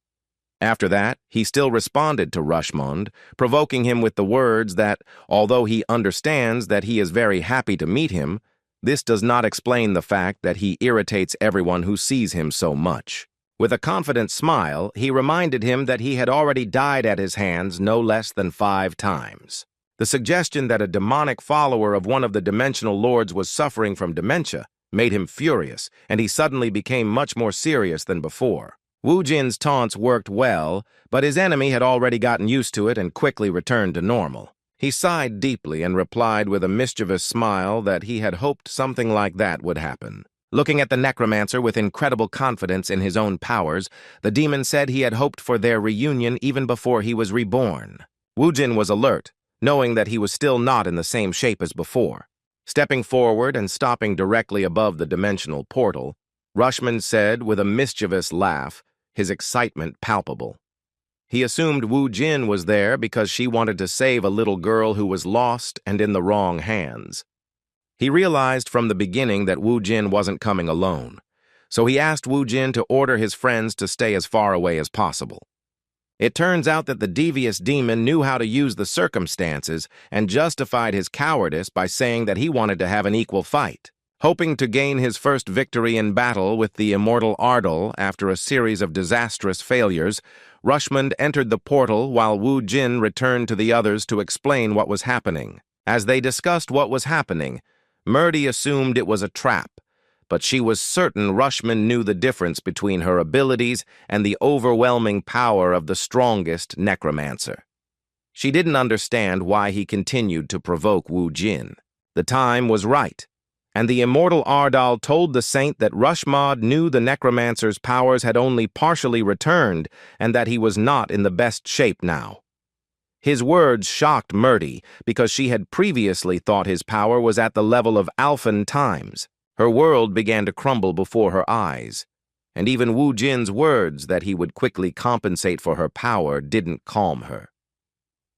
After that, he still responded to Rushmond, provoking him with the words that, although he understands that he is very happy to meet him, this does not explain the fact that he irritates everyone who sees him so much. With a confident smile, he reminded him that he had already died at his hands no less than 5 times. The suggestion that a demonic follower of one of the dimensional lords was suffering from dementia made him furious, and he suddenly became much more serious than before. Wu Jin's taunts worked well, but his enemy had already gotten used to it and quickly returned to normal. He sighed deeply and replied with a mischievous smile that he had hoped something like that would happen. Looking at the Necromancer with incredible confidence in his own powers, the demon said he had hoped for their reunion even before he was reborn. Wu Jin was alert, knowing that he was still not in the same shape as before. Stepping forward and stopping directly above the dimensional portal, Rushmond said with a mischievous laugh, his excitement palpable. He assumed Wu Jin was there because she wanted to save a little girl who was lost and in the wrong hands. He realized from the beginning that Wu Jin wasn't coming alone, so he asked Wu Jin to order his friends to stay as far away as possible. It turns out that the devious demon knew how to use the circumstances and justified his cowardice by saying that he wanted to have an equal fight. Hoping to gain his first victory in battle with the immortal Ardal after a series of disastrous failures, Rushmond entered the portal while Wu Jin returned to the others to explain what was happening. As they discussed what was happening, Murdy assumed it was a trap, but she was certain Rushmond knew the difference between her abilities and the overwhelming power of the strongest Necromancer. She didn't understand why he continued to provoke Wu Jin. The time was right, and the immortal Ardal told the Saint that Rushmond knew the Necromancer's powers had only partially returned and that he was not in the best shape now. His words shocked Murdy because she had previously thought his power was at the level of Alphan times. Her world began to crumble before her eyes, and even Wu Jin's words that he would quickly compensate for her power didn't calm her.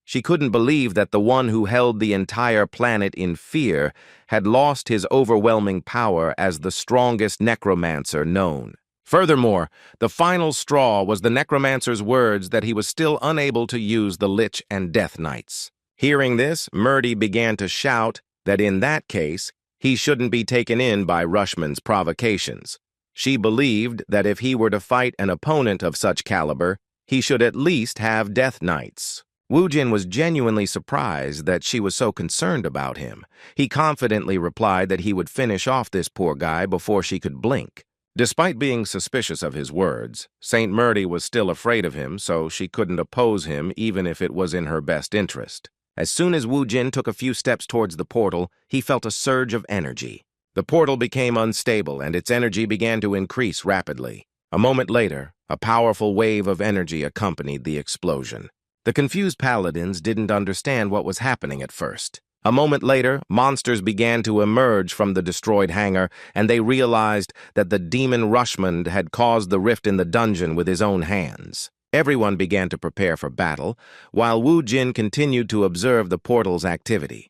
She couldn't believe that the one who held the entire planet in fear had lost his overwhelming power as the strongest necromancer known. Furthermore, the final straw was the necromancer's words that he was still unable to use the Lich and Death Knights. Hearing this, Murdy began to shout that in that case, he shouldn't be taken in by Rushmond's provocations. She believed that if he were to fight an opponent of such caliber, he should at least have Death Knights. Wu Jin was genuinely surprised that she was so concerned about him. He confidently replied that he would finish off this poor guy before she could blink. Despite being suspicious of his words, Saint Murdy was still afraid of him, so she couldn't oppose him even if it was in her best interest. As soon as Wu Jin took a few steps towards the portal, he felt a surge of energy. The portal became unstable and its energy began to increase rapidly. A moment later, a powerful wave of energy accompanied the explosion. The confused paladins didn't understand what was happening at first. A moment later, monsters began to emerge from the destroyed hangar, and they realized that the demon Rushmond had caused the rift in the dungeon with his own hands. Everyone began to prepare for battle, while Wu Jin continued to observe the portal's activity.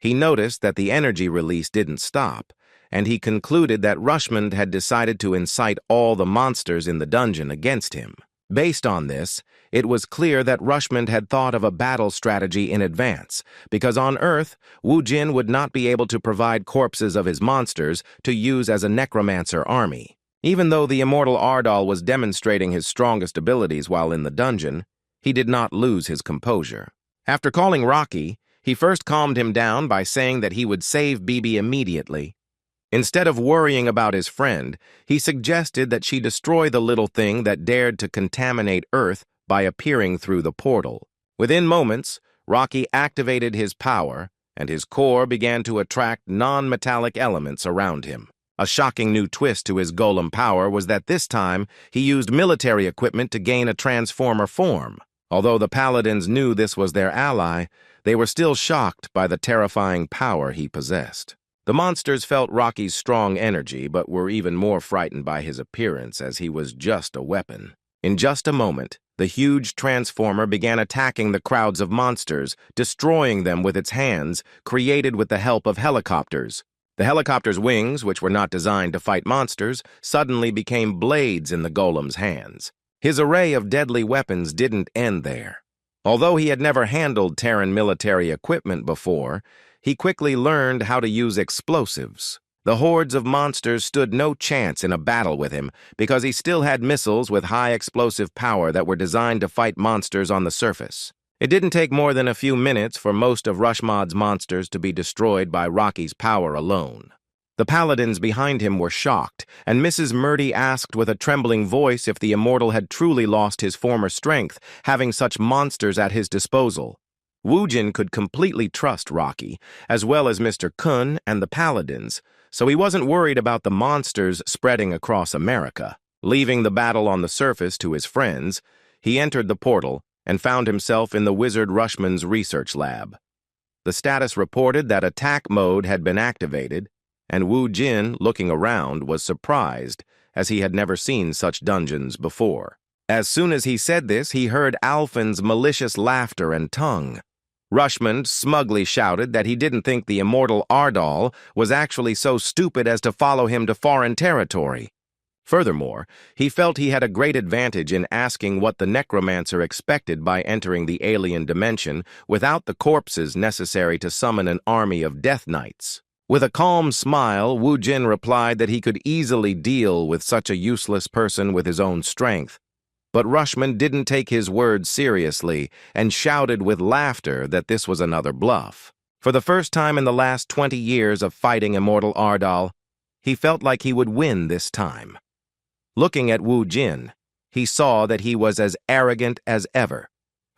He noticed that the energy release didn't stop, and he concluded that Rushmond had decided to incite all the monsters in the dungeon against him. Based on this, it was clear that Rushmond had thought of a battle strategy in advance, because on Earth, Wu Jin would not be able to provide corpses of his monsters to use as a Necromancer army. Even though the immortal Ardal was demonstrating his strongest abilities while in the dungeon, he did not lose his composure. After calling Rocky, he first calmed him down by saying that he would save Bibi immediately. Instead of worrying about his friend, he suggested that she destroy the little thing that dared to contaminate Earth by appearing through the portal. Within moments, Rocky activated his power, and his core began to attract non-metallic elements around him. A shocking new twist to his golem power was that this time he used military equipment to gain a transformer form. Although the paladins knew this was their ally, they were still shocked by the terrifying power he possessed. The monsters felt Rocky's strong energy, but were even more frightened by his appearance, as he was just a weapon. In just a moment, the huge transformer began attacking the crowds of monsters, destroying them with its hands, created with the help of helicopters. The helicopter's wings, which were not designed to fight monsters, suddenly became blades in the golem's hands. His array of deadly weapons didn't end there. Although he had never handled Terran military equipment before, he quickly learned how to use explosives. The hordes of monsters stood no chance in a battle with him because he still had missiles with high explosive power that were designed to fight monsters on the surface. It didn't take more than a few minutes for most of Rushmod's monsters to be destroyed by Rocky's power alone. The paladins behind him were shocked, and Mrs. Murdy asked with a trembling voice if the immortal had truly lost his former strength, having such monsters at his disposal. Wu Jin could completely trust Rocky, as well as Mr. Kun and the paladins, so he wasn't worried about the monsters spreading across America. Leaving the battle on the surface to his friends, he entered the portal and found himself in the Wizard Rushman's research lab. The status reported that attack mode had been activated, and Wu Jin, looking around, was surprised, as he had never seen such dungeons before. As soon as he said this, he heard Alphen's malicious laughter and tongue. Rushmond smugly shouted that he didn't think the immortal Ardal was actually so stupid as to follow him to foreign territory. Furthermore, he felt he had a great advantage in asking what the Necromancer expected by entering the alien dimension without the corpses necessary to summon an army of Death Knights. With a calm smile, Wu Jin replied that he could easily deal with such a useless person with his own strength. But Rushmond didn't take his words seriously and shouted with laughter that this was another bluff. For the first time in the last 20 years of fighting immortal Ardal, he felt like he would win this time. Looking at Wu Jin, he saw that he was as arrogant as ever,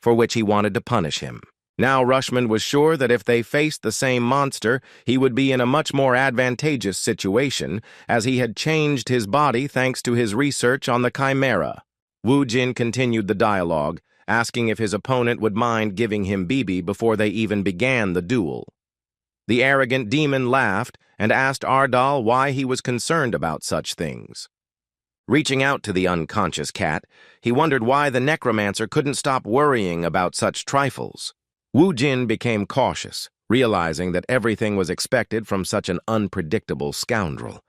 for which he wanted to punish him. Now Rushmond was sure that if they faced the same monster, he would be in a much more advantageous situation, as he had changed his body thanks to his research on the Chimera. Wu Jin continued the dialogue, asking if his opponent would mind giving him Bibi before they even began the duel. The arrogant demon laughed and asked Ardal why he was concerned about such things. Reaching out to the unconscious cat, he wondered why the Necromancer couldn't stop worrying about such trifles. Wu Jin became cautious, realizing that everything was expected from such an unpredictable scoundrel.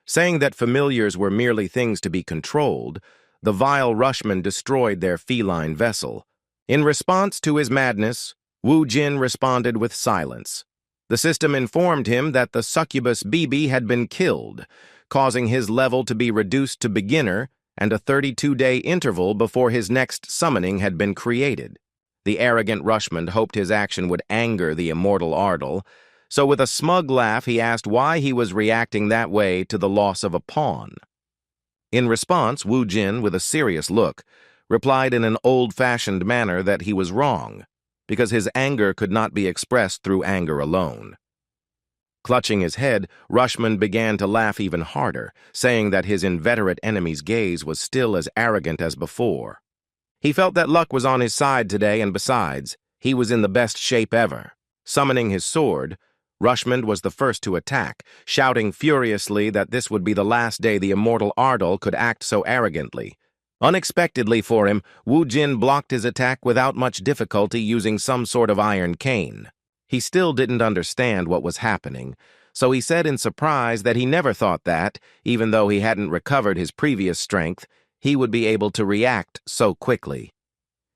Saying that familiars were merely things to be controlled, the vile Rushman destroyed their feline vessel. In response to his madness, Wu Jin responded with silence. The system informed him that the succubus Bibi had been killed, causing his level to be reduced to beginner and a 32-day interval before his next summoning had been created. The arrogant Rushman hoped his action would anger the immortal Ardal, so with a smug laugh he asked why he was reacting that way to the loss of a pawn. In response, Wu Jin, with a serious look, replied in an old-fashioned manner that he was wrong, because his anger could not be expressed through anger alone. Clutching his head, Rushman began to laugh even harder, saying that his inveterate enemy's gaze was still as arrogant as before. He felt that luck was on his side today, and besides, he was in the best shape ever. Summoning his sword, Rushman was the first to attack, shouting furiously that this would be the last day the immortal Ardal could act so arrogantly. Unexpectedly for him, Wu Jin blocked his attack without much difficulty using some sort of iron cane. He still didn't understand what was happening, so he said in surprise that he never thought that, even though he hadn't recovered his previous strength, he would be able to react so quickly.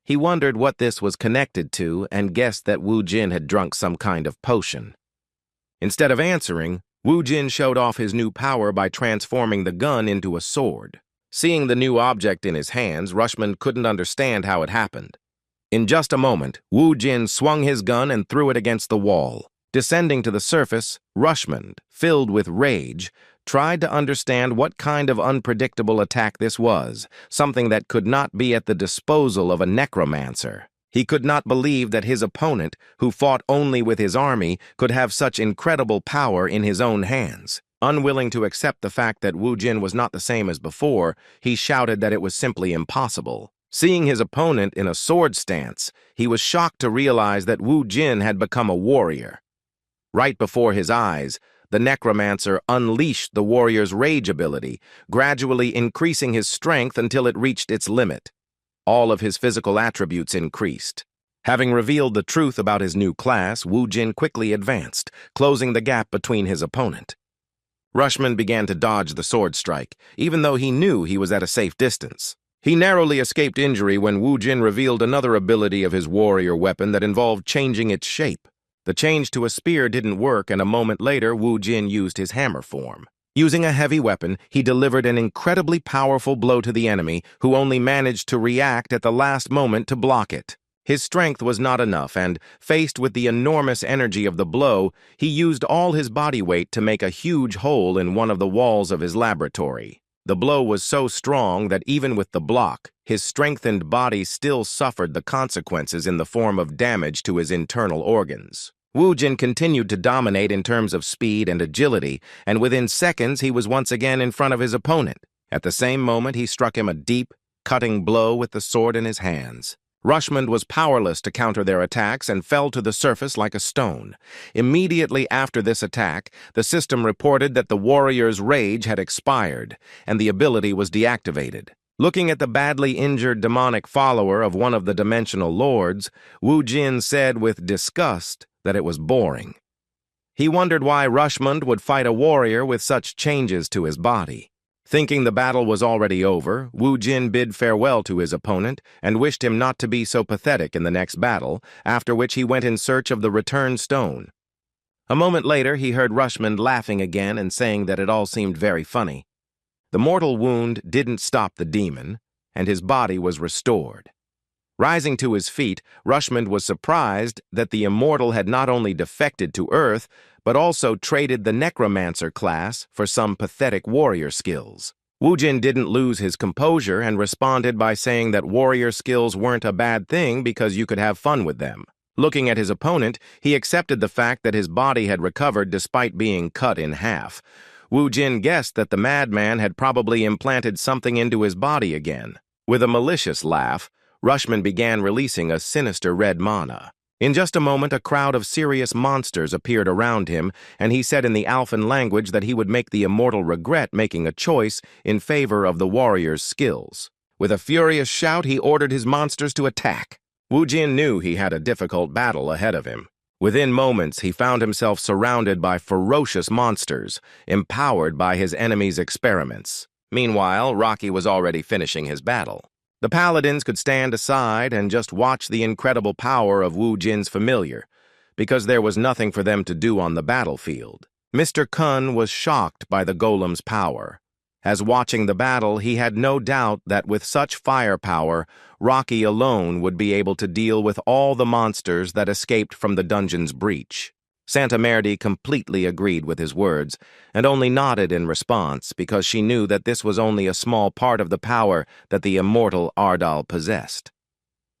He wondered what this was connected to and guessed that Wu Jin had drunk some kind of potion. Instead of answering, Wu Jin showed off his new power by transforming the gun into a sword. Seeing the new object in his hands, Rushman couldn't understand how it happened. In just a moment, Wu Jin swung his gun and threw it against the wall. Descending to the surface, Rushman, filled with rage, tried to understand what kind of unpredictable attack this was, something that could not be at the disposal of a necromancer. He could not believe that his opponent, who fought only with his army, could have such incredible power in his own hands. Unwilling to accept the fact that Wu Jin was not the same as before, he shouted that it was simply impossible. Seeing his opponent in a sword stance, he was shocked to realize that Wu Jin had become a warrior. Right before his eyes, the necromancer unleashed the warrior's rage ability, gradually increasing his strength until it reached its limit. All of his physical attributes increased. Having revealed the truth about his new class, Wu Jin quickly advanced, closing the gap between his opponent. Rushman began to dodge the sword strike, even though he knew he was at a safe distance. He narrowly escaped injury when Wu Jin revealed another ability of his warrior weapon that involved changing its shape. The change to a spear didn't work, and a moment later, Wu Jin used his hammer form. Using a heavy weapon, he delivered an incredibly powerful blow to the enemy, who only managed to react at the last moment to block it. His strength was not enough, and, faced with the enormous energy of the blow, he used all his body weight to make a huge hole in one of the walls of his laboratory. The blow was so strong that even with the block, his strengthened body still suffered the consequences in the form of damage to his internal organs. Wu Jin continued to dominate in terms of speed and agility, and within seconds he was once again in front of his opponent. At the same moment, he struck him a deep, cutting blow with the sword in his hands. Rushman was powerless to counter their attacks and fell to the surface like a stone. Immediately after this attack, the system reported that the warrior's rage had expired, and the ability was deactivated. Looking at the badly injured demonic follower of one of the dimensional lords, Wu Jin said with disgust that it was boring. He wondered why Rushman would fight a warrior with such changes to his body. Thinking the battle was already over, Wu Jin bid farewell to his opponent and wished him not to be so pathetic in the next battle, after which he went in search of the returned stone. A moment later, he heard Rushman laughing again and saying that it all seemed very funny. The mortal wound didn't stop the demon, and his body was restored. Rising to his feet, Rushman was surprised that the immortal had not only defected to Earth, but also traded the Necromancer class for some pathetic warrior skills. Wu Jin didn't lose his composure and responded by saying that warrior skills weren't a bad thing because you could have fun with them. Looking at his opponent, he accepted the fact that his body had recovered despite being cut in half. Wu Jin guessed that the madman had probably implanted something into his body again. With a malicious laugh, Rushman began releasing a sinister red mana. In just a moment, a crowd of serious monsters appeared around him, and he said in the Alphan language that he would make the immortal regret making a choice in favor of the warrior's skills. With a furious shout, he ordered his monsters to attack. Wu Jin knew he had a difficult battle ahead of him. Within moments, he found himself surrounded by ferocious monsters, empowered by his enemy's experiments. Meanwhile, Rocky was already finishing his battle. The paladins could stand aside and just watch the incredible power of Wu Jin's familiar, because there was nothing for them to do on the battlefield. Mr. Kun was shocked by the golem's power. As watching the battle, he had no doubt that with such firepower, Rocky alone would be able to deal with all the monsters that escaped from the dungeon's breach. Santa Merdi completely agreed with his words, and only nodded in response because she knew that this was only a small part of the power that the immortal Ardal possessed.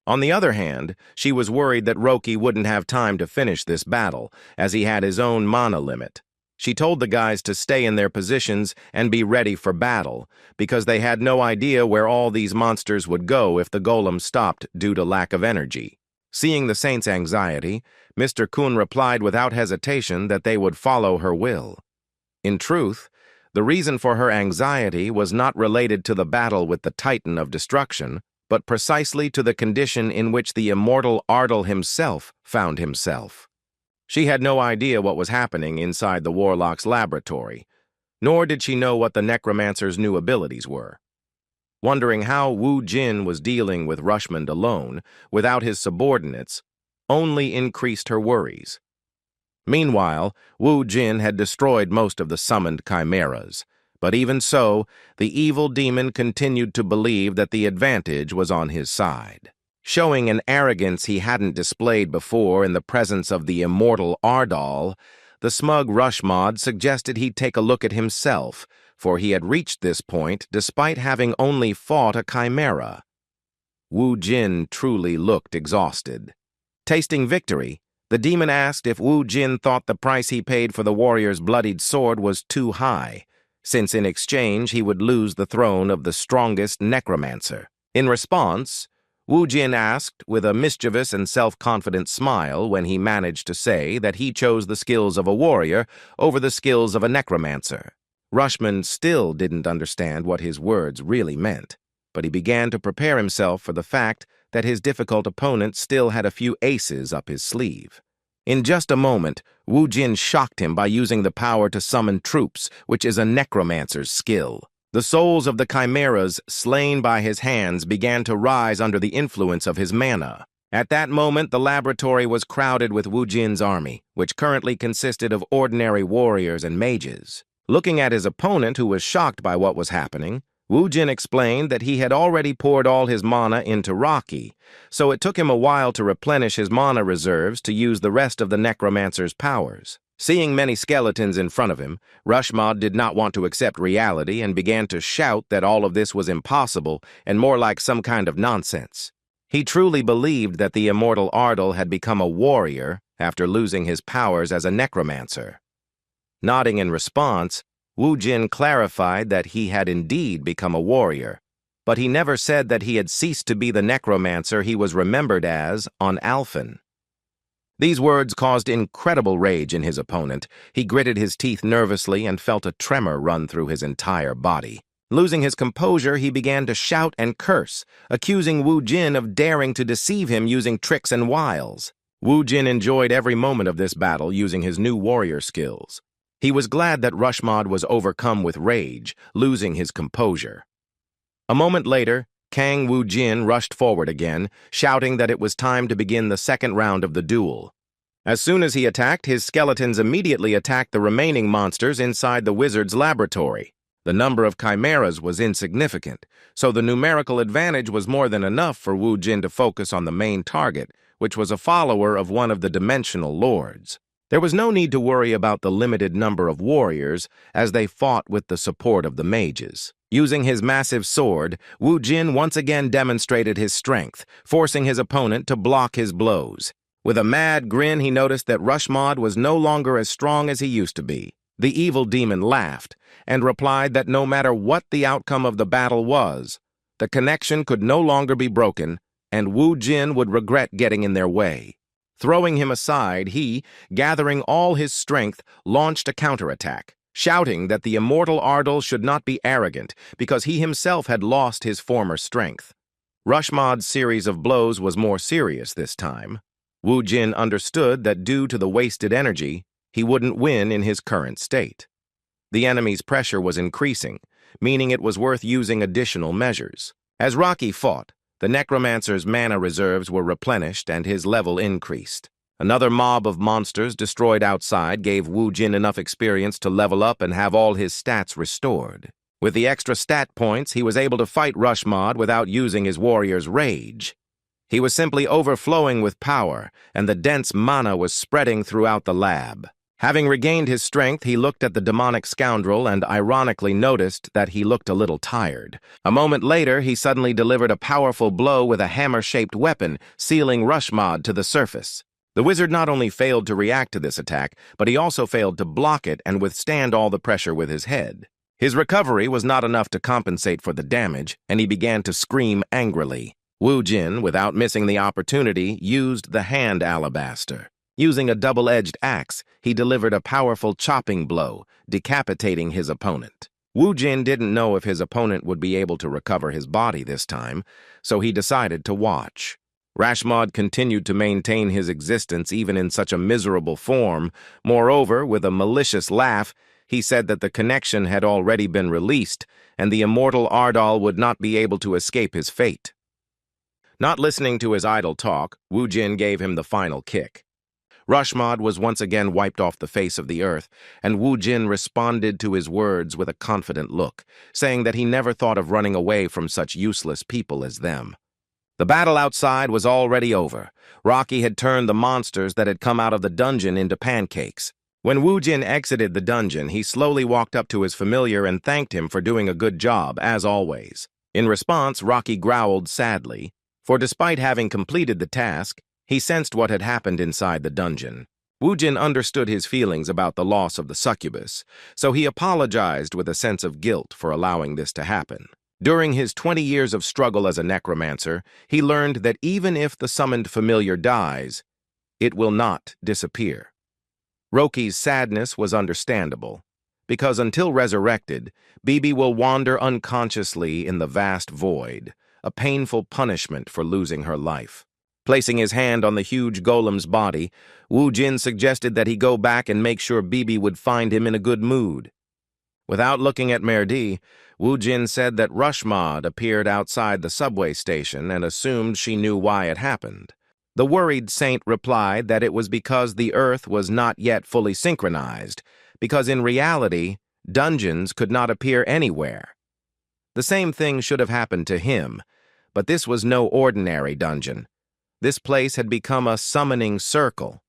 On the other hand, she was worried that Roki wouldn't have time to finish this battle, as he had his own mana limit. She told the guys to stay in their positions and be ready for battle, because they had no idea where all these monsters would go if the golem stopped due to lack of energy. Seeing the saint's anxiety, Mr. Kun replied without hesitation that they would follow her will. In truth, the reason for her anxiety was not related to the battle with the Titan of Destruction, but precisely to the condition in which the immortal Ardal himself found himself. She had no idea what was happening inside the warlock's laboratory, nor did she know what the necromancer's new abilities were. Wondering how Wu Jin was dealing with Rushmond alone, without his subordinates, only increased her worries. Meanwhile, Wu Jin had destroyed most of the summoned chimeras, but even so, the evil demon continued to believe that the advantage was on his side. Showing an arrogance he hadn't displayed before in the presence of the immortal Ardal, the smug Rushmod suggested he take a look at himself, for he had reached this point despite having only fought a chimera. Wu Jin truly looked exhausted. Tasting victory, the demon asked if Wu Jin thought the price he paid for the warrior's bloodied sword was too high, since in exchange he would lose the throne of the strongest necromancer. In response, Wu Jin asked with a mischievous and self-confident smile when he managed to say that he chose the skills of a warrior over the skills of a necromancer. Rushmond still didn't understand what his words really meant, but he began to prepare himself for the fact that his difficult opponent still had a few aces up his sleeve. In just a moment, Wu Jin shocked him by using the power to summon troops, which is a necromancer's skill. The souls of the chimeras slain by his hands began to rise under the influence of his mana. At that moment, the laboratory was crowded with Wu Jin's army, which currently consisted of ordinary warriors and mages. Looking at his opponent, who was shocked by what was happening, Wu Jin explained that he had already poured all his mana into Rocky, so it took him a while to replenish his mana reserves to use the rest of the necromancer's powers. Seeing many skeletons in front of him, Rushmod did not want to accept reality and began to shout that all of this was impossible and more like some kind of nonsense. He truly believed that the immortal Ardal had become a warrior after losing his powers as a necromancer. Nodding in response, Wu Jin clarified that he had indeed become a warrior, but he never said that he had ceased to be the necromancer he was remembered as on Alphen. These words caused incredible rage in his opponent. He gritted his teeth nervously and felt a tremor run through his entire body. Losing his composure, he began to shout and curse, accusing Wu Jin of daring to deceive him using tricks and wiles. Wu Jin enjoyed every moment of this battle using his new warrior skills. He was glad that Rushmod was overcome with rage, losing his composure. A moment later, Kang Wu Jin rushed forward again, shouting that it was time to begin the second round of the duel. As soon as he attacked, his skeletons immediately attacked the remaining monsters inside the wizard's laboratory. The number of chimeras was insignificant, so the numerical advantage was more than enough for Wu Jin to focus on the main target, which was a follower of one of the dimensional lords. There was no need to worry about the limited number of warriors, as they fought with the support of the mages. Using his massive sword, Wu Jin once again demonstrated his strength, forcing his opponent to block his blows. With a mad grin, he noticed that Rushmod was no longer as strong as he used to be. The evil demon laughed, and replied that no matter what the outcome of the battle was, the connection could no longer be broken, and Wu Jin would regret getting in their way. Throwing him aside, he, gathering all his strength, launched a counterattack, shouting that the immortal Ardal should not be arrogant because he himself had lost his former strength. Rushmod's series of blows was more serious this time. Wu Jin understood that due to the wasted energy, he wouldn't win in his current state. The enemy's pressure was increasing, meaning it was worth using additional measures. As Rocky fought, the necromancer's mana reserves were replenished and his level increased. Another mob of monsters destroyed outside gave Wu Jin enough experience to level up and have all his stats restored. With the extra stat points, he was able to fight Rushmod without using his warrior's rage. He was simply overflowing with power, and the dense mana was spreading throughout the lab. Having regained his strength, he looked at the demonic scoundrel and ironically noticed that he looked a little tired. A moment later, he suddenly delivered a powerful blow with a hammer-shaped weapon, sealing Rushmod to the surface. The wizard not only failed to react to this attack, but he also failed to block it and withstand all the pressure with his head. His recovery was not enough to compensate for the damage, and he began to scream angrily. Wu Jin, without missing the opportunity, used the hand alabaster. Using a double-edged axe, he delivered a powerful chopping blow, decapitating his opponent. Wu Jin didn't know if his opponent would be able to recover his body this time, so he decided to watch. Rushmod continued to maintain his existence even in such a miserable form. Moreover, with a malicious laugh, he said that the connection had already been released, and the immortal Ardal would not be able to escape his fate. Not listening to his idle talk, Wu Jin gave him the final kick. Rushmod was once again wiped off the face of the earth, and Wu Jin responded to his words with a confident look, saying that he never thought of running away from such useless people as them. The battle outside was already over. Rocky had turned the monsters that had come out of the dungeon into pancakes. When Wu Jin exited the dungeon, he slowly walked up to his familiar and thanked him for doing a good job, as always. In response, Rocky growled sadly, for despite having completed the task, he sensed what had happened inside the dungeon. Wu Jin understood his feelings about the loss of the succubus, so he apologized with a sense of guilt for allowing this to happen. During his 20 years of struggle as a necromancer, he learned that even if the summoned familiar dies, it will not disappear. Rocky's sadness was understandable, because until resurrected, Bibi will wander unconsciously in the vast void, a painful punishment for losing her life. Placing his hand on the huge golem's body, Wu Jin suggested that he go back and make sure Bibi would find him in a good mood. Without looking at Merdi, Wu Jin said that Rushmod appeared outside the subway station and assumed she knew why it happened. The worried saint replied that it was because the earth was not yet fully synchronized, because in reality, dungeons could not appear anywhere. The same thing should have happened to him, but this was no ordinary dungeon. This place had become a summoning circle.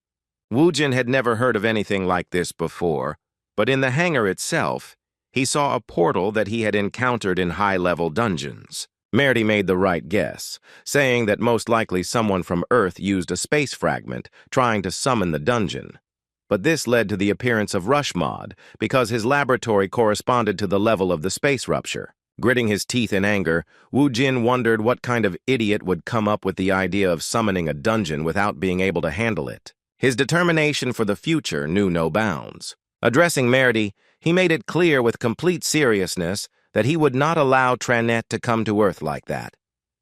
Wu Jin had never heard of anything like this before, but in the hangar itself, he saw a portal that he had encountered in high-level dungeons. Merdi made the right guess, saying that most likely someone from Earth used a space fragment, trying to summon the dungeon. But this led to the appearance of Rushmod, because his laboratory corresponded to the level of the space rupture. Gritting his teeth in anger, Wu Jin wondered what kind of idiot would come up with the idea of summoning a dungeon without being able to handle it. His determination for the future knew no bounds. Addressing Merdi, he made it clear with complete seriousness that he would not allow Tranette to come to Earth like that,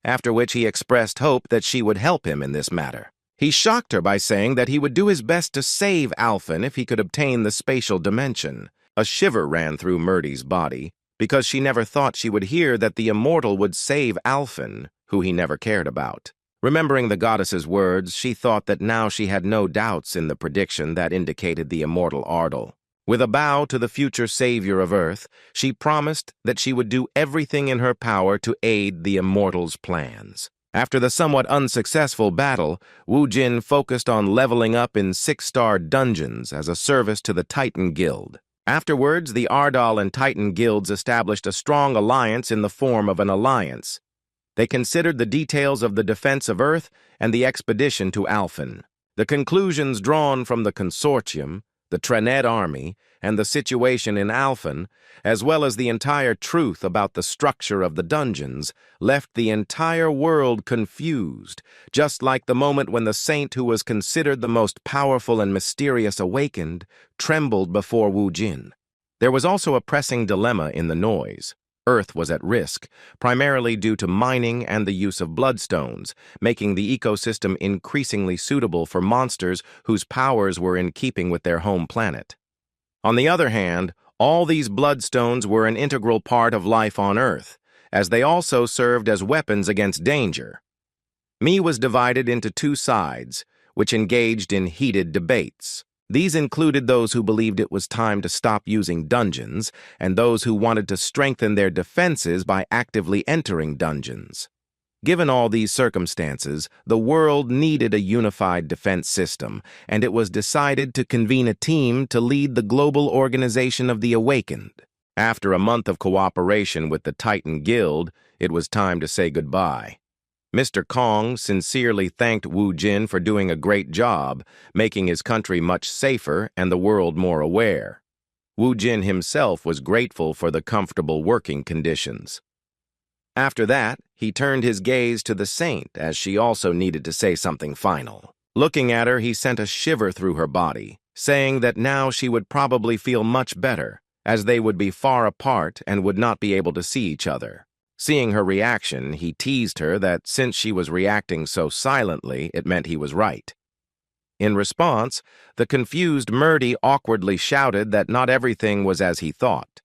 after which he expressed hope that she would help him in this matter. He shocked her by saying that he would do his best to save Alphen if he could obtain the spatial dimension. A shiver ran through Merdi's body, because she never thought she would hear that the immortal would save Alphen, who he never cared about. Remembering the goddess's words, she thought that now she had no doubts in the prediction that indicated the immortal Ardal. With a bow to the future savior of Earth, she promised that she would do everything in her power to aid the immortal's plans. After the somewhat unsuccessful battle, Wu Jin focused on leveling up in 6-star dungeons as a service to the Titan Guild. Afterwards, the Ardal and Titan Guilds established a strong alliance in the form of an alliance. They considered the details of the defense of Earth and the expedition to Alphen. The conclusions drawn from the consortium, the Tranette army, and the situation in Alphen, as well as the entire truth about the structure of the dungeons, left the entire world confused, just like the moment when the saint who was considered the most powerful and mysterious awakened, trembled before Wu Jin. There was also a pressing dilemma in the noise. Earth was at risk, primarily due to mining and the use of bloodstones, making the ecosystem increasingly suitable for monsters whose powers were in keeping with their home planet. On the other hand, all these bloodstones were an integral part of life on Earth, as they also served as weapons against danger. Mi was divided into two sides, which engaged in heated debates. These included those who believed it was time to stop using dungeons and those who wanted to strengthen their defenses by actively entering dungeons. Given all these circumstances, the world needed a unified defense system, and it was decided to convene a team to lead the global organization of the Awakened. After a month of cooperation with the Titan Guild, it was time to say goodbye. Mr. Kong sincerely thanked Wu Jin for doing a great job, making his country much safer and the world more aware. Wu Jin himself was grateful for the comfortable working conditions. After that, he turned his gaze to the saint as she also needed to say something final. Looking at her, he sent a shiver through her body, saying that now she would probably feel much better, as they would be far apart and would not be able to see each other. Seeing her reaction, he teased her that since she was reacting so silently, it meant he was right. In response, the confused Murdy awkwardly shouted that not everything was as he thought.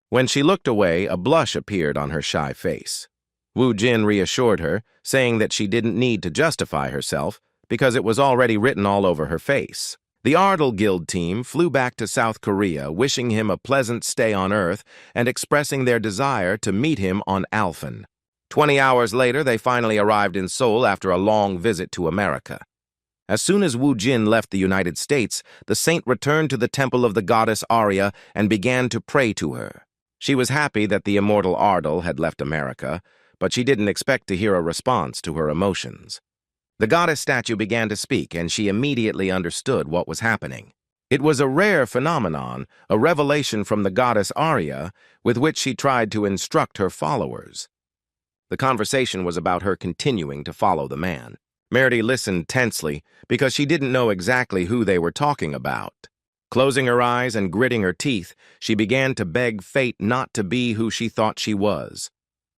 When she looked away, a blush appeared on her shy face. Wu Jin reassured her, saying that she didn't need to justify herself because it was already written all over her face. The Ardal Guild team flew back to South Korea, wishing him a pleasant stay on Earth and expressing their desire to meet him on Alphen. 20 hours later, they finally arrived in Seoul after a long visit to America. As soon as Wu Jin left the United States, the saint returned to the temple of the goddess Arya and began to pray to her. She was happy that the immortal Ardal had left America, but she didn't expect to hear a response to her emotions. The goddess statue began to speak, and she immediately understood what was happening. It was a rare phenomenon, a revelation from the goddess Arya, with which she tried to instruct her followers. The conversation was about her continuing to follow the man. Merdy listened tensely because she didn't know exactly who they were talking about. Closing her eyes and gritting her teeth, she began to beg fate not to be who she thought she was.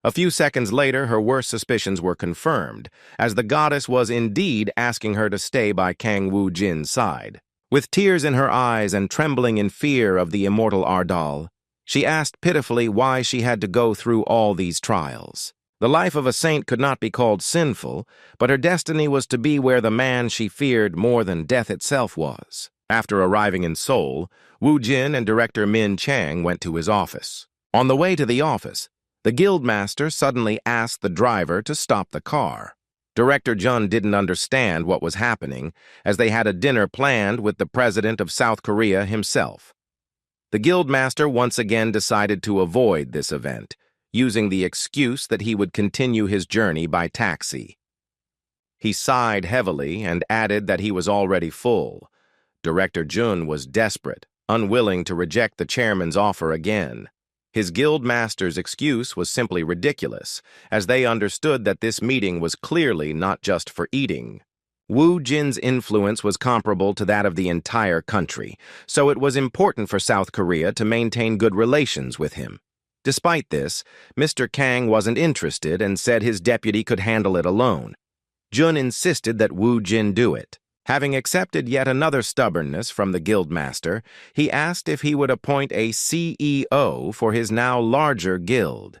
A few seconds later, her worst suspicions were confirmed, as the goddess was indeed asking her to stay by Kang Wu Jin's side. With tears in her eyes and trembling in fear of the immortal Ardal, she asked pitifully why she had to go through all these trials. The life of a saint could not be called sinful, but her destiny was to be where the man she feared more than death itself was. After arriving in Seoul, Wu Jin and director Min Chang went to his office. On the way to the office, the guildmaster suddenly asked the driver to stop the car. Director Jun didn't understand what was happening, as they had a dinner planned with the president of South Korea himself. The guildmaster once again decided to avoid this event, using the excuse that he would continue his journey by taxi. He sighed heavily and added that he was already full. Director Jun was desperate, unwilling to reject the chairman's offer again. His guildmaster's excuse was simply ridiculous, as they understood that this meeting was clearly not just for eating. Wu Jin's influence was comparable to that of the entire country, so it was important for South Korea to maintain good relations with him. Despite this, Mr. Kang wasn't interested and said his deputy could handle it alone. Jun insisted that Wu Jin do it. Having accepted yet another stubbornness from the guildmaster, he asked if he would appoint a CEO for his now larger guild.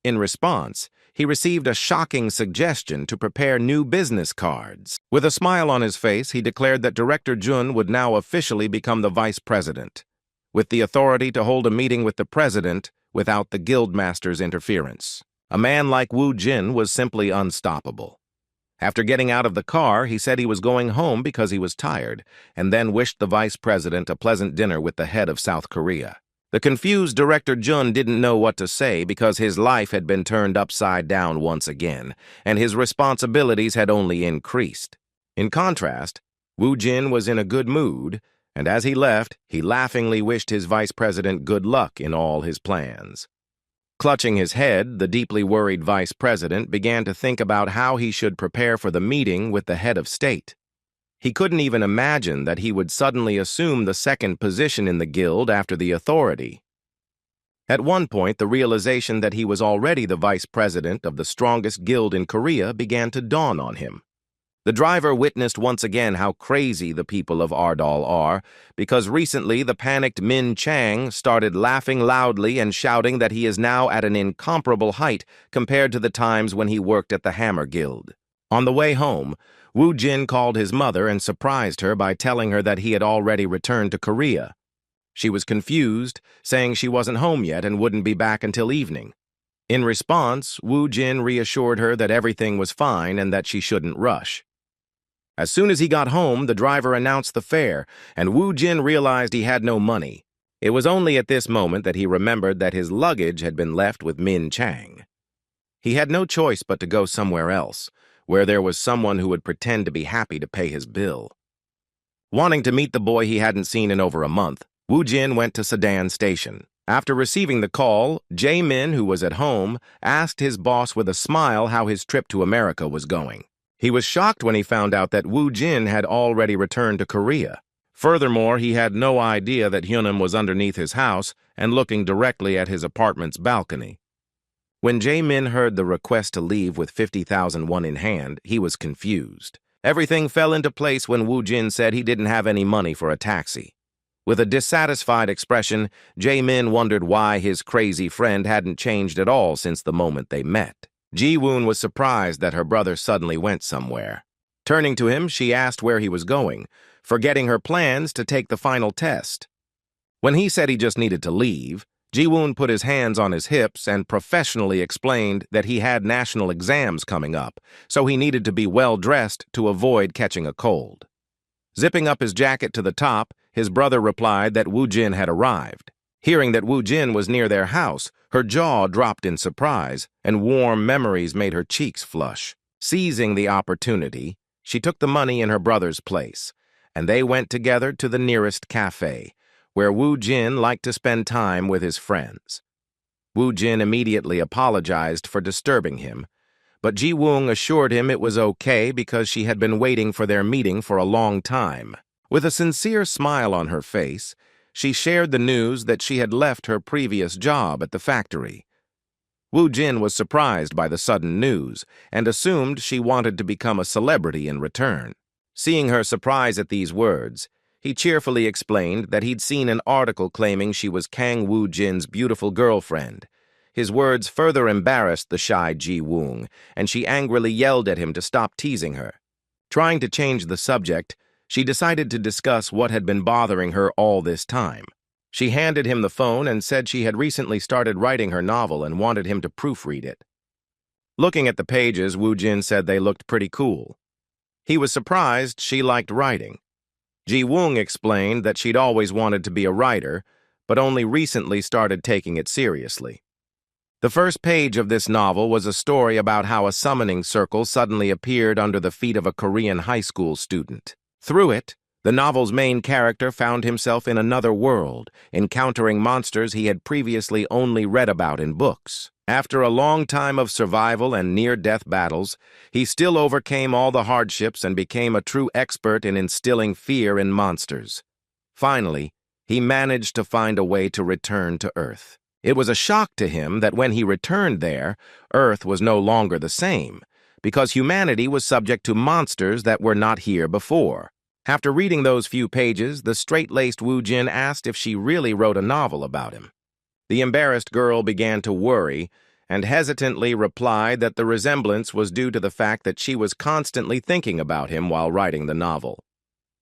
In response, he received a shocking suggestion to prepare new business cards. With a smile on his face, he declared that Director Jun would now officially become the vice president, with the authority to hold a meeting with the president without the guildmaster's interference. A man like Wu Jin was simply unstoppable. After getting out of the car, he said he was going home because he was tired, and then wished the vice president a pleasant dinner with the head of South Korea. The confused Director Jun didn't know what to say because his life had been turned upside down once again, and his responsibilities had only increased. In contrast, Wu Jin was in a good mood, and as he left, he laughingly wished his vice president good luck in all his plans. Clutching his head, the deeply worried vice president began to think about how he should prepare for the meeting with the head of state. He couldn't even imagine that he would suddenly assume the second position in the guild after the authority. At one point, the realization that he was already the vice president of the strongest guild in Korea began to dawn on him. The driver witnessed once again how crazy the people of Ardal are, because recently the panicked Min Chang started laughing loudly and shouting that he is now at an incomparable height compared to the times when he worked at the Hammer Guild. On the way home, Woo Jin called his mother and surprised her by telling her that he had already returned to Korea. She was confused, saying she wasn't home yet and wouldn't be back until evening. In response, Woo Jin reassured her that everything was fine and that she shouldn't rush. As soon as he got home, the driver announced the fare, and Woo Jin realized he had no money. It was only at this moment that he remembered that his luggage had been left with Min Chang. He had no choice but to go somewhere else, where there was someone who would pretend to be happy to pay his bill. Wanting to meet the boy he hadn't seen in over a month, Woo Jin went to Sedan Station. After receiving the call, Jae-min, who was at home, asked his boss with a smile how his trip to America was going. He was shocked when he found out that Woo Jin had already returned to Korea. Furthermore, he had no idea that Hyunam was underneath his house and looking directly at his apartment's balcony. When Jae-min heard the request to leave with 50,000 won in hand, he was confused. Everything fell into place when Woo Jin said he didn't have any money for a taxi. With a dissatisfied expression, Jae-min wondered why his crazy friend hadn't changed at all since the moment they met. Ji-woon was surprised that her brother suddenly went somewhere. Turning to him, she asked where he was going, forgetting her plans to take the final test. When he said he just needed to leave, Ji-woon put his hands on his hips and professionally explained that he had national exams coming up, so he needed to be well-dressed to avoid catching a cold. Zipping up his jacket to the top, his brother replied that Woo Jin had arrived. Hearing that Woo Jin was near their house, her jaw dropped in surprise, and warm memories made her cheeks flush. Seizing the opportunity, she took the money in her brother's place, and they went together to the nearest cafe, where Woo Jin liked to spend time with his friends. Woo Jin immediately apologized for disturbing him, but Ji-woon assured him it was okay because she had been waiting for their meeting for a long time. With a sincere smile on her face, she shared the news that she had left her previous job at the factory. Woo Jin was surprised by the sudden news and assumed she wanted to become a celebrity in return. Seeing her surprise at these words, he cheerfully explained that he'd seen an article claiming she was Kang Woo Jin's beautiful girlfriend. His words further embarrassed the shy Ji-woon, and she angrily yelled at him to stop teasing her. Trying to change the subject, she decided to discuss what had been bothering her all this time. She handed him the phone and said she had recently started writing her novel and wanted him to proofread it. Looking at the pages, Woo Jin said they looked pretty cool. He was surprised she liked writing. Ji-woon explained that she'd always wanted to be a writer, but only recently started taking it seriously. The first page of this novel was a story about how a summoning circle suddenly appeared under the feet of a Korean high school student. Through it, the novel's main character found himself in another world, encountering monsters he had previously only read about in books. After a long time of survival and near-death battles, he still overcame all the hardships and became a true expert in instilling fear in monsters. Finally, he managed to find a way to return to Earth. It was a shock to him that when he returned there, Earth was no longer the same, because humanity was subject to monsters that were not here before. After reading those few pages, the straight-laced Woo Jin asked if she really wrote a novel about him. The embarrassed girl began to worry and hesitantly replied that the resemblance was due to the fact that she was constantly thinking about him while writing the novel.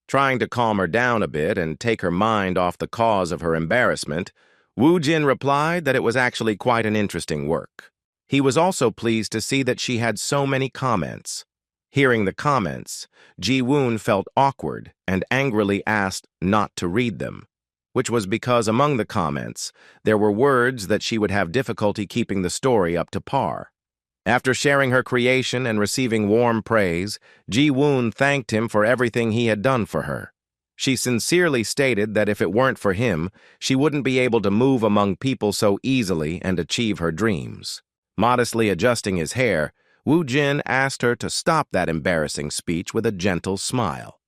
Trying to calm her down a bit and take her mind off the cause of her embarrassment, Woo Jin replied that it was actually quite an interesting work. He was also pleased to see that she had so many comments. Hearing the comments, Ji-woon felt awkward and angrily asked not to read them, which was because among the comments, there were words that she would have difficulty keeping the story up to par. After sharing her creation and receiving warm praise, Ji-woon thanked him for everything he had done for her. She sincerely stated that if it weren't for him, she wouldn't be able to move among people so easily and achieve her dreams. Modestly adjusting his hair, Woo Jin asked her to stop that embarrassing speech with a gentle smile.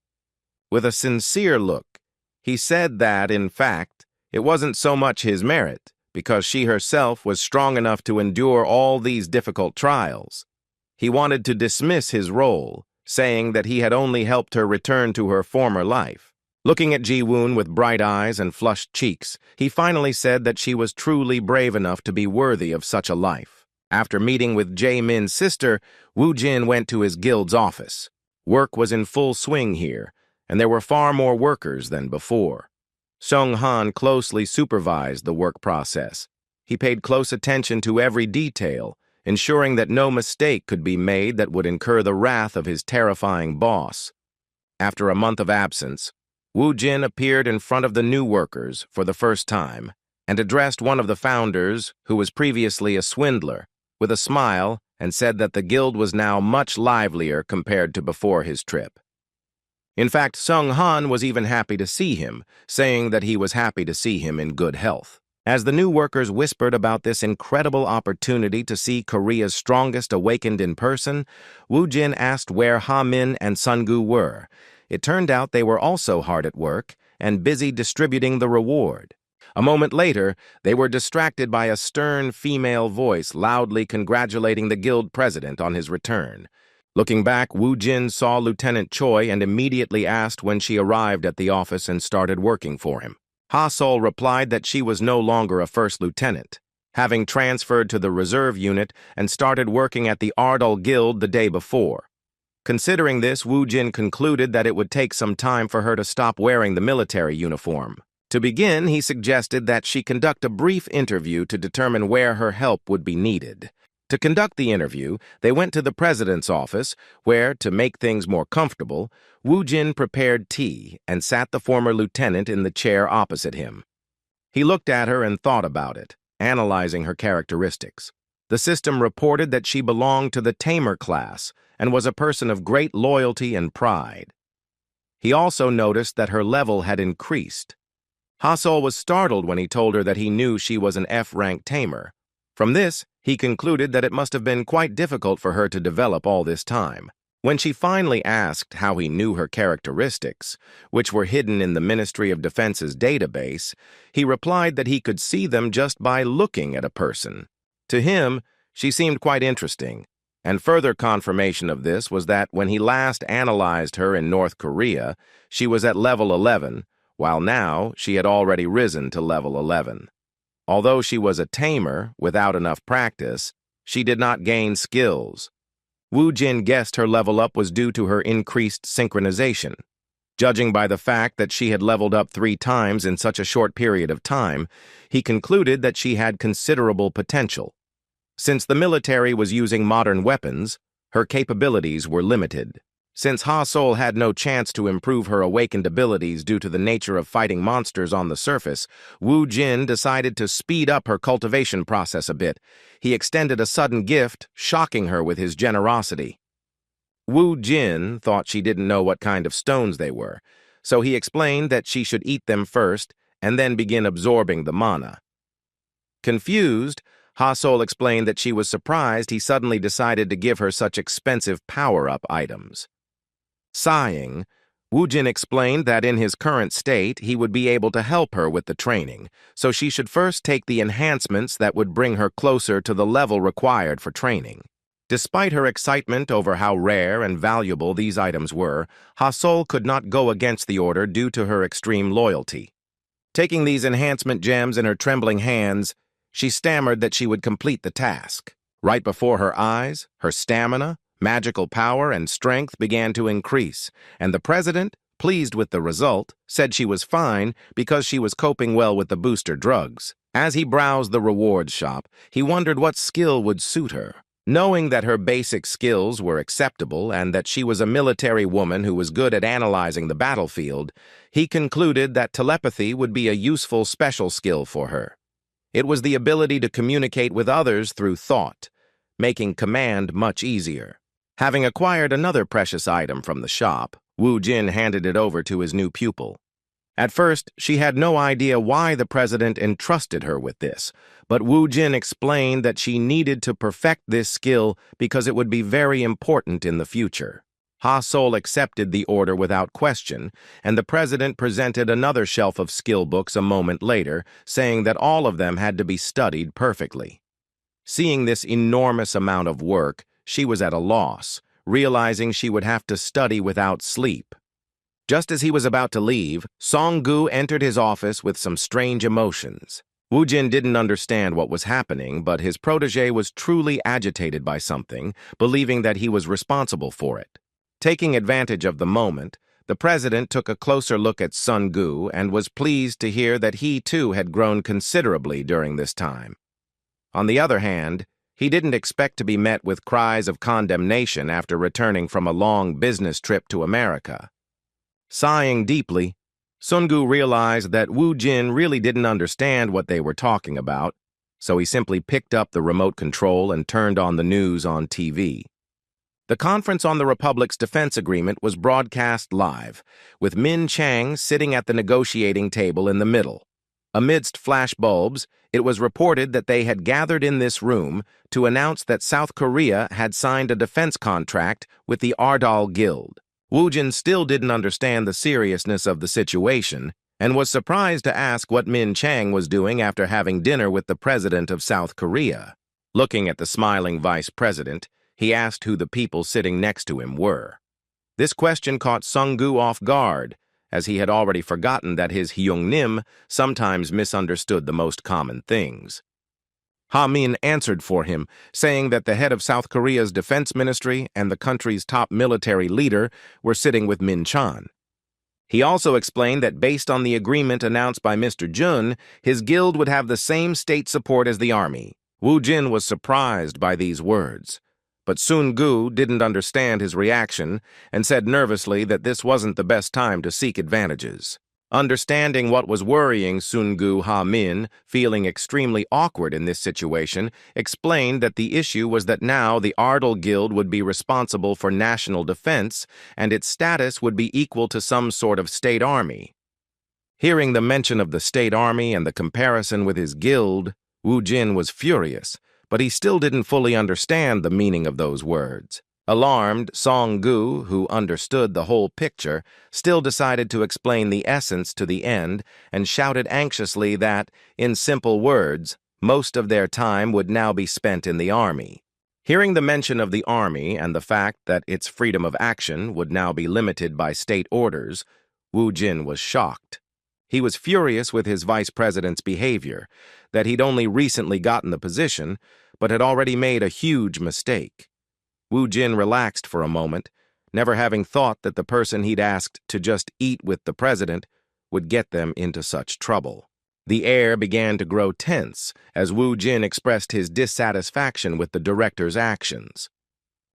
With a sincere look, he said that, in fact, it wasn't so much his merit, because she herself was strong enough to endure all these difficult trials. He wanted to dismiss his role, saying that he had only helped her return to her former life. Looking at Ji-woon with bright eyes and flushed cheeks, he finally said that she was truly brave enough to be worthy of such a life. After meeting with Jae-min's sister, Woo Jin went to his guild's office. Work was in full swing here, and there were far more workers than before. Sung-han closely supervised the work process. He paid close attention to every detail, ensuring that no mistake could be made that would incur the wrath of his terrifying boss. After a month of absence, Woo Jin appeared in front of the new workers for the first time and addressed one of the founders, who was previously a swindler, with a smile and said that the guild was now much livelier compared to before his trip. In fact, Sung-han was even happy to see him, saying that he was happy to see him in good health. As the new workers whispered about this incredible opportunity to see Korea's strongest awakened in person, Woo Jin asked where Ha-min and Sun-gu were. It turned out they were also hard at work and busy distributing the reward. A moment later, they were distracted by a stern female voice loudly congratulating the guild president on his return. Looking back, Woo Jin saw Lieutenant Choi and immediately asked when she arrived at the office and started working for him. Ha-sol replied that she was no longer a first lieutenant, having transferred to the reserve unit and started working at the Ardal Guild the day before. Considering this, Woo Jin concluded that it would take some time for her to stop wearing the military uniform. To begin, he suggested that she conduct a brief interview to determine where her help would be needed. To conduct the interview, they went to the president's office, where, to make things more comfortable, Woo Jin prepared tea and sat the former lieutenant in the chair opposite him. He looked at her and thought about it, analyzing her characteristics. The system reported that she belonged to the tamer class and was a person of great loyalty and pride. He also noticed that her level had increased. Ha-sol was startled when he told her that he knew she was an F-rank tamer. From this, he concluded that it must have been quite difficult for her to develop all this time. When she finally asked how he knew her characteristics, which were hidden in the Ministry of Defense's database, he replied that he could see them just by looking at a person. To him, she seemed quite interesting, and further confirmation of this was that when he last analyzed her in North Korea, she was at level 11, while now she had already risen to level 11. Although she was a tamer without enough practice, she did not gain skills. Woo Jin guessed her level up was due to her increased synchronization. Judging by the fact that she had leveled up 3 times in such a short period of time, he concluded that she had considerable potential. Since the military was using modern weapons, her capabilities were limited. Since Ha-sol had no chance to improve her awakened abilities due to the nature of fighting monsters on the surface, Woo Jin decided to speed up her cultivation process a bit. He extended a sudden gift, shocking her with his generosity. Woo Jin thought she didn't know what kind of stones they were, so he explained that she should eat them first and then begin absorbing the mana. Confused, Ha-sol explained that she was surprised he suddenly decided to give her such expensive power-up items. Sighing, Woo Jin explained that in his current state, he would be able to help her with the training, so she should first take the enhancements that would bring her closer to the level required for training. Despite her excitement over how rare and valuable these items were, Ha-sol could not go against the order due to her extreme loyalty. Taking these enhancement gems in her trembling hands, she stammered that she would complete the task. Right before her eyes, her stamina, magical power, and strength began to increase, and the president, pleased with the result, said she was fine because she was coping well with the booster drugs. As he browsed the rewards shop, he wondered what skill would suit her. Knowing that her basic skills were acceptable and that she was a military woman who was good at analyzing the battlefield, he concluded that telepathy would be a useful special skill for her. It was the ability to communicate with others through thought, making command much easier. Having acquired another precious item from the shop, Woo Jin handed it over to his new pupil. At first, she had no idea why the president entrusted her with this, but Woo Jin explained that she needed to perfect this skill because it would be very important in the future. Ha-sol accepted the order without question, and the president presented another shelf of skill books a moment later, saying that all of them had to be studied perfectly. Seeing this enormous amount of work, she was at a loss, realizing she would have to study without sleep. Just as he was about to leave, Song-gu entered his office with some strange emotions. Woo Jin didn't understand what was happening, but his protege was truly agitated by something, believing that he was responsible for it. Taking advantage of the moment, the president took a closer look at Sun-gu and was pleased to hear that he too had grown considerably during this time. On the other hand, he didn't expect to be met with cries of condemnation after returning from a long business trip to America. Sighing deeply, Sun-gu realized that Wu Jin really didn't understand what they were talking about, so he simply picked up the remote control and turned on the news on TV. The conference on the Republic's defense agreement was broadcast live, with Min Chang sitting at the negotiating table in the middle. Amidst flashbulbs, it was reported that they had gathered in this room to announce that South Korea had signed a defense contract with the Ardal Guild. Wu Jin still didn't understand the seriousness of the situation and was surprised to ask what Min Chang was doing after having dinner with the president of South Korea. Looking at the smiling vice president, he asked who the people sitting next to him were. This question caught Sun-gu off guard, as he had already forgotten that his Hyung-nim sometimes misunderstood the most common things. Ha-min answered for him, saying that the head of South Korea's defense ministry and the country's top military leader were sitting with Min Chan. He also explained that based on the agreement announced by Mr. Jun, his guild would have the same state support as the army. Wu Jin was surprised by these words. But Sun-gu didn't understand his reaction and said nervously that this wasn't the best time to seek advantages. Understanding what was worrying Sun-gu, Ha-min, feeling extremely awkward in this situation, explained that the issue was that now the Ardal Guild would be responsible for national defense and its status would be equal to some sort of state army. Hearing the mention of the state army and the comparison with his guild, Wu Jin was furious, but he still didn't fully understand the meaning of those words. Alarmed, Sun-gu, who understood the whole picture, still decided to explain the essence to the end and shouted anxiously that, in simple words, most of their time would now be spent in the army. Hearing the mention of the army and the fact that its freedom of action would now be limited by state orders, Wu Jin was shocked. He was furious with his vice president's behavior, that he'd only recently gotten the position, but had already made a huge mistake. Wu Jin relaxed for a moment, never having thought that the person he'd asked to just eat with the president would get them into such trouble. The air began to grow tense as Wu Jin expressed his dissatisfaction with the director's actions.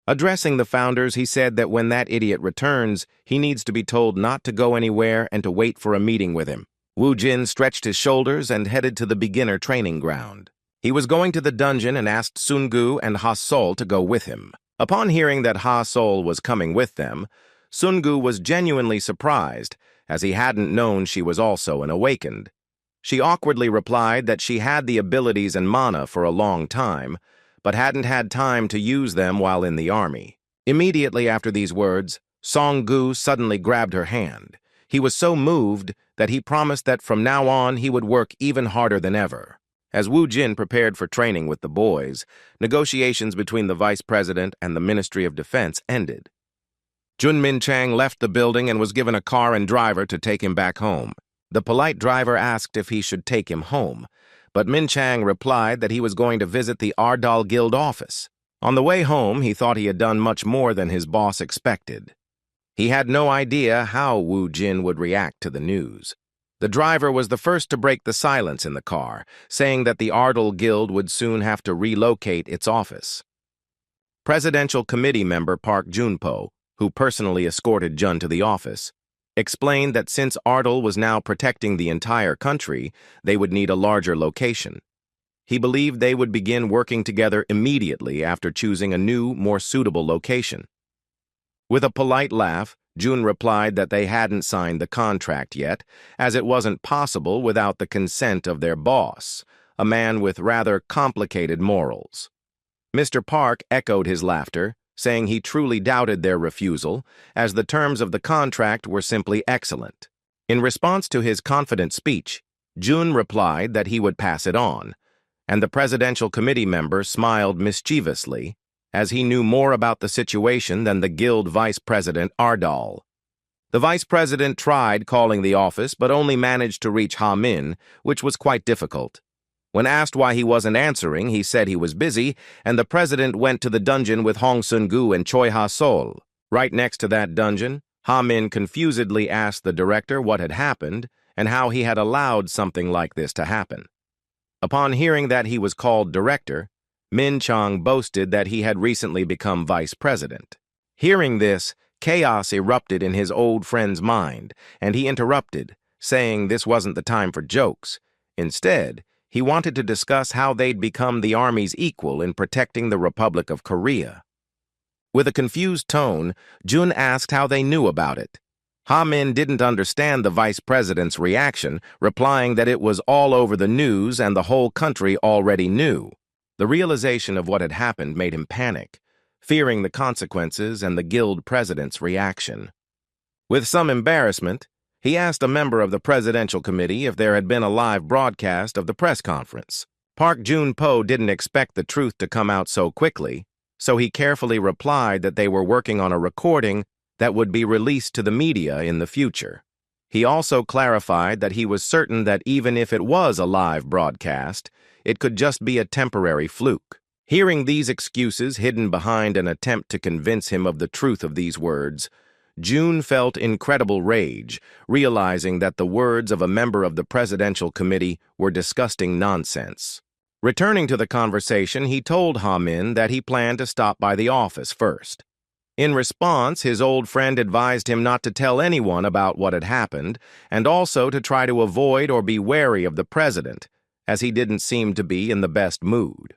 Addressing the founders, he said that when that idiot returns, he needs to be told not to go anywhere and to wait for a meeting with him. Wu Jin stretched his shoulders and headed to the beginner training ground. He was going to the dungeon and asked Sun-gu and Ha-sol to go with him. Upon hearing that Ha-sol was coming with them, Sun-gu was genuinely surprised, as he hadn't known she was also an awakened. She awkwardly replied that she had the abilities and mana for a long time, but hadn't had time to use them while in the army. Immediately after these words, Sun-gu suddenly grabbed her hand. He was so moved that he promised that from now on he would work even harder than ever. As Wu Jin prepared for training with the boys, negotiations between the vice president and the Ministry of Defense ended. Jun Min Chang left the building and was given a car and driver to take him back home. The polite driver asked if he should take him home, but Min Chang replied that he was going to visit the Ardal Guild office. On the way home, he thought he had done much more than his boss expected. He had no idea how Wu Jin would react to the news. The driver was the first to break the silence in the car, saying that the Ardal Guild would soon have to relocate its office. Presidential Committee member Park Junpo, who personally escorted Jun to the office, explained that since Ardal was now protecting the entire country, they would need a larger location. He believed they would begin working together immediately after choosing a new, more suitable location. With a polite laugh, Jun replied that they hadn't signed the contract yet, as it wasn't possible without the consent of their boss, a man with rather complicated morals. Mr. Park echoed his laughter, saying he truly doubted their refusal, as the terms of the contract were simply excellent. In response to his confident speech, Jun replied that he would pass it on, and the presidential committee member smiled mischievously, as he knew more about the situation than the guild vice president Ardal. The vice president tried calling the office, but only managed to reach Ha-min, which was quite difficult. When asked why he wasn't answering, he said he was busy, and the president went to the dungeon with Hong Sun-gu and Choi Ha-sol. Right next to that dungeon, Ha-min confusedly asked the director what had happened and how he had allowed something like this to happen. Upon hearing that he was called director, Min Chang boasted that he had recently become vice president. Hearing this, chaos erupted in his old friend's mind, and he interrupted, saying this wasn't the time for jokes. Instead, he wanted to discuss how they'd become the army's equal in protecting the Republic of Korea. With a confused tone, Jun asked how they knew about it. Ha-min didn't understand the vice president's reaction, replying that it was all over the news and the whole country already knew. The realization of what had happened made him panic, fearing the consequences and the guild president's reaction. With some embarrassment, he asked a member of the presidential committee if there had been a live broadcast of the press conference. Park Jun-po didn't expect the truth to come out so quickly, so he carefully replied that they were working on a recording that would be released to the media in the future. He also clarified that he was certain that even if it was a live broadcast, it could just be a temporary fluke. Hearing these excuses hidden behind an attempt to convince him of the truth of these words, Jun felt incredible rage, realizing that the words of a member of the presidential committee were disgusting nonsense. Returning to the conversation, he told Ha-min that he planned to stop by the office first. In response, his old friend advised him not to tell anyone about what had happened, and also to try to avoid or be wary of the president, as he didn't seem to be in the best mood.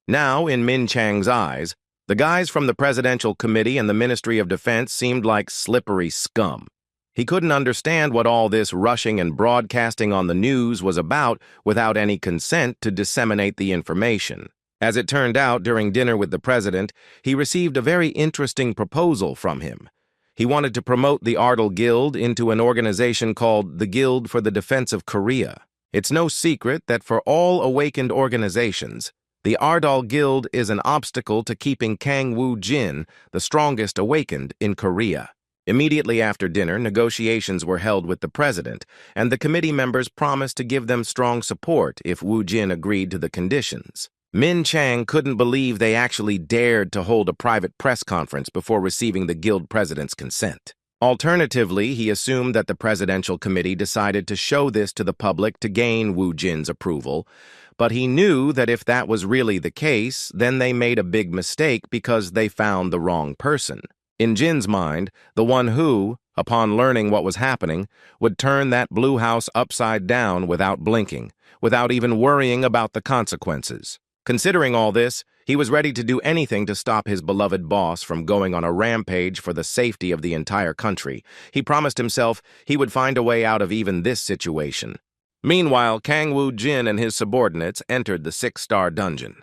Now, in Min Chang's eyes, the guys from the Presidential Committee and the Ministry of Defense seemed like slippery scum. He couldn't understand what all this rushing and broadcasting on the news was about without any consent to disseminate the information. As it turned out, during dinner with the president, he received a very interesting proposal from him. He wanted to promote the Ardal Guild into an organization called the Guild for the Defense of Korea. It's no secret that for all awakened organizations, the Ardal Guild is an obstacle to keeping Kang Woo-jin, the strongest awakened in Korea. Immediately after dinner, negotiations were held with the president, and the committee members promised to give them strong support if Woo-jin agreed to the conditions. Min Chang couldn't believe they actually dared to hold a private press conference before receiving the guild president's consent. Alternatively, he assumed that the presidential committee decided to show this to the public to gain Woo-jin's approval, but he knew that if that was really the case, then they made a big mistake because they found the wrong person. In Jin's mind, the one who, upon learning what was happening, would turn that blue house upside down without blinking, without even worrying about the consequences. Considering all this, he was ready to do anything to stop his beloved boss from going on a rampage for the safety of the entire country. He promised himself he would find a way out of even this situation. Meanwhile, Kang Woo-jin and his subordinates entered the 6-star dungeon.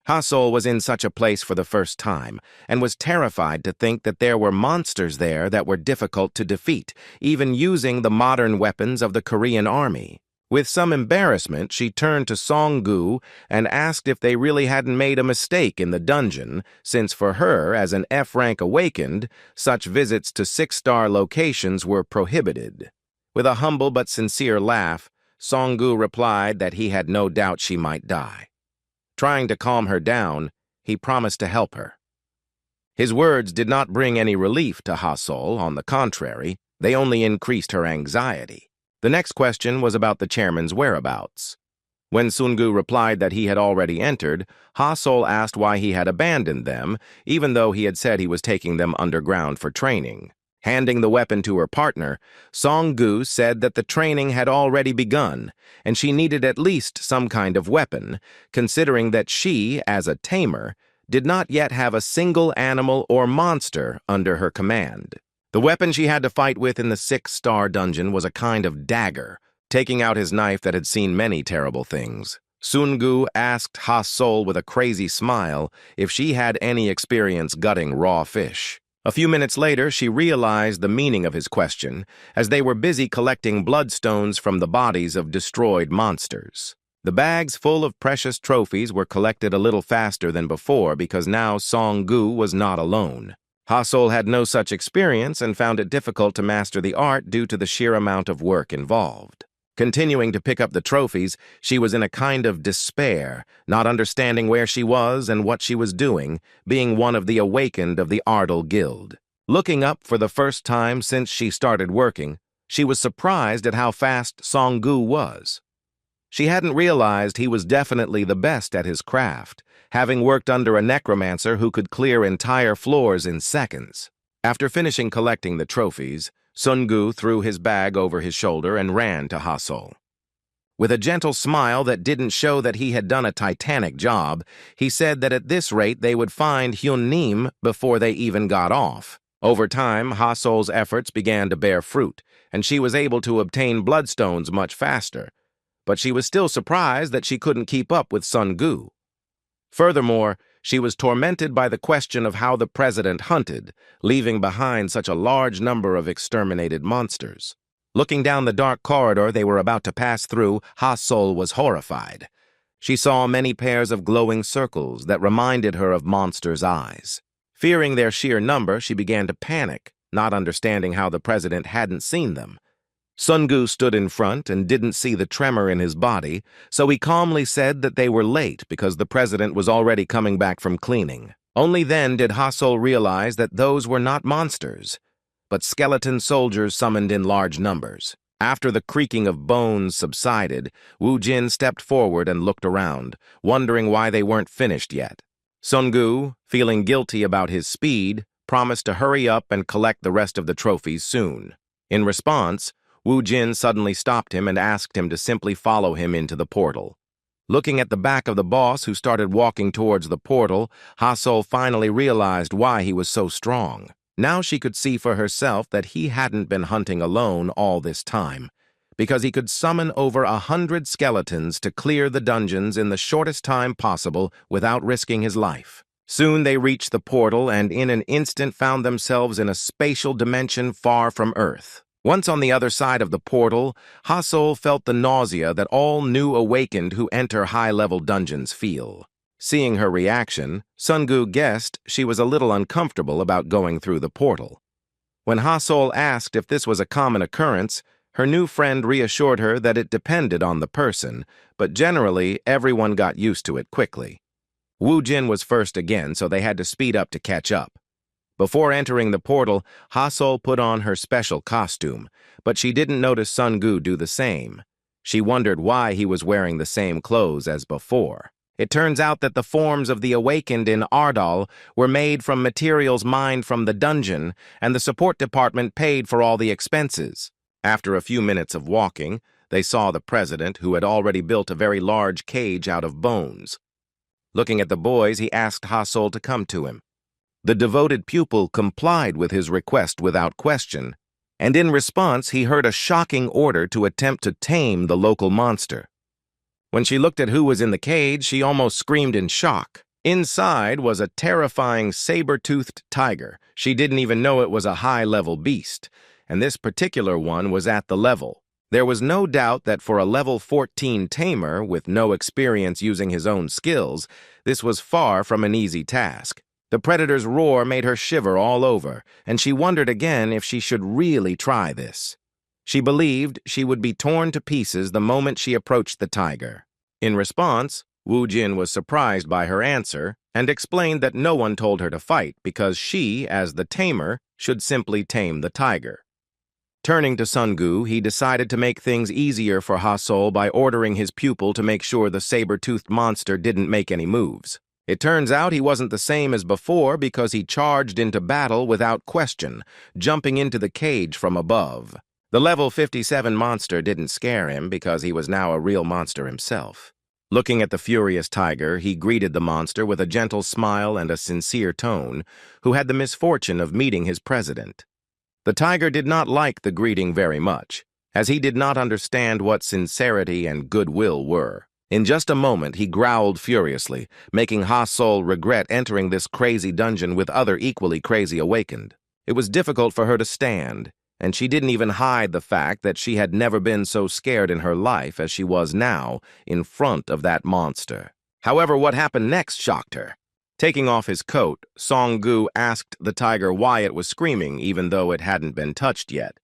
Ha-sol was in such a place for the first time, and was terrified to think that there were monsters there that were difficult to defeat, even using the modern weapons of the Korean army. With some embarrassment, she turned to Song-gu and asked if they really hadn't made a mistake in the dungeon, since for her, as an F-rank awakened, such visits to 6-star locations were prohibited. With a humble but sincere laugh, Song-gu replied that he had no doubt she might die. Trying to calm her down, he promised to help her. His words did not bring any relief to Ha-sol. On the contrary, they only increased her anxiety. The next question was about the chairman's whereabouts. When Sun-gu replied that he had already entered, Ha-sol asked why he had abandoned them, even though he had said he was taking them underground for training. Handing the weapon to her partner, Song-gu said that the training had already begun, and she needed at least some kind of weapon, considering that she, as a tamer, did not yet have a single animal or monster under her command. The weapon she had to fight with in the 6-star dungeon was a kind of dagger, taking out his knife that had seen many terrible things. Sun-gu asked Ha-sol with a crazy smile if she had any experience gutting raw fish. A few minutes later, she realized the meaning of his question, as they were busy collecting bloodstones from the bodies of destroyed monsters. The bags full of precious trophies were collected a little faster than before because now Song-gu was not alone. Ha-sol had no such experience and found it difficult to master the art due to the sheer amount of work involved. Continuing to pick up the trophies, she was in a kind of despair, not understanding where she was and what she was doing, being one of the awakened of the Ardal Guild. Looking up for the first time since she started working, she was surprised at how fast Song-gu was. She hadn't realized he was definitely the best at his craft, having worked under a necromancer who could clear entire floors in seconds. After finishing collecting the trophies, Sun-gu threw his bag over his shoulder and ran to Ha-sol. With a gentle smile that didn't show that he had done a titanic job, he said that at this rate they would find Hyun-nim before they even got off. Over time, Ha-sol's efforts began to bear fruit, and she was able to obtain bloodstones much faster. But she was still surprised that she couldn't keep up with Sun-gu. Furthermore, she was tormented by the question of how the president hunted, leaving behind such a large number of exterminated monsters. Looking down the dark corridor they were about to pass through, Ha-sol was horrified. She saw many pairs of glowing circles that reminded her of monsters' eyes. Fearing their sheer number, she began to panic, not understanding how the president hadn't seen them. Sun-gu stood in front and didn't see the tremor in his body, so he calmly said that they were late because the president was already coming back from cleaning. Only then did Ha-sol realize that those were not monsters, but skeleton soldiers summoned in large numbers. After the creaking of bones subsided, Woo-jin stepped forward and looked around, wondering why they weren't finished yet. Sun-gu, feeling guilty about his speed, promised to hurry up and collect the rest of the trophies soon. In response, Woo-jin suddenly stopped him and asked him to simply follow him into the portal. Looking at the back of the boss who started walking towards the portal, Ha-sol finally realized why he was so strong. Now she could see for herself that he hadn't been hunting alone all this time, because he could summon over 100 skeletons to clear the dungeons in the shortest time possible without risking his life. Soon they reached the portal and in an instant found themselves in a spatial dimension far from Earth. Once on the other side of the portal, Ha-sol felt the nausea that all new awakened who enter high-level dungeons feel. Seeing her reaction, Sun-gu guessed she was a little uncomfortable about going through the portal. When Ha-sol asked if this was a common occurrence, her new friend reassured her that it depended on the person, but generally everyone got used to it quickly. Woo-jin was first again, so they had to speed up to catch up. Before entering the portal, Ha-sol put on her special costume, but she didn't notice Sun-gu do the same. She wondered why he was wearing the same clothes as before. It turns out that the forms of the awakened in Ardal were made from materials mined from the dungeon, and the support department paid for all the expenses. After a few minutes of walking, they saw the president, who had already built a very large cage out of bones. Looking at the boys, he asked Ha-sol to come to him. The devoted pupil complied with his request without question, and in response he heard a shocking order to attempt to tame the local monster. When she looked at who was in the cage, she almost screamed in shock. Inside was a terrifying saber-toothed tiger. She didn't even know it was a high-level beast, and this particular one was at the level. There was no doubt that for a level 14 tamer, with no experience using his own skills, this was far from an easy task. The predator's roar made her shiver all over, and she wondered again if she should really try this. She believed she would be torn to pieces the moment she approached the tiger. In response, Woo-jin was surprised by her answer and explained that no one told her to fight because she, as the tamer, should simply tame the tiger. Turning to Sun-gu, he decided to make things easier for Ha-sol by ordering his pupil to make sure the saber-toothed monster didn't make any moves. It turns out he wasn't the same as before because he charged into battle without question, jumping into the cage from above. The level 57 monster didn't scare him because he was now a real monster himself. Looking at the furious tiger, he greeted the monster with a gentle smile and a sincere tone, who had the misfortune of meeting his president. The tiger did not like the greeting very much, as he did not understand what sincerity and goodwill were. In just a moment, he growled furiously, making Ha-sol regret entering this crazy dungeon with other equally crazy awakened. It was difficult for her to stand, and she didn't even hide the fact that she had never been so scared in her life as she was now in front of that monster. However, what happened next shocked her. Taking off his coat, Song-gu asked the tiger why it was screaming even though it hadn't been touched yet.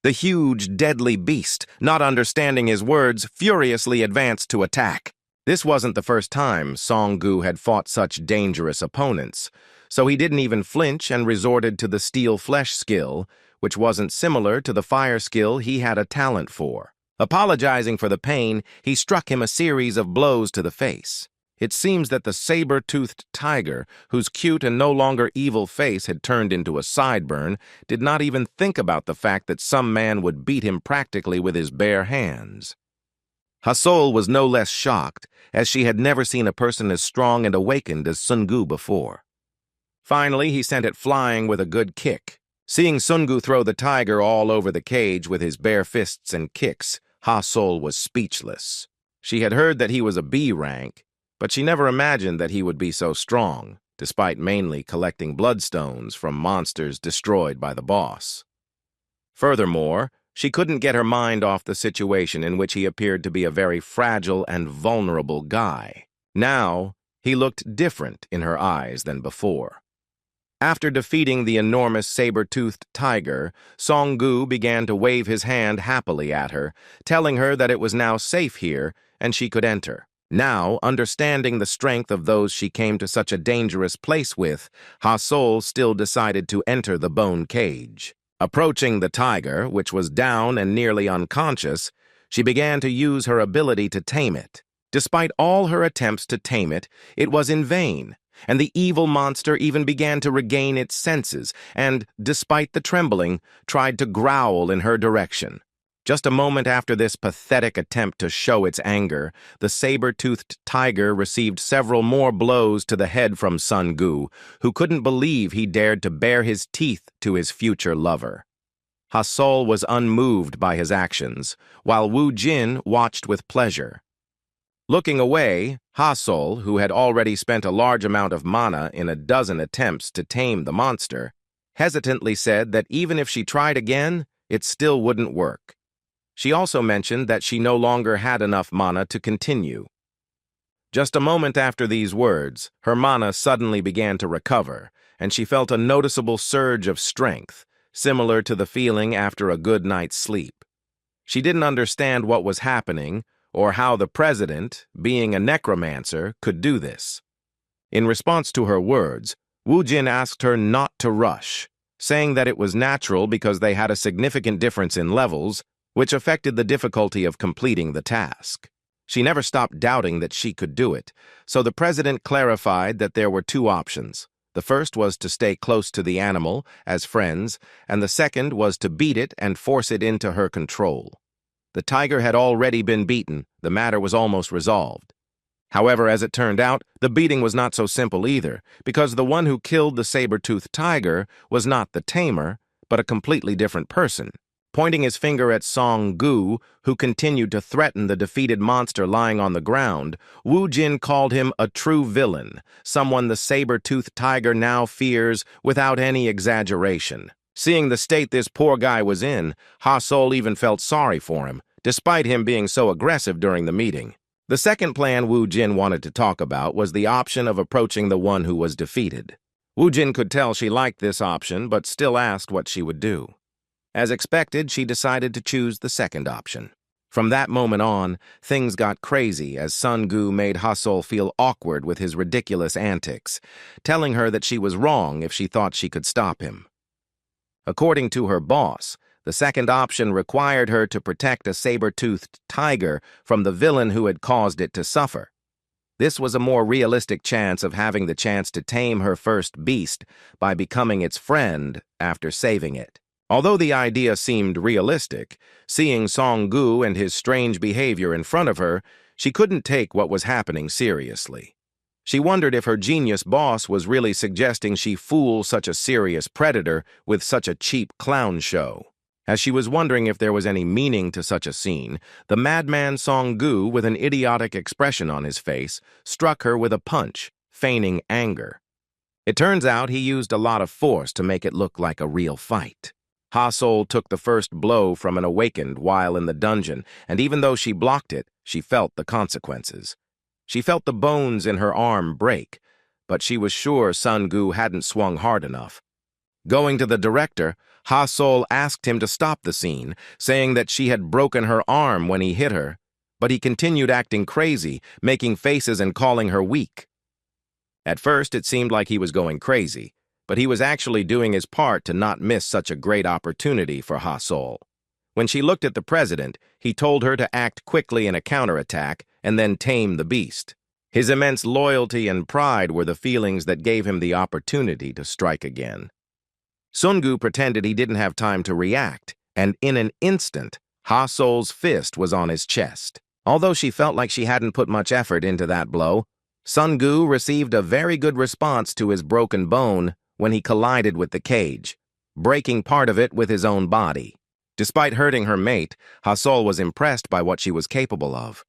The huge, deadly beast, not understanding his words, furiously advanced to attack. This wasn't the first time Song-gu had fought such dangerous opponents, so he didn't even flinch and resorted to the steel flesh skill, which wasn't similar to the fire skill he had a talent for. Apologizing for the pain, he struck him a series of blows to the face. It seems that the saber-toothed tiger, whose cute and no longer evil face had turned into a sideburn, did not even think about the fact that some man would beat him practically with his bare hands. Hasol was no less shocked, as she had never seen a person as strong and awakened as Sungu before. Finally, he sent it flying with a good kick. Seeing Sungu throw the tiger all over the cage with his bare fists and kicks, Hasol was speechless. She had heard that he was a B rank, but she never imagined that he would be so strong, despite mainly collecting bloodstones from monsters destroyed by the boss. Furthermore, she couldn't get her mind off the situation in which he appeared to be a very fragile and vulnerable guy. Now, he looked different in her eyes than before. After defeating the enormous saber-toothed tiger, Song-gu began to wave his hand happily at her, telling her that it was now safe here and she could enter. Now, understanding the strength of those she came to such a dangerous place with, Hasol still decided to enter the bone cage. Approaching the tiger, which was down and nearly unconscious, she began to use her ability to tame it. Despite all her attempts to tame it, it was in vain, and the evil monster even began to regain its senses and, despite the trembling, tried to growl in her direction. Just a moment after this pathetic attempt to show its anger, the saber-toothed tiger received several more blows to the head from Sun-gu, who couldn't believe he dared to bare his teeth to his future lover. Hasol was unmoved by his actions, while Wu Jin watched with pleasure. Looking away, Hasol, who had already spent a large amount of mana in a dozen attempts to tame the monster, hesitantly said that even if she tried again, it still wouldn't work. She also mentioned that she no longer had enough mana to continue. Just a moment after these words, her mana suddenly began to recover, and she felt a noticeable surge of strength, similar to the feeling after a good night's sleep. She didn't understand what was happening, or how the president, being a necromancer, could do this. In response to her words, Wu Jin asked her not to rush, saying that it was natural because they had a significant difference in levels, which affected the difficulty of completing the task. She never stopped doubting that she could do it, so the president clarified that there were two options. The first was to stay close to the animal, as friends, and the second was to beat it and force it into her control. The tiger had already been beaten. The matter was almost resolved. However, as it turned out, the beating was not so simple either, because the one who killed the saber-toothed tiger was not the tamer, but a completely different person. Pointing his finger at Song-gu, who continued to threaten the defeated monster lying on the ground, Wu Jin called him a true villain, someone the saber-toothed tiger now fears without any exaggeration. Seeing the state this poor guy was in, Hasol even felt sorry for him, despite him being so aggressive during the meeting. The second plan Wu Jin wanted to talk about was the option of approaching the one who was defeated. Wu Jin could tell she liked this option, but still asked what she would do. As expected, she decided to choose the second option. From that moment on, things got crazy as Sun-gu made Hasol feel awkward with his ridiculous antics, telling her that she was wrong if she thought she could stop him. According to her boss, the second option required her to protect a saber-toothed tiger from the villain who had caused it to suffer. This was a more realistic chance of having the chance to tame her first beast by becoming its friend after saving it. Although the idea seemed realistic, seeing Song-gu and his strange behavior in front of her, she couldn't take what was happening seriously. She wondered if her genius boss was really suggesting she fool such a serious predator with such a cheap clown show. As she was wondering if there was any meaning to such a scene, the madman Song-gu, with an idiotic expression on his face, struck her with a punch, feigning anger. It turns out he used a lot of force to make it look like a real fight. Hasol took the first blow from an awakened while in the dungeon, and even though she blocked it, she felt the consequences. She felt the bones in her arm break, but she was sure Sun-gu hadn't swung hard enough. Going to the director, Hasol asked him to stop the scene, saying that she had broken her arm when he hit her, but he continued acting crazy, making faces and calling her weak. At first, it seemed like he was going crazy, but he was actually doing his part to not miss such a great opportunity for Ha-Sol. When she looked at the president, he told her to act quickly in a counterattack and then tame the beast. His immense loyalty and pride were the feelings that gave him the opportunity to strike again. Sungu pretended he didn't have time to react, and in an instant, Ha-Sol's fist was on his chest. Although she felt like she hadn't put much effort into that blow, Sungu received a very good response to his broken bone when he collided with the cage, breaking part of it with his own body. Despite hurting her mate, Ha-Sol was impressed by what she was capable of.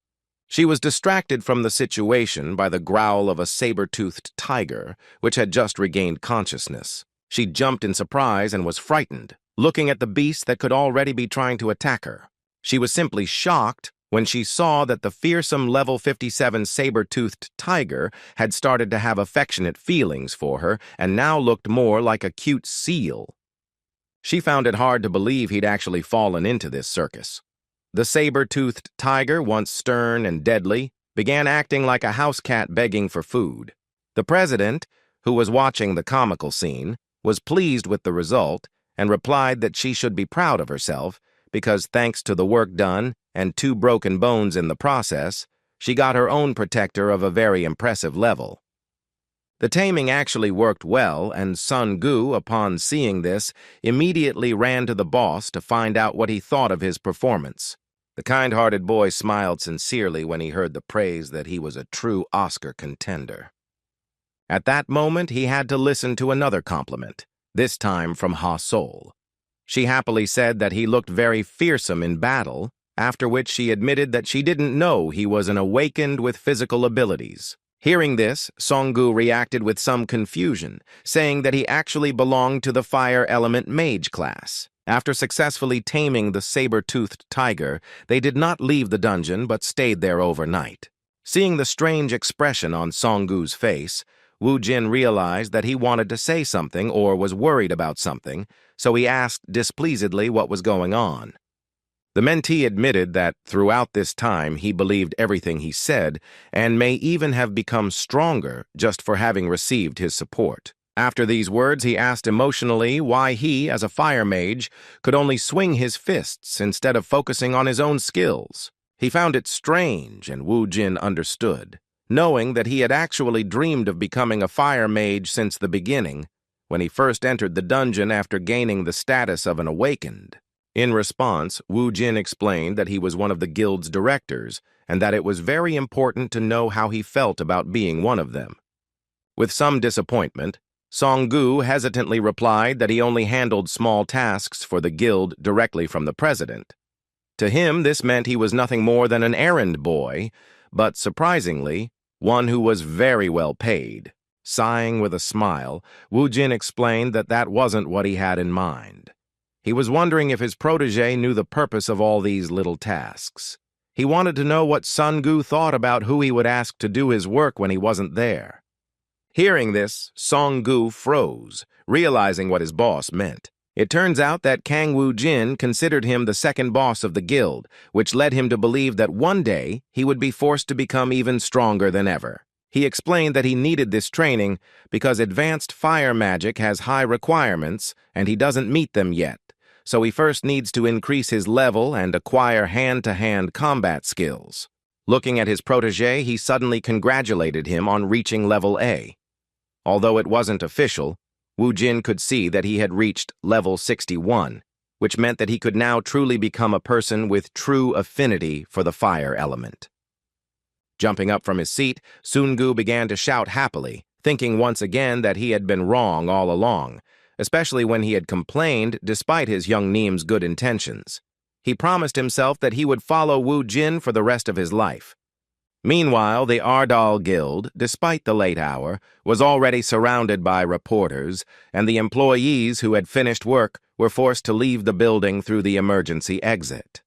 She was distracted from the situation by the growl of a saber-toothed tiger, which had just regained consciousness. She jumped in surprise and was frightened, looking at the beast that could already be trying to attack her. She was simply shocked when she saw that the fearsome level 57 saber-toothed tiger had started to have affectionate feelings for her and now looked more like a cute seal. She found it hard to believe he'd actually fallen into this circus. The saber-toothed tiger, once stern and deadly, began acting like a house cat begging for food. The president, who was watching the comical scene, was pleased with the result and replied that she should be proud of herself because thanks to the work done and 2 broken bones in the process, she got her own protector of a very impressive level. The taming actually worked well, and Sungu, upon seeing this, immediately ran to the boss to find out what he thought of his performance. The kind-hearted boy smiled sincerely when he heard the praise that he was a true Oscar contender. At that moment, he had to listen to another compliment, this time from Ha-Sol. She happily said that he looked very fearsome in battle, after which she admitted that she didn't know he was an awakened with physical abilities. Hearing this, Sungu reacted with some confusion, saying that he actually belonged to the fire element mage class. After successfully taming the saber-toothed tiger, they did not leave the dungeon but stayed there overnight. Seeing the strange expression on Sungu's face, Wu Jin realized that he wanted to say something or was worried about something, so he asked displeasedly what was going on. The mentee admitted that throughout this time he believed everything he said and may even have become stronger just for having received his support. After these words, he asked emotionally why he, as a fire mage, could only swing his fists instead of focusing on his own skills. He found it strange, and Wu Jin understood, knowing that he had actually dreamed of becoming a fire mage since the beginning, when he first entered the dungeon after gaining the status of an awakened. In response, Wu Jin explained that he was one of the guild's directors, and that it was very important to know how he felt about being one of them. With some disappointment, Sungu hesitantly replied that he only handled small tasks for the guild directly from the president. To him, this meant he was nothing more than an errand boy, but surprisingly, one who was very well paid. Sighing with a smile, Wu Jin explained that that wasn't what he had in mind. He was wondering if his protege knew the purpose of all these little tasks. He wanted to know what Sungu thought about who he would ask to do his work when he wasn't there. Hearing this, Sungu froze, realizing what his boss meant. It turns out that Kang Wu Jin considered him the second boss of the guild, which led him to believe that one day he would be forced to become even stronger than ever. He explained that he needed this training because advanced fire magic has high requirements and he doesn't meet them yet, so he first needs to increase his level and acquire hand-to-hand combat skills. Looking at his protege, he suddenly congratulated him on reaching level A. Although it wasn't official, Wu Jin could see that he had reached level 61, which meant that he could now truly become a person with true affinity for the fire element. Jumping up from his seat, Sungu began to shout happily, thinking once again that he had been wrong all along, especially when he had complained despite his young Neem's good intentions. He promised himself that he would follow Wu Jin for the rest of his life. Meanwhile, the Ardal Guild, despite the late hour, was already surrounded by reporters, and the employees who had finished work were forced to leave the building through the emergency exit.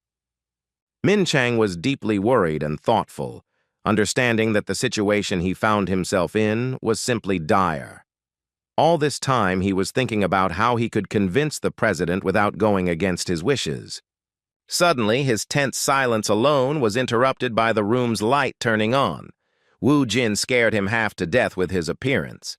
Min Chang was deeply worried and thoughtful, understanding that the situation he found himself in was simply dire. All this time, he was thinking about how he could convince the president without going against his wishes. Suddenly, his tense silence alone was interrupted by the room's light turning on. Wu Jin scared him half to death with his appearance.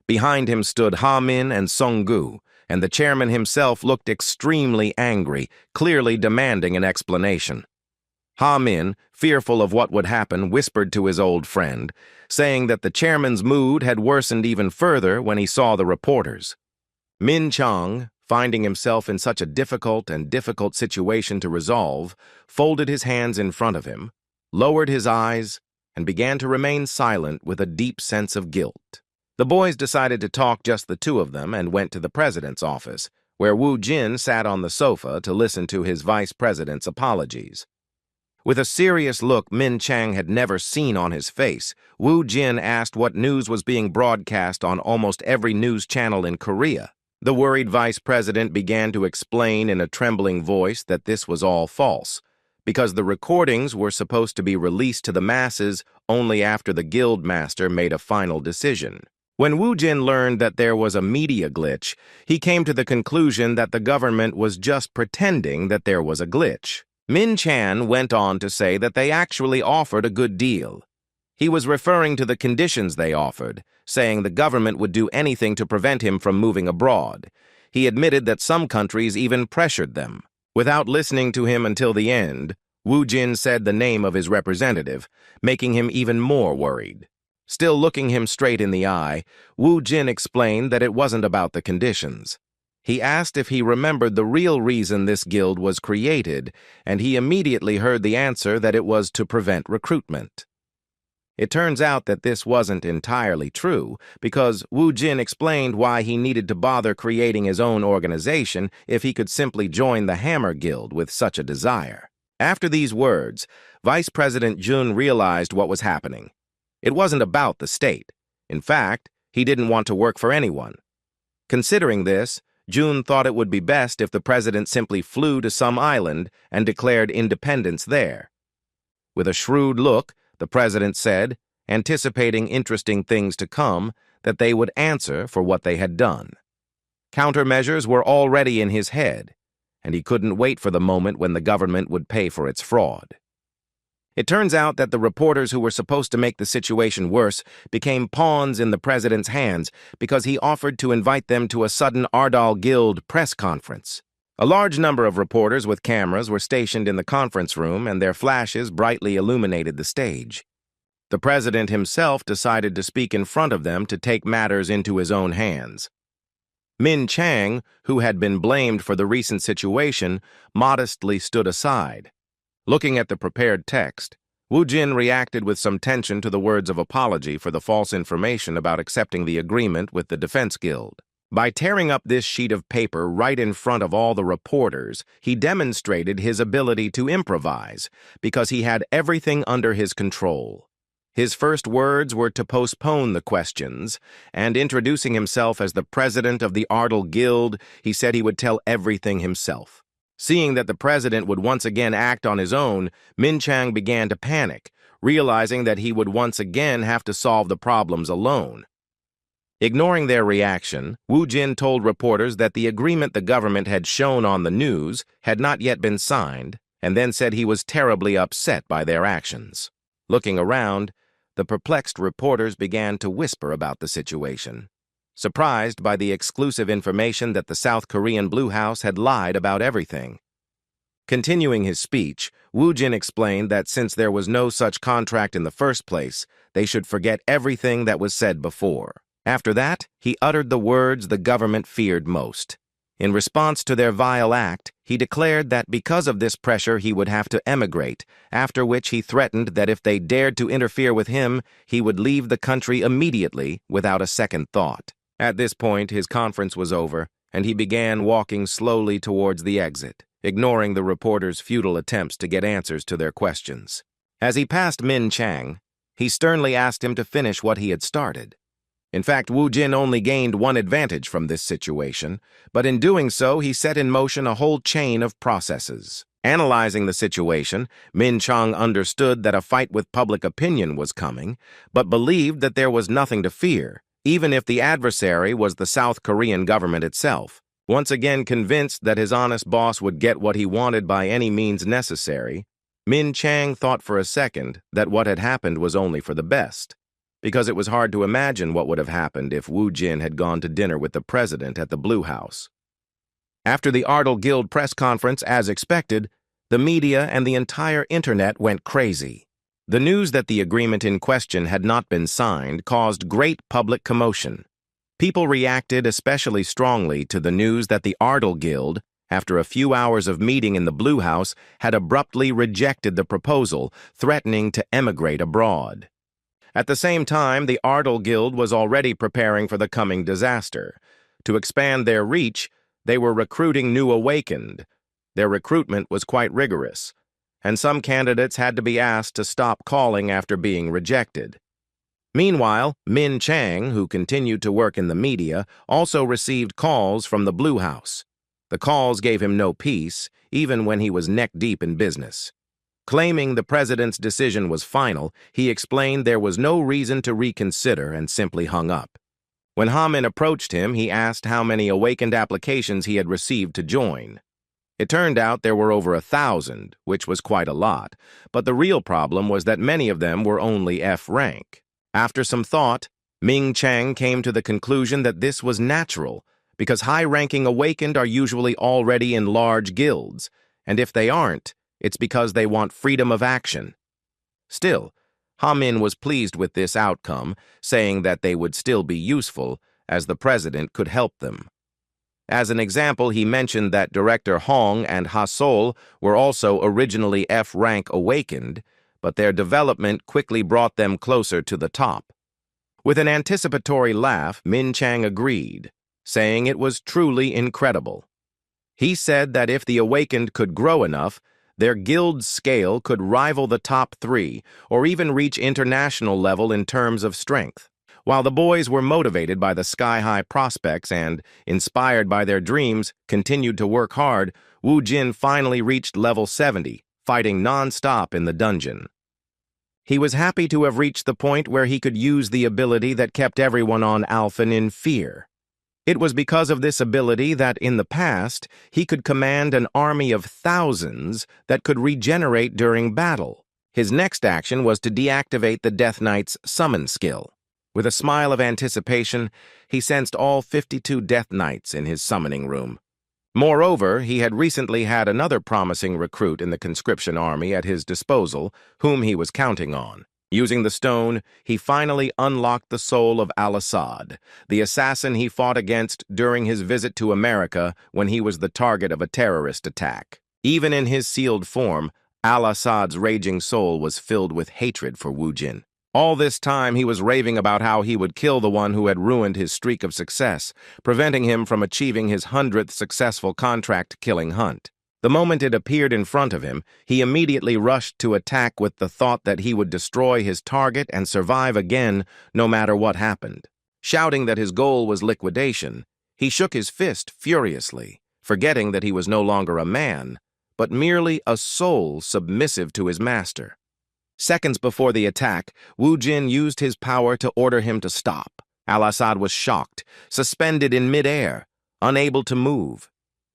Behind him stood Ha Min and Song Gu, and the chairman himself looked extremely angry, clearly demanding an explanation. Ha Min, fearful of what would happen, whispered to his old friend, saying that the chairman's mood had worsened even further when he saw the reporters. Min Chang, finding himself in such a difficult situation to resolve, folded his hands in front of him, lowered his eyes, and began to remain silent with a deep sense of guilt. The boys decided to talk just the two of them and went to the president's office, where Wu Jin sat on the sofa to listen to his vice president's apologies. With a serious look Min Chang had never seen on his face, Wu Jin asked what news was being broadcast on almost every news channel in Korea. The worried vice president began to explain in a trembling voice that this was all false, because the recordings were supposed to be released to the masses only after the guild master made a final decision. When Wu Jin learned that there was a media glitch, he came to the conclusion that the government was just pretending that there was a glitch. Min Chan went on to say that they actually offered a good deal. He was referring to the conditions they offered, saying the government would do anything to prevent him from moving abroad. He admitted that some countries even pressured them. Without listening to him until the end, Wu Jin said the name of his representative, making him even more worried. Still looking him straight in the eye, Wu Jin explained that it wasn't about the conditions. He asked if he remembered the real reason this guild was created, and he immediately heard the answer that it was to prevent recruitment. It turns out that this wasn't entirely true, because Wu Jin explained why he needed to bother creating his own organization if he could simply join the Hammer Guild with such a desire. After these words, Vice President Jun realized what was happening. It wasn't about the state. In fact, he didn't want to work for anyone. Considering this, Jun thought it would be best if the president simply flew to some island and declared independence there. With a shrewd look, the president said, anticipating interesting things to come, that they would answer for what they had done. Countermeasures were already in his head, and he couldn't wait for the moment when the government would pay for its fraud. It turns out that the reporters who were supposed to make the situation worse became pawns in the president's hands because he offered to invite them to a sudden Ardal Guild press conference. A large number of reporters with cameras were stationed in the conference room, and their flashes brightly illuminated the stage. The president himself decided to speak in front of them to take matters into his own hands. Min Chang, who had been blamed for the recent situation, modestly stood aside. Looking at the prepared text, Wu Jin reacted with some tension to the words of apology for the false information about accepting the agreement with the Defense Guild. By tearing up this sheet of paper right in front of all the reporters, he demonstrated his ability to improvise, because he had everything under his control. His first words were to postpone the questions, and introducing himself as the president of the Ardal Guild, he said he would tell everything himself. Seeing that the president would once again act on his own, Min Chang began to panic, realizing that he would once again have to solve the problems alone. Ignoring their reaction, Wu Jin told reporters that the agreement the government had shown on the news had not yet been signed, and then said he was terribly upset by their actions. Looking around, the perplexed reporters began to whisper about the situation, surprised by the exclusive information that the South Korean Blue House had lied about everything. Continuing his speech, Wu Jin explained that since there was no such contract in the first place, they should forget everything that was said before. After that, he uttered the words the government feared most. In response to their vile act, he declared that because of this pressure he would have to emigrate, after which he threatened that if they dared to interfere with him, he would leave the country immediately without a second thought. At this point, his conference was over, and he began walking slowly towards the exit, ignoring the reporters' futile attempts to get answers to their questions. As he passed Min Chang, he sternly asked him to finish what he had started. In fact, Wu Jin only gained one advantage from this situation, but in doing so, he set in motion a whole chain of processes. Analyzing the situation, Min Chang understood that a fight with public opinion was coming, but believed that there was nothing to fear, even if the adversary was the South Korean government itself. Once again convinced that his honest boss would get what he wanted by any means necessary, Min Chang thought for a second that what had happened was only for the best, because it was hard to imagine what would have happened if Wu Jin had gone to dinner with the president at the Blue House. After the Ardell Guild press conference, as expected, the media and the entire internet went crazy. The news that the agreement in question had not been signed caused great public commotion. People reacted especially strongly to the news that the Ardell Guild, after a few hours of meeting in the Blue House, had abruptly rejected the proposal, threatening to emigrate abroad. At the same time, the Ardell Guild was already preparing for the coming disaster. To expand their reach, they were recruiting new awakened. Their recruitment was quite rigorous, and some candidates had to be asked to stop calling after being rejected. Meanwhile, Min Chang, who continued to work in the media, also received calls from the Blue House. The calls gave him no peace, even when he was neck-deep in business. Claiming the president's decision was final, he explained there was no reason to reconsider and simply hung up. When Ha-min approached him, he asked how many awakened applications he had received to join. It turned out there were over 1,000, which was quite a lot, but the real problem was that many of them were only F rank. After some thought, Min Chang came to the conclusion that this was natural, because high-ranking awakened are usually already in large guilds, and if they aren't, it's because they want freedom of action. Still, Ha-min was pleased with this outcome, saying that they would still be useful, as the president could help them. As an example, he mentioned that Director Hong and Ha-sol were also originally F-rank awakened, but their development quickly brought them closer to the top. With an anticipatory laugh, Min Chang agreed, saying it was truly incredible. He said that if the awakened could grow enough, their guild scale could rival the top 3 or even reach international level in terms of strength. While the boys were motivated by the sky-high prospects and, inspired by their dreams, continued to work hard, Wu Jin finally reached level 70, fighting non-stop in the dungeon. He was happy to have reached the point where he could use the ability that kept everyone on Alphen in fear. It was because of this ability that, in the past, he could command an army of thousands that could regenerate during battle. His next action was to deactivate the Death Knight's summon skill. With a smile of anticipation, he sensed all 52 Death Knights in his summoning room. Moreover, he had recently had another promising recruit in the conscription army at his disposal, whom he was counting on. Using the stone, he finally unlocked the soul of Al-Assad, the assassin he fought against during his visit to America when he was the target of a terrorist attack. Even in his sealed form, Al-Assad's raging soul was filled with hatred for Wu Jin. All this time, he was raving about how he would kill the one who had ruined his streak of success, preventing him from achieving his 100th successful contract-killing hunt. The moment it appeared in front of him, he immediately rushed to attack with the thought that he would destroy his target and survive again no matter what happened. Shouting that his goal was liquidation, he shook his fist furiously, forgetting that he was no longer a man, but merely a soul submissive to his master. Seconds before the attack, Wu Jin used his power to order him to stop. Al-Assad was shocked, suspended in midair, unable to move.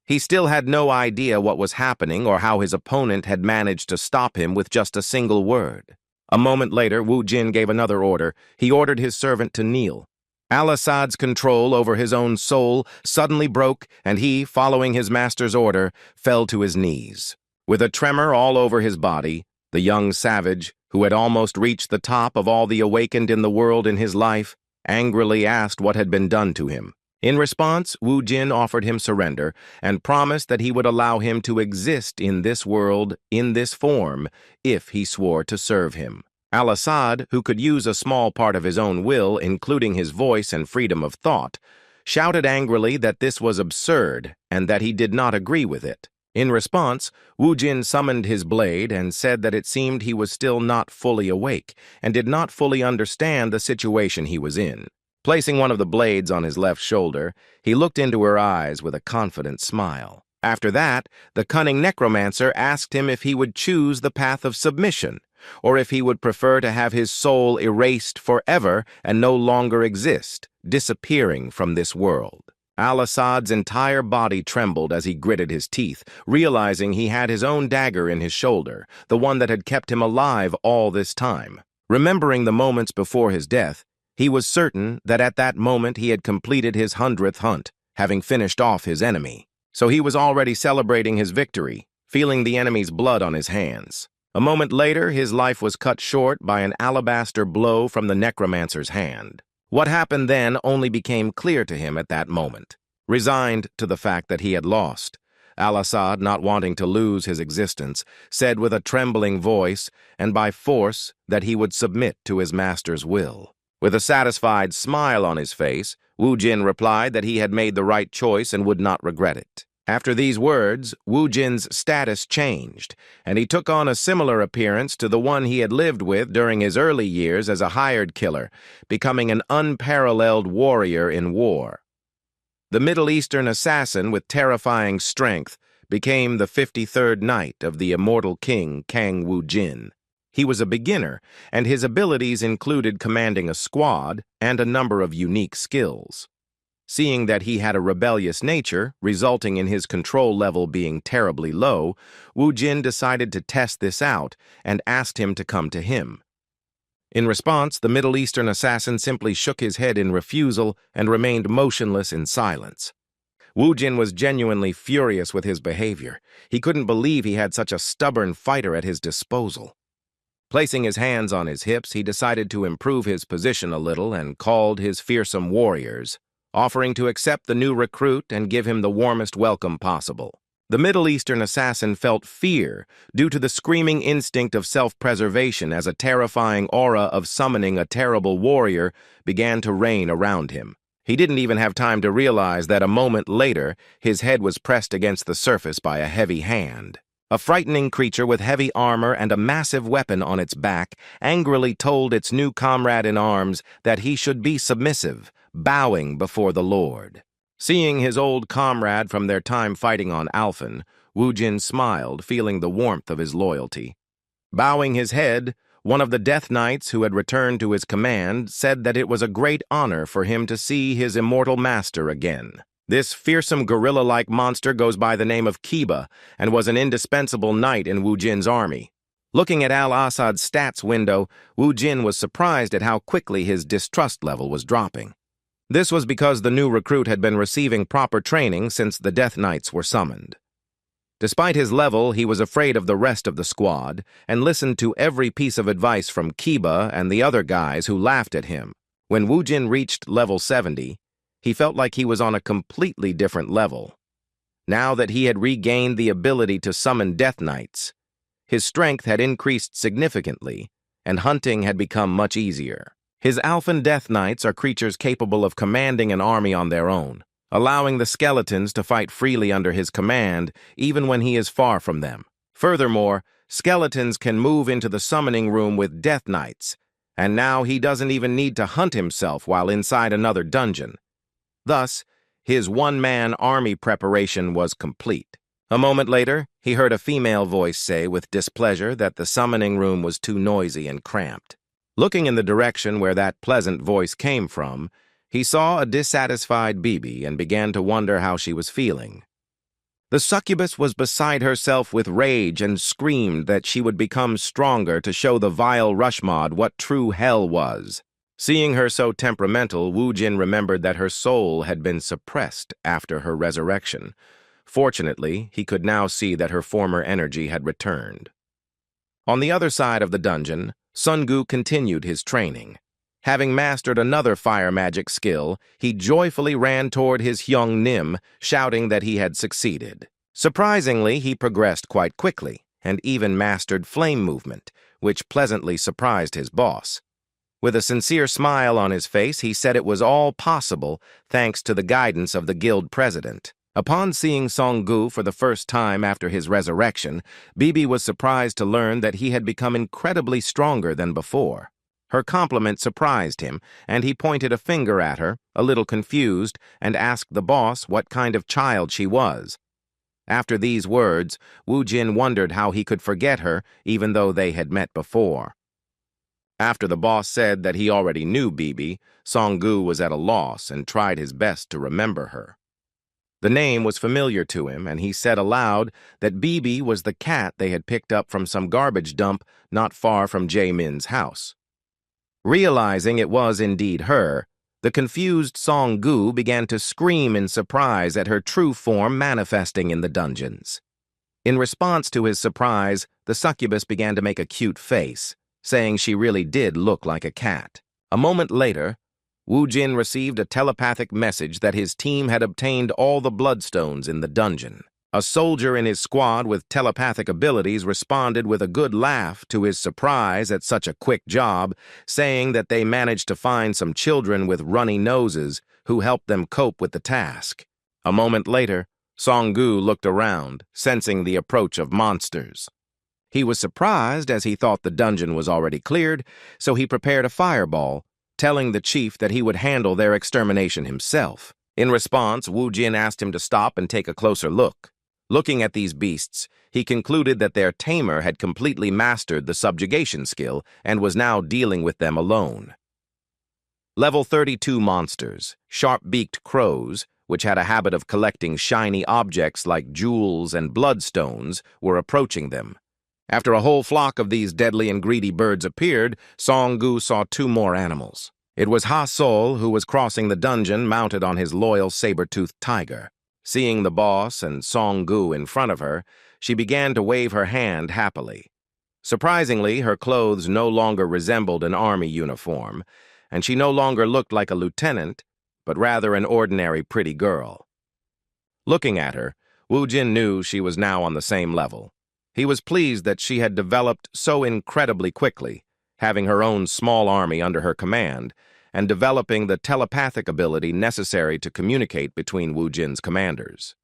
He still had no idea what was happening or how his opponent had managed to stop him with just a single word. A moment later, Wu Jin gave another order. He ordered his servant to kneel. Al-Assad's control over his own soul suddenly broke, and he, following his master's order, fell to his knees. With a tremor all over his body, the young savage, who had almost reached the top of all the awakened in the world in his life, angrily asked what had been done to him. In response, Wu Jin offered him surrender and promised that he would allow him to exist in this world, in this form, if he swore to serve him. Al-Assad, who could use a small part of his own will, including his voice and freedom of thought, shouted angrily that this was absurd and that he did not agree with it. In response, Wu Jin summoned his blade and said that it seemed he was still not fully awake and did not fully understand the situation he was in. Placing one of the blades on his left shoulder, he looked into her eyes with a confident smile. After that, the cunning Necromancer asked him if he would choose the path of submission, or if he would prefer to have his soul erased forever and no longer exist, disappearing from this world. Al-Assad's entire body trembled as he gritted his teeth, realizing he had his own dagger in his shoulder, the one that had kept him alive all this time. Remembering the moments before his death, he was certain that at that moment he had completed his 100th hunt, having finished off his enemy. So he was already celebrating his victory, feeling the enemy's blood on his hands. A moment later, his life was cut short by an alabaster blow from the Necromancer's hand. What happened then only became clear to him at that moment. Resigned to the fact that he had lost, Al-Assad, not wanting to lose his existence, said with a trembling voice and by force that he would submit to his master's will. With a satisfied smile on his face, Wu Jin replied that he had made the right choice and would not regret it. After these words, Wu Jin's status changed, and he took on a similar appearance to the one he had lived with during his early years as a hired killer, becoming an unparalleled warrior in war. The Middle Eastern assassin with terrifying strength became the 53rd knight of the immortal king Kang Wu Jin. He was a beginner, and his abilities included commanding a squad and a number of unique skills. Seeing that he had a rebellious nature, resulting in his control level being terribly low, Wu Jin decided to test this out and asked him to come to him. In response, the Middle Eastern assassin simply shook his head in refusal and remained motionless in silence. Wu Jin was genuinely furious with his behavior. He couldn't believe he had such a stubborn fighter at his disposal. Placing his hands on his hips, he decided to improve his position a little and called his fearsome warriors, offering to accept the new recruit and give him the warmest welcome possible. The Middle Eastern assassin felt fear due to the screaming instinct of self-preservation as a terrifying aura of summoning a terrible warrior began to reign around him. He didn't even have time to realize that a moment later, his head was pressed against the surface by a heavy hand. A frightening creature with heavy armor and a massive weapon on its back angrily told its new comrade in arms that he should be submissive, bowing before the Lord. Seeing his old comrade from their time fighting on Alphen, Wu Jin smiled, feeling the warmth of his loyalty. Bowing his head, one of the Death Knights who had returned to his command said that it was a great honor for him to see his immortal master again. This fearsome gorilla-like monster goes by the name of Kiba and was an indispensable knight in Wu Jin's army. Looking at Al-Assad's stats window, Wu Jin was surprised at how quickly his distrust level was dropping. This was because the new recruit had been receiving proper training since the Death Knights were summoned. Despite his level, he was afraid of the rest of the squad and listened to every piece of advice from Kiba and the other guys who laughed at him. When Wu Jin reached level 70, he felt like he was on a completely different level. Now that he had regained the ability to summon Death Knights, his strength had increased significantly, and hunting had become much easier. His Alphen Death Knights are creatures capable of commanding an army on their own, allowing the skeletons to fight freely under his command even when he is far from them. Furthermore, skeletons can move into the summoning room with Death Knights, and now he doesn't even need to hunt himself while inside another dungeon. Thus, his one-man army preparation was complete. A moment later, he heard a female voice say with displeasure that the summoning room was too noisy and cramped. Looking in the direction where that pleasant voice came from, he saw a dissatisfied Bibi and began to wonder how she was feeling. The succubus was beside herself with rage and screamed that she would become stronger to show the vile Rushmod what true hell was. Seeing her so temperamental, Wu Jin remembered that her soul had been suppressed after her resurrection. Fortunately, he could now see that her former energy had returned. On the other side of the dungeon, Sun Gu continued his training. Having mastered another fire magic skill, he joyfully ran toward his Hyung Nim, shouting that he had succeeded. Surprisingly, he progressed quite quickly, and even mastered flame movement, which pleasantly surprised his boss. With a sincere smile on his face, he said it was all possible thanks to the guidance of the guild president. Upon seeing Song Gu for the first time after his resurrection, Bibi was surprised to learn that he had become incredibly stronger than before. Her compliment surprised him, and he pointed a finger at her, a little confused, and asked the boss what kind of child she was. After these words, Wu Jin wondered how he could forget her even though they had met before. After the boss said that he already knew Bibi, Song Gu was at a loss and tried his best to remember her. The name was familiar to him, and he said aloud that Bibi was the cat they had picked up from some garbage dump not far from Jae-min's house. Realizing it was indeed her, the confused Song-gu began to scream in surprise at her true form manifesting in the dungeons. In response to his surprise, the succubus began to make a cute face, saying she really did look like a cat. A moment later, Woo Jin received a telepathic message that his team had obtained all the bloodstones in the dungeon. A soldier in his squad with telepathic abilities responded with a good laugh to his surprise at such a quick job, saying that they managed to find some children with runny noses who helped them cope with the task. A moment later, Song-gu looked around, sensing the approach of monsters. He was surprised as he thought the dungeon was already cleared, so he prepared a fireball, telling the chief that he would handle their extermination himself. In response, Woo Jin asked him to stop and take a closer look. Looking at these beasts, he concluded that their tamer had completely mastered the subjugation skill and was now dealing with them alone. Level 32 monsters, sharp-beaked crows, which had a habit of collecting shiny objects like jewels and bloodstones, were approaching them. After a whole flock of these deadly and greedy birds appeared, Song-gu saw two more animals. It was Ha-Sol who was crossing the dungeon mounted on his loyal saber-toothed tiger. Seeing the boss and Song-gu in front of her, she began to wave her hand happily. Surprisingly, her clothes no longer resembled an army uniform, and she no longer looked like a lieutenant, but rather an ordinary pretty girl. Looking at her, Woo Jin knew she was now on the same level. He was pleased that she had developed so incredibly quickly, having her own small army under her command, and developing the telepathic ability necessary to communicate between Woo Jin's commanders.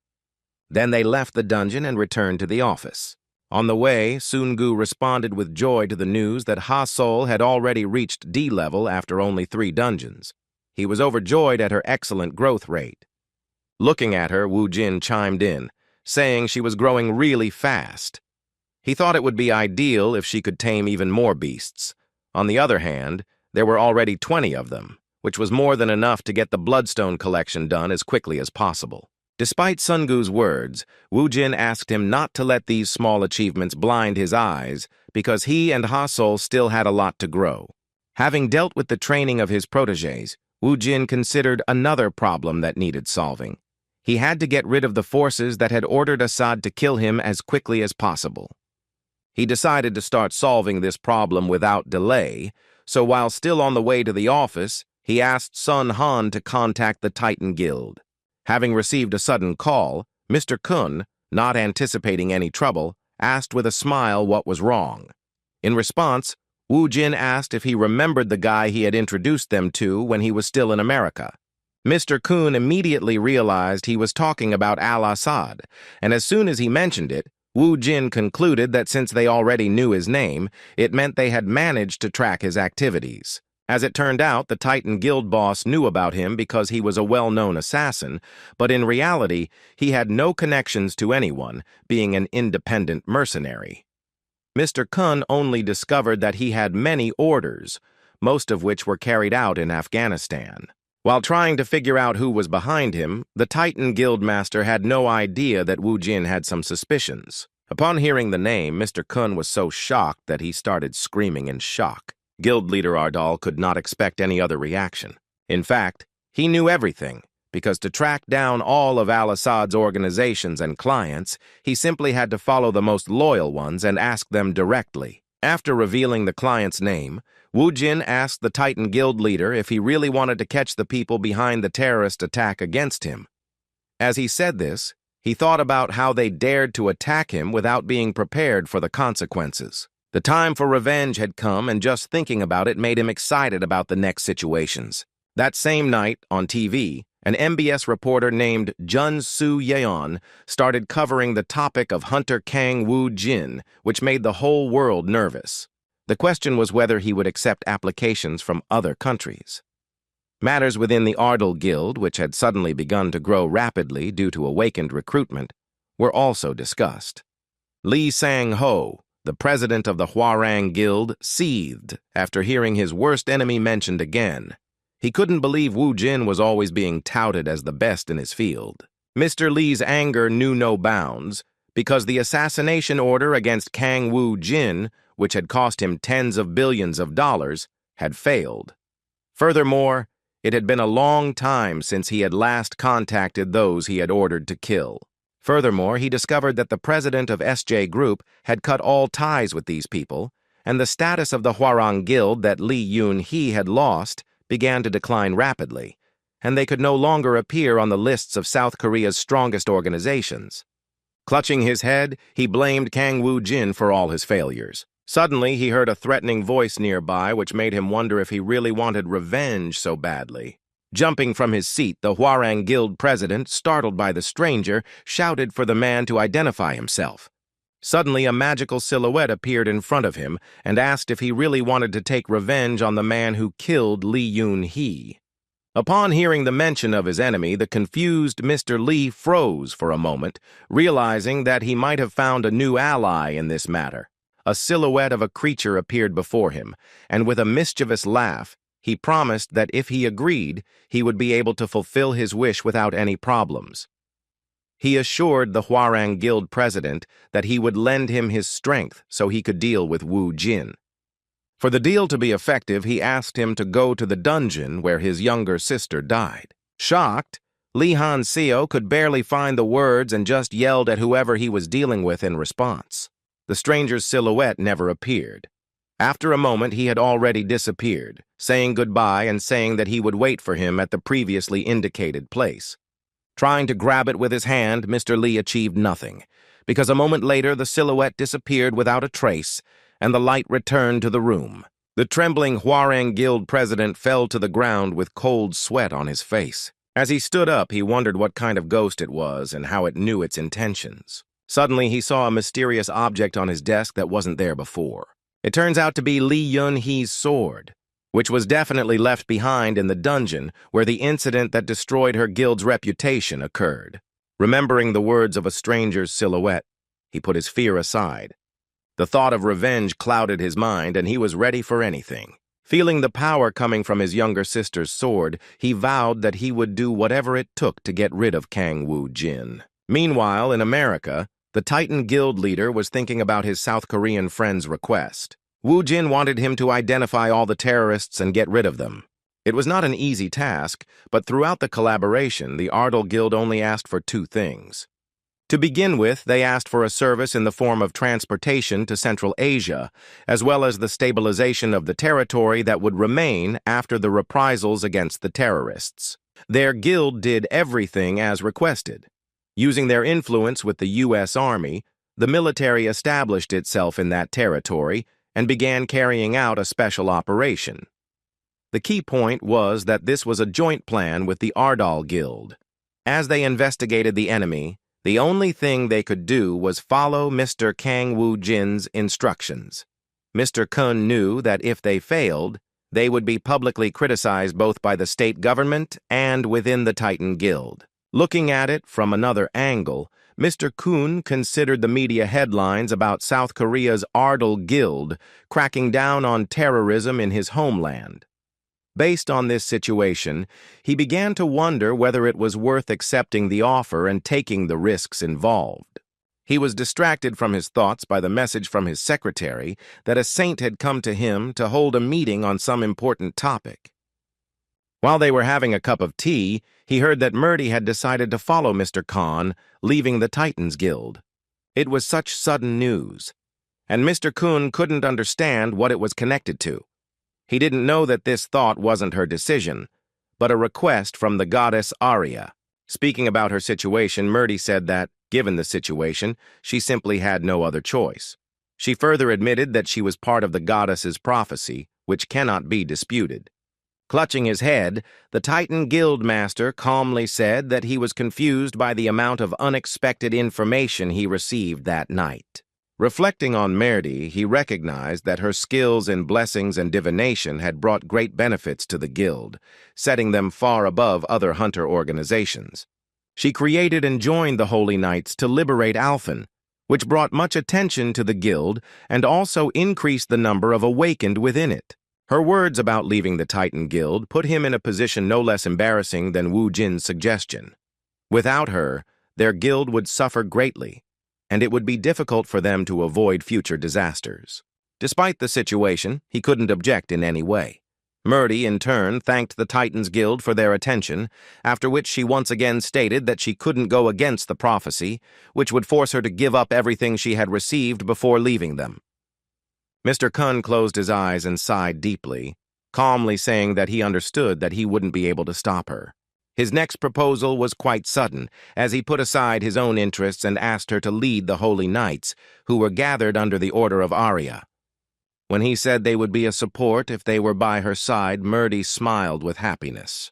Then they left the dungeon and returned to the office. On the way, Soon-gu responded with joy to the news that Ha-Sol had already reached D level after only 3 dungeons. He was overjoyed at her excellent growth rate. Looking at her, Woo Jin chimed in, saying she was growing really fast. He thought it would be ideal if she could tame even more beasts. On the other hand, there were already 20 of them, which was more than enough to get the bloodstone collection done as quickly as possible. Despite Sun-gu's words, Woo Jin asked him not to let these small achievements blind his eyes because he and Ha-Sol still had a lot to grow. Having dealt with the training of his protégés, Woo Jin considered another problem that needed solving. He had to get rid of the forces that had ordered Assad to kill him as quickly as possible. He decided to start solving this problem without delay, so while still on the way to the office, he asked Sun Han to contact the Titan Guild. Having received a sudden call, Mr. Kun, not anticipating any trouble, asked with a smile what was wrong. In response, Woo Jin asked if he remembered the guy he had introduced them to when he was still in America. Mr. Kun immediately realized he was talking about Al-Assad, and as soon as he mentioned it, Woo Jin concluded that since they already knew his name, it meant they had managed to track his activities. As it turned out, the Titan Guild boss knew about him because he was a well-known assassin, but in reality, he had no connections to anyone, being an independent mercenary. Mr. Kun only discovered that he had many orders, most of which were carried out in Afghanistan. While trying to figure out who was behind him, the Titan Guildmaster had no idea that Woo Jin had some suspicions. Upon hearing the name, Mr. Kun was so shocked that he started screaming in shock. Guild leader Ardal could not expect any other reaction. In fact, he knew everything, because to track down all of Al-Assad's organizations and clients, he simply had to follow the most loyal ones and ask them directly. After revealing the client's name, Woo Jin asked the Titan Guild leader if he really wanted to catch the people behind the terrorist attack against him. As he said this, he thought about how they dared to attack him without being prepared for the consequences. The time for revenge had come, and just thinking about it made him excited about the next situations. That same night, on TV, an MBS reporter named Jun Soo Yeon started covering the topic of Hunter Kang Woo Jin, which made the whole world nervous. The question was whether he would accept applications from other countries. Matters within the Ardal Guild, which had suddenly begun to grow rapidly due to awakened recruitment, were also discussed. Lee Sang-ho, the president of the Hwarang Guild, seethed after hearing his worst enemy mentioned again. He couldn't believe Woo Jin was always being touted as the best in his field. Mr. Li's anger knew no bounds, because the assassination order against Kang Woo-jin, which had cost him tens of billions of dollars, had failed. Furthermore, it had been a long time since he had last contacted those he had ordered to kill. Furthermore, he discovered that the president of SJ Group had cut all ties with these people, and the status of the Hwarang Guild that Lee Yoon-hee had lost began to decline rapidly, and they could no longer appear on the lists of South Korea's strongest organizations. Clutching his head, he blamed Kang Woo-jin for all his failures. Suddenly, he heard a threatening voice nearby, which made him wonder if he really wanted revenge so badly. Jumping from his seat, the Hwarang Guild president, startled by the stranger, shouted for the man to identify himself. Suddenly, a magical silhouette appeared in front of him and asked if he really wanted to take revenge on the man who killed Lee Yoon-hee. Upon hearing the mention of his enemy, the confused Mr. Lee froze for a moment, realizing that he might have found a new ally in this matter. A silhouette of a creature appeared before him, and with a mischievous laugh, he promised that if he agreed, he would be able to fulfill his wish without any problems. He assured the Hwarang Guild president that he would lend him his strength so he could deal with Woo Jin. For the deal to be effective, he asked him to go to the dungeon where his younger sister died. Shocked, Lee Han-seo could barely find the words and just yelled at whoever he was dealing with in response. The stranger's silhouette never appeared. After a moment, he had already disappeared, saying goodbye and saying that he would wait for him at the previously indicated place. Trying to grab it with his hand, Mr. Lee achieved nothing, because a moment later the silhouette disappeared without a trace, and the light returned to the room. The trembling Hwarang Guild president fell to the ground with cold sweat on his face. As he stood up, he wondered what kind of ghost it was and how it knew its intentions. Suddenly, he saw a mysterious object on his desk that wasn't there before. It turns out to be Lee Yoon-hee's sword, which was definitely left behind in the dungeon where the incident that destroyed her guild's reputation occurred. Remembering the words of a stranger's silhouette, he put his fear aside. The thought of revenge clouded his mind, and he was ready for anything. Feeling the power coming from his younger sister's sword, he vowed that he would do whatever it took to get rid of Kang Woo-jin. Meanwhile, in America, the Titan Guild leader was thinking about his South Korean friend's request. Woo-jin wanted him to identify all the terrorists and get rid of them. It was not an easy task, but throughout the collaboration, the Ardal Guild only asked for two things. To begin with, they asked for a service in the form of transportation to Central Asia, as well as the stabilization of the territory that would remain after the reprisals against the terrorists. Their guild did everything as requested. Using their influence with the U.S. Army, the military established itself in that territory and began carrying out a special operation. The key point was that this was a joint plan with the Ardal Guild. As they investigated the enemy, the only thing they could do was follow Mr. Kang Woo-jin's instructions. Mr. Kun knew that if they failed, they would be publicly criticized both by the state government and within the Titan Guild. Looking at it from another angle, Mr. Kun considered the media headlines about South Korea's Ardal Guild cracking down on terrorism in his homeland. Based on this situation, he began to wonder whether it was worth accepting the offer and taking the risks involved. He was distracted from his thoughts by the message from his secretary that a saint had come to him to hold a meeting on some important topic. While they were having a cup of tea, he heard that Murdy had decided to follow Mr. Khan, leaving the Titans Guild. It was such sudden news, and Mr. Kun couldn't understand what it was connected to. He didn't know that this thought wasn't her decision, but a request from the goddess Arya. Speaking about her situation, Murdy said that, given the situation, she simply had no other choice. She further admitted that she was part of the goddess's prophecy, which cannot be disputed. Clutching his head, the Titan Guild Master calmly said that he was confused by the amount of unexpected information he received that night. Reflecting on Murdy, he recognized that her skills in blessings and divination had brought great benefits to the guild, setting them far above other hunter organizations. She created and joined the Holy Knights to liberate Alphen, which brought much attention to the guild and also increased the number of awakened within it. Her words about leaving the Titan Guild put him in a position no less embarrassing than Woo Jin's suggestion. Without her, their guild would suffer greatly, and it would be difficult for them to avoid future disasters. Despite the situation, he couldn't object in any way. Murdy, in turn, thanked the Titans Guild for their attention, after which she once again stated that she couldn't go against the prophecy, which would force her to give up everything she had received before leaving them. Mr. Kun closed his eyes and sighed deeply, calmly saying that he understood that he wouldn't be able to stop her. His next proposal was quite sudden, as he put aside his own interests and asked her to lead the Holy Knights, who were gathered under the Order of Arya. When he said they would be a support if they were by her side, Murdy smiled with happiness.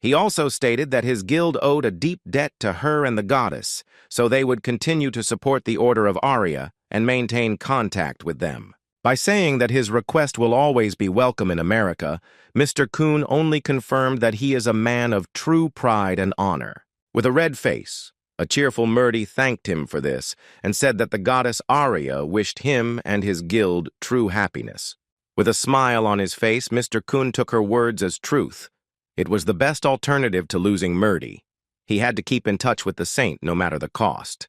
He also stated that his guild owed a deep debt to her and the goddess, so they would continue to support the Order of Arya and maintain contact with them. By saying that his request will always be welcome in America, Mr. Kun only confirmed that he is a man of true pride and honor. With a red face, a cheerful Murdy thanked him for this and said that the goddess Arya wished him and his guild true happiness. With a smile on his face, Mr. Kun took her words as truth. It was the best alternative to losing Murdy. He had to keep in touch with the saint no matter the cost.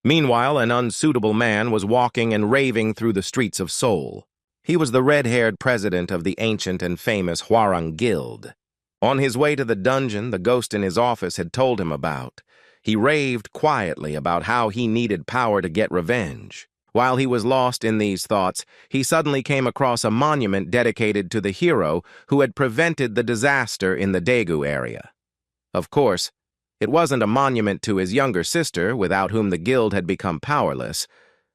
Meanwhile, an unsuitable man was walking and raving through the streets of Seoul. He was the red-haired president of the ancient and famous Hwarang Guild. On his way to the dungeon the ghost in his office had told him about, he raved quietly about how he needed power to get revenge. While he was lost in these thoughts, he suddenly came across a monument dedicated to the hero who had prevented the disaster in the Daegu area. Of course, it wasn't a monument to his younger sister, without whom the guild had become powerless,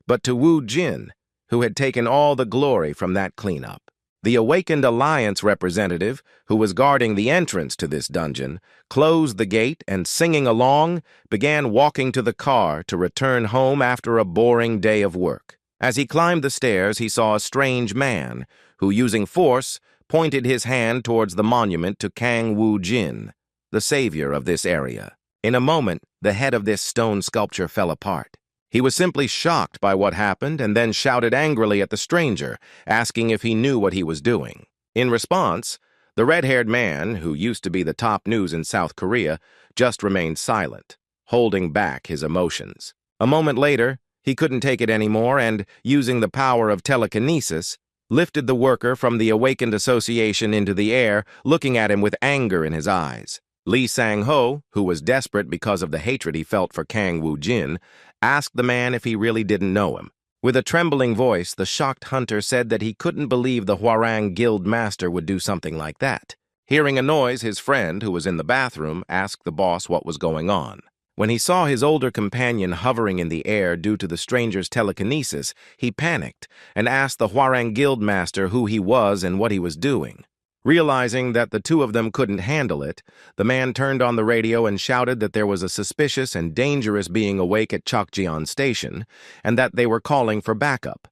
but to Wu Jin, who had taken all the glory from that cleanup. The Awakened Alliance representative, who was guarding the entrance to this dungeon, closed the gate and, singing along, began walking to the car to return home after a boring day of work. As he climbed the stairs, he saw a strange man, who, using force, pointed his hand towards the monument to Kang Wu Jin, the savior of this area. In a moment, the head of this stone sculpture fell apart. He was simply shocked by what happened and then shouted angrily at the stranger, asking if he knew what he was doing. In response, the red-haired man, who used to be the top news in South Korea, just remained silent, holding back his emotions. A moment later, he couldn't take it anymore and, using the power of telekinesis, lifted the worker from the Awakened Association into the air, looking at him with anger in his eyes. Lee Sang-ho, who was desperate because of the hatred he felt for Kang Wu Jin, asked the man if he really didn't know him. With a trembling voice, the shocked hunter said that he couldn't believe the Hwarang Guild master would do something like that. Hearing a noise, his friend, who was in the bathroom, asked the boss what was going on. When he saw his older companion hovering in the air due to the stranger's telekinesis, he panicked and asked the Hwarang Guild master who he was and what he was doing. Realizing that the two of them couldn't handle it, the man turned on the radio and shouted that there was a suspicious and dangerous being awake at Chokjeon Station, and that they were calling for backup.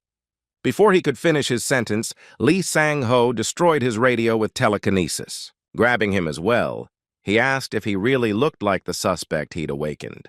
Before he could finish his sentence, Lee Sang-ho destroyed his radio with telekinesis. Grabbing him as well, he asked if he really looked like the suspect he'd awakened.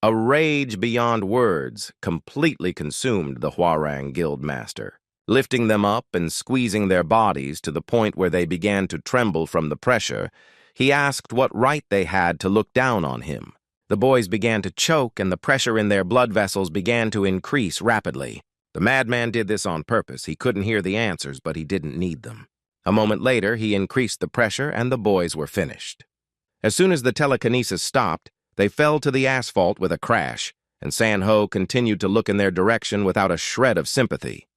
A rage beyond words completely consumed the Hwarang Guild master. Lifting them up and squeezing their bodies to the point where they began to tremble from the pressure, he asked what right they had to look down on him. The boys began to choke and the pressure in their blood vessels began to increase rapidly. The madman did this on purpose. He couldn't hear the answers, but he didn't need them. A moment later, he increased the pressure and the boys were finished. As soon as the telekinesis stopped, they fell to the asphalt with a crash, and Sang-ho continued to look in their direction without a shred of sympathy.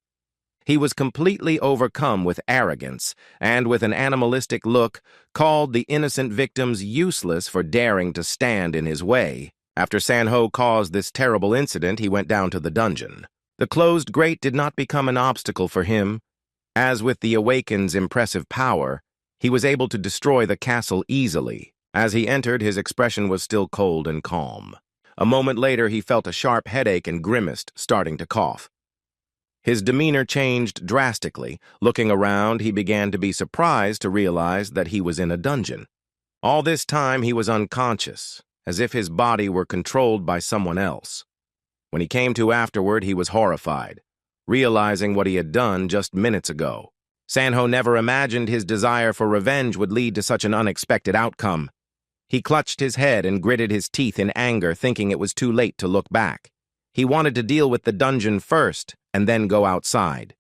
He was completely overcome with arrogance and, with an animalistic look, called the innocent victims useless for daring to stand in his way. After Sang-ho caused this terrible incident, he went down to the dungeon. The closed grate did not become an obstacle for him. As with the Awakened's impressive power, he was able to destroy the castle easily. As he entered, his expression was still cold and calm. A moment later, he felt a sharp headache and grimaced, starting to cough. His demeanor changed drastically. Looking around, he began to be surprised to realize that he was in a dungeon. All this time, he was unconscious, as if his body were controlled by someone else. When he came to afterward, he was horrified, realizing what he had done just minutes ago. Sang-ho never imagined his desire for revenge would lead to such an unexpected outcome. He clutched his head and gritted his teeth in anger, thinking it was too late to look back. He wanted to deal with the dungeon first and then go outside.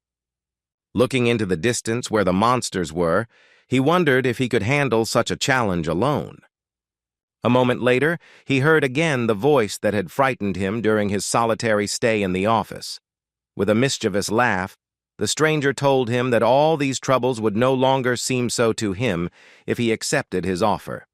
Looking into the distance where the monsters were, he wondered if he could handle such a challenge alone. A moment later, he heard again the voice that had frightened him during his solitary stay in the office. With a mischievous laugh, the stranger told him that all these troubles would no longer seem so to him if he accepted his offer.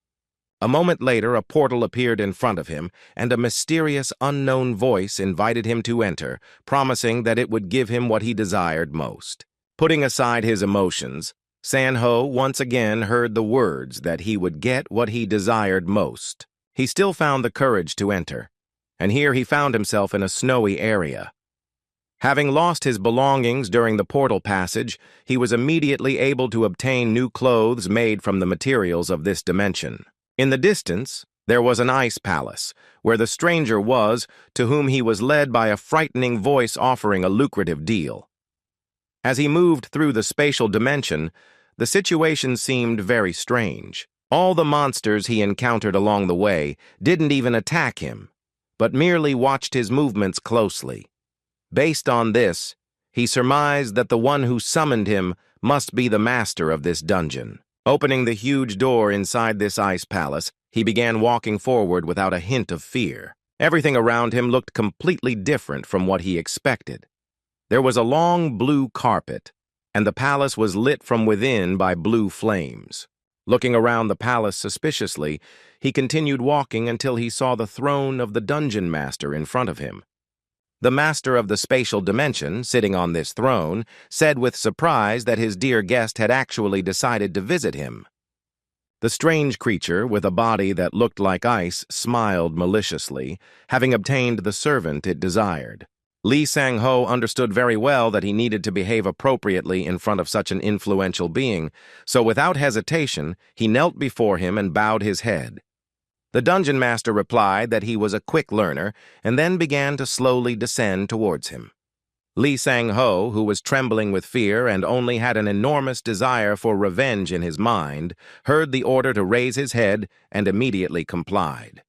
A moment later, a portal appeared in front of him, and a mysterious, unknown voice invited him to enter, promising that it would give him what he desired most. Putting aside his emotions, San-ho once again heard the words that he would get what he desired most. He still found the courage to enter, and here he found himself in a snowy area. Having lost his belongings during the portal passage, he was immediately able to obtain new clothes made from the materials of this dimension. In the distance, there was an ice palace, where the stranger was, to whom he was led by a frightening voice offering a lucrative deal. As he moved through the spatial dimension, the situation seemed very strange. All the monsters he encountered along the way didn't even attack him, but merely watched his movements closely. Based on this, he surmised that the one who summoned him must be the master of this dungeon. Opening the huge door inside this ice palace, he began walking forward without a hint of fear. Everything around him looked completely different from what he expected. There was a long blue carpet, and the palace was lit from within by blue flames. Looking around the palace suspiciously, he continued walking until he saw the throne of the dungeon master in front of him. The master of the spatial dimension, sitting on this throne, said with surprise that his dear guest had actually decided to visit him. The strange creature, with a body that looked like ice, smiled maliciously, having obtained the servant it desired. Lee Sang-ho understood very well that he needed to behave appropriately in front of such an influential being, so without hesitation, he knelt before him and bowed his head. The dungeon master replied that he was a quick learner and then began to slowly descend towards him. Lee Sang-ho, who was trembling with fear and only had an enormous desire for revenge in his mind, heard the order to raise his head and immediately complied.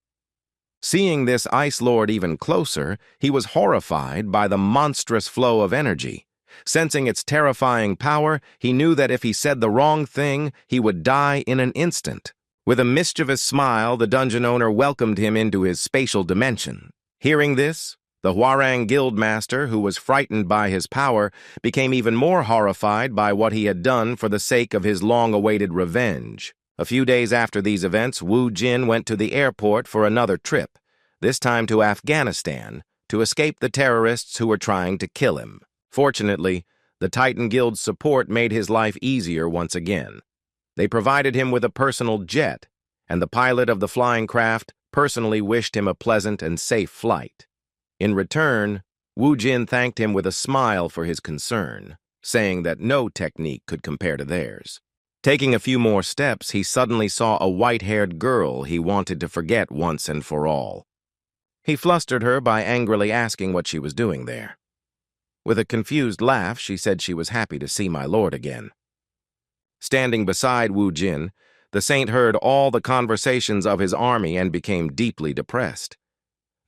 Seeing this ice lord even closer, he was horrified by the monstrous flow of energy. Sensing its terrifying power, he knew that if he said the wrong thing, he would die in an instant. With a mischievous smile, the dungeon owner welcomed him into his spatial dimension. Hearing this, the Hwarang guildmaster, who was frightened by his power, became even more horrified by what he had done for the sake of his long-awaited revenge. A few days after these events, Wu Jin went to the airport for another trip, this time to Afghanistan, to escape the terrorists who were trying to kill him. Fortunately, the Titan Guild's support made his life easier once again. They provided him with a personal jet, and the pilot of the flying craft personally wished him a pleasant and safe flight. In return, Wu Jin thanked him with a smile for his concern, saying that no technique could compare to theirs. Taking a few more steps, he suddenly saw a white-haired girl he wanted to forget once and for all. He flustered her by angrily asking what she was doing there. With a confused laugh, she said she was happy to see my lord again. Standing beside Wu Jin, the saint heard all the conversations of his army and became deeply depressed.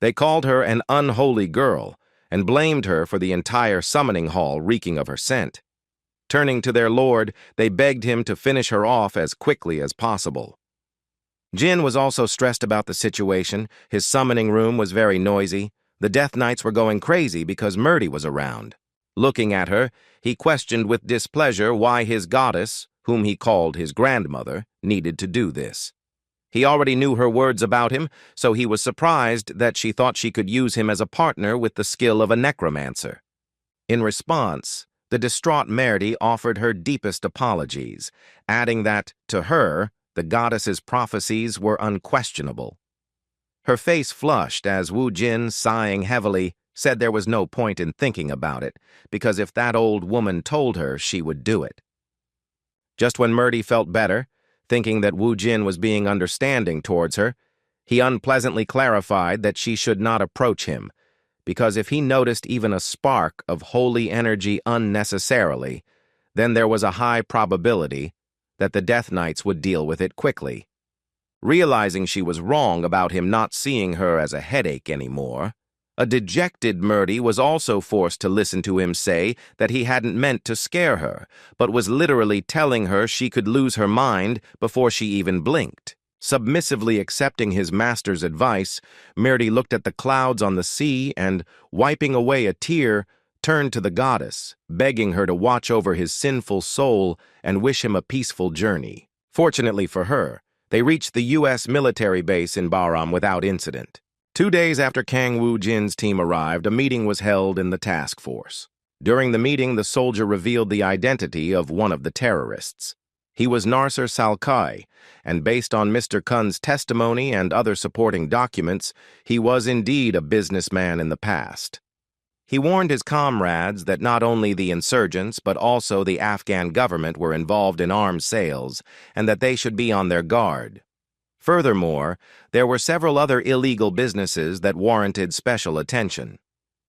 They called her an unholy girl and blamed her for the entire summoning hall reeking of her scent. Turning to their lord, they begged him to finish her off as quickly as possible. Jin was also stressed about the situation. His summoning room was very noisy. The Death Knights were going crazy because Murdy was around. Looking at her, he questioned with displeasure why his goddess, whom he called his grandmother, needed to do this. He already knew her words about him, so he was surprised that she thought she could use him as a partner with the skill of a necromancer. In response, the distraught Murdy offered her deepest apologies, adding that, to her, the goddess's prophecies were unquestionable. Her face flushed as Wu Jin, sighing heavily, said there was no point in thinking about it, because if that old woman told her, she would do it. Just when Murdy felt better, thinking that Wu Jin was being understanding towards her, he unpleasantly clarified that she should not approach him, because if he noticed even a spark of holy energy unnecessarily, then there was a high probability that the Death Knights would deal with it quickly. Realizing she was wrong about him not seeing her as a headache anymore, a dejected Murdy was also forced to listen to him say that he hadn't meant to scare her, but was literally telling her she could lose her mind before she even blinked. Submissively accepting his master's advice, Murdy looked at the clouds on the sea and, wiping away a tear, turned to the goddess, begging her to watch over his sinful soul and wish him a peaceful journey. Fortunately for her, they reached the U.S. military base in Bahram without incident. 2 days after Kang Woo-jin's team arrived, a meeting was held in the task force. During the meeting, the soldier revealed the identity of one of the terrorists. He was Narsur Salkai, and based on Mr. Kun's testimony and other supporting documents, he was indeed a businessman in the past. He warned his comrades that not only the insurgents but also the Afghan government were involved in arms sales and that they should be on their guard. Furthermore, there were several other illegal businesses that warranted special attention.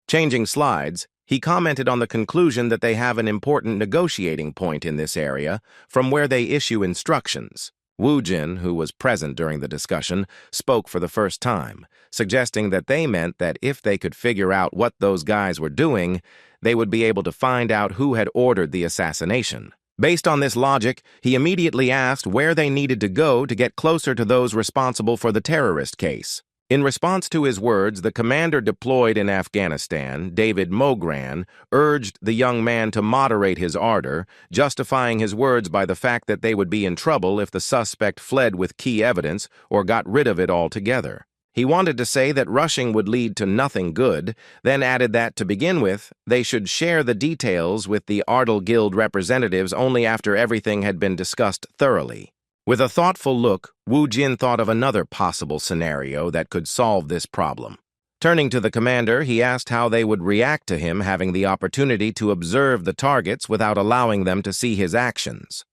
Changing slides, he commented on the conclusion that they have an important negotiating point in this area from where they issue instructions. Woo-jin, who was present during the discussion, spoke for the first time, suggesting that they meant that if they could figure out what those guys were doing, they would be able to find out who had ordered the assassination. Based on this logic, he immediately asked where they needed to go to get closer to those responsible for the terrorist case. In response to his words, the commander deployed in Afghanistan, David Mogran, urged the young man to moderate his ardor, justifying his words by the fact that they would be in trouble if the suspect fled with key evidence or got rid of it altogether. He wanted to say that rushing would lead to nothing good, then added that, to begin with, they should share the details with the Ardal Guild representatives only after everything had been discussed thoroughly. With a thoughtful look, Woo-jin thought of another possible scenario that could solve this problem. Turning to the commander, he asked how they would react to him having the opportunity to observe the targets without allowing them to see his actions.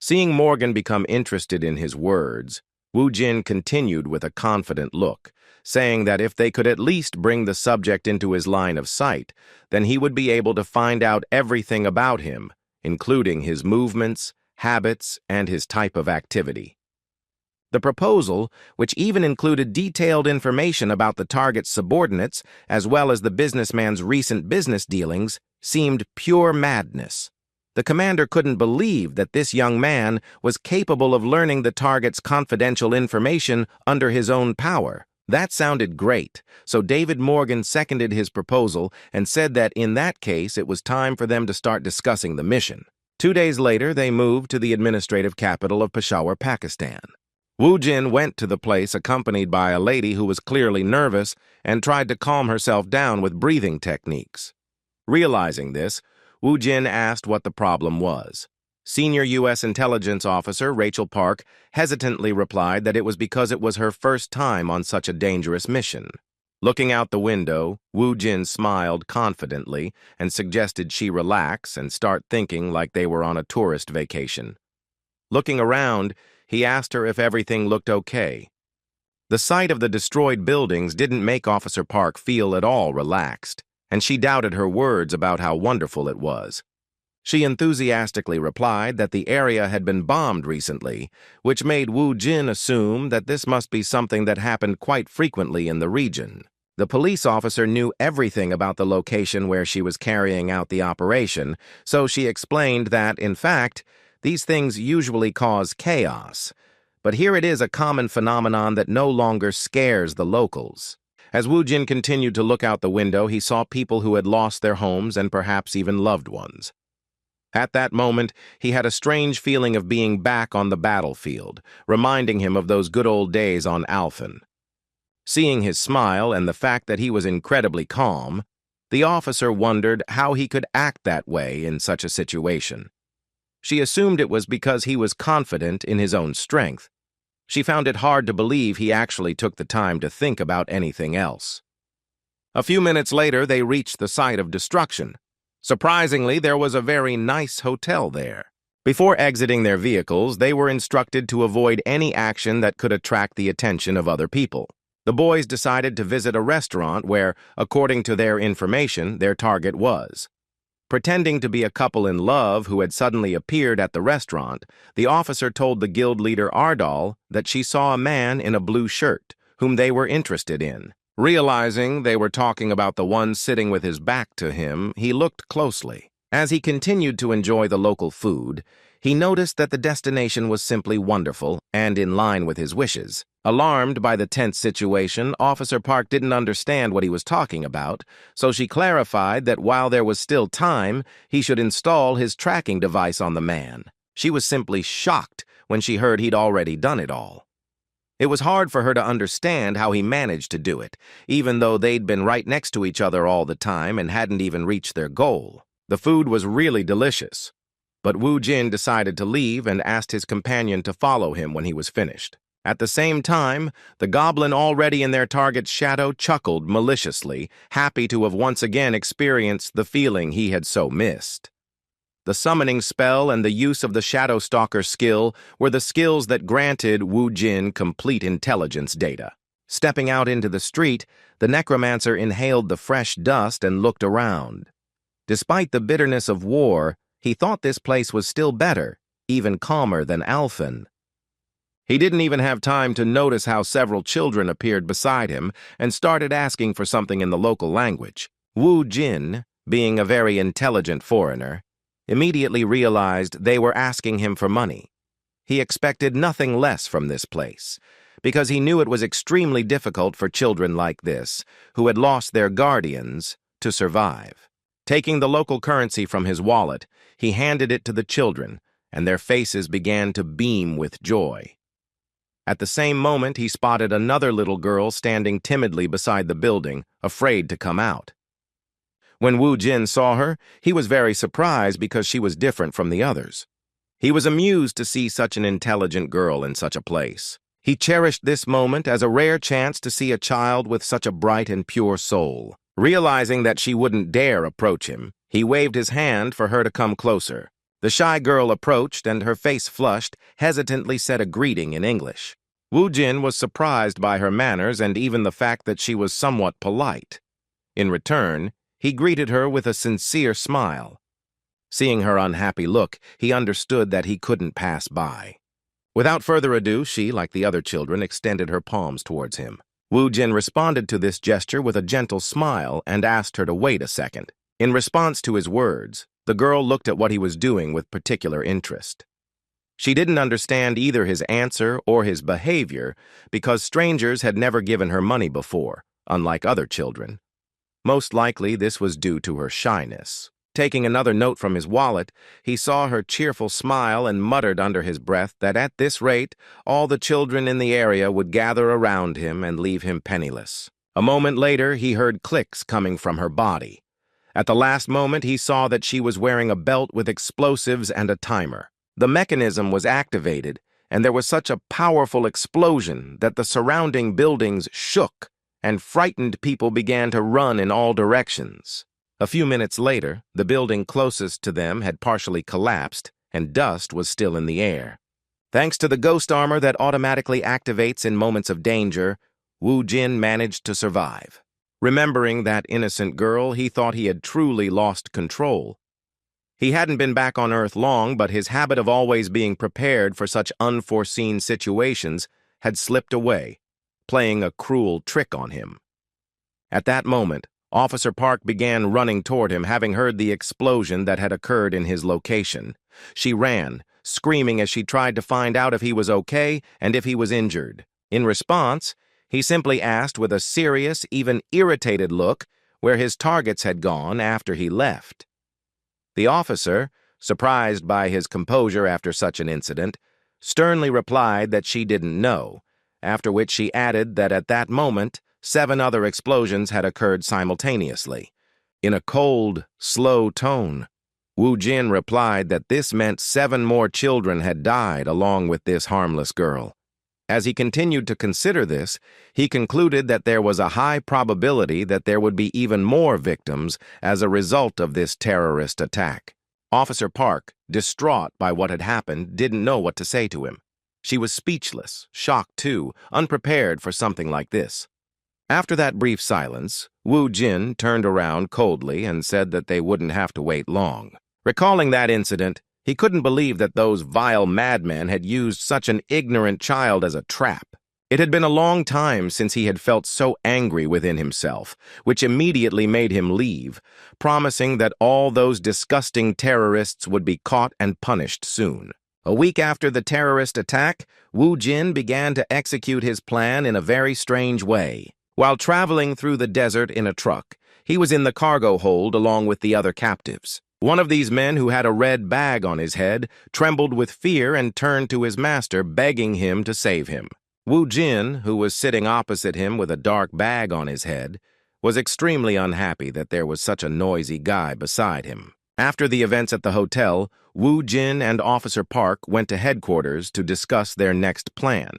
Seeing Morgan become interested in his words, Woo-jin continued with a confident look, saying that if they could at least bring the subject into his line of sight, then he would be able to find out everything about him, including his movements, habits, and his type of activity. The proposal, which even included detailed information about the target's subordinates as well as the businessman's recent business dealings, seemed pure madness. The commander couldn't believe that this young man was capable of learning the target's confidential information under his own power. That sounded great, so David Morgan seconded his proposal and said that in that case it was time for them to start discussing the mission. 2 days later, they moved to the administrative capital of Peshawar, Pakistan. Woo-jin went to the place accompanied by a lady who was clearly nervous and tried to calm herself down with breathing techniques. Realizing this, Woo-jin asked what the problem was. Senior U.S. intelligence officer Rachel Park hesitantly replied that it was because it was her first time on such a dangerous mission. Looking out the window, Woo-jin smiled confidently and suggested she relax and start thinking like they were on a tourist vacation. Looking around, he asked her if everything looked okay. The sight of the destroyed buildings didn't make Officer Park feel at all relaxed, and she doubted her words about how wonderful it was. She enthusiastically replied that the area had been bombed recently, which made Woo-jin assume that this must be something that happened quite frequently in the region. The police officer knew everything about the location where she was carrying out the operation, so she explained that, in fact, these things usually cause chaos. But here it is a common phenomenon that no longer scares the locals. As Woo-jin continued to look out the window, he saw people who had lost their homes and perhaps even loved ones. At that moment, he had a strange feeling of being back on the battlefield, reminding him of those good old days on Alphen. Seeing his smile and the fact that he was incredibly calm, the officer wondered how he could act that way in such a situation. She assumed it was because he was confident in his own strength. She found it hard to believe he actually took the time to think about anything else. A few minutes later, they reached the site of destruction. Surprisingly, there was a very nice hotel there. Before exiting their vehicles, they were instructed to avoid any action that could attract the attention of other people. The boys decided to visit a restaurant where, according to their information, their target was. Pretending to be a couple in love who had suddenly appeared at the restaurant, the officer told the guild leader Ardal that she saw a man in a blue shirt, whom they were interested in. Realizing they were talking about the one sitting with his back to him, he looked closely. As he continued to enjoy the local food, he noticed that the destination was simply wonderful and in line with his wishes. Alarmed by the tense situation, Officer Park didn't understand what he was talking about, so she clarified that while there was still time, he should install his tracking device on the man. She was simply shocked when she heard he'd already done it all. It was hard for her to understand how he managed to do it, even though they'd been right next to each other all the time and hadn't even reached their goal. The food was really delicious, but Wu Jin decided to leave and asked his companion to follow him when he was finished. At the same time, the goblin already in their target's shadow chuckled maliciously, happy to have once again experienced the feeling he had so missed. The summoning spell and the use of the Shadow Stalker skill were the skills that granted Wu Jin complete intelligence data. Stepping out into the street, the Necromancer inhaled the fresh dust and looked around. Despite the bitterness of war, he thought this place was still better, even calmer than Alphen. He didn't even have time to notice how several children appeared beside him and started asking for something in the local language. Wu Jin, being a very intelligent foreigner, immediately realized they were asking him for money. He expected nothing less from this place, because he knew it was extremely difficult for children like this, who had lost their guardians, to survive. Taking the local currency from his wallet, he handed it to the children, and their faces began to beam with joy. At the same moment, he spotted another little girl standing timidly beside the building, afraid to come out. When Wu Jin saw her, he was very surprised because she was different from the others. He was amused to see such an intelligent girl in such a place. He cherished this moment as a rare chance to see a child with such a bright and pure soul. Realizing that she wouldn't dare approach him, he waved his hand for her to come closer. The shy girl approached and, her face flushed, hesitantly said a greeting in English. Wu Jin was surprised by her manners and even the fact that she was somewhat polite. In return, he greeted her with a sincere smile. Seeing her unhappy look, he understood that he couldn't pass by. Without further ado, she, like the other children, extended her palms towards him. Wu Jin responded to this gesture with a gentle smile and asked her to wait a second. In response to his words, the girl looked at what he was doing with particular interest. She didn't understand either his answer or his behavior because strangers had never given her money before, unlike other children. Most likely, this was due to her shyness. Taking another note from his wallet, he saw her cheerful smile and muttered under his breath that at this rate, all the children in the area would gather around him and leave him penniless. A moment later, he heard clicks coming from her body. At the last moment, he saw that she was wearing a belt with explosives and a timer. The mechanism was activated, and there was such a powerful explosion that the surrounding buildings shook, and frightened people began to run in all directions. A few minutes later, the building closest to them had partially collapsed, and dust was still in the air. Thanks to the ghost armor that automatically activates in moments of danger, Wu Jin managed to survive. Remembering that innocent girl, he thought he had truly lost control. He hadn't been back on Earth long, but his habit of always being prepared for such unforeseen situations had slipped away, playing a cruel trick on him. At that moment, Officer Park began running toward him, having heard the explosion that had occurred in his location. She ran, screaming as she tried to find out if he was okay and if he was injured. In response, he simply asked with a serious, even irritated look where his targets had gone after he left. The officer, surprised by his composure after such an incident, sternly replied that she didn't know, after which she added that at that moment, 7 other explosions had occurred simultaneously. In a cold, slow tone, Wu Jin replied that this meant 7 more children had died along with this harmless girl. As he continued to consider this, he concluded that there was a high probability that there would be even more victims as a result of this terrorist attack. Officer Park, distraught by what had happened, didn't know what to say to him. She was speechless, shocked too, unprepared for something like this. After that brief silence, Wu Jin turned around coldly and said that they wouldn't have to wait long. Recalling that incident, he couldn't believe that those vile madmen had used such an ignorant child as a trap. It had been a long time since he had felt so angry within himself, which immediately made him leave, promising that all those disgusting terrorists would be caught and punished soon. A week after the terrorist attack, Wu Jin began to execute his plan in a very strange way. While traveling through the desert in a truck, he was in the cargo hold along with the other captives. One of these men, who had a red bag on his head, trembled with fear and turned to his master, begging him to save him. Wu Jin, who was sitting opposite him with a dark bag on his head, was extremely unhappy that there was such a noisy guy beside him. After the events at the hotel, Wu Jin and Officer Park went to headquarters to discuss their next plan.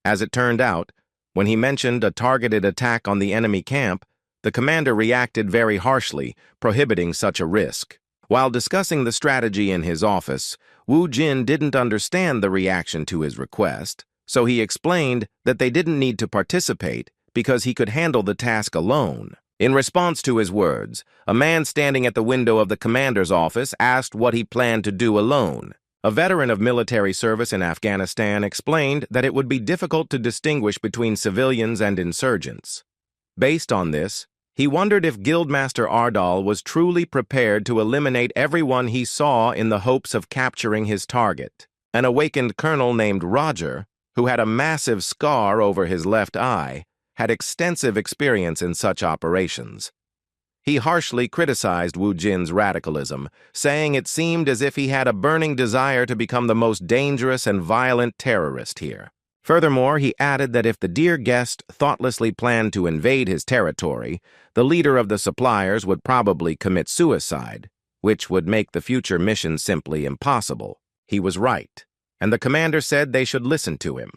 As it turned out, when he mentioned a targeted attack on the enemy camp, the commander reacted very harshly, prohibiting such a risk. While discussing the strategy in his office, Wu Jin didn't understand the reaction to his request, so he explained that they didn't need to participate because he could handle the task alone. In response to his words, a man standing at the window of the commander's office asked what he planned to do alone. A veteran of military service in Afghanistan explained that it would be difficult to distinguish between civilians and insurgents. Based on this, he wondered if Guildmaster Ardal was truly prepared to eliminate everyone he saw in the hopes of capturing his target. An awakened colonel named Roger, who had a massive scar over his left eye, had extensive experience in such operations. He harshly criticized Wu Jin's radicalism, saying it seemed as if he had a burning desire to become the most dangerous and violent terrorist here. Furthermore, he added that if the dear guest thoughtlessly planned to invade his territory, the leader of the suppliers would probably commit suicide, which would make the future mission simply impossible. He was right, and the commander said they should listen to him.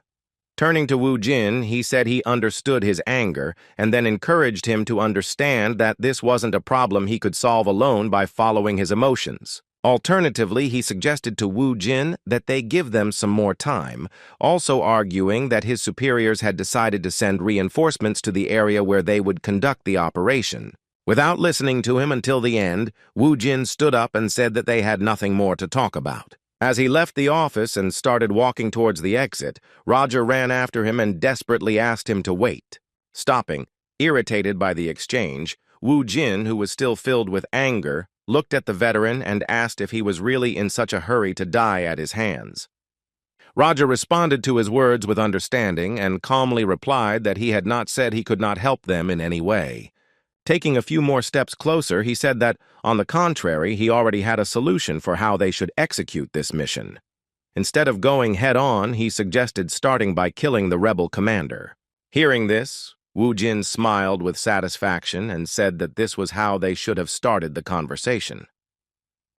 Turning to Wu Jin, he said he understood his anger and then encouraged him to understand that this wasn't a problem he could solve alone by following his emotions. Alternatively, he suggested to Wu Jin that they give them some more time, also arguing that his superiors had decided to send reinforcements to the area where they would conduct the operation. Without listening to him until the end, Wu Jin stood up and said that they had nothing more to talk about. As he left the office and started walking towards the exit, Roger ran after him and desperately asked him to wait. Stopping, irritated by the exchange, Wu Jin, who was still filled with anger, looked at the veteran and asked if he was really in such a hurry to die at his hands. Roger responded to his words with understanding and calmly replied that he had not said he could not help them in any way. Taking a few more steps closer, he said that, on the contrary, he already had a solution for how they should execute this mission. Instead of going head-on, he suggested starting by killing the rebel commander. Hearing this, Wu Jin smiled with satisfaction and said that this was how they should have started the conversation.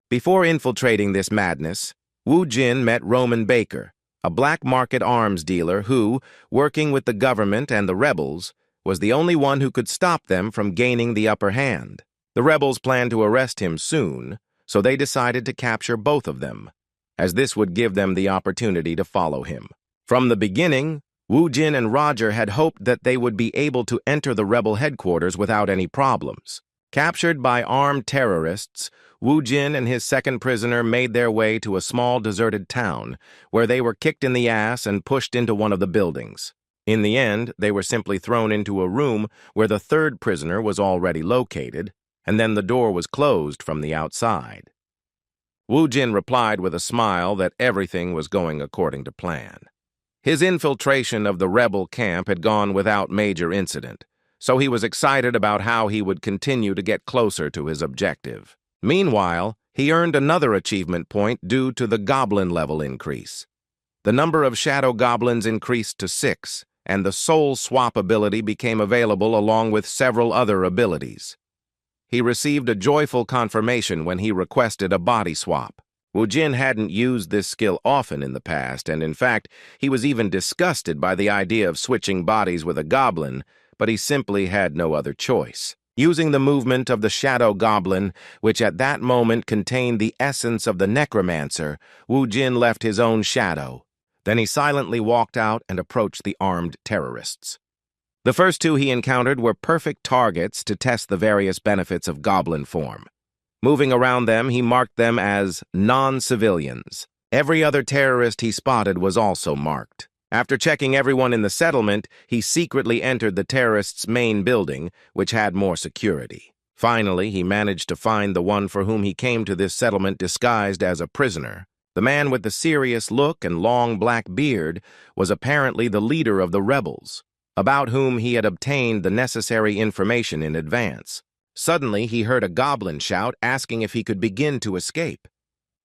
Before infiltrating this madness, Wu Jin met Roman Baker, a black market arms dealer who, working with the government and the rebels, was the only one who could stop them from gaining the upper hand. The rebels planned to arrest him soon, so they decided to capture both of them, as this would give them the opportunity to follow him. From the beginning, Wu Jin and Roger had hoped that they would be able to enter the rebel headquarters without any problems. Captured by armed terrorists, Wu Jin and his second prisoner made their way to a small deserted town, where they were kicked in the ass and pushed into one of the buildings. In the end, they were simply thrown into a room where the third prisoner was already located, and then the door was closed from the outside. Wu Jin replied with a smile that everything was going according to plan. His infiltration of the rebel camp had gone without major incident, so he was excited about how he would continue to get closer to his objective. Meanwhile, he earned another achievement point due to the goblin level increase. The number of shadow goblins increased to 6, and the soul swap ability became available along with several other abilities. He received a joyful confirmation when he requested a body swap. Wu Jin hadn't used this skill often in the past, and in fact, he was even disgusted by the idea of switching bodies with a goblin, but he simply had no other choice. Using the movement of the shadow goblin, which at that moment contained the essence of the Necromancer, Wu Jin left his own shadow. Then he silently walked out and approached the armed terrorists. The first two he encountered were perfect targets to test the various benefits of goblin form. Moving around them, he marked them as non-civilians. Every other terrorist he spotted was also marked. After checking everyone in the settlement, he secretly entered the terrorists' main building, which had more security. Finally, he managed to find the one for whom he came to this settlement disguised as a prisoner. The man with the serious look and long black beard was apparently the leader of the rebels, about whom he had obtained the necessary information in advance. Suddenly, he heard a goblin shout, asking if he could begin to escape.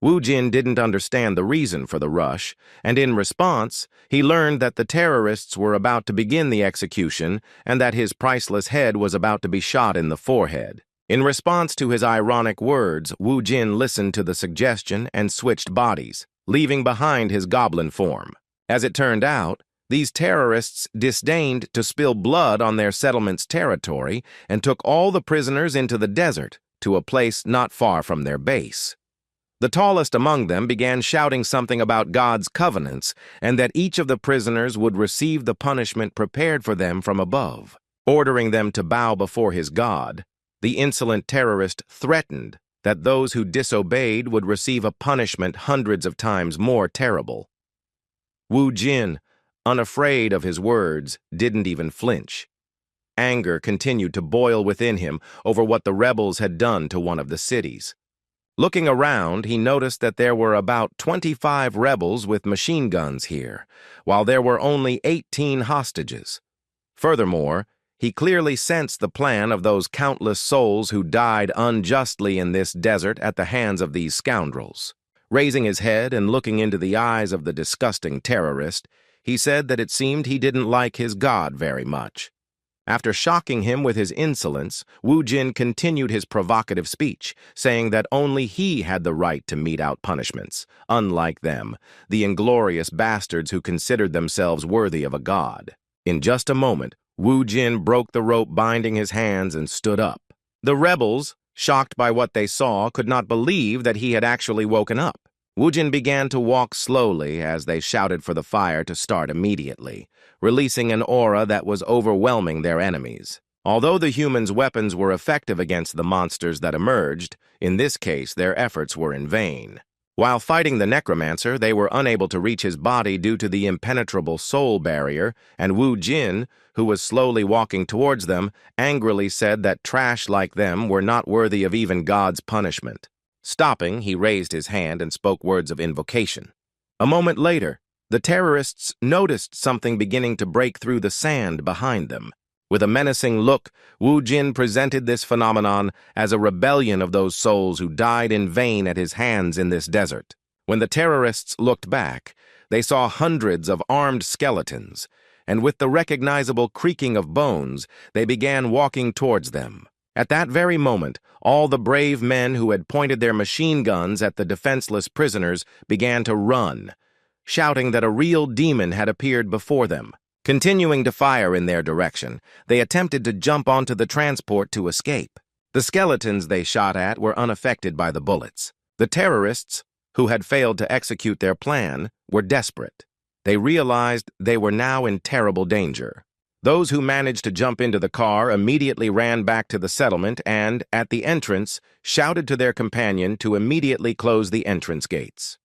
Wu Jin didn't understand the reason for the rush, and in response, he learned that the terrorists were about to begin the execution and that his priceless head was about to be shot in the forehead. In response to his ironic words, Wu Jin listened to the suggestion and switched bodies, leaving behind his goblin form. As it turned out, these terrorists disdained to spill blood on their settlement's territory and took all the prisoners into the desert to a place not far from their base. The tallest among them began shouting something about God's covenants and that each of the prisoners would receive the punishment prepared for them from above. Ordering them to bow before his God, the insolent terrorist threatened that those who disobeyed would receive a punishment hundreds of times more terrible. Wu Jin, unafraid of his words, didn't even flinch. Anger continued to boil within him over what the rebels had done to one of the cities. Looking around, he noticed that there were about 25 rebels with machine guns here, while there were only 18 hostages. Furthermore, he clearly sensed the plan of those countless souls who died unjustly in this desert at the hands of these scoundrels. Raising his head and looking into the eyes of the disgusting terrorist, he said that it seemed he didn't like his God very much. After shocking him with his insolence, Wu Jin continued his provocative speech, saying that only he had the right to mete out punishments, unlike them, the inglorious bastards who considered themselves worthy of a god. In just a moment, Wu Jin broke the rope binding his hands and stood up. The rebels, shocked by what they saw, could not believe that he had actually woken up. Wu Jin began to walk slowly as they shouted for the fire to start immediately, releasing an aura that was overwhelming their enemies. Although the humans' weapons were effective against the monsters that emerged, in this case their efforts were in vain. While fighting the Necromancer, they were unable to reach his body due to the impenetrable soul barrier, and Wu Jin, who was slowly walking towards them, angrily said that trash like them were not worthy of even God's punishment. Stopping, he raised his hand and spoke words of invocation. A moment later, the terrorists noticed something beginning to break through the sand behind them. With a menacing look, Wu Jin presented this phenomenon as a rebellion of those souls who died in vain at his hands in this desert. When the terrorists looked back, they saw hundreds of armed skeletons, and with the recognizable creaking of bones, they began walking towards them. At that very moment, all the brave men who had pointed their machine guns at the defenseless prisoners began to run, shouting that a real demon had appeared before them. Continuing to fire in their direction, they attempted to jump onto the transport to escape. The skeletons they shot at were unaffected by the bullets. The terrorists, who had failed to execute their plan, were desperate. They realized they were now in terrible danger. Those who managed to jump into the car immediately ran back to the settlement and, at the entrance, shouted to their companion to immediately close the entrance gates.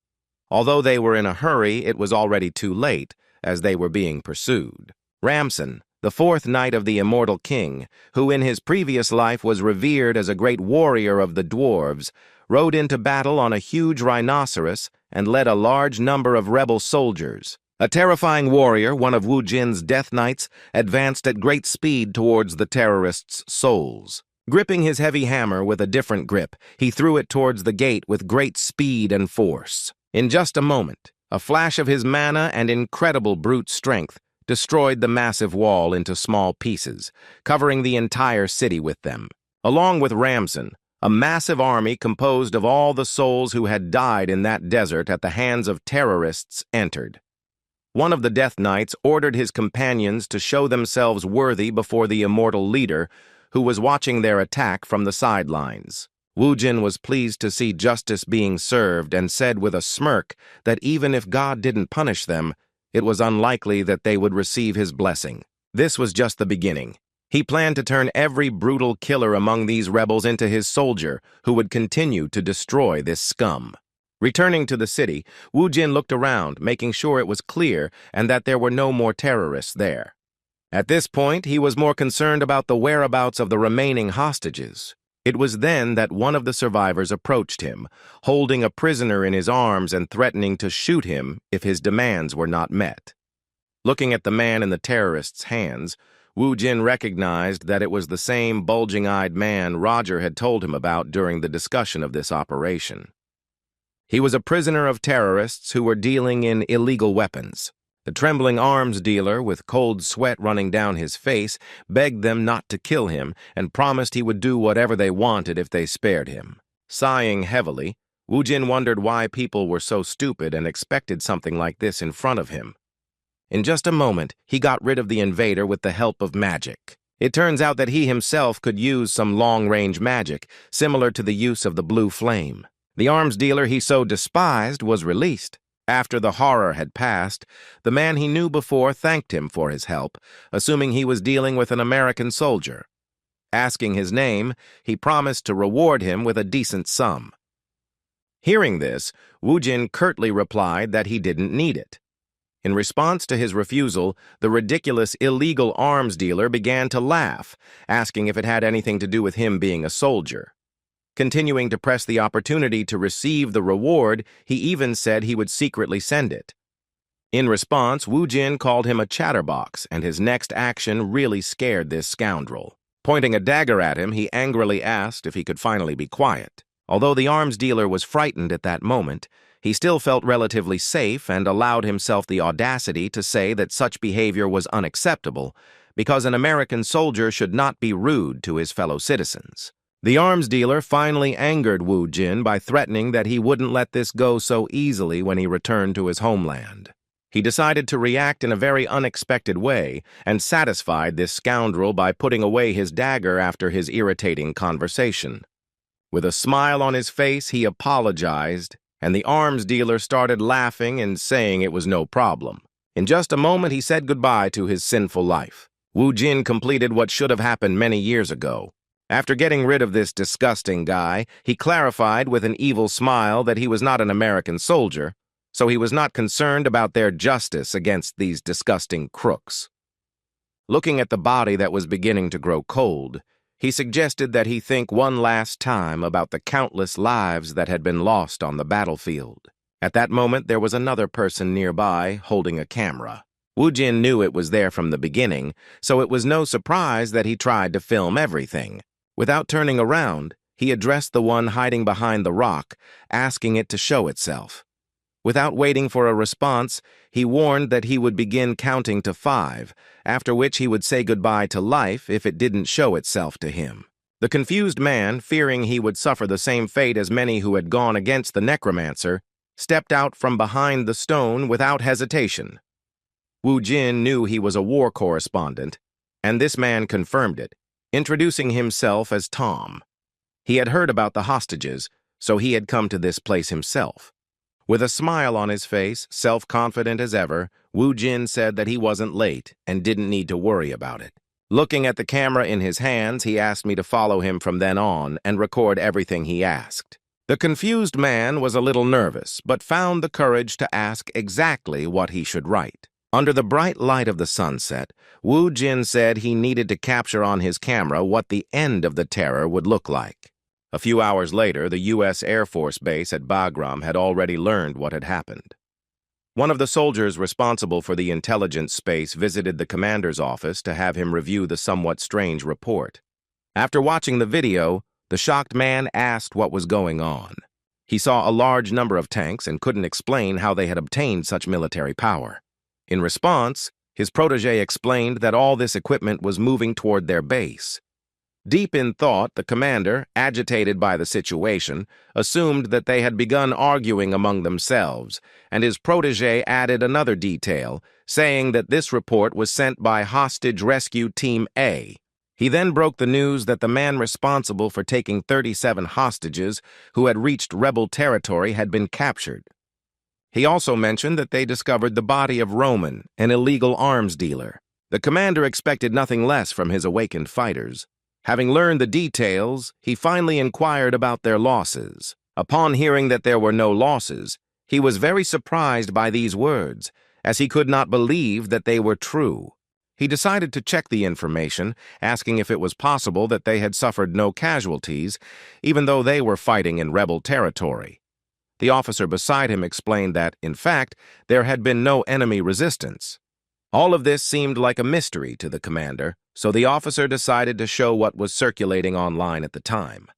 Although they were in a hurry, it was already too late, as they were being pursued. Ramson, the fourth knight of the immortal king, who in his previous life was revered as a great warrior of the dwarves, rode into battle on a huge rhinoceros and led a large number of rebel soldiers. A terrifying warrior, one of Wu Jin's death knights, advanced at great speed towards the terrorists' souls. Gripping his heavy hammer with a different grip, he threw it towards the gate with great speed and force. In just a moment, a flash of his mana and incredible brute strength destroyed the massive wall into small pieces, covering the entire city with them. Along with Ramson, a massive army composed of all the souls who had died in that desert at the hands of terrorists entered. One of the Death Knights ordered his companions to show themselves worthy before the immortal leader, who was watching their attack from the sidelines. Wu Jin was pleased to see justice being served and said with a smirk that even if God didn't punish them, it was unlikely that they would receive his blessing. This was just the beginning. He planned to turn every brutal killer among these rebels into his soldier, who would continue to destroy this scum. Returning to the city, Wu Jin looked around, making sure it was clear and that there were no more terrorists there. At this point, he was more concerned about the whereabouts of the remaining hostages. It was then that one of the survivors approached him, holding a prisoner in his arms and threatening to shoot him if his demands were not met. Looking at the man in the terrorist's hands, Wu Jin recognized that it was the same bulging-eyed man Roger had told him about during the discussion of this operation. He was a prisoner of terrorists who were dealing in illegal weapons. The trembling arms dealer, with cold sweat running down his face, begged them not to kill him and promised he would do whatever they wanted if they spared him. Sighing heavily, Wu Jin wondered why people were so stupid and expected something like this in front of him. In just a moment, he got rid of the invader with the help of magic. It turns out that he himself could use some long-range magic, similar to the use of the blue flame. The arms dealer he so despised was released. After the horror had passed, the man he knew before thanked him for his help, assuming he was dealing with an American soldier. Asking his name, he promised to reward him with a decent sum. Hearing this, Wu Jin curtly replied that he didn't need it. In response to his refusal, the ridiculous illegal arms dealer began to laugh, asking if it had anything to do with him being a soldier. Continuing to press the opportunity to receive the reward, he even said he would secretly send it. In response, Wu Jin called him a chatterbox, and his next action really scared this scoundrel. Pointing a dagger at him, he angrily asked if he could finally be quiet. Although the arms dealer was frightened at that moment, he still felt relatively safe and allowed himself the audacity to say that such behavior was unacceptable because an American soldier should not be rude to his fellow citizens. The arms dealer finally angered Wu Jin by threatening that he wouldn't let this go so easily when he returned to his homeland. He decided to react in a very unexpected way and satisfied this scoundrel by putting away his dagger after his irritating conversation. With a smile on his face, he apologized, and the arms dealer started laughing and saying it was no problem. In just a moment, he said goodbye to his sinful life. Wu Jin completed what should have happened many years ago. After getting rid of this disgusting guy, he clarified with an evil smile that he was not an American soldier, so he was not concerned about their justice against these disgusting crooks. Looking at the body that was beginning to grow cold, he suggested that he think one last time about the countless lives that had been lost on the battlefield. At that moment, there was another person nearby holding a camera. Wu Jin knew it was there from the beginning, so it was no surprise that he tried to film everything. Without turning around, he addressed the one hiding behind the rock, asking it to show itself. Without waiting for a response, he warned that he would begin counting to 5, after which he would say goodbye to life if it didn't show itself to him. The confused man, fearing he would suffer the same fate as many who had gone against the Necromancer, stepped out from behind the stone without hesitation. Wu Jin knew he was a war correspondent, and this man confirmed it, introducing himself as Tom. He had heard about the hostages, so he had come to this place himself. With a smile on his face, self-confident as ever, Wu Jin said that he wasn't late and didn't need to worry about it. Looking at the camera in his hands, he asked me to follow him from then on and record everything he asked. The confused man was a little nervous, but found the courage to ask exactly what he should write. Under the bright light of the sunset, Wu Jin said he needed to capture on his camera what the end of the terror would look like. A few hours later, the U.S. Air Force base at Bagram had already learned what had happened. One of the soldiers responsible for the intelligence space visited the commander's office to have him review the somewhat strange report. After watching the video, the shocked man asked what was going on. He saw a large number of tanks and couldn't explain how they had obtained such military power. In response, his protege explained that all this equipment was moving toward their base. Deep in thought, the commander, agitated by the situation, assumed that they had begun arguing among themselves, and his protege added another detail, saying that this report was sent by Hostage Rescue Team A. He then broke the news that the man responsible for taking 37 hostages who had reached rebel territory had been captured. He also mentioned that they discovered the body of Roman, an illegal arms dealer. The commander expected nothing less from his awakened fighters. Having learned the details, he finally inquired about their losses. Upon hearing that there were no losses, he was very surprised by these words, as he could not believe that they were true. He decided to check the information, asking if it was possible that they had suffered no casualties, even though they were fighting in rebel territory. The officer beside him explained that, in fact, there had been no enemy resistance. All of this seemed like a mystery to the commander, so the officer decided to show what was circulating online at the time.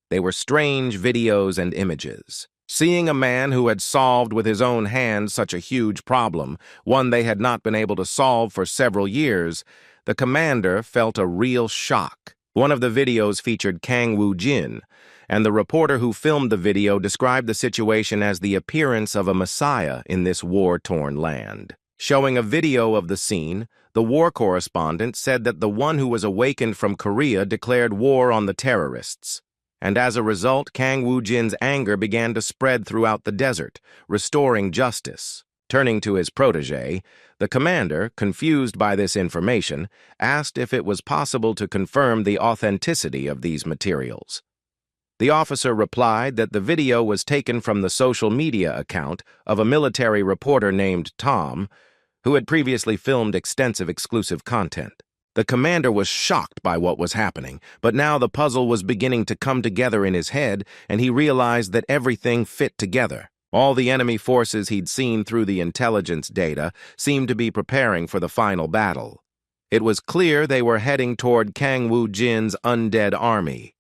They were strange videos and images. Seeing a man who had solved with his own hands such a huge problem, one they had not been able to solve for several years, the commander felt a real shock. One of the videos featured Kang Woo-jin, and the reporter who filmed the video described the situation as the appearance of a messiah in this war-torn land. Showing a video of the scene, the war correspondent said that the one who was awakened from Korea declared war on the terrorists. And as a result, Kang Woo-jin's anger began to spread throughout the desert, restoring justice. Turning to his protege, the commander, confused by this information, asked if it was possible to confirm the authenticity of these materials. The officer replied that the video was taken from the social media account of a military reporter named Tom, who had previously filmed extensive exclusive content. The commander was shocked by what was happening, but now the puzzle was beginning to come together in his head, and he realized that everything fit together. All the enemy forces he'd seen through the intelligence data seemed to be preparing for the final battle. It was clear they were heading toward Kang Woo-jin's undead army.